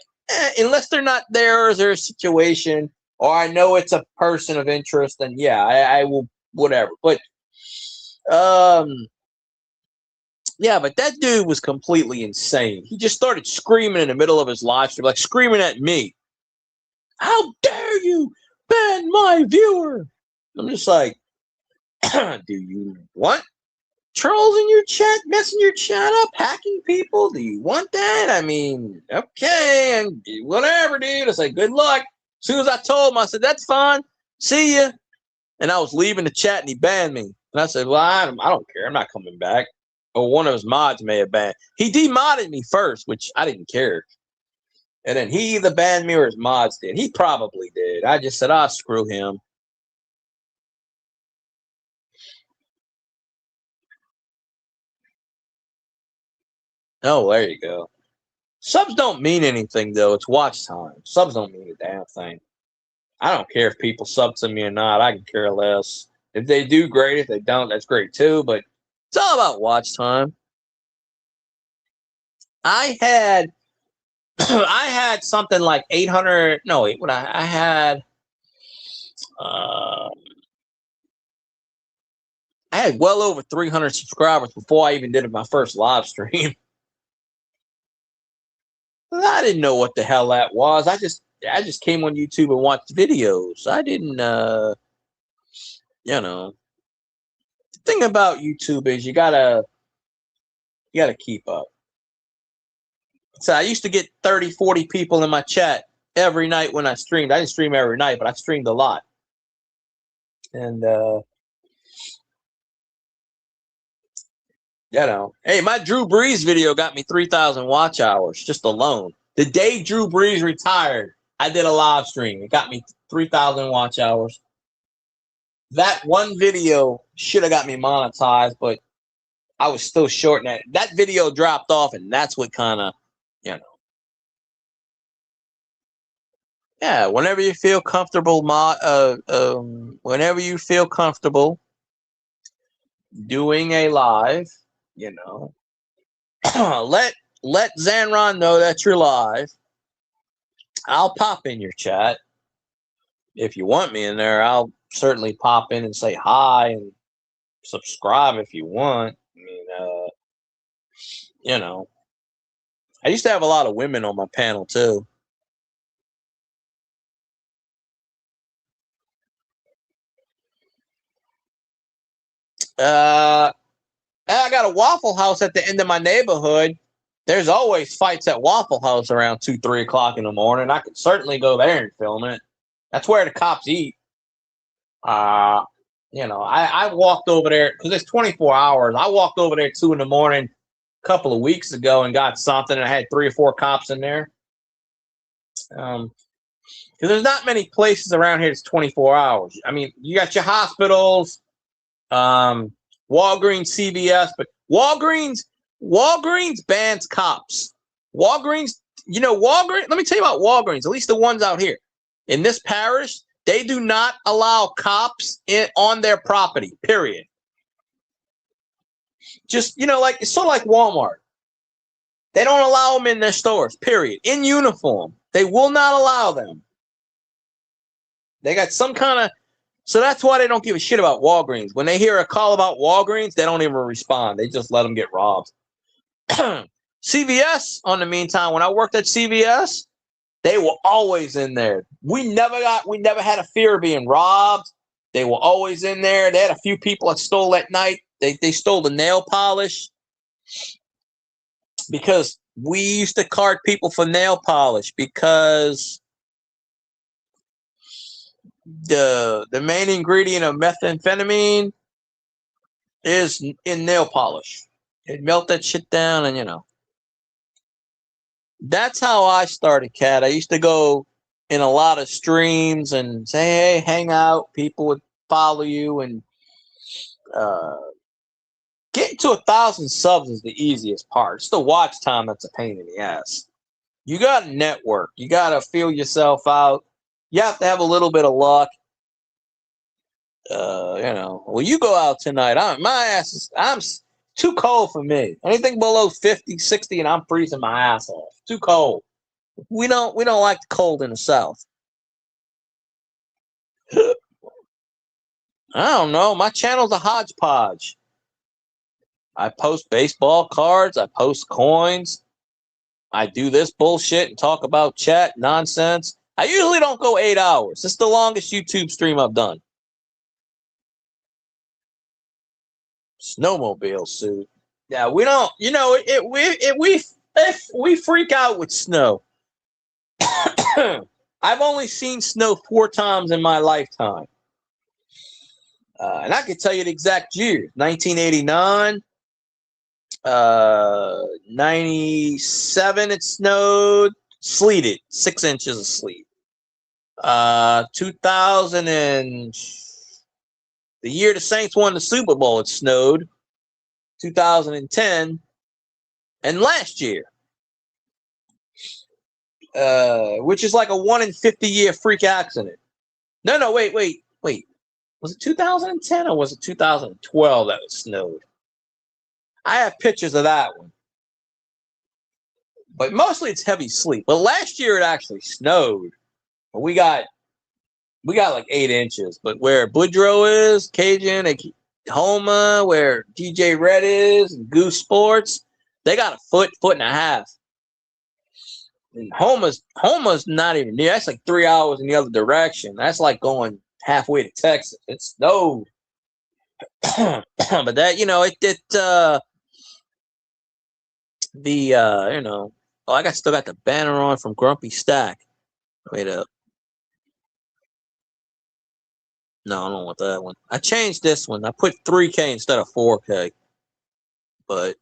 unless they're not there, or is there a situation, or I know it's a person of interest, then yeah, I will whatever. But yeah, but that dude was completely insane. He just started screaming in the middle of his live stream, like screaming at me. How dare you ban my viewer? I'm just like, do you want trolls in your chat, messing your chat up, hacking people? Do you want that? I mean, okay, and whatever, dude. I said, good luck. As soon as I told him, I said, that's fine. See ya. And I was leaving the chat and he banned me. And I said, well, I don't care. I'm not coming back. Or one of his mods may have banned. He demodded me first, which I didn't care. And then he either banned me or his mods did. He probably did. I just said, screw him. Oh, there you go. Subs don't mean anything, though. It's watch time. Subs don't mean a damn thing. I don't care if people sub to me or not. I can care less. If they do, great. If they don't, that's great, too. But it's all about watch time. I had I had something like 800. No, wait, what I had. I had well over 300 subscribers before I even did my first live stream. I didn't know what the hell that was. I just came on YouTube and watched videos. I didn't, you know. The thing about YouTube is you gotta keep up. So I used to get 30, 40 people in my chat every night when I streamed. I didn't stream every night, but I streamed a lot. And, you know, hey, my Drew Brees video got me 3,000 watch hours just alone. The day Drew Brees retired, I did a live stream. It got me 3,000 watch hours. That one video should have got me monetized, but I was still short. That video dropped off, and that's what kind of, you know. Yeah, whenever you feel comfortable, whenever you feel comfortable doing a live, you know, let Zanron know that you're live. I'll pop in your chat. If you want me in there, I'll certainly pop in and say hi and subscribe if you want. I mean, you know, I used to have a lot of women on my panel too. I got a Waffle House at the end of my neighborhood. There's always fights at Waffle House around 2, 3 o'clock in the morning. I could certainly go there and film it. That's where the cops eat. You know, I walked over there because it's 24 hours. I walked over there at 2 in the morning a couple of weeks ago and got something. And I had 3 or 4 cops in there. Because there's not many places around here that's 24 hours. I mean, you got your hospitals, Walgreens, CVS, but Walgreens bans cops. Walgreens, you know, Walgreens, let me tell you about Walgreens, at least the ones out here. In this parish, they do not allow cops on their property, period. Just, you know, like it's sort of like Walmart. They don't allow them in their stores, period. In uniform. They will not allow them. They got some kind of, so that's why they don't give a shit about Walgreens. When they hear a call about Walgreens, they don't even respond. They just let them get robbed. CVS, on the meantime, when I worked at CVS, they were always in there. We never had a fear of being robbed. They were always in there. They had a few people that stole at night. They stole the nail polish because we used to card people for nail polish because the main ingredient of methamphetamine is in nail polish. It melt that shit down, and you know. That's how I started, Cat. I used to go in a lot of streams and say, hey, hang out. People would follow you, and getting to 1,000 subs is the easiest part. It's the watch time that's a pain in the ass. You got to network. You got to feel yourself out. You have to have a little bit of luck. You know, well, you go out tonight. I'm too cold for me. Anything below 50, 60, and I'm freezing my ass off. Too cold. We don't like the cold in the South. I don't know. My channel's a hodgepodge. I post baseball cards. I post coins. I do this bullshit and talk about chat nonsense. I usually don't go 8 hours. It's the longest YouTube stream I've done. Snowmobile suit. Yeah, we don't. You know, if we freak out with snow. I've only seen snow 4 times in my lifetime, and I can tell you the exact year: 1989, 97. It snowed, sleeted, 6 inches of sleet. 2000 and the year the Saints won the Super Bowl, it snowed. 2010, and last year, which is like a 1 in 50 year freak accident. No, wait. Was it 2010 or was it 2012 that it snowed? I have pictures of that one. But mostly it's heavy sleet. But last year it actually snowed. We got like 8 inches. But where Boudreaux is, Cajun, Homa, where DJ Red is, and Goose Sports, they got a foot and a half. And Homa's not even near. That's like 3 hours in the other direction. That's like going halfway to Texas. It snowed. But that, you know, you know, oh, I still got the banner on from Grumpy Stack. Wait up. No, I don't want that one. I changed this one. I put 3K instead of 4K. But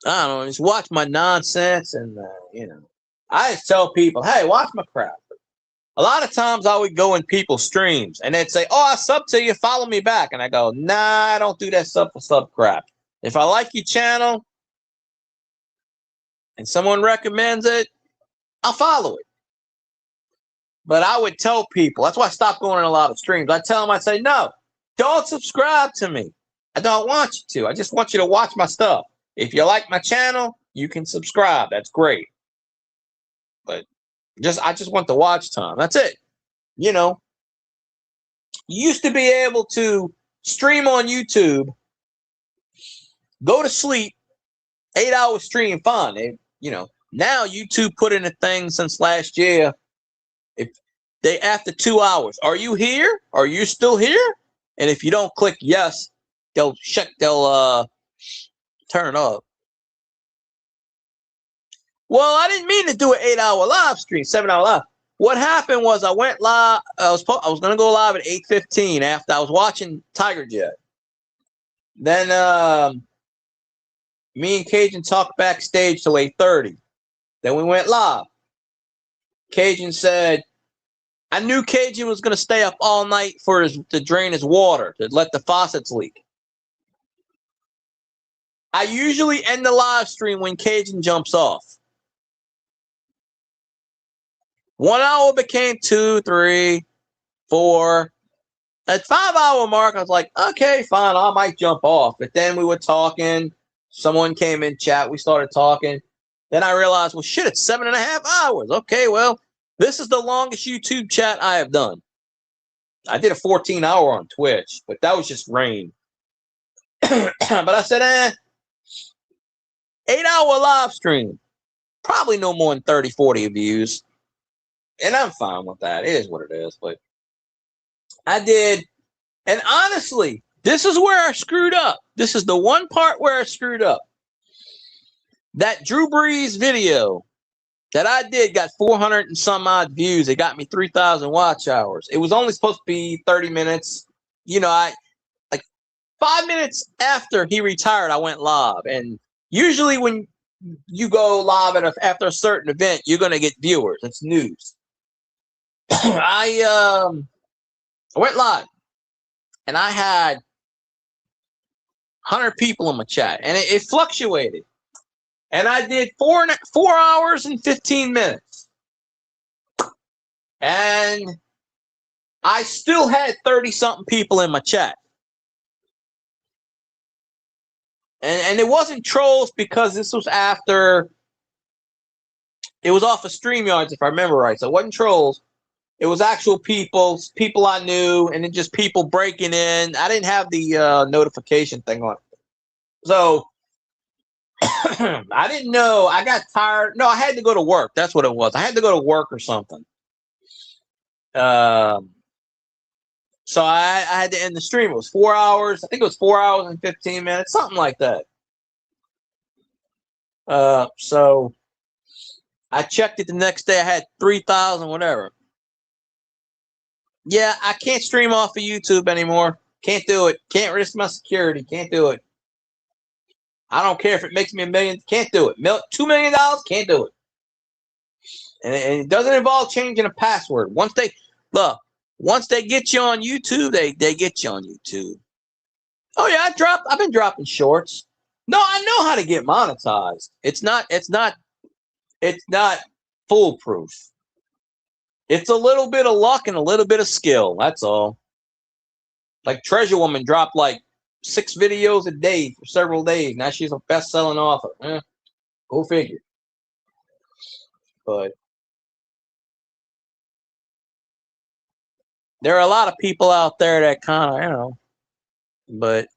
I don't know. Just watch my nonsense, and you know, I just tell people, "Hey, watch my crap." A lot of times, I would go in people's streams, and they'd say, "Oh, I sub to you. Follow me back." And I go, "Nah, I don't do that sub for sub crap. If I like your channel, and someone recommends it, I'll follow it." But I would tell people, that's why I stopped going in a lot of streams. I tell them, I say, no, don't subscribe to me. I don't want you to. I just want you to watch my stuff. If you like my channel, you can subscribe. That's great. But I just want the watch time. That's it. You know, you used to be able to stream on YouTube, go to sleep, 8-hour stream, fun. You know, now YouTube put in a thing since last year. If they after 2 hours, are you here? Are you still here? And if you don't click yes, they'll turn it off. Well, I didn't mean to do an 8-hour live stream, 7-hour live. What happened was I went live. I was going to go live at 8:15 after I was watching Tiger Jet. Then me and Cajun talked backstage till 8:30. Then we went live. Cajun said, I knew Cajun was going to stay up all night to drain his water, to let the faucets leak. I usually end the live stream when Cajun jumps off. 1 hour became 2, 3, 4. At 5-hour mark, I was like, okay, fine, I might jump off. But then we were talking. Someone came in chat. We started talking. Then I realized, well, shit, it's 7.5 hours. Okay, well, this is the longest YouTube chat I have done. I did a 14-hour on Twitch, but that was just rain. But I said, 8-hour live stream. Probably no more than 30, 40 views. And I'm fine with that. It is what it is. But I did. And honestly, this is where I screwed up. This is the one part where I screwed up. That Drew Brees video that I did got 400 and some odd views. It got me 3,000 watch hours. It was only supposed to be 30 minutes. You know, I like 5 minutes after he retired, I went live. And usually when you go live after a certain event, you're going to get viewers. It's news. I went live and I had 100 people in my chat, and it fluctuated. And I did 4 hours and 15 minutes. And I still had 30-something people in my chat. And it wasn't trolls because this was after, it was off of StreamYards, if I remember right. So it wasn't trolls. It was actual people I knew, and then just people breaking in. I didn't have the notification thing on. So I didn't know. I got tired. No, I had to go to work. That's what it was. I had to go to work or something. So I had to end the stream. It was 4 hours. I think it was 4 hours and 15 minutes, something like that. So I checked it the next day. I had 3,000, whatever. Yeah, I can't stream off of YouTube anymore. Can't do it. Can't risk my security. Can't do it. I don't care if it makes me $1 million. Can't do it. $2 million. Can't do it. And it doesn't involve changing a password. Once they get you on YouTube, they get you on YouTube. Oh yeah, I've been dropping shorts. No, I know how to get monetized. It's not foolproof. It's a little bit of luck and a little bit of skill. That's all. Like Treasure Woman dropped like 6 videos a day for several days. Now she's a best-selling author. Go figure. But there are a lot of people out there that kind of, but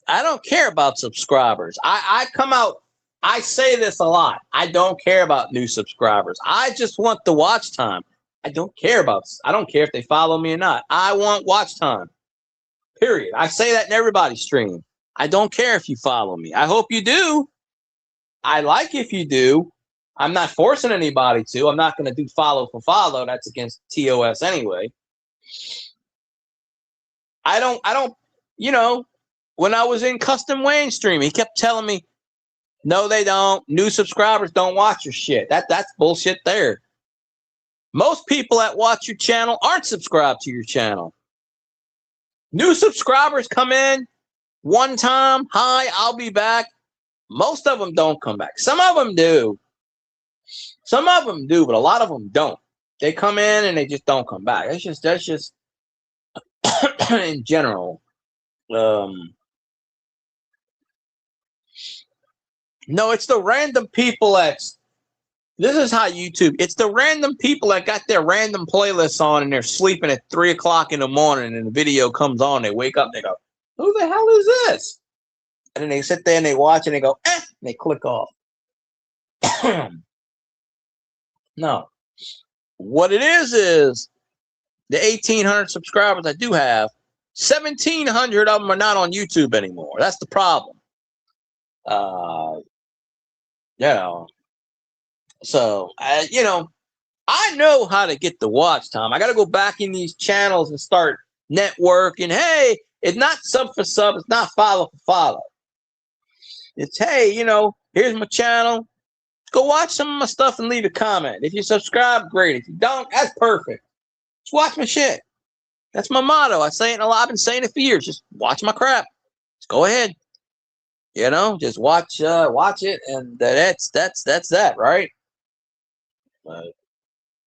I don't care about subscribers. I come out, I say this a lot. I don't care about new subscribers. I just want the watch time. I don't care if they follow me or not. I want watch time. Period. I say that in everybody's stream. I don't care if you follow me. I hope you do. I like if you do. I'm not forcing anybody to. I'm not going to do follow for follow. That's against TOS anyway. I don't, when I was in Custom Wayne stream, he kept telling me, no, they don't. New subscribers don't watch your shit. That's bullshit there. Most people that watch your channel aren't subscribed to your channel. New subscribers come in one time. Hi, I'll be back. Most of them don't come back. Some of them do. But a lot of them don't. They come in and they just don't come back. That's just in general. No, it's the random people this is how YouTube, it's the random people that got their random playlists on and they're sleeping at 3 o'clock in the morning and the video comes on. They wake up and they go, who the hell is this? And then they sit there and they watch and they go, and they click off. No. what it is the 1,800 subscribers I do have, 1,700 of them are not on YouTube anymore. That's the problem. So I know how to get the watch time. I got to go back in these channels and start networking. Hey, it's not sub for sub. It's not follow for follow. It's, hey, here's my channel. Go watch some of my stuff and leave a comment. If you subscribe, great. If you don't, that's perfect. Just watch my shit. That's my motto. I say it a lot. I've been saying it for years. Just watch my crap. Just go ahead. Just watch it, and that's that, right? But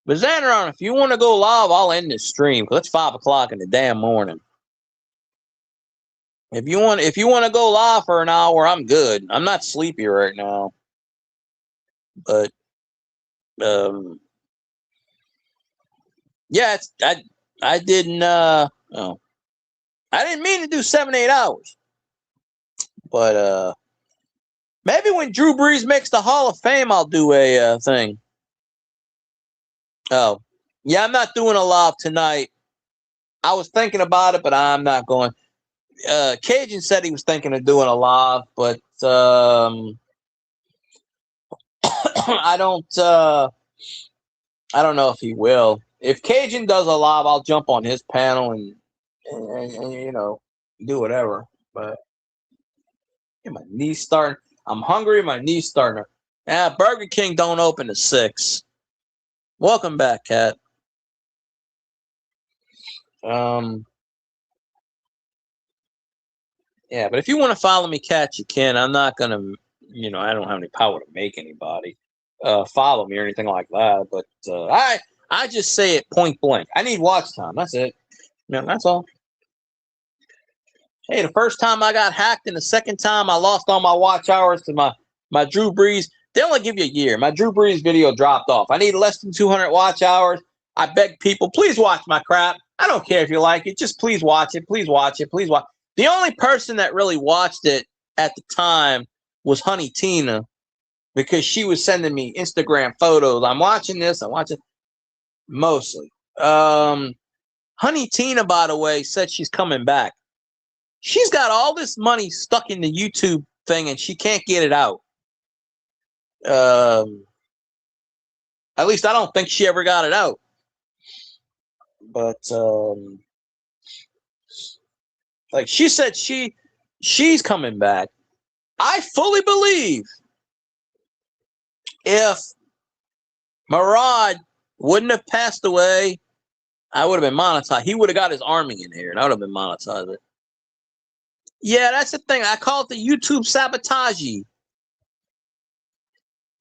Xanderon, if you want to go live, I'll end this stream because it's 5 o'clock in the damn morning. If you want to go live for an hour, I'm good. I'm not sleepy right now. But yeah, I didn't I didn't mean to do 7-8 hours. But maybe when Drew Brees makes the Hall of Fame, I'll do a thing. Oh, yeah, I'm not doing a live tonight. I was thinking about it, but I'm not going. Cajun said he was thinking of doing a live, but I don't know if he will. If Cajun does a live, I'll jump on his panel and do whatever. But my knees starting. I'm hungry. My knees starting. Burger King don't open at 6. Welcome back, Kat. Yeah, but if you want to follow me, Kat, you can. I'm not gonna, I don't have any power to make anybody follow me or anything like that. But I just say it point blank. I need watch time. That's it. That's all. Hey, the first time I got hacked, and the second time I lost all my watch hours to my Drew Brees. They only give you a year. My Drew Brees video dropped off. I need less than 200 watch hours. I beg people, please watch my crap. I don't care if you like it. Just please watch it. Please watch it. Please watch. The only person that really watched it at the time was Honey Tina, because she was sending me Instagram photos. I'm watching this. I'm watching mostly. Honey Tina, by the way, said she's coming back. She's got all this money stuck in the YouTube thing, and she can't get it out. At least I don't think she ever got it out. But like she said, she's coming back. I fully believe if Murad wouldn't have passed away, I would have been monetized. He would have got his army in here, and I would have been monetized. Yeah, that's the thing. I call it the YouTube sabotage.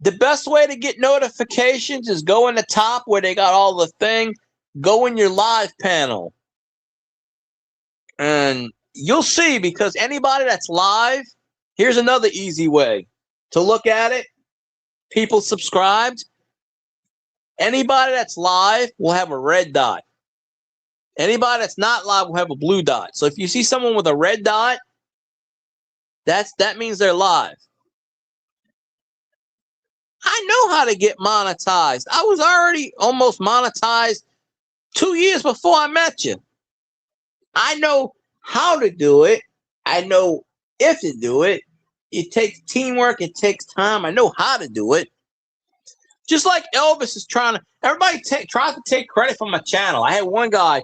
The best way to get notifications is go in the top where they got all the thing. Go in your live panel. And you'll see, because anybody that's live, here's another easy way to look at it. People subscribed. Anybody that's live will have a red dot. Anybody that's not live will have a blue dot. So if you see someone with a red dot, that means they're live. I know how to get monetized. I was already almost monetized 2 years before I met you. I know how to do it. I know if to do it. It takes teamwork. It takes time. I know how to do it. Just like Elvis is trying to, everybody tries to take credit for my channel. I had one guy,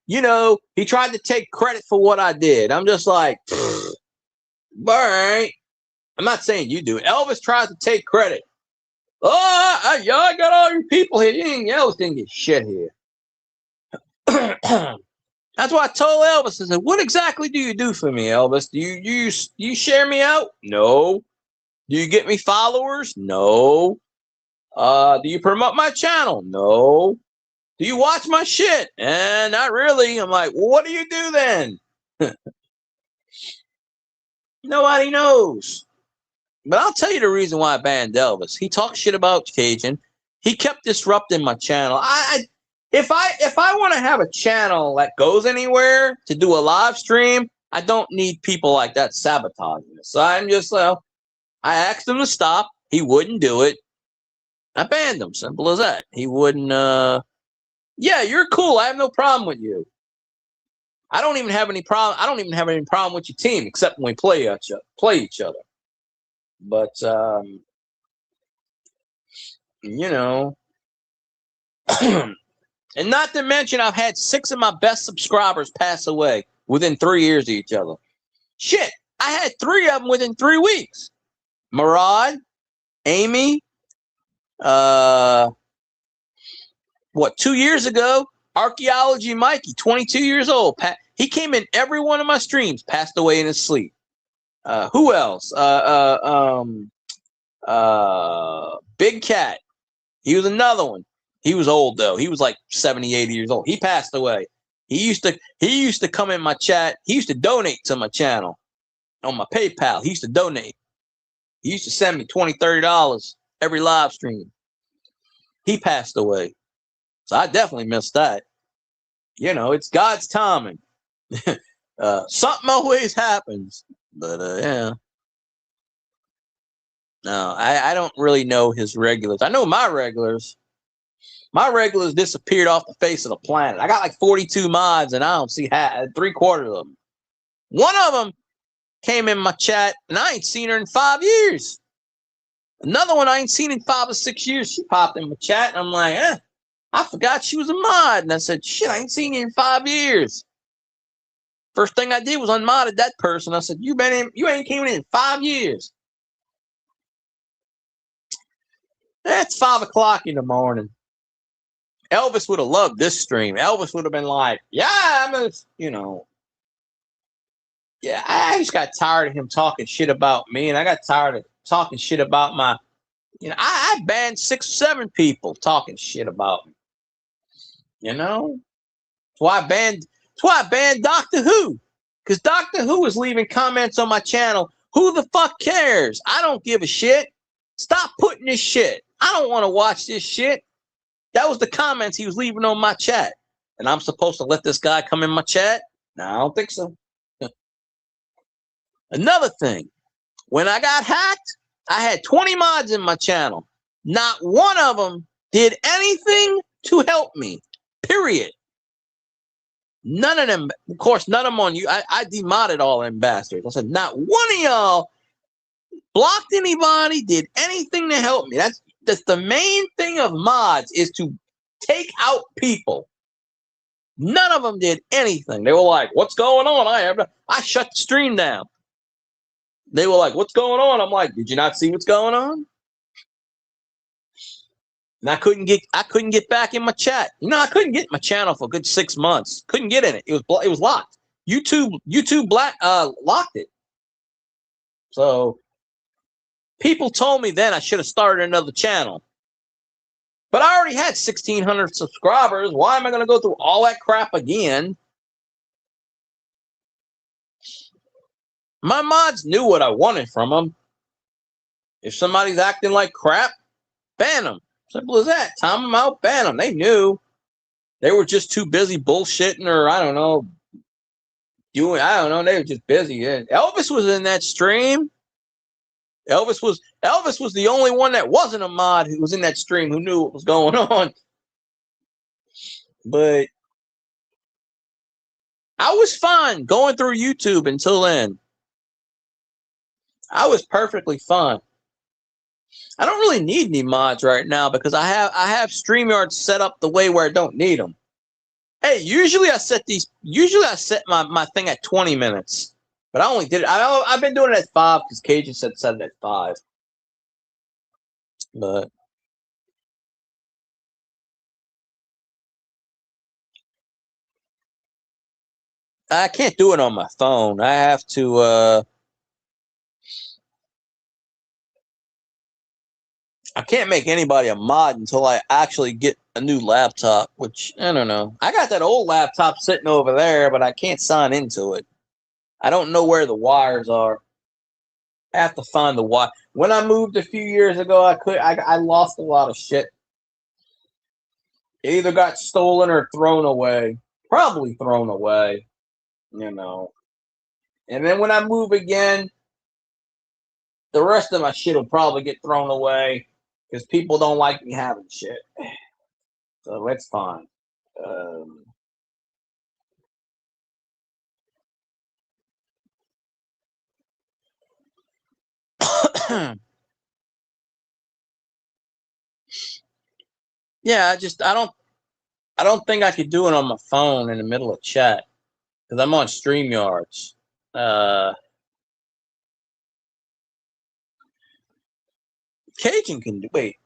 he tried to take credit for what I did. I'm just like, all right. I'm not saying you do. Elvis tries to take credit. Oh, I got all your people here. Elvis didn't get shit here. That's why I told Elvis, I said, what exactly do you do for me, Elvis? Do you share me out? No. Do you get me followers? No. Do you promote my channel? No. Do you watch my shit? Not really. I'm like, well, what do you do then? Nobody knows. But I'll tell you the reason why I banned Elvis. He talked shit about Cajun. He kept disrupting my channel. If I want to have a channel that goes anywhere to do a live stream, I don't need people like that sabotaging it. So I'm just I asked him to stop. He wouldn't do it. I banned him. Simple as that. He wouldn't. Yeah, you're cool. I have no problem with you. I don't even have any problem. I don't even have any problem with your team, except when we play each other. But you know, and not to mention, I've had 6 of my best subscribers pass away within 3 years of each other. Shit, I had 3 of them within 3 weeks. Murad, Amy, 2 years ago, Archaeology Mikey, 22 years old. He came in every one of my streams, passed away in his sleep. Who else? Big Cat. He was another one. He was old though. He was like 70, 80 years old. He passed away. He used to come in my chat. He used to donate to my channel on my PayPal. He used to donate. He used to send me $20, $30 every live stream. He passed away. So I definitely missed that. You know, it's God's timing. Something always happens. But yeah. No, I don't really know his regulars. I know my regulars. My regulars disappeared off the face of the planet. I got like 42 mods, and I don't see 3/4 of them. One of them came in my chat, and I ain't seen her in 5 years. Another one I ain't seen in 5 or 6 years. She popped in my chat, and I'm like, I forgot she was a mod. And I said, shit, I ain't seen you in 5 years. First thing I did was unmodded that person. I said, you ain't came in 5 years. That's 5 o'clock in the morning. Elvis would have loved this stream. Elvis would have been like, yeah, I just got tired of him talking shit about me, and I got tired of talking shit about my, I banned 6 or 7 people talking shit about me. That's why I banned Doctor Who, because Doctor Who is leaving comments on my channel. Who the fuck cares? I don't give a shit. Stop putting this shit. I don't want to watch this shit. That was the comments he was leaving on my chat. And I'm supposed to let this guy come in my chat? No, I don't think so. Another thing, when I got hacked, I had 20 mods in my channel. Not one of them did anything to help me, period. None of them, of course, none of them on you. I demodded all them bastards. I said, not one of y'all blocked anybody, did anything to help me. That's the main thing of mods, is to take out people. None of them did anything. They were like, what's going on? I shut the stream down. They were like, what's going on? I'm like, did you not see what's going on? And I couldn't get back in my chat. I couldn't get my channel for a good 6 months. Couldn't get in it. It was locked. YouTube locked it. So people told me then I should have started another channel. But I already had 1,600 subscribers. Why am I going to go through all that crap again? My mods knew what I wanted from them. If somebody's acting like crap, ban them. Simple as that. Time them out, ban them. They knew. They were just too busy bullshitting, or I don't know. They were just busy. Elvis was in that stream. Elvis was the only one that wasn't a mod who was in that stream who knew what was going on. But I was fine going through YouTube until then. I was perfectly fine. I don't really need any mods right now because I have StreamYard set up the way where I don't need them. Hey, usually I set my thing at 20 minutes. But I only did it. I've been doing it at 5 because Cajun said set it at 5. But I can't do it on my phone. I have to. I can't make anybody a mod until I actually get a new laptop, which I don't know. I got that old laptop sitting over there, but I can't sign into it. I don't know where the wires are. I have to find the wire. When I moved a few years ago, I lost a lot of shit. It either got stolen or thrown away. Probably thrown away, And then when I move again, the rest of my shit will probably get thrown away. because people don't like me having shit. So that's fine. Yeah, I don't think I could do it on my phone in the middle of chat because I'm on StreamYards. Cajun can do. Wait,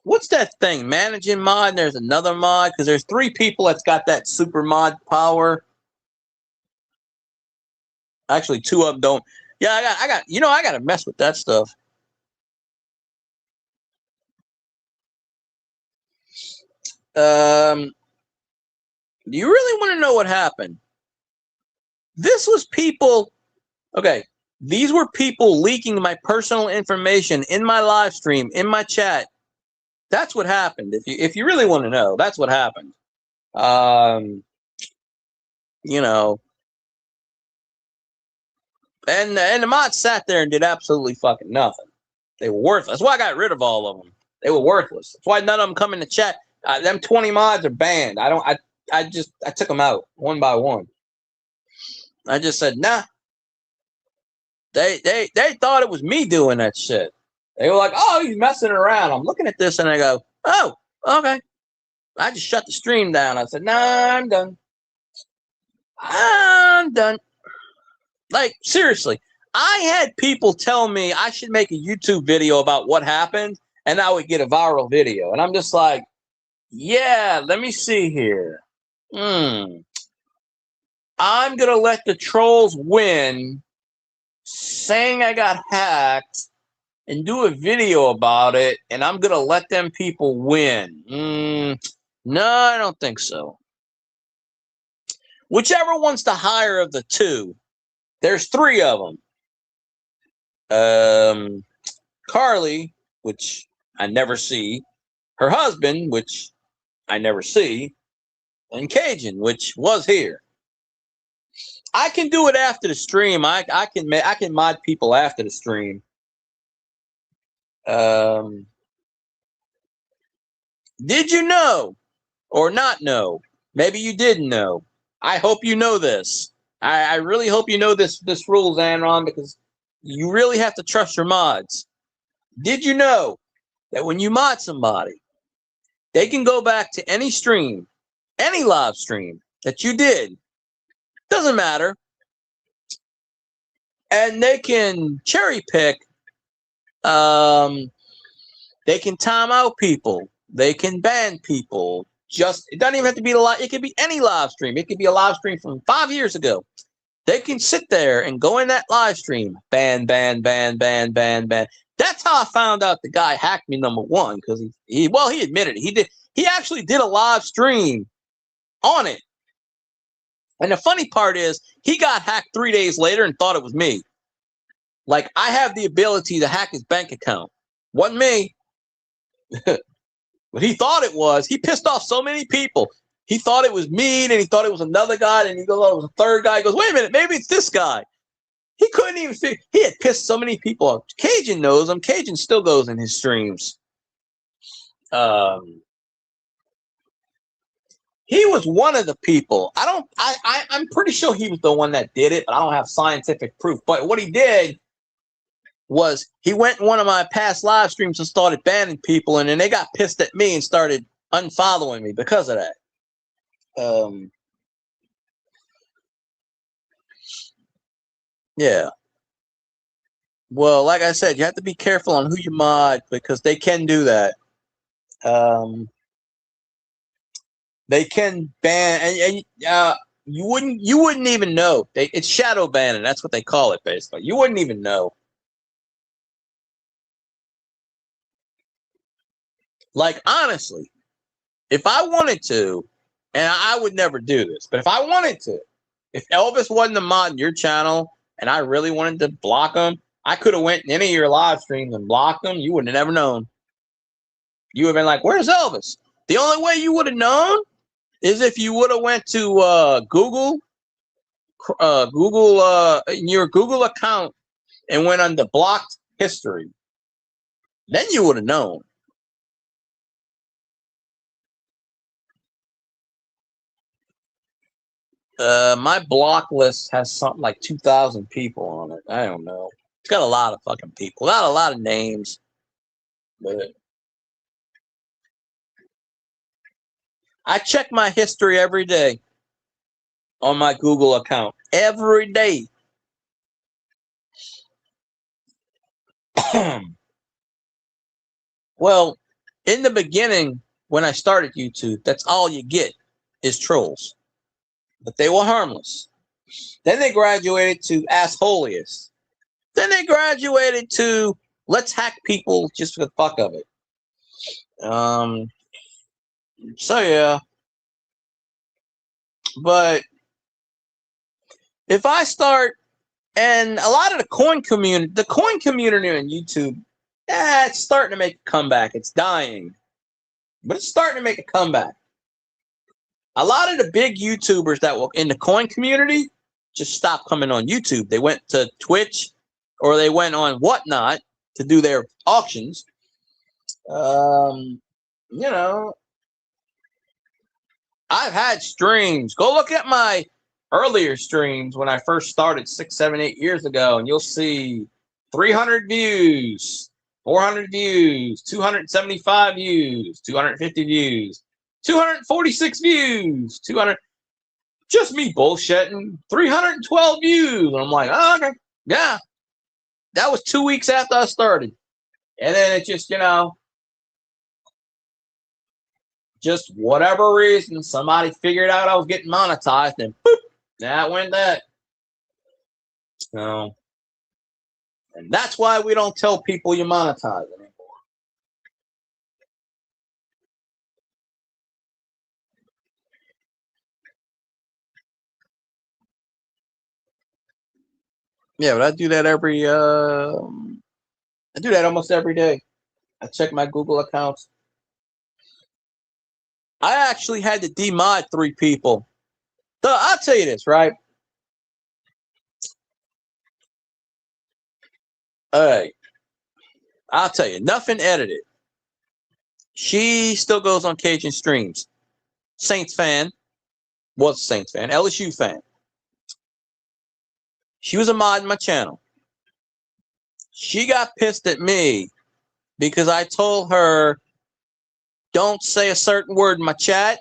what's that thing? Managing mod. And there's another mod because there's 3 people that's got that super mod power. Actually, 2 of them don't. Yeah, I got. You know, I got to mess with that stuff. Do you really want to know what happened? This was people. Okay, these were people leaking my personal information in my live stream, in my chat. That's what happened. If you really want to know, that's what happened. You know, and the mods sat there and did absolutely fucking nothing. They were worthless. That's why I got rid of all of them. They were worthless. That's why none of them come in the chat. Them 20 mods are banned. I took them out one by one. I just said, nah. They thought it was me doing that shit. They were like, oh, he's messing around. I'm looking at this and I go, oh, okay. I just shut the stream down. I said, nah, I'm done. I'm done. Like, seriously, I had people tell me I should make a YouTube video about what happened and I would get a viral video. And I'm just like, yeah, let me see here. I'm going to let the trolls win, saying I got hacked, and do a video about it, and I'm going to let them people win. No, I don't think so. Whichever one's the higher of the 2. There's 3 of them. Carly, which I never see. Her husband, which I never see. And Cajun, which was here. I can do it after the stream. I can mod people after the stream. Did you know or not know? Maybe you didn't know. I hope you know this. I really hope you know this rule, Xanron, because you really have to trust your mods. Did you know that when you mod somebody, they can go back to any stream, any live stream that you did, doesn't matter, and they can cherry pick, they can time out people, they can ban people. It doesn't even have to be it could be any live stream. It could be a live stream from 5 years ago. They can sit there and go in that live stream, ban. That's how I found out the guy hacked me, number one, because he admitted it. He actually did a live stream on it. And the funny part is he got hacked 3 days later and thought it was me. Like, I have the ability to hack his bank account. Wasn't me. But he thought it was. He pissed off so many people. He thought it was me, and he thought it was another guy, and he goes, oh, it was a third guy. He goes, wait a minute, maybe it's this guy. He couldn't even figure. He had pissed so many people off. Cajun knows him. Cajun still goes in his streams. He was one of the people. I'm pretty sure he was the one that did it, but I don't have scientific proof. But what he did was he went in one of my past live streams and started banning people, and then they got pissed at me and started unfollowing me because of that. Yeah. Well, like I said, you have to be careful on who you mod because they can do that. They can ban, and you wouldn't even know. It's shadow banning. That's what they call it, basically. You wouldn't even know. Like, honestly, if I wanted to, and I would never do this, but if I wanted to, if Elvis wasn't a mod in your channel and I really wanted to block him, I could have went in any of your live streams and blocked him. You wouldn't have never known. You would have been like, where's Elvis? The only way you would have known is if you would have went to Google, in your Google account and went on the blocked history. Then you would have known. My block list has something like 2,000 people on it. I don't know. It's got a lot of fucking people. Not a lot of names. But I check my history every day on my Google account. Every day. Well, in the beginning, when I started YouTube, that's all you get is trolls. But they were harmless. Then they graduated to Assholiest. Then they graduated to let's hack people just for the fuck of it. So yeah. But if I start, and a lot of the coin community on YouTube, it's starting to make a comeback. It's dying, but it's starting to make a comeback. A lot of the big YouTubers that were in the coin community just stopped coming on YouTube. They went to Twitch or they went on Whatnot to do their auctions. You know, I've had streams. Go look at my earlier streams when I first started 6, 7, 8 years ago, and you'll see 300 views, 400 views, 275 views, 250 views, 246 views, 200. Just me bullshitting. 312 views. And I'm like, oh, okay, yeah. That was 2 weeks after I started, and then it just, you know, just whatever reason, somebody figured out I was getting monetized, and boop, that went that. So, and that's why we don't tell people you monetize anymore. Yeah, but I do that I do that almost every day. I check my Google accounts. I actually had to demod 3 people. So I'll tell you this, right? All right. I'll tell you, nothing edited. She still goes on Cajun streams. Saints fan. Was a Saints fan. LSU fan. She was a mod in my channel. She got pissed at me because I told her, don't say a certain word in my chat.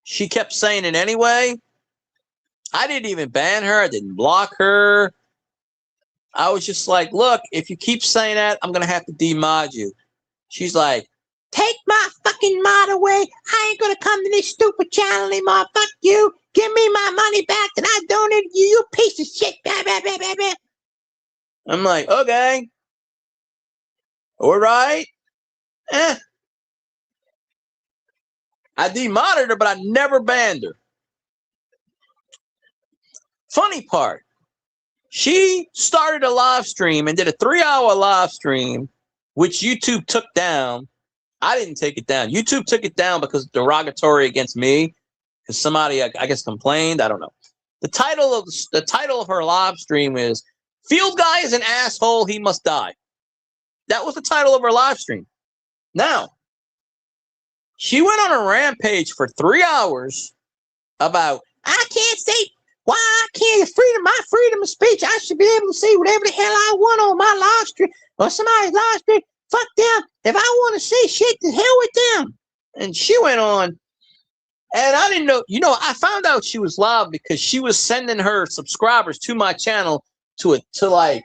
She kept saying it anyway. I didn't even ban her. I didn't block her. I was just like, look, if you keep saying that, I'm going to have to demod you. She's like, take my fucking mod away. I ain't going to come to this stupid channel anymore. Fuck you. Give me my money back and I donated you, you piece of shit. Blah, blah, blah, blah, blah. I'm like, okay. All right. I demodded her, but I never banned her. Funny part, she started a live stream and did a 3-hour live stream, which YouTube took down. I didn't take it down. YouTube took it down because it's derogatory against me, because somebody, I guess, complained. I don't know. The title of her live stream is "Field Guy is an asshole. He must die." That was the title of her live stream. Now, she went on a rampage for 3 hours about, I can't say, why I can't, my freedom of speech. I should be able to say whatever the hell I want on my live stream or somebody's live stream. Fuck them. If I want to say shit, the hell with them. And she went on, and I didn't know, I found out she was live because she was sending her subscribers to my channel to like,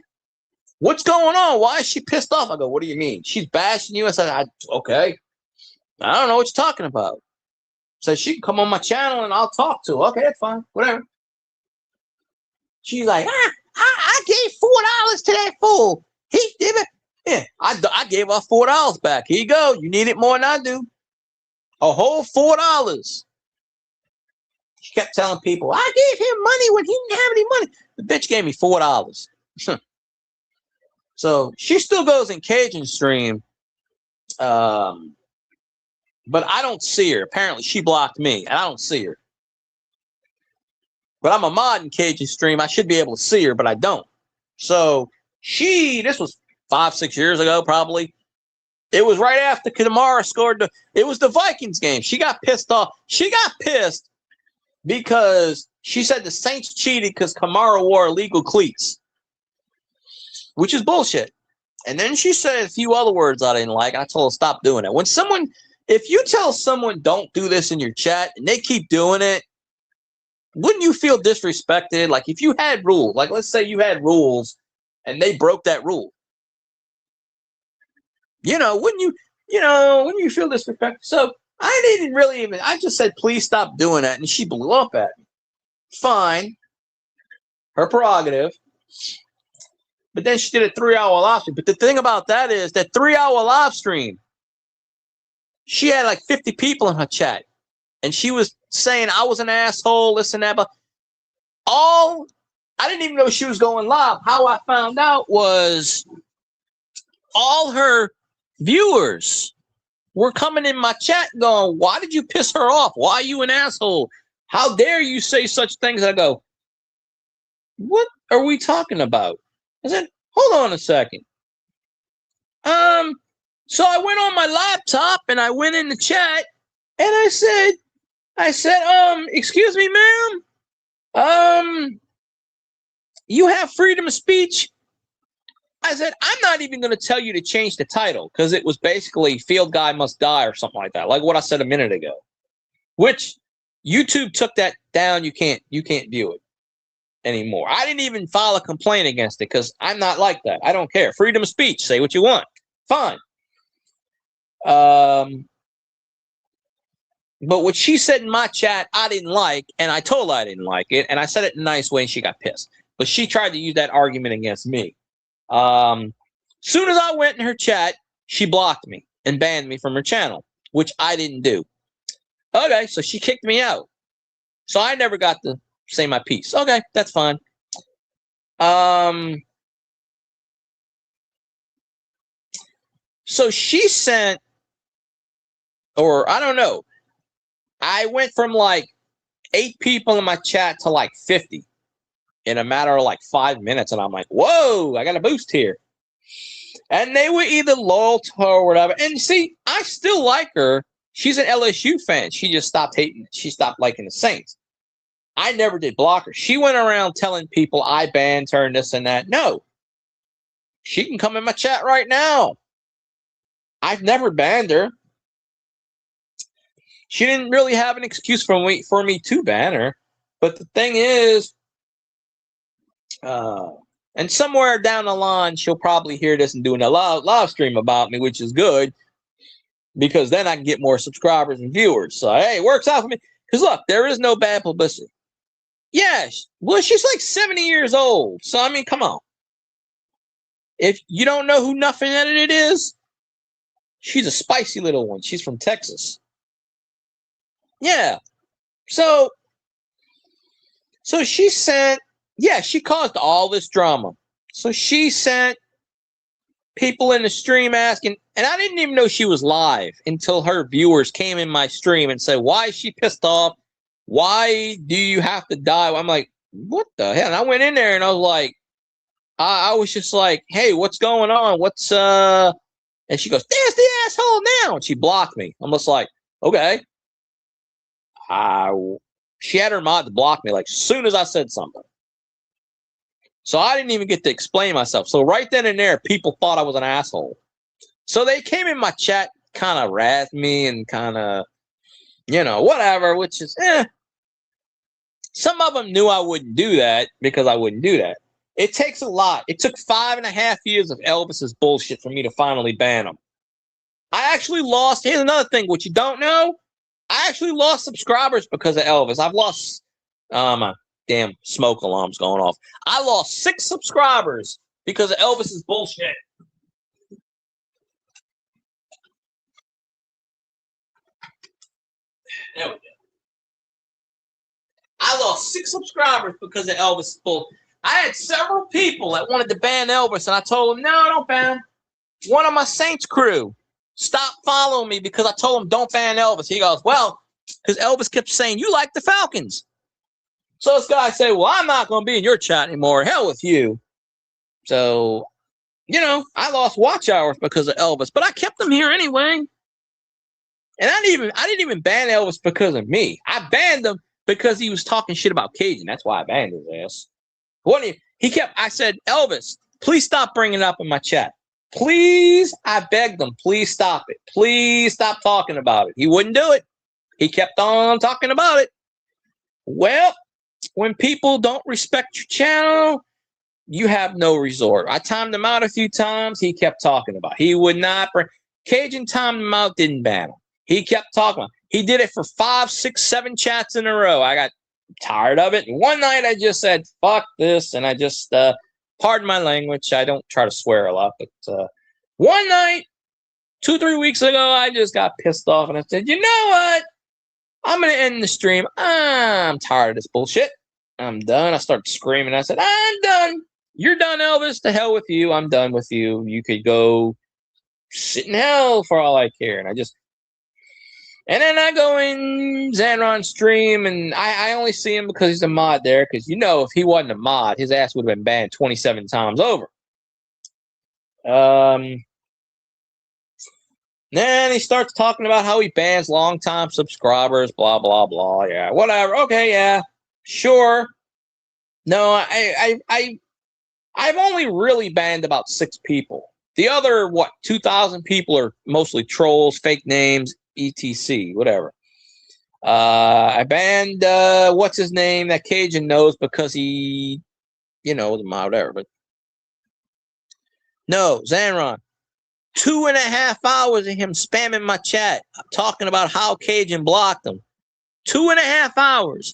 what's going on? Why is she pissed off? I go, what do you mean? She's bashing you? I said, okay. I don't know what you're talking about. So she can come on my channel and I'll talk to her. Okay, that's fine. Whatever. She's like, I gave $4 to that fool. He did it. Yeah, I gave her $4 back. Here you go. You need it more than I do. A whole $4. She kept telling people, I gave him money when he didn't have any money. The bitch gave me $4. So she still goes in Cajun stream. But I don't see her. Apparently she blocked me and I don't see her. But I'm a mod in Cajun stream. I should be able to see her, but I don't. So this was 5-6 years ago, probably. It was right after Kamara scored. It was the Vikings game. She got pissed off. She got pissed because she said the Saints cheated because Kamara wore illegal cleats, which is bullshit. And then she said a few other words I didn't like. I told her stop doing it. When someone, if you tell someone don't do this in your chat and they keep doing it, wouldn't you feel disrespected? Like if you had rules, like let's say you had rules and they broke that rule. Wouldn't you feel disrespected? So I didn't really even, I just said, please stop doing that. And she blew up at me. Fine. Her prerogative. But then she did a 3-hour live stream. But the thing about that is that 3-hour live stream, she had like 50 people in her chat. And she was saying I was an asshole, this and that. But I didn't even know she was going live. How I found out was all her viewers were coming in my chat going, why did you piss her off? Why are you an asshole? How dare you say such things? I go, what are we talking about? I said, hold on a second. So I went on my laptop and I went in the chat and I said, excuse me, ma'am. You have freedom of speech. I said, I'm not even going to tell you to change the title because it was basically Field Guy Must Die or something like that, like what I said a minute ago, which YouTube took that down. You can't view it anymore. I didn't even file a complaint against it because I'm not like that. I don't care. Freedom of speech. Say what you want. Fine. But what she said in my chat, I didn't like, and I told her I didn't like it, and I said it in a nice way, and she got pissed. But she tried to use that argument against me. Soon as I went in her chat, she blocked me and banned me from her channel, which I didn't do. Okay, so she kicked me out. So I never got to say my piece. Okay, that's fine. So she sent, or I don't know, I went from like 8 people in my chat to like 50 in a matter of like 5 minutes. And I'm like, whoa, I got a boost here. And they were either loyal to her or whatever. And see, I still like her. She's an LSU fan. She just stopped hating. She stopped liking the Saints. I never did block her. She went around telling people I banned her and this and that. No. She can come in my chat right now. I've never banned her. She didn't really have an excuse for me to ban her. But the thing is, and somewhere down the line, she'll probably hear this and do a live stream about me, which is good. Because then I can get more subscribers and viewers. So, hey, it works out for me. Because, look, there is no bad publicity. Yeah, well, she's like 70 years old. So, I mean, come on. If you don't know who Nothing Edited is, she's a spicy little one. She's from Texas. Yeah. So she sent, she caused all this drama. So she sent people in the stream asking, and I didn't even know she was live until her viewers came in my stream and said, why is she pissed off? Why do you have to die? I'm like, what the hell? And I went in there and I was like, I was just like, hey, what's going on? And she goes, there's the asshole now. And she blocked me. I'm just like, okay. She had her mod to block me like as soon as I said something. So I didn't even get to explain myself. So right then and there, people thought I was an asshole. So they came in my chat, kind of razzed me and kind of, whatever, which is, Some of them knew I wouldn't do that because I wouldn't do that. It takes a lot. It took 5.5 years of Elvis's bullshit for me to finally ban him. I actually lost, here's another thing, what you don't know, I actually lost subscribers because of Elvis. I've lost, my damn smoke alarm's going off. I lost 6 subscribers because of Elvis's bullshit. There we go. I lost 6 subscribers because of Elvis's bullshit. I had several people that wanted to ban Elvis, and I told them, no, don't ban him. One of my Saints crew stopped following me because I told him, don't ban Elvis. He goes, well, because Elvis kept saying, you like the Falcons. So this guy said, well, I'm not going to be in your chat anymore. Hell with you. So I lost watch hours because of Elvis, but I kept them here anyway. And I didn't even ban Elvis because of me. I banned him because he was talking shit about Cajun. That's why I banned his ass. I said, Elvis, please stop bringing it up in my chat. Please, I begged him, please stop it. Please stop talking about it. He wouldn't do it. He kept on talking about it. Well, when people don't respect your channel, you have no resort. I timed him out a few times. He kept talking about it. He would not bring. Cajun timed him out, didn't ban him. He kept talking. He did it for 5, 6, 7 chats in a row. I got tired of it. And one night I just said, fuck this. And I just, pardon my language. I don't try to swear a lot. But one night, 2, 3 weeks ago, I just got pissed off. And I said, you know what? I'm going to end the stream. I'm tired of this bullshit. I'm done. I started screaming. I said, I'm done. You're done, Elvis. To hell with you. I'm done with you. You could go sit in hell for all I care. And then I go in Zanron's stream, and I only see him because he's a mod there. Because, if he wasn't a mod, his ass would have been banned 27 times over. Then he starts talking about how he bans longtime subscribers, blah, blah, blah. Yeah, whatever. Okay, yeah, sure. No, I've only really banned about 6 people. The other, 2,000 people are mostly trolls, fake names, etc., whatever. I banned, what's his name, that Cajun knows because he, was a mod, whatever. But no, Zanron. 2.5 hours of him spamming my chat, talking about how Cajun blocked him. 2.5 hours.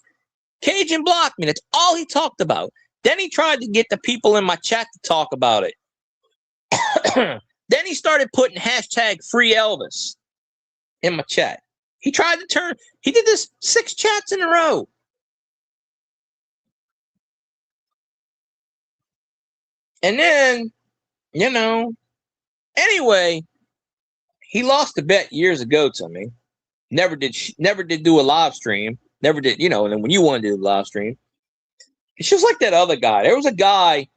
Cajun blocked me. That's all he talked about. Then he tried to get the people in my chat to talk about it. Then he started putting hashtag free Elvis in my chat. He did this 6 chats in a row. And then, anyway, he lost a bet years ago to me. Never did do a live stream. Never did, and then when you want to do a live stream, it's just like that other guy. There was a guy,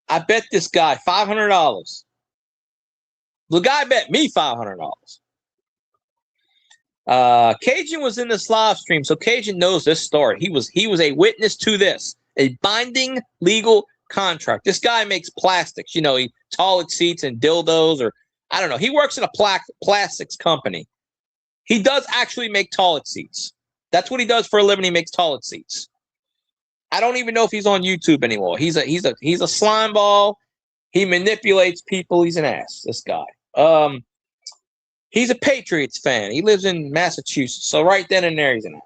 I bet this guy $500. The guy bet me $500. Cajun was in this live stream, so Cajun knows this story. He was a witness to this, a binding legal contract. This guy makes plastics, toilet seats and dildos, or I don't know. He works in a plastics company. He does actually make toilet seats. That's what he does for a living. He makes toilet seats. I don't even know if he's on YouTube anymore. He's a slime ball. He manipulates people. He's an ass, this guy. He's a Patriots fan. He lives in Massachusetts. So right then and there, he's an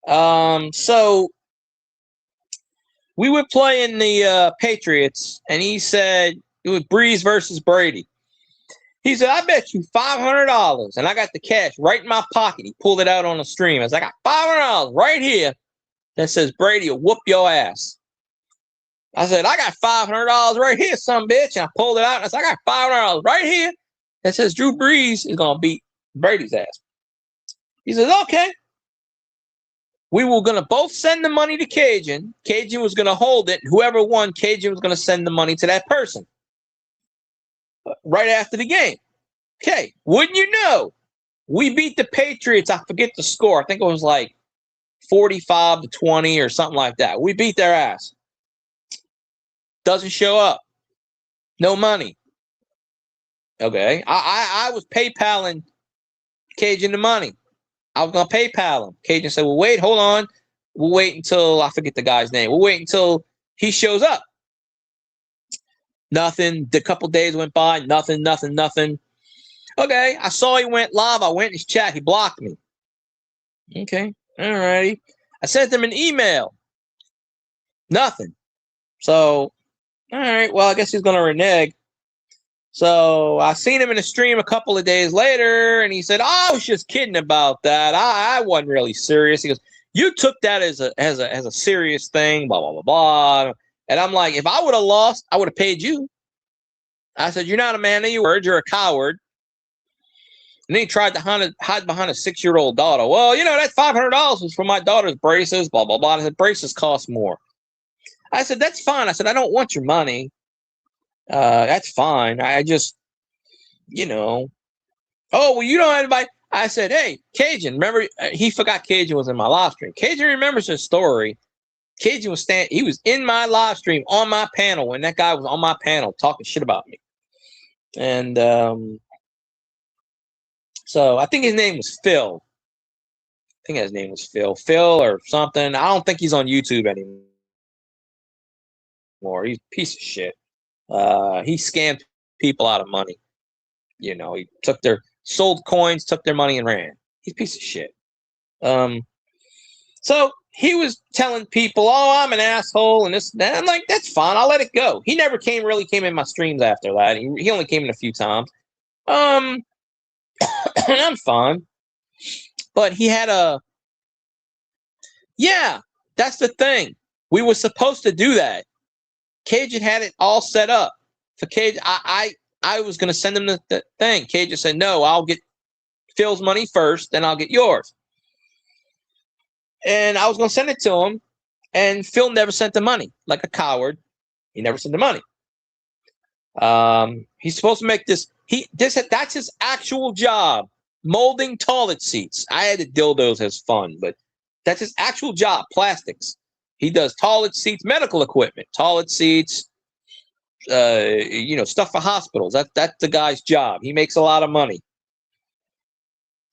ass. So we were playing the Patriots, and he said it was Breeze versus Brady. He said, I bet you $500. And I got the cash right in my pocket. He pulled it out on the stream. I said, I got $500 right here that says Brady will whoop your ass. I said, I got $500 right here, some bitch. And I pulled it out, and I said, I got $500 right here that says Drew Brees is going to beat Brady's ass. He says, okay. We were going to both send the money to Cajun. Cajun was going to hold it. Whoever won, Cajun was going to send the money to that person right after the game. Okay. Wouldn't you know? We beat the Patriots. I forget the score. I think it was like 45-20 or something like that. We beat their ass. Doesn't show up. No money. Okay. I was PayPaling Cajun the money. I was going to PayPal him. Cajun said, well, wait, hold on. We'll wait until, I forget the guy's name. We'll wait until he shows up. Nothing. A couple days went by. Nothing. Okay. I saw he went live. I went in his chat. He blocked me. Okay. All righty. I sent him an email. Nothing. So, all right. Well, I guess he's going to renege. So I seen him in a stream a couple of days later, and he said, oh, I was just kidding about that. I wasn't really serious. He goes, you took that as a serious thing, blah, blah, blah, blah. And I'm like, if I would have lost, I would have paid you. I said, you're not a man of your word. You're a coward. And then he tried to hide behind a 6-year-old daughter. Well, that $500 was for my daughter's braces, blah, blah, blah. I said, braces cost more. I said, that's fine. I said, I don't want your money. That's fine. I just, you know, oh, well, you don't have anybody. I said, hey, Cajun, remember, he forgot Cajun was in my live stream. Cajun remembers his story. Cajun was he was in my live stream on my panel when that guy was on my panel talking shit about me. And so I think his name was Phil. I think his name was Phil or something. I don't think he's on YouTube anymore. He's a piece of shit. He scammed people out of money. You know, he sold coins, took their money and ran. He's a piece of shit. So he was telling people, oh, I'm an asshole and this and that. I'm like, that's fine. I'll let it go. He never really came in my streams after that. He only came in a few times. I'm fine. But he had yeah, that's the thing. We were supposed to do that. Cajun had it all set up for Cajun. I was going to send him the thing. Cajun said, no, I'll get Phil's money first, then I'll get yours. And I was going to send it to him, and Phil never sent the money. Like a coward, he never sent the money. He's supposed to make this. That's his actual job, molding toilet seats. I had the dildos as fun, but that's his actual job, plastics. He does toilet seats, medical equipment, toilet seats, stuff for hospitals. That's the guy's job. He makes a lot of money.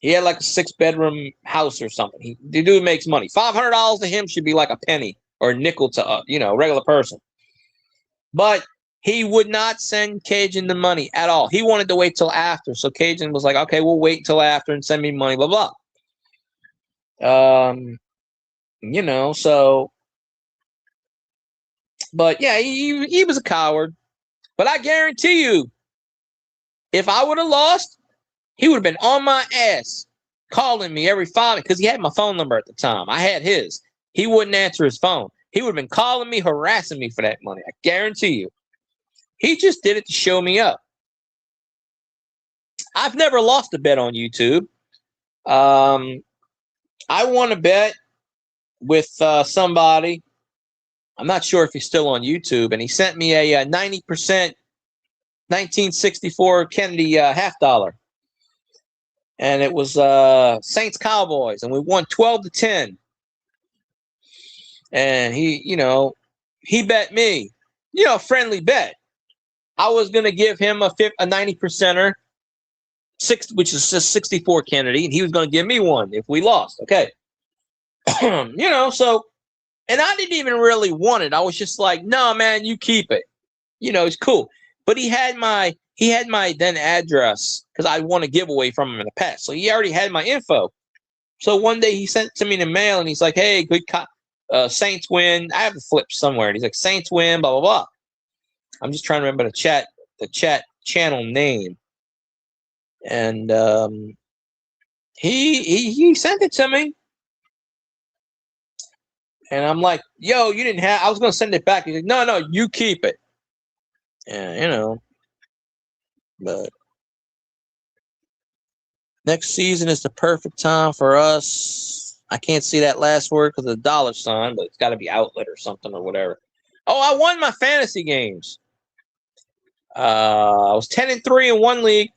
He had like a 6-bedroom house or something. The dude makes money. $500 to him should be like a penny or a nickel to regular person. But he would not send Cajun the money at all. He wanted to wait till after. So Cajun was like, okay, we'll wait till after and send me money, blah, blah. So, but yeah, he was a coward. But I guarantee you, if I would have lost, he would have been on my ass, calling me every 5 because he had my phone number at the time. I had his. He wouldn't answer his phone. He would have been calling me, harassing me for that money. I guarantee you. He just did it to show me up. I've never lost a bet on YouTube. I won a bet with somebody. I'm not sure if he's still on YouTube, and he sent me a 90% 1964 Kennedy $50. And it was Saints Cowboys, and we won 12-10. And he bet me, friendly bet. I was gonna give him a 90%er, which is just 64 Kennedy, and he was gonna give me one if we lost. Okay, so, and I didn't even really want it. I was just like, no, man, you keep it. It's cool. But he had my then address because I won a giveaway from him in the past. So he already had my info. So one day he sent it to me in the mail and he's like, hey, good Saints win. I have the flip somewhere. And he's like, Saints win, blah, blah, blah. I'm just trying to remember the chat channel name. And he sent it to me. And I'm like, yo, you didn't have, I was going to send it back. He's like, no, you keep it. And, but next season is the perfect time for us. I can't see that last word because of the dollar sign, but it's got to be outlet or something or whatever. Oh, I won my fantasy games. I was 10-3 in one league.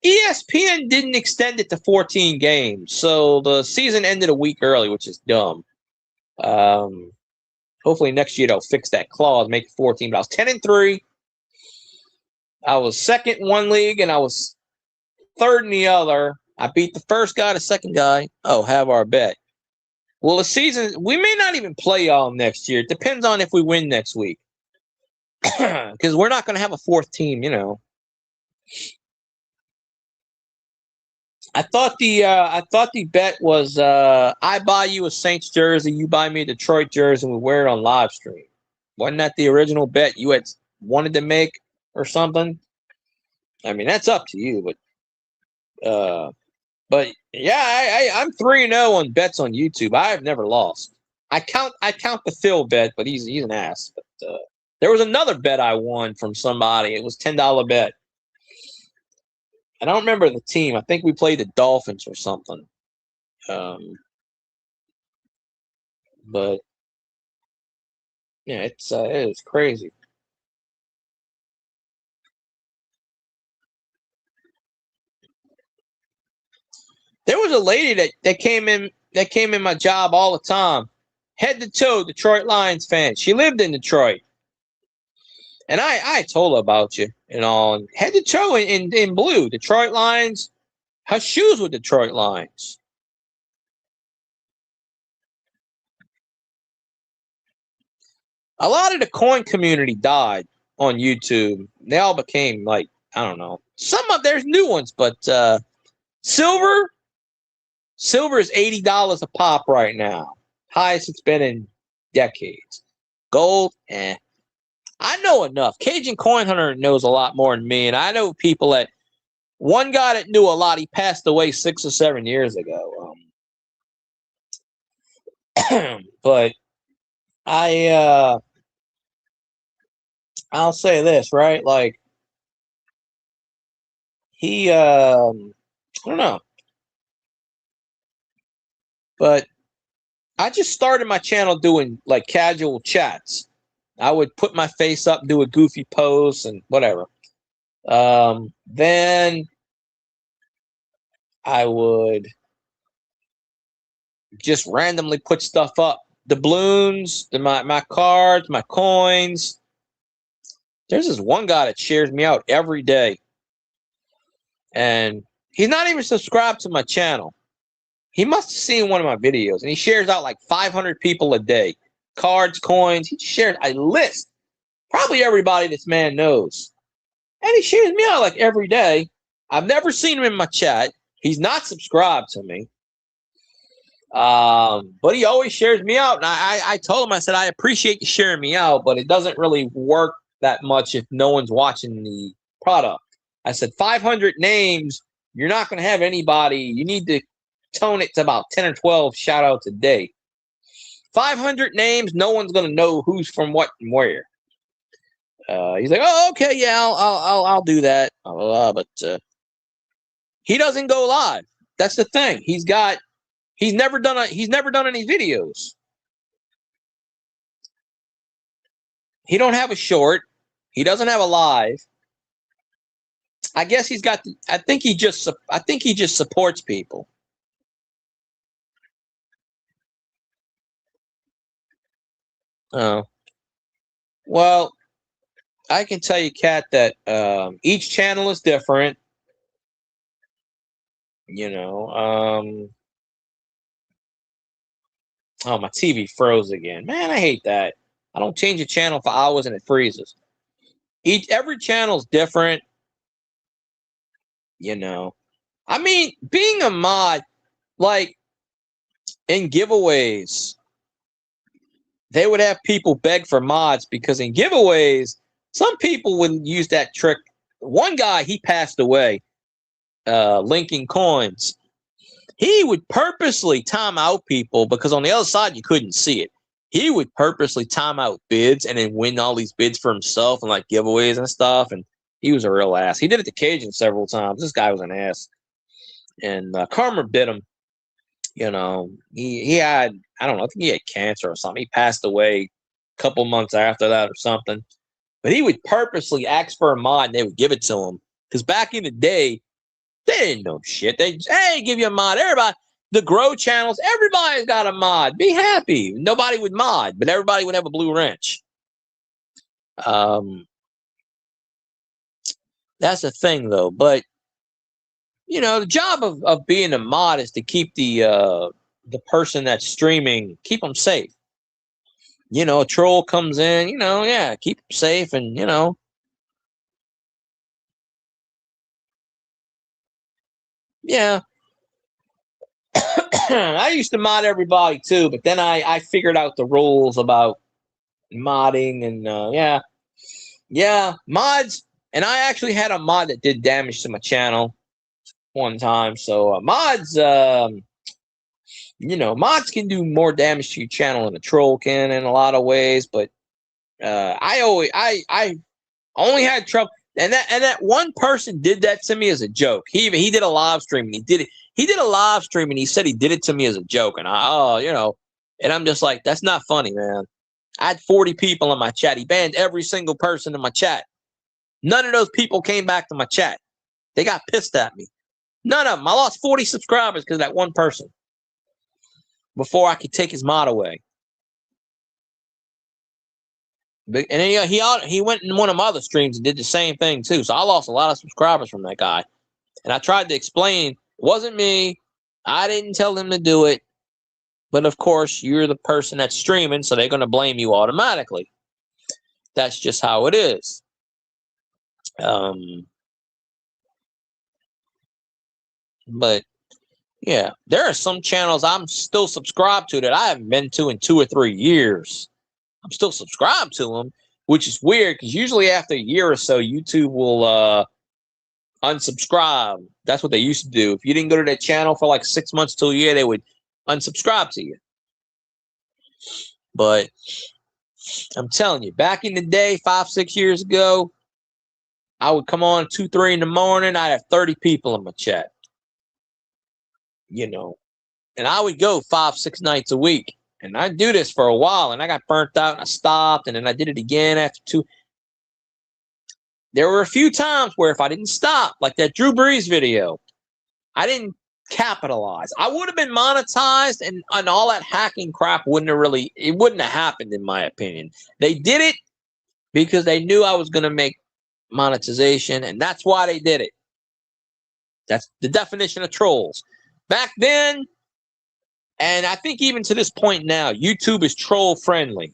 ESPN didn't extend it to 14 games, so the season ended a week early, which is dumb. Hopefully next year they'll fix that clause, make it 14. But I was 10-3. I was second in one league, and I was third in the other. I beat the first guy, the second guy. Oh, have our bet. Well, the season, we may not even play y'all next year. It depends on if we win next week. Because we're not going to have a fourth team, I thought the bet was I buy you a Saints jersey, you buy me a Detroit jersey, and we wear it on live stream. Wasn't that the original bet you had wanted to make or something? I mean, that's up to you, but yeah, I'm 3-0 on bets on YouTube. I've never lost. I count the Phil bet, but he's an ass. But there was another bet I won from somebody. It was $10 bet. I don't remember the team. I think we played the Dolphins or something. But yeah, it is crazy. There was a lady that came in my job all the time, head to toe Detroit Lions fan. She lived in Detroit, and I told her about you and all, and head to toe in blue, Detroit Lions. Her shoes were Detroit Lions. A lot of the coin community died on YouTube. They all became like, I don't know. There's new ones, but silver is $80 a pop right now. Highest it's been in decades. Gold, I know enough. Cajun Coin Hunter knows a lot more than me, and I know people that. One guy that knew a lot, he passed away 6 or 7 years ago. But I'll say this, right? Like he, I don't know, but I just started my channel doing like casual chats. I would put my face up, do a goofy pose and whatever. Then I would just randomly put stuff up. The balloons, my cards, my coins. There's this one guy that shares me out every day. And he's not even subscribed to my channel. He must have seen one of my videos. And he shares out like 500 people a day. Cards, coins. He shares a list. Probably everybody this man knows. And he shares me out like every day. I've never seen him in my chat. He's not subscribed to me. But he always shares me out. And I told him, I said, I appreciate you sharing me out, but it doesn't really work that much if no one's watching the product. I said, 500 names, you're not going to have anybody. You need to tone it to about 10 or 12 shout outs a day. 500 names, no one's going to know who's from what and where. He's like, oh, okay, yeah, I'll do that. But he doesn't go live. That's the thing. He's never done any videos. He don't have a short. He doesn't have a live. I guess he's got. I think he just supports people. Oh, well, I can tell you, Kat, that each channel is different. You know. Oh, my TV froze again. Man, I hate that. I don't change a channel for hours and it freezes. Every channel's different. You know. I mean, being a mod, like in giveaways, they would have people beg for mods because in giveaways, some people would use that trick. One guy, he passed away, linking coins. He would purposely time out people because on the other side, you couldn't see it. He would purposely time out bids and then win all these bids for himself and like giveaways and stuff. And he was a real ass. He did it to Cajun several times. This guy was an ass. And karma bit him. You know, he had, I don't know, I think he had cancer or something. He passed away a couple months after that or something. But he would purposely ask for a mod and they would give it to him. Because back in the day, they didn't know shit. Hey, give you a mod. Everybody, the grow channels, everybody's got a mod. Be happy. Nobody would mod, but everybody would have a blue wrench. That's the thing, though. But, you know, the job of being a mod is to keep the person that's streaming, keep them safe. You know, a troll comes in, you know, yeah, keep them safe and, you know. Yeah. I used to mod everybody too, but then I figured out the rules about modding and yeah, mods. And I actually had a mod that did damage to my channel one time. So mods, you know, mods can do more damage to your channel than a troll can in a lot of ways. But I only had trouble. And that one person did that to me as a joke. He did a live stream and he did a live stream and he said he did it to me as a joke. And you know, and I'm just like, that's not funny, man. I had 40 people in my chat. He banned every single person in my chat. None of those people came back to my chat. They got pissed at me. None of them. I lost 40 subscribers because of that one person before I could take his mod away. And then he went in one of my other streams and did the same thing too. So I lost a lot of subscribers from that guy. And I tried to explain, it wasn't me. I didn't tell him to do it. But of course, you're the person that's streaming, so they're going to blame you automatically. That's just how it is. But yeah, there are some channels I'm still subscribed to that I haven't been to in 2 or 3 years. I'm still subscribed to them, which is weird because usually after a year or so, YouTube will unsubscribe. That's what they used to do. If you didn't go to their channel for like 6 months to a year, they would unsubscribe to you. But I'm telling you, back in the day, 5, 6 years ago, I would come on 2, 3 in the morning. I'd have 30 people in my chat. You know, and I would go 5, 6 nights a week. And I'd do this for a while, and I got burnt out, and I stopped, and then I did it again after 2. There were a few times where if I didn't stop, like that Drew Brees video, I didn't capitalize. I would have been monetized, and all that hacking crap wouldn't have happened, in my opinion. They did it because they knew I was going to make monetization, and that's why they did it. That's the definition of trolls. Back then, and I think even to this point now, YouTube is troll friendly.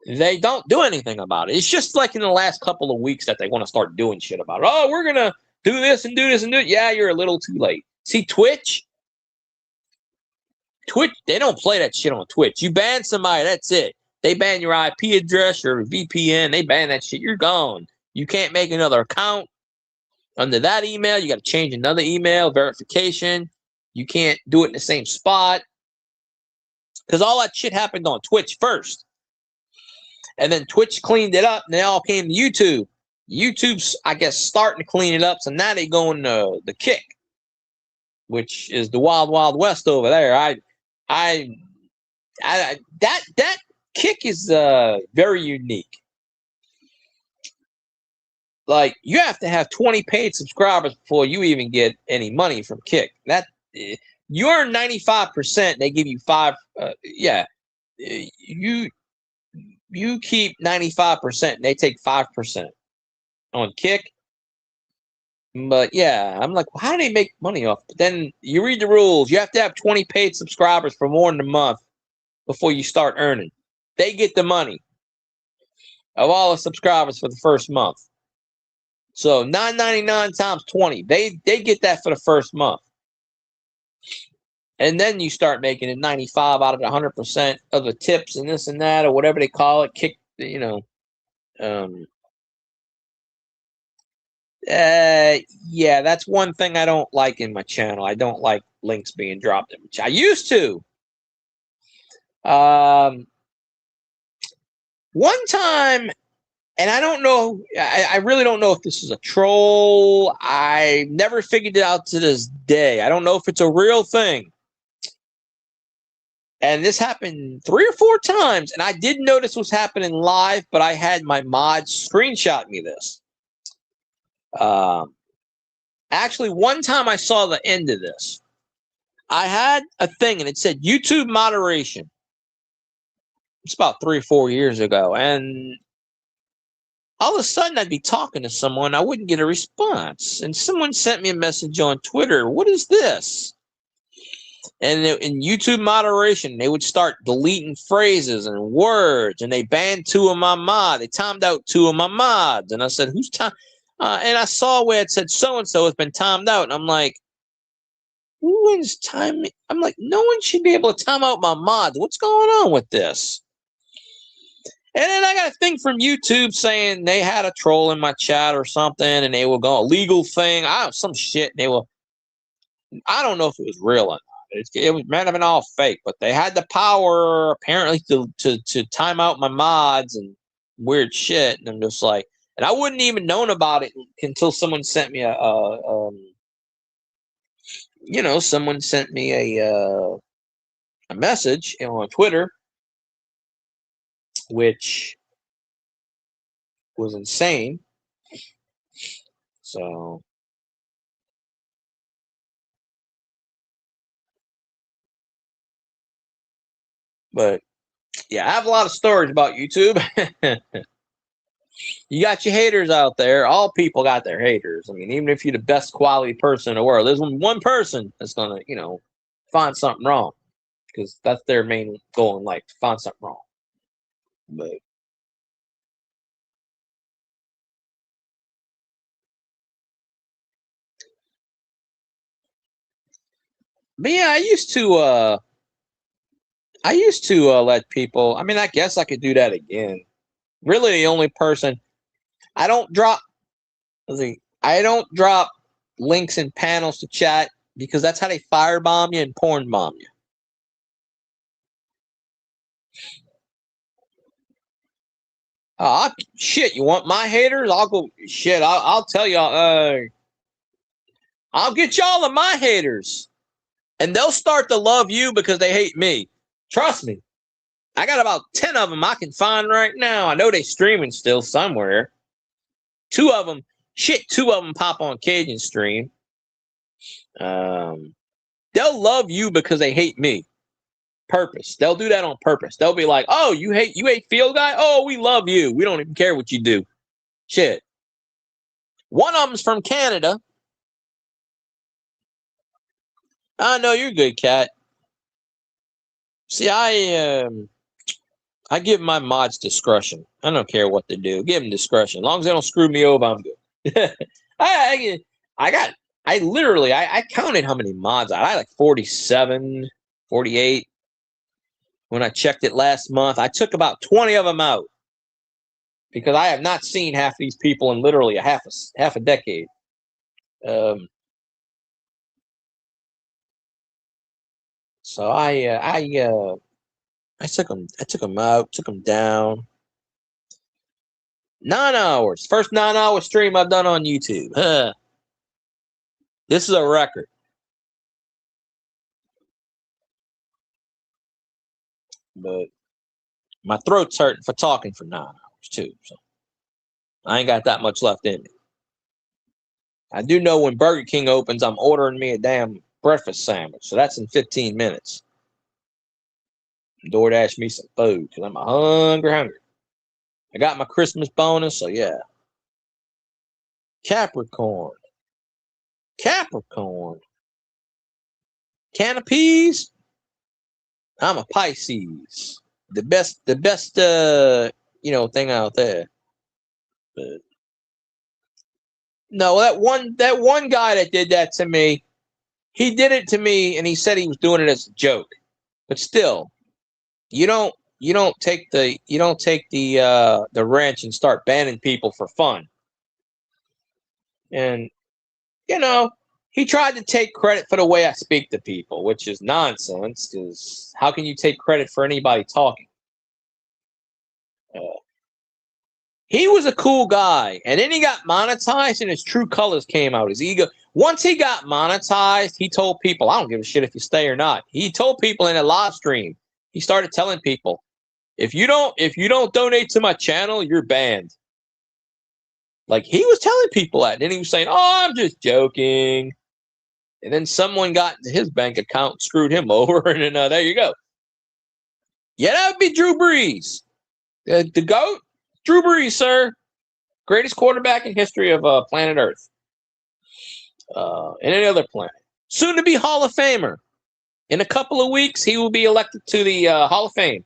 They don't do anything about it. It's just like in the last couple of weeks that they want to start doing shit about it. Oh, we're going to do this and do this and do it. Yeah, you're a little too late. See, Twitch, they don't play that shit on Twitch. You ban somebody, that's it. They ban your IP address, your VPN. They ban that shit. You're gone. You can't make another account under that email. You got to change another email, verification. You can't do it in the same spot. Because all that shit happened on Twitch first. And then Twitch cleaned it up, and they all came to YouTube. YouTube's, I guess, starting to clean it up, so now they going to the Kick, which is the wild, wild west over there. That Kick is very unique. Like, you have to have 20 paid subscribers before you even get any money from Kick. That you earn 95%. They give you 5. You keep 95%. And they take 5% on Kick. But yeah, I'm like, well, how do they make money off? But then you read the rules. You have to have 20 paid subscribers for more than a month before you start earning. They get the money of all the subscribers for the first month. So $9.99 times 20. They get that for the first month. And then you start making it 95 out of the 100% of the tips and this and that, or whatever they call it. Kick, you know. Yeah, that's one thing I don't like in my channel. I don't like links being dropped in which I used to. One time, and I don't know, I really don't know if this is a troll. I never figured it out to this day. I don't know if it's a real thing. And this happened 3 or 4 times, and I didn't know this was happening live, but I had my mods screenshot me this. Actually, one time I saw the end of this. I had a thing, and it said YouTube moderation. It's about 3 or 4 years ago, and all of a sudden I'd be talking to someone, I wouldn't get a response, and someone sent me a message on Twitter. What is this? And in YouTube moderation, they would start deleting phrases and words, and they banned 2 of my mods. They timed out 2 of my mods, and I said, "Who's time?" And I saw where it said so and so has been timed out, and I'm like, "When's time?" I'm like, "No one should be able to time out my mods. What's going on with this?" And then I got a thing from YouTube saying they had a troll in my chat or something, and they were going a legal thing. Some shit. They were. I don't know if it was real or not. It was might have been all fake, but they had the power apparently to time out my mods and weird shit. And I'm just like, and I wouldn't even known about it until someone sent me someone sent me a message on Twitter, which was insane. So But yeah, I have a lot of stories about YouTube. You got your haters out there. All people got their haters. I mean, even if you're the best quality person in the world, there's one person that's gonna, find something wrong, because that's their main goal in life, to find something wrong. But yeah, I used to let people. I mean, I guess I could do that again. Really, the only person I don't drop. I don't drop links and panels to chat, because that's how they firebomb you and porn bomb you. Shit, you want my haters? I'll go. Shit, I'll tell y'all. I'll get y'all of my haters, and they'll start to love you because they hate me. Trust me. I got about 10 of them I can find right now. I know they streaming still somewhere. Two of them pop on Cajun stream. They'll love you because they hate me. Purpose. They'll do that on purpose. They'll be like, "Oh, you hate Field Guy? Oh, we love you. We don't even care what you do." Shit. One of them's from Canada. I know you're good, Cat. See, I give my mods discretion. I don't care what they do. Give them discretion. As long as they don't screw me over, I'm good. I counted how many mods I had. I had like 47, 48. When I checked it last month, I took about 20 of them out, because I have not seen half these people in literally half a decade. So I took them out, took them down. 9 hours. First 9-hour stream I've done on YouTube. This is a record. But my throat's hurting for talking for 9 hours too. So I ain't got that much left in me. I do know when Burger King opens, I'm ordering me a damn breakfast sandwich. So that's in 15 minutes. DoorDash me some food, because I'm hungry. I got my Christmas bonus, so yeah. Capricorn. Can of peas. I'm a Pisces. The best thing out there. But no, that one guy that did that to me, he did it to me, and he said he was doing it as a joke. But still, you don't take the wrench and start banning people for fun. And he tried to take credit for the way I speak to people, which is nonsense, because how can you take credit for anybody talking? He was a cool guy, and then he got monetized, and his true colors came out. His ego. Once he got monetized, he told people, "I don't give a shit if you stay or not." He told people in a live stream. He started telling people, "If you don't donate to my channel, you're banned." Like, he was telling people that, and then he was saying, "Oh, I'm just joking." And then someone got into his bank account, and screwed him over, and then there you go. Yeah, that would be Drew Brees, the GOAT. Drew Brees, sir. Greatest quarterback in history of planet Earth. And any other planet. Soon to be Hall of Famer. In a couple of weeks, he will be elected to the Hall of Fame.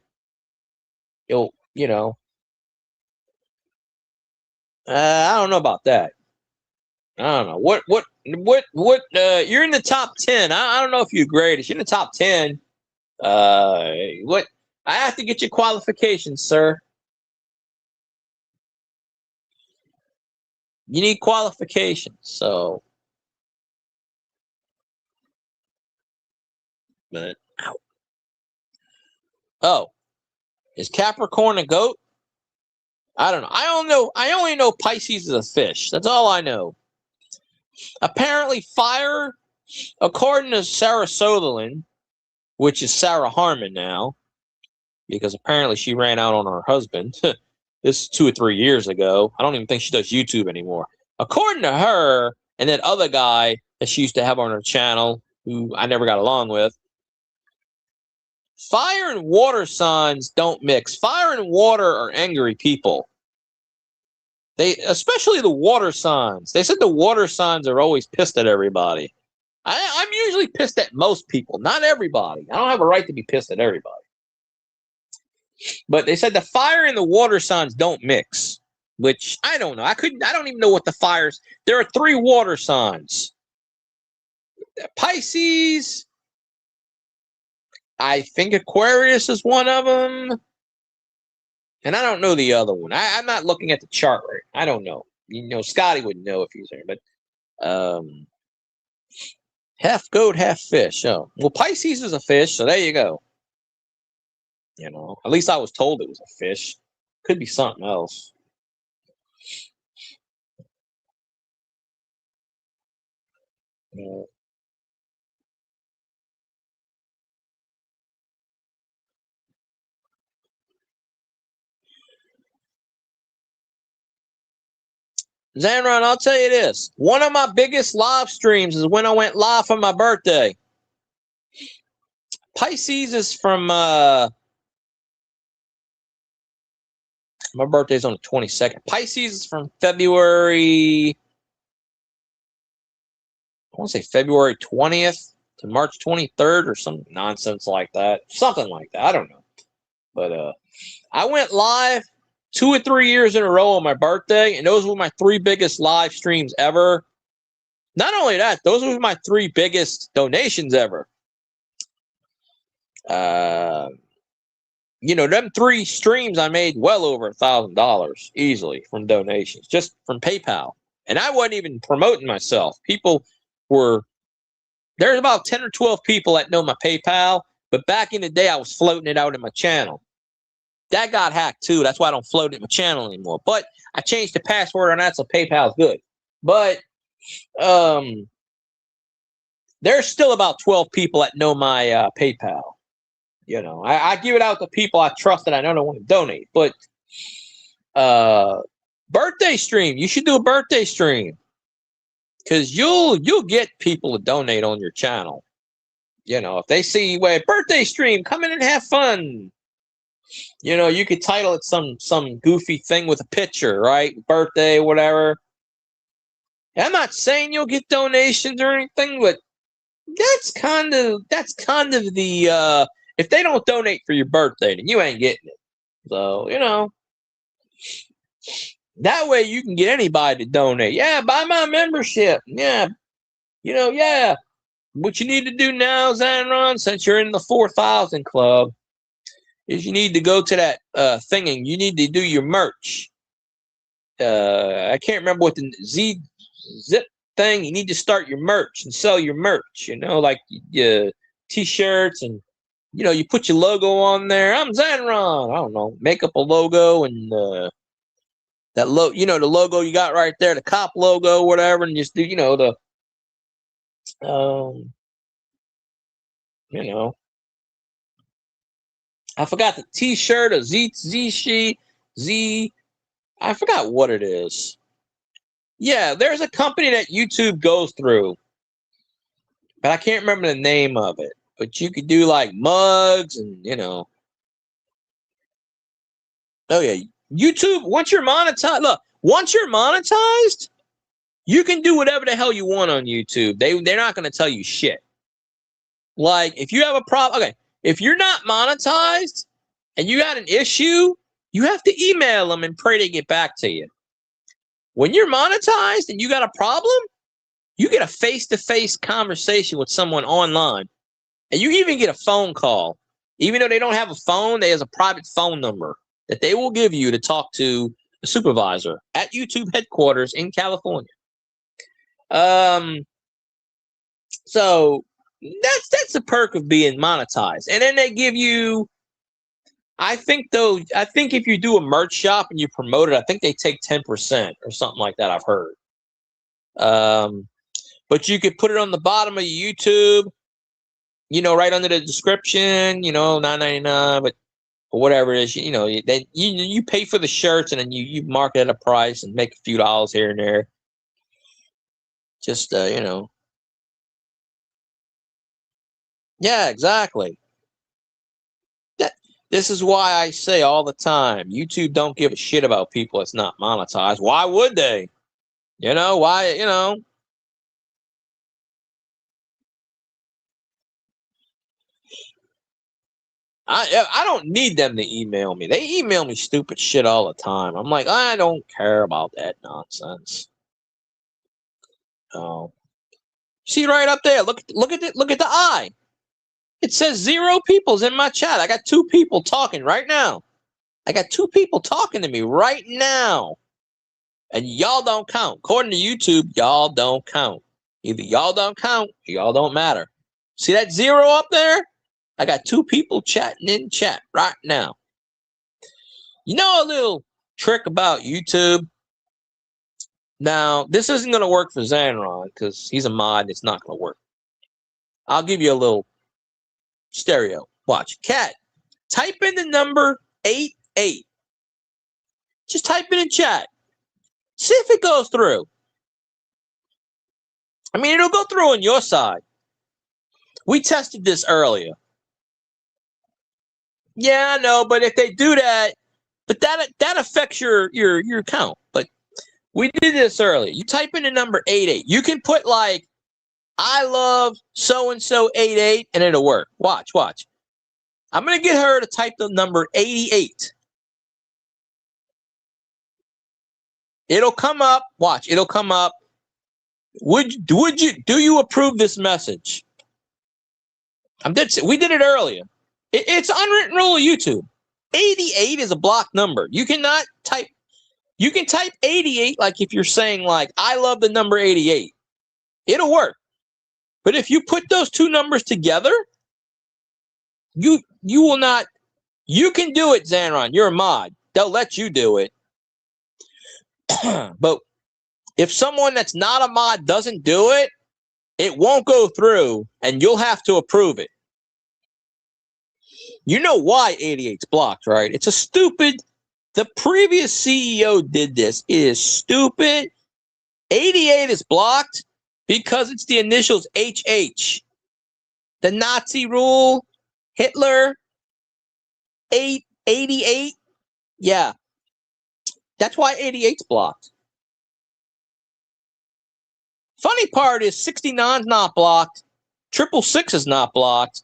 I don't know about that. I don't know. What you're in the top 10. I don't know if you're greatest. You're in the top 10. What? I have to get your qualifications, sir. You need qualifications, so. But oh, is Capricorn a goat? I don't know. I only know Pisces is a fish. That's all I know. Apparently, fire, according to Sarah Sutherland, which is Sarah Harmon now, because apparently she ran out on her husband. This is 2 or 3 years ago. I don't even think she does YouTube anymore. According to her, and that other guy that she used to have on her channel, who I never got along with, fire and water signs don't mix. Fire and water are angry people. Especially the water signs. They said the water signs are always pissed at everybody. I'm usually pissed at most people, not everybody. I don't have a right to be pissed at everybody. But they said the fire and the water signs don't mix, which I don't know. I don't even know what the fires. There are 3 water signs. Pisces. I think Aquarius is one of them. And I don't know the other one. I'm not looking at the chart right. I don't know. You know, Scotty would know if he's there. But half goat, half fish. Oh, well, Pisces is a fish, so there you go. You know, at least I was told it was a fish. Could be something else. Zanron, I'll tell you this. One of my biggest live streams is when I went live for my birthday. Pisces is from my birthday's on the 22nd. Pisces is from February, I want to say February 20th to March 23rd or some nonsense like that. Something like that. I don't know. But I went live 2 or 3 years in a row on my birthday, and those were my 3 biggest live streams ever. Not only that, those were my 3 biggest donations ever. You know, them 3 streams I made well over $1,000 easily from donations, just from PayPal. And I wasn't even promoting myself. There's about 10 or 12 people that know my PayPal, but back in the day, I was floating it out in my channel. That got hacked too. That's why I don't float it in my channel anymore. But I changed the password on that, so PayPal's good. But there's still about 12 people that know my PayPal. You know, I give it out to people I trust that I know don't want to donate. But birthday stream, you should do a birthday stream because you'll get people to donate on your channel. You know, if they see birthday stream, come in and have fun. You know, you could title it some goofy thing with a picture, right? Birthday, whatever. I'm not saying you'll get donations or anything, but that's kind of the if they don't donate for your birthday, then you ain't getting it. So, you know, that way you can get anybody to donate. Yeah, buy my membership. Yeah. You know, yeah. What you need to do now, Zanron, since you're in the 4,000 club, is you need to go to that thing and you need to do your merch. I can't remember what the zip thing. You need to start your merch and sell your merch. You know, like t-shirts and you know, you put your logo on there. I'm Zanron. I don't know. Make up a logo and that you know, the logo you got right there, the cop logo, whatever, and just do, you know, the you know. I forgot the t-shirt, a Z. I forgot what it is. Yeah, there's a company that YouTube goes through, but I can't remember the name of it. But you could do like mugs and, you know. Oh, yeah. YouTube, once you're monetized, you can do whatever the hell you want on YouTube. They're not going to tell you shit. Like, if you have a problem, okay, if you're not monetized and you got an issue, you have to email them and pray they get back to you. When you're monetized and you got a problem, you get a face-to-face conversation with someone online. And you even get a phone call. Even though they don't have a phone, there's a private phone number that they will give you to talk to a supervisor at YouTube headquarters in California. So that's the perk of being monetized. And then they give you, I think if you do a merch shop and you promote it, I think they take 10% or something like that, I've heard. But you could put it on the bottom of your YouTube, you know, right under the description, you know, $9.99, but or whatever it is, you know, then you pay for the shirts and then you mark it at a price and make a few dollars here and there. Just you know. Yeah, exactly. This is why I say all the time, YouTube don't give a shit about people that's not monetized. Why would they? You know, why, you know? I don't need them to email me. They email me stupid shit all the time. I'm like, I don't care about that nonsense. Oh. See right up there. Look at the eye. It says 0 people's in my chat. I got 2 people talking right now. I got 2 people talking to me right now. And y'all don't count. According to YouTube, y'all don't count. Either y'all don't count or y'all don't matter. See that 0 up there? I got 2 people chatting in chat right now. You know a little trick about YouTube? Now, this isn't going to work for Zanron because he's a mod. It's not going to work. I'll give you a little stereo. Watch. Cat, type in the number 88. Just type it in chat. See if it goes through. I mean, it'll go through on your side. We tested this earlier. Yeah, I know, but if they do that, but that affects your count. But we did this earlier. You type in the number 88. You can put like, I love so-and-so 88, and it'll work. Watch. I'm going to get her to type the number 88. It'll come up. Watch. It'll come up. Do you approve this message? We did it earlier. It's an unwritten rule of YouTube. 88 is a block number. You can type 88 like if you're saying like, I love the number 88. It'll work. But if you put those 2 numbers together, you will not. You can do it, Zanron. You're a mod. They'll let you do it. But if someone that's not a mod doesn't do it, it won't go through, and you'll have to approve it. You know why 88's blocked, right? It's a stupid. The previous CEO did this. It is stupid. 88 is blocked because it's the initials HH. The Nazi rule, Hitler, 88. Yeah. That's why 88's blocked. Funny part is 69's not blocked. 666 is not blocked.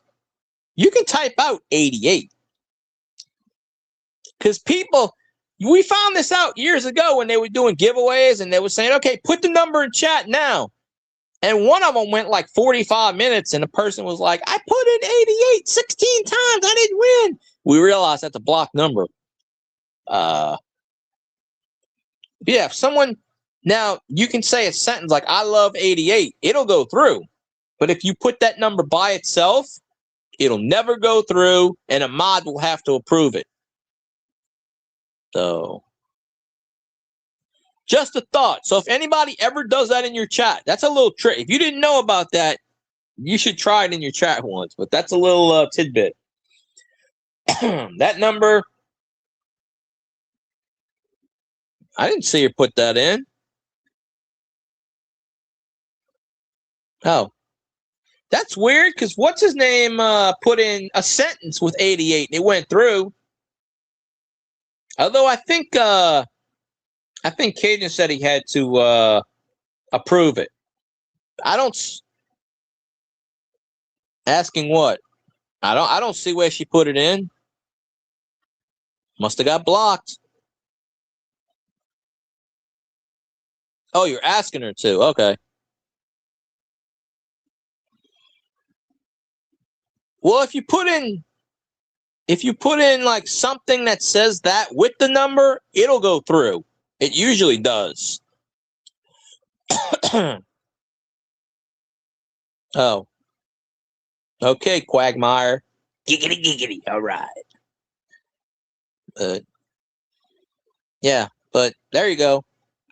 You can type out 88. Because people, we found this out years ago when they were doing giveaways and they were saying, okay, put the number in chat now. And one of them went like 45 minutes and the person was like, I put in 88 16 times. I didn't win. We realized that's a blocked number. Yeah, if someone, now you can say a sentence like, I love 88. It'll go through. But if you put that number by itself, it'll never go through and a mod will have to approve it. So, just a thought. So if anybody ever does that in your chat, that's a little trick. If you didn't know about that, you should try it in your chat once. But that's a little tidbit. That number, I didn't see her put that in. Oh, that's weird because what's his name put in a sentence with 88 and it went through. Although I think Cajun said he had to approve it. I don't. Asking what? I don't see where she put it in. Must have got blocked. Oh, you're asking her to. Okay. Well, if you put in like something that says that with the number, it'll go through. It usually does. Oh. Okay, Quagmire. Giggity, giggity. All right. Yeah, but there you go.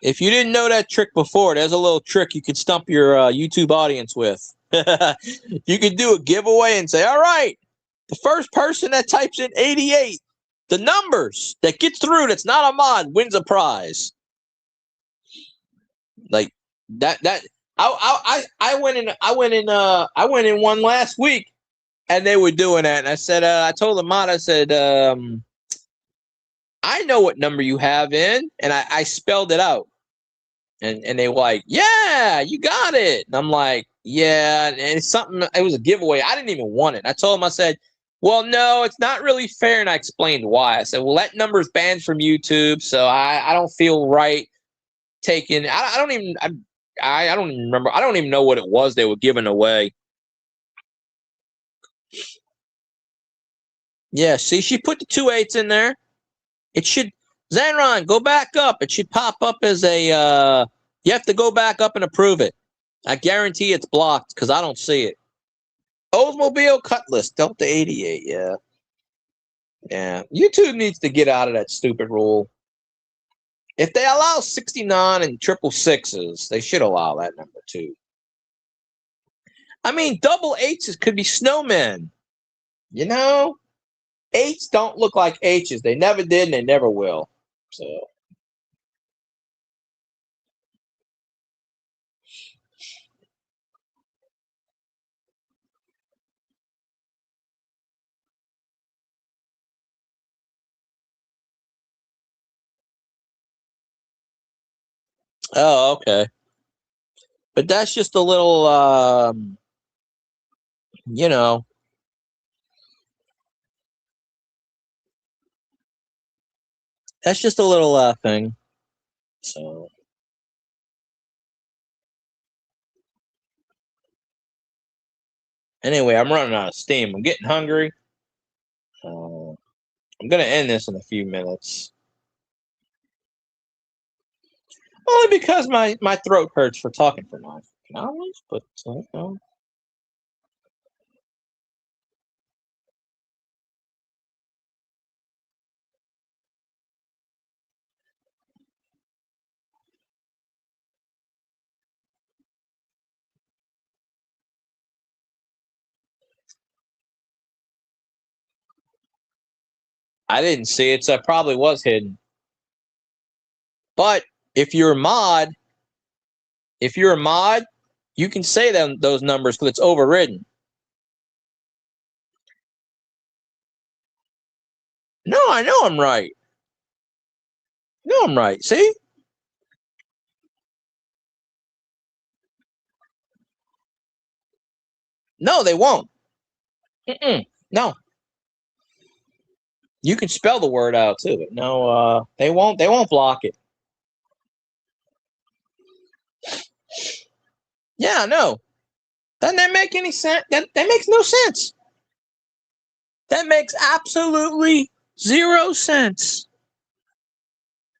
If you didn't know that trick before, there's a little trick you could stump your YouTube audience with. You could do a giveaway and say, all right, the first person that types in 88, the numbers that gets through that's not a mod wins a prize. Like that I went in one last week And they were doing that. And I said, I told the mod, I said, I know what number you have in. And I spelled it out. And they were like, yeah, you got it. And I'm like, yeah. And it's something, it was a giveaway. I didn't even want it. I told them, I said, well, no, it's not really fair. And I explained why. I said, well, that number's banned from YouTube. So I don't feel right taking, I don't even remember. I don't even know what it was they were giving away. Yeah, see, she put the 2 8s in there. It should, Zenron, go back up. It should pop up as a, you have to go back up and approve it. I guarantee it's blocked because I don't see it. Oldsmobile Cutlass, Delta 88, yeah. Yeah, YouTube needs to get out of that stupid rule. If they allow 69 and 666s, they should allow that number too. I mean, double H's could be snowmen. You know? 8s don't look like H's. They never did and they never will. So. Oh, okay. But that's just a little, you know. That's just a little thing. So. Anyway, I'm running out of steam. I'm getting hungry. I'm going to end this in a few minutes. Only because my throat hurts for talking for 9 hours, but you know. I didn't see it, so it probably was hidden. But if you're a mod, you can say those numbers because it's overridden. No, I know I'm right. No, I'm right. See? No, they won't. No. You can spell the word out too, but no, they won't block it. Yeah, no. Doesn't that make any sense? That makes no sense. That makes absolutely 0 sense.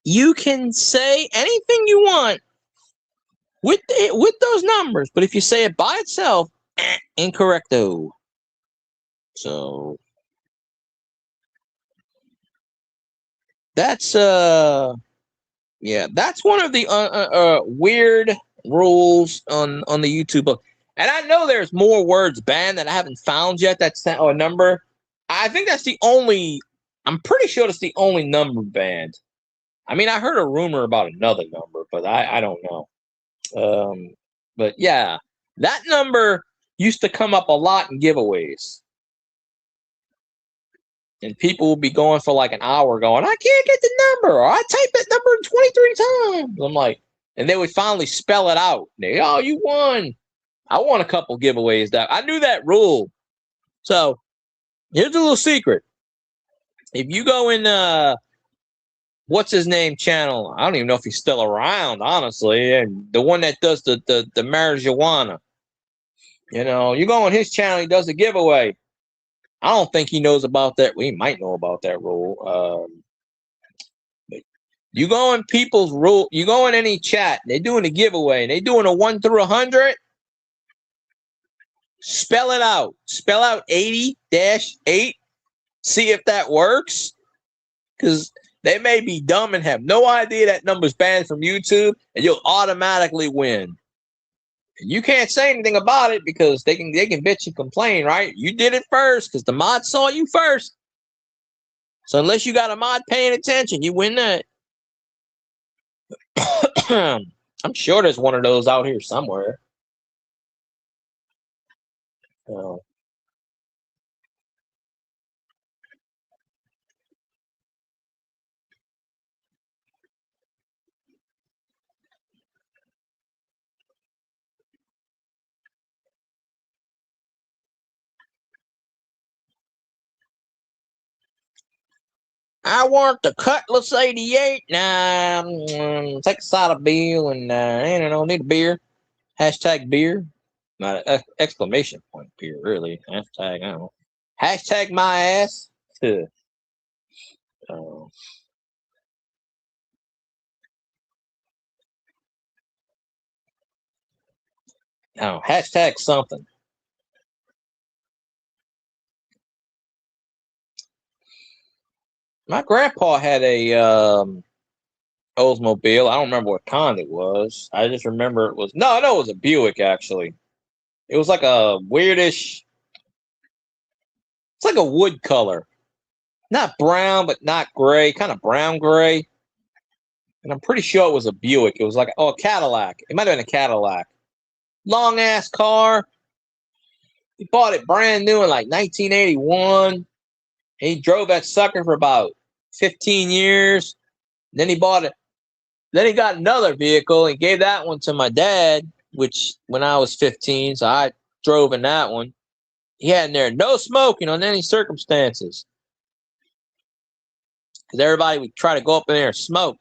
You can say anything you want with those numbers, but if you say it by itself, incorrecto. So that's yeah, that's one of the weird rules on the YouTube book. And I know there's more words banned that I haven't found yet. That's a number. I think that's the only. I'm pretty sure that's the only number banned. I mean, I heard a rumor about another number, but I don't know. But yeah, that number used to come up a lot in giveaways. And people will be going for like an hour going, I can't get the number. Or I typed that number 23 times. I'm like, and they would finally spell it out. They, oh, you won. I won a couple giveaways. That I knew that rule. So here's a little secret. If you go in what's his name channel, I don't even know if he's still around, honestly, and the one that does the marijuana. You know, you go on his channel, he does a giveaway. I don't think he knows about that. We might know about that rule. But you go in people's rule, you go in any chat, they're doing a giveaway, and they're doing a 1 through 100. Spell it out. Spell out 80-8. See if that works. Because they may be dumb and have no idea that number's banned from YouTube, and you'll automatically win. And you can't say anything about it because they can bitch and complain, right? You did it first because the mod saw you first. So unless you got a mod paying attention, you win that. I'm sure there's one of those out here somewhere. I want the Cutlass 88. Nah, take a side of bill and I don't know, need a beer. Hashtag beer. Not an exclamation point beer, really. Hashtag, I don't know. Hashtag my ass. Oh, hashtag something. My grandpa had a Oldsmobile. I don't remember what kind it was. I just remember it was no, it was a Buick actually. It was like a weirdish. It's like a wood color, not brown but not gray, kind of brown gray. And I'm pretty sure it was a Buick. It was like a Cadillac. It might have been a Cadillac. Long ass car. He bought it brand new in like 1981. He drove that sucker for about 15 years. Then he bought it. Then he got another vehicle and gave that one to my dad, which when I was 15, so I drove in that one. He had in there no smoking on any circumstances. Because everybody would try to go up in there and smoke.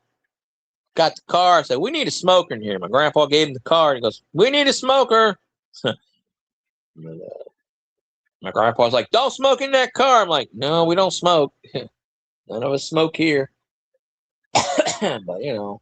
Got the car, said, we need a smoker in here. My grandpa gave him the car. He goes, we need a smoker. My grandpa's like, don't smoke in that car. I'm like, no, we don't smoke. None of us smoke here. But, you know.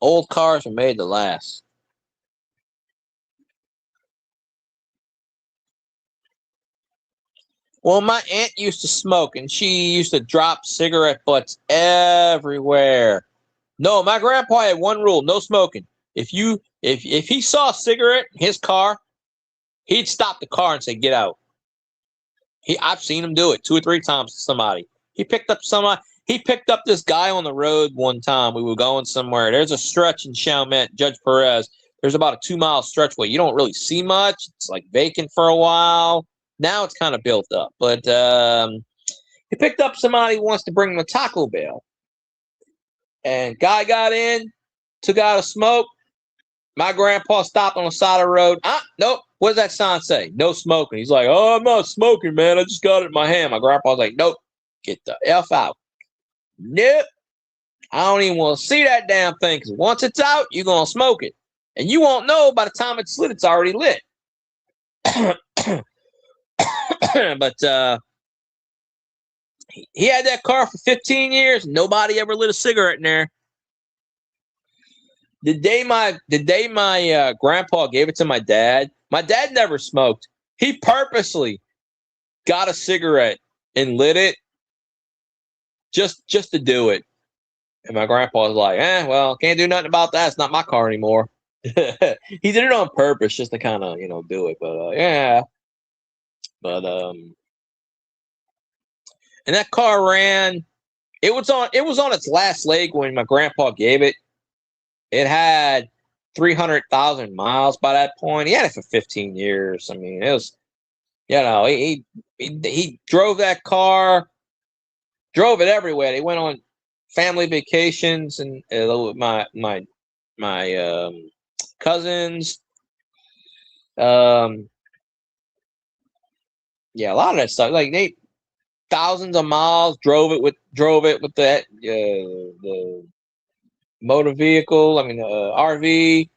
Old cars are made to last. Well, my aunt used to smoke, and she used to drop cigarette butts everywhere. No, my grandpa had one rule: no smoking. If he saw a cigarette in his car, he'd stop the car and say, "Get out." I've seen him do it 2 or 3 times to somebody. He picked up this guy on the road one time. We were going somewhere. There's a stretch in Chalmette, Judge Perez. There's about a 2-mile stretch where you don't really see much. It's like vacant for a while. Now it's kind of built up. But he picked up somebody who wants to bring him a Taco Bell. And guy got in, took out a smoke. My grandpa stopped on the side of the road. Nope. What does that sign say? No smoking. He's like, oh, I'm not smoking, man. I just got it in my hand. My grandpa's like, nope. Get the F out. Nope. I don't even want to see that damn thing, because once it's out, you're going to smoke it. And you won't know by the time it's lit, it's already lit. But he had that car for 15 years. Nobody ever lit a cigarette in there. The day my grandpa gave it to my dad never smoked. He purposely got a cigarette and lit it just to do it. And my grandpa was like, well, can't do nothing about that. It's not my car anymore. He did it on purpose just to kind of, do it. But yeah. But and that car ran. It was on its last leg when my grandpa gave it. It had 300,000 miles by that point. He had it for 15 years. I mean, it was, he drove that car, drove it everywhere. They went on family vacations and with my cousins. Yeah, a lot of that stuff. Like they thousands of miles drove it with that the motor vehicle. I mean, RV.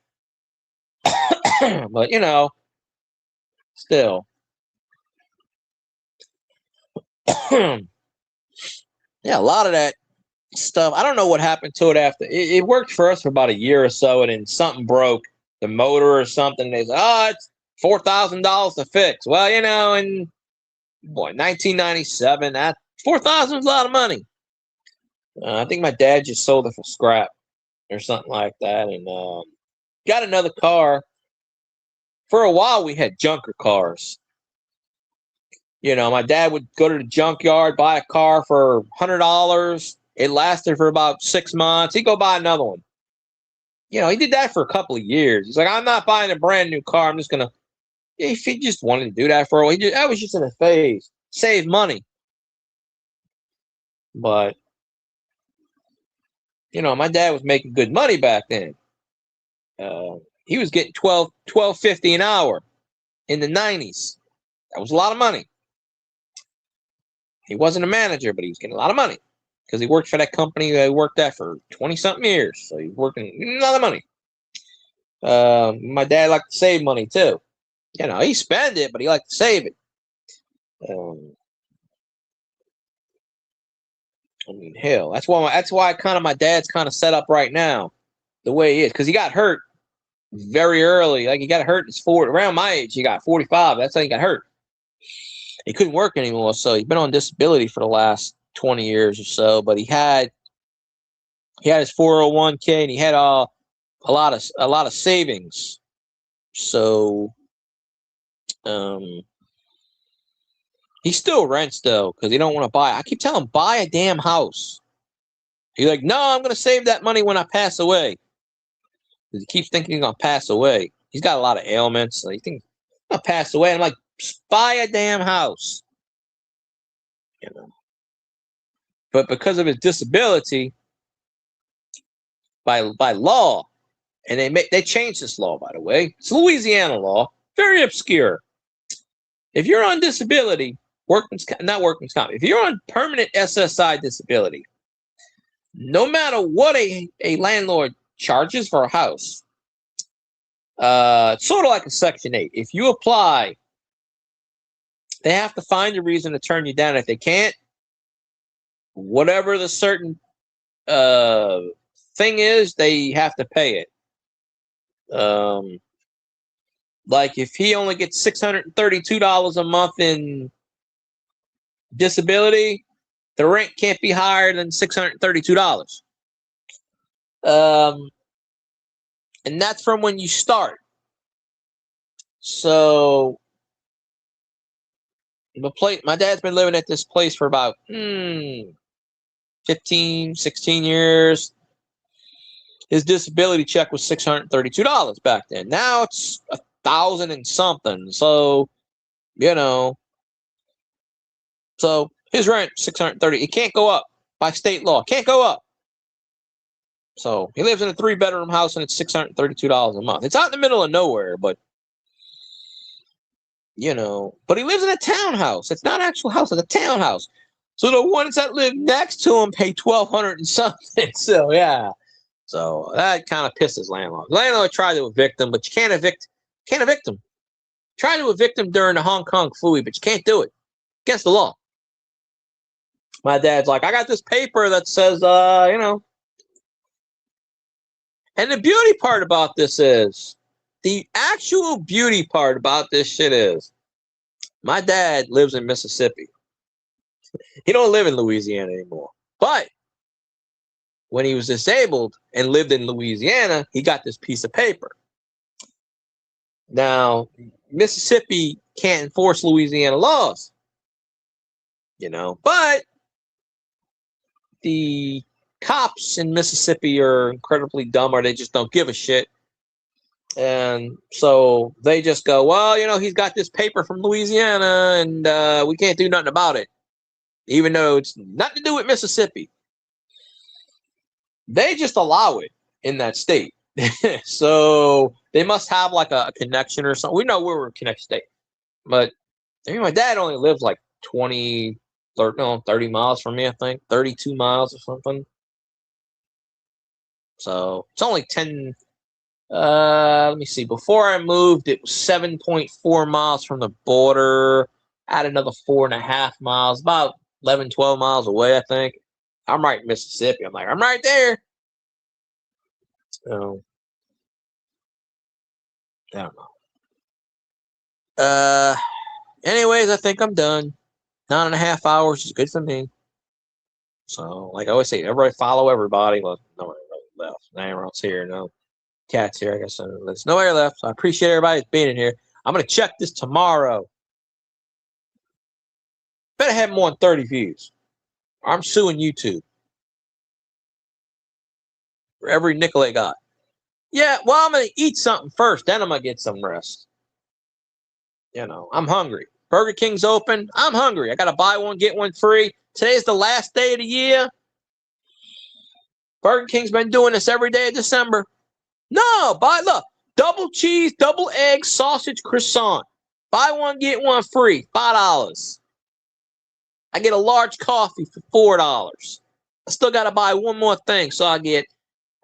But still. Yeah, a lot of that stuff. I don't know what happened to it after. It worked for us for about a year or so, and then something broke, the motor or something. They said, it's $4,000 to fix. Well, in 1997, that $4,000 is a lot of money. I think my dad just sold it for scrap or something like that, and got another car. For a while, we had junker cars. My dad would go to the junkyard, buy a car for $100. It lasted for about 6 months. He'd go buy another one. He did that for a couple of years. He's like, I'm not buying a brand new car. I'm just going to if he just wanted to do that for a while, that was just in a phase. Save money. But, my dad was making good money back then. He was getting $12.50 an hour in the 90s. That was a lot of money. He wasn't a manager, but he was getting a lot of money because he worked for that company that he worked at for 20-something years. So he's working a lot of money. My dad liked to save money too. He spent it, but he liked to save it. Hell, that's why kind of my dad's kind of set up right now the way he is, because he got hurt very early. Like, he got hurt around my age. He got 45. That's how he got hurt. He couldn't work anymore, so he's been on disability for the last 20 years or so. But he had his 401k, and he had a lot of savings. So he still rents though, because he don't want to buy. I keep telling him, buy a damn house. He's like, no, I'm gonna save that money when I pass away. He keeps thinking he's gonna pass away. He's got a lot of ailments, so he thinks he's gonna pass away. I'm like, buy a damn house. But because of his disability, by law, and they changed this law, by the way. It's Louisiana law, very obscure. If you're on disability, not workman's comp, if you're on permanent SSI disability, no matter what a landlord charges for a house, it's sort of like a Section 8. If you apply, they have to find a reason to turn you down. If they can't, whatever the certain thing is, they have to pay it. Like, if he only gets $632 a month in disability, the rent can't be higher than $632. And that's from when you start. So my dad's been living at this place for about 15, 16 years. His disability check was $632 back then. Now it's $1,000 and something. So, so his rent $630. It can't go up by state law. Can't go up. So he lives in a 3-bedroom house, and it's $632 a month. It's out in the middle of nowhere, but but he lives in a townhouse. It's not an actual house; it's a townhouse. So the ones that live next to him pay $1,200 and something. So yeah. So that kind of pisses landlord. Landlord tried to evict him, but you can't evict him. Tried to evict him during the Hong Kong flu, but you can't do it. Against the law. My dad's like, I got this paper that says, And the beauty part about this is, the actual beauty part about this shit is, my dad lives in Mississippi. He don't live in Louisiana anymore. But when he was disabled and lived in Louisiana, he got this piece of paper. Now, Mississippi can't enforce Louisiana laws, but the cops in Mississippi are incredibly dumb, or they just don't give a shit. And so they just go, well, he's got this paper from Louisiana, and we can't do nothing about it, even though it's nothing to do with Mississippi. They just allow it in that state. So they must have like a connection or something. We know we're a connected state. But my dad only lives like 30 miles from me, I think. 32 miles or something. So it's only 10. Let me see. Before I moved, it was 7.4 miles from the border. Add another 4.5 miles, about 11, 12 miles away, I think. I'm right in Mississippi. I'm right there. So, I don't know. Anyways, I think I'm done. 9.5 hours is good for me. So, like I always say, everybody follow everybody. Well, nobody really left. No one else here. No cats here. I guess there's nobody left. So I appreciate everybody being in here. I'm going to check this tomorrow. Better have more than 30 views. I'm suing YouTube for every nickel they got. Yeah, well, I'm going to eat something first. Then I'm going to get some rest. You know, I'm hungry. Burger King's open. I'm hungry. I got to buy one, get one free. Today's the last day of the year. Burger King's been doing this every day of December. No, look, double cheese, double egg, sausage, croissant. Buy one, get one free, $5. I get a large coffee for $4. I still got to buy one more thing, so I get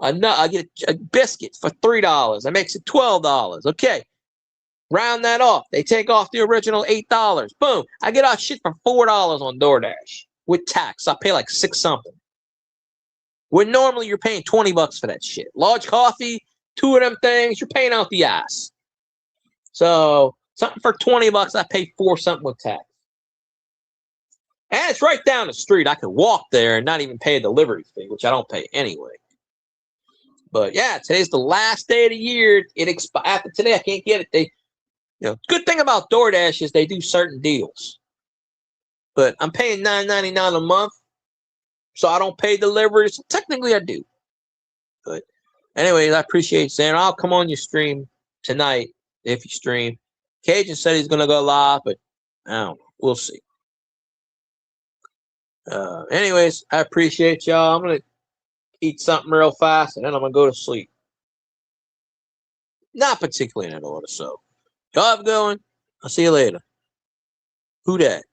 a biscuit for $3. That makes it $12. Okay, round that off. They take off the original $8. Boom, I get our shit for $4 on DoorDash with tax. I pay like $6 something. When normally you're paying $20 for that shit. Large coffee, 2 of them things, you're paying out the ass. So something for $20, I pay $4 something with tax. And it's right down the street. I could walk there and not even pay a delivery fee, which I don't pay anyway. But yeah, today's the last day of the year. After today, I can't get it. Good thing about DoorDash is they do certain deals. But I'm paying $9.99 a month, so I don't pay delivery. So technically, I do. But anyways, I appreciate you saying. I'll come on your stream tonight if you stream. Cajun said he's gonna go live, but I don't know. We'll see. Anyways, I appreciate y'all. I'm gonna eat something real fast and then I'm gonna go to sleep. Not particularly in that order, so y'all have a good one. I'll see you later. Who dat?